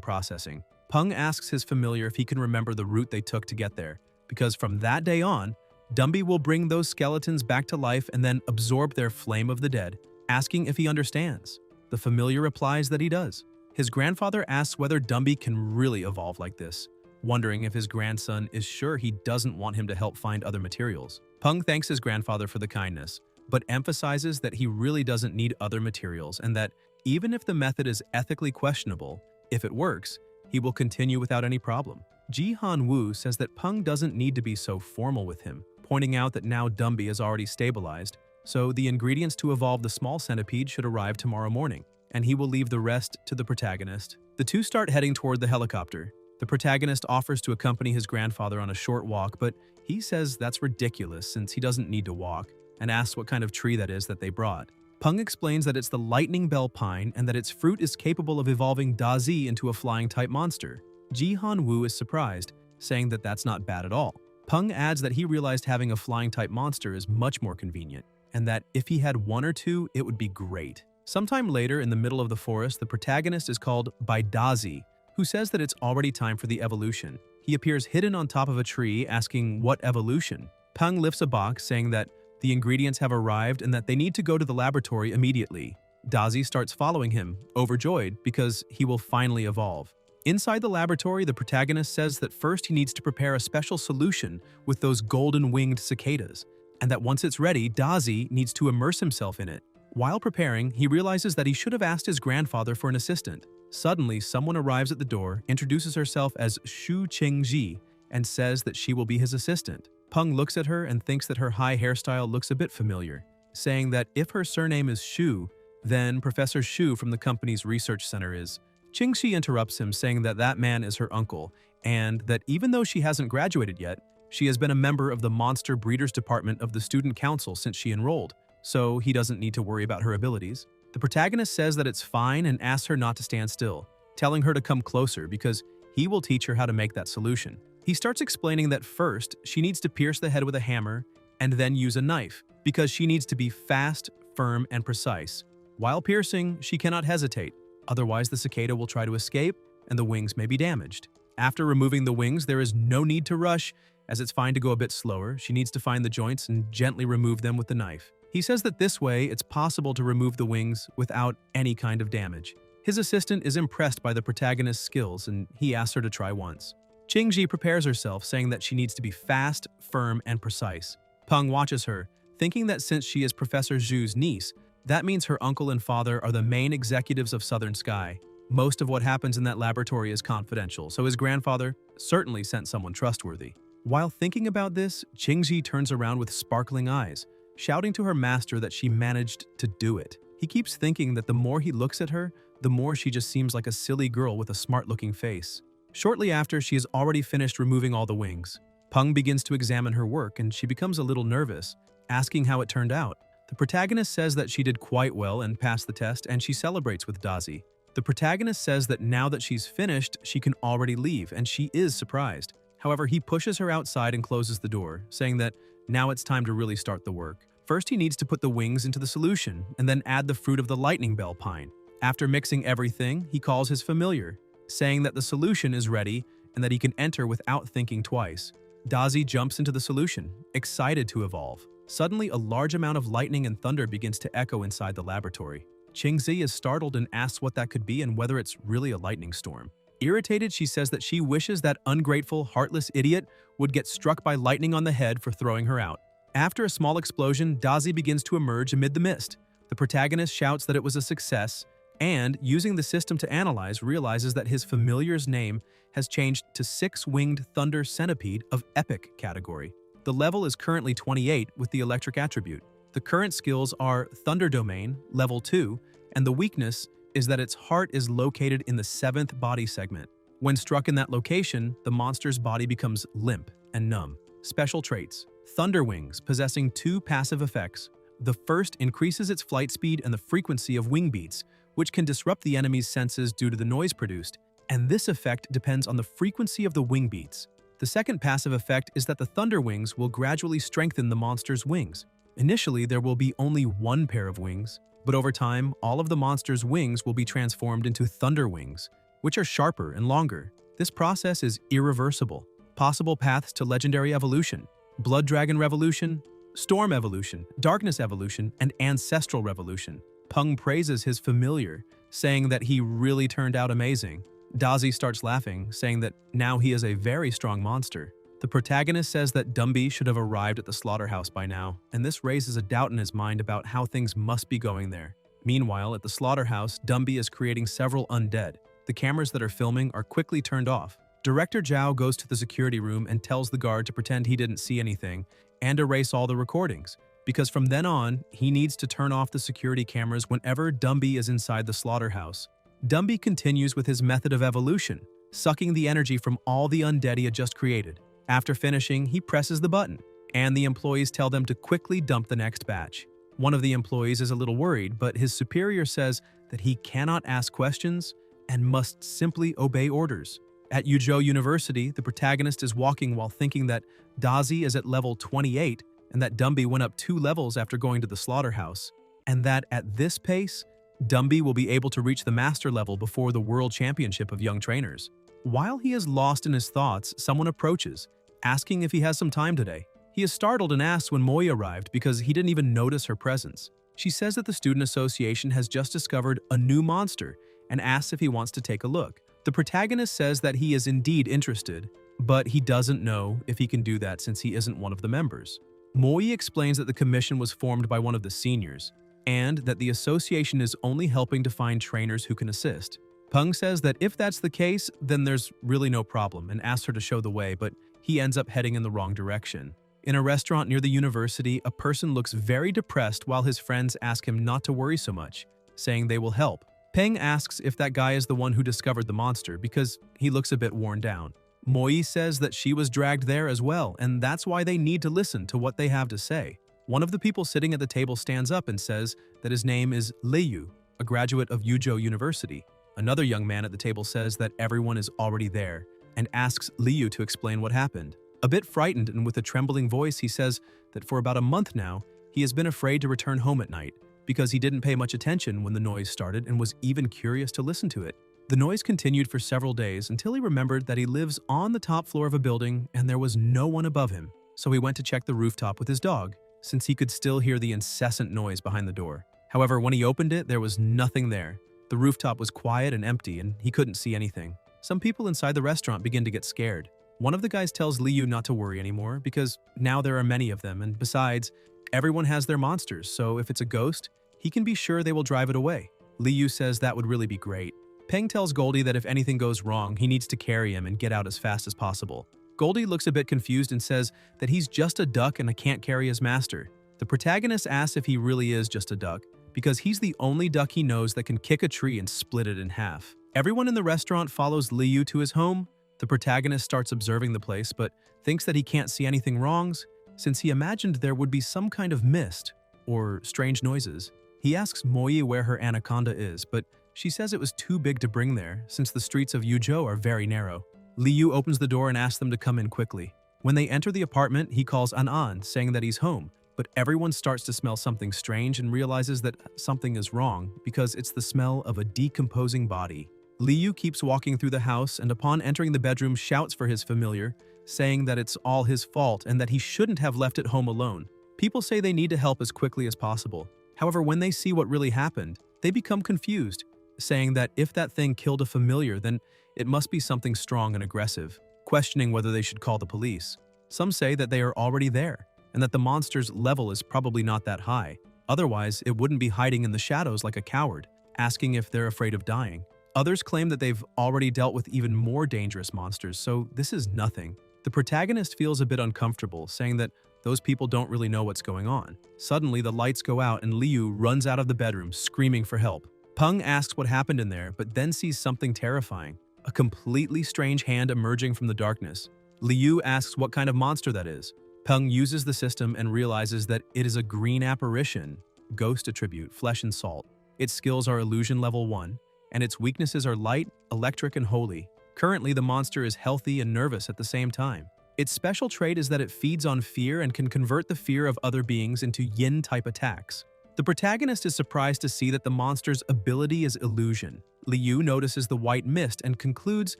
processing. Peng asks his familiar if he can remember the route they took to get there, because from that day on, Dumby will bring those skeletons back to life and then absorb their flame of the dead, asking if he understands. The familiar replies that he does. His grandfather asks whether Dumby can really evolve like this, wondering if his grandson is sure he doesn't want him to help find other materials. Peng thanks his grandfather for the kindness, but emphasizes that he really doesn't need other materials and that even if the method is ethically questionable, if it works, he will continue without any problem. Ji Han-woo says that Peng doesn't need to be so formal with him, pointing out that now Dumby is already stabilized, so the ingredients to evolve the small centipede should arrive tomorrow morning, and he will leave the rest to the protagonist. The two start heading toward the helicopter. The protagonist offers to accompany his grandfather on a short walk, but he says that's ridiculous since he doesn't need to walk, and asks what kind of tree that is that they brought. Peng explains that it's the lightning bell pine and that its fruit is capable of evolving Dazi into a flying-type monster. Ji Han-woo is surprised, saying that that's not bad at all. Peng adds that he realized having a flying-type monster is much more convenient, and that if he had one or two, it would be great. Sometime later, in the middle of the forest, the protagonist is called by Dazi, who says that it's already time for the evolution. He appears hidden on top of a tree, asking what evolution. Peng lifts a box, saying that the ingredients have arrived and that they need to go to the laboratory immediately. Dazi starts following him, overjoyed because he will finally evolve. Inside the laboratory, the protagonist says that first he needs to prepare a special solution with those golden-winged cicadas, and that once it's ready, Dazi needs to immerse himself in it. While preparing, he realizes that he should have asked his grandfather for an assistant. Suddenly, someone arrives at the door, introduces herself as Shu Qingji, and says that she will be his assistant. Peng looks at her and thinks that her high hairstyle looks a bit familiar, saying that if her surname is Shu, then Professor Shu from the company's research center is. Qingxi interrupts him, saying that that man is her uncle, and that even though she hasn't graduated yet, she has been a member of the Monster Breeders Department of the Student Council since she enrolled, so he doesn't need to worry about her abilities. The protagonist says that it's fine and asks her not to stand still, telling her to come closer because he will teach her how to make that solution. He starts explaining that first, she needs to pierce the head with a hammer and then use a knife, because she needs to be fast, firm, and precise. While piercing, she cannot hesitate, otherwise the cicada will try to escape and the wings may be damaged. After removing the wings, there is no need to rush, as it's fine to go a bit slower. She needs to find the joints and gently remove them with the knife. He says that this way, it's possible to remove the wings without any kind of damage. His assistant is impressed by the protagonist's skills and he asks her to try once. Qingji prepares herself, saying that she needs to be fast, firm, and precise. Peng watches her, thinking that since she is Professor Zhu's niece, that means her uncle and father are the main executives of Southern Sky. Most of what happens in that laboratory is confidential, so his grandfather certainly sent someone trustworthy. While thinking about this, Qingji turns around with sparkling eyes, shouting to her master that she managed to do it. He keeps thinking that the more he looks at her, the more she just seems like a silly girl with a smart-looking face. Shortly after, she has already finished removing all the wings. Peng begins to examine her work and she becomes a little nervous, asking how it turned out. The protagonist says that she did quite well and passed the test, and she celebrates with Dazi. The protagonist says that now that she's finished, she can already leave, and she is surprised. However, he pushes her outside and closes the door, saying that now it's time to really start the work. First, he needs to put the wings into the solution and then add the fruit of the lightning bell pine. After mixing everything, he calls his familiar, saying that the solution is ready and that he can enter without thinking twice. Dazi jumps into the solution, excited to evolve. Suddenly, a large amount of lightning and thunder begins to echo inside the laboratory. Qingzi is startled and asks what that could be and whether it's really a lightning storm. Irritated, she says that she wishes that ungrateful, heartless idiot would get struck by lightning on the head for throwing her out. After a small explosion, Dazi begins to emerge amid the mist. The protagonist shouts that it was a success, and, using the system to analyze, realizes that his familiar's name has changed to Six-Winged Thunder Centipede of Epic category. The level is currently 28 with the electric attribute. The current skills are Thunder Domain, level 2, and the weakness is that its heart is located in the 7th body segment. When struck in that location, the monster's body becomes limp and numb. Special traits: Thunder Wings, possessing 2 passive effects. The first increases its flight speed and the frequency of wing beats, which can disrupt the enemy's senses due to the noise produced, and this effect depends on the frequency of the wing beats. The second passive effect is that the Thunder Wings will gradually strengthen the monster's wings. Initially, there will be only 1 pair of wings, but over time, all of the monster's wings will be transformed into Thunder Wings, which are sharper and longer. This process is irreversible. Possible paths to Legendary Evolution: Blood Dragon Revolution, Storm Evolution, Darkness Evolution, and Ancestral Revolution. Peng praises his familiar, saying that he really turned out amazing. Dazi starts laughing, saying that now he is a very strong monster. The protagonist says that Dumby should have arrived at the slaughterhouse by now, and this raises a doubt in his mind about how things must be going there. Meanwhile, at the slaughterhouse, Dumby is creating several undead. The cameras that are filming are quickly turned off. Director Zhao goes to the security room and tells the guard to pretend he didn't see anything and erase all the recordings, because from then on, he needs to turn off the security cameras whenever Dumby is inside the slaughterhouse. Dumby continues with his method of evolution, sucking the energy from all the undead he had just created. After finishing, he presses the button, and the employees tell them to quickly dump the next batch. One of the employees is a little worried, but his superior says that he cannot ask questions and must simply obey orders. At Yuzhou University, the protagonist is walking while thinking that Dazi is at level 28 and that Dumby went up 2 levels after going to the slaughterhouse, and that at this pace, Dumby will be able to reach the master level before the World Championship of Young Trainers. While he is lost in his thoughts, someone approaches, asking if he has some time today. He is startled and asks when Moi arrived because he didn't even notice her presence. She says that the Student Association has just discovered a new monster and asks if he wants to take a look. The protagonist says that he is indeed interested, but he doesn't know if he can do that since he isn't one of the members. Moi explains that the commission was formed by one of the seniors, and that the association is only helping to find trainers who can assist. Peng says that if that's the case, then there's really no problem and asks her to show the way, but he ends up heading in the wrong direction. In a restaurant near the university, a person looks very depressed while his friends ask him not to worry so much, saying they will help. Peng asks if that guy is the one who discovered the monster because he looks a bit worn down. Moi says that she was dragged there as well, and that's why they need to listen to what they have to say. One of the people sitting at the table stands up and says that his name is Liu, a graduate of Yuzhou University. Another young man at the table says that everyone is already there and asks Liu to explain what happened. A bit frightened and with a trembling voice, he says that for about a month now, he has been afraid to return home at night because he didn't pay much attention when the noise started and was even curious to listen to it. The noise continued for several days until he remembered that he lives on the top floor of a building and there was no one above him, so he went to check the rooftop with his dog, since he could still hear the incessant noise behind the door. However, when he opened it, there was nothing there. The rooftop was quiet and empty, and he couldn't see anything. Some people inside the restaurant begin to get scared. One of the guys tells Liu not to worry anymore because now there are many of them, and besides, everyone has their monsters, so if it's a ghost, he can be sure they will drive it away. Liu says that would really be great. Peng tells Goldie that if anything goes wrong, he needs to carry him and get out as fast as possible. Goldie looks a bit confused and says that he's just a duck and can't carry his master. The protagonist asks if he really is just a duck, because he's the only duck he knows that can kick a tree and split it in half. Everyone in the restaurant follows Liu to his home. The protagonist starts observing the place, but thinks that he can't see anything wrongs, since he imagined there would be some kind of mist or strange noises. He asks Moi where her anaconda is, but she says it was too big to bring there, since the streets of Yuzhou are very narrow. Liu opens the door and asks them to come in quickly. When they enter the apartment, he calls An, saying that he's home, but everyone starts to smell something strange and realizes that something is wrong because it's the smell of a decomposing body. Liu keeps walking through the house and upon entering the bedroom shouts for his familiar, saying that it's all his fault and that he shouldn't have left it home alone. People say they need to help as quickly as possible. However, when they see what really happened, they become confused, saying that if that thing killed a familiar, then it must be something strong and aggressive, questioning whether they should call the police. Some say that they are already there, and that the monster's level is probably not that high. Otherwise, it wouldn't be hiding in the shadows like a coward, asking if they're afraid of dying. Others claim that they've already dealt with even more dangerous monsters, so this is nothing. The protagonist feels a bit uncomfortable, saying that those people don't really know what's going on. Suddenly, the lights go out and Liu runs out of the bedroom, screaming for help. Peng asks what happened in there, but then sees something terrifying. A completely strange hand emerging from the darkness. Liu asks what kind of monster that is. Peng uses the system and realizes that it is a green apparition, ghost attribute, flesh and salt. Its skills are illusion level 1, and its weaknesses are light, electric, and holy. Currently, the monster is healthy and nervous at the same time. Its special trait is that it feeds on fear and can convert the fear of other beings into yin-type attacks. The protagonist is surprised to see that the monster's ability is illusion. Liu notices the white mist and concludes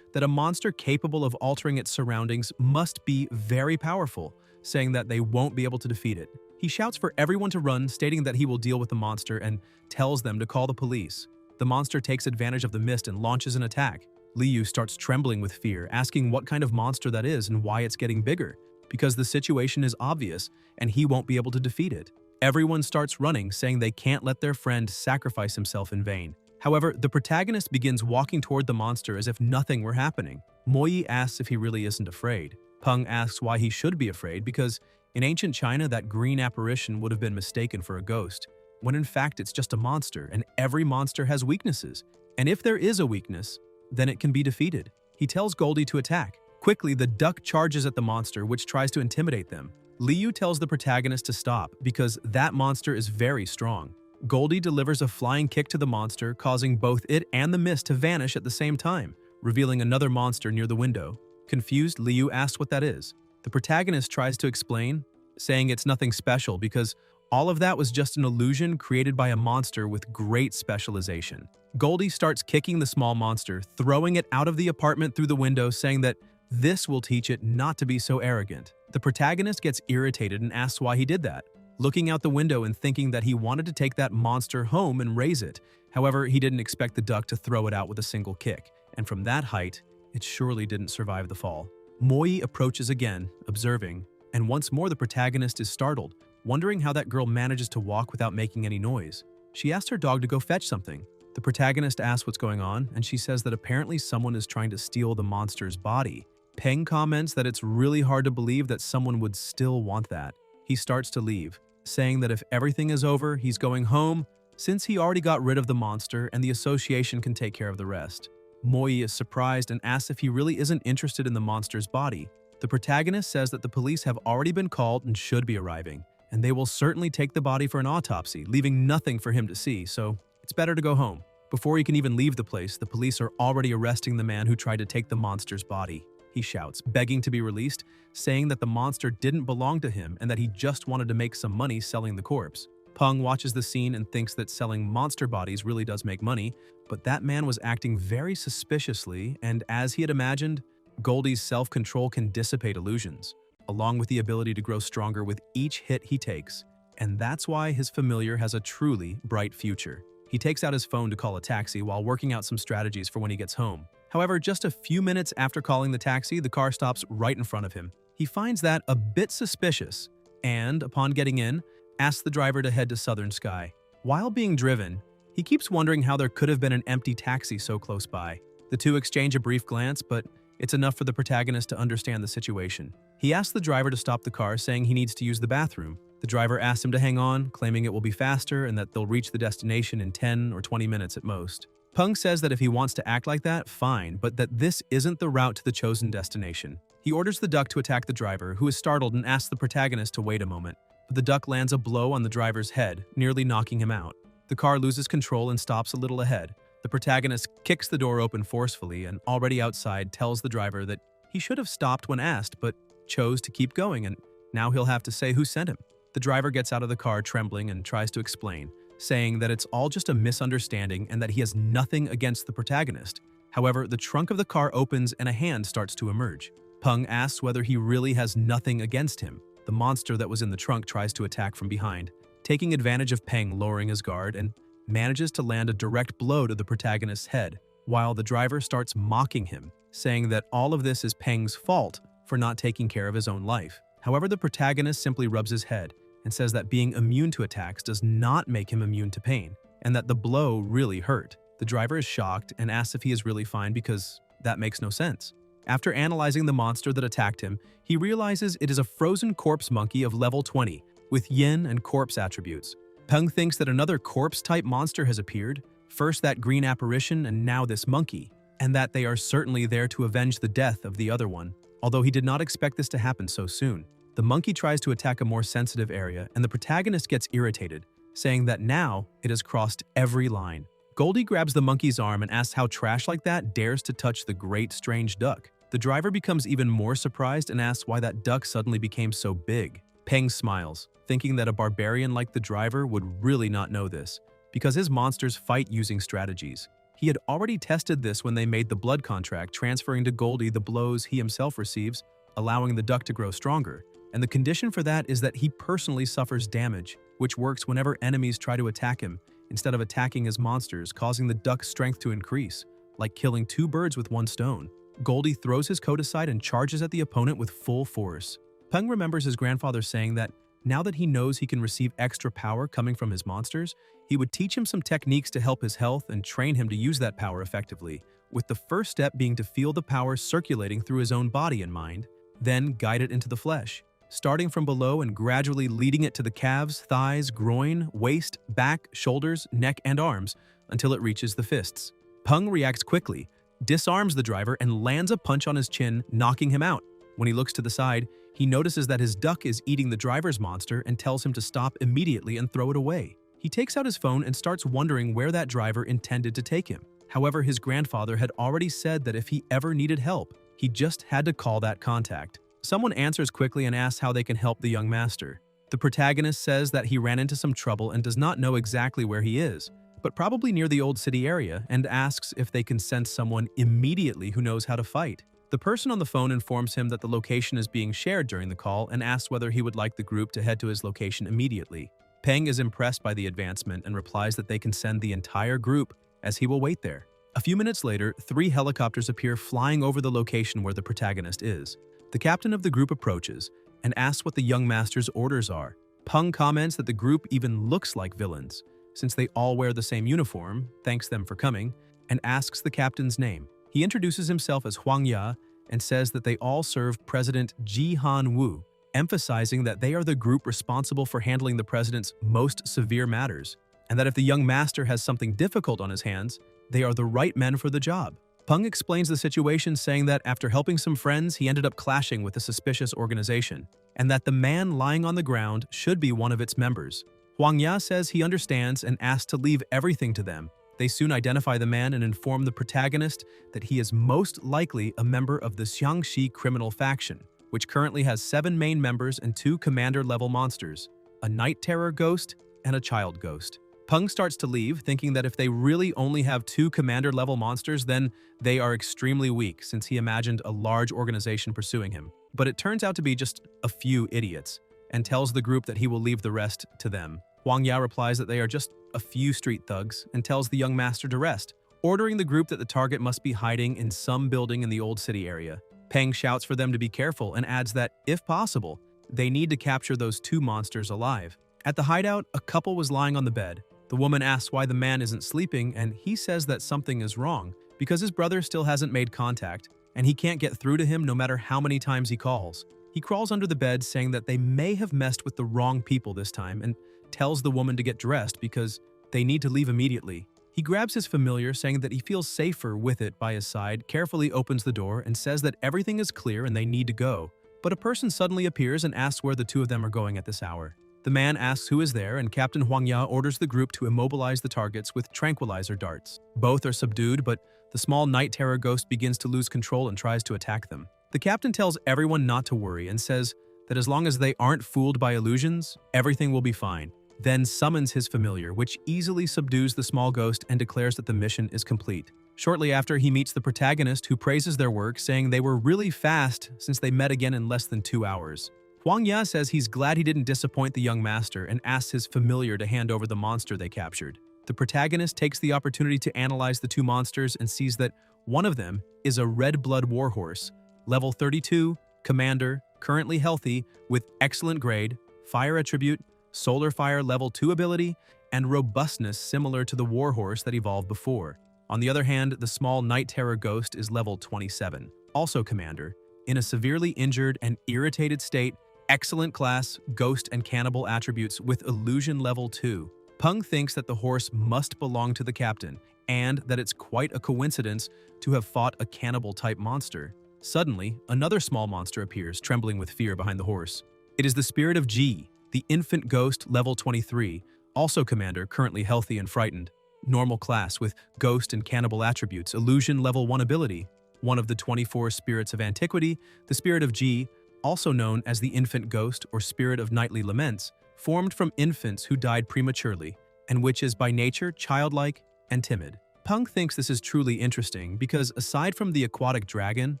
that a monster capable of altering its surroundings must be very powerful, saying that they won't be able to defeat it. He shouts for everyone to run, stating that he will deal with the monster and tells them to call the police. The monster takes advantage of the mist and launches an attack. Liu starts trembling with fear, asking what kind of monster that is and why it's getting bigger, because the situation is obvious and he won't be able to defeat it. Everyone starts running, saying they can't let their friend sacrifice himself in vain. However, the protagonist begins walking toward the monster as if nothing were happening. Moyi asks if he really isn't afraid. Peng asks why he should be afraid because in ancient China that green apparition would have been mistaken for a ghost, when in fact it's just a monster and every monster has weaknesses. And if there is a weakness, then it can be defeated. He tells Goldie to attack. Quickly, the duck charges at the monster, which tries to intimidate them. Liu tells the protagonist to stop because that monster is very strong. Goldie delivers a flying kick to the monster, causing both it and the mist to vanish at the same time, revealing another monster near the window. Confused, Liu asks what that is. The protagonist tries to explain, saying it's nothing special because all of that was just an illusion created by a monster with great specialization. Goldie starts kicking the small monster, throwing it out of the apartment through the window, saying that this will teach it not to be so arrogant. The protagonist gets irritated and asks why he did that, looking out the window and thinking that he wanted to take that monster home and raise it. However, he didn't expect the duck to throw it out with a single kick, and from that height, it surely didn't survive the fall. Moyi approaches again, observing, and once more the protagonist is startled, wondering how that girl manages to walk without making any noise. She asks her dog to go fetch something. The protagonist asks what's going on, and she says that apparently someone is trying to steal the monster's body. Peng comments that it's really hard to believe that someone would still want that. He starts to leave, saying that if everything is over, he's going home, since he already got rid of the monster and the association can take care of the rest. Moyi is surprised and asks if he really isn't interested in the monster's body. The protagonist says that the police have already been called and should be arriving, and they will certainly take the body for an autopsy, leaving nothing for him to see, so it's better to go home. Before he can even leave the place, the police are already arresting the man who tried to take the monster's body. He shouts, begging to be released, saying that the monster didn't belong to him and that he just wanted to make some money selling the corpse. Peng watches the scene and thinks that selling monster bodies really does make money, but that man was acting very suspiciously, and as he had imagined, Goldie's self-control can dissipate illusions, along with the ability to grow stronger with each hit he takes, and that's why his familiar has a truly bright future. He takes out his phone to call a taxi while working out some strategies for when he gets home. However, just a few minutes after calling the taxi, the car stops right in front of him. He finds that a bit suspicious, and, upon getting in, asks the driver to head to Southern Sky. While being driven, he keeps wondering how there could have been an empty taxi so close by. The two exchange a brief glance, but it's enough for the protagonist to understand the situation. He asks the driver to stop the car, saying he needs to use the bathroom. The driver asks him to hang on, claiming it will be faster and that they'll reach the destination in 10 or 20 minutes at most. Peng says that if he wants to act like that, fine, but that this isn't the route to the chosen destination. He orders the duck to attack the driver, who is startled and asks the protagonist to wait a moment. But the duck lands a blow on the driver's head, nearly knocking him out. The car loses control and stops a little ahead. The protagonist kicks the door open forcefully and, already outside, tells the driver that he should have stopped when asked, but chose to keep going, and now he'll have to say who sent him. The driver gets out of the car trembling and tries to explain, saying that it's all just a misunderstanding and that he has nothing against the protagonist. However, the trunk of the car opens and a hand starts to emerge. Peng asks whether he really has nothing against him. The monster that was in the trunk tries to attack from behind, taking advantage of Peng lowering his guard, and manages to land a direct blow to the protagonist's head, while the driver starts mocking him, saying that all of this is Peng's fault for not taking care of his own life. However, the protagonist simply rubs his head and says that being immune to attacks does not make him immune to pain, and that the blow really hurt. The driver is shocked and asks if he is really fine because that makes no sense. After analyzing the monster that attacked him, he realizes it is a frozen corpse monkey of level 20 with yin and corpse attributes. Peng thinks that another corpse-type monster has appeared, first that green apparition and now this monkey, and that they are certainly there to avenge the death of the other one, although he did not expect this to happen so soon. The monkey tries to attack a more sensitive area, and the protagonist gets irritated, saying that now it has crossed every line. Goldie grabs the monkey's arm and asks how trash like that dares to touch the great strange duck. The driver becomes even more surprised and asks why that duck suddenly became so big. Peng smiles, thinking that a barbarian like the driver would really not know this, because his monsters fight using strategies. He had already tested this when they made the blood contract, transferring to Goldie the blows he himself receives, allowing the duck to grow stronger. And the condition for that is that he personally suffers damage, which works whenever enemies try to attack him, instead of attacking his monsters, causing the duck's strength to increase, like killing two birds with one stone. Goldie throws his coat aside and charges at the opponent with full force. Peng remembers his grandfather saying that now that he knows he can receive extra power coming from his monsters, he would teach him some techniques to help his health and train him to use that power effectively, with the first step being to feel the power circulating through his own body and mind, then guide it into the flesh, starting from below and gradually leading it to the calves, thighs, groin, waist, back, shoulders, neck, and arms until it reaches the fists. Peng reacts quickly, disarms the driver, and lands a punch on his chin, knocking him out. When he looks to the side, he notices that his duck is eating the driver's monster and tells him to stop immediately and throw it away. He takes out his phone and starts wondering where that driver intended to take him. However, his grandfather had already said that if he ever needed help, he just had to call that contact. Someone answers quickly and asks how they can help the young master. The protagonist says that he ran into some trouble and does not know exactly where he is, but probably near the old city area, and asks if they can send someone immediately who knows how to fight. The person on the phone informs him that the location is being shared during the call and asks whether he would like the group to head to his location immediately. Peng is impressed by the advancement and replies that they can send the entire group, as he will wait there. A few minutes later, 3 helicopters appear flying over the location where the protagonist is. The captain of the group approaches and asks what the young master's orders are. Peng comments that the group even looks like villains, since they all wear the same uniform, thanks them for coming, and asks the captain's name. He introduces himself as Huang Ya and says that they all serve President Ji Han Wu, emphasizing that they are the group responsible for handling the president's most severe matters, and that if the young master has something difficult on his hands, they are the right men for the job. Peng explains the situation, saying that after helping some friends, he ended up clashing with a suspicious organization, and that the man lying on the ground should be one of its members. Huang Ya says he understands and asks to leave everything to them. They soon identify the man and inform the protagonist that he is most likely a member of the Xiangxi criminal faction, which currently has 7 main members and 2 commander-level monsters, a night terror ghost and a child ghost. Peng starts to leave, thinking that if they really only have 2 commander-level monsters, then they are extremely weak, since he imagined a large organization pursuing him. But it turns out to be just a few idiots, and tells the group that he will leave the rest to them. Huang Ya replies that they are just a few street thugs and tells the young master to rest, ordering the group that the target must be hiding in some building in the old city area. Peng shouts for them to be careful and adds that, if possible, they need to capture those 2 monsters alive. At the hideout, a couple was lying on the bed. The woman asks why the man isn't sleeping, and he says that something is wrong because his brother still hasn't made contact, and he can't get through to him no matter how many times he calls. He crawls under the bed, saying that they may have messed with the wrong people this time, and tells the woman to get dressed because they need to leave immediately. He grabs his familiar, saying that he feels safer with it by his side, carefully opens the door, and says that everything is clear and they need to go. But a person suddenly appears and asks where the 2 of them are going at this hour. The man asks who is there, and Captain Huang Ya orders the group to immobilize the targets with tranquilizer darts. Both are subdued, but the small night terror ghost begins to lose control and tries to attack them. The captain tells everyone not to worry and says that as long as they aren't fooled by illusions, everything will be fine. Then summons his familiar, which easily subdues the small ghost and declares that the mission is complete. Shortly after, he meets the protagonist, who praises their work, saying they were really fast since they met again in less than 2 hours. Huang Ya says he's glad he didn't disappoint the young master and asks his familiar to hand over the monster they captured. The protagonist takes the opportunity to analyze the 2 monsters and sees that one of them is a red blood warhorse, level 32, commander, currently healthy with excellent grade, fire attribute, solar fire level 2 ability, and robustness similar to the warhorse that evolved before. On the other hand, the small Night Terror Ghost is level 27, also commander, in a severely injured and irritated state, excellent class, ghost and cannibal attributes with illusion level 2. Peng thinks that the horse must belong to the captain, and that it's quite a coincidence to have fought a cannibal-type monster. Suddenly, another small monster appears, trembling with fear behind the horse. It is the spirit of Ji, the infant ghost level 23, also commander, currently healthy and frightened. Normal class with ghost and cannibal attributes, illusion level 1 ability. One of the 24 spirits of antiquity, the spirit of Ji, also known as the infant ghost or spirit of nightly laments, formed from infants who died prematurely, and which is by nature childlike and timid. Peng thinks this is truly interesting because aside from the aquatic dragon,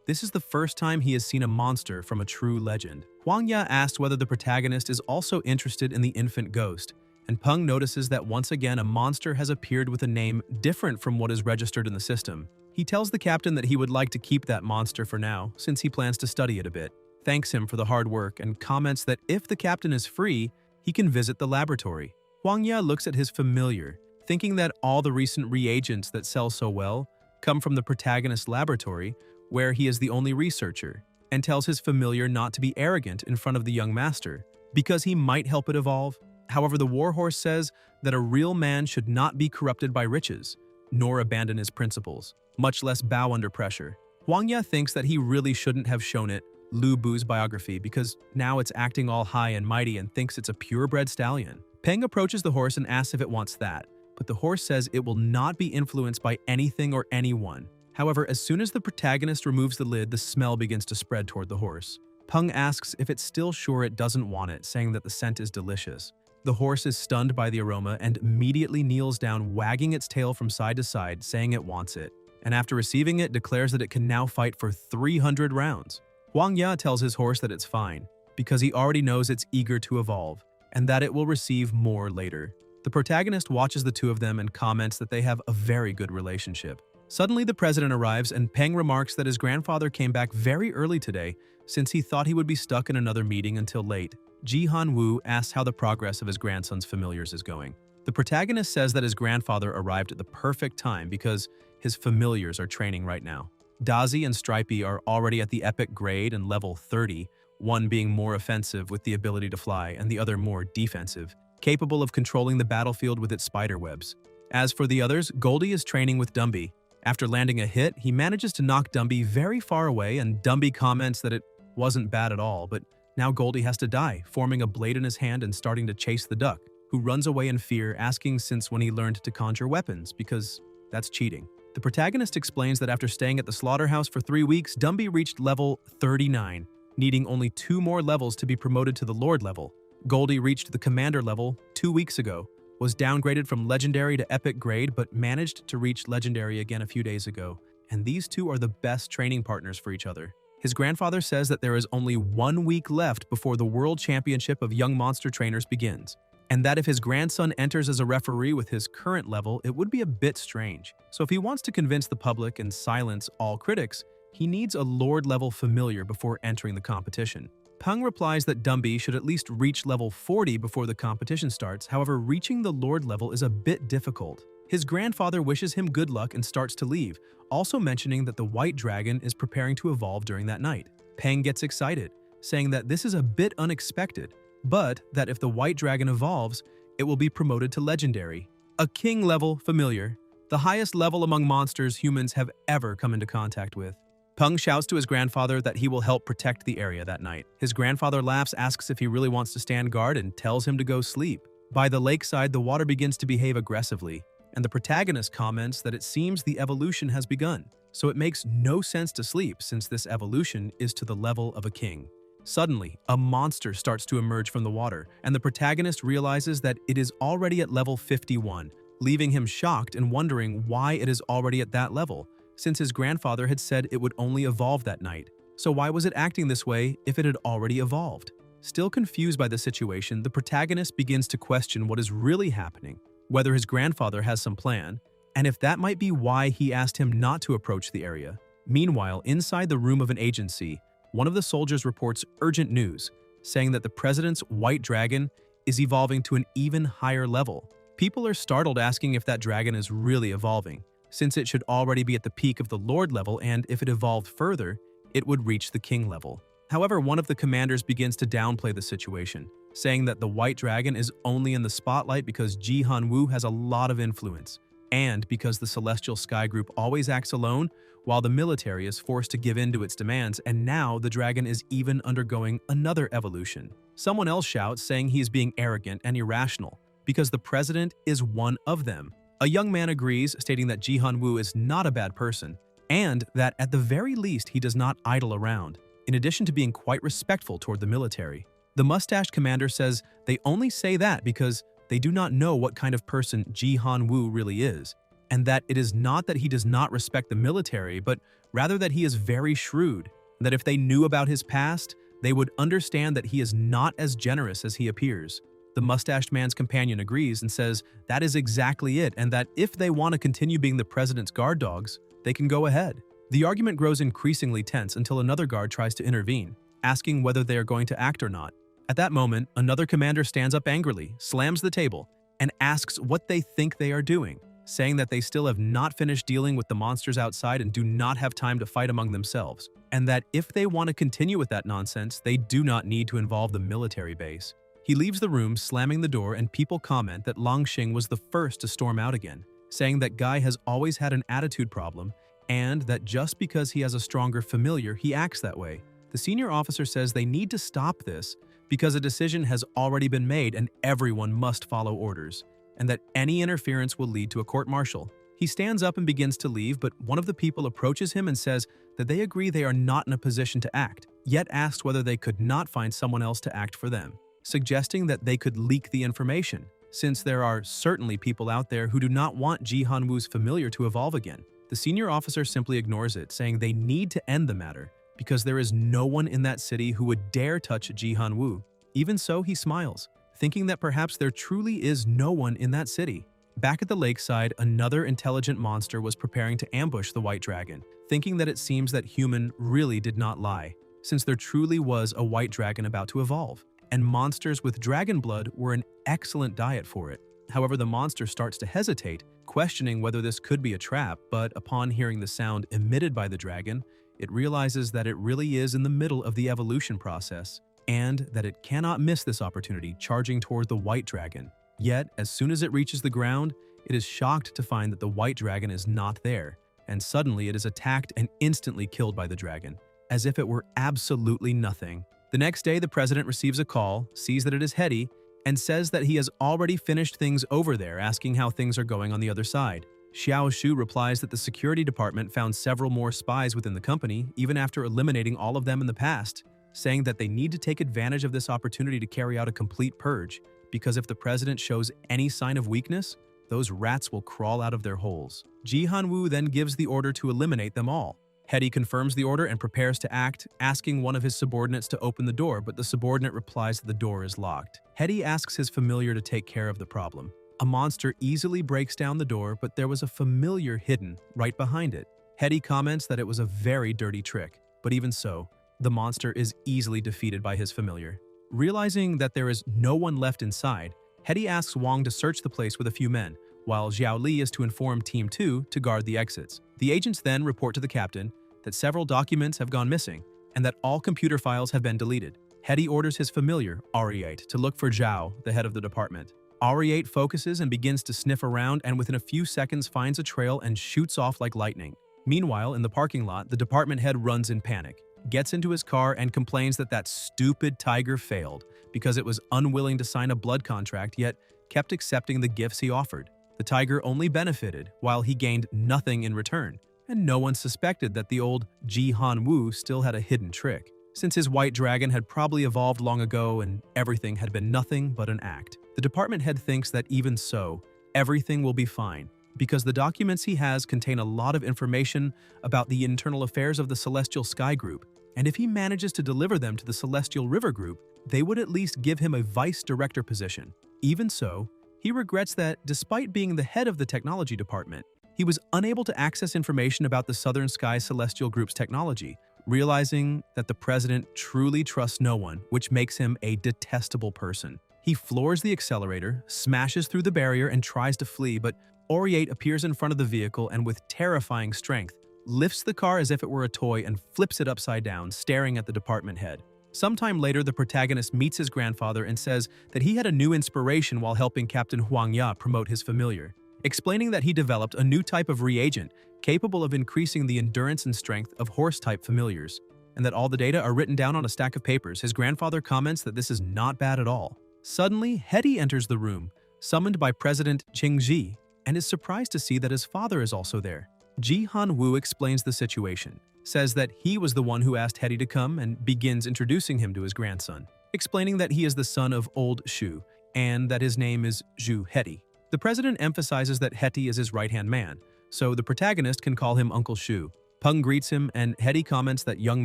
this is the first time he has seen a monster from a true legend. Huang Ya asked whether the protagonist is also interested in the infant ghost, and Peng notices that once again a monster has appeared with a name different from what is registered in the system. He tells the captain that he would like to keep that monster for now, since he plans to study it a bit, thanks him for the hard work, and comments that if the captain is free, he can visit the laboratory. Huang Ya looks at his familiar, thinking that all the recent reagents that sell so well come from the protagonist's laboratory, where he is the only researcher, and tells his familiar not to be arrogant in front of the young master, because he might help it evolve. However, the warhorse says that a real man should not be corrupted by riches, nor abandon his principles, much less bow under pressure. Huang Ya thinks that he really shouldn't have shown it Lu Bu's biography because now it's acting all high and mighty and thinks it's a purebred stallion. Peng approaches the horse and asks if it wants that, but the horse says it will not be influenced by anything or anyone. However, as soon as the protagonist removes the lid, the smell begins to spread toward the horse. Peng asks if it's still sure it doesn't want it, saying that the scent is delicious. The horse is stunned by the aroma and immediately kneels down, wagging its tail from side to side, saying it wants it, and after receiving it, declares that it can now fight for 300 rounds. Huang Ya tells his horse that it's fine, because he already knows it's eager to evolve, and that it will receive more later. The protagonist watches the two of them and comments that they have a very good relationship. Suddenly, the president arrives, and Peng remarks that his grandfather came back very early today since he thought he would be stuck in another meeting until late. Ji Han-woo asks how the progress of his grandson's familiars is going. The protagonist says that his grandfather arrived at the perfect time because his familiars are training right now. Dazi and Stripey are already at the epic grade and level 30, one being more offensive with the ability to fly and the other more defensive, capable of controlling the battlefield with its spider webs. As for the others, Goldie is training with Dumby. After landing a hit, he manages to knock Dumby very far away, and Dumby comments that it wasn't bad at all, but now Goldie has to die, forming a blade in his hand and starting to chase the duck, who runs away in fear, asking since when he learned to conjure weapons, because that's cheating. The protagonist explains that after staying at the slaughterhouse for 3 weeks, Dumby reached level 39, needing only 2 more levels to be promoted to the Lord level. Goldie reached the Commander level 2 weeks ago, was downgraded from Legendary to Epic grade, but managed to reach Legendary again a few days ago, and these two are the best training partners for each other. His grandfather says that there is only 1 week left before the World Championship of Young Monster Trainers begins, and that if his grandson enters as a referee with his current level, it would be a bit strange. So if he wants to convince the public and silence all critics, he needs a Lord-level familiar before entering the competition. Peng replies that Dumby should at least reach level 40 before the competition starts, however, reaching the Lord level is a bit difficult. His grandfather wishes him good luck and starts to leave, also mentioning that the White Dragon is preparing to evolve during that night. Peng gets excited, saying that this is a bit unexpected, but that if the White Dragon evolves, it will be promoted to Legendary, a King-level familiar, the highest level among monsters humans have ever come into contact with. Peng shouts to his grandfather that he will help protect the area that night. His grandfather laughs, asks if he really wants to stand guard, and tells him to go sleep. By the lakeside, the water begins to behave aggressively, and the protagonist comments that it seems the evolution has begun, so it makes no sense to sleep since this evolution is to the level of a king. Suddenly, a monster starts to emerge from the water, and the protagonist realizes that it is already at level 51, leaving him shocked and wondering why it is already at that level, since his grandfather had said it would only evolve that night. So why was it acting this way if it had already evolved? Still confused by the situation, the protagonist begins to question what is really happening, whether his grandfather has some plan, and if that might be why he asked him not to approach the area. Meanwhile, inside the room of an agency, one of the soldiers reports urgent news, saying that the president's white dragon is evolving to an even higher level. People are startled, asking if that dragon is really evolving, since it should already be at the peak of the Lord level, and if it evolved further, it would reach the King level. However, one of the commanders begins to downplay the situation, saying that the white dragon is only in the spotlight because Jihanwoo has a lot of influence, and because the Celestial Sky Group always acts alone, while the military is forced to give in to its demands, and now the dragon is even undergoing another evolution. Someone else shouts, saying he is being arrogant and irrational, because the president is one of them. A young man agrees, stating that Jihanwoo is not a bad person, and that at the very least he does not idle around, in addition to being quite respectful toward the military. The mustached commander says they only say that because they do not know what kind of person Jihanwoo really is, and that it is not that he does not respect the military, but rather that he is very shrewd, and that if they knew about his past, they would understand that he is not as generous as he appears. The mustached man's companion agrees and says that is exactly it, and that if they want to continue being the president's guard dogs, they can go ahead. The argument grows increasingly tense until another guard tries to intervene, asking whether they are going to act or not. At that moment, another commander stands up angrily, slams the table, and asks what they think they are doing, saying that they still have not finished dealing with the monsters outside and do not have time to fight among themselves, and that if they want to continue with that nonsense, they do not need to involve the military base. He leaves the room, slamming the door, and people comment that Longxing was the first to storm out again, saying that Guy has always had an attitude problem, and that just because he has a stronger familiar, he acts that way. The senior officer says they need to stop this because a decision has already been made and everyone must follow orders, and that any interference will lead to a court-martial. He stands up and begins to leave, but one of the people approaches him and says that they agree they are not in a position to act, yet asks whether they could not find someone else to act for them, suggesting that they could leak the information, since there are certainly people out there who do not want Jihanwoo's familiar to evolve again. The senior officer simply ignores it, saying they need to end the matter, because there is no one in that city who would dare touch Jihanwoo. Even so, he smiles, thinking that perhaps there truly is no one in that city. Back at the lakeside, another intelligent monster was preparing to ambush the white dragon, thinking that it seems that human really did not lie, since there truly was a white dragon about to evolve, and monsters with dragon blood were an excellent diet for it. However, the monster starts to hesitate, questioning whether this could be a trap, but upon hearing the sound emitted by the dragon, it realizes that it really is in the middle of the evolution process, and that it cannot miss this opportunity, charging toward the white dragon. Yet, as soon as it reaches the ground, it is shocked to find that the white dragon is not there, and suddenly it is attacked and instantly killed by the dragon, as if it were absolutely nothing. The next day, the president receives a call, sees that it is Hetty, and says that he has already finished things over there, asking how things are going on the other side. Xiao Shu replies that the security department found several more spies within the company, even after eliminating all of them in the past, saying that they need to take advantage of this opportunity to carry out a complete purge, because if the president shows any sign of weakness, those rats will crawl out of their holes. Jihanwoo then gives the order to eliminate them all. Hetty confirms the order and prepares to act, asking one of his subordinates to open the door, but the subordinate replies that the door is locked. Hetty asks his familiar to take care of the problem. A monster easily breaks down the door, but there was a familiar hidden right behind it. Hetty comments that it was a very dirty trick, but even so, the monster is easily defeated by his familiar. Realizing that there is no one left inside, Hetty asks Wang to search the place with a few men, while Xiao Li is to inform Team 2 to guard the exits. The agents then report to the captain that several documents have gone missing and that all computer files have been deleted. Hetty orders his familiar, Ari8, to look for Zhao, the head of the department. Ari8 focuses and begins to sniff around, and within a few seconds finds a trail and shoots off like lightning. Meanwhile, in the parking lot, the department head runs in panic, gets into his car and complains that that stupid tiger failed because it was unwilling to sign a blood contract, yet kept accepting the gifts he offered. The tiger only benefited, while he gained nothing in return, and no one suspected that the old Jihanwoo still had a hidden trick, since his white dragon had probably evolved long ago and everything had been nothing but an act. The department head thinks that even so, everything will be fine, because the documents he has contain a lot of information about the internal affairs of the Celestial Sky Group, and if he manages to deliver them to the Celestial River Group, they would at least give him a vice director position. Even so, he regrets that, despite being the head of the technology department, he was unable to access information about the Southern Sky Celestial Group's technology, realizing that the president truly trusts no one, which makes him a detestable person. He floors the accelerator, smashes through the barrier, and tries to flee, but Oriate appears in front of the vehicle and with terrifying strength, lifts the car as if it were a toy and flips it upside down, staring at the department head. Sometime later, the protagonist meets his grandfather and says that he had a new inspiration while helping Captain Huang Ya promote his familiar, explaining that he developed a new type of reagent capable of increasing the endurance and strength of horse-type familiars, and that all the data are written down on a stack of papers. His grandfather comments that this is not bad at all. Suddenly, Hetty enters the room, summoned by President Qingji, and is surprised to see that his father is also there. Ji Han Woo explains the situation, says that he was the one who asked Hetty to come, and begins introducing him to his grandson, explaining that he is the son of old Shu, and that his name is Zhu Hetty. The president emphasizes that Hetty is his right-hand man, so the protagonist can call him Uncle Shu. Peng greets him, and Hetty comments that young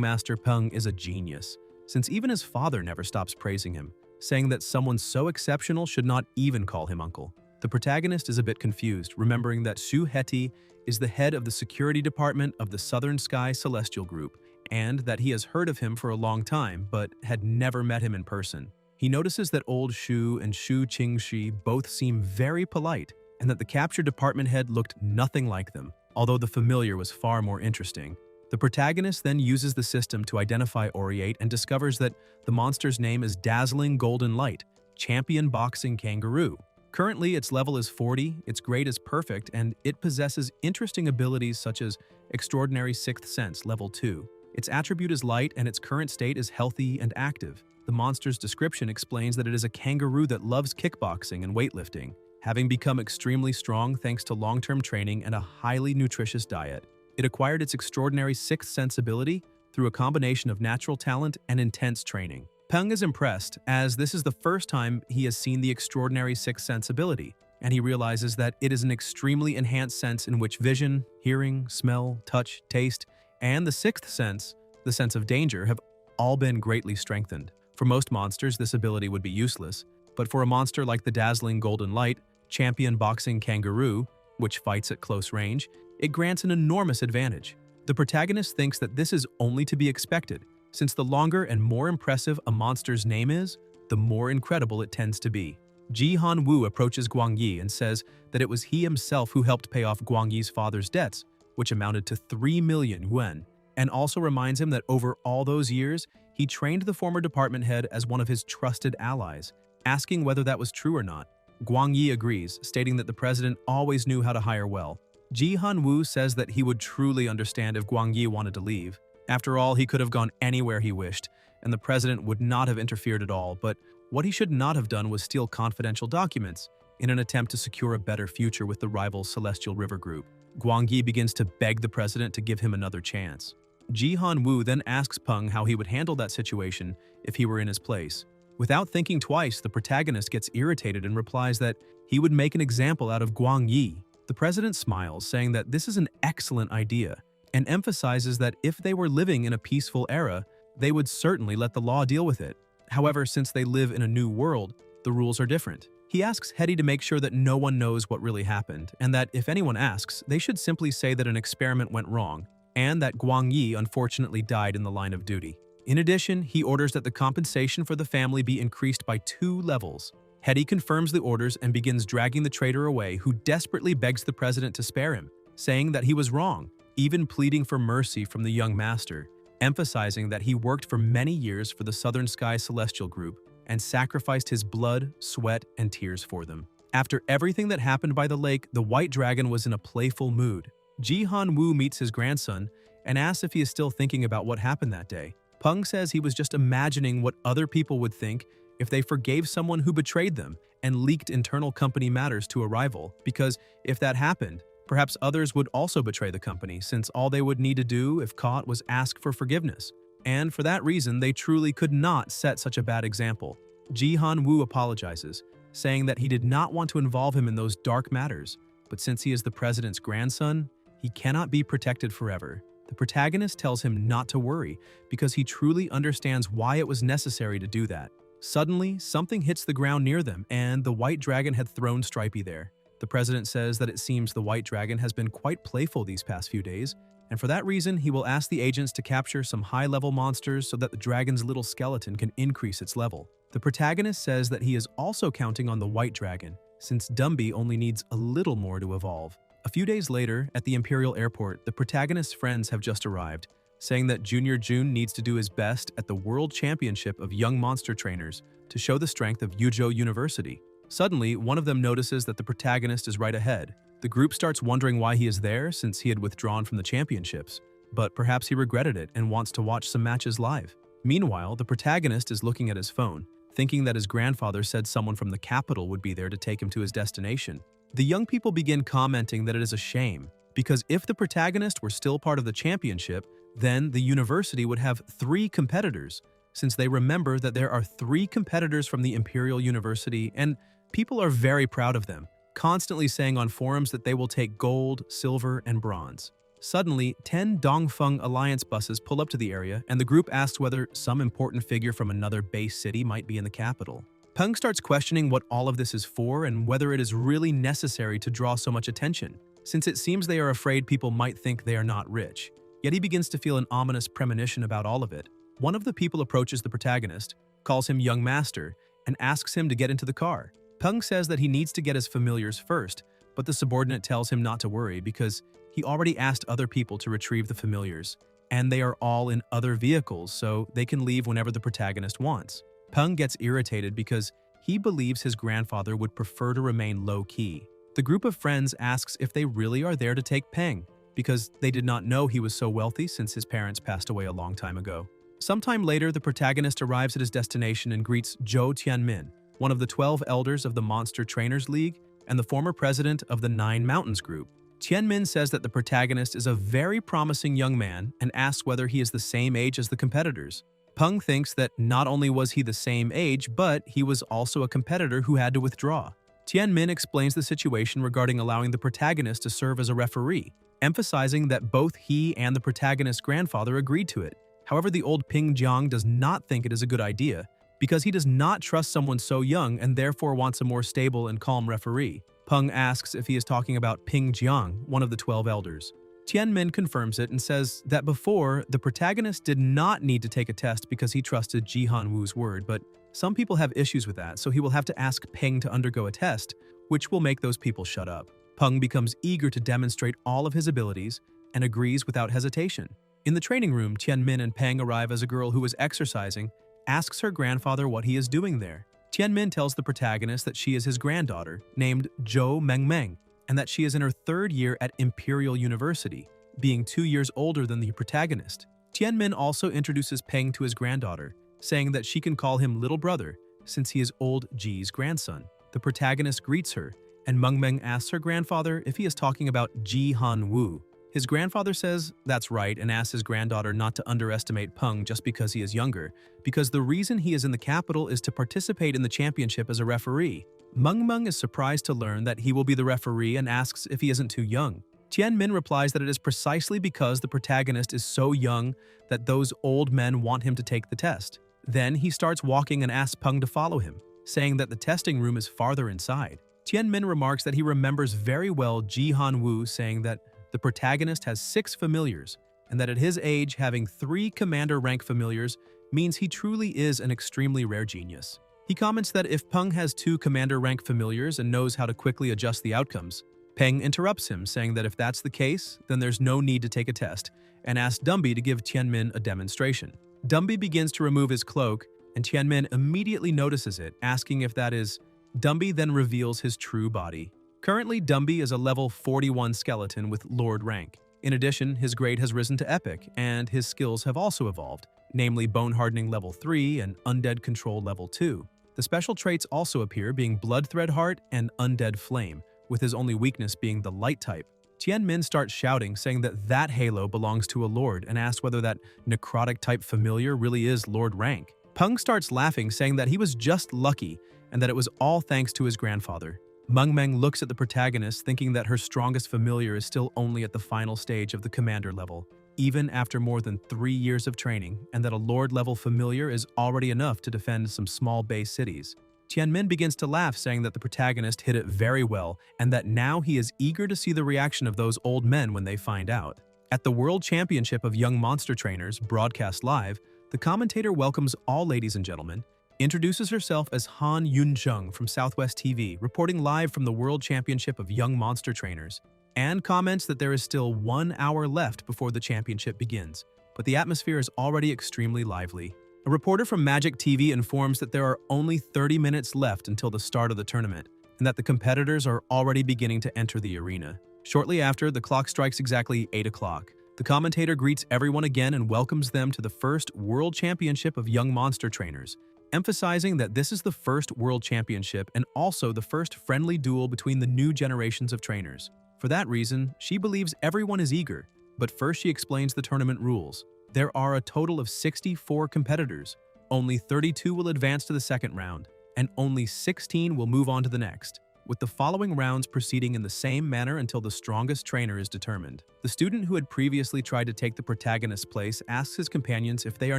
Master Peng is a genius, since even his father never stops praising him, saying that someone so exceptional should not even call him uncle. The protagonist is a bit confused, remembering that Zhu Hetty is the head of the security department of the Southern Sky Celestial Group, and that he has heard of him for a long time, but had never met him in person. He notices that old Shu and Shu Qingshi both seem very polite, and that the captured department head looked nothing like them, although the familiar was far more interesting. The protagonist then uses the system to identify Oriate and discovers that the monster's name is Dazzling Golden Light, Champion Boxing Kangaroo. Currently, its level is 40, its grade is perfect, and it possesses interesting abilities such as Extraordinary Sixth Sense, level 2. Its attribute is light, and its current state is healthy and active. The monster's description explains that it is a kangaroo that loves kickboxing and weightlifting, having become extremely strong thanks to long-term training and a highly nutritious diet. It acquired its extraordinary sixth sense ability through a combination of natural talent and intense training. Peng is impressed, as this is the first time he has seen the extraordinary sixth sense ability, and he realizes that it is an extremely enhanced sense in which vision, hearing, smell, touch, taste, and the sixth sense, the sense of danger, have all been greatly strengthened. For most monsters, this ability would be useless, but for a monster like the Dazzling Golden Light, Champion Boxing Kangaroo, which fights at close range, it grants an enormous advantage. The protagonist thinks that this is only to be expected, since the longer and more impressive a monster's name is, the more incredible it tends to be. Ji Han Woo approaches Guang Yi and says that it was he himself who helped pay off Guang Yi's father's debts, which amounted to 3 million yuan, and also reminds him that over all those years, he trained the former department head as one of his trusted allies, asking whether that was true or not. Guang Yi agrees, stating that the president always knew how to hire well. Ji Han Woo says that he would truly understand if Guang Yi wanted to leave. After all, he could have gone anywhere he wished, and the president would not have interfered at all, but what he should not have done was steal confidential documents in an attempt to secure a better future with the rival Celestial River Group. Guang Yi begins to beg the president to give him another chance. Ji Han Woo then asks Peng how he would handle that situation if he were in his place. Without thinking twice, the protagonist gets irritated and replies that he would make an example out of Guang Yi. The president smiles, saying that this is an excellent idea, and emphasizes that if they were living in a peaceful era, they would certainly let the law deal with it. However, since they live in a new world, the rules are different. He asks Hetty to make sure that no one knows what really happened, and that if anyone asks, they should simply say that an experiment went wrong, and that Guang Yi unfortunately died in the line of duty. In addition, he orders that the compensation for the family be increased by 2 levels. Hetty confirms the orders and begins dragging the traitor away, who desperately begs the president to spare him, saying that he was wrong, even pleading for mercy from the young master, emphasizing that he worked for many years for the Southern Sky Celestial Group and sacrificed his blood, sweat, and tears for them. After everything that happened by the lake, the White Dragon was in a playful mood. Ji Han Woo meets his grandson and asks if he is still thinking about what happened that day. Peng says he was just imagining what other people would think if they forgave someone who betrayed them and leaked internal company matters to a rival, because if that happened, perhaps others would also betray the company, since all they would need to do if caught was ask for forgiveness. And for that reason, they truly could not set such a bad example. Ji Han Woo apologizes, saying that he did not want to involve him in those dark matters, but since he is the president's grandson, he cannot be protected forever. The protagonist tells him not to worry, because he truly understands why it was necessary to do that. Suddenly, something hits the ground near them, and the White Dragon had thrown Stripey there. The president says that it seems the White Dragon has been quite playful these past few days, and for that reason, he will ask the agents to capture some high-level monsters so that the dragon's little skeleton can increase its level. The protagonist says that he is also counting on the white dragon, since Dumby only needs a little more to evolve. A few days later, at the Imperial Airport, the protagonist's friends have just arrived, saying that Junior June needs to do his best at the World Championship of Young Monster Trainers to show the strength of Yuzhou University. Suddenly, one of them notices that the protagonist is right ahead. The group starts wondering why he is there since he had withdrawn from the championships, but perhaps he regretted it and wants to watch some matches live. Meanwhile, the protagonist is looking at his phone, thinking that his grandfather said someone from the capital would be there to take him to his destination. The young people begin commenting that it is a shame, because if the protagonist were still part of the championship, then the university would have 3 competitors, since they remember that there are 3 competitors from the Imperial University and people are very proud of them, constantly saying on forums that they will take gold, silver, and bronze. Suddenly, 10 Dongfeng Alliance buses pull up to the area, and the group asks whether some important figure from another base city might be in the capital. Peng starts questioning what all of this is for and whether it is really necessary to draw so much attention, since it seems they are afraid people might think they are not rich. Yet he begins to feel an ominous premonition about all of it. One of the people approaches the protagonist, calls him Young Master, and asks him to get into the car. Peng says that he needs to get his familiars first, but the subordinate tells him not to worry because he already asked other people to retrieve the familiars, and they are all in other vehicles, so they can leave whenever the protagonist wants. Peng gets irritated because he believes his grandfather would prefer to remain low-key. The group of friends asks if they really are there to take Peng, because they did not know he was so wealthy since his parents passed away a long time ago. Sometime later, the protagonist arrives at his destination and greets Zhou Tianmin, one of the 12 elders of the Monster Trainers League and the former president of the 9 Mountains Group. Tianmin says that the protagonist is a very promising young man and asks whether he is the same age as the competitors. Peng thinks that not only was he the same age, but he was also a competitor who had to withdraw. Tianmin explains the situation regarding allowing the protagonist to serve as a referee, emphasizing that both he and the protagonist's grandfather agreed to it. However, the old Ping Jiang does not think it is a good idea, because he does not trust someone so young and therefore wants a more stable and calm referee. Peng asks if he is talking about Ping Jiang, one of the 12 elders. Tianmin confirms it and says that before, the protagonist did not need to take a test because he trusted Ji Han-woo's word, but some people have issues with that, so he will have to ask Peng to undergo a test, which will make those people shut up. Peng becomes eager to demonstrate all of his abilities and agrees without hesitation. In the training room, Tianmin and Peng arrive as a girl who is exercising asks her grandfather what he is doing there. Tianmin tells the protagonist that she is his granddaughter, named Zhou Mengmeng, and that she is in her 3rd year at Imperial University, being 2 years older than the protagonist. Tianmin also introduces Peng to his granddaughter, saying that she can call him little brother since he is old Ji's grandson. The protagonist greets her, and Mengmeng asks her grandfather if he is talking about Ji Han-woo. His grandfather says that's right and asks his granddaughter not to underestimate Peng just because he is younger, because the reason he is in the capital is to participate in the championship as a referee. Mengmeng is surprised to learn that he will be the referee and asks if he isn't too young. Tianmin replies that it is precisely because the protagonist is so young that those old men want him to take the test. Then he starts walking and asks Peng to follow him, saying that the testing room is farther inside. Tianmin remarks that he remembers very well Ji Han-woo saying that the protagonist has 6 familiars, and that at his age, having 3 commander rank familiars means he truly is an extremely rare genius. He comments that if Peng has 2 commander rank familiars and knows how to quickly adjust the outcomes, Peng interrupts him, saying that if that's the case, then there's no need to take a test, and asks Dumby to give Tianmin a demonstration. Dumby begins to remove his cloak, and Tianmin immediately notices it, asking if that is. Dumby then reveals his true body. Currently, Dumby is a level 41 skeleton with Lord rank. In addition, his grade has risen to Epic, and his skills have also evolved, namely Bone Hardening level 3 and Undead Control level 2. The special traits also appear, being Blood Thread Heart and Undead Flame, with his only weakness being the Light type. Tianmin starts shouting, saying that Halo belongs to a Lord, and asks whether that Necrotic type familiar really is Lord rank. Peng starts laughing, saying that he was just lucky, and that it was all thanks to his grandfather. Mengmeng looks at the protagonist, thinking that her strongest familiar is still only at the final stage of the commander level, even after more than 3 years of training, and that a Lord-level familiar is already enough to defend some small base cities. Tianmin begins to laugh, saying that the protagonist hit it very well, and that now he is eager to see the reaction of those old men when they find out. At the World Championship of Young Monster Trainers, broadcast live, the commentator welcomes all ladies and gentlemen, introduces herself as Han Yun-jung from Southwest TV, reporting live from the World Championship of Young Monster Trainers, and comments that there is still 1 hour left before the championship begins, but the atmosphere is already extremely lively. A reporter from Magic TV informs that there are only 30 minutes left until the start of the tournament, and that the competitors are already beginning to enter the arena. Shortly after, the clock strikes exactly 8 o'clock. The commentator greets everyone again and welcomes them to the first World Championship of Young Monster Trainers, emphasizing that this is the first World Championship and also the first friendly duel between the new generations of trainers. For that reason, she believes everyone is eager, but first she explains the tournament rules. There are a total of 64 competitors. Only 32 will advance to the second round, and only 16 will move on to the next, with the following rounds proceeding in the same manner until the strongest trainer is determined. The student who had previously tried to take the protagonist's place asks his companions if they are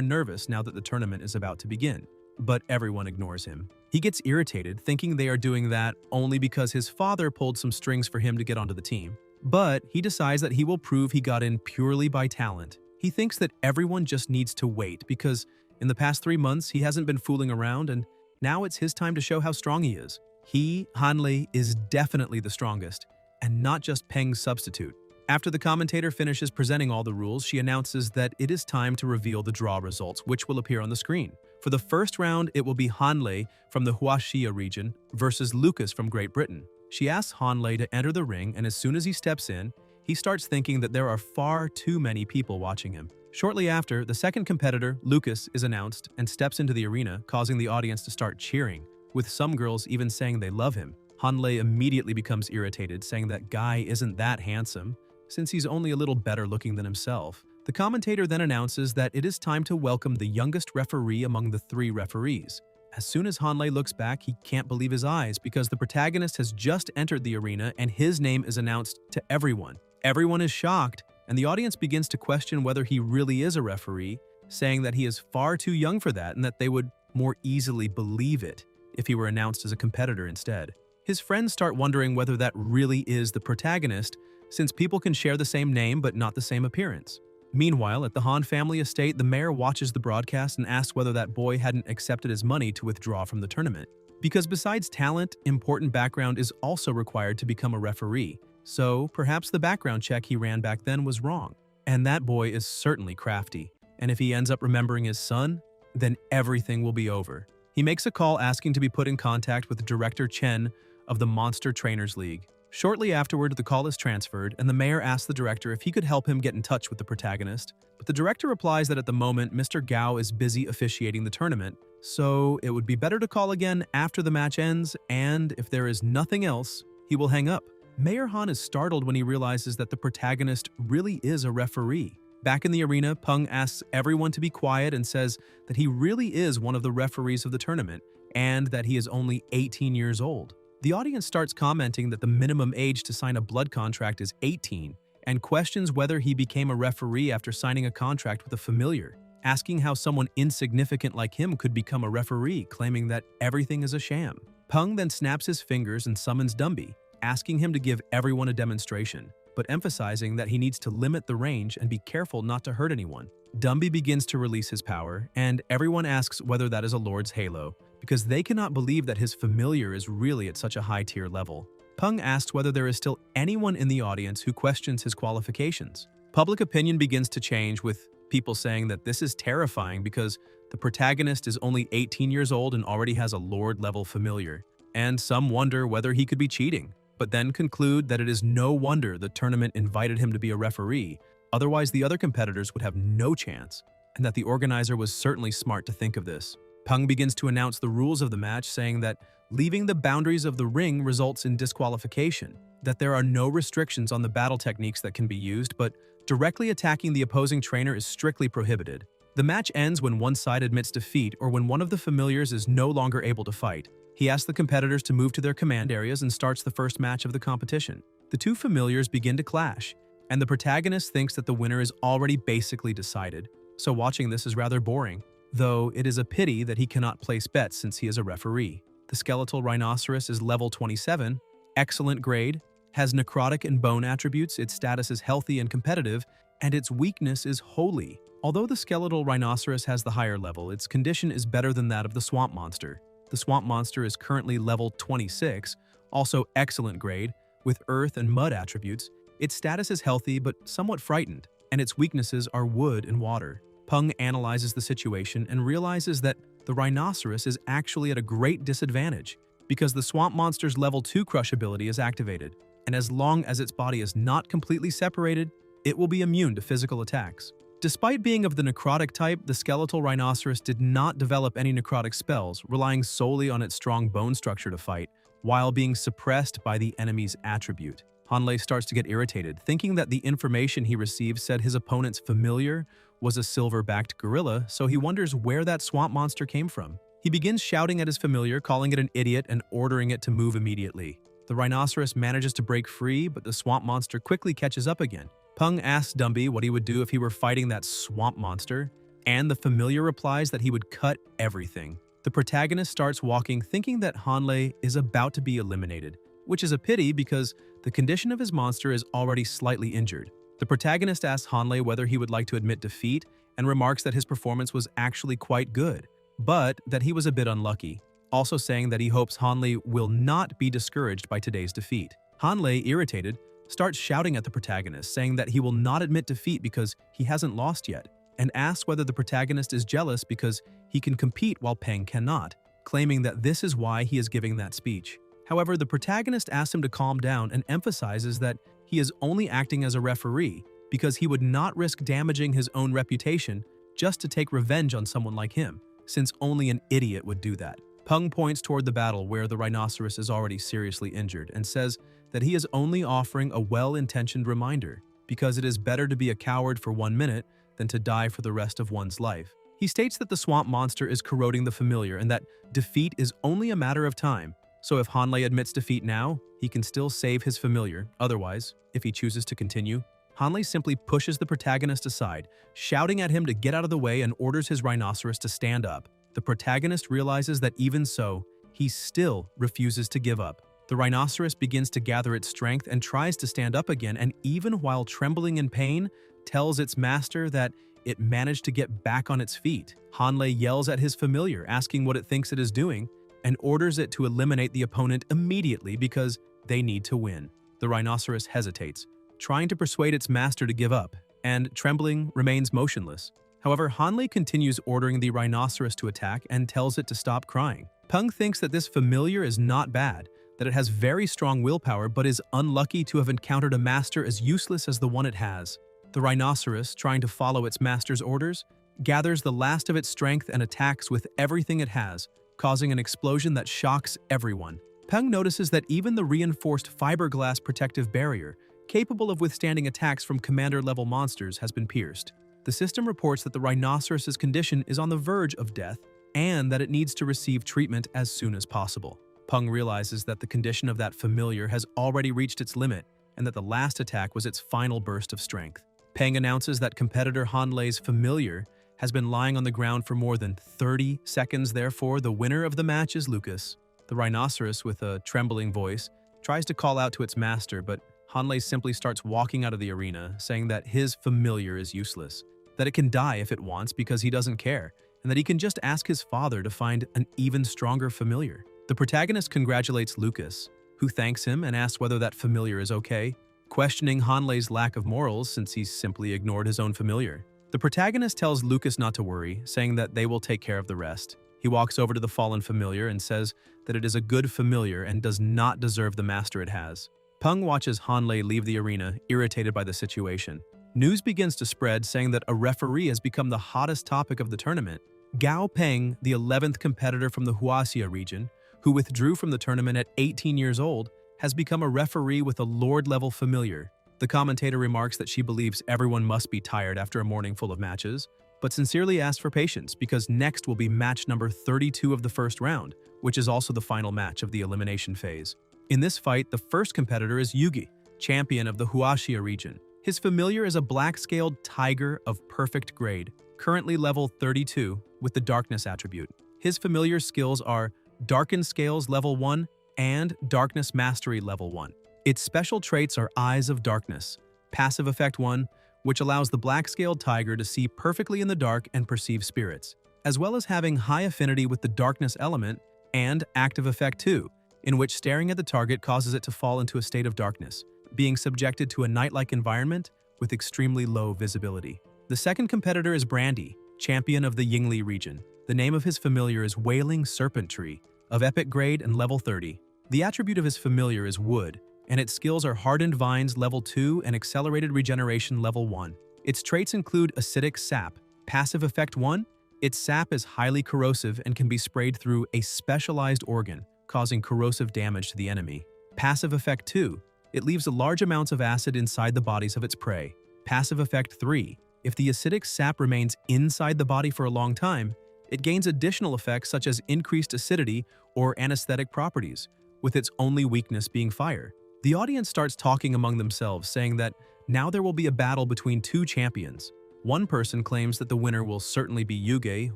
nervous now that the tournament is about to begin, but everyone ignores him. He gets irritated, thinking they are doing that only because his father pulled some strings for him to get onto the team. But he decides that he will prove he got in purely by talent. He thinks that everyone just needs to wait because in the past 3 months he hasn't been fooling around and now it's his time to show how strong he is. He, Hanley, is definitely the strongest, and not just Peng's substitute. After the commentator finishes presenting all the rules, she announces that it is time to reveal the draw results, which will appear on the screen. For the first round, it will be Hanley from the Huaxia region versus Lucas from Great Britain. She asks Hanley to enter the ring, and as soon as he steps in, he starts thinking that there are far too many people watching him. Shortly after, the second competitor, Lucas, is announced and steps into the arena, causing the audience to start cheering, with some girls even saying they love him. Hanley immediately becomes irritated, saying that guy isn't that handsome, since he's only a little better looking than himself. The commentator then announces that it is time to welcome the youngest referee among the 3 referees. As soon as Hanley looks back, he can't believe his eyes because the protagonist has just entered the arena and his name is announced to everyone. Everyone is shocked, and the audience begins to question whether he really is a referee, saying that he is far too young for that and that they would more easily believe it if he were announced as a competitor instead. His friends start wondering whether that really is the protagonist, since people can share the same name but not the same appearance. Meanwhile, at the Han family estate, the mayor watches the broadcast and asks whether that boy hadn't accepted his money to withdraw from the tournament. Because besides talent, important background is also required to become a referee. So perhaps the background check he ran back then was wrong. And that boy is certainly crafty. And if he ends up remembering his son, then everything will be over. He makes a call asking to be put in contact with Director Chen of the Monster Trainers League. Shortly afterward, the call is transferred, and the mayor asks the director if he could help him get in touch with the protagonist. But the director replies that at the moment, Mr. Gao is busy officiating the tournament, so it would be better to call again after the match ends, and if there is nothing else, he will hang up. Mayor Han is startled when he realizes that the protagonist really is a referee. Back in the arena, Peng asks everyone to be quiet and says that he really is one of the referees of the tournament, and that he is only 18 years old. The audience starts commenting that the minimum age to sign a blood contract is 18, and questions whether he became a referee after signing a contract with a familiar, asking how someone insignificant like him could become a referee, claiming that everything is a sham. Peng then snaps his fingers and summons Dumby, asking him to give everyone a demonstration, but emphasizing that he needs to limit the range and be careful not to hurt anyone. Dumby begins to release his power, and everyone asks whether that is a Lord's halo, because they cannot believe that his familiar is really at such a high-tier level. Peng asks whether there is still anyone in the audience who questions his qualifications. Public opinion begins to change, with people saying that this is terrifying because the protagonist is only 18 years old and already has a Lord-level familiar, and some wonder whether he could be cheating, but then conclude that it is no wonder the tournament invited him to be a referee, otherwise the other competitors would have no chance, and that the organizer was certainly smart to think of this. Peng begins to announce the rules of the match, saying that leaving the boundaries of the ring results in disqualification, that there are no restrictions on the battle techniques that can be used, but directly attacking the opposing trainer is strictly prohibited. The match ends when one side admits defeat or when one of the familiars is no longer able to fight. He asks the competitors to move to their command areas and starts the first match of the competition. The two familiars begin to clash, and the protagonist thinks that the winner is already basically decided, so watching this is rather boring. Though it is a pity that he cannot place bets since he is a referee. The skeletal rhinoceros is level 27, excellent grade, has necrotic and bone attributes, its status is healthy and competitive, and its weakness is holy. Although the skeletal rhinoceros has the higher level, its condition is better than that of the swamp monster. The swamp monster is currently level 26, also excellent grade, with earth and mud attributes. Its status is healthy but somewhat frightened, and its weaknesses are wood and water. Peng analyzes the situation and realizes that the rhinoceros is actually at a great disadvantage because the swamp monster's level 2 crush ability is activated, and as long as its body is not completely separated, it will be immune to physical attacks. Despite being of the necrotic type, the skeletal rhinoceros did not develop any necrotic spells, relying solely on its strong bone structure to fight, while being suppressed by the enemy's attribute. Hanlei starts to get irritated, thinking that the information he received said his opponent's familiar was a silver-backed gorilla, so he wonders where that swamp monster came from. He begins shouting at his familiar, calling it an idiot and ordering it to move immediately. The rhinoceros manages to break free, but the swamp monster quickly catches up again. Peng asks Dumby what he would do if he were fighting that swamp monster, and the familiar replies that he would cut everything. The protagonist starts walking, thinking that Hanlei is about to be eliminated, which is a pity because the condition of his monster is already slightly injured. The protagonist asks Hanlei whether he would like to admit defeat and remarks that his performance was actually quite good, but that he was a bit unlucky, also saying that he hopes Hanlei will not be discouraged by today's defeat. Hanlei, irritated, starts shouting at the protagonist, saying that he will not admit defeat because he hasn't lost yet, and asks whether the protagonist is jealous because he can compete while Peng cannot, claiming that this is why he is giving that speech. However, the protagonist asks him to calm down and emphasizes that he is only acting as a referee because he would not risk damaging his own reputation just to take revenge on someone like him, since only an idiot would do that. Peng points toward the battle where the rhinoceros is already seriously injured and says that he is only offering a well-intentioned reminder because it is better to be a coward for 1 minute than to die for the rest of one's life. He states that the swamp monster is corroding the familiar and that defeat is only a matter of time, so if Hanlei admits defeat now, he can still save his familiar. Otherwise, if he chooses to continue, Hanlei simply pushes the protagonist aside, shouting at him to get out of the way and orders his rhinoceros to stand up. The protagonist realizes that even so, he still refuses to give up. The rhinoceros begins to gather its strength and tries to stand up again, and even while trembling in pain, tells its master that it managed to get back on its feet. Hanlei yells at his familiar, asking what it thinks it is doing, and orders it to eliminate the opponent immediately because they need to win. The rhinoceros hesitates, trying to persuade its master to give up, and trembling remains motionless. However, Hanlei continues ordering the rhinoceros to attack and tells it to stop crying. Peng thinks that this familiar is not bad, that it has very strong willpower but is unlucky to have encountered a master as useless as the one it has. The rhinoceros, trying to follow its master's orders, gathers the last of its strength and attacks with everything it has, causing an explosion that shocks everyone. Peng notices that even the reinforced fiberglass protective barrier, capable of withstanding attacks from commander-level monsters, has been pierced. The system reports that the rhinoceros's condition is on the verge of death and that it needs to receive treatment as soon as possible. Peng realizes that the condition of that familiar has already reached its limit and that the last attack was its final burst of strength. Peng announces that competitor Hanlei's familiar has been lying on the ground for more than 30 seconds, therefore the winner of the match is Lucas. The rhinoceros, with a trembling voice, tries to call out to its master, but Hanlei simply starts walking out of the arena, saying that his familiar is useless, that it can die if it wants because he doesn't care, and that he can just ask his father to find an even stronger familiar. The protagonist congratulates Lucas, who thanks him and asks whether that familiar is okay, questioning Hanlei's lack of morals since he's simply ignored his own familiar. The protagonist tells Lucas not to worry, saying that they will take care of the rest. He walks over to the fallen familiar and says that it is a good familiar and does not deserve the master it has. Peng watches Hanlei leave the arena, irritated by the situation. News begins to spread saying that a referee has become the hottest topic of the tournament. Gao Peng, the 11th competitor from the Huaxia region, who withdrew from the tournament at 18 years old, has become a referee with a Lord-level familiar. The commentator remarks that she believes everyone must be tired after a morning full of matches, but sincerely asks for patience because next will be match number 32 of the first round, which is also the final match of the elimination phase. In this fight, the first competitor is Yugi, champion of the Huaxia region. His familiar is a black-scaled tiger of perfect grade, currently level 32 with the darkness attribute. His familiar skills are Darkened Scales level 1 and Darkness Mastery level 1. Its special traits are Eyes of Darkness, passive effect 1, which allows the black-scaled tiger to see perfectly in the dark and perceive spirits, as well as having high affinity with the darkness element, and active effect 2, in which staring at the target causes it to fall into a state of darkness, being subjected to a night-like environment with extremely low visibility. The second competitor is Brandy, champion of the Yingli region. The name of his familiar is Wailing Serpent Tree, of epic grade and level 30. The attribute of his familiar is Wood, and its skills are Hardened Vines level 2 and Accelerated Regeneration level 1. Its traits include Acidic Sap, passive effect 1. Its sap is highly corrosive and can be sprayed through a specialized organ, causing corrosive damage to the enemy. Passive effect 2. It leaves large amounts of acid inside the bodies of its prey. Passive effect 3. If the acidic sap remains inside the body for a long time, it gains additional effects such as increased acidity or anesthetic properties, with its only weakness being fire. The audience starts talking among themselves, saying that now there will be a battle between two champions. One person claims that the winner will certainly be Yuge,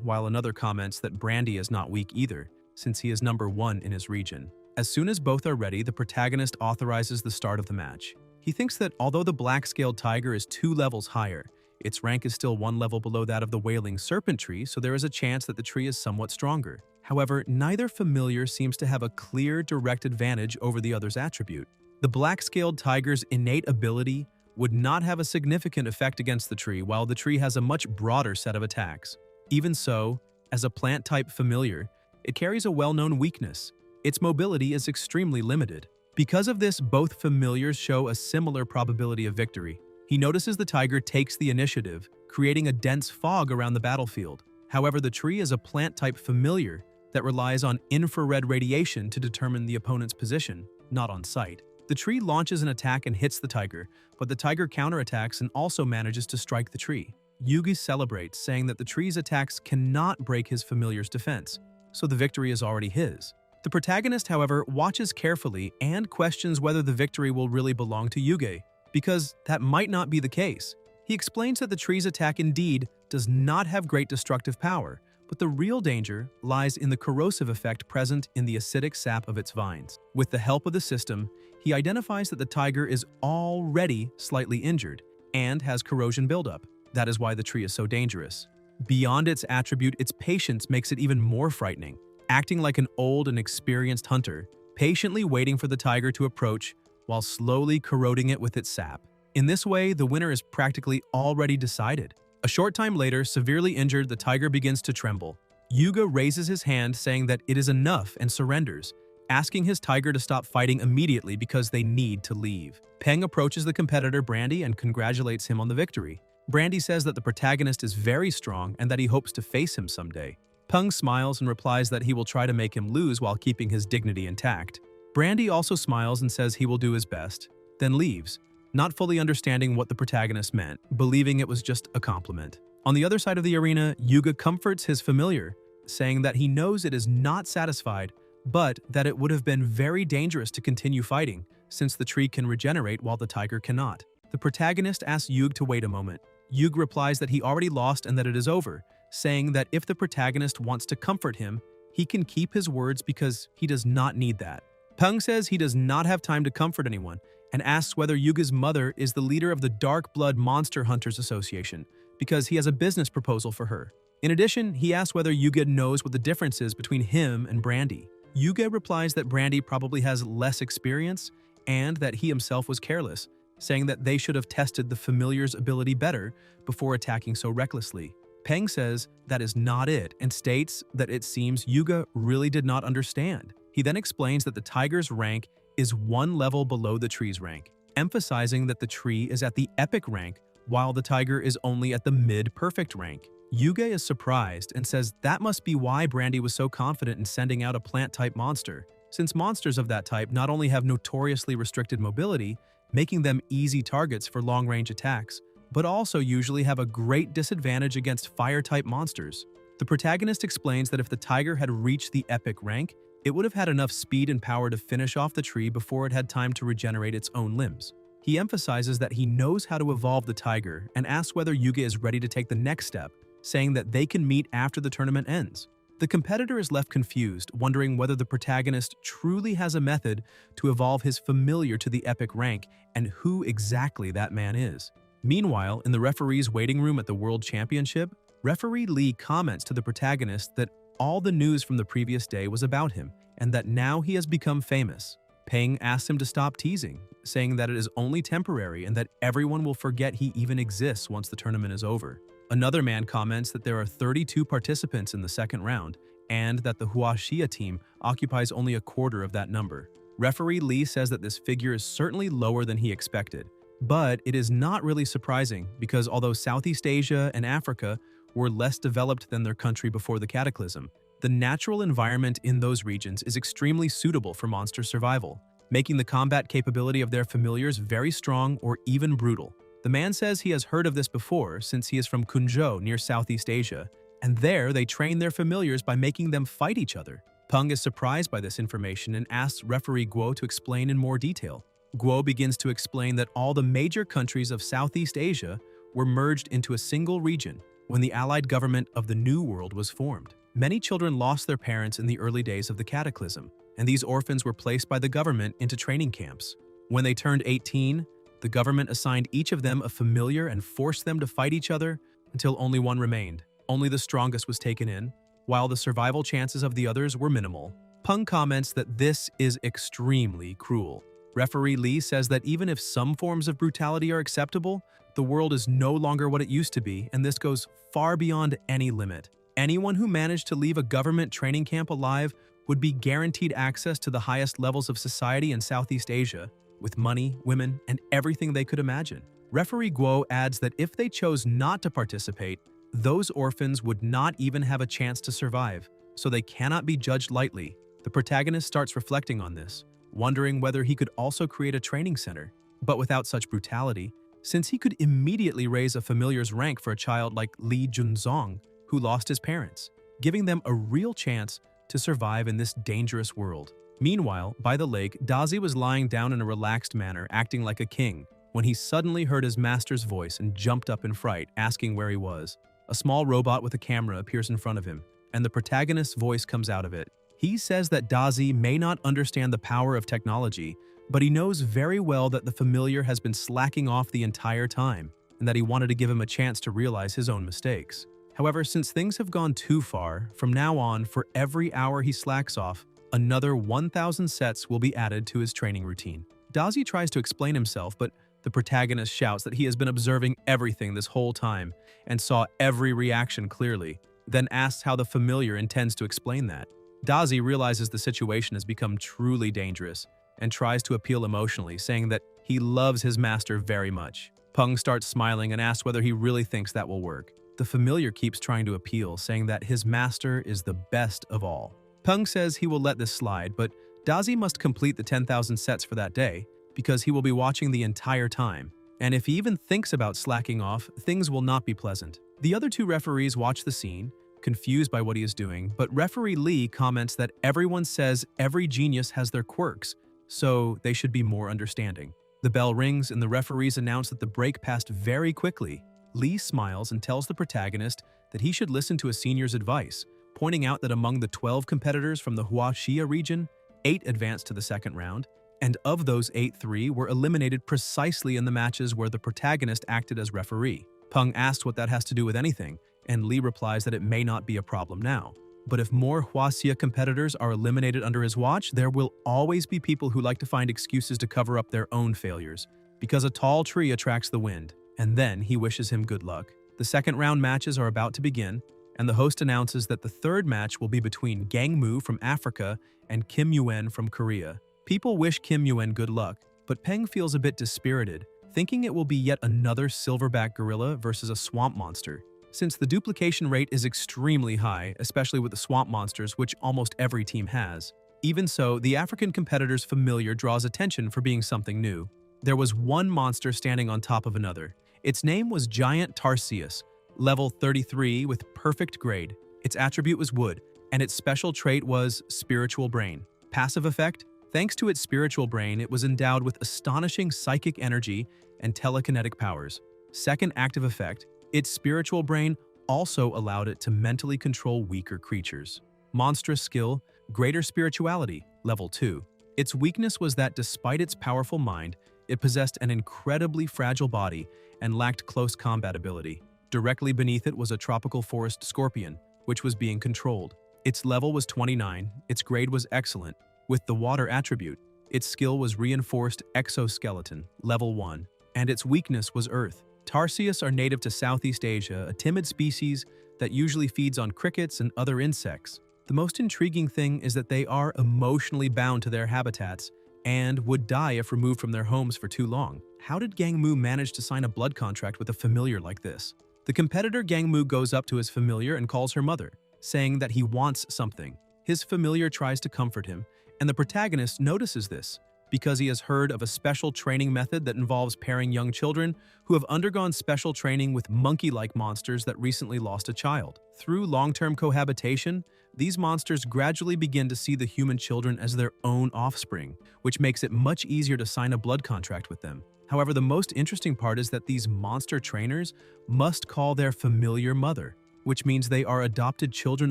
while another comments that Brandy is not weak either, since he is number 1 in his region. As soon as both are ready, the protagonist authorizes the start of the match. He thinks that although the black-scaled tiger is 2 levels higher, its rank is still 1 level below that of the Wailing Serpent Tree, so there is a chance that the tree is somewhat stronger. However, neither familiar seems to have a clear direct advantage over the other's attribute. The black-scaled tiger's innate ability would not have a significant effect against the tree, while the tree has a much broader set of attacks. Even so, as a plant-type familiar, it carries a well-known weakness. Its mobility is extremely limited. Because of this, both familiars show a similar probability of victory. He notices the tiger takes the initiative, creating a dense fog around the battlefield. However, the tree is a plant-type familiar that relies on infrared radiation to determine the opponent's position, not on sight. The tree launches an attack and hits the tiger, but the tiger counterattacks and also manages to strike the tree. Yugi celebrates, saying that the tree's attacks cannot break his familiar's defense, so the victory is already his. The protagonist, however, watches carefully and questions whether the victory will really belong to Yugi, because that might not be the case. He explains that the tree's attack indeed does not have great destructive power, but the real danger lies in the corrosive effect present in the acidic sap of its vines. With the help of the system, he identifies that the tiger is already slightly injured and has corrosion buildup. That is why the tree is so dangerous. Beyond its attribute, its patience makes it even more frightening. Acting like an old and experienced hunter, patiently waiting for the tiger to approach while slowly corroding it with its sap. In this way, the winner is practically already decided. A short time later, severely injured, the tiger begins to tremble. Yuga raises his hand, saying that it is enough and surrenders, asking his tiger to stop fighting immediately because they need to leave. Peng approaches the competitor Brandy and congratulates him on the victory. Brandy says that the protagonist is very strong and that he hopes to face him someday. Peng smiles and replies that he will try to make him lose while keeping his dignity intact. Brandy also smiles and says he will do his best, then leaves, not fully understanding what the protagonist meant, believing it was just a compliment. On the other side of the arena, Yuga comforts his familiar, saying that he knows it is not satisfied, but that it would have been very dangerous to continue fighting, since the tree can regenerate while the tiger cannot. The protagonist asks Yuga to wait a moment. Yuga replies that he already lost and that it is over, saying that if the protagonist wants to comfort him, he can keep his words because he does not need that. Peng says he does not have time to comfort anyone, and asks whether Yuga's mother is the leader of the Dark Blood Monster Hunters Association, because he has a business proposal for her. In addition, he asks whether Yuga knows what the difference is between him and Brandy. Yuga replies that Brandy probably has less experience and that he himself was careless, saying that they should have tested the familiar's ability better before attacking so recklessly. Peng says that is not it and states that it seems Yuga really did not understand. He then explains that the tiger's rank is 1 level below the tree's rank, emphasizing that the tree is at the epic rank while the tiger is only at the mid-perfect rank. Yuga is surprised and says that must be why Brandy was so confident in sending out a plant-type monster, since monsters of that type not only have notoriously restricted mobility, making them easy targets for long-range attacks, but also usually have a great disadvantage against fire-type monsters. The protagonist explains that if the tiger had reached the epic rank, it would have had enough speed and power to finish off the tree before it had time to regenerate its own limbs. He emphasizes that he knows how to evolve the tiger and asks whether Yuga is ready to take the next step, saying that they can meet after the tournament ends. The competitor is left confused, wondering whether the protagonist truly has a method to evolve his familiar to the epic rank and who exactly that man is. Meanwhile, in the referee's waiting room at the World Championship, referee Lee comments to the protagonist that all the news from the previous day was about him and that now he has become famous. Peng asks him to stop teasing, saying that it is only temporary and that everyone will forget he even exists once the tournament is over. Another man comments that there are 32 participants in the second round and that the Huaxia team occupies only a quarter of that number. Referee Lee says that this figure is certainly lower than he expected, but it is not really surprising because although Southeast Asia and Africa were less developed than their country before the cataclysm, the natural environment in those regions is extremely suitable for monster survival, making the combat capability of their familiars very strong or even brutal. The man says he has heard of this before since he is from Kunzhou near Southeast Asia, and there they train their familiars by making them fight each other. Peng is surprised by this information and asks referee Guo to explain in more detail. Guo begins to explain that all the major countries of Southeast Asia were merged into a single region when the allied government of the New World was formed. Many children lost their parents in the early days of the cataclysm, and these orphans were placed by the government into training camps. When they turned 18, the government assigned each of them a familiar and forced them to fight each other until only one remained. Only the strongest was taken in, while the survival chances of the others were minimal. Peng comments that this is extremely cruel. Referee Lee says that even if some forms of brutality are acceptable, the world is no longer what it used to be, and this goes far beyond any limit. Anyone who managed to leave a government training camp alive would be guaranteed access to the highest levels of society in Southeast Asia, with money, women, and everything they could imagine. Referee Guo adds that if they chose not to participate, those orphans would not even have a chance to survive, so they cannot be judged lightly. The protagonist starts reflecting on this, wondering whether he could also create a training center, but without such brutality, since he could immediately raise a familiar's rank for a child like Li Junzong, who lost his parents, giving them a real chance to survive in this dangerous world. Meanwhile, by the lake, Dazi was lying down in a relaxed manner, acting like a king, when he suddenly heard his master's voice and jumped up in fright, asking where he was. A small robot with a camera appears in front of him, and the protagonist's voice comes out of it. He says that Dazi may not understand the power of technology, but he knows very well that the familiar has been slacking off the entire time, and that he wanted to give him a chance to realize his own mistakes. However, since things have gone too far, from now on, for every hour he slacks off, another 1,000 sets will be added to his training routine. Dazi tries to explain himself, but the protagonist shouts that he has been observing everything this whole time and saw every reaction clearly, then asks how the familiar intends to explain that. Dazi realizes the situation has become truly dangerous and tries to appeal emotionally, saying that he loves his master very much. Peng starts smiling and asks whether he really thinks that will work. The familiar keeps trying to appeal, saying that his master is the best of all. Peng says he will let this slide, but Dazi must complete the 10,000 sets for that day because he will be watching the entire time, and if he even thinks about slacking off, things will not be pleasant. The other two referees watch the scene, confused by what he is doing, but referee Lee comments that everyone says every genius has their quirks, so they should be more understanding. The bell rings and the referees announce that the break passed very quickly. Lee smiles and tells the protagonist that he should listen to a senior's advice, pointing out that among the 12 competitors from the Huaxia region, 8 advanced to the second round, and of those 8, 3 were eliminated precisely in the matches where the protagonist acted as referee. Peng asks what that has to do with anything, and Lee replies that it may not be a problem now. But if more Huaxia competitors are eliminated under his watch, there will always be people who like to find excuses to cover up their own failures, because a tall tree attracts the wind, and then he wishes him good luck. The second round matches are about to begin, and the host announces that the third match will be between Gang Mu from Africa and Kim Yuen from Korea. People wish Kim Yuen good luck, but Peng feels a bit dispirited, thinking it will be yet another silverback gorilla versus a swamp monster. Since the duplication rate is extremely high, especially with the swamp monsters, which almost every team has. Even so, the African competitor's familiar draws attention for being something new. There was one monster standing on top of another. Its name was Giant Tarsius, level 33 with perfect grade. Its attribute was wood, and its special trait was spiritual brain. Passive effect: thanks to its spiritual brain, it was endowed with astonishing psychic energy and telekinetic powers. Second active effect: its spiritual brain also allowed it to mentally control weaker creatures. Monstrous skill: greater spirituality, level 2. Its weakness was that despite its powerful mind, it possessed an incredibly fragile body and lacked close combat ability. Directly beneath it was a tropical forest scorpion, which was being controlled. Its level was 29, its grade was excellent, with the water attribute. Its skill was reinforced exoskeleton, level 1, and its weakness was earth. Tarsius are native to Southeast Asia, a timid species that usually feeds on crickets and other insects. The most intriguing thing is that they are emotionally bound to their habitats and would die if removed from their homes for too long. How did Gangmu manage to sign a blood contract with a familiar like this? The competitor Gangmu goes up to his familiar and calls her mother, saying that he wants something. His familiar tries to comfort him, and the protagonist notices this because he has heard of a special training method that involves pairing young children who have undergone special training with monkey-like monsters that recently lost a child. Through long-term cohabitation, these monsters gradually begin to see the human children as their own offspring, which makes it much easier to sign a blood contract with them. However, the most interesting part is that these monster trainers must call their familiar mother, which means they are adopted children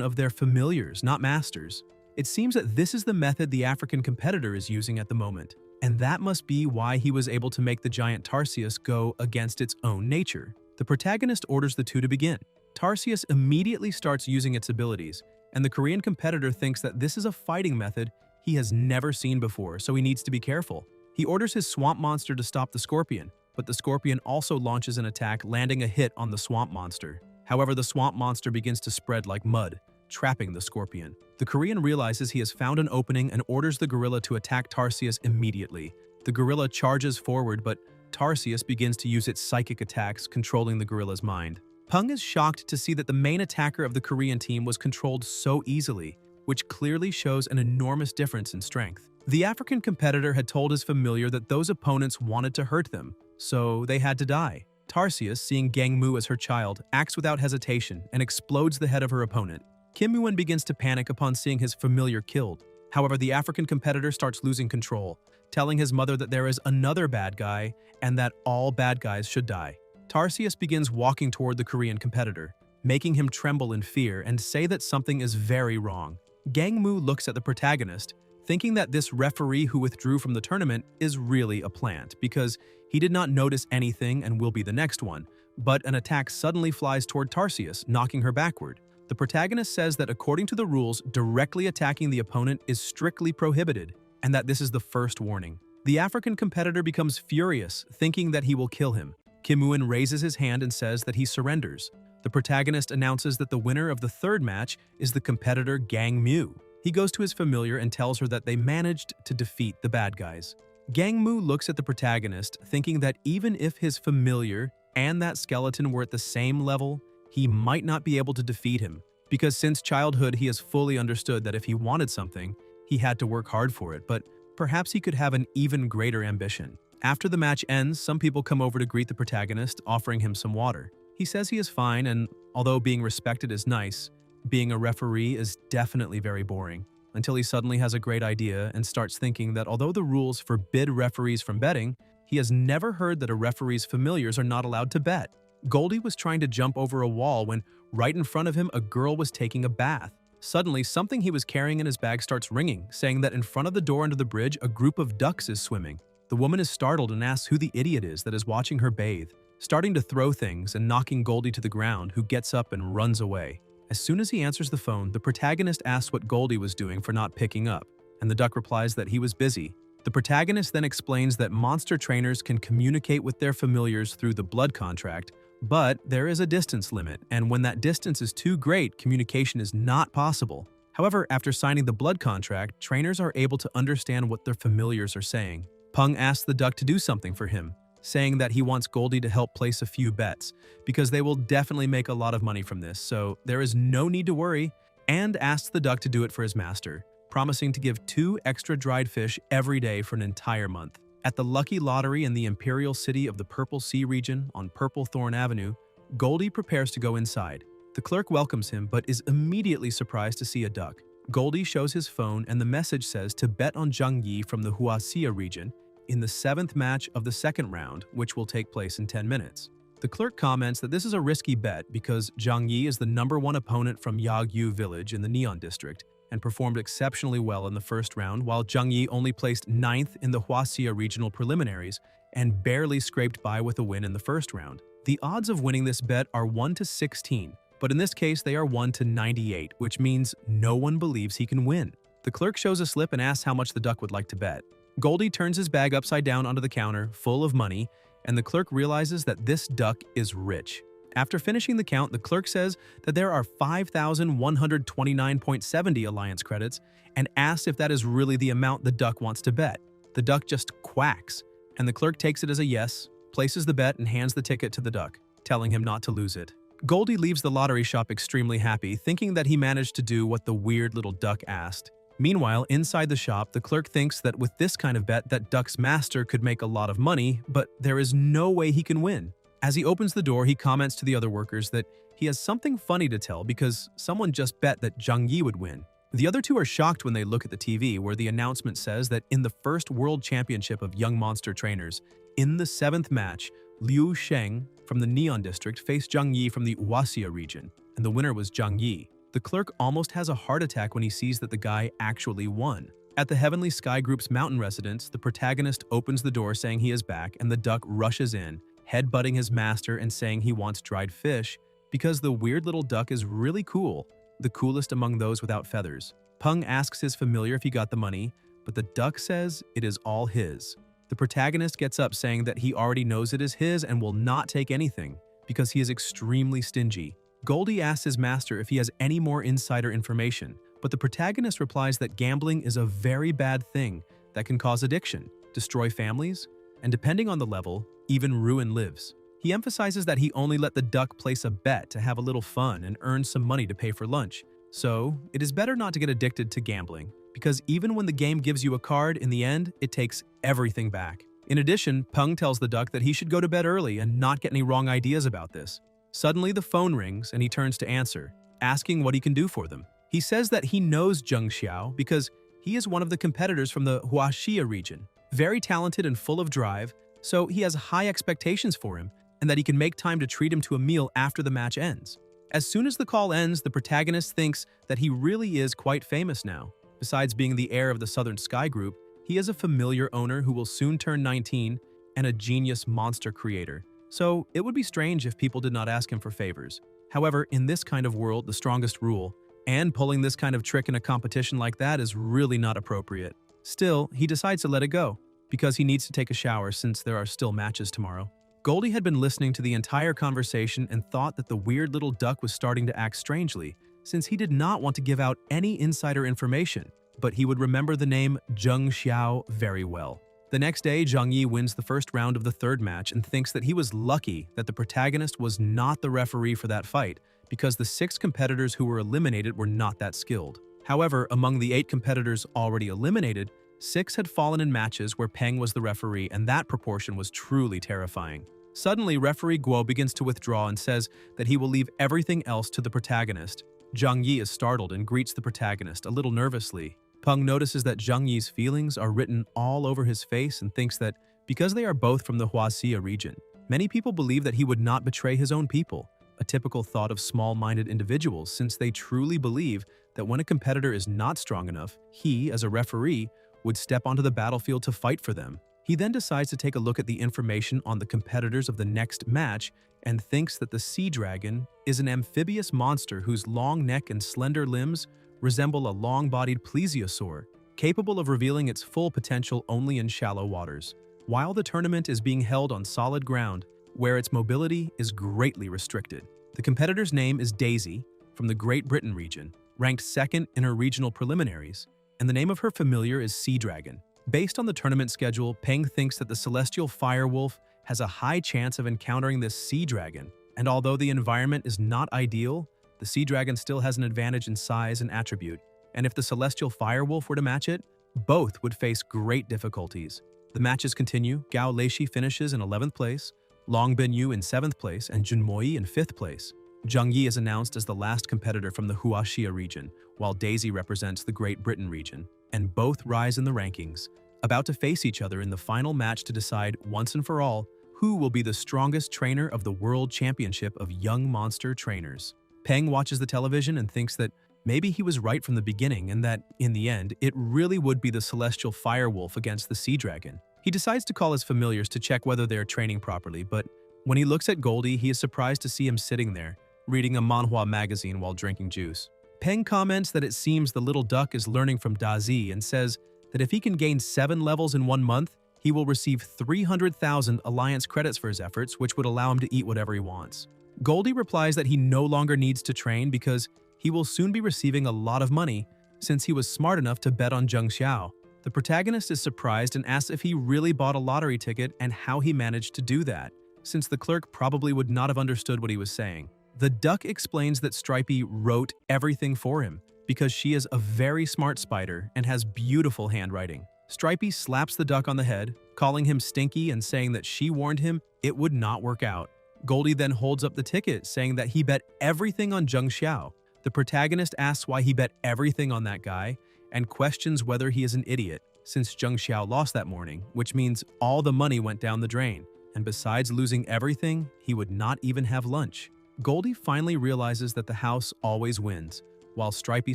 of their familiars, not masters. It seems that this is the method the African competitor is using at the moment, and that must be why he was able to make the giant Tarsius go against its own nature. The protagonist orders the two to begin. Tarsius immediately starts using its abilities, and the Korean competitor thinks that this is a fighting method he has never seen before, so he needs to be careful. He orders his swamp monster to stop the scorpion, but the scorpion also launches an attack, landing a hit on the swamp monster. However, the swamp monster begins to spread like mud, trapping the scorpion. The Korean realizes he has found an opening and orders the gorilla to attack Tarsius immediately. The gorilla charges forward, but Tarsius begins to use its psychic attacks, controlling the gorilla's mind. Pung is shocked to see that the main attacker of the Korean team was controlled so easily, which clearly shows an enormous difference in strength. The African competitor had told his familiar that those opponents wanted to hurt them, so they had to die. Tarsius, seeing Gangmu as her child, acts without hesitation and explodes the head of her opponent. Kim Muon begins to panic upon seeing his familiar killed. However, the African competitor starts losing control, telling his mother that there is another bad guy and that all bad guys should die. Tarsius begins walking toward the Korean competitor, making him tremble in fear and say that something is very wrong. Gangmu looks at the protagonist, thinking that this referee who withdrew from the tournament is really a plant because he did not notice anything and will be the next one, but an attack suddenly flies toward Tarsius, knocking her backward. The protagonist says that according to the rules, directly attacking the opponent is strictly prohibited, and that this is the first warning. The African competitor becomes furious, thinking that he will kill him. Kim Muon raises his hand and says that he surrenders. The protagonist announces that the winner of the third match is the competitor Gangmu. He goes to his familiar and tells her that they managed to defeat the bad guys. Gangmu looks at the protagonist, thinking that even if his familiar and that skeleton were at the same level, he might not be able to defeat him, because since childhood he has fully understood that if he wanted something, he had to work hard for it, but perhaps he could have an even greater ambition. After the match ends, some people come over to greet the protagonist, offering him some water. He says he is fine, and although being respected is nice, being a referee is definitely very boring, until he suddenly has a great idea and starts thinking that although the rules forbid referees from betting, he has never heard that a referee's familiars are not allowed to bet. Goldie was trying to jump over a wall when, right in front of him, a girl was taking a bath. Suddenly, something he was carrying in his bag starts ringing, saying that in front of the door under the bridge, a group of ducks is swimming. The woman is startled and asks who the idiot is that is watching her bathe, starting to throw things and knocking Goldie to the ground, who gets up and runs away. As soon as he answers the phone, the protagonist asks what Goldie was doing for not picking up, and the duck replies that he was busy. The protagonist then explains that monster trainers can communicate with their familiars through the blood contract, but there is a distance limit, and when that distance is too great, communication is not possible. However, after signing the blood contract, trainers are able to understand what their familiars are saying. Pung asks the duck to do something for him, saying that he wants Goldie to help place a few bets, because they will definitely make a lot of money from this, so there is no need to worry, and asks the duck to do it for his master, promising to give 2 extra dried fish every day for an entire month. At the lucky lottery in the imperial city of the Purple Sea region on Purple Thorn Avenue, Goldie prepares to go inside. The clerk welcomes him but is immediately surprised to see a duck. Goldie shows his phone and the message says to bet on Zhang Yi from the Huaxia region in the 7th match of the 2nd round, which will take place in 10 minutes. The clerk comments that this is a risky bet because Zhang Yi is the #1 opponent from Yagyu village in the Neon district and performed exceptionally well in the first round, while Zhang Yi only placed 9th in the Huaxia regional preliminaries and barely scraped by with a win in the first round. The odds of winning this bet are 1 to 16, but in this case they are 1 to 98, which means no one believes he can win. The clerk shows a slip and asks how much the duck would like to bet. Goldie turns his bag upside down onto the counter, full of money, and the clerk realizes that this duck is rich. After finishing the count, the clerk says that there are 5,129.70 alliance credits and asks if that is really the amount the duck wants to bet. The duck just quacks, and the clerk takes it as a yes, places the bet, and hands the ticket to the duck, telling him not to lose it. Goldie leaves the lottery shop extremely happy, thinking that he managed to do what the weird little duck asked. Meanwhile, inside the shop, the clerk thinks that with this kind of bet that Duck's master could make a lot of money, but there is no way he can win. As he opens the door, he comments to the other workers that he has something funny to tell because someone just bet that Zhang Yi would win. The other two are shocked when they look at the TV, where the announcement says that in the first World Championship of Young Monster Trainers, in the 7th match, Liu Sheng from the Neon District faced Zhang Yi from the Huaxia region, and the winner was Zhang Yi. The clerk almost has a heart attack when he sees that the guy actually won. At the Heavenly Sky Group's mountain residence, the protagonist opens the door saying he is back, and the duck rushes in, headbutting his master and saying he wants dried fish because the weird little duck is really cool, the coolest among those without feathers. Peng asks his familiar if he got the money, but the duck says it is all his. The protagonist gets up saying that he already knows it is his and will not take anything because he is extremely stingy. Goldie asks his master if he has any more insider information, but the protagonist replies that gambling is a very bad thing that can cause addiction, destroy families, and depending on the level, even ruin lives. He emphasizes that he only let the duck place a bet to have a little fun and earn some money to pay for lunch. So, it is better not to get addicted to gambling, because even when the game gives you a card, in the end, it takes everything back. In addition, Peng tells the duck that he should go to bed early and not get any wrong ideas about this. Suddenly, the phone rings and he turns to answer, asking what he can do for them. He says that he knows Zheng Xiao because he is one of the competitors from the Huaxia region, very talented and full of drive, so he has high expectations for him and that he can make time to treat him to a meal after the match ends. As soon as the call ends, the protagonist thinks that he really is quite famous now. Besides being the heir of the Southern Sky Group, he is a familiar owner who will soon turn 19 and a genius monster creator. So it would be strange if people did not ask him for favors. However, in this kind of world, the strongest rule, and pulling this kind of trick in a competition like that is really not appropriate. Still, he decides to let it go, because he needs to take a shower since there are still matches tomorrow. Goldie had been listening to the entire conversation and thought that the weird little duck was starting to act strangely, since he did not want to give out any insider information, but he would remember the name Zheng Xiao very well. The next day, Zhang Yi wins the first round of the third match and thinks that he was lucky that the protagonist was not the referee for that fight, because the 6 competitors who were eliminated were not that skilled. However, among the 8 competitors already eliminated, 6 had fallen in matches where Peng was the referee, and that proportion was truly terrifying. Suddenly, referee Guo begins to withdraw and says that he will leave everything else to the protagonist. Zhang Yi is startled and greets the protagonist a little nervously. Peng notices that Zhang Yi's feelings are written all over his face and thinks that because they are both from the Huaxia region, many people believe that he would not betray his own people, a typical thought of small-minded individuals since they truly believe that when a competitor is not strong enough, he, as a referee, would step onto the battlefield to fight for them. He then decides to take a look at the information on the competitors of the next match and thinks that the sea dragon is an amphibious monster whose long neck and slender limbs resemble a long-bodied plesiosaur, capable of revealing its full potential only in shallow waters, while the tournament is being held on solid ground, where its mobility is greatly restricted. The competitor's name is Daisy, from the Great Britain region, ranked 2nd in her regional preliminaries, and the name of her familiar is Sea Dragon. Based on the tournament schedule, Peng thinks that the celestial firewolf has a high chance of encountering this sea dragon, and although the environment is not ideal, the sea dragon still has an advantage in size and attribute, and if the celestial firewolf were to match it, both would face great difficulties. The matches continue. Gao Leishi finishes in 11th place, Long Binyu in 7th place, and Junmoi in 5th place. Zhang Yi is announced as the last competitor from the Huaxia region, while Daisy represents the Great Britain region, and both rise in the rankings, about to face each other in the final match to decide, once and for all, who will be the strongest trainer of the World Championship of Young Monster Trainers. Peng watches the television and thinks that maybe he was right from the beginning and that, in the end, it really would be the celestial firewolf against the sea dragon. He He decides to call his familiars to check whether they are training properly, but when he looks at Goldie, he is surprised to see him sitting there, reading a manhwa magazine while drinking juice. Peng comments that it seems the little duck is learning from Dazi and says that if he can gain 7 levels in 1 month, he will receive 300,000 alliance credits for his efforts, which would allow him to eat whatever he wants. Goldie replies that he no longer needs to train because he will soon be receiving a lot of money since he was smart enough to bet on Zheng Xiao. The protagonist is surprised and asks if he really bought a lottery ticket and how he managed to do that, since the clerk probably would not have understood what he was saying. The duck explains that Stripey wrote everything for him because she is a very smart spider and has beautiful handwriting. Stripey slaps the duck on the head, calling him stinky and saying that she warned him it would not work out. Goldie then holds up the ticket, saying that he bet everything on Zheng Xiao. The protagonist asks why he bet everything on that guy and questions whether he is an idiot, since Zheng Xiao lost that morning, which means all the money went down the drain, and besides losing everything, he would not even have lunch. Goldie finally realizes that the house always wins, while Stripey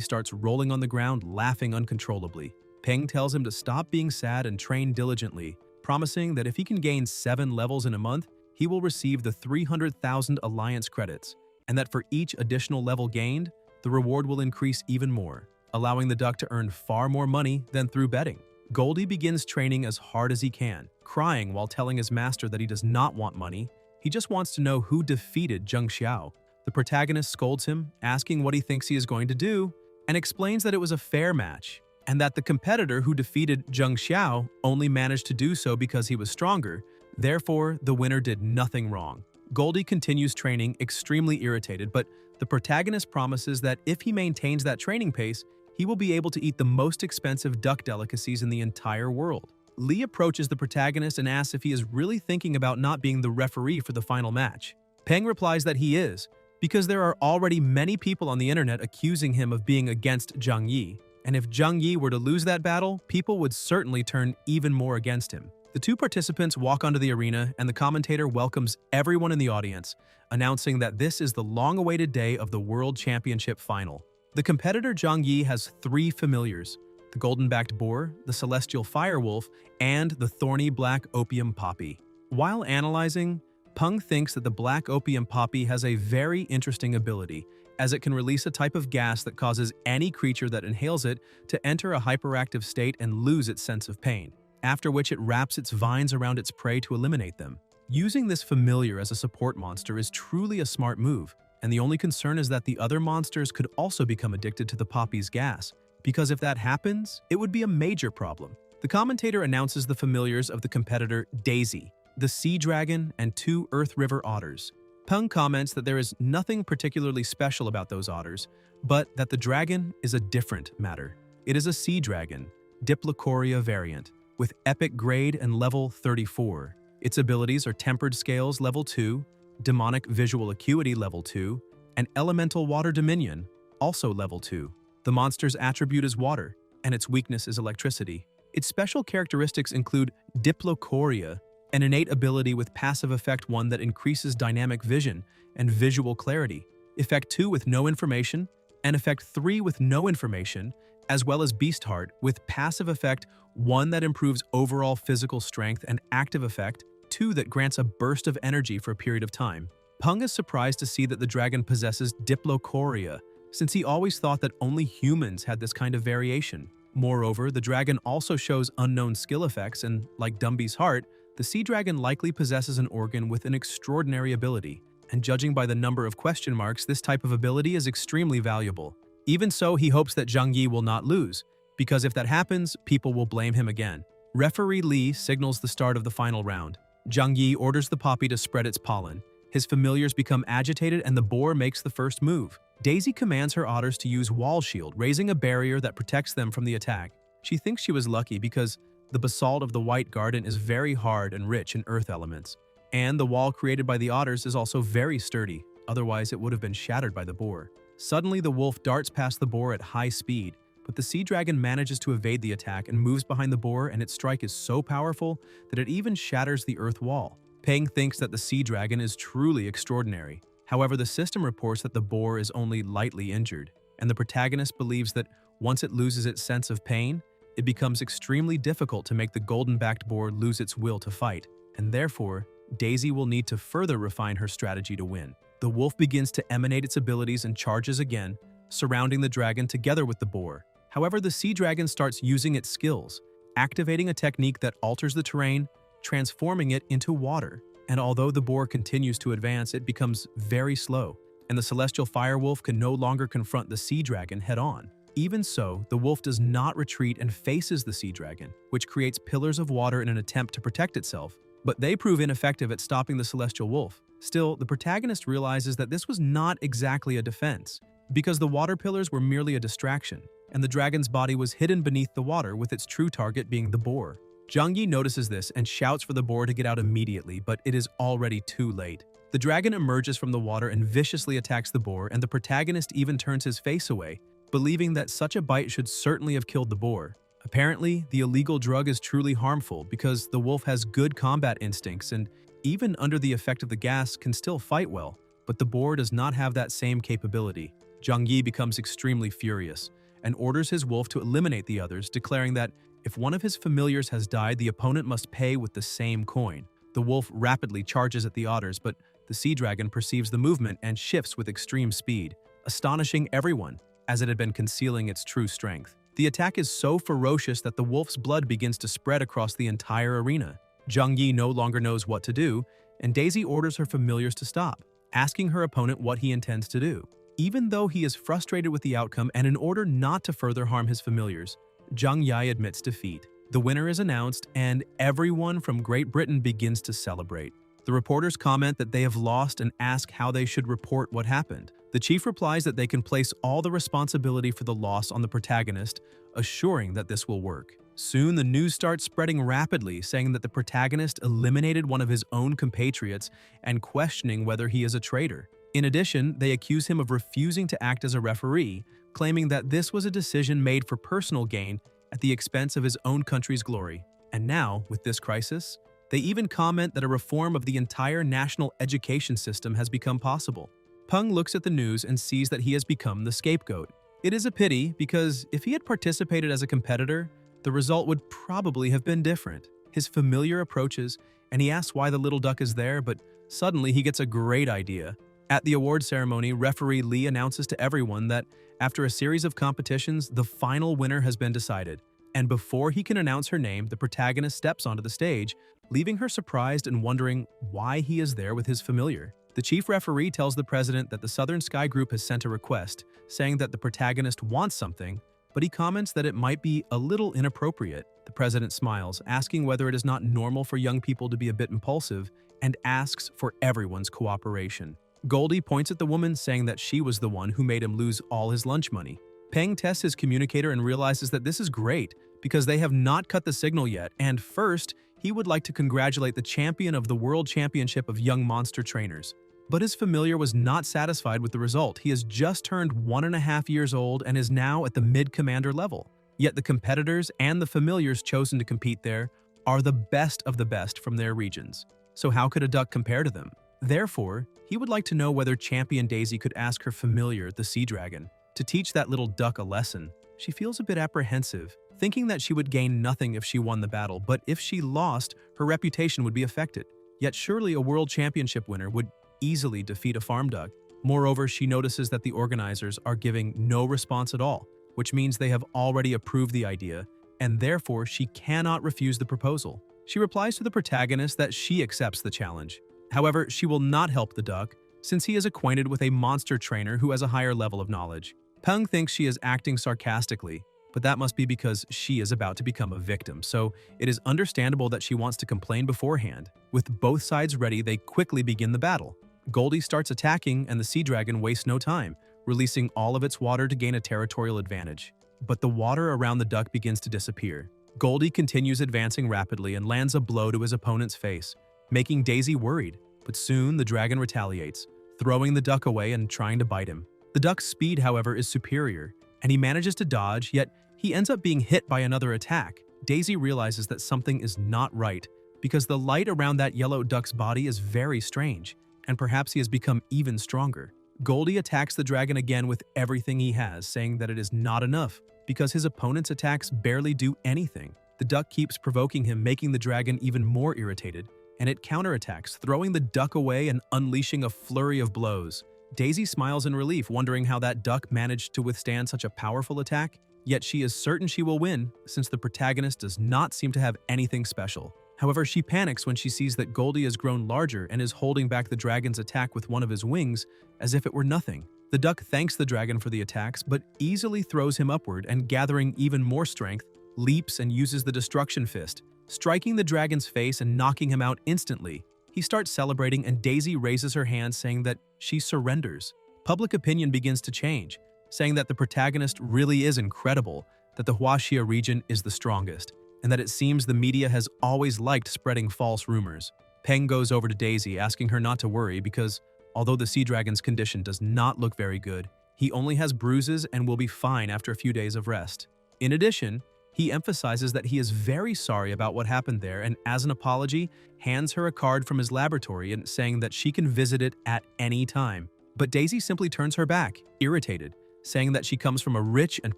starts rolling on the ground laughing uncontrollably. Peng tells him to stop being sad and train diligently, promising that if he can gain 7 levels in a month, he will receive the 300,000 alliance credits, and that for each additional level gained, the reward will increase even more, allowing the duck to earn far more money than through betting. Goldie begins training as hard as he can, crying while telling his master that he does not want money, he just wants to know who defeated Zheng Xiao. The protagonist scolds him, asking what he thinks he is going to do, and explains that it was a fair match, and that the competitor who defeated Zheng Xiao only managed to do so because he was stronger, therefore the winner did nothing wrong. Goldie continues training, extremely irritated, but the protagonist promises that if he maintains that training pace, he will be able to eat the most expensive duck delicacies in the entire world. Lee approaches the protagonist and asks if he is really thinking about not being the referee for the final match. Peng replies that he is, because there are already many people on the internet accusing him of being against Zhang Yi, and if Zhang Yi were to lose that battle, people would certainly turn even more against him. The two participants walk onto the arena, and the commentator welcomes everyone in the audience, announcing that this is the long-awaited day of the World Championship Final. The competitor Zhang Yi has 3 familiars: the golden-backed boar, the celestial firewolf, and the thorny black opium poppy. While analyzing, Peng thinks that the black opium poppy has a very interesting ability, as it can release a type of gas that causes any creature that inhales it to enter a hyperactive state and lose its sense of pain, after which it wraps its vines around its prey to eliminate them. Using this familiar as a support monster is truly a smart move, and the only concern is that the other monsters could also become addicted to the poppy's gas, because if that happens, it would be a major problem. The commentator announces the familiars of the competitor Daisy, the sea dragon, and 2 earth river otters. Peng comments that there is nothing particularly special about those otters, but that the dragon is a different matter. It is a sea dragon, Diplocoria variant, with epic grade and level 34. Its abilities are Tempered Scales level 2, Demonic Visual Acuity level 2, and Elemental Water Dominion, also level 2. The monster's attribute is water, and its weakness is electricity. Its special characteristics include Diplocoria, an innate ability with passive effect 1 that increases dynamic vision and visual clarity, effect 2 with no information, and effect 3 with no information, as well as Beast Heart with passive effect 1 that improves overall physical strength and active effect 2 that grants a burst of energy for a period of time. Peng is surprised to see that the dragon possesses Diplocoria, since he always thought that only humans had this kind of variation. Moreover, the dragon also shows unknown skill effects, and like Dumby's heart, the sea dragon likely possesses an organ with an extraordinary ability, and judging by the number of question marks, this type of ability is extremely valuable. Even so, he hopes that Zhang Yi will not lose, because if that happens, people will blame him again. Referee Li signals the start of the final round. Zhang Yi orders the poppy to spread its pollen. His familiars become agitated and the boar makes the first move. Daisy commands her otters to use Wall Shield, raising a barrier that protects them from the attack. She thinks she was lucky because the basalt of the White Garden is very hard and rich in earth elements, and the wall created by the otters is also very sturdy, otherwise it would have been shattered by the boar. Suddenly, the wolf darts past the boar at high speed, but the sea dragon manages to evade the attack and moves behind the boar, and its strike is so powerful that it even shatters the earth wall. Peng thinks that the sea dragon is truly extraordinary. However, the system reports that the boar is only lightly injured, and the protagonist believes that once it loses its sense of pain, it becomes extremely difficult to make the golden-backed boar lose its will to fight, and therefore, Daisy will need to further refine her strategy to win. The wolf begins to emanate its abilities and charges again, surrounding the dragon together with the boar. However, the sea dragon starts using its skills, activating a technique that alters the terrain, transforming it into water. And although the boar continues to advance, it becomes very slow, and the celestial firewolf can no longer confront the sea dragon head-on. Even so, the wolf does not retreat and faces the sea dragon, which creates pillars of water in an attempt to protect itself. But they prove ineffective at stopping the celestial wolf. Still, the protagonist realizes that this was not exactly a defense, because the water pillars were merely a distraction, and the dragon's body was hidden beneath the water with its true target being the boar. Jung-yi notices this and shouts for the boar to get out immediately, but it is already too late. The dragon emerges from the water and viciously attacks the boar, and the protagonist even turns his face away, believing that such a bite should certainly have killed the boar. Apparently, the illegal drug is truly harmful because the wolf has good combat instincts and, even under the effect of the gas, can still fight well, but the boar does not have that same capability. Jung-yi becomes extremely furious and orders his wolf to eliminate the others, declaring that if one of his familiars has died, the opponent must pay with the same coin. The wolf rapidly charges at the otters, but the sea dragon perceives the movement and shifts with extreme speed, astonishing everyone, as it had been concealing its true strength. The attack is so ferocious that the wolf's blood begins to spread across the entire arena. Jung-yi no longer knows what to do, and Daisy orders her familiars to stop, asking her opponent what he intends to do. Even though he is frustrated with the outcome and in order not to further harm his familiars, Jung-yi admits defeat. The winner is announced, and everyone from Great Britain begins to celebrate. The reporters comment that they have lost and ask how they should report what happened. The chief replies that they can place all the responsibility for the loss on the protagonist, assuring that this will work. Soon, the news starts spreading rapidly, saying that the protagonist eliminated one of his own compatriots and questioning whether he is a traitor. In addition, they accuse him of refusing to act as a referee, claiming that this was a decision made for personal gain at the expense of his own country's glory. And now, with this crisis, they even comment that a reform of the entire national education system has become possible. Peng looks at the news and sees that he has become the scapegoat. It is a pity because if he had participated as a competitor, the result would probably have been different. His familiar approaches, and he asks why the little duck is there, but suddenly he gets a great idea. At the award ceremony, referee Lee announces to everyone that after a series of competitions, the final winner has been decided. And before he can announce her name, the protagonist steps onto the stage, leaving her surprised and wondering why he is there with his familiar. The chief referee tells the president that the Southern Sky Group has sent a request, saying that the protagonist wants something, but he comments that it might be a little inappropriate. The president smiles, asking whether it is not normal for young people to be a bit impulsive, and asks for everyone's cooperation. Goldie points at the woman, saying that she was the one who made him lose all his lunch money. Peng tests his communicator and realizes that this is great because they have not cut the signal yet, and first, he would like to congratulate the champion of the World Championship of Young Monster Trainers. But his familiar was not satisfied with the result. He has just turned 1.5 years old and is now at the mid-commander level. Yet the competitors and the familiars chosen to compete there are the best of the best from their regions. So how could a duck compare to them? Therefore, he would like to know whether Champion Daisy could ask her familiar, the sea dragon, to teach that little duck a lesson. She feels a bit apprehensive, thinking that she would gain nothing if she won the battle, but if she lost, her reputation would be affected. Yet surely a world championship winner would easily defeat a farm duck. Moreover, she notices that the organizers are giving no response at all, which means they have already approved the idea, and therefore she cannot refuse the proposal. She replies to the protagonist that she accepts the challenge. However, she will not help the duck, since he is acquainted with a monster trainer who has a higher level of knowledge. Peng thinks she is acting sarcastically, but that must be because she is about to become a victim, so it is understandable that she wants to complain beforehand. With both sides ready, they quickly begin the battle. Goldie starts attacking, and the sea dragon wastes no time, releasing all of its water to gain a territorial advantage. But the water around the duck begins to disappear. Goldie continues advancing rapidly and lands a blow to his opponent's face, making Daisy worried. But soon the dragon retaliates, throwing the duck away and trying to bite him. The duck's speed, however, is superior, and he manages to dodge, yet he ends up being hit by another attack. Daisy realizes that something is not right, because the light around that yellow duck's body is very strange, and perhaps he has become even stronger. Goldie attacks the dragon again with everything he has, saying that it is not enough, because his opponent's attacks barely do anything. The duck keeps provoking him, making the dragon even more irritated, and it counterattacks, throwing the duck away and unleashing a flurry of blows. Daisy smiles in relief, wondering how that duck managed to withstand such a powerful attack, yet she is certain she will win, since the protagonist does not seem to have anything special. However, she panics when she sees that Goldie has grown larger and is holding back the dragon's attack with one of his wings as if it were nothing. The duck thanks the dragon for the attacks, but easily throws him upward and, gathering even more strength, leaps and uses the destruction fist, striking the dragon's face and knocking him out instantly. He starts celebrating and Daisy raises her hand, saying that she surrenders. Public opinion begins to change, saying that the protagonist really is incredible, that the Huaxia region is the strongest, and that it seems the media has always liked spreading false rumors. Peng goes over to Daisy, asking her not to worry because, although the sea dragon's condition does not look very good, he only has bruises and will be fine after a few days of rest. In addition, he emphasizes that he is very sorry about what happened there and, as an apology, hands her a card from his laboratory and saying that she can visit it at any time. But Daisy simply turns her back, irritated, saying that she comes from a rich and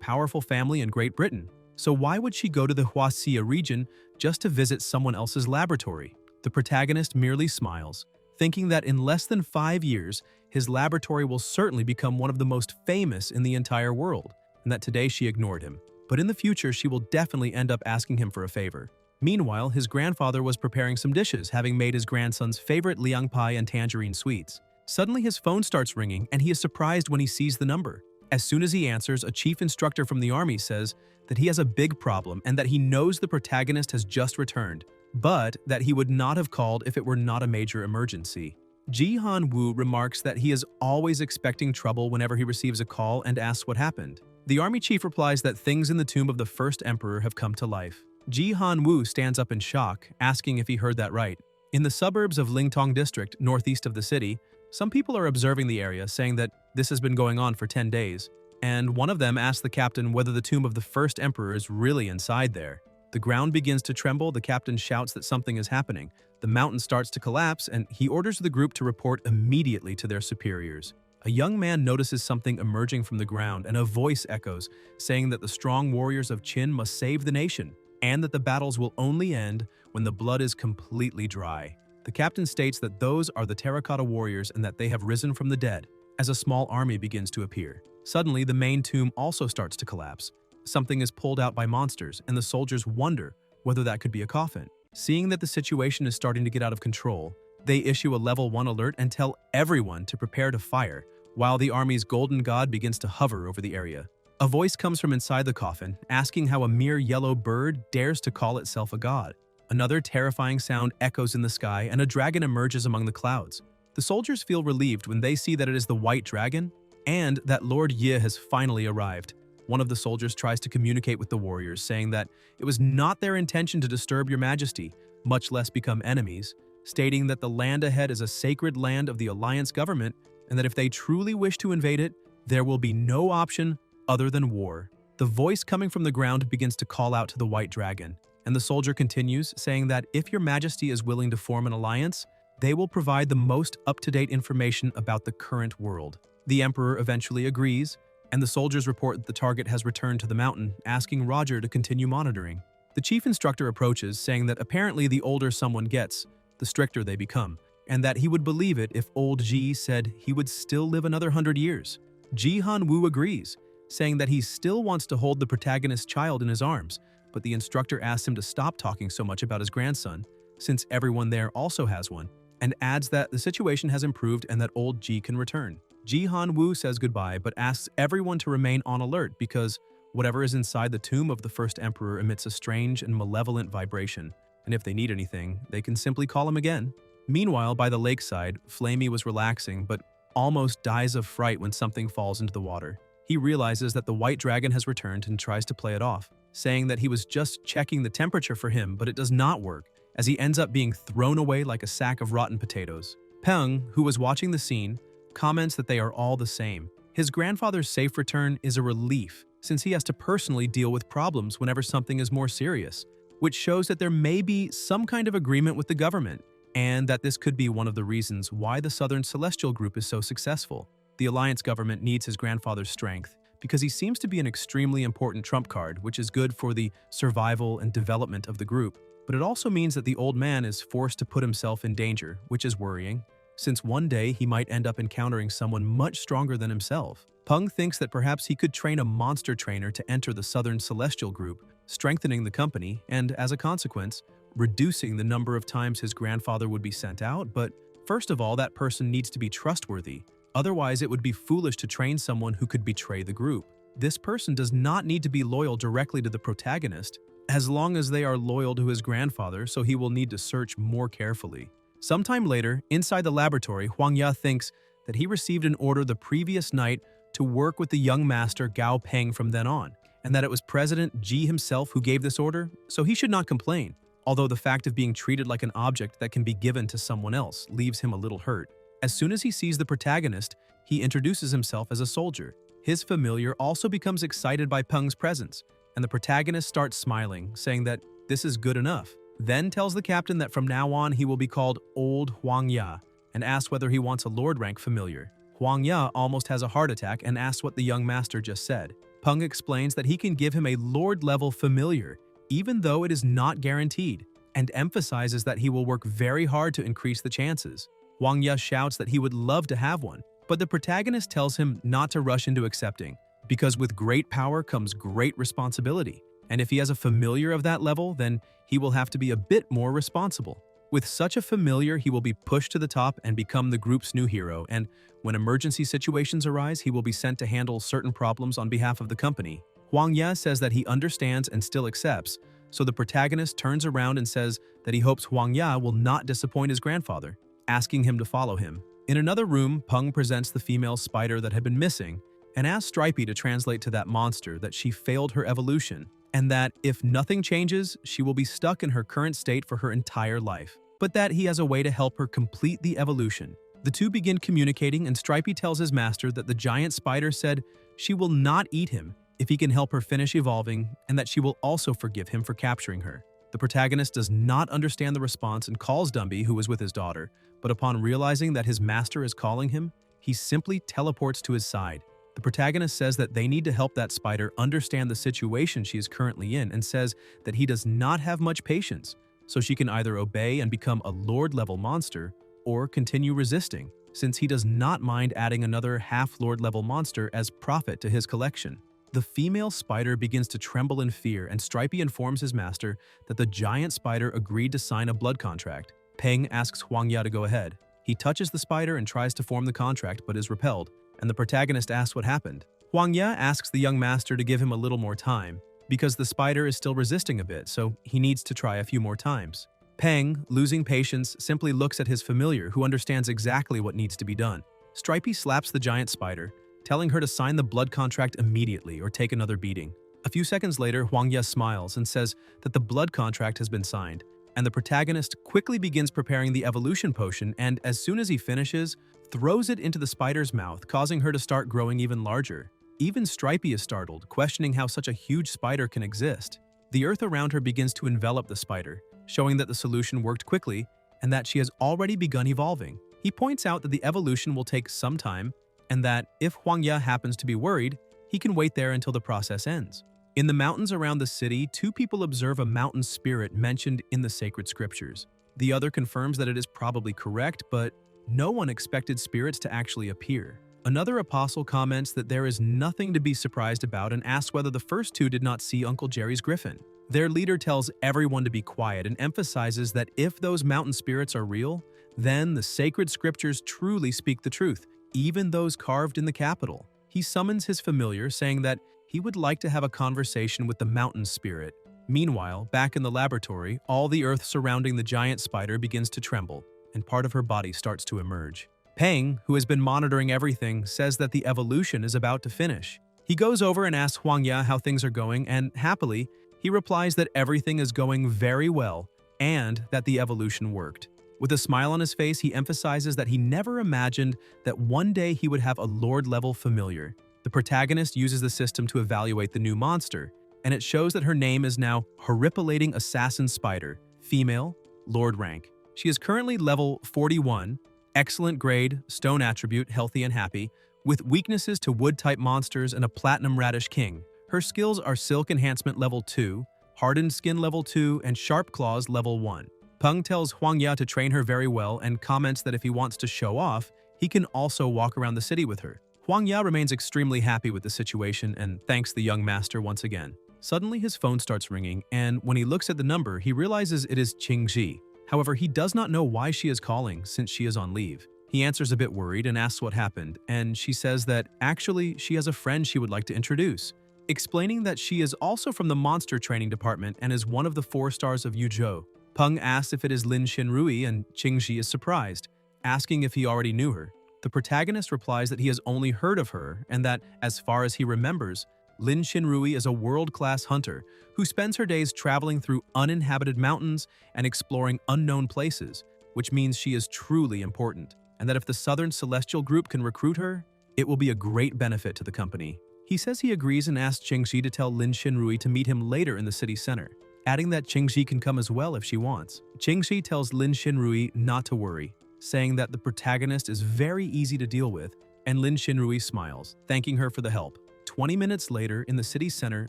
powerful family in Great Britain. So why would she go to the Huaxia region just to visit someone else's laboratory? The protagonist merely smiles, thinking that in less than 5 years, his laboratory will certainly become one of the most famous in the entire world, and that today she ignored him. But in the future, she will definitely end up asking him for a favor. Meanwhile, his grandfather was preparing some dishes, having made his grandson's favorite liang pie and tangerine sweets. Suddenly, his phone starts ringing, and he is surprised when he sees the number. As soon as he answers, a chief instructor from the army says that he has a big problem and that he knows the protagonist has just returned, but that he would not have called if it were not a major emergency. Ji-Han Woo remarks that he is always expecting trouble whenever he receives a call and asks what happened. The army chief replies that things in the tomb of the first emperor have come to life. Ji-Han Woo stands up in shock, asking if he heard that right. In the suburbs of Lingtong district, northeast of the city, some people are observing the area, saying that this has been going on for 10 days, and one of them asks the captain whether the tomb of the first emperor is really inside there. The ground begins to tremble, the captain shouts that something is happening. The mountain starts to collapse, and he orders the group to report immediately to their superiors. A young man notices something emerging from the ground, and a voice echoes, saying that the strong warriors of Qin must save the nation, and that the battles will only end when the blood is completely dry. The captain states that those are the terracotta warriors and that they have risen from the dead, as a small army begins to appear. Suddenly, the main tomb also starts to collapse. Something is pulled out by monsters, and the soldiers wonder whether that could be a coffin. Seeing that the situation is starting to get out of control, they issue a level 1 alert and tell everyone to prepare to fire, while the army's golden god begins to hover over the area. A voice comes from inside the coffin, asking how a mere yellow bird dares to call itself a god. Another terrifying sound echoes in the sky, and a dragon emerges among the clouds. The soldiers feel relieved when they see that it is the white dragon, and that Lord Yi has finally arrived. One of the soldiers tries to communicate with the warriors, saying that it was not their intention to disturb your majesty, much less become enemies, stating that the land ahead is a sacred land of the alliance government, and that if they truly wish to invade it, there will be no option other than war. The voice coming from the ground begins to call out to the white dragon, and the soldier continues, saying that if your majesty is willing to form an alliance, they will provide the most up-to-date information about the current world. The emperor eventually agrees, and the soldiers report that the target has returned to the mountain, asking Roger to continue monitoring. The chief instructor approaches, saying that apparently the older someone gets, the stricter they become, and that he would believe it if old Ji said he would still live another 100 years. Ji-Han Woo agrees, saying that he still wants to hold the protagonist's child in his arms, but the instructor asks him to stop talking so much about his grandson, since everyone there also has one, and adds that the situation has improved and that old Ji can return. Ji-Han Woo says goodbye but asks everyone to remain on alert because whatever is inside the tomb of the first emperor emits a strange and malevolent vibration, and if they need anything, they can simply call him again. Meanwhile, by the lakeside, Flamey was relaxing but almost dies of fright when something falls into the water. He realizes that the white dragon has returned and tries to play it off, saying that he was just checking the temperature for him, but it does not work, as he ends up being thrown away like a sack of rotten potatoes. Peng, who was watching the scene, comments that they are all the same. His grandfather's safe return is a relief, since he has to personally deal with problems whenever something is more serious, which shows that there may be some kind of agreement with the government, and that this could be one of the reasons why the Southern Celestial Group is so successful. The Alliance government needs his grandfather's strength because he seems to be an extremely important trump card, which is good for the survival and development of the group. But it also means that the old man is forced to put himself in danger, which is worrying, since one day he might end up encountering someone much stronger than himself. Peng thinks that perhaps he could train a monster trainer to enter the Southern Celestial group, strengthening the company and, as a consequence, reducing the number of times his grandfather would be sent out. But first of all, that person needs to be trustworthy. Otherwise, it would be foolish to train someone who could betray the group. This person does not need to be loyal directly to the protagonist, as long as they are loyal to his grandfather, so he will need to search more carefully. Sometime later, inside the laboratory, Huang Ya thinks that he received an order the previous night to work with the young master Gao Peng from then on, and that it was President Ji himself who gave this order, so he should not complain, although the fact of being treated like an object that can be given to someone else leaves him a little hurt. As soon as he sees the protagonist, he introduces himself as a soldier. His familiar also becomes excited by Peng's presence, and the protagonist starts smiling, saying that this is good enough. Then tells the captain that from now on he will be called Old Huang Ya, and asks whether he wants a lord rank familiar. Huang Ya almost has a heart attack and asks what the young master just said. Peng explains that he can give him a lord-level familiar, even though it is not guaranteed, and emphasizes that he will work very hard to increase the chances. Huang Ya shouts that he would love to have one, but the protagonist tells him not to rush into accepting, because with great power comes great responsibility, and if he has a familiar of that level, then he will have to be a bit more responsible. With such a familiar, he will be pushed to the top and become the group's new hero, and when emergency situations arise, he will be sent to handle certain problems on behalf of the company. Huang Ya says that he understands and still accepts, so the protagonist turns around and says that he hopes Huang Ya will not disappoint his grandfather, asking him to follow him. In another room, Peng presents the female spider that had been missing, and asks Stripey to translate to that monster that she failed her evolution, and that if nothing changes, she will be stuck in her current state for her entire life, but that he has a way to help her complete the evolution. The two begin communicating, and Stripey tells his master that the giant spider said she will not eat him if he can help her finish evolving, and that she will also forgive him for capturing her. The protagonist does not understand the response and calls Dumby, who was with his daughter, but upon realizing that his master is calling him, he simply teleports to his side. The protagonist says that they need to help that spider understand the situation she is currently in, and says that he does not have much patience, so she can either obey and become a lord-level monster or continue resisting, since he does not mind adding another half-lord-level monster as profit to his collection. The female spider begins to tremble in fear, and Stripey informs his master that the giant spider agreed to sign a blood contract. Peng asks Huang Ya to go ahead. He touches the spider and tries to form the contract but is repelled, and the protagonist asks what happened. Huang Ya asks the young master to give him a little more time, because the spider is still resisting a bit, so he needs to try a few more times. Peng, losing patience, simply looks at his familiar, who understands exactly what needs to be done. Stripey slaps the giant spider, telling her to sign the blood contract immediately or take another beating. A few seconds later, Huang Ya smiles and says that the blood contract has been signed, and the protagonist quickly begins preparing the evolution potion, and as soon as he finishes, throws it into the spider's mouth, causing her to start growing even larger. Even Stripey is startled, questioning how such a huge spider can exist. The earth around her begins to envelop the spider, showing that the solution worked quickly and that she has already begun evolving. He points out that the evolution will take some time, and that if Huang Ya happens to be worried, he can wait there until the process ends. In the mountains around the city, two people observe a mountain spirit mentioned in the sacred scriptures. The other confirms that it is probably correct, but no one expected spirits to actually appear. Another apostle comments that there is nothing to be surprised about and asks whether the first two did not see Uncle Jerry's griffin. Their leader tells everyone to be quiet and emphasizes that if those mountain spirits are real, then the sacred scriptures truly speak the truth, even those carved in the capital. He summons his familiar, saying that he would like to have a conversation with the mountain spirit. Meanwhile, back in the laboratory, all the earth surrounding the giant spider begins to tremble, and part of her body starts to emerge. Peng, who has been monitoring everything, says that the evolution is about to finish. He goes over and asks Huang Ya how things are going, and happily, he replies that everything is going very well and that the evolution worked. With a smile on his face, he emphasizes that he never imagined that one day he would have a lord-level familiar. The protagonist uses the system to evaluate the new monster, and it shows that her name is now Horripilating Assassin Spider, female, lord rank. She is currently level 41, excellent grade, stone attribute, healthy and happy, With weaknesses to wood-type monsters and a platinum radish king, her skills are Silk Enhancement Level 2, Hardened Skin Level 2, and Sharp Claws Level 1. Peng tells Huang Ya to train her very well and comments that if he wants to show off, he can also walk around the city with her. Huang Ya remains extremely happy with the situation and thanks the young master once again. Suddenly his phone starts ringing, and when he looks at the number, he realizes it is Qingji. However, he does not know why she is calling since she is on leave. He answers a bit worried and asks what happened, and she says that actually she has a friend she would like to introduce, explaining that she is also from the monster training department and is one of the 4 stars of Yuzhou. Peng asks if it is Lin Xinrui, and Qingji is surprised, asking if he already knew her. The protagonist replies that he has only heard of her and that, as far as he remembers, Lin Xinrui is a world-class hunter who spends her days traveling through uninhabited mountains and exploring unknown places, which means she is truly important, and that if the Southern Celestial Group can recruit her, it will be a great benefit to the company. He says he agrees and asks Qingji to tell Lin Xinrui to meet him later in the city center, adding that Qingji can come as well if she wants. Qingji tells Lin Xinrui not to worry, saying that the protagonist is very easy to deal with, and Lin Xinrui smiles, thanking her for the help. 20 minutes later, in the city center,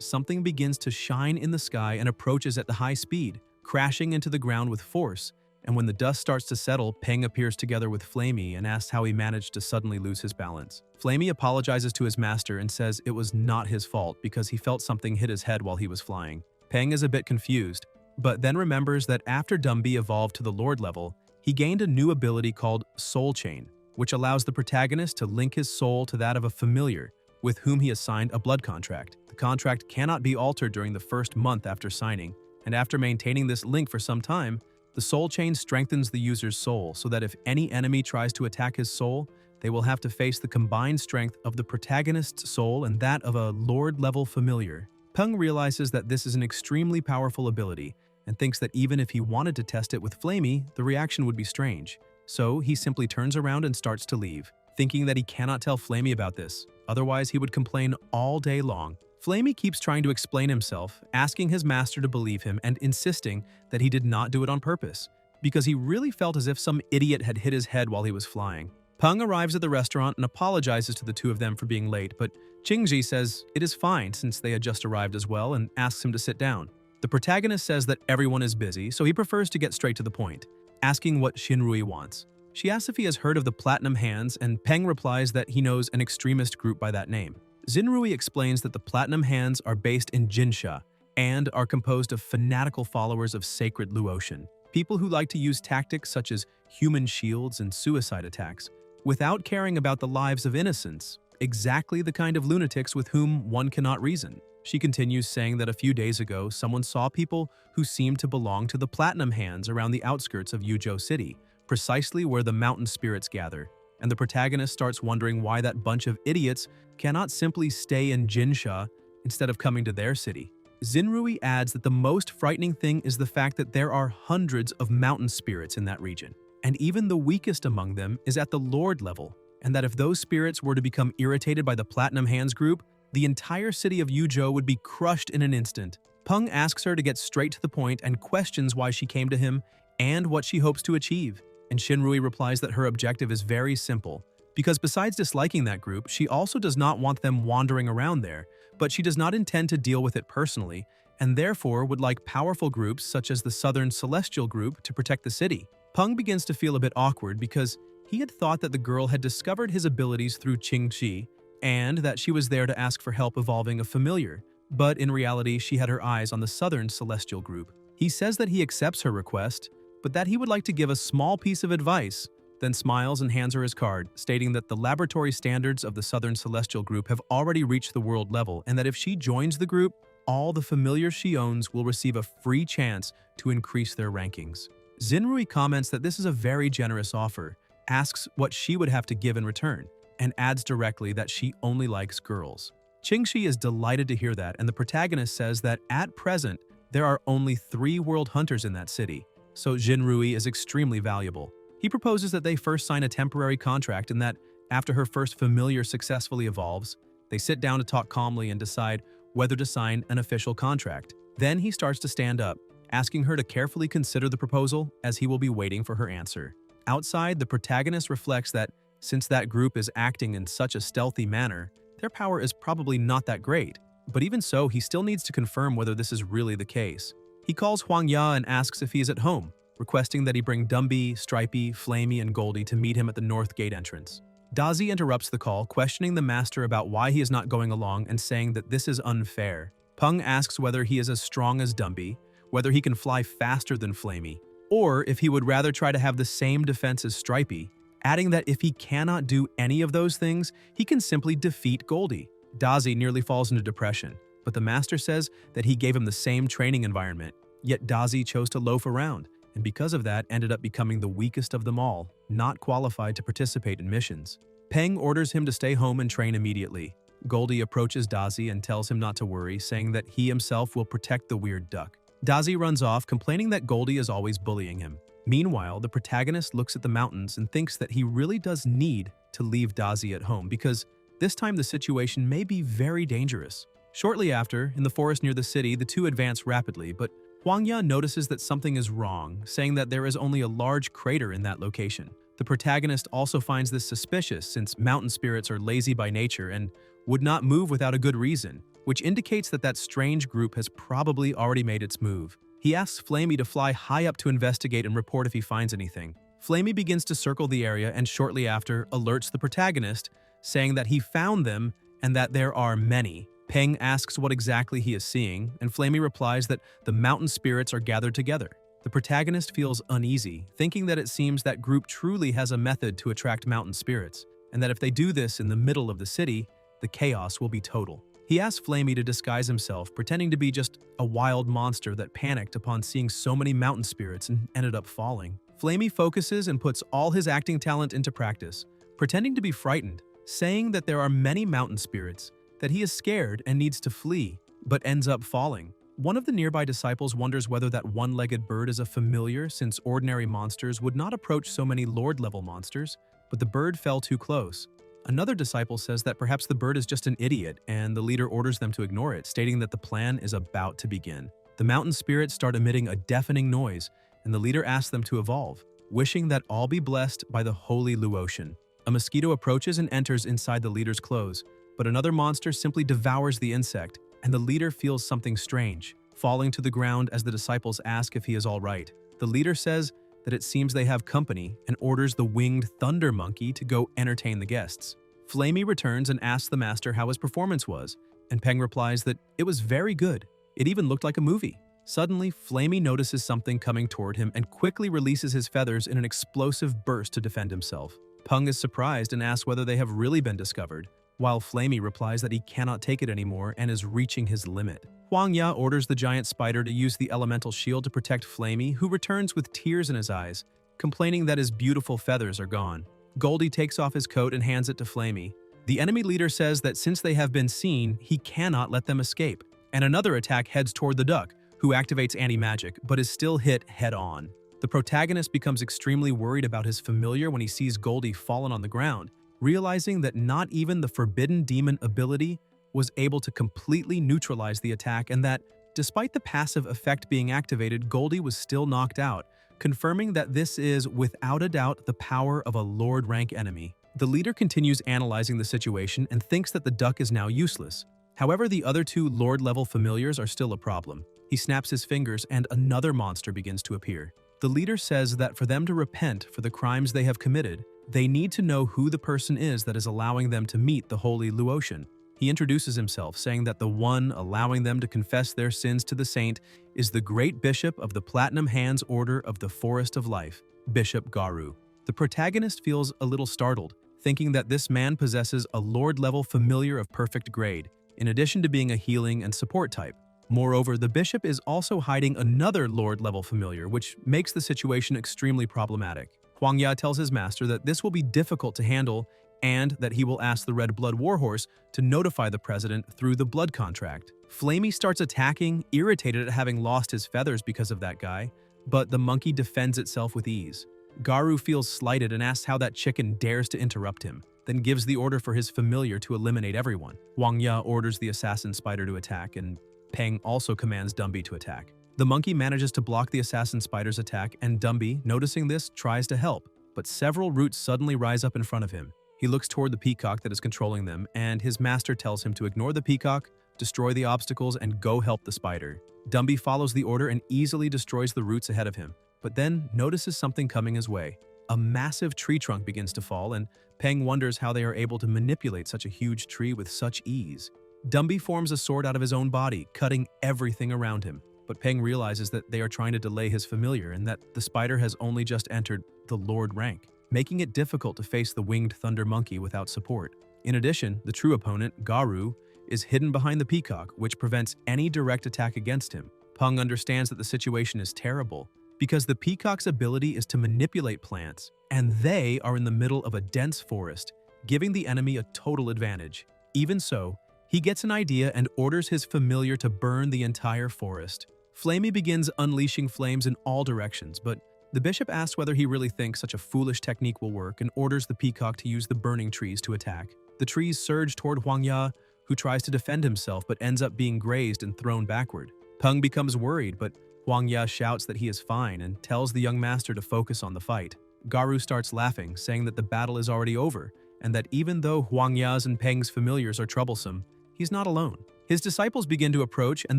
something begins to shine in the sky and approaches at the high speed, crashing into the ground with force. And when the dust starts to settle, Peng appears together with Flamey and asks how he managed to suddenly lose his balance. Flamey apologizes to his master and says it was not his fault because he felt something hit his head while he was flying. Peng is a bit confused, but then remembers that after Dumby evolved to the Lord level, he gained a new ability called Soul Chain, which allows the protagonist to link his soul to that of a familiar, with whom he has signed a blood contract. The contract cannot be altered during the first month after signing, and after maintaining this link for some time, the soul chain strengthens the user's soul so that if any enemy tries to attack his soul, they will have to face the combined strength of the protagonist's soul and that of a Lord-level familiar. Peng realizes that this is an extremely powerful ability and thinks that even if he wanted to test it with Flamey, the reaction would be strange. So he simply turns around and starts to leave, thinking that he cannot tell Flamey about this, otherwise he would complain all day long. Flamey keeps trying to explain himself, asking his master to believe him and insisting that he did not do it on purpose, because he really felt as if some idiot had hit his head while he was flying. Peng arrives at the restaurant and apologizes to the two of them for being late, but Qingji says it is fine since they had just arrived as well and asks him to sit down. The protagonist says that everyone is busy, so he prefers to get straight to the point, asking what Xinrui wants. She asks if he has heard of the Platinum Hands, and Peng replies that he knows an extremist group by that name. Xinrui explains that the Platinum Hands are based in Jinsha and are composed of fanatical followers of sacred Luotian, people who like to use tactics such as human shields and suicide attacks, without caring about the lives of innocents, exactly the kind of lunatics with whom one cannot reason. She continues saying that a few days ago, someone saw people who seemed to belong to the Platinum Hands around the outskirts of Yuzhou City, precisely where the mountain spirits gather, and the protagonist starts wondering why that bunch of idiots cannot simply stay in Jinsha instead of coming to their city. Xinrui adds that the most frightening thing is the fact that there are hundreds of mountain spirits in that region, and even the weakest among them is at the Lord level, and that if those spirits were to become irritated by the Platinum Hands group, the entire city of Yuzhou would be crushed in an instant. Peng asks her to get straight to the point and questions why she came to him and what she hopes to achieve. And Xinrui replies that her objective is very simple, because besides disliking that group, she also does not want them wandering around there, but she does not intend to deal with it personally, and therefore would like powerful groups such as the Southern Celestial Group to protect the city. Peng begins to feel a bit awkward because he had thought that the girl had discovered his abilities through Qingji, and that she was there to ask for help evolving a familiar, but in reality she had her eyes on the Southern Celestial Group. He says that he accepts her request, but that he would like to give a small piece of advice, then smiles and hands her his card, stating that the laboratory standards of the Southern Celestial Group have already reached the world level, and that if she joins the group, all the familiars she owns will receive a free chance to increase their rankings. Xinrui comments that this is a very generous offer, asks what she would have to give in return, and adds directly that she only likes girls. Qingxi is delighted to hear that, and the protagonist says that at present, there are only 3 world hunters in that city, so Xinrui is extremely valuable. He proposes that they first sign a temporary contract and that, after her first familiar successfully evolves, they sit down to talk calmly and decide whether to sign an official contract. Then he starts to stand up, asking her to carefully consider the proposal as he will be waiting for her answer. Outside, the protagonist reflects that Since that group is acting in such a stealthy manner, their power is probably not that great. But even so, he still needs to confirm whether this is really the case. He calls Huang Ya and asks if he is at home, requesting that he bring Dumby, Stripey, Flamey, and Goldie to meet him at the North Gate entrance. Dazi interrupts the call, questioning the master about why he is not going along and saying that this is unfair. Peng asks whether he is as strong as Dumby, whether he can fly faster than Flamey, or if he would rather try to have the same defense as Stripey, adding that if he cannot do any of those things, he can simply defeat Goldie. Dazi nearly falls into depression, but the master says that he gave him the same training environment, yet Dazi chose to loaf around, and because of that ended up becoming the weakest of them all, not qualified to participate in missions. Peng orders him to stay home and train immediately. Goldie approaches Dazi and tells him not to worry, saying that he himself will protect the weird duck. Dazi runs off, complaining that Goldie is always bullying him. Meanwhile, the protagonist looks at the mountains and thinks that he really does need to leave Dazi at home because this time the situation may be very dangerous. Shortly after, in the forest near the city, the two advance rapidly, but Huang Ya notices that something is wrong, saying that there is only a large crater in that location. The protagonist also finds this suspicious since mountain spirits are lazy by nature and would not move without a good reason, which indicates that that strange group has probably already made its move. He asks Flamey to fly high up to investigate and report if he finds anything. Flamey begins to circle the area and shortly after alerts the protagonist, saying that he found them and that there are many. Peng asks what exactly he is seeing, and Flamey replies that the mountain spirits are gathered together. The protagonist feels uneasy, thinking that it seems that group truly has a method to attract mountain spirits, and that if they do this in the middle of the city, the chaos will be total. He asks Flamey to disguise himself, pretending to be just a wild monster that panicked upon seeing so many mountain spirits and ended up falling. Flamey focuses and puts all his acting talent into practice, pretending to be frightened, saying that there are many mountain spirits, that he is scared and needs to flee, but ends up falling. One of the nearby disciples wonders whether that one-legged bird is a familiar since ordinary monsters would not approach so many Lord-level monsters, but the bird fell too close. Another disciple says that perhaps the bird is just an idiot and the leader orders them to ignore it, stating that the plan is about to begin. The mountain spirits start emitting a deafening noise, and the leader asks them to evolve, wishing that all be blessed by the holy Luotian. A mosquito approaches and enters inside the leader's clothes, but another monster simply devours the insect, and the leader feels something strange, falling to the ground as the disciples ask if he is all right. The leader says that it seems they have company and orders the winged thunder monkey to go entertain the guests. Flamey returns and asks the master how his performance was, and Peng replies that it was very good. It even looked like a movie. Suddenly, Flamey notices something coming toward him and quickly releases his feathers in an explosive burst to defend himself. Peng is surprised and asks whether they have really been discovered, while Flamey replies that he cannot take it anymore and is reaching his limit. Huang Ya orders the giant spider to use the elemental shield to protect Flamey, who returns with tears in his eyes, complaining that his beautiful feathers are gone. Goldie takes off his coat and hands it to Flamey. The enemy leader says that since they have been seen, he cannot let them escape, and another attack heads toward the duck, who activates anti-magic but is still hit head-on. The protagonist becomes extremely worried about his familiar when he sees Goldie fallen on the ground, realizing that not even the Forbidden Demon ability was able to completely neutralize the attack and that, despite the passive effect being activated, Goldie was still knocked out, confirming that this is, without a doubt, the power of a Lord-rank enemy. The leader continues analyzing the situation and thinks that the duck is now useless. However, the other two Lord-level familiars are still a problem. He snaps his fingers and another monster begins to appear. The leader says that for them to repent for the crimes they have committed, they need to know who the person is that is allowing them to meet the holy Luotian. He introduces himself, saying that the one allowing them to confess their sins to the saint is the great bishop of the Platinum Hands Order of the Forest of Life, Bishop Garu. The protagonist feels a little startled, thinking that this man possesses a Lord-level familiar of perfect grade, in addition to being a healing and support type. Moreover, the bishop is also hiding another Lord-level familiar, which makes the situation extremely problematic. Huang Ya tells his master that this will be difficult to handle and that he will ask the Red Blood Warhorse to notify the president through the blood contract. Flamey starts attacking, irritated at having lost his feathers because of that guy, but the monkey defends itself with ease. Garu feels slighted and asks how that chicken dares to interrupt him, then gives the order for his familiar to eliminate everyone. Huang Ya orders the assassin spider to attack, and Peng also commands Dumby to attack. The monkey manages to block the assassin spider's attack, and Dumby, noticing this, tries to help. but several roots suddenly rise up in front of him. He looks toward the peacock that is controlling them, and his master tells him to ignore the peacock, destroy the obstacles, and go help the spider. Dumby follows the order and easily destroys the roots ahead of him, but then notices something coming his way. A massive tree trunk begins to fall, and Peng wonders how they are able to manipulate such a huge tree with such ease. Dumby forms a sword out of his own body, cutting everything around him. But Peng realizes that they are trying to delay his familiar and that the spider has only just entered the Lord rank, making it difficult to face the winged thunder monkey without support. In addition, the true opponent, Garu, is hidden behind the peacock, which prevents any direct attack against him. Peng understands that the situation is terrible because the peacock's ability is to manipulate plants, and they are in the middle of a dense forest, giving the enemy a total advantage. Even so, he gets an idea and orders his familiar to burn the entire forest. Flamey begins unleashing flames in all directions, but the bishop asks whether he really thinks such a foolish technique will work and orders the peacock to use the burning trees to attack. The trees surge toward Huangya, who tries to defend himself but ends up being grazed and thrown backward. Peng becomes worried, but Huangya shouts that he is fine and tells the young master to focus on the fight. Garu starts laughing, saying that the battle is already over, and that even though Huangya's and Peng's familiars are troublesome, he's not alone. His disciples begin to approach, and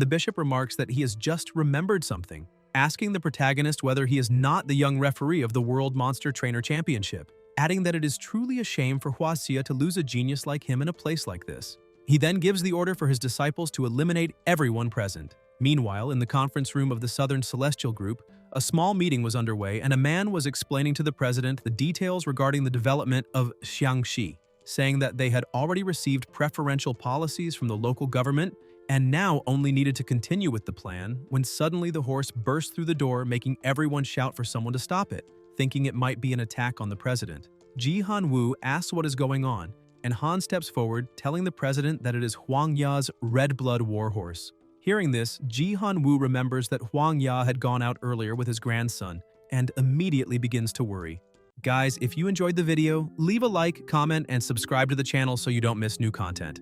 the bishop remarks that he has just remembered something, asking the protagonist whether he is not the young referee of the World Monster Trainer Championship, adding that it is truly a shame for Huaxia to lose a genius like him in a place like this. He then gives the order for his disciples to eliminate everyone present. Meanwhile, in the conference room of the Southern Celestial Group, a small meeting was underway and a man was explaining to the president the details regarding the development of Xiangxi, saying that they had already received preferential policies from the local government and now only needed to continue with the plan when suddenly the horse burst through the door, making everyone shout for someone to stop it, thinking it might be an attack on the president. Ji Han-woo asks what is going on, and Han steps forward, telling the president that it is Huang Ya's red blood warhorse. Hearing this, Ji Han-woo remembers that Huang Ya had gone out earlier with his grandson and immediately begins to worry. Guys, if you enjoyed the video, leave a like, comment, and subscribe to the channel so you don't miss new content.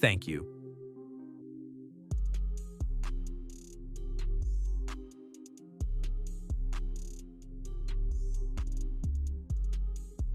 Thank you.